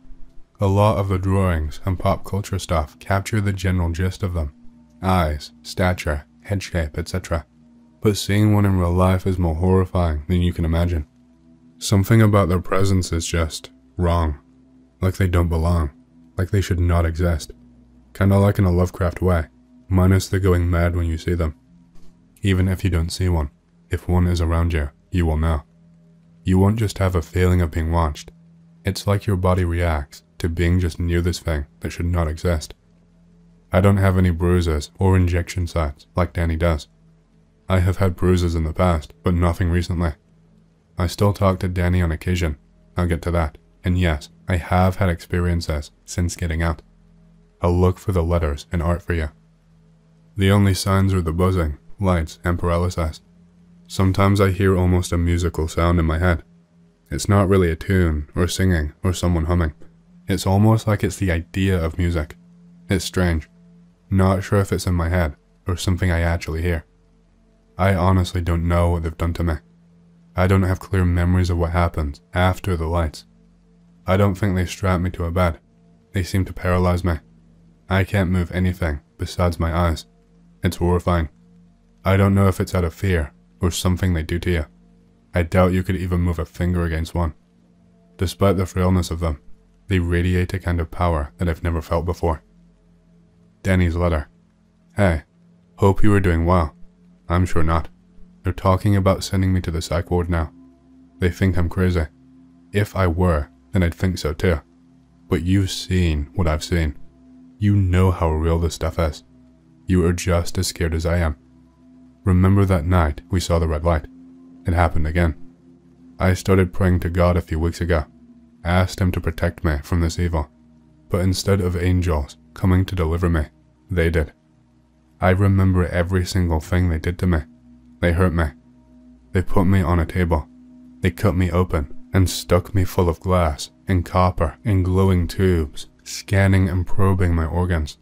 A lot of the drawings and pop culture stuff capture the general gist of them. Eyes, stature, head shape, etc. But seeing one in real life is more horrifying than you can imagine. Something about their presence is just wrong. Like they don't belong. Like they should not exist. Kinda like in a Lovecraft way, minus the going mad when you see them. Even if you don't see one, if one is around you, you will know. You won't just have a feeling of being watched. It's like your body reacts to being just near this thing that should not exist. I don't have any bruises or injection sites like Danny does. I have had bruises in the past, but nothing recently. I still talk to Danny on occasion, I'll get to that, and yes, I have had experiences since getting out. I'll look for the letters and art for you. The only signs are the buzzing, lights, and paralysis. Sometimes I hear almost a musical sound in my head. It's not really a tune, or singing, or someone humming. It's almost like it's the idea of music. It's strange. Not sure if it's in my head, or something I actually hear. I honestly don't know what they've done to me. I don't have clear memories of what happens after the lights. I don't think they strap me to a bed. They seem to paralyze me. I can't move anything besides my eyes. It's horrifying. I don't know if it's out of fear, or something they do to you. I doubt you could even move a finger against one. Despite the frailness of them, they radiate a kind of power that I've never felt before. Danny's letter. Hey, hope you are doing well. I'm sure not. They're talking about sending me to the psych ward now. They think I'm crazy. If I were, then I'd think so too. But you've seen what I've seen. You know how real this stuff is. You are just as scared as I am. Remember that night we saw the red light? It happened again. I started praying to God a few weeks ago. Asked him to protect me from this evil. But instead of angels coming to deliver me, they did. I remember every single thing they did to me. They hurt me. They put me on a table. They cut me open and stuck me full of glass and copper and glowing tubes, scanning and probing my organs.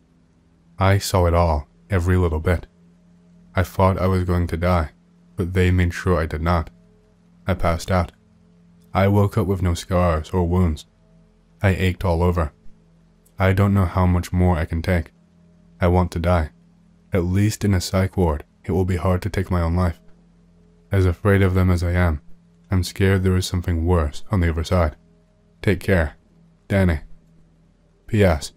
I saw it all, every little bit. I thought I was going to die, but they made sure I did not. I passed out. I woke up with no scars or wounds. I ached all over. I don't know how much more I can take. I want to die. At least in a psych ward, it will be hard to take my own life. As afraid of them as I am, I'm scared there is something worse on the other side. Take care. Danny. P.S.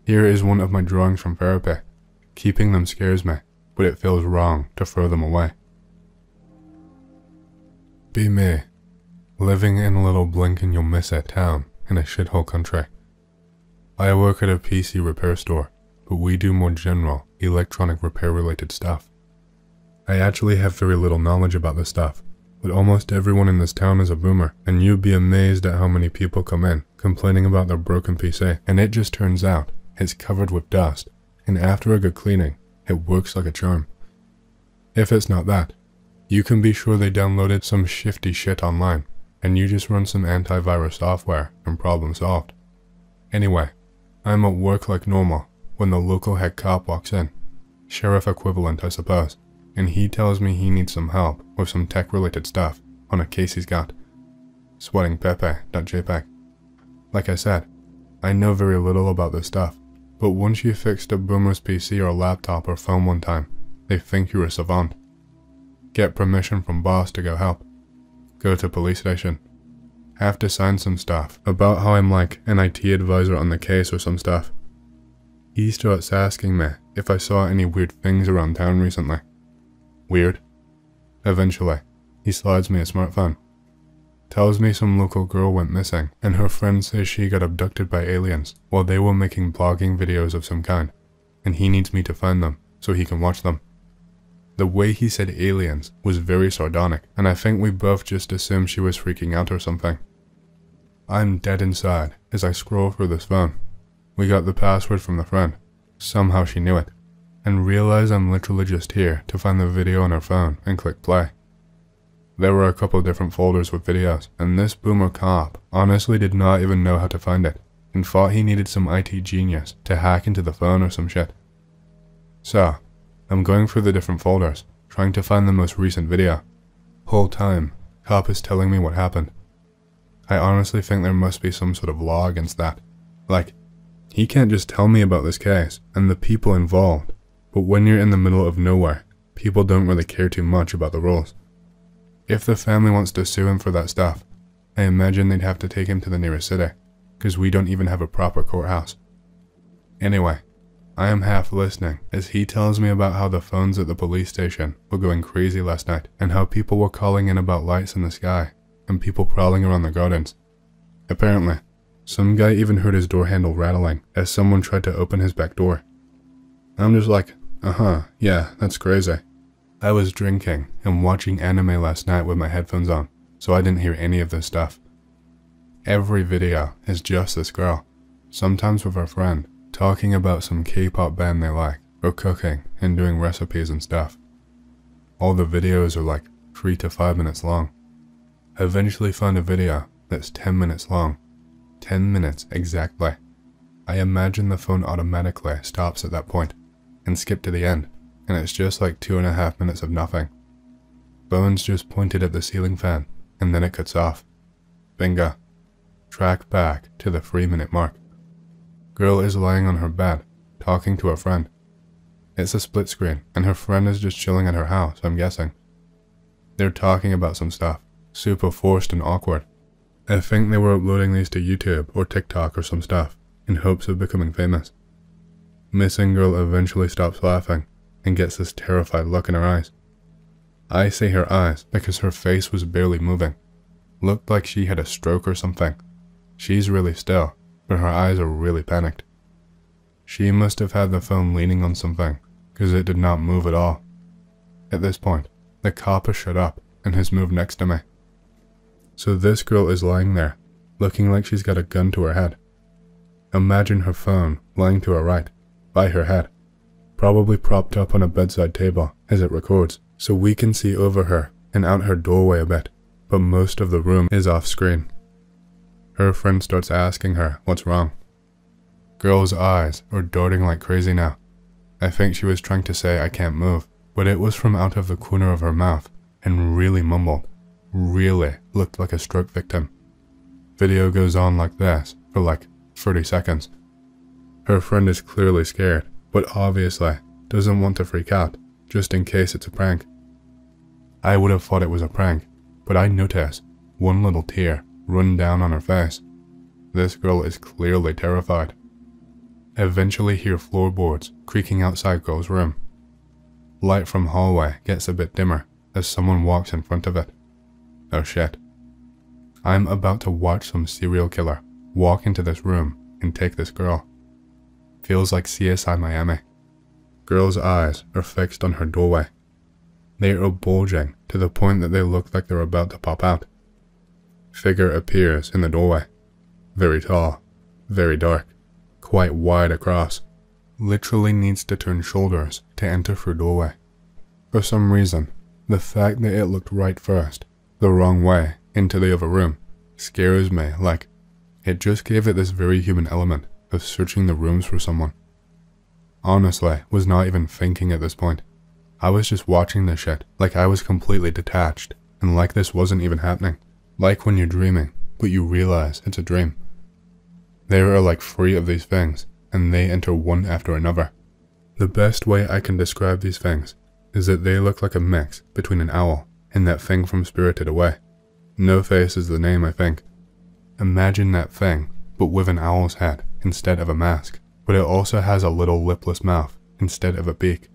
Here is one of my drawings from therapy. Keeping them scares me, but it feels wrong to throw them away. Be me. Living in a little blink and you'll miss it town in a shithole country. I work at a PC repair store, but we do more general, electronic repair related stuff. I actually have very little knowledge about this stuff, but almost everyone in this town is a boomer, and you'd be amazed at how many people come in complaining about their broken PC, and it just turns out it's covered with dust, and after a good cleaning, it works like a charm. If it's not that, you can be sure they downloaded some shifty shit online, and you just run some antivirus software and problem solved. Anyway, I'm at work like normal when the local head cop walks in, sheriff equivalent I suppose, and he tells me he needs some help with some tech-related stuff on a case he's got. Sweating Pepe.jpg. Like I said, I know very little about this stuff, but once you fixed a boomer's PC or laptop or phone one time, they think you're a savant. Get permission from boss to go help. Go to police station. Have to sign some stuff about how I'm like an IT advisor on the case or some stuff. He starts asking me if I saw any weird things around town recently. Weird. Eventually, he slides me a smartphone. Tells me some local girl went missing and her friend says she got abducted by aliens while they were making blogging videos of some kind, and he needs me to find them so he can watch them. The way he said aliens was very sardonic, and I think we both just assumed she was freaking out or something. I'm dead inside as I scroll through this phone. We got the password from the friend. Somehow she knew it, and realize I'm literally just here to find the video on her phone and click play. There were a couple different folders with videos, and this boomer cop honestly did not even know how to find it, and thought he needed some IT genius to hack into the phone or some shit. So, I'm going through the different folders, trying to find the most recent video. Whole time, cop is telling me what happened. I honestly think there must be some sort of law against that, Like, he can't just tell me about this case and the people involved, but when you're in the middle of nowhere, people don't really care too much about the rules. If the family wants to sue him for that stuff, I imagine they'd have to take him to the nearest city, because we don't even have a proper courthouse. Anyway, I am half listening as he tells me about how the phones at the police station were going crazy last night and how people were calling in about lights in the sky and people prowling around the gardens. Apparently, some guy even heard his door handle rattling as someone tried to open his back door. I'm just like, yeah, that's crazy. I was drinking and watching anime last night with my headphones on, so I didn't hear any of this stuff. Every video is just this girl, sometimes with her friend, talking about some K-pop band they like, or cooking and doing recipes and stuff. All the videos are like 3 to 5 minutes long. I eventually found a video that's 10 minutes long. 10 minutes exactly. I imagine the phone automatically stops at that point and skip to the end, and it's just like 2.5 minutes of nothing. Phone's just pointed at the ceiling fan, and then it cuts off. Bingo. Track back to the 3-minute mark. Girl is lying on her bed, talking to her friend. It's a split screen, and her friend is just chilling at her house, I'm guessing. They're talking about some stuff, super forced and awkward. I think they were uploading these to YouTube or TikTok or some stuff, in hopes of becoming famous. Missing girl eventually stops laughing, and gets this terrified look in her eyes. I say her eyes because her face was barely moving. Looked like she had a stroke or something. She's really still, but her eyes are really panicked. She must have had the phone leaning on something, because it did not move at all. At this point, the cop has shut up and has moved next to me. So this girl is lying there, looking like she's got a gun to her head. Imagine her phone lying to her right, by her head, probably propped up on a bedside table as it records, so we can see over her and out her doorway a bit, but most of the room is off screen. Her friend starts asking her what's wrong. Girl's eyes are darting like crazy now. I think she was trying to say I can't move, but it was from out of the corner of her mouth and really mumbled. Really looked like a stroke victim. Video goes on like this for like 30 seconds. Her friend is clearly scared, but obviously doesn't want to freak out, just in case it's a prank. I would have thought it was a prank, but I notice one little tear run down on her face. This girl is clearly terrified. Eventually hear floorboards creaking outside girl's room. Light from hallway gets a bit dimmer as someone walks in front of it. Oh shit. I'm about to watch some serial killer walk into this room and take this girl. Feels like CSI Miami. Girl's eyes are fixed on her doorway. They are bulging to the point that they look like they're about to pop out. Figure appears in the doorway. Very tall, very dark, quite wide across. Literally needs to turn shoulders to enter through doorway. For some reason, the fact that it looked right first, the wrong way, into the other room, scares me. Like, it just gave it this very human element of searching the rooms for someone. Honestly, was not even thinking at this point. I was just watching this shit like I was completely detached, and like this wasn't even happening. Like when you're dreaming, but you realize it's a dream. There are like 3 of these things, and they enter one after another. The best way I can describe these things is that they look like a mix between an owl and that thing from Spirited Away. No Face is the name, I think. Imagine that thing, but with an owl's head instead of a mask, but it also has a little lipless mouth instead of a beak.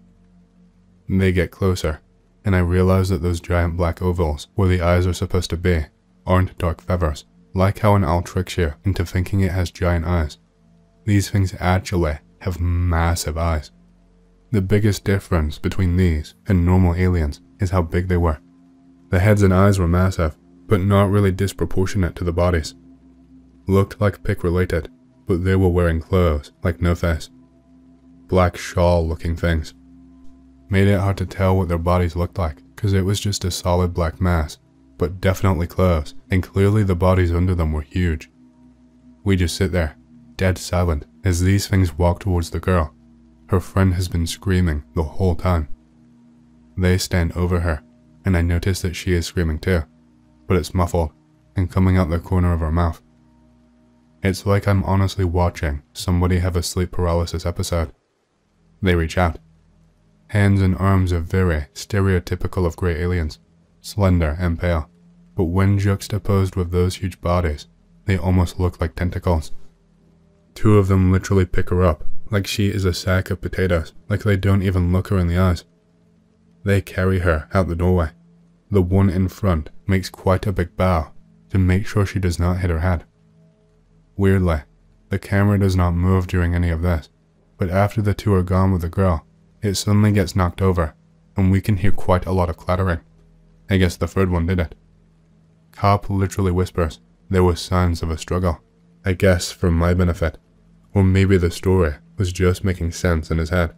They get closer, and I realize that those giant black ovals where the eyes are supposed to be aren't dark feathers, like how an owl tricks you into thinking it has giant eyes. These things actually have massive eyes. The biggest difference between these and normal aliens is how big they were. The heads and eyes were massive, but not really disproportionate to the bodies. Looked like pick related, but they were wearing clothes like No Face. Black shawl looking things. Made it hard to tell what their bodies looked like, cause it was just a solid black mass, but definitely clothes, and clearly the bodies under them were huge. We just sit there, dead silent, as these things walk towards the girl. Her friend has been screaming the whole time. They stand over her, and I notice that she is screaming too, but it's muffled, and coming out the corner of her mouth. It's like I'm honestly watching somebody have a sleep paralysis episode. They reach out. Hands and arms are very stereotypical of grey aliens, slender and pale, but when juxtaposed with those huge bodies, they almost look like tentacles. Two of them literally pick her up, like she is a sack of potatoes, like they don't even look her in the eyes. They carry her out the doorway. The one in front makes quite a big bow to make sure she does not hit her head. Weirdly, the camera does not move during any of this, but after the two are gone with the girl, it suddenly gets knocked over, and we can hear quite a lot of clattering. I guess the third one did it. Cop literally whispers there were signs of a struggle, I guess for my benefit, or maybe the story was just making sense in his head.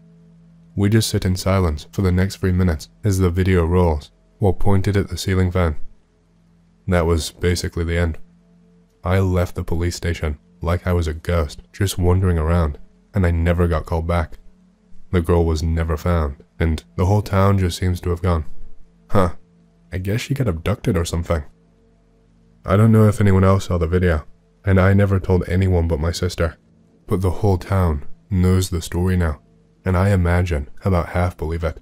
We just sit in silence for the next 3 minutes as the video rolls, while pointed at the ceiling fan. That was basically the end. I left the police station like I was a ghost, just wandering around, and I never got called back. The girl was never found, and the whole town just seems to have gone. Huh, I guess she got abducted or something. I don't know if anyone else saw the video, and I never told anyone but my sister, but the whole town knows the story now, and I imagine about half believe it.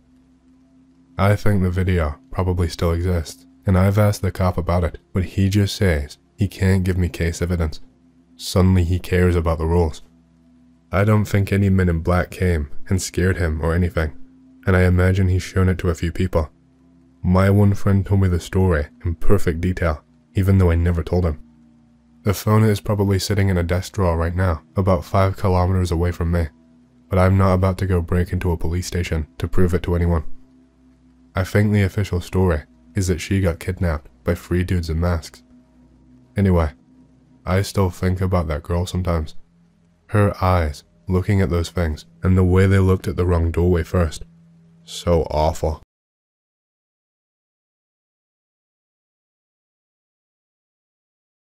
I think the video probably still exists, and I've asked the cop about it, but he just says he can't give me case evidence. Suddenly he cares about the rules. I don't think any men in black came and scared him or anything, and I imagine he's shown it to a few people. My one friend told me the story in perfect detail, even though I never told him. The phone is probably sitting in a desk drawer right now, about 5 kilometers away from me, but I'm not about to go break into a police station to prove it to anyone. I think the official story is that she got kidnapped by 3 dudes in masks. Anyway, I still think about that girl sometimes. Her eyes looking at those things, and the way they looked at the wrong doorway first. So awful.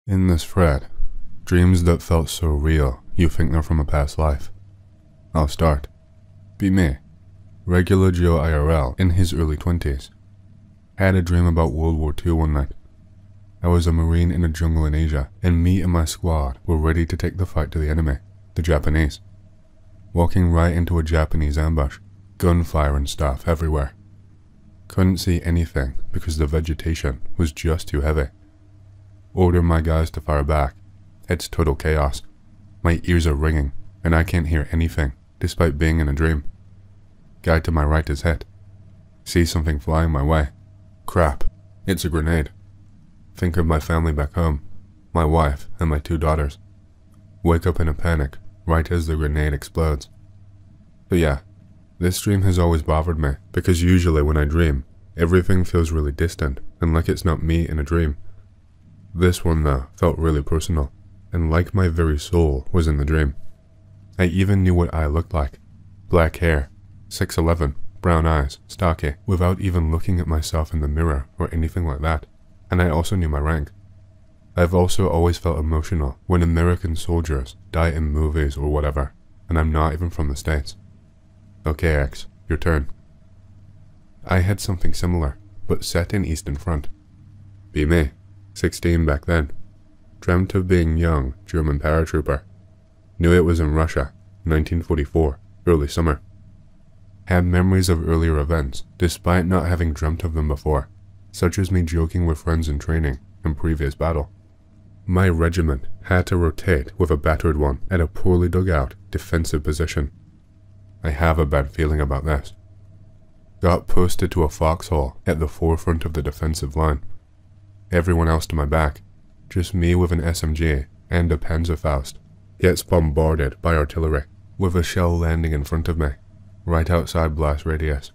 In this thread, dreams that felt so real you think they're from a past life. I'll start. Be me, regular Joe IRL in his early 20s. Had a dream about World War II one night. I was a Marine in a jungle in Asia, and me and my squad were ready to take the fight to the enemy, the Japanese. Walking right into a Japanese ambush, gunfire and stuff everywhere. Couldn't see anything because the vegetation was just too heavy. Order my guys to fire back. It's total chaos. My ears are ringing, and I can't hear anything, despite being in a dream. Guy to my right is hit. See something flying my way. Crap, it's a grenade. Think of my family back home, my wife and my 2 daughters. Wake up in a panic, right as the grenade explodes. But yeah, this dream has always bothered me, because usually when I dream, everything feels really distant, and like it's not me in a dream. This one though felt really personal, and like my very soul was in the dream. I even knew what I looked like. Black hair, 6'11", brown eyes, stocky, without even looking at myself in the mirror or anything like that, and I also knew my rank. I've also always felt emotional when American soldiers die in movies or whatever, and I'm not even from the States. Okay X, your turn. I had something similar, but set in Eastern Front. Be me, 16 back then. Dreamt of being young German paratrooper. Knew it was in Russia, 1944, early summer. Had memories of earlier events, despite not having dreamt of them before, such as me joking with friends in training in previous battle. My regiment had to rotate with a battered one at a poorly dug out defensive position. I have a bad feeling about this. Got posted to a foxhole at the forefront of the defensive line. Everyone else to my back, just me with an SMG and a Panzerfaust, gets bombarded by artillery, with a shell landing in front of me, right outside blast radius.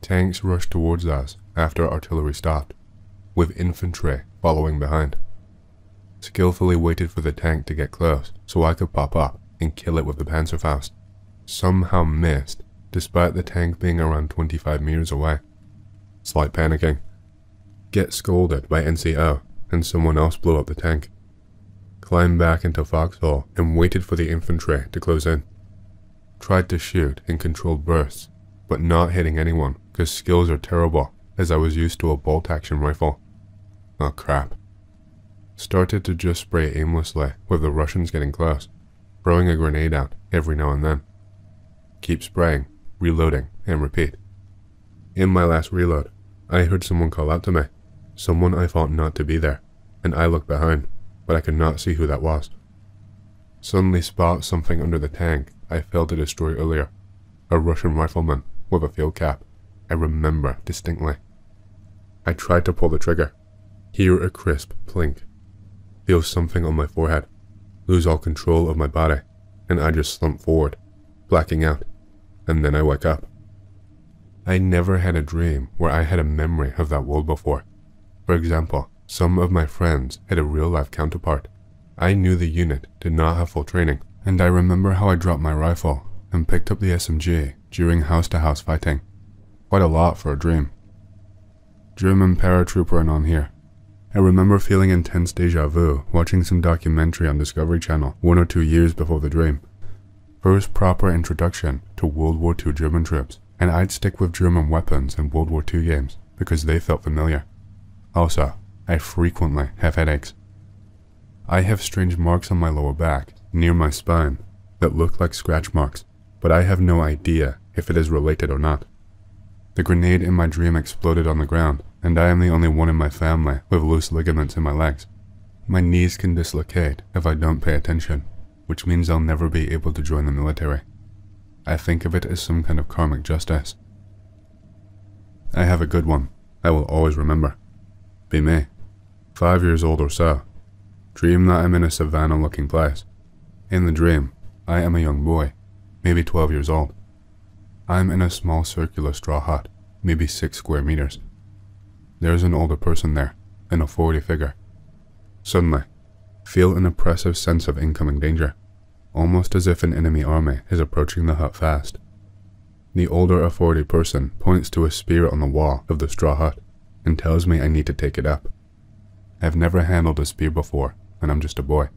Tanks rushed towards us after artillery stopped, with infantry following behind. Skillfully waited for the tank to get close so I could pop up and kill it with the Panzerfaust. Somehow missed, despite the tank being around 25 meters away. Slight panicking. Get scolded by NCO, and someone else blew up the tank. Climbed back into foxhole and waited for the infantry to close in. Tried to shoot in controlled bursts, but not hitting anyone because skills are terrible as I was used to a bolt action rifle. Oh crap. started to just spray aimlessly with the Russians getting close, throwing a grenade out every now and then. Keep spraying, reloading, and repeat. In my last reload, I heard someone call out to me, someone I thought not to be there, and I looked behind, but I could not see who that was. Suddenly spot something under the tank I failed to destroy earlier, a Russian rifleman with a field cap. I remember distinctly. I tried to pull the trigger, hear a crisp plink, feel something on my forehead, lose all control of my body, and I just slump forward, blacking out, and then I wake up. I never had a dream where I had a memory of that world before. For example, some of my friends had a real-life counterpart. I knew the unit did not have full training, and I remember how I dropped my rifle and picked up the SMG during house-to-house fighting. Quite a lot for a dream. German paratrooper Anon here. I remember feeling intense deja vu watching some documentary on Discovery Channel 1 or 2 years before the dream. First proper introduction to World War II German troops, and I'd stick with German weapons in World War II games because they felt familiar. Also, I frequently have headaches. I have strange marks on my lower back, near my spine, that look like scratch marks, but I have no idea if it is related or not. The grenade in my dream exploded on the ground, and I am the only one in my family with loose ligaments in my legs. My knees can dislocate if I don't pay attention, which means I'll never be able to join the military. I think of it as some kind of karmic justice. I have a good one I will always remember. Be me, 5 years old or so. Dream that I'm in a savannah-looking place. In the dream, I am a young boy, maybe 12 years old. I'm in a small circular straw hut, maybe 6 square meters. There's an older person there, an authority figure. Suddenly, feel an oppressive sense of incoming danger, almost as if an enemy army is approaching the hut fast. The older authority person points to a spear on the wall of the straw hut and tells me I need to take it up. I've never handled a spear before, and I'm just a boy.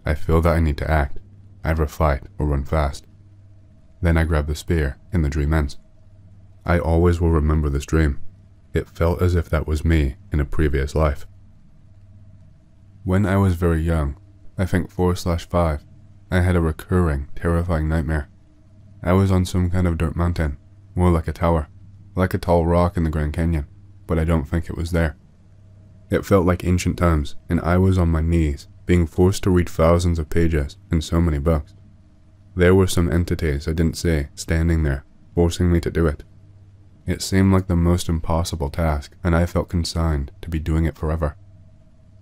I feel that I need to act, either fight or run fast. Then I grab the spear, and the dream ends. I always will remember this dream. It felt as if that was me in a previous life. When I was very young, I think 4/5, I had a recurring, terrifying nightmare. I was on some kind of dirt mountain, more like a tower, like a tall rock in the Grand Canyon, but I don't think it was there. It felt like ancient times, and I was on my knees, being forced to read thousands of pages in so many books. There were some entities I didn't see standing there, forcing me to do it. It seemed like the most impossible task, and I felt consigned to be doing it forever.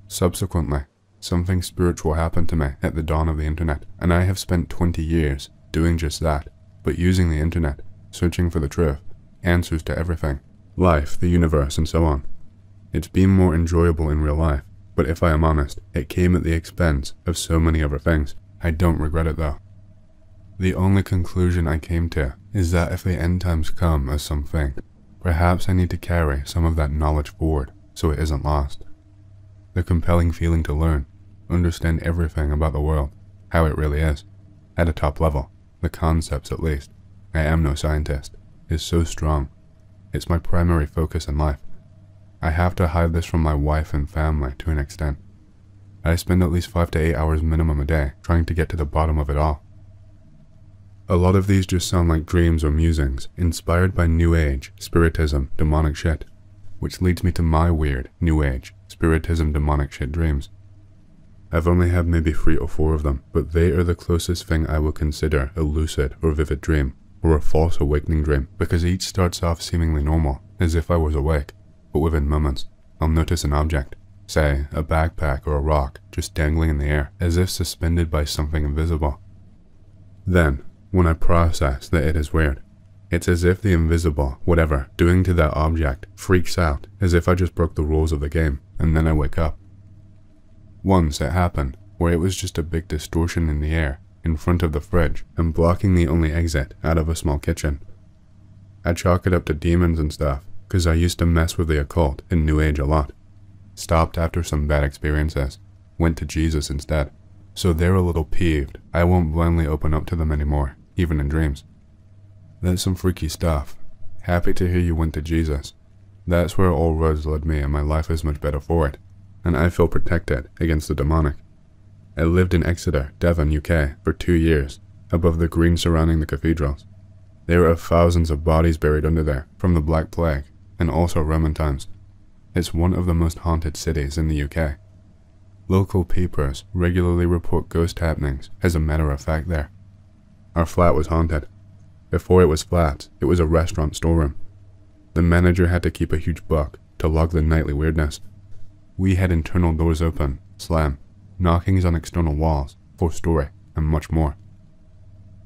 Subsequently, something spiritual happened to me at the dawn of the internet, and I have spent 20 years doing just that, but using the internet, searching for the truth, answers to everything, life, the universe, and so on. It's been more enjoyable in real life, but if I am honest, it came at the expense of so many other things. I don't regret it though. The only conclusion I came to is that if the end times come as something, perhaps I need to carry some of that knowledge forward so it isn't lost. The compelling feeling to learn, understand everything about the world, how it really is, at a top level, the concepts at least, I am no scientist, is so strong. It's my primary focus in life. I have to hide this from my wife and family to an extent. I spend at least 5 to 8 hours minimum a day trying to get to the bottom of it all. A lot of these just sound like dreams or musings, inspired by New Age, Spiritism, demonic shit, which leads me to my weird, New Age, Spiritism, demonic shit dreams. I've only had maybe 3 or 4 of them, but they are the closest thing I will consider a lucid or vivid dream, or a false awakening dream, because each starts off seemingly normal, as if I was awake, but within moments, I'll notice an object, say a backpack or a rock, just dangling in the air, as if suspended by something invisible. Then, when I process that it is weird, it's as if the invisible, whatever, doing to that object, freaks out, as if I just broke the rules of the game, and then I wake up. Once it happened, where it was just a big distortion in the air, in front of the fridge, and blocking the only exit out of a small kitchen. I chalk it up to demons and stuff, cause I used to mess with the occult in New Age a lot. Stopped after some bad experiences, went to Jesus instead. So they're a little peeved, I won't blindly open up to them anymore, even in dreams. That's some freaky stuff. Happy to hear you went to Jesus. That's where all roads led me and my life is much better for it. and I feel protected against the demonic. I lived in Exeter, Devon, UK for 2 years, above the green surrounding the cathedrals. There are thousands of bodies buried under there from the Black Plague and also Roman times. It's one of the most haunted cities in the UK. Local papers regularly report ghost happenings as a matter of fact there. Our flat was haunted. Before it was flats, it was a restaurant storeroom. The manager had to keep a huge book to log the nightly weirdness. We had internal doors open, slam, knockings on external walls, 4th story, and much more.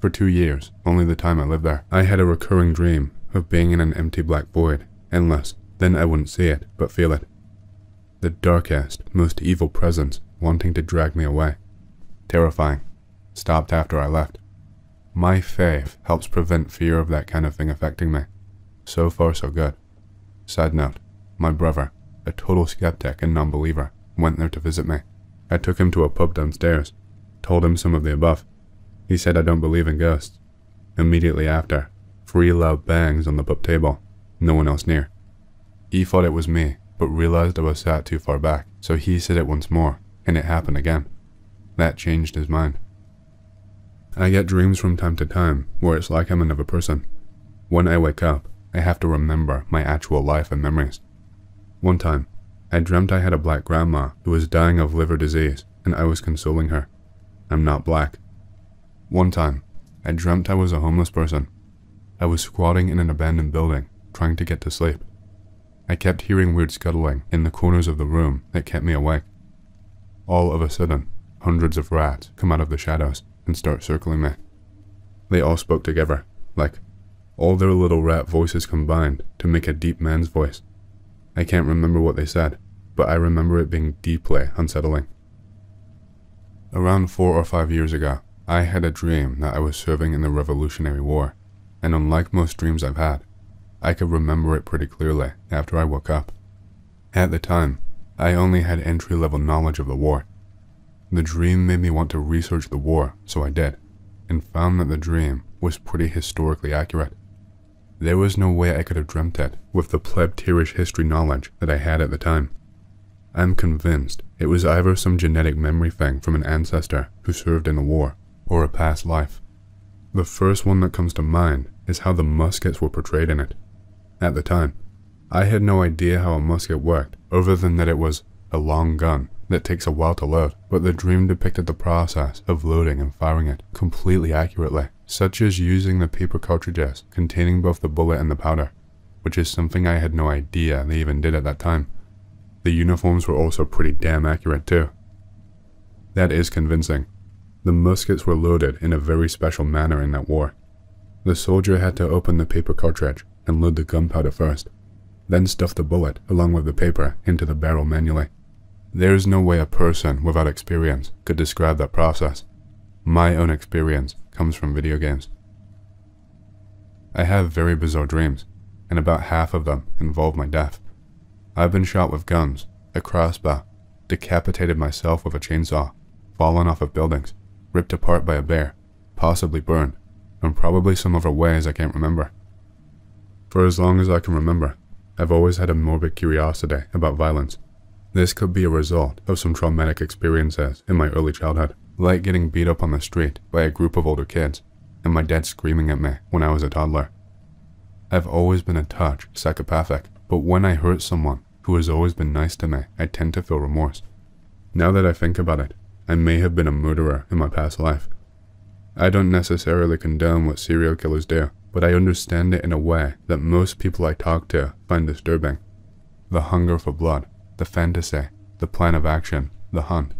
For 2 years, only the time I lived there, I had a recurring dream of being in an empty black void, endless. Then I wouldn't see it, but feel it. The darkest, most evil presence wanting to drag me away. Terrifying. Stopped after I left. My faith helps prevent fear of that kind of thing affecting me. So far so good. Side note, my brother, a total skeptic and non-believer, went there to visit me. I took him to a pub downstairs, told him some of the above. He said I don't believe in ghosts. Immediately after, 3 loud bangs on the pub table, no one else near. He thought it was me, but realized I was sat too far back, so he said it once more, and it happened again. That changed his mind. I get dreams from time to time where it's like I'm another person. When I wake up, I have to remember my actual life and memories. One time, I dreamt I had a black grandma who was dying of liver disease, and I was consoling her. I'm not black. One time, I dreamt I was a homeless person. I was squatting in an abandoned building, trying to get to sleep. I kept hearing weird scuttling in the corners of the room that kept me awake. All of a sudden, hundreds of rats come out of the shadows and start circling me. They all spoke together, like all their little rat voices combined to make a deep man's voice. I can't remember what they said, but I remember it being deeply unsettling. Around 4 or 5 years ago, I had a dream that I was serving in the Revolutionary War, and unlike most dreams I've had, I could remember it pretty clearly after I woke up. At the time, I only had entry-level knowledge of the war. The dream made me want to research the war, so I did, and found that the dream was pretty historically accurate. There was no way I could have dreamt it with the pleb-tierish history knowledge that I had at the time. I'm convinced it was either some genetic memory thing from an ancestor who served in the war, or a past life. The first one that comes to mind is how the muskets were portrayed in it. At the time, I had no idea how a musket worked, other than that it was a long gun that takes a while to load, but the dream depicted the process of loading and firing it completely accurately, such as using the paper cartridges containing both the bullet and the powder, which is something I had no idea they even did at that time. The uniforms were also pretty damn accurate too. That is convincing. The muskets were loaded in a very special manner in that war. The soldier had to open the paper cartridge and load the gunpowder first, then stuff the bullet along with the paper into the barrel manually. There's no way a person without experience could describe that process. My own experience comes from video games. I have very bizarre dreams, and about half of them involve my death. I've been shot with guns, a crossbow, decapitated myself with a chainsaw, fallen off of buildings, ripped apart by a bear, possibly burned, and probably some other ways I can't remember. For as long as I can remember, I've always had a morbid curiosity about violence. This could be a result of some traumatic experiences in my early childhood, like getting beat up on the street by a group of older kids, and my dad screaming at me when I was a toddler. I've always been a touch psychopathic, but when I hurt someone who has always been nice to me, I tend to feel remorse. Now that I think about it, I may have been a murderer in my past life. I don't necessarily condone what serial killers do, but I understand it in a way that most people I talk to find disturbing. The hunger for blood, the fantasy, the plan of action, the hunt,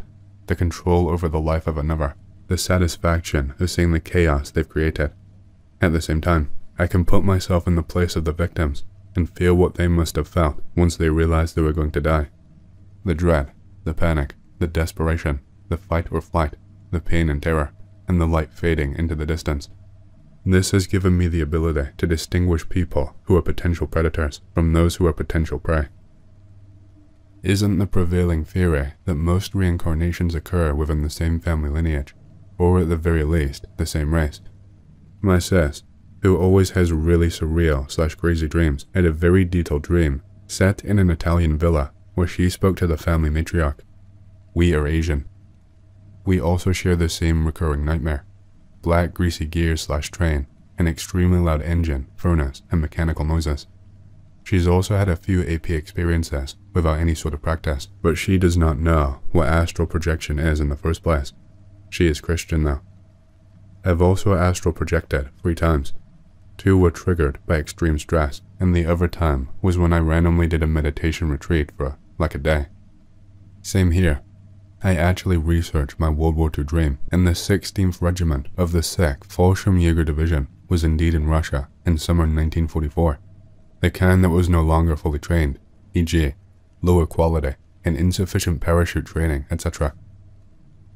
the control over the life of another, the satisfaction of seeing the chaos they've created. At the same time, I can put myself in the place of the victims and feel what they must have felt once they realized they were going to die. The dread, the panic, the desperation, the fight or flight, the pain and terror, and the light fading into the distance. This has given me the ability to distinguish people who are potential predators from those who are potential prey. Isn't the prevailing theory that most reincarnations occur within the same family lineage, or at the very least, the same race? My sis, who always has really surreal/crazy dreams, had a very detailed dream set in an Italian villa where she spoke to the family matriarch. We are Asian. We also share the same recurring nightmare: black greasy gears / train, an extremely loud engine, furnace, and mechanical noises. She's also had a few AP experiences without any sort of practice, but she does not know what astral projection is in the first place. She is Christian though. I've also astral projected 3 times. 2 were triggered by extreme stress, and the other time was when I randomly did a meditation retreat for like a day. Same here. I actually researched my World War II dream, and the 16th Regiment of the 6th Fallschirmjäger Division was indeed in Russia in summer 1944. The kind that was no longer fully trained, e.g., lower quality and insufficient parachute training, etc.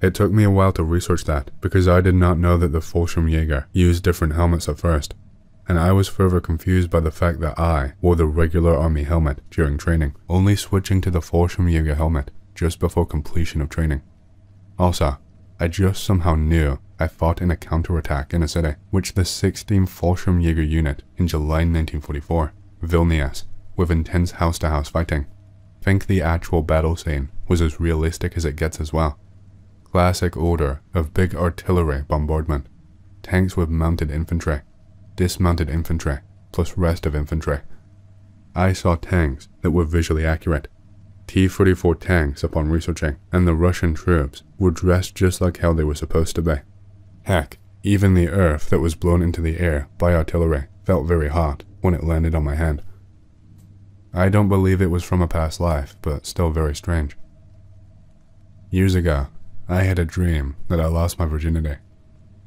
It took me a while to research that because I did not know that the Fallschirmjäger used different helmets at first, and I was further confused by the fact that I wore the regular army helmet during training, only switching to the Fallschirmjäger helmet just before completion of training. Also, I just somehow knew I fought in a counterattack in a city, which the 16th Fallschirmjäger unit in July 1944, Vilnius, with intense house-to-house fighting. Think the actual battle scene was as realistic as it gets as well. Classic order of big artillery bombardment, tanks with mounted infantry, dismounted infantry, plus rest of infantry. I saw tanks that were visually accurate. T-34 tanks upon researching, and the Russian troops were dressed just like how they were supposed to be. Heck, even the earth that was blown into the air by artillery felt very hot when it landed on my hand. I don't believe it was from a past life, but still very strange. Years ago, I had a dream that I lost my virginity.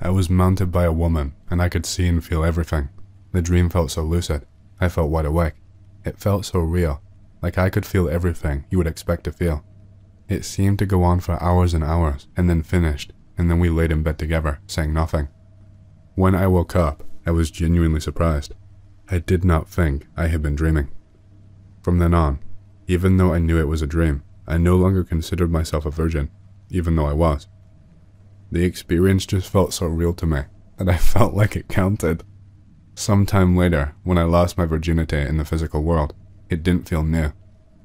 I was mounted by a woman, and I could see and feel everything. The dream felt so lucid. I felt wide awake. It felt so real, like I could feel everything you would expect to feel. It seemed to go on for hours and hours, and then finished, and then we laid in bed together, saying nothing. When I woke up, I was genuinely surprised. I did not think I had been dreaming. From then on, even though I knew it was a dream, I no longer considered myself a virgin, even though I was. The experience just felt so real to me that I felt like it counted. Sometime later, when I lost my virginity in the physical world, it didn't feel new.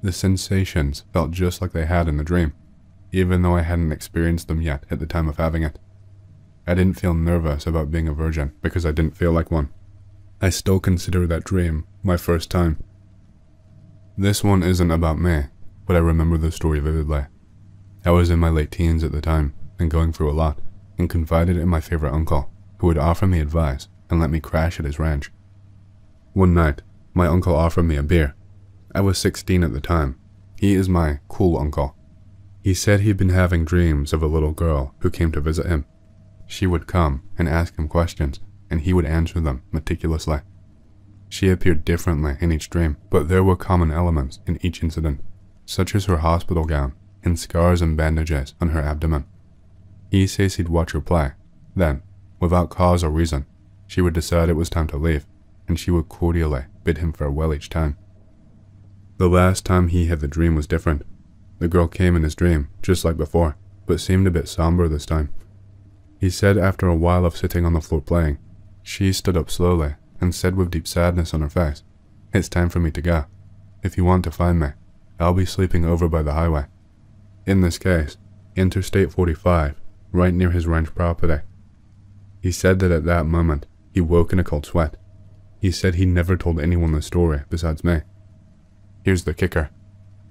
The sensations felt just like they had in the dream, even though I hadn't experienced them yet at the time of having it. I didn't feel nervous about being a virgin because I didn't feel like one. I still consider that dream my first time. This one isn't about me, but I remember the story vividly. I was in my late teens at the time, and going through a lot, and confided in my favorite uncle, who would offer me advice and let me crash at his ranch. One night, my uncle offered me a beer. I was 16 at the time. He is my cool uncle. He said he'd been having dreams of a little girl who came to visit him. She would come and ask him questions, and he would answer them meticulously. She appeared differently in each dream, but there were common elements in each incident, such as her hospital gown and scars and bandages on her abdomen. He says he'd watch her play. Then, without cause or reason, she would decide it was time to leave, and she would cordially bid him farewell each time. The last time he had the dream was different. The girl came in his dream, just like before, but seemed a bit somber this time. He said after a while of sitting on the floor playing, she stood up slowly and said with deep sadness on her face, "It's time for me to go. If you want to find me, I'll be sleeping over by the highway." In this case, Interstate 45, right near his ranch property. He said that at that moment, he woke in a cold sweat. He said he never told anyone the story besides me. Here's the kicker.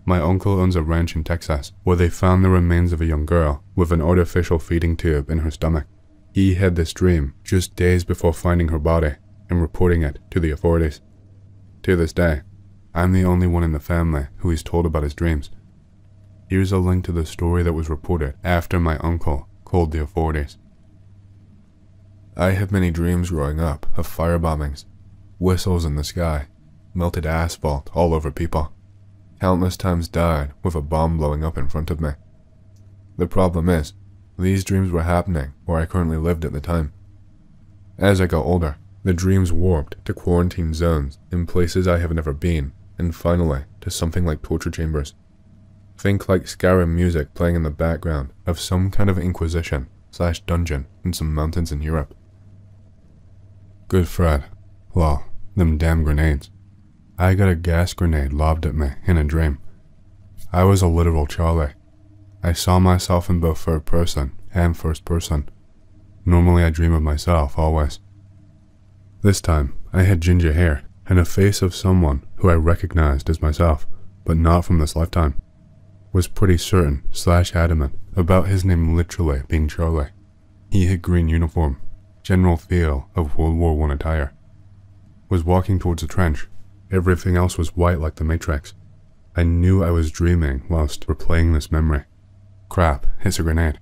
My uncle owns a ranch in Texas, where they found the remains of a young girl with an artificial feeding tube in her stomach. He had this dream just days before finding her body and reporting it to the authorities. To this day, I'm the only one in the family who he's told about his dreams. Here's a link to the story that was reported after my uncle called the authorities. I had many dreams growing up of fire bombings, whistles in the sky, melted asphalt all over people. Countless times died with a bomb blowing up in front of me. The problem is, these dreams were happening where I currently lived at the time. As I got older, the dreams warped to quarantine zones in places I have never been, and finally to something like torture chambers. Think like Skyrim music playing in the background of some kind of inquisition/dungeon in some mountains in Europe. Good Fred. Well, them damn grenades. I got a gas grenade lobbed at me in a dream. I was a literal Charlie. I saw myself in both third person and first person. Normally I dream of myself, always. This time, I had ginger hair and a face of someone who I recognized as myself, but not from this lifetime. Was pretty certain / adamant about his name literally being Charlie. He had green uniform, general feel of World War I attire. Was walking towards the trench. Everything else was white like the Matrix. I knew I was dreaming whilst replaying this memory. Crap, it's a grenade.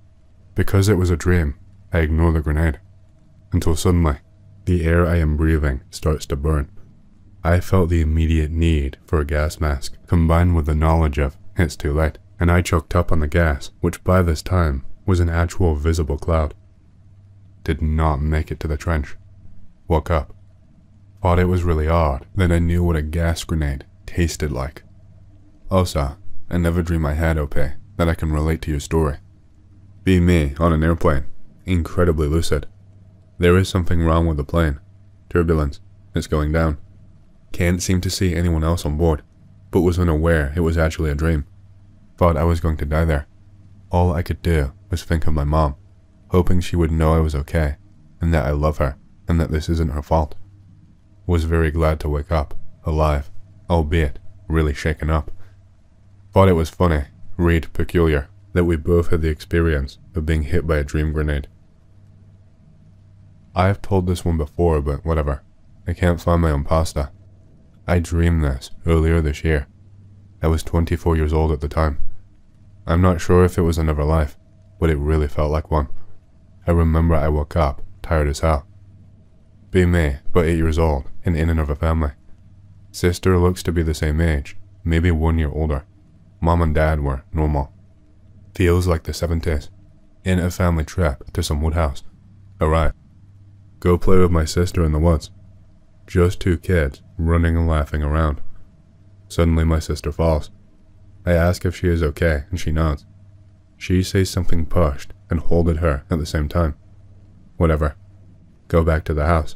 Because it was a dream, I ignore the grenade. Until suddenly, the air I am breathing starts to burn. I felt the immediate need for a gas mask, combined with the knowledge of, it's too late, and I choked up on the gas, which by this time was an actual visible cloud. Did not make it to the trench. Woke up. Thought it was really odd that I knew what a gas grenade tasted like. Also, I never dream I had OP that I can relate to your story. Be me on an airplane, incredibly lucid. There is something wrong with the plane. Turbulence. It's going down. Can't seem to see anyone else on board, but was unaware it was actually a dream. Thought I was going to die there. All I could do was think of my mom, hoping she would know I was okay, and that I love her, and that this isn't her fault. Was very glad to wake up, alive, albeit really shaken up. Thought it was funny, read peculiar, that we both had the experience of being hit by a dream grenade. I have told this one before, but whatever. I can't find my own pasta. I dreamed this earlier this year. I was 24 years old at the time. I'm not sure if it was another life, but it really felt like one. I remember I woke up, tired as hell. Be me, but 8 years old, and in another family. Sister looks to be the same age, maybe 1 year older. Mom and dad were normal. Feels like the 70s. In a family trip to some woodhouse. Arrive. Go play with my sister in the woods. Just 2 kids, running and laughing around. Suddenly my sister falls. I ask if she is okay, and she nods. She says something pushed and holded her at the same time. Whatever. Go back to the house.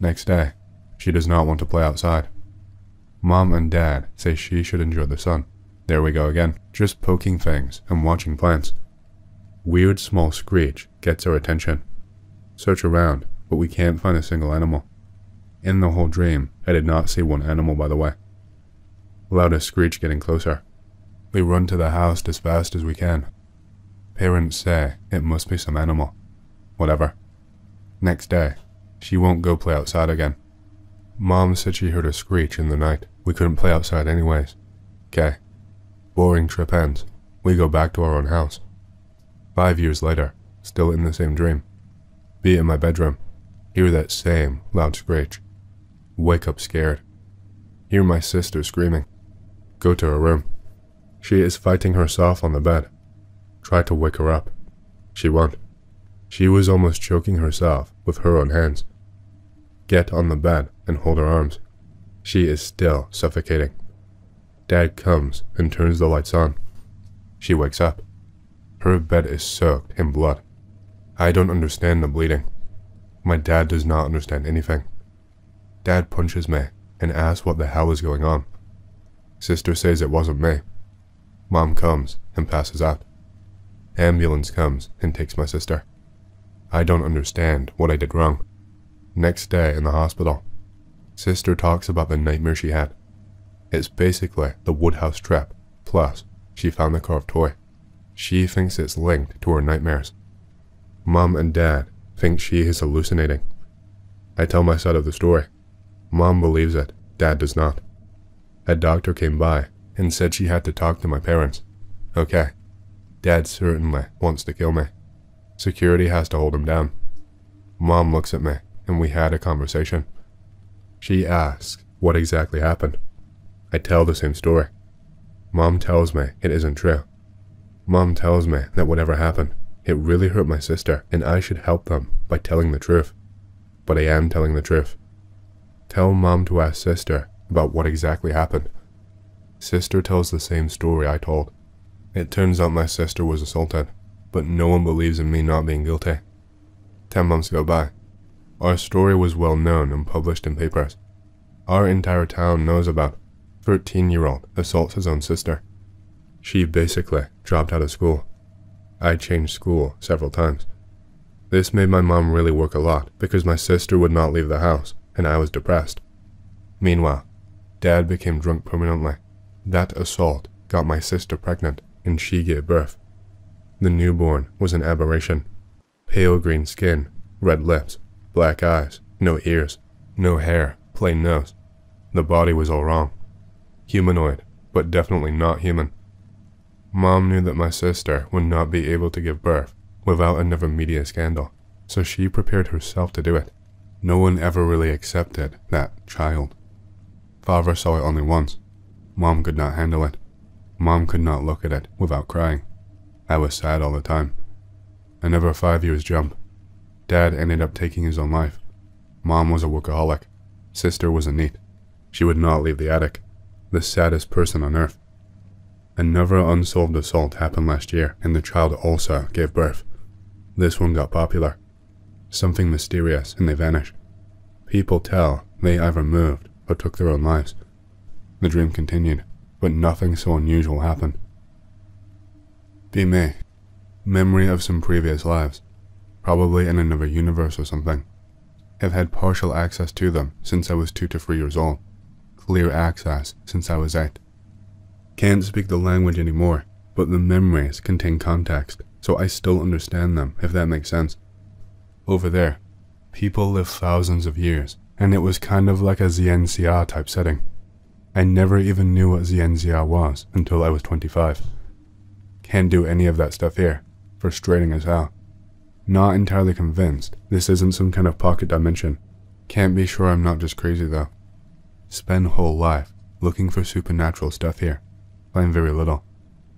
Next day, she does not want to play outside. Mom and dad say she should enjoy the sun. There we go again, just poking things and watching plants. Weird small screech gets our attention. Search around, but we can't find a single animal. In the whole dream, I did not see one animal, by the way. Loudest screech getting closer. We run to the house as fast as we can. Parents say it must be some animal. Whatever. Next day, she won't go play outside again. Mom said she heard a screech in the night. We couldn't play outside anyways. Okay. Boring trip ends. We go back to our own house. 5 years later, still in the same dream. Be in my bedroom. Hear that same loud screech. Wake up scared. Hear my sister screaming. Go to her room. She is fighting herself on the bed. Try to wake her up. She won't. She was almost choking herself with her own hands. Get on the bed and hold her arms. She is still suffocating. Dad comes and turns the lights on. She wakes up. Her bed is soaked in blood. I don't understand the bleeding. My dad does not understand anything. Dad punches me and asks what the hell is going on. Sister says it wasn't me. Mom comes and passes out. Ambulance comes and takes my sister. I don't understand what I did wrong. Next day in the hospital, sister talks about the nightmare she had. It's basically the woodhouse trip, plus she found the carved toy. She thinks it's linked to her nightmares. Mom and dad think she is hallucinating. I tell my side of the story. Mom believes it, dad does not. A doctor came by and said she had to talk to my parents. Okay. Dad certainly wants to kill me. Security has to hold him down. Mom looks at me and we had a conversation. She asks what exactly happened. I tell the same story. Mom tells me it isn't true. Mom tells me that whatever happened, it really hurt my sister and I should help them by telling the truth. But I am telling the truth. Tell Mom to ask sister about what exactly happened. Sister tells the same story I told. It turns out my sister was assaulted, but no one believes in me not being guilty. 10 months go by. Our story was well known and published in papers. Our entire town knows about 13-year-old assaults his own sister. She basically dropped out of school. I changed school several times. This made my mom really work a lot because my sister would not leave the house and I was depressed. Meanwhile, Dad became drunk permanently. That assault got my sister pregnant and she gave birth. The newborn was an aberration. Pale green skin, red lips, black eyes, no ears, no hair, plain nose. The body was all wrong. Humanoid, but definitely not human. Mom knew that my sister would not be able to give birth without another media scandal, so she prepared herself to do it. No one ever really accepted that child. Father saw it only once. Mom could not handle it. Mom could not look at it without crying. I was sad all the time. Another 5 years jump. Dad ended up taking his own life. Mom was a workaholic. Sister was a neat. She would not leave the attic. The saddest person on earth. Another unsolved assault happened last year, and the child also gave birth. This one got popular. Something mysterious, and they vanished. People tell they either moved or took their own lives. The dream continued, but nothing so unusual happened. Be me. Memory of some previous lives, probably in another universe or something. Have had partial access to them since I was 2 to 3 years old. Clear access since I was 8. Can't speak the language anymore, but the memories contain context, so I still understand them, if that makes sense. Over there, people live thousands of years, and it was kind of like a Xianxia type setting. I never even knew what Xianxia was until I was 25. Can't do any of that stuff here. Frustrating as hell. Not entirely convinced this isn't some kind of pocket dimension. Can't be sure I'm not just crazy though. Spend whole life looking for supernatural stuff here. Find very little.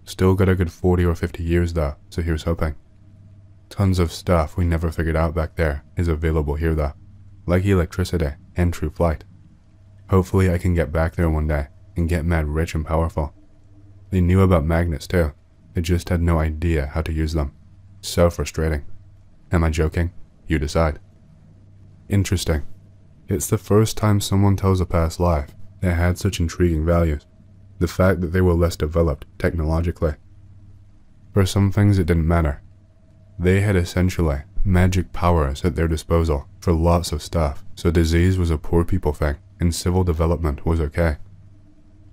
Still got a good 40 or 50 years though, so here's hoping. Tons of stuff we never figured out back there is available here though, like electricity and true flight. Hopefully I can get back there one day and get mad rich and powerful. They knew about magnets too, they just had no idea how to use them. So frustrating. Am I joking? You decide. Interesting. It's the first time someone tells a past life that had such intriguing values. The fact that they were less developed technologically. For some things it didn't matter. They had essentially magic powers at their disposal for lots of stuff, so disease was a poor people thing and civil development was okay.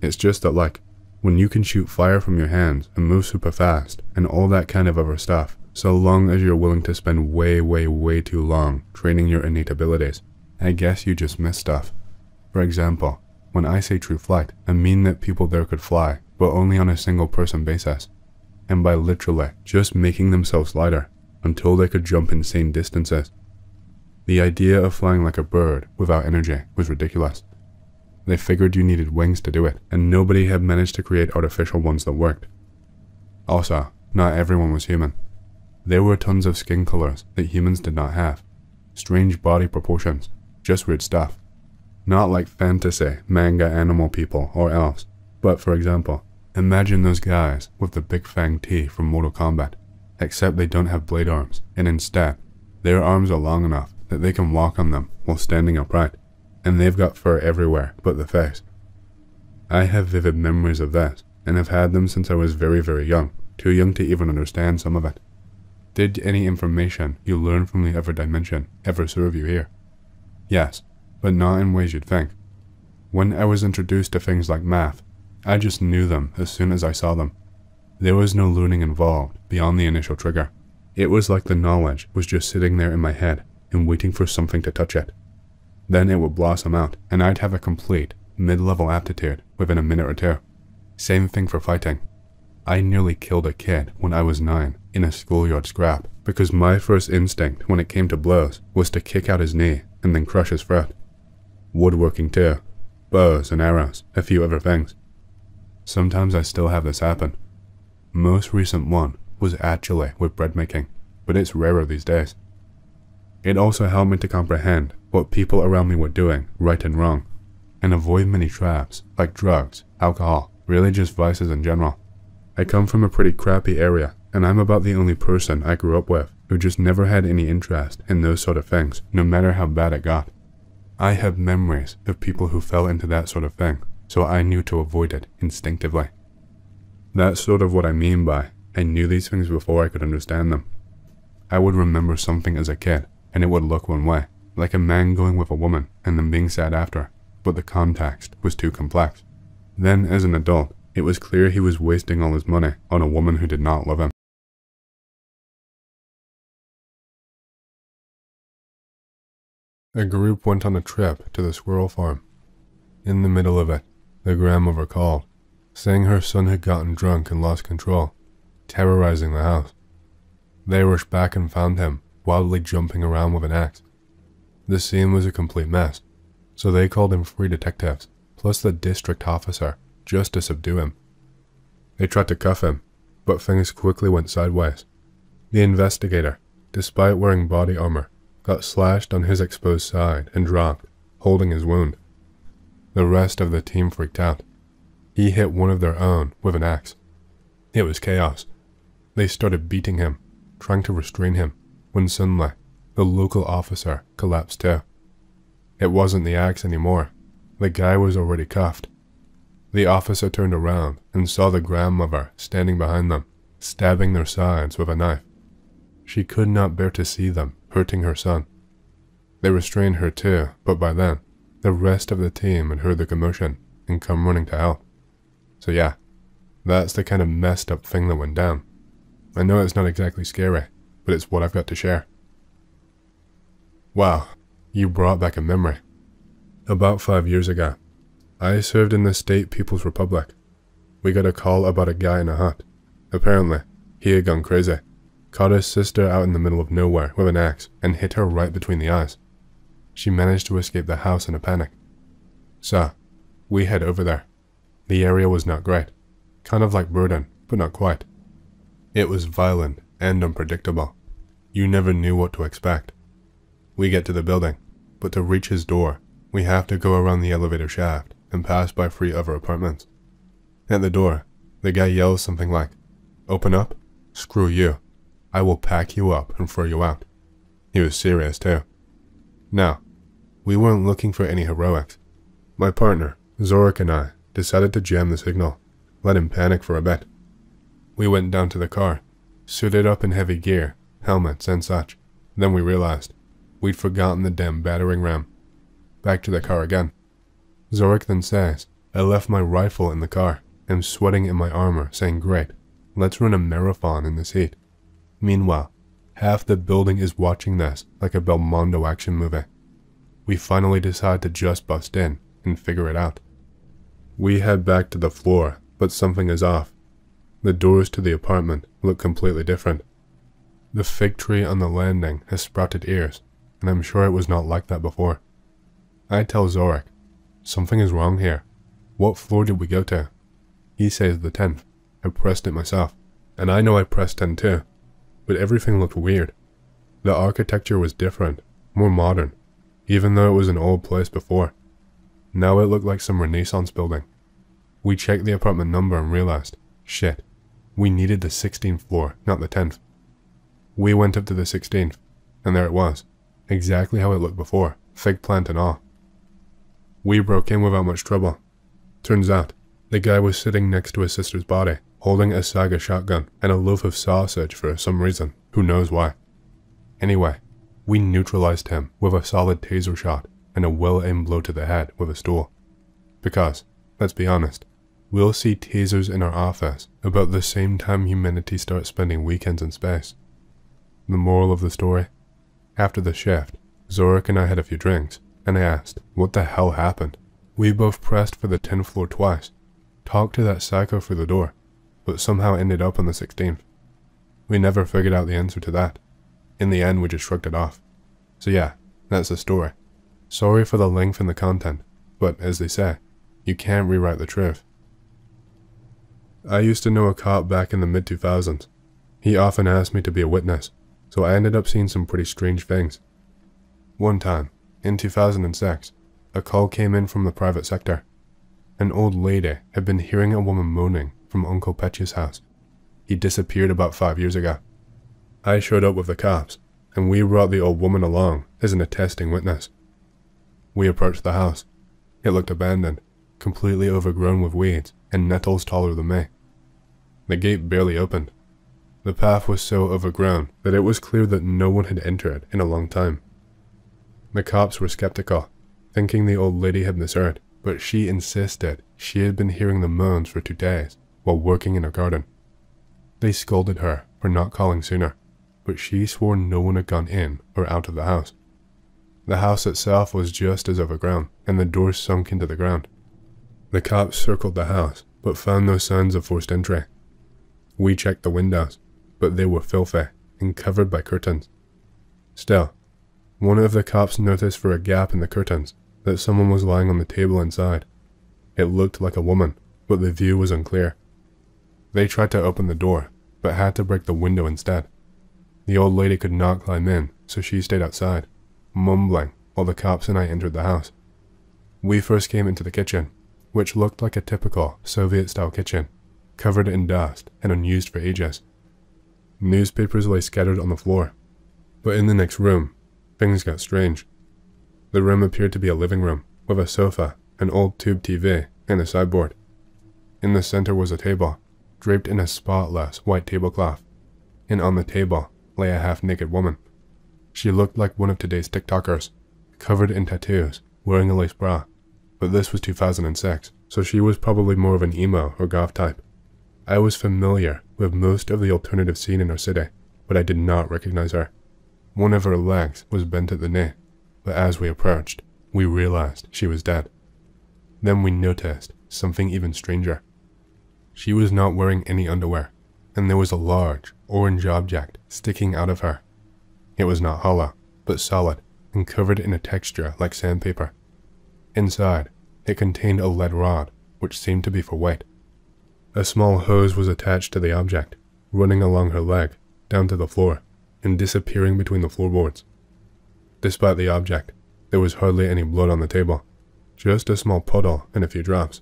It's just that like, when you can shoot fire from your hands and move super fast and all that kind of other stuff, so long as you're willing to spend way too long training your innate abilities, I guess you just miss stuff. For example, when I say true flight, I mean that people there could fly, but only on a single person basis, and by literally just making themselves lighter until they could jump insane distances. The idea of flying like a bird without energy was ridiculous. They figured you needed wings to do it, and nobody had managed to create artificial ones that worked. Also, not everyone was human. There were tons of skin colors that humans did not have. Strange body proportions, just weird stuff. Not like fantasy, manga animal people or elves, but for example, imagine those guys with the big fang teeth from Mortal Kombat, except they don't have blade arms, and instead, their arms are long enough that they can walk on them while standing upright, and they've got fur everywhere but the face. I have vivid memories of this, and have had them since I was very young, too young to even understand some of it. Did any information you learned from the other dimension ever serve you here? Yes, but not in ways you'd think. When I was introduced to things like math, I just knew them as soon as I saw them. There was no learning involved beyond the initial trigger. It was like the knowledge was just sitting there in my head and waiting for something to touch it. Then it would blossom out, and I'd have a complete, mid-level aptitude within a minute or two. Same thing for fighting. I nearly killed a kid when I was 9 in a schoolyard scrap because my first instinct when it came to blows was to kick out his knee and then crush his throat. Woodworking too. Bows and arrows, a few other things. Sometimes I still have this happen. Most recent one was actually with bread making, but it's rarer these days. It also helped me to comprehend what people around me were doing right and wrong, and avoid many traps like drugs, alcohol, religious vices in general. I come from a pretty crappy area, and I'm about the only person I grew up with who just never had any interest in those sort of things, no matter how bad it got. I have memories of people who fell into that sort of thing, so I knew to avoid it instinctively. That's sort of what I mean by I knew these things before I could understand them. I would remember something as a kid, and it would look one way, like a man going with a woman and then being sad after, but the context was too complex. Then, as an adult, it was clear he was wasting all his money on a woman who did not love him. A group went on a trip to the squirrel farm. In the middle of it, the grandmother called, saying her son had gotten drunk and lost control, terrorizing the house. They rushed back and found him, wildly jumping around with an axe. The scene was a complete mess, so they called in 3 detectives, plus the district officer, just to subdue him. They tried to cuff him, but things quickly went sideways. The investigator, despite wearing body armor, got slashed on his exposed side and dropped, holding his wound. The rest of the team freaked out. He hit one of their own with an axe. It was chaos. They started beating him, trying to restrain him, when suddenly, the local officer collapsed too. It wasn't the axe anymore. The guy was already cuffed. The officer turned around and saw the grandmother standing behind them, stabbing their sides with a knife. She could not bear to see them hurting her son. They restrained her too, but by then, the rest of the team had heard the commotion and come running to help. So yeah, that's the kind of messed up thing that went down. I know it's not exactly scary, but it's what I've got to share. Wow, you brought back a memory. About 5 years ago, I served in the State People's Republic. We got a call about a guy in a hut. Apparently, he had gone crazy, caught his sister out in the middle of nowhere with an axe and hit her right between the eyes. She managed to escape the house in a panic. So, we head over there. The area was not great, kind of like Burden, but not quite. It was violent and unpredictable. You never knew what to expect. We get to the building, but to reach his door, we have to go around the elevator shaft and pass by 3 other apartments. At the door, the guy yells something like, "Open up? Screw you. I will pack you up and throw you out." He was serious too. Now, we weren't looking for any heroics. My partner, Zorik, and I decided to jam the signal, let him panic for a bit. We went down to the car, suited up in heavy gear, helmets and such. Then we realized we'd forgotten the damn battering ram. Back to the car again. Zorik then says, "I left my rifle in the car. I'm sweating in my armor, saying great, let's run a marathon in this heat." Meanwhile, half the building is watching this like a Belmondo action movie. We finally decide to just bust in and figure it out. We head back to the floor, but something is off. The doors to the apartment look completely different. The fig tree on the landing has sprouted ears, and I'm sure it was not like that before. I tell Zorik, something is wrong here. What floor did we go to? He says the 10th. I pressed it myself, and I know I pressed 10 too, but everything looked weird. The architecture was different, more modern, even though it was an old place before. Now it looked like some Renaissance building. We checked the apartment number and realized, shit, we needed the 16th floor, not the 10th. We went up to the 16th, and there it was, exactly how it looked before, fig plant and all. We broke in without much trouble. Turns out, the guy was sitting next to his sister's body, holding a Saga shotgun and a loaf of sausage for some reason, who knows why. Anyway, we neutralized him with a solid taser shot and a well-aimed blow to the head with a stool. Because, let's be honest, we'll see tasers in our office about the same time humanity starts spending weekends in space. The moral of the story? After the shift, Zorik and I had a few drinks, and I asked, what the hell happened? We both pressed for the 10th floor twice, talked to that psycho through the door, but somehow ended up on the 16th. We never figured out the answer to that. In the end, we just shrugged it off. So yeah, that's the story. Sorry for the length in the content, but as they say, you can't rewrite the truth. I used to know a cop back in the mid-2000s. He often asked me to be a witness, so I ended up seeing some pretty strange things. One time, in 2006, a call came in from the private sector. An old lady had been hearing a woman moaning from Uncle Petya's house. He disappeared about 5 years ago. I showed up with the cops, and we brought the old woman along as an attesting witness. We approached the house. It looked abandoned, completely overgrown with weeds and nettles taller than me. The gate barely opened. The path was so overgrown that it was clear that no one had entered in a long time. The cops were skeptical, thinking the old lady had misheard, but she insisted she had been hearing the moans for 2 days while working in her garden. They scolded her for not calling sooner, but she swore no one had gone in or out of the house. The house itself was just as overgrown, and the doors sunk into the ground. The cops circled the house, but found no signs of forced entry. We checked the windows, but they were filthy and covered by curtains. Still, one of the cops noticed for a gap in the curtains that someone was lying on the table inside. It looked like a woman, but the view was unclear. They tried to open the door, but had to break the window instead. The old lady could not climb in, so she stayed outside, mumbling while the cops and I entered the house. We first came into the kitchen, which looked like a typical Soviet-style kitchen, covered in dust and unused for ages. Newspapers lay scattered on the floor, but in the next room, things got strange. The room appeared to be a living room, with a sofa, an old tube TV, and a sideboard. In the center was a table, draped in a spotless white tablecloth, and on the table lay a half-naked woman. She looked like one of today's TikTokers, covered in tattoos, wearing a lace bra, but this was 2006, so she was probably more of an emo or goth type. I was familiar with most of the alternative scene in our city, but I did not recognize her. One of her legs was bent at the knee, but as we approached, we realized she was dead. Then we noticed something even stranger. She was not wearing any underwear, and there was a large, orange object sticking out of her. It was not hollow, but solid, and covered in a texture like sandpaper. Inside, it contained a lead rod, which seemed to be for weight. A small hose was attached to the object, running along her leg, down to the floor, and disappearing between the floorboards. Despite the object, there was hardly any blood on the table, just a small puddle and a few drops.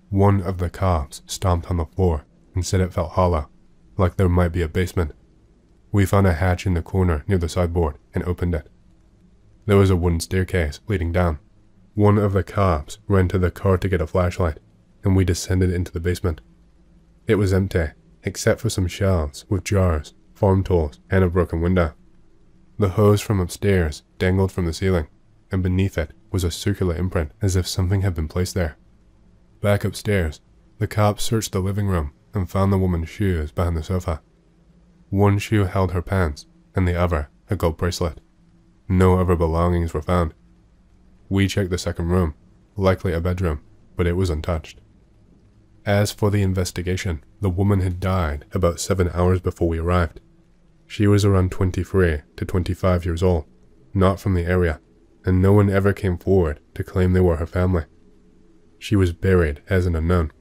One of the cops stomped on the floor and said it felt hollow, like there might be a basement. We found a hatch in the corner near the sideboard and opened it. There was a wooden staircase leading down. One of the cops ran to the car to get a flashlight, and we descended into the basement. It was empty, except for some shelves with jars, farm tools, and a broken window. The hose from upstairs dangled from the ceiling, and beneath it was a circular imprint as if something had been placed there. Back upstairs, the cops searched the living room and found the woman's shoes behind the sofa. One shoe held her pants, and the other a gold bracelet. No other belongings were found. We checked the second room, likely a bedroom, but it was untouched. As for the investigation, the woman had died about 7 hours before we arrived. She was around 23 to 25 years old, not from the area, and no one ever came forward to claim they were her family. She was buried as an unknown.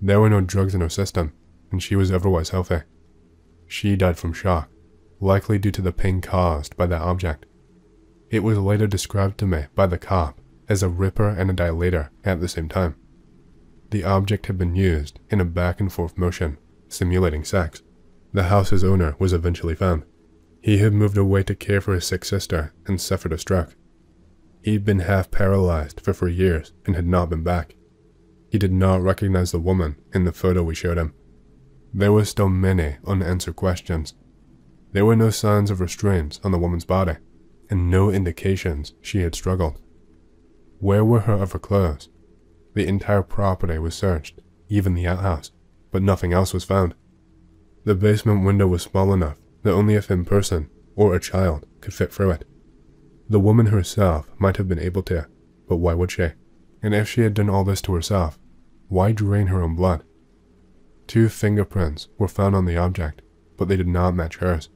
There were no drugs in her system, and she was otherwise healthy. She died from shock, likely due to the pain caused by that object. It was later described to me by the cop as a ripper and a dilator at the same time. The object had been used in a back and forth motion, simulating sex. The house's owner was eventually found. He had moved away to care for his sick sister and suffered a stroke. He'd been half paralyzed for 3 years and had not been back. He did not recognize the woman in the photo we showed him. There were still many unanswered questions. There were no signs of restraints on the woman's body, and no indications she had struggled. Where were her other clothes? The entire property was searched, even the outhouse, but nothing else was found. The basement window was small enough that only a thin person or a child could fit through it. The woman herself might have been able to, but why would she? And if she had done all this to herself, why drain her own blood? 2 fingerprints were found on the object, but they did not match hers.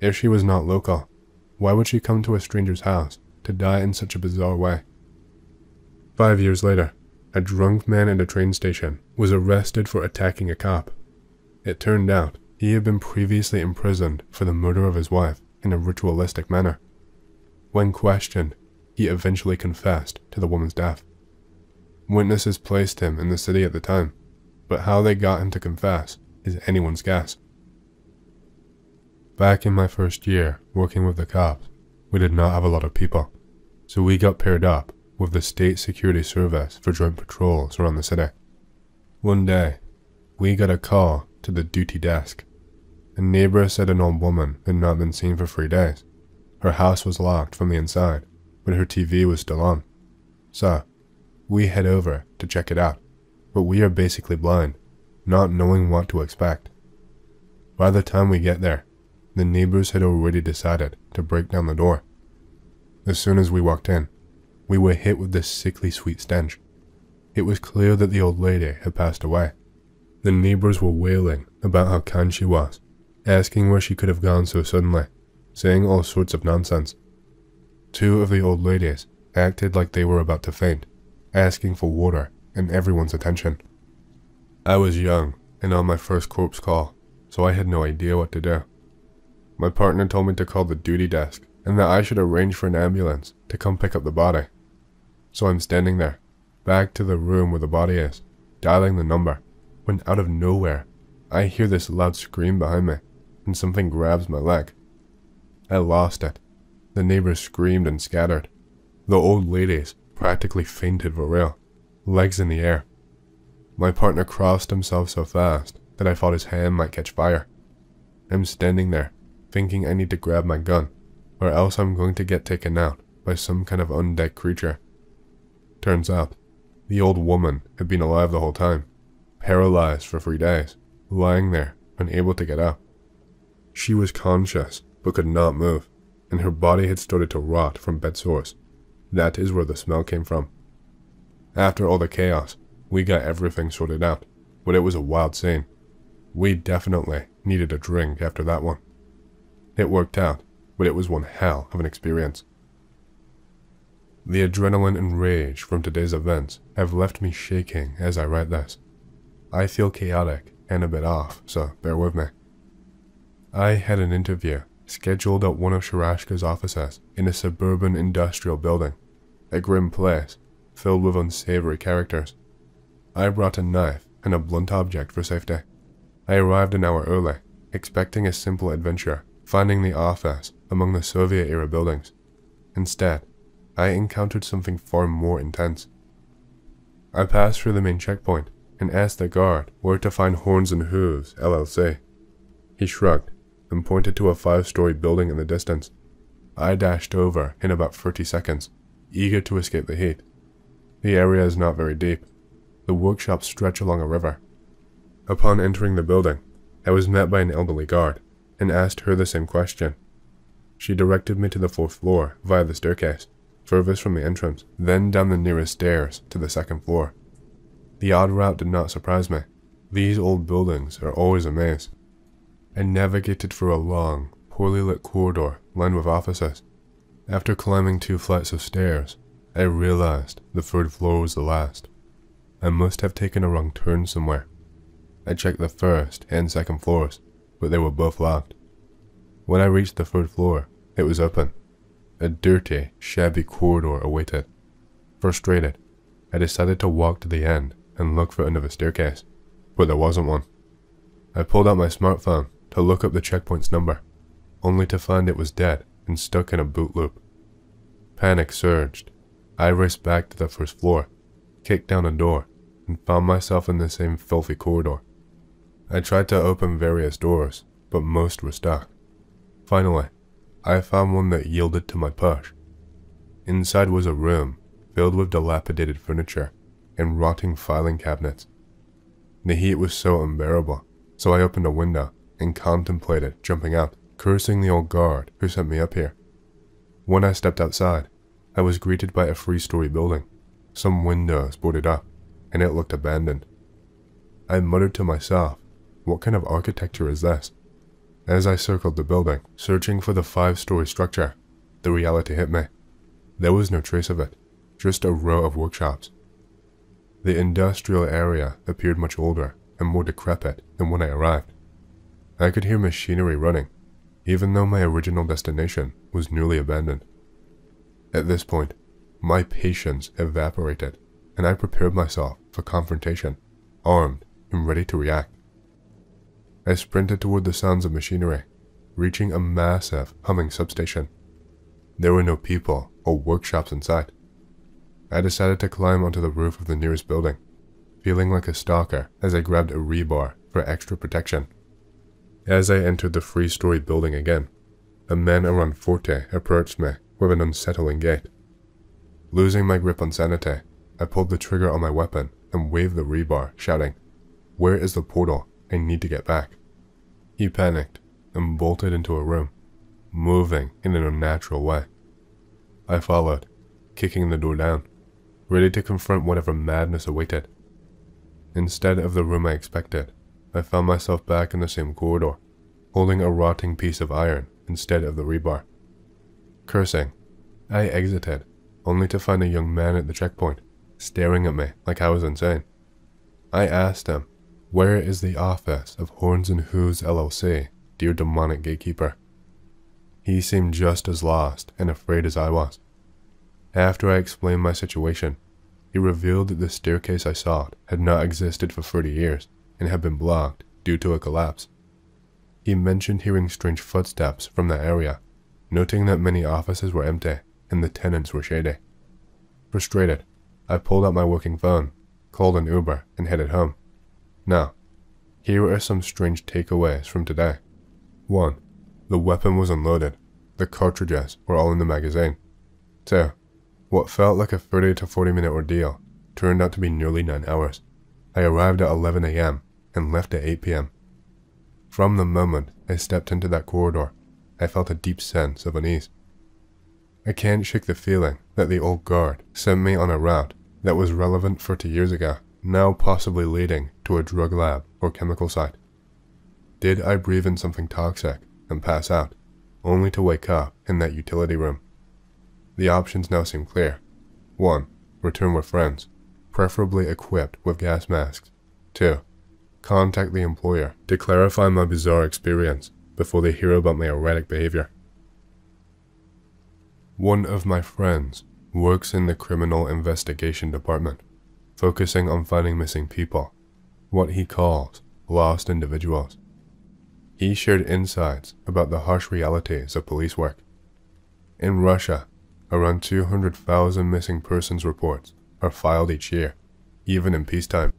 If she was not local, why would she come to a stranger's house to die in such a bizarre way? 5 years later, a drunk man at a train station was arrested for attacking a cop. It turned out he had been previously imprisoned for the murder of his wife in a ritualistic manner. When questioned, he eventually confessed to the woman's death. Witnesses placed him in the city at the time, but how they got him to confess is anyone's guess. Back in my first year working with the cops, we did not have a lot of people, so we got paired up with the State Security Service for joint patrols around the city. One day, we got a call to the duty desk. A neighbor said an old woman had not been seen for 3 days. Her house was locked from the inside, but her TV was still on. So, we head over to check it out, but we are basically blind, not knowing what to expect. By the time we get there, the neighbors had already decided to break down the door. As soon as we walked in, we were hit with this sickly sweet stench. It was clear that the old lady had passed away. The neighbors were wailing about how kind she was, asking where she could have gone so suddenly, saying all sorts of nonsense. 2 of the old ladies acted like they were about to faint, asking for water and everyone's attention. I was young and on my first corpse call, so I had no idea what to do. My partner told me to call the duty desk and that I should arrange for an ambulance to come pick up the body. So I'm standing there, back to the room where the body is, dialing the number, when out of nowhere, I hear this loud scream behind me, and something grabs my leg. I lost it. The neighbors screamed and scattered. The old ladies practically fainted for real, legs in the air. My partner crossed himself so fast that I thought his hand might catch fire. I'm standing there, thinking I need to grab my gun, or else I'm going to get taken out by some kind of undead creature. Turns out, the old woman had been alive the whole time, paralyzed for 3 days, lying there, unable to get up. She was conscious, but could not move, and her body had started to rot from bed sores. That is where the smell came from. After all the chaos, we got everything sorted out, but it was a wild scene. We definitely needed a drink after that one. It worked out, but it was one hell of an experience. The adrenaline and rage from today's events have left me shaking as I write this. I feel chaotic and a bit off, so bear with me. I had an interview scheduled at one of Sharashka's offices in a suburban industrial building, a grim place filled with unsavory characters. I brought a knife and a blunt object for safety. I arrived an hour early, expecting a simple adventure, finding the office among the Soviet-era buildings. Instead, I encountered something far more intense. I passed through the main checkpoint and asked the guard where to find Horns and Hooves, LLC. He shrugged and pointed to a 5-story building in the distance. I dashed over in about 30 seconds, eager to escape the heat. The area is not very deep. The workshops stretch along a river. Upon entering the building, I was met by an elderly guard and asked her the same question. She directed me to the 4th floor via the staircase, furthest from the entrance, then down the nearest stairs to the 2nd floor. The odd route did not surprise me. These old buildings are always a maze. I navigated through a long, poorly lit corridor lined with offices. After climbing 2 flights of stairs, I realized the 3rd floor was the last. I must have taken a wrong turn somewhere. I checked the 1st and 2nd floors, but they were both locked. When I reached the 3rd floor, it was open. A dirty, shabby corridor awaited. Frustrated, I decided to walk to the end and look for another staircase, but there wasn't one. I pulled out my smartphone to look up the checkpoint's number, only to find it was dead and stuck in a boot loop. Panic surged. I raced back to the 1st floor, kicked down a door, and found myself in the same filthy corridor. I tried to open various doors, but most were stuck. Finally, I found one that yielded to my push. Inside was a room filled with dilapidated furniture and rotting filing cabinets. The heat was so unbearable, so I opened a window and contemplated jumping out, cursing the old guard who sent me up here. When I stepped outside, I was greeted by a 3-story building, some windows boarded up, and it looked abandoned. I muttered to myself, what kind of architecture is this? As I circled the building, searching for the 5-story structure, the reality hit me. There was no trace of it, just a row of workshops. The industrial area appeared much older and more decrepit than when I arrived. I could hear machinery running, even though my original destination was newly abandoned. At this point, my patience evaporated, and I prepared myself for confrontation, armed and ready to react. I sprinted toward the sounds of machinery, reaching a massive, humming substation. There were no people or workshops in sight. I decided to climb onto the roof of the nearest building, feeling like a stalker as I grabbed a rebar for extra protection. As I entered the 3-story building again, a man around 40 approached me with an unsettling gait. Losing my grip on sanity, I pulled the trigger on my weapon and waved the rebar, shouting, "Where is the portal? I need to get back." He panicked and bolted into a room, moving in an unnatural way. I followed, kicking the door down, ready to confront whatever madness awaited. Instead of the room I expected, I found myself back in the same corridor, holding a rotting piece of iron instead of the rebar. Cursing, I exited, only to find a young man at the checkpoint, staring at me like I was insane. I asked him, "Where is the office of Horns and Hooves LLC, dear demonic gatekeeper?" He seemed just as lost and afraid as I was. After I explained my situation, he revealed that the staircase I sought had not existed for 30 years and had been blocked due to a collapse. He mentioned hearing strange footsteps from that area, noting that many offices were empty and the tenants were shady. Frustrated, I pulled out my working phone, called an Uber, and headed home. Now, here are some strange takeaways from today. 1. The weapon was unloaded. The cartridges were all in the magazine. 2. What felt like a 30 to 40 minute ordeal turned out to be nearly 9 hours. I arrived at 11 a.m. and left at 8 p.m. From the moment I stepped into that corridor, I felt a deep sense of unease. I can't shake the feeling that the old guard sent me on a route that was relevant 30 years ago, now possibly leading to a drug lab or chemical site. Did I breathe in something toxic and pass out, only to wake up in that utility room? The options now seem clear. 1. Return with friends, preferably equipped with gas masks. 2. Contact the employer to clarify my bizarre experience before they hear about my erratic behavior. One of my friends works in the criminal investigation department, focusing on finding missing people, what he calls lost individuals. He shared insights about the harsh realities of police work. In Russia, around 200,000 missing persons reports are filed each year, even in peacetime.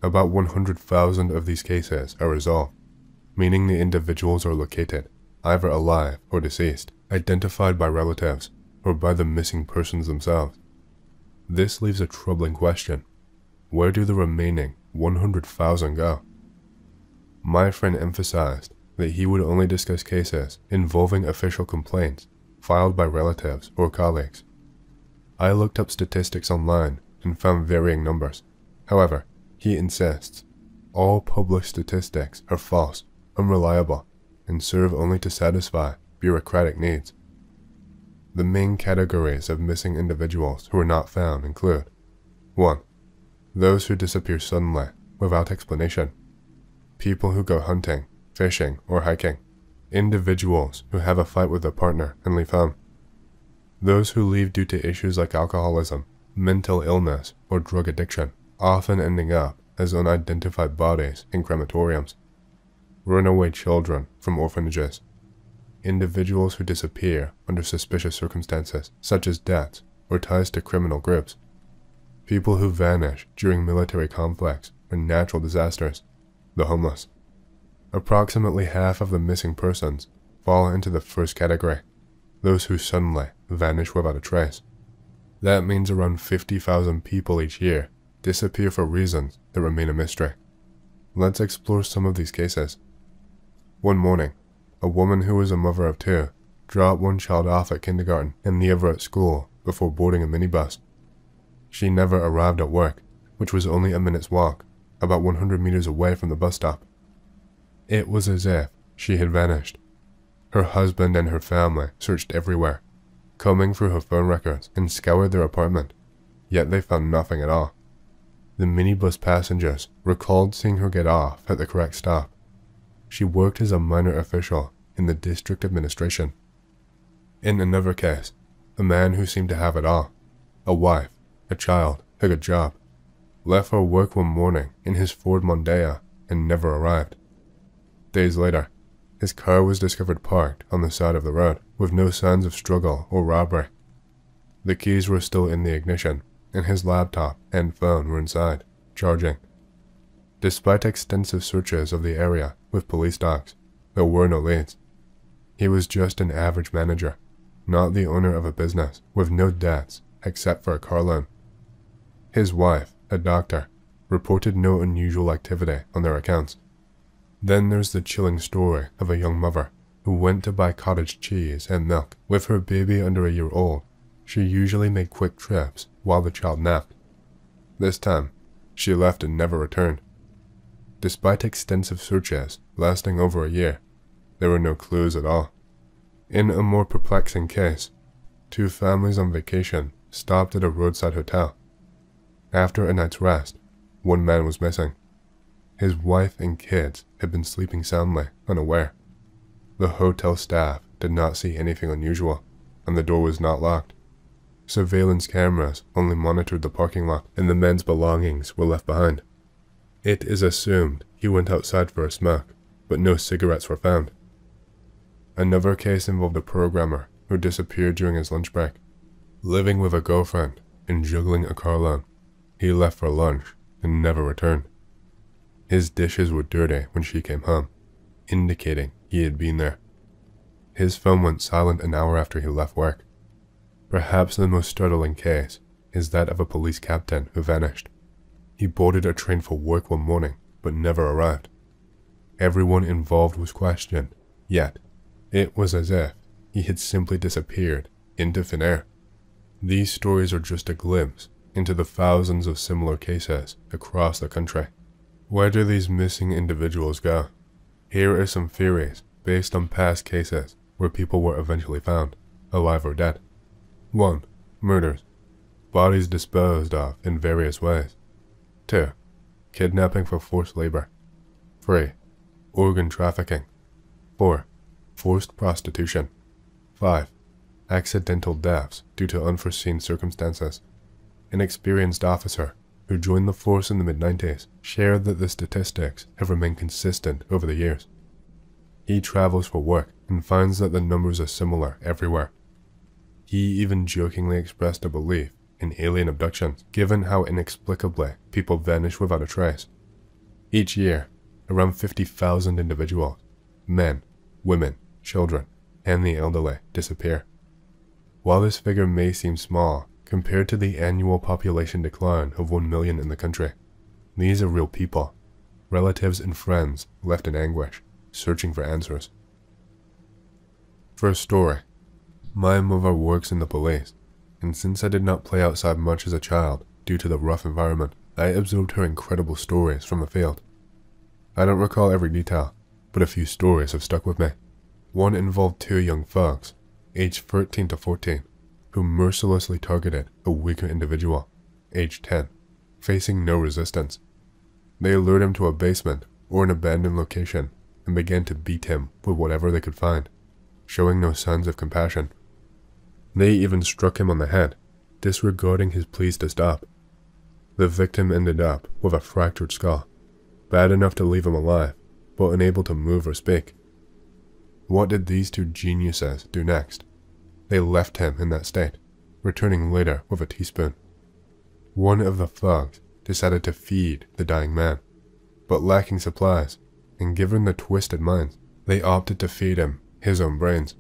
About 100,000 of these cases are resolved, meaning the individuals are located, either alive or deceased, identified by relatives or by the missing persons themselves. This leaves a troubling question. Where do the remaining 100,000 go? My friend emphasized that he would only discuss cases involving official complaints filed by relatives or colleagues. I looked up statistics online and found varying numbers. However, he insists all published statistics are false, unreliable, and serve only to satisfy bureaucratic needs. The main categories of missing individuals who are not found include 1. Those who disappear suddenly, without explanation. People who go hunting, fishing, or hiking. Individuals who have a fight with their partner and leave home. Those who leave due to issues like alcoholism, mental illness, or drug addiction, often ending up as unidentified bodies in crematoriums. Runaway children from orphanages. Individuals who disappear under suspicious circumstances, such as deaths or ties to criminal groups. People who vanish during military conflicts or natural disasters. The homeless. Approximately half of the missing persons fall into the first category, those who suddenly vanish without a trace. That means around 50,000 people each year disappear for reasons that remain a mystery. Let's explore some of these cases. One morning, a woman who was a mother of 2 dropped one child off at kindergarten and the other at school before boarding a minibus. She never arrived at work, which was only a minute's walk, about 100 meters away from the bus stop. It was as if she had vanished. Her husband and her family searched everywhere, combing through her phone records and scoured their apartment, yet they found nothing at all. The minibus passengers recalled seeing her get off at the correct stop. She worked as a minor official in the district administration. In another case, a man who seemed to have it all, a wife, a child, a good job, left for work one morning in his Ford Mondeo and never arrived. Days later, his car was discovered parked on the side of the road with no signs of struggle or robbery. The keys were still in the ignition, and his laptop and phone were inside, charging. Despite extensive searches of the area with police dogs, there were no leads. He was just an average manager, not the owner of a business, with no debts except for a car loan. His wife, a doctor, reported no unusual activity on their accounts. Then there's the chilling story of a young mother who went to buy cottage cheese and milk. With her baby under a year old, she usually made quick trips while the child napped. This time, she left and never returned. Despite extensive searches lasting over a year, there were no clues at all. In a more perplexing case, two families on vacation stopped at a roadside hotel. After a night's rest, one man was missing. His wife and kids had been sleeping soundly, unaware. The hotel staff did not see anything unusual, and the door was not locked. Surveillance cameras only monitored the parking lot, and the men's belongings were left behind. It is assumed he went outside for a smoke, but no cigarettes were found. Another case involved a programmer who disappeared during his lunch break. Living with a girlfriend and juggling a car loan, he left for lunch and never returned. His dishes were dirty when she came home, indicating he had been there. His phone went silent an hour after he left work. Perhaps the most startling case is that of a police captain who vanished. He boarded a train for work one morning, but never arrived. Everyone involved was questioned, yet it was as if he had simply disappeared into thin air. These stories are just a glimpse into the thousands of similar cases across the country. Where do these missing individuals go? Here are some theories based on past cases where people were eventually found, alive or dead. 1. Murders. Bodies disposed of in various ways. 2. Kidnapping for forced labor. 3. Organ trafficking. 4. Forced prostitution. 5. Accidental deaths due to unforeseen circumstances. An experienced officer who joined the force in the mid-90s shared that the statistics have remained consistent over the years. He travels for work and finds that the numbers are similar everywhere. He even jokingly expressed a belief in alien abductions, given how inexplicably people vanish without a trace. Each year, around 50,000 individuals, men, women, children, and the elderly, disappear. While this figure may seem small compared to the annual population decline of 1 million in the country, these are real people, relatives and friends left in anguish, searching for answers. First story. My mother works in the police, and since I did not play outside much as a child due to the rough environment, I absorbed her incredible stories from the field. I don't recall every detail, but a few stories have stuck with me. One involved two young thugs, aged 13 to 14, who mercilessly targeted a weaker individual, aged 10, facing no resistance. They lured him to a basement or an abandoned location and began to beat him with whatever they could find, showing no signs of compassion. They even struck him on the head, disregarding his pleas to stop. The victim ended up with a fractured skull, bad enough to leave him alive, but unable to move or speak. What did these two geniuses do next? They left him in that state, returning later with a teaspoon. One of the thugs decided to feed the dying man, but lacking supplies, and given the twisted minds, they opted to feed him his own brains.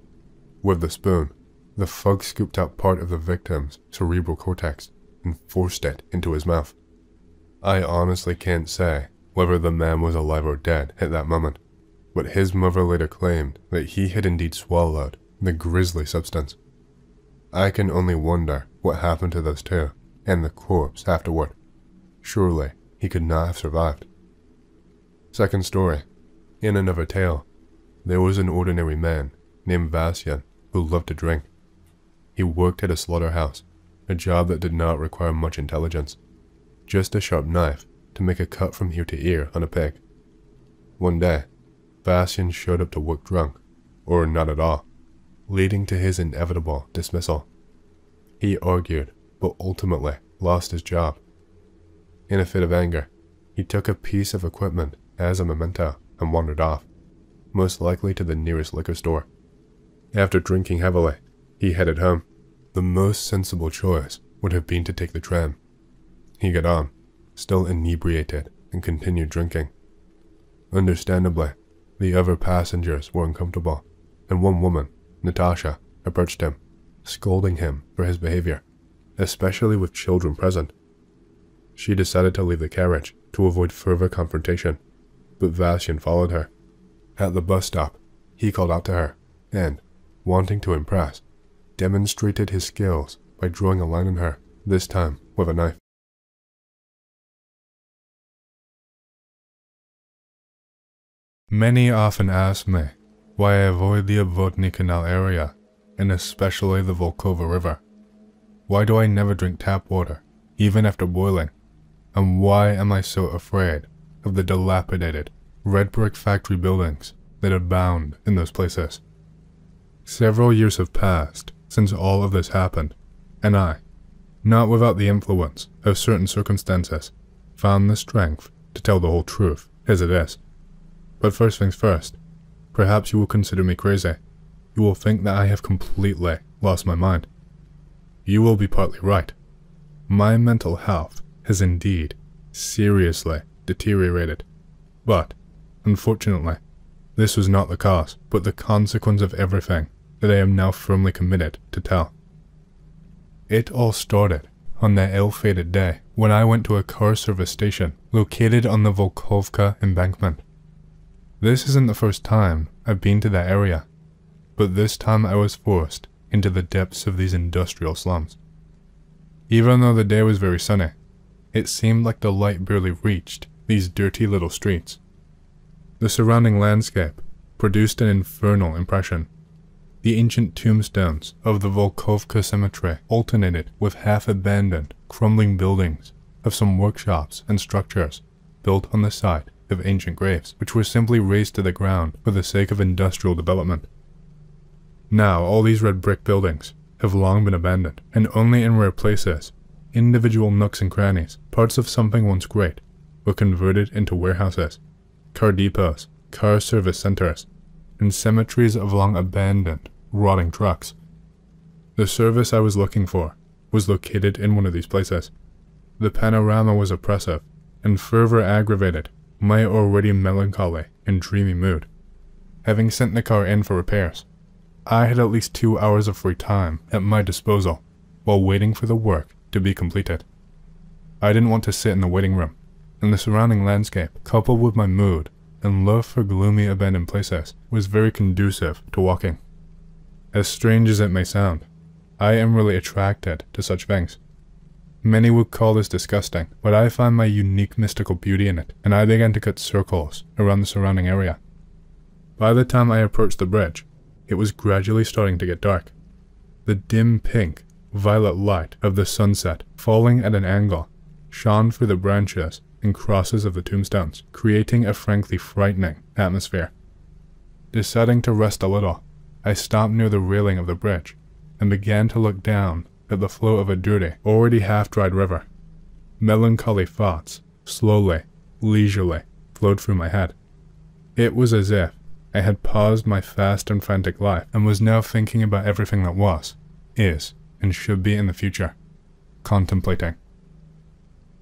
With the spoon, the thug scooped out part of the victim's cerebral cortex and forced it into his mouth. I honestly can't say whether the man was alive or dead at that moment, but his mother later claimed that he had indeed swallowed the grisly substance. I can only wonder what happened to those two and the corpse afterward. Surely he could not have survived. Second story. In another tale, there was an ordinary man named Vasyan who loved to drink. He worked at a slaughterhouse, a job that did not require much intelligence, just a sharp knife to make a cut from ear to ear on a pig. One day, Vasyan showed up to work drunk, or not at all, leading to his inevitable dismissal. He argued, but ultimately lost his job. In a fit of anger, he took a piece of equipment as a memento and wandered off, most likely to the nearest liquor store. After drinking heavily, he headed home. The most sensible choice would have been to take the tram. He got on, still inebriated, and continued drinking. Understandably, the other passengers were uncomfortable, and one woman, Natasha, approached him, scolding him for his behavior, especially with children present. She decided to leave the carriage to avoid further confrontation, but Vasyan followed her. At the bus stop, he called out to her, and, wanting to impress, demonstrated his skills by drawing a line on her, this time with a knife. Many often ask me why I avoid the Obvodny Canal area, and especially the Volkova River. Why do I never drink tap water, even after boiling? And why am I so afraid of the dilapidated, red brick factory buildings that abound in those places? Several years have passed since all of this happened, and I, not without the influence of certain circumstances, found the strength to tell the whole truth as it is. But first things first, perhaps you will consider me crazy. You will think that I have completely lost my mind. You will be partly right. My mental health has indeed seriously deteriorated. But, unfortunately, this was not the cause, but the consequence of everything that I am now firmly committed to tell. It all started on that ill-fated day when I went to a car service station located on the Volkovka embankment. This isn't the first time I've been to that area, but this time I was forced into the depths of these industrial slums. Even though the day was very sunny, it seemed like the light barely reached these dirty little streets. The surrounding landscape produced an infernal impression. The ancient tombstones of the Volkovka cemetery alternated with half-abandoned, crumbling buildings of some workshops and structures built on the site of ancient graves, which were simply razed to the ground for the sake of industrial development. Now all these red brick buildings have long been abandoned, and only in rare places, individual nooks and crannies, parts of something once great, were converted into warehouses, car depots, car service centers, and cemeteries of long abandoned, rotting trucks. The service I was looking for was located in one of these places. The panorama was oppressive, and further aggravated my already melancholy and dreamy mood. Having sent the car in for repairs, I had at least 2 hours of free time at my disposal while waiting for the work to be completed. I didn't want to sit in the waiting room, and the surrounding landscape, coupled with my mood and love for gloomy abandoned places, was very conducive to walking. As strange as it may sound, I am really attracted to such things. Many would call this disgusting, but I find my unique mystical beauty in it, and I began to cut circles around the surrounding area. By the time I approached the bridge, it was gradually starting to get dark. The dim pink, violet light of the sunset, falling at an angle, shone through the branches and crosses of the tombstones, creating a frankly frightening atmosphere. Deciding to rest a little, I stopped near the railing of the bridge and began to look down at the flow of a dirty, already half-dried river. Melancholy thoughts, slowly, leisurely, flowed through my head. It was as if I had paused my fast and frantic life and was now thinking about everything that was, is, and should be in the future, contemplating.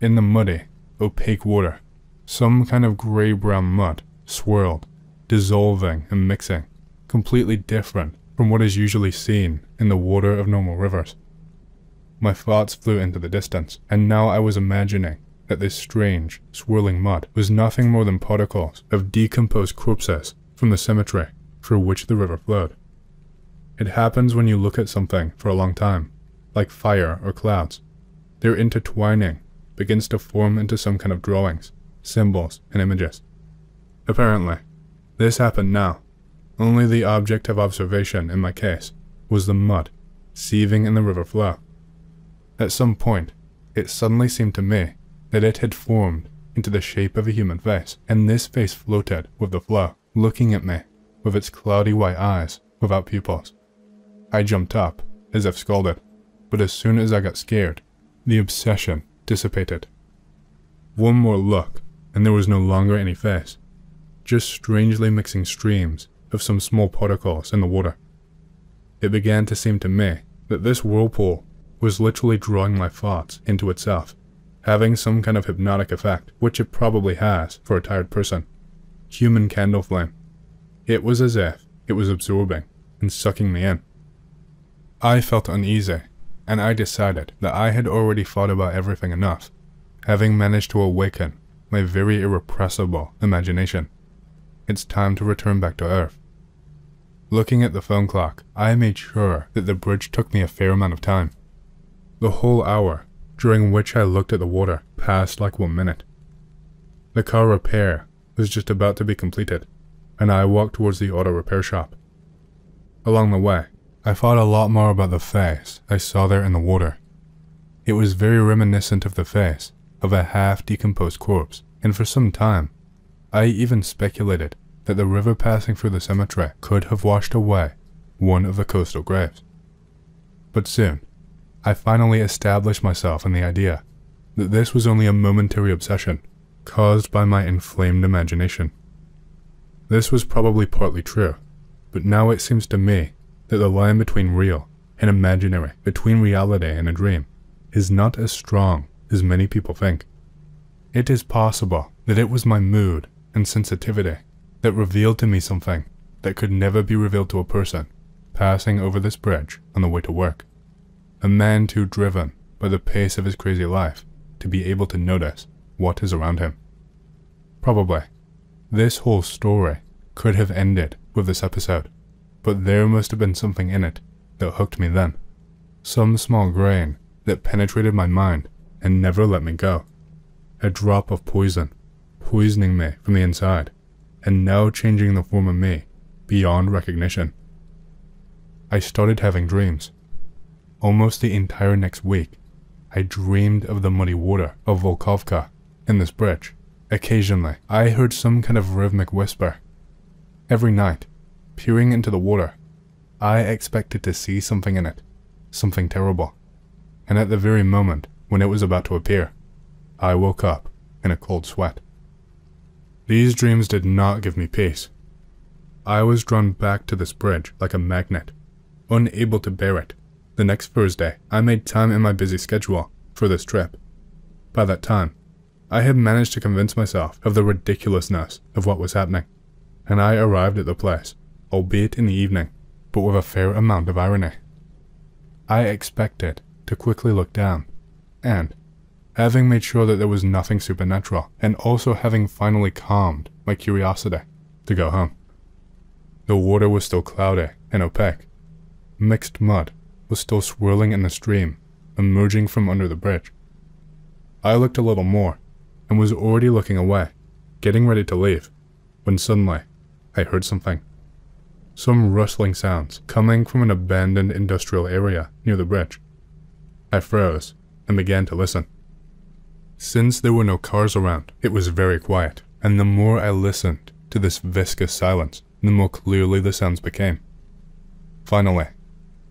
In the muddy, opaque water, some kind of grey-brown mud swirled, dissolving and mixing, completely different from what is usually seen in the water of normal rivers. My thoughts flew into the distance, and now I was imagining that this strange, swirling mud was nothing more than particles of decomposed corpses from the cemetery through which the river flowed. It happens when you look at something for a long time, like fire or clouds. Their intertwining begins to form into some kind of drawings, symbols, and images. Apparently, this happened now. Only the object of observation in my case was the mud seething in the river flow. At some point, it suddenly seemed to me that it had formed into the shape of a human face, and this face floated with the flow, looking at me with its cloudy white eyes without pupils. I jumped up, as if scalded, but as soon as I got scared, the obsession dissipated. One more look, and there was no longer any face, just strangely mixing streams of some small particles in the water. It began to seem to me that this whirlpool was literally drawing my thoughts into itself, having some kind of hypnotic effect, which it probably has for a tired person. Human candle flame. It was as if it was absorbing and sucking me in. I felt uneasy, and I decided that I had already thought about everything enough, having managed to awaken my very irrepressible imagination. It's time to return back to Earth. Looking at the phone clock, I made sure that the bridge took me a fair amount of time. The whole hour during which I looked at the water passed like 1 minute. The car repair was just about to be completed, and I walked towards the auto repair shop. Along the way, I thought a lot more about the face I saw there in the water. It was very reminiscent of the face of a half-decomposed corpse, and for some time, I even speculated that the river passing through the cemetery could have washed away one of the coastal graves. But soon, I finally established myself in the idea that this was only a momentary obsession caused by my inflamed imagination. This was probably partly true, but now it seems to me that the line between real and imaginary, between reality and a dream, is not as strong as many people think. It is possible that it was my mood and sensitivity that revealed to me something that could never be revealed to a person passing over this bridge on the way to work. A man too driven by the pace of his crazy life to be able to notice what is around him. Probably, this whole story could have ended with this episode, but there must have been something in it that hooked me then. Some small grain that penetrated my mind and never let me go. A drop of poison, poisoning me from the inside, and now changing the form of me beyond recognition. I started having dreams. Almost the entire next week, I dreamed of the muddy water of Volkovka and this bridge. Occasionally, I heard some kind of rhythmic whisper. Every night, peering into the water, I expected to see something in it, something terrible. And at the very moment when it was about to appear, I woke up in a cold sweat. These dreams did not give me peace. I was drawn back to this bridge like a magnet, unable to bear it. The next Thursday, I made time in my busy schedule for this trip. By that time, I had managed to convince myself of the ridiculousness of what was happening, and I arrived at the place, albeit in the evening, but with a fair amount of irony. I expected to quickly look down, and, having made sure that there was nothing supernatural, and also having finally calmed my curiosity, to go home. The water was still cloudy and opaque. Mixed mud was still swirling in the stream, emerging from under the bridge. I looked a little more, and was already looking away, getting ready to leave, when suddenly, I heard something. Some rustling sounds coming from an abandoned industrial area near the bridge. I froze and began to listen. Since there were no cars around, it was very quiet, and the more I listened to this viscous silence, the more clearly the sounds became. Finally,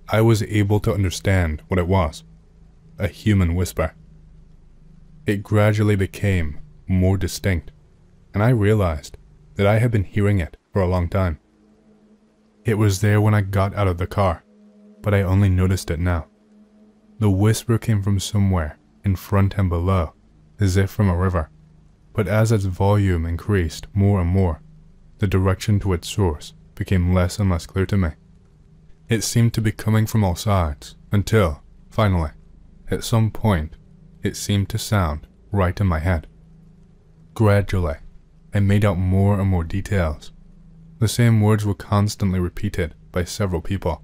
I was able to understand what it was. A human whisper. It gradually became more distinct, and I realized that I had been hearing it for a long time. It was there when I got out of the car, but I only noticed it now. The whisper came from somewhere in front and below, as if from a river, but as its volume increased more and more, the direction to its source became less and less clear to me. It seemed to be coming from all sides, until, finally, at some point, it seemed to sound right in my head. Gradually, I made out more and more details. The same words were constantly repeated by several people,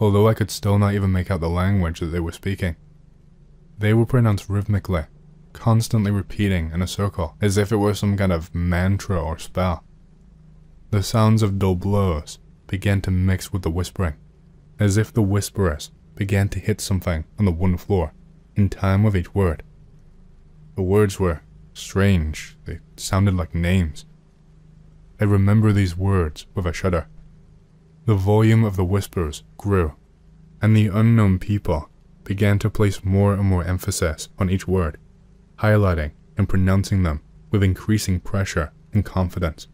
although I could still not even make out the language that they were speaking. They were pronounced rhythmically, constantly repeating in a circle, as if it were some kind of mantra or spell. The sounds of dull blows began to mix with the whispering, as if the whisperers began to hit something on the wooden floor in time with each word. The words were strange, they sounded like names. I remember these words with a shudder. The volume of the whispers grew, and the unknown people began to place more and more emphasis on each word, highlighting and pronouncing them with increasing pressure and confidence.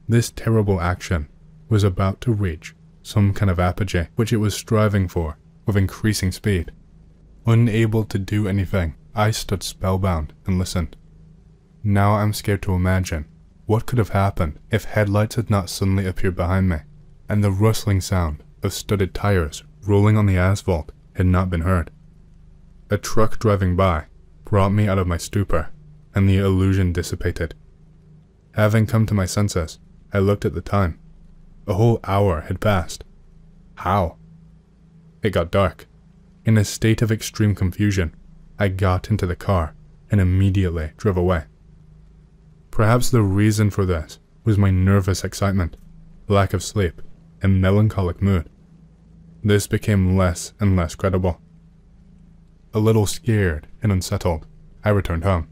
This terrible action was about to reach some kind of apogee which it was striving for with increasing speed. Unable to do anything, I stood spellbound and listened. Now I'm scared to imagine what could have happened if headlights had not suddenly appeared behind me, and the rustling sound of studded tires rolling on the asphalt had not been heard. A truck driving by brought me out of my stupor, and the illusion dissipated. Having come to my senses, I looked at the time. A whole hour had passed. How? It got dark. In a state of extreme confusion, I got into the car and immediately drove away. Perhaps the reason for this was my nervous excitement, lack of sleep, and melancholic mood. This became less and less credible. A little scared and unsettled, I returned home.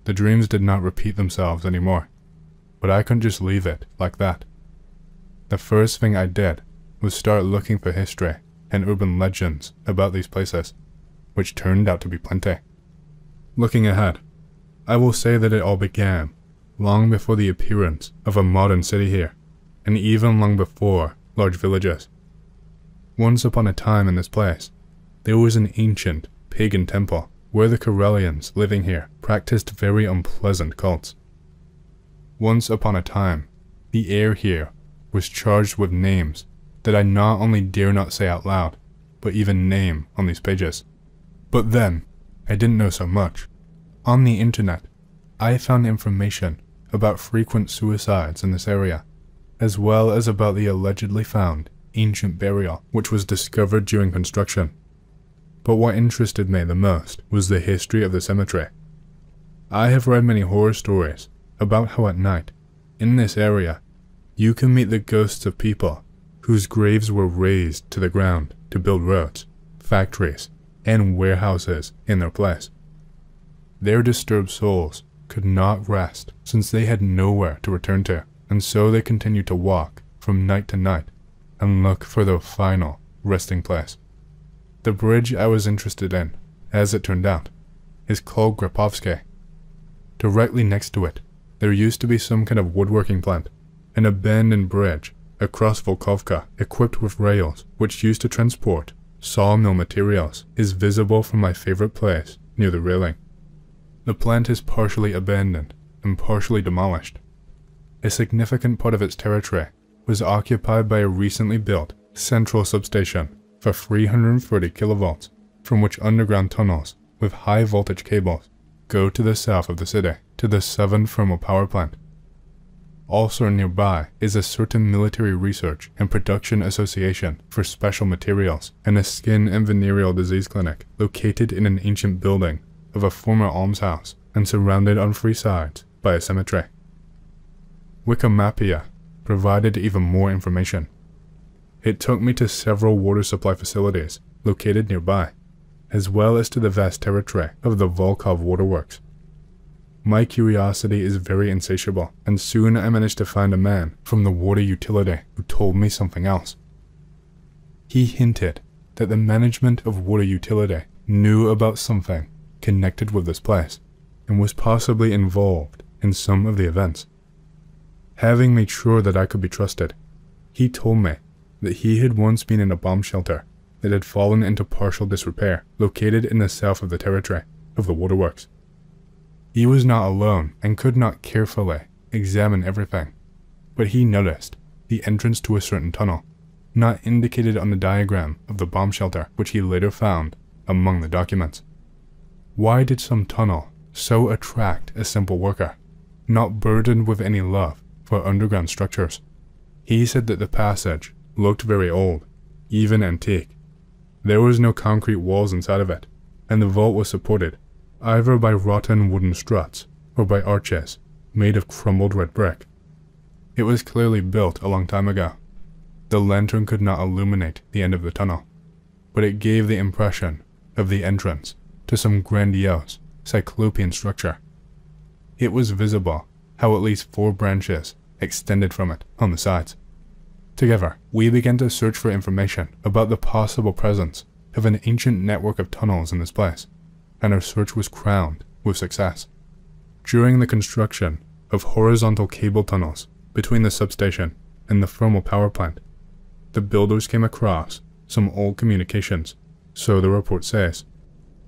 The dreams did not repeat themselves anymore, but I couldn't just leave it like that. The first thing I did was start looking for history and urban legends about these places, which turned out to be plenty. Looking ahead, I will say that it all began long before the appearance of a modern city here, and even long before large villages. Once upon a time in this place, there was an ancient pagan temple where the Karelians living here practiced very unpleasant cults. Once upon a time, the air here was charged with names that I not only dare not say out loud, but even name on these pages. But then, I didn't know so much. On the internet, I found information about frequent suicides in this area, as well as about the allegedly found ancient burial which was discovered during construction. But what interested me the most was the history of the cemetery. I have read many horror stories about how at night, in this area, you can meet the ghosts of people whose graves were razed to the ground to build roads, factories, and warehouses in their place. Their disturbed souls could not rest since they had nowhere to return to, and so they continued to walk from night to night and look for their final resting place. The bridge I was interested in, as it turned out, is called Grapovsky. Directly next to it, there used to be some kind of woodworking plant, an abandoned bridge across Volkovka equipped with rails which used to transport sawmill materials is visible from my favorite place near the railing. The plant is partially abandoned and partially demolished. A significant part of its territory was occupied by a recently built central substation for 330 kilovolts, from which underground tunnels with high voltage cables go to the south of the city to the 7th thermal power plant. Also nearby is a certain military research and production association for special materials and a skin and venereal disease clinic located in an ancient building of a former almshouse and surrounded on 3 sides by a cemetery. Wikimedia provided even more information. It took me to several water supply facilities located nearby, as well as to the vast territory of the Volkov waterworks. My curiosity is very insatiable, and soon I managed to find a man from the water utility who told me something else. He hinted that the management of water utility knew about something connected with this place, and was possibly involved in some of the events. Having made sure that I could be trusted, he told me that he had once been in a bomb shelter that had fallen into partial disrepair located in the south of the territory of the waterworks. He was not alone and could not carefully examine everything, but he noticed the entrance to a certain tunnel, not indicated on the diagram of the bomb shelter which he later found among the documents. Why did some tunnel so attract a simple worker, not burdened with any love for underground structures? He said that the passage looked very old, even antique. There was no concrete walls inside of it, and the vault was supported either by rotten wooden struts or by arches made of crumbled red brick. It was clearly built a long time ago. The lantern could not illuminate the end of the tunnel, but it gave the impression of the entrance to some grandiose cyclopean structure. It was visible how at least 4 branches extended from it on the sides. Together, we began to search for information about the possible presence of an ancient network of tunnels in this place, and our search was crowned with success. During the construction of horizontal cable tunnels between the substation and the thermal power plant, the builders came across some old communications, so the report says,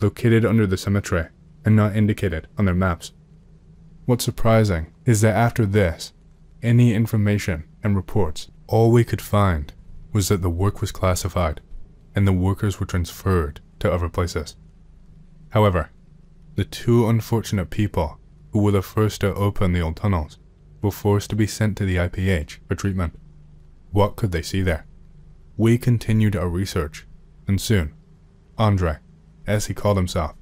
located under the cemetery and not indicated on their maps. What's surprising is that after this, any information and reports, all we could find was that the work was classified and the workers were transferred to other places. However, the two unfortunate people who were the first to open the old tunnels were forced to be sent to the IPH for treatment. What could they see there? We continued our research, and soon, Andre, as he called himself,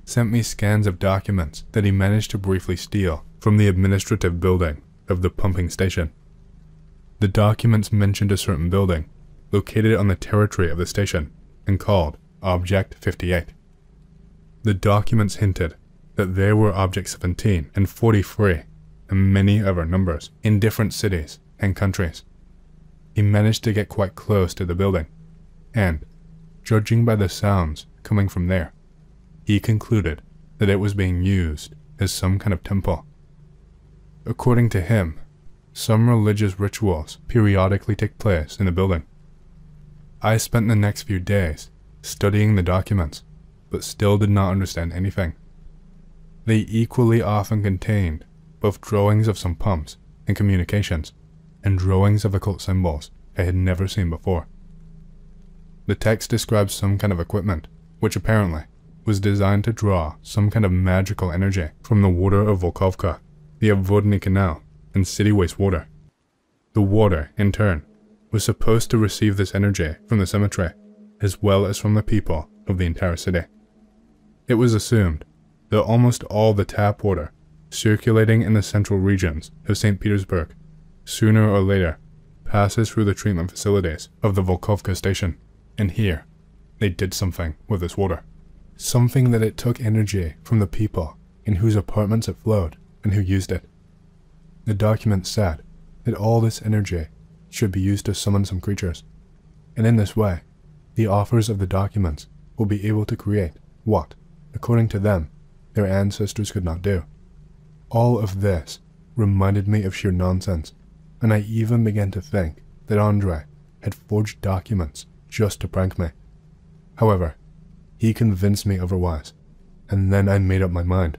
sent me scans of documents that he managed to briefly steal from the administrative building of the pumping station. The documents mentioned a certain building located on the territory of the station and called Object 58. The documents hinted that there were Object 17 and 43 and many other numbers in different cities and countries. He managed to get quite close to the building, and, judging by the sounds coming from there, he concluded that it was being used as some kind of temple. According to him, some religious rituals periodically take place in the building. I spent the next few days studying the documents, but still did not understand anything. They equally often contained both drawings of some pumps and communications, and drawings of occult symbols I had never seen before. The text describes some kind of equipment, which apparently was designed to draw some kind of magical energy from the water of Volkovka, the Obvodny Canal, and city wastewater. The water, in turn, was supposed to receive this energy from the cemetery, as well as from the people of the entire city. It was assumed that almost all the tap water circulating in the central regions of St. Petersburg sooner or later passes through the treatment facilities of the Volkovka station, and here they did something with this water. Something that it took energy from the people in whose apartments it flowed and who used it. The document said that all this energy should be used to summon some creatures, and in this way, the authors of the documents will be able to create what, according to them, their ancestors could not do. All of this reminded me of sheer nonsense, and I even began to think that Andre had forged documents just to prank me. However, he convinced me otherwise, and then I made up my mind.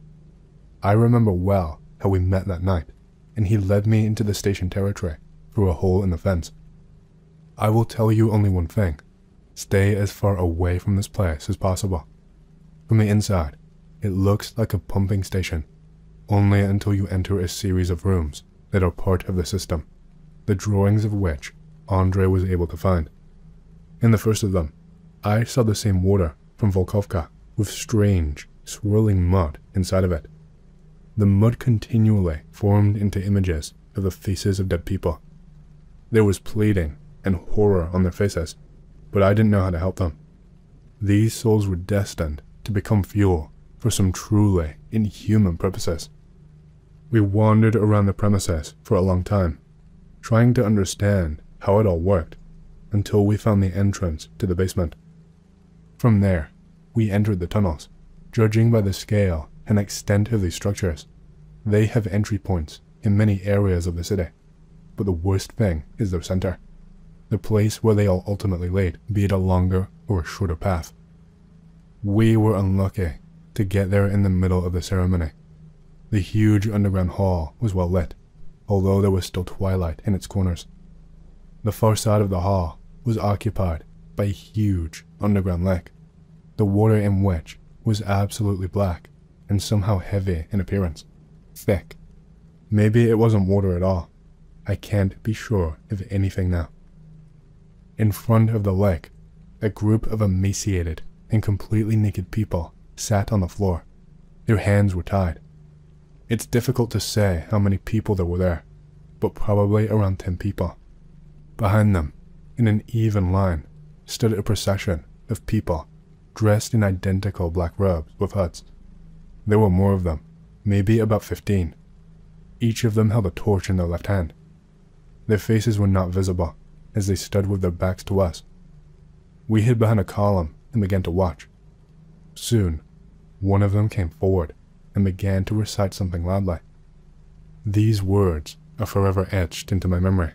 I remember well how we met that night, and he led me into the station territory through a hole in the fence. I will tell you only one thing: stay as far away from this place as possible. From the inside, it looks like a pumping station, only until you enter a series of rooms that are part of the system, the drawings of which Andre was able to find. In the first of them, I saw the same water from Volkovka with strange, swirling mud inside of it. The mud continually formed into images of the faces of dead people. There was pleading and horror on their faces, but I didn't know how to help them. These souls were destined to become fuel for some truly inhuman purposes. We wandered around the premises for a long time, trying to understand how it all worked, until we found the entrance to the basement. From there, we entered the tunnels. Judging by the scale and extent of these structures, they have entry points in many areas of the city, but the worst thing is their center, the place where they all ultimately laid, be it a longer or a shorter path. We were unlucky to get there in the middle of the ceremony. The huge underground hall was well lit, although there was still twilight in its corners. The far side of the hall was occupied by a huge underground lake, the water in which was absolutely black and somehow heavy in appearance, thick. Maybe it wasn't water at all. I can't be sure of anything now. In front of the lake, a group of emaciated and completely naked people sat on the floor. Their hands were tied. It's difficult to say how many people there were there, but probably around 10 people. Behind them, in an even line, stood a procession of people dressed in identical black robes with hoods. There were more of them, maybe about 15. Each of them held a torch in their left hand. Their faces were not visible, as they stood with their backs to us. We hid behind a column and began to watch. Soon, one of them came forward and began to recite something loudly. These words are forever etched into my memory.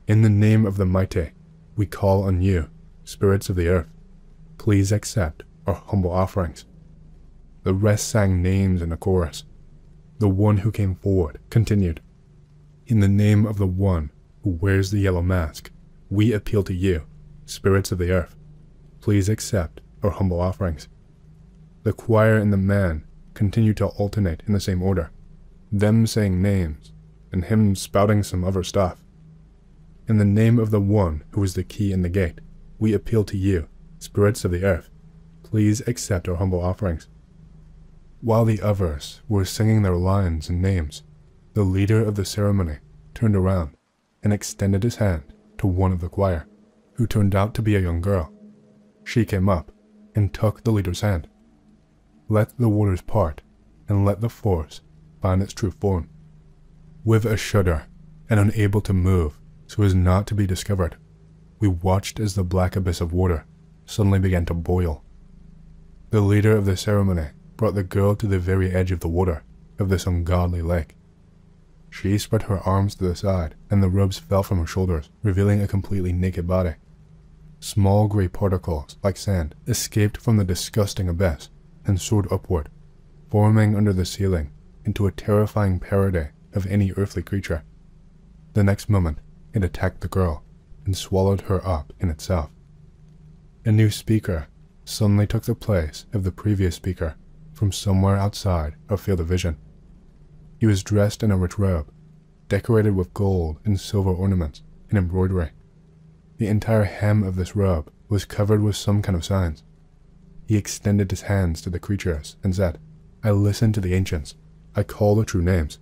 In the name of the mighty, we call on you, spirits of the earth. Please accept our humble offerings. The rest sang names in a chorus. The one who came forward continued, "In the name of the one who wears the yellow mask, we appeal to you, spirits of the earth. Please accept our humble offerings." The choir and the man continued to alternate in the same order, them saying names, and him spouting some other stuff. "In the name of the one who is the key in the gate, we appeal to you, spirits of the earth. Please accept our humble offerings." While the others were singing their lines and names, the leader of the ceremony turned around and extended his hand to one of the choir, who turned out to be a young girl. She came up and took the leader's hand. Let the waters part, and let the force find its true form. With a shudder, and unable to move so as not to be discovered, we watched as the black abyss of water suddenly began to boil. The leader of the ceremony brought the girl to the very edge of the water of this ungodly lake. She spread her arms to the side, and the robes fell from her shoulders, revealing a completely naked body. Small gray particles, like sand, escaped from the disgusting abyss and soared upward, forming under the ceiling into a terrifying parody of any earthly creature. The next moment, it attacked the girl and swallowed her up in itself. A new speaker suddenly took the place of the previous speaker from somewhere outside our field of vision. He was dressed in a rich robe, decorated with gold and silver ornaments and embroidery. The entire hem of this robe was covered with some kind of signs. He extended his hands to the creatures and said, "I listen to the ancients. I call the true names.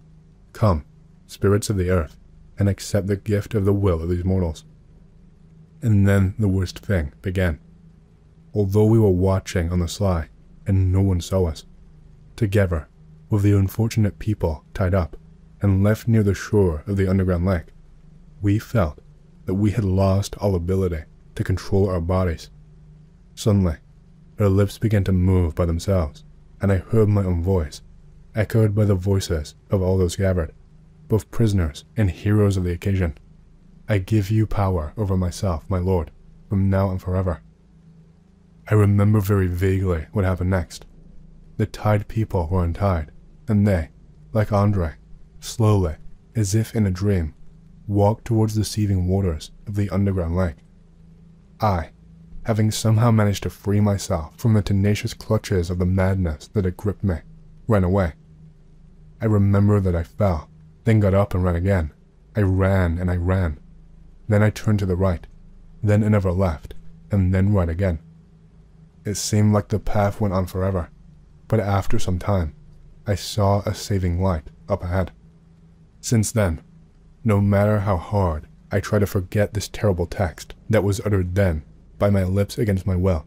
Come, spirits of the earth, and accept the gift of the will of these mortals." And then the worst thing began. Although we were watching on the sly, and no one saw us, together with the unfortunate people tied up and left near the shore of the underground lake, we felt that we had lost all ability to control our bodies. Suddenly, our lips began to move by themselves, and I heard my own voice, echoed by the voices of all those gathered, both prisoners and heroes of the occasion. "I give you power over myself, my lord, from now and forever." I remember very vaguely what happened next. The tied people were untied, and they, like Andre, slowly, as if in a dream, walked towards the seething waters of the underground lake. I, having somehow managed to free myself from the tenacious clutches of the madness that had gripped me, ran away. I remember that I fell, then got up and ran again. I ran and I ran. Then I turned to the right, then another left, and then right again. It seemed like the path went on forever, but after some time, I saw a saving light up ahead. Since then, no matter how hard I try to forget this terrible text that was uttered then by my lips against my will,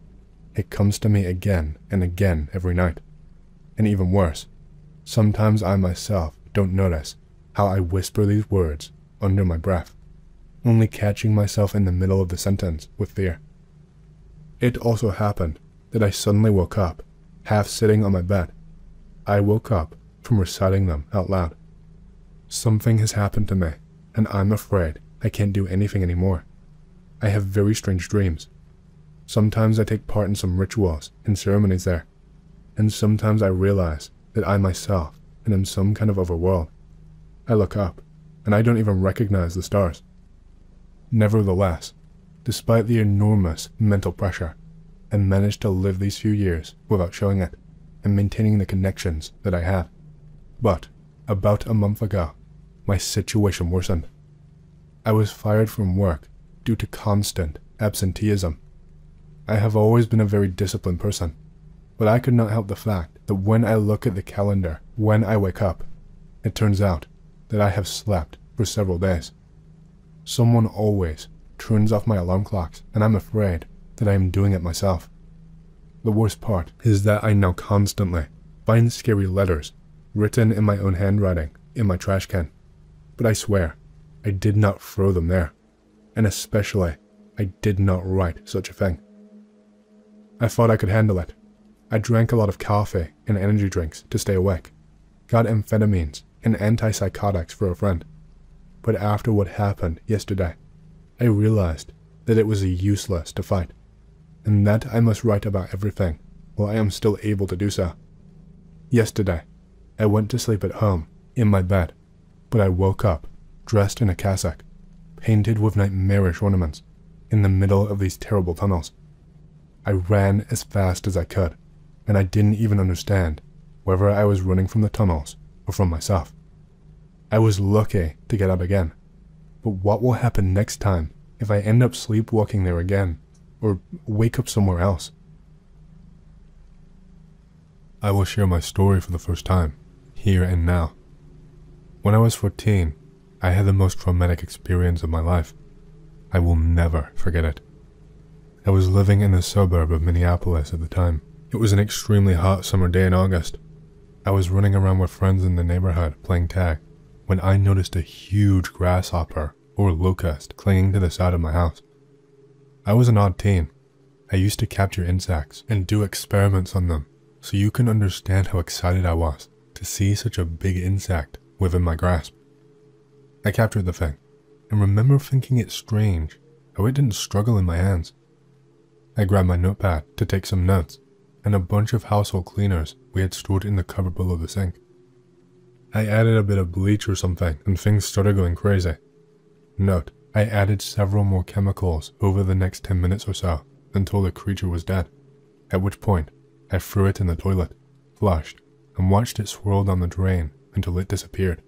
it comes to me again and again every night. And even worse, sometimes I myself don't notice how I whisper these words under my breath, only catching myself in the middle of the sentence with fear. It also happened that I suddenly woke up, half sitting on my bed. I woke up from reciting them out loud. Something has happened to me, and I'm afraid I can't do anything anymore. I have very strange dreams. Sometimes I take part in some rituals and ceremonies there, and sometimes I realize that I myself am in some kind of overworld. I look up, and I don't even recognize the stars. Nevertheless, despite the enormous mental pressure, I managed to live these few years without showing it, and maintaining the connections that I have. But, about a month ago, my situation worsened. I was fired from work due to constant absenteeism. I have always been a very disciplined person, but I could not help the fact that when I look at the calendar when I wake up, it turns out that I have slept for several days. Someone always turns off my alarm clocks, and I'm afraid that I am doing it myself. The worst part is that I now constantly find scary letters written in my own handwriting in my trash can, but I swear I did not throw them there, and especially I did not write such a thing. I thought I could handle it. I drank a lot of coffee and energy drinks to stay awake, got amphetamines and antipsychotics for a friend, but after what happened yesterday, I realized that it was useless to fight, and that I must write about everything while I am still able to do so. Yesterday, I went to sleep at home, in my bed, but I woke up, dressed in a cassock, painted with nightmarish ornaments, in the middle of these terrible tunnels. I ran as fast as I could, and I didn't even understand whether I was running from the tunnels or from myself. I was lucky to get up again, but what will happen next time if I end up sleepwalking there again, or wake up somewhere else? I will share my story for the first time, here and now. When I was 14, I had the most traumatic experience of my life. I will never forget it. I was living in a suburb of Minneapolis at the time. It was an extremely hot summer day in August. I was running around with friends in the neighborhood playing tag when I noticed a huge grasshopper or locust clinging to the side of my house. I was an odd teen. I used to capture insects and do experiments on them, so you can understand how excited I was to see such a big insect within my grasp. I captured the thing, and remember thinking it strange how it didn't struggle in my hands. I grabbed my notepad to take some notes, and a bunch of household cleaners we had stored in the cupboard below the sink. I added a bit of bleach or something, and things started going crazy. Note, I added several more chemicals over the next 10 minutes or so, until the creature was dead, at which point I threw it in the toilet, flushed, and watched it swirl down the drain until it disappeared.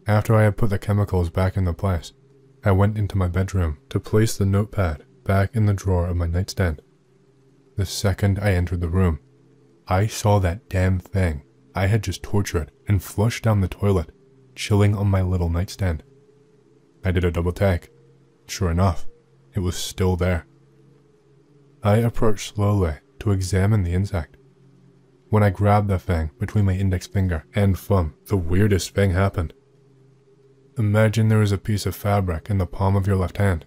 After I had put the chemicals back into place, I went into my bedroom to place the notepad back in the drawer of my nightstand. The second I entered the room, I saw that damn thing I had just tortured and flushed down the toilet, chilling on my little nightstand. I did a double take. Sure enough, it was still there. I approached slowly to examine the insect. When I grabbed the thing between my index finger and thumb, the weirdest thing happened. Imagine there is a piece of fabric in the palm of your left hand.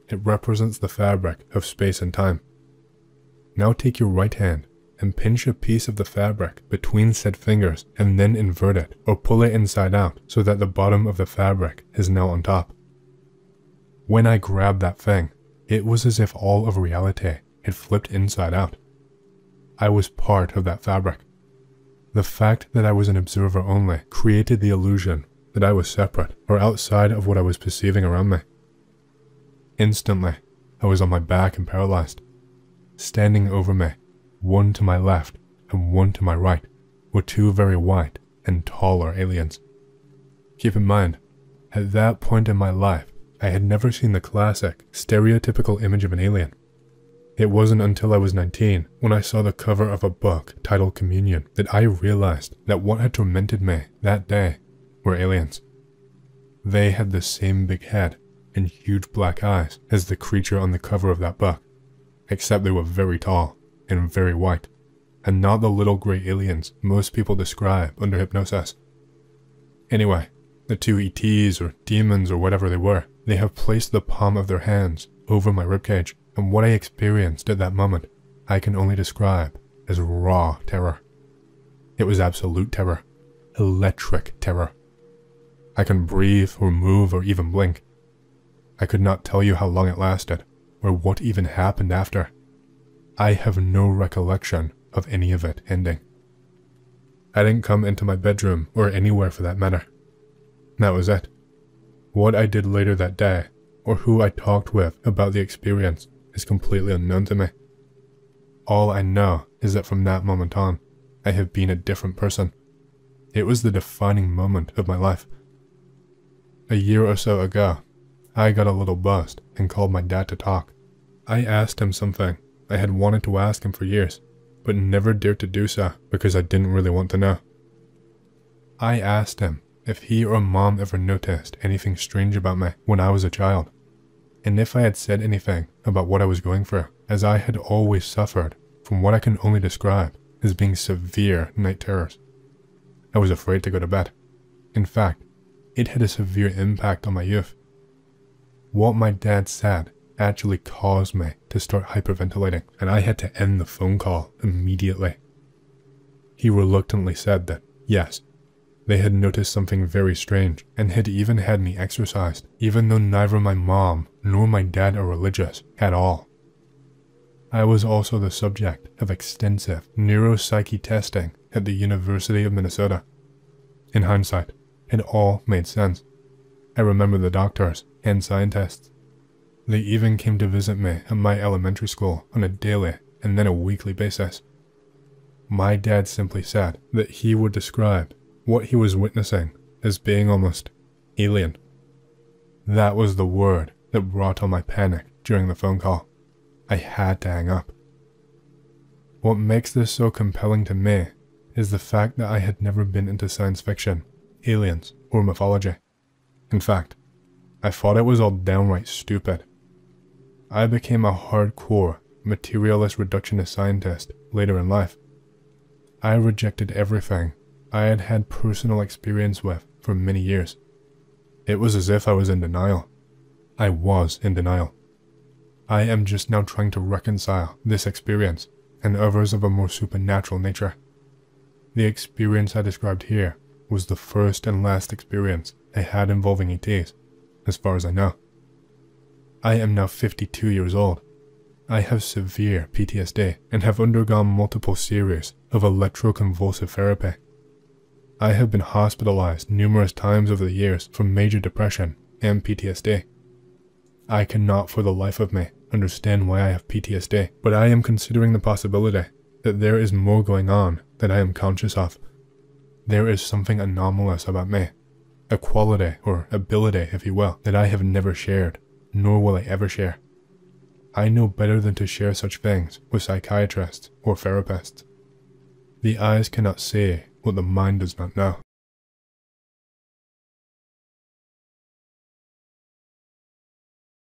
It represents the fabric of space and time. Now take your right hand and pinch a piece of the fabric between said fingers and then invert it or pull it inside out so that the bottom of the fabric is now on top. When I grabbed that thing, it was as if all of reality had flipped inside out. I was part of that fabric. The fact that I was an observer only created the illusion that I was separate or outside of what I was perceiving around me. Instantly, I was on my back and paralyzed. Standing over me, one to my left and one to my right, were two very white and taller aliens. Keep in mind, at that point in my life, I had never seen the classic, stereotypical image of an alien. It wasn't until I was 19 when I saw the cover of a book titled Communion that I realized that what had tormented me that day were aliens. They had the same big head and huge black eyes as the creature on the cover of that book, except they were very tall and very white, and not the little grey aliens most people describe under hypnosis. Anyway, the two ETs or demons or whatever they have placed the palm of their hands over my ribcage, and what I experienced at that moment I can only describe as raw terror. It was absolute terror, electric terror. I couldn't breathe or move or even blink. I could not tell you how long it lasted, or what even happened after. I have no recollection of any of it ending. I didn't come into my bedroom or anywhere for that matter. That was it. What I did later that day, or who I talked with about the experience, is completely unknown to me. All I know is that from that moment on, I have been a different person. It was the defining moment of my life. A year or so ago, I got a little buzzed and called my dad to talk. I asked him something I had wanted to ask him for years, but never dared to do so because I didn't really want to know. I asked him if he or mom ever noticed anything strange about me when I was a child, and if I had said anything about what I was going through, as I had always suffered from what I can only describe as being severe night terrors. I was afraid to go to bed. In fact, it had a severe impact on my youth. What my dad said actually caused me to start hyperventilating, and I had to end the phone call immediately. He reluctantly said that, yes, they had noticed something very strange and had even had me exorcised, even though neither my mom nor my dad are religious at all. I was also the subject of extensive neuropsyche testing at the University of Minnesota. In hindsight, it all made sense. I remember the doctors and scientists. They even came to visit me at my elementary school on a daily and then a weekly basis. My dad simply said that he would describe what he was witnessing as being almost alien. That was the word that brought on my panic during the phone call. I had to hang up. What makes this so compelling to me is the fact that I had never been into science fiction, aliens, or mythology. In fact, I thought it was all downright stupid. I became a hardcore, materialist reductionist scientist later in life. I rejected everything I had had personal experience with for many years. It was as if I was in denial. I was in denial. I am just now trying to reconcile this experience and others of a more supernatural nature. The experience I described here was the first and last experience I had involving ETs, as far as I know. I am now 52 years old. I have severe PTSD and have undergone multiple series of electroconvulsive therapy. I have been hospitalized numerous times over the years for major depression and PTSD. I cannot for the life of me understand why I have PTSD, but I am considering the possibility that there is more going on than I am conscious of. There is something anomalous about me, a quality or ability, if you will, that I have never shared, nor will I ever share. I know better than to share such things with psychiatrists or therapists. The eyes cannot see what the mind does not know.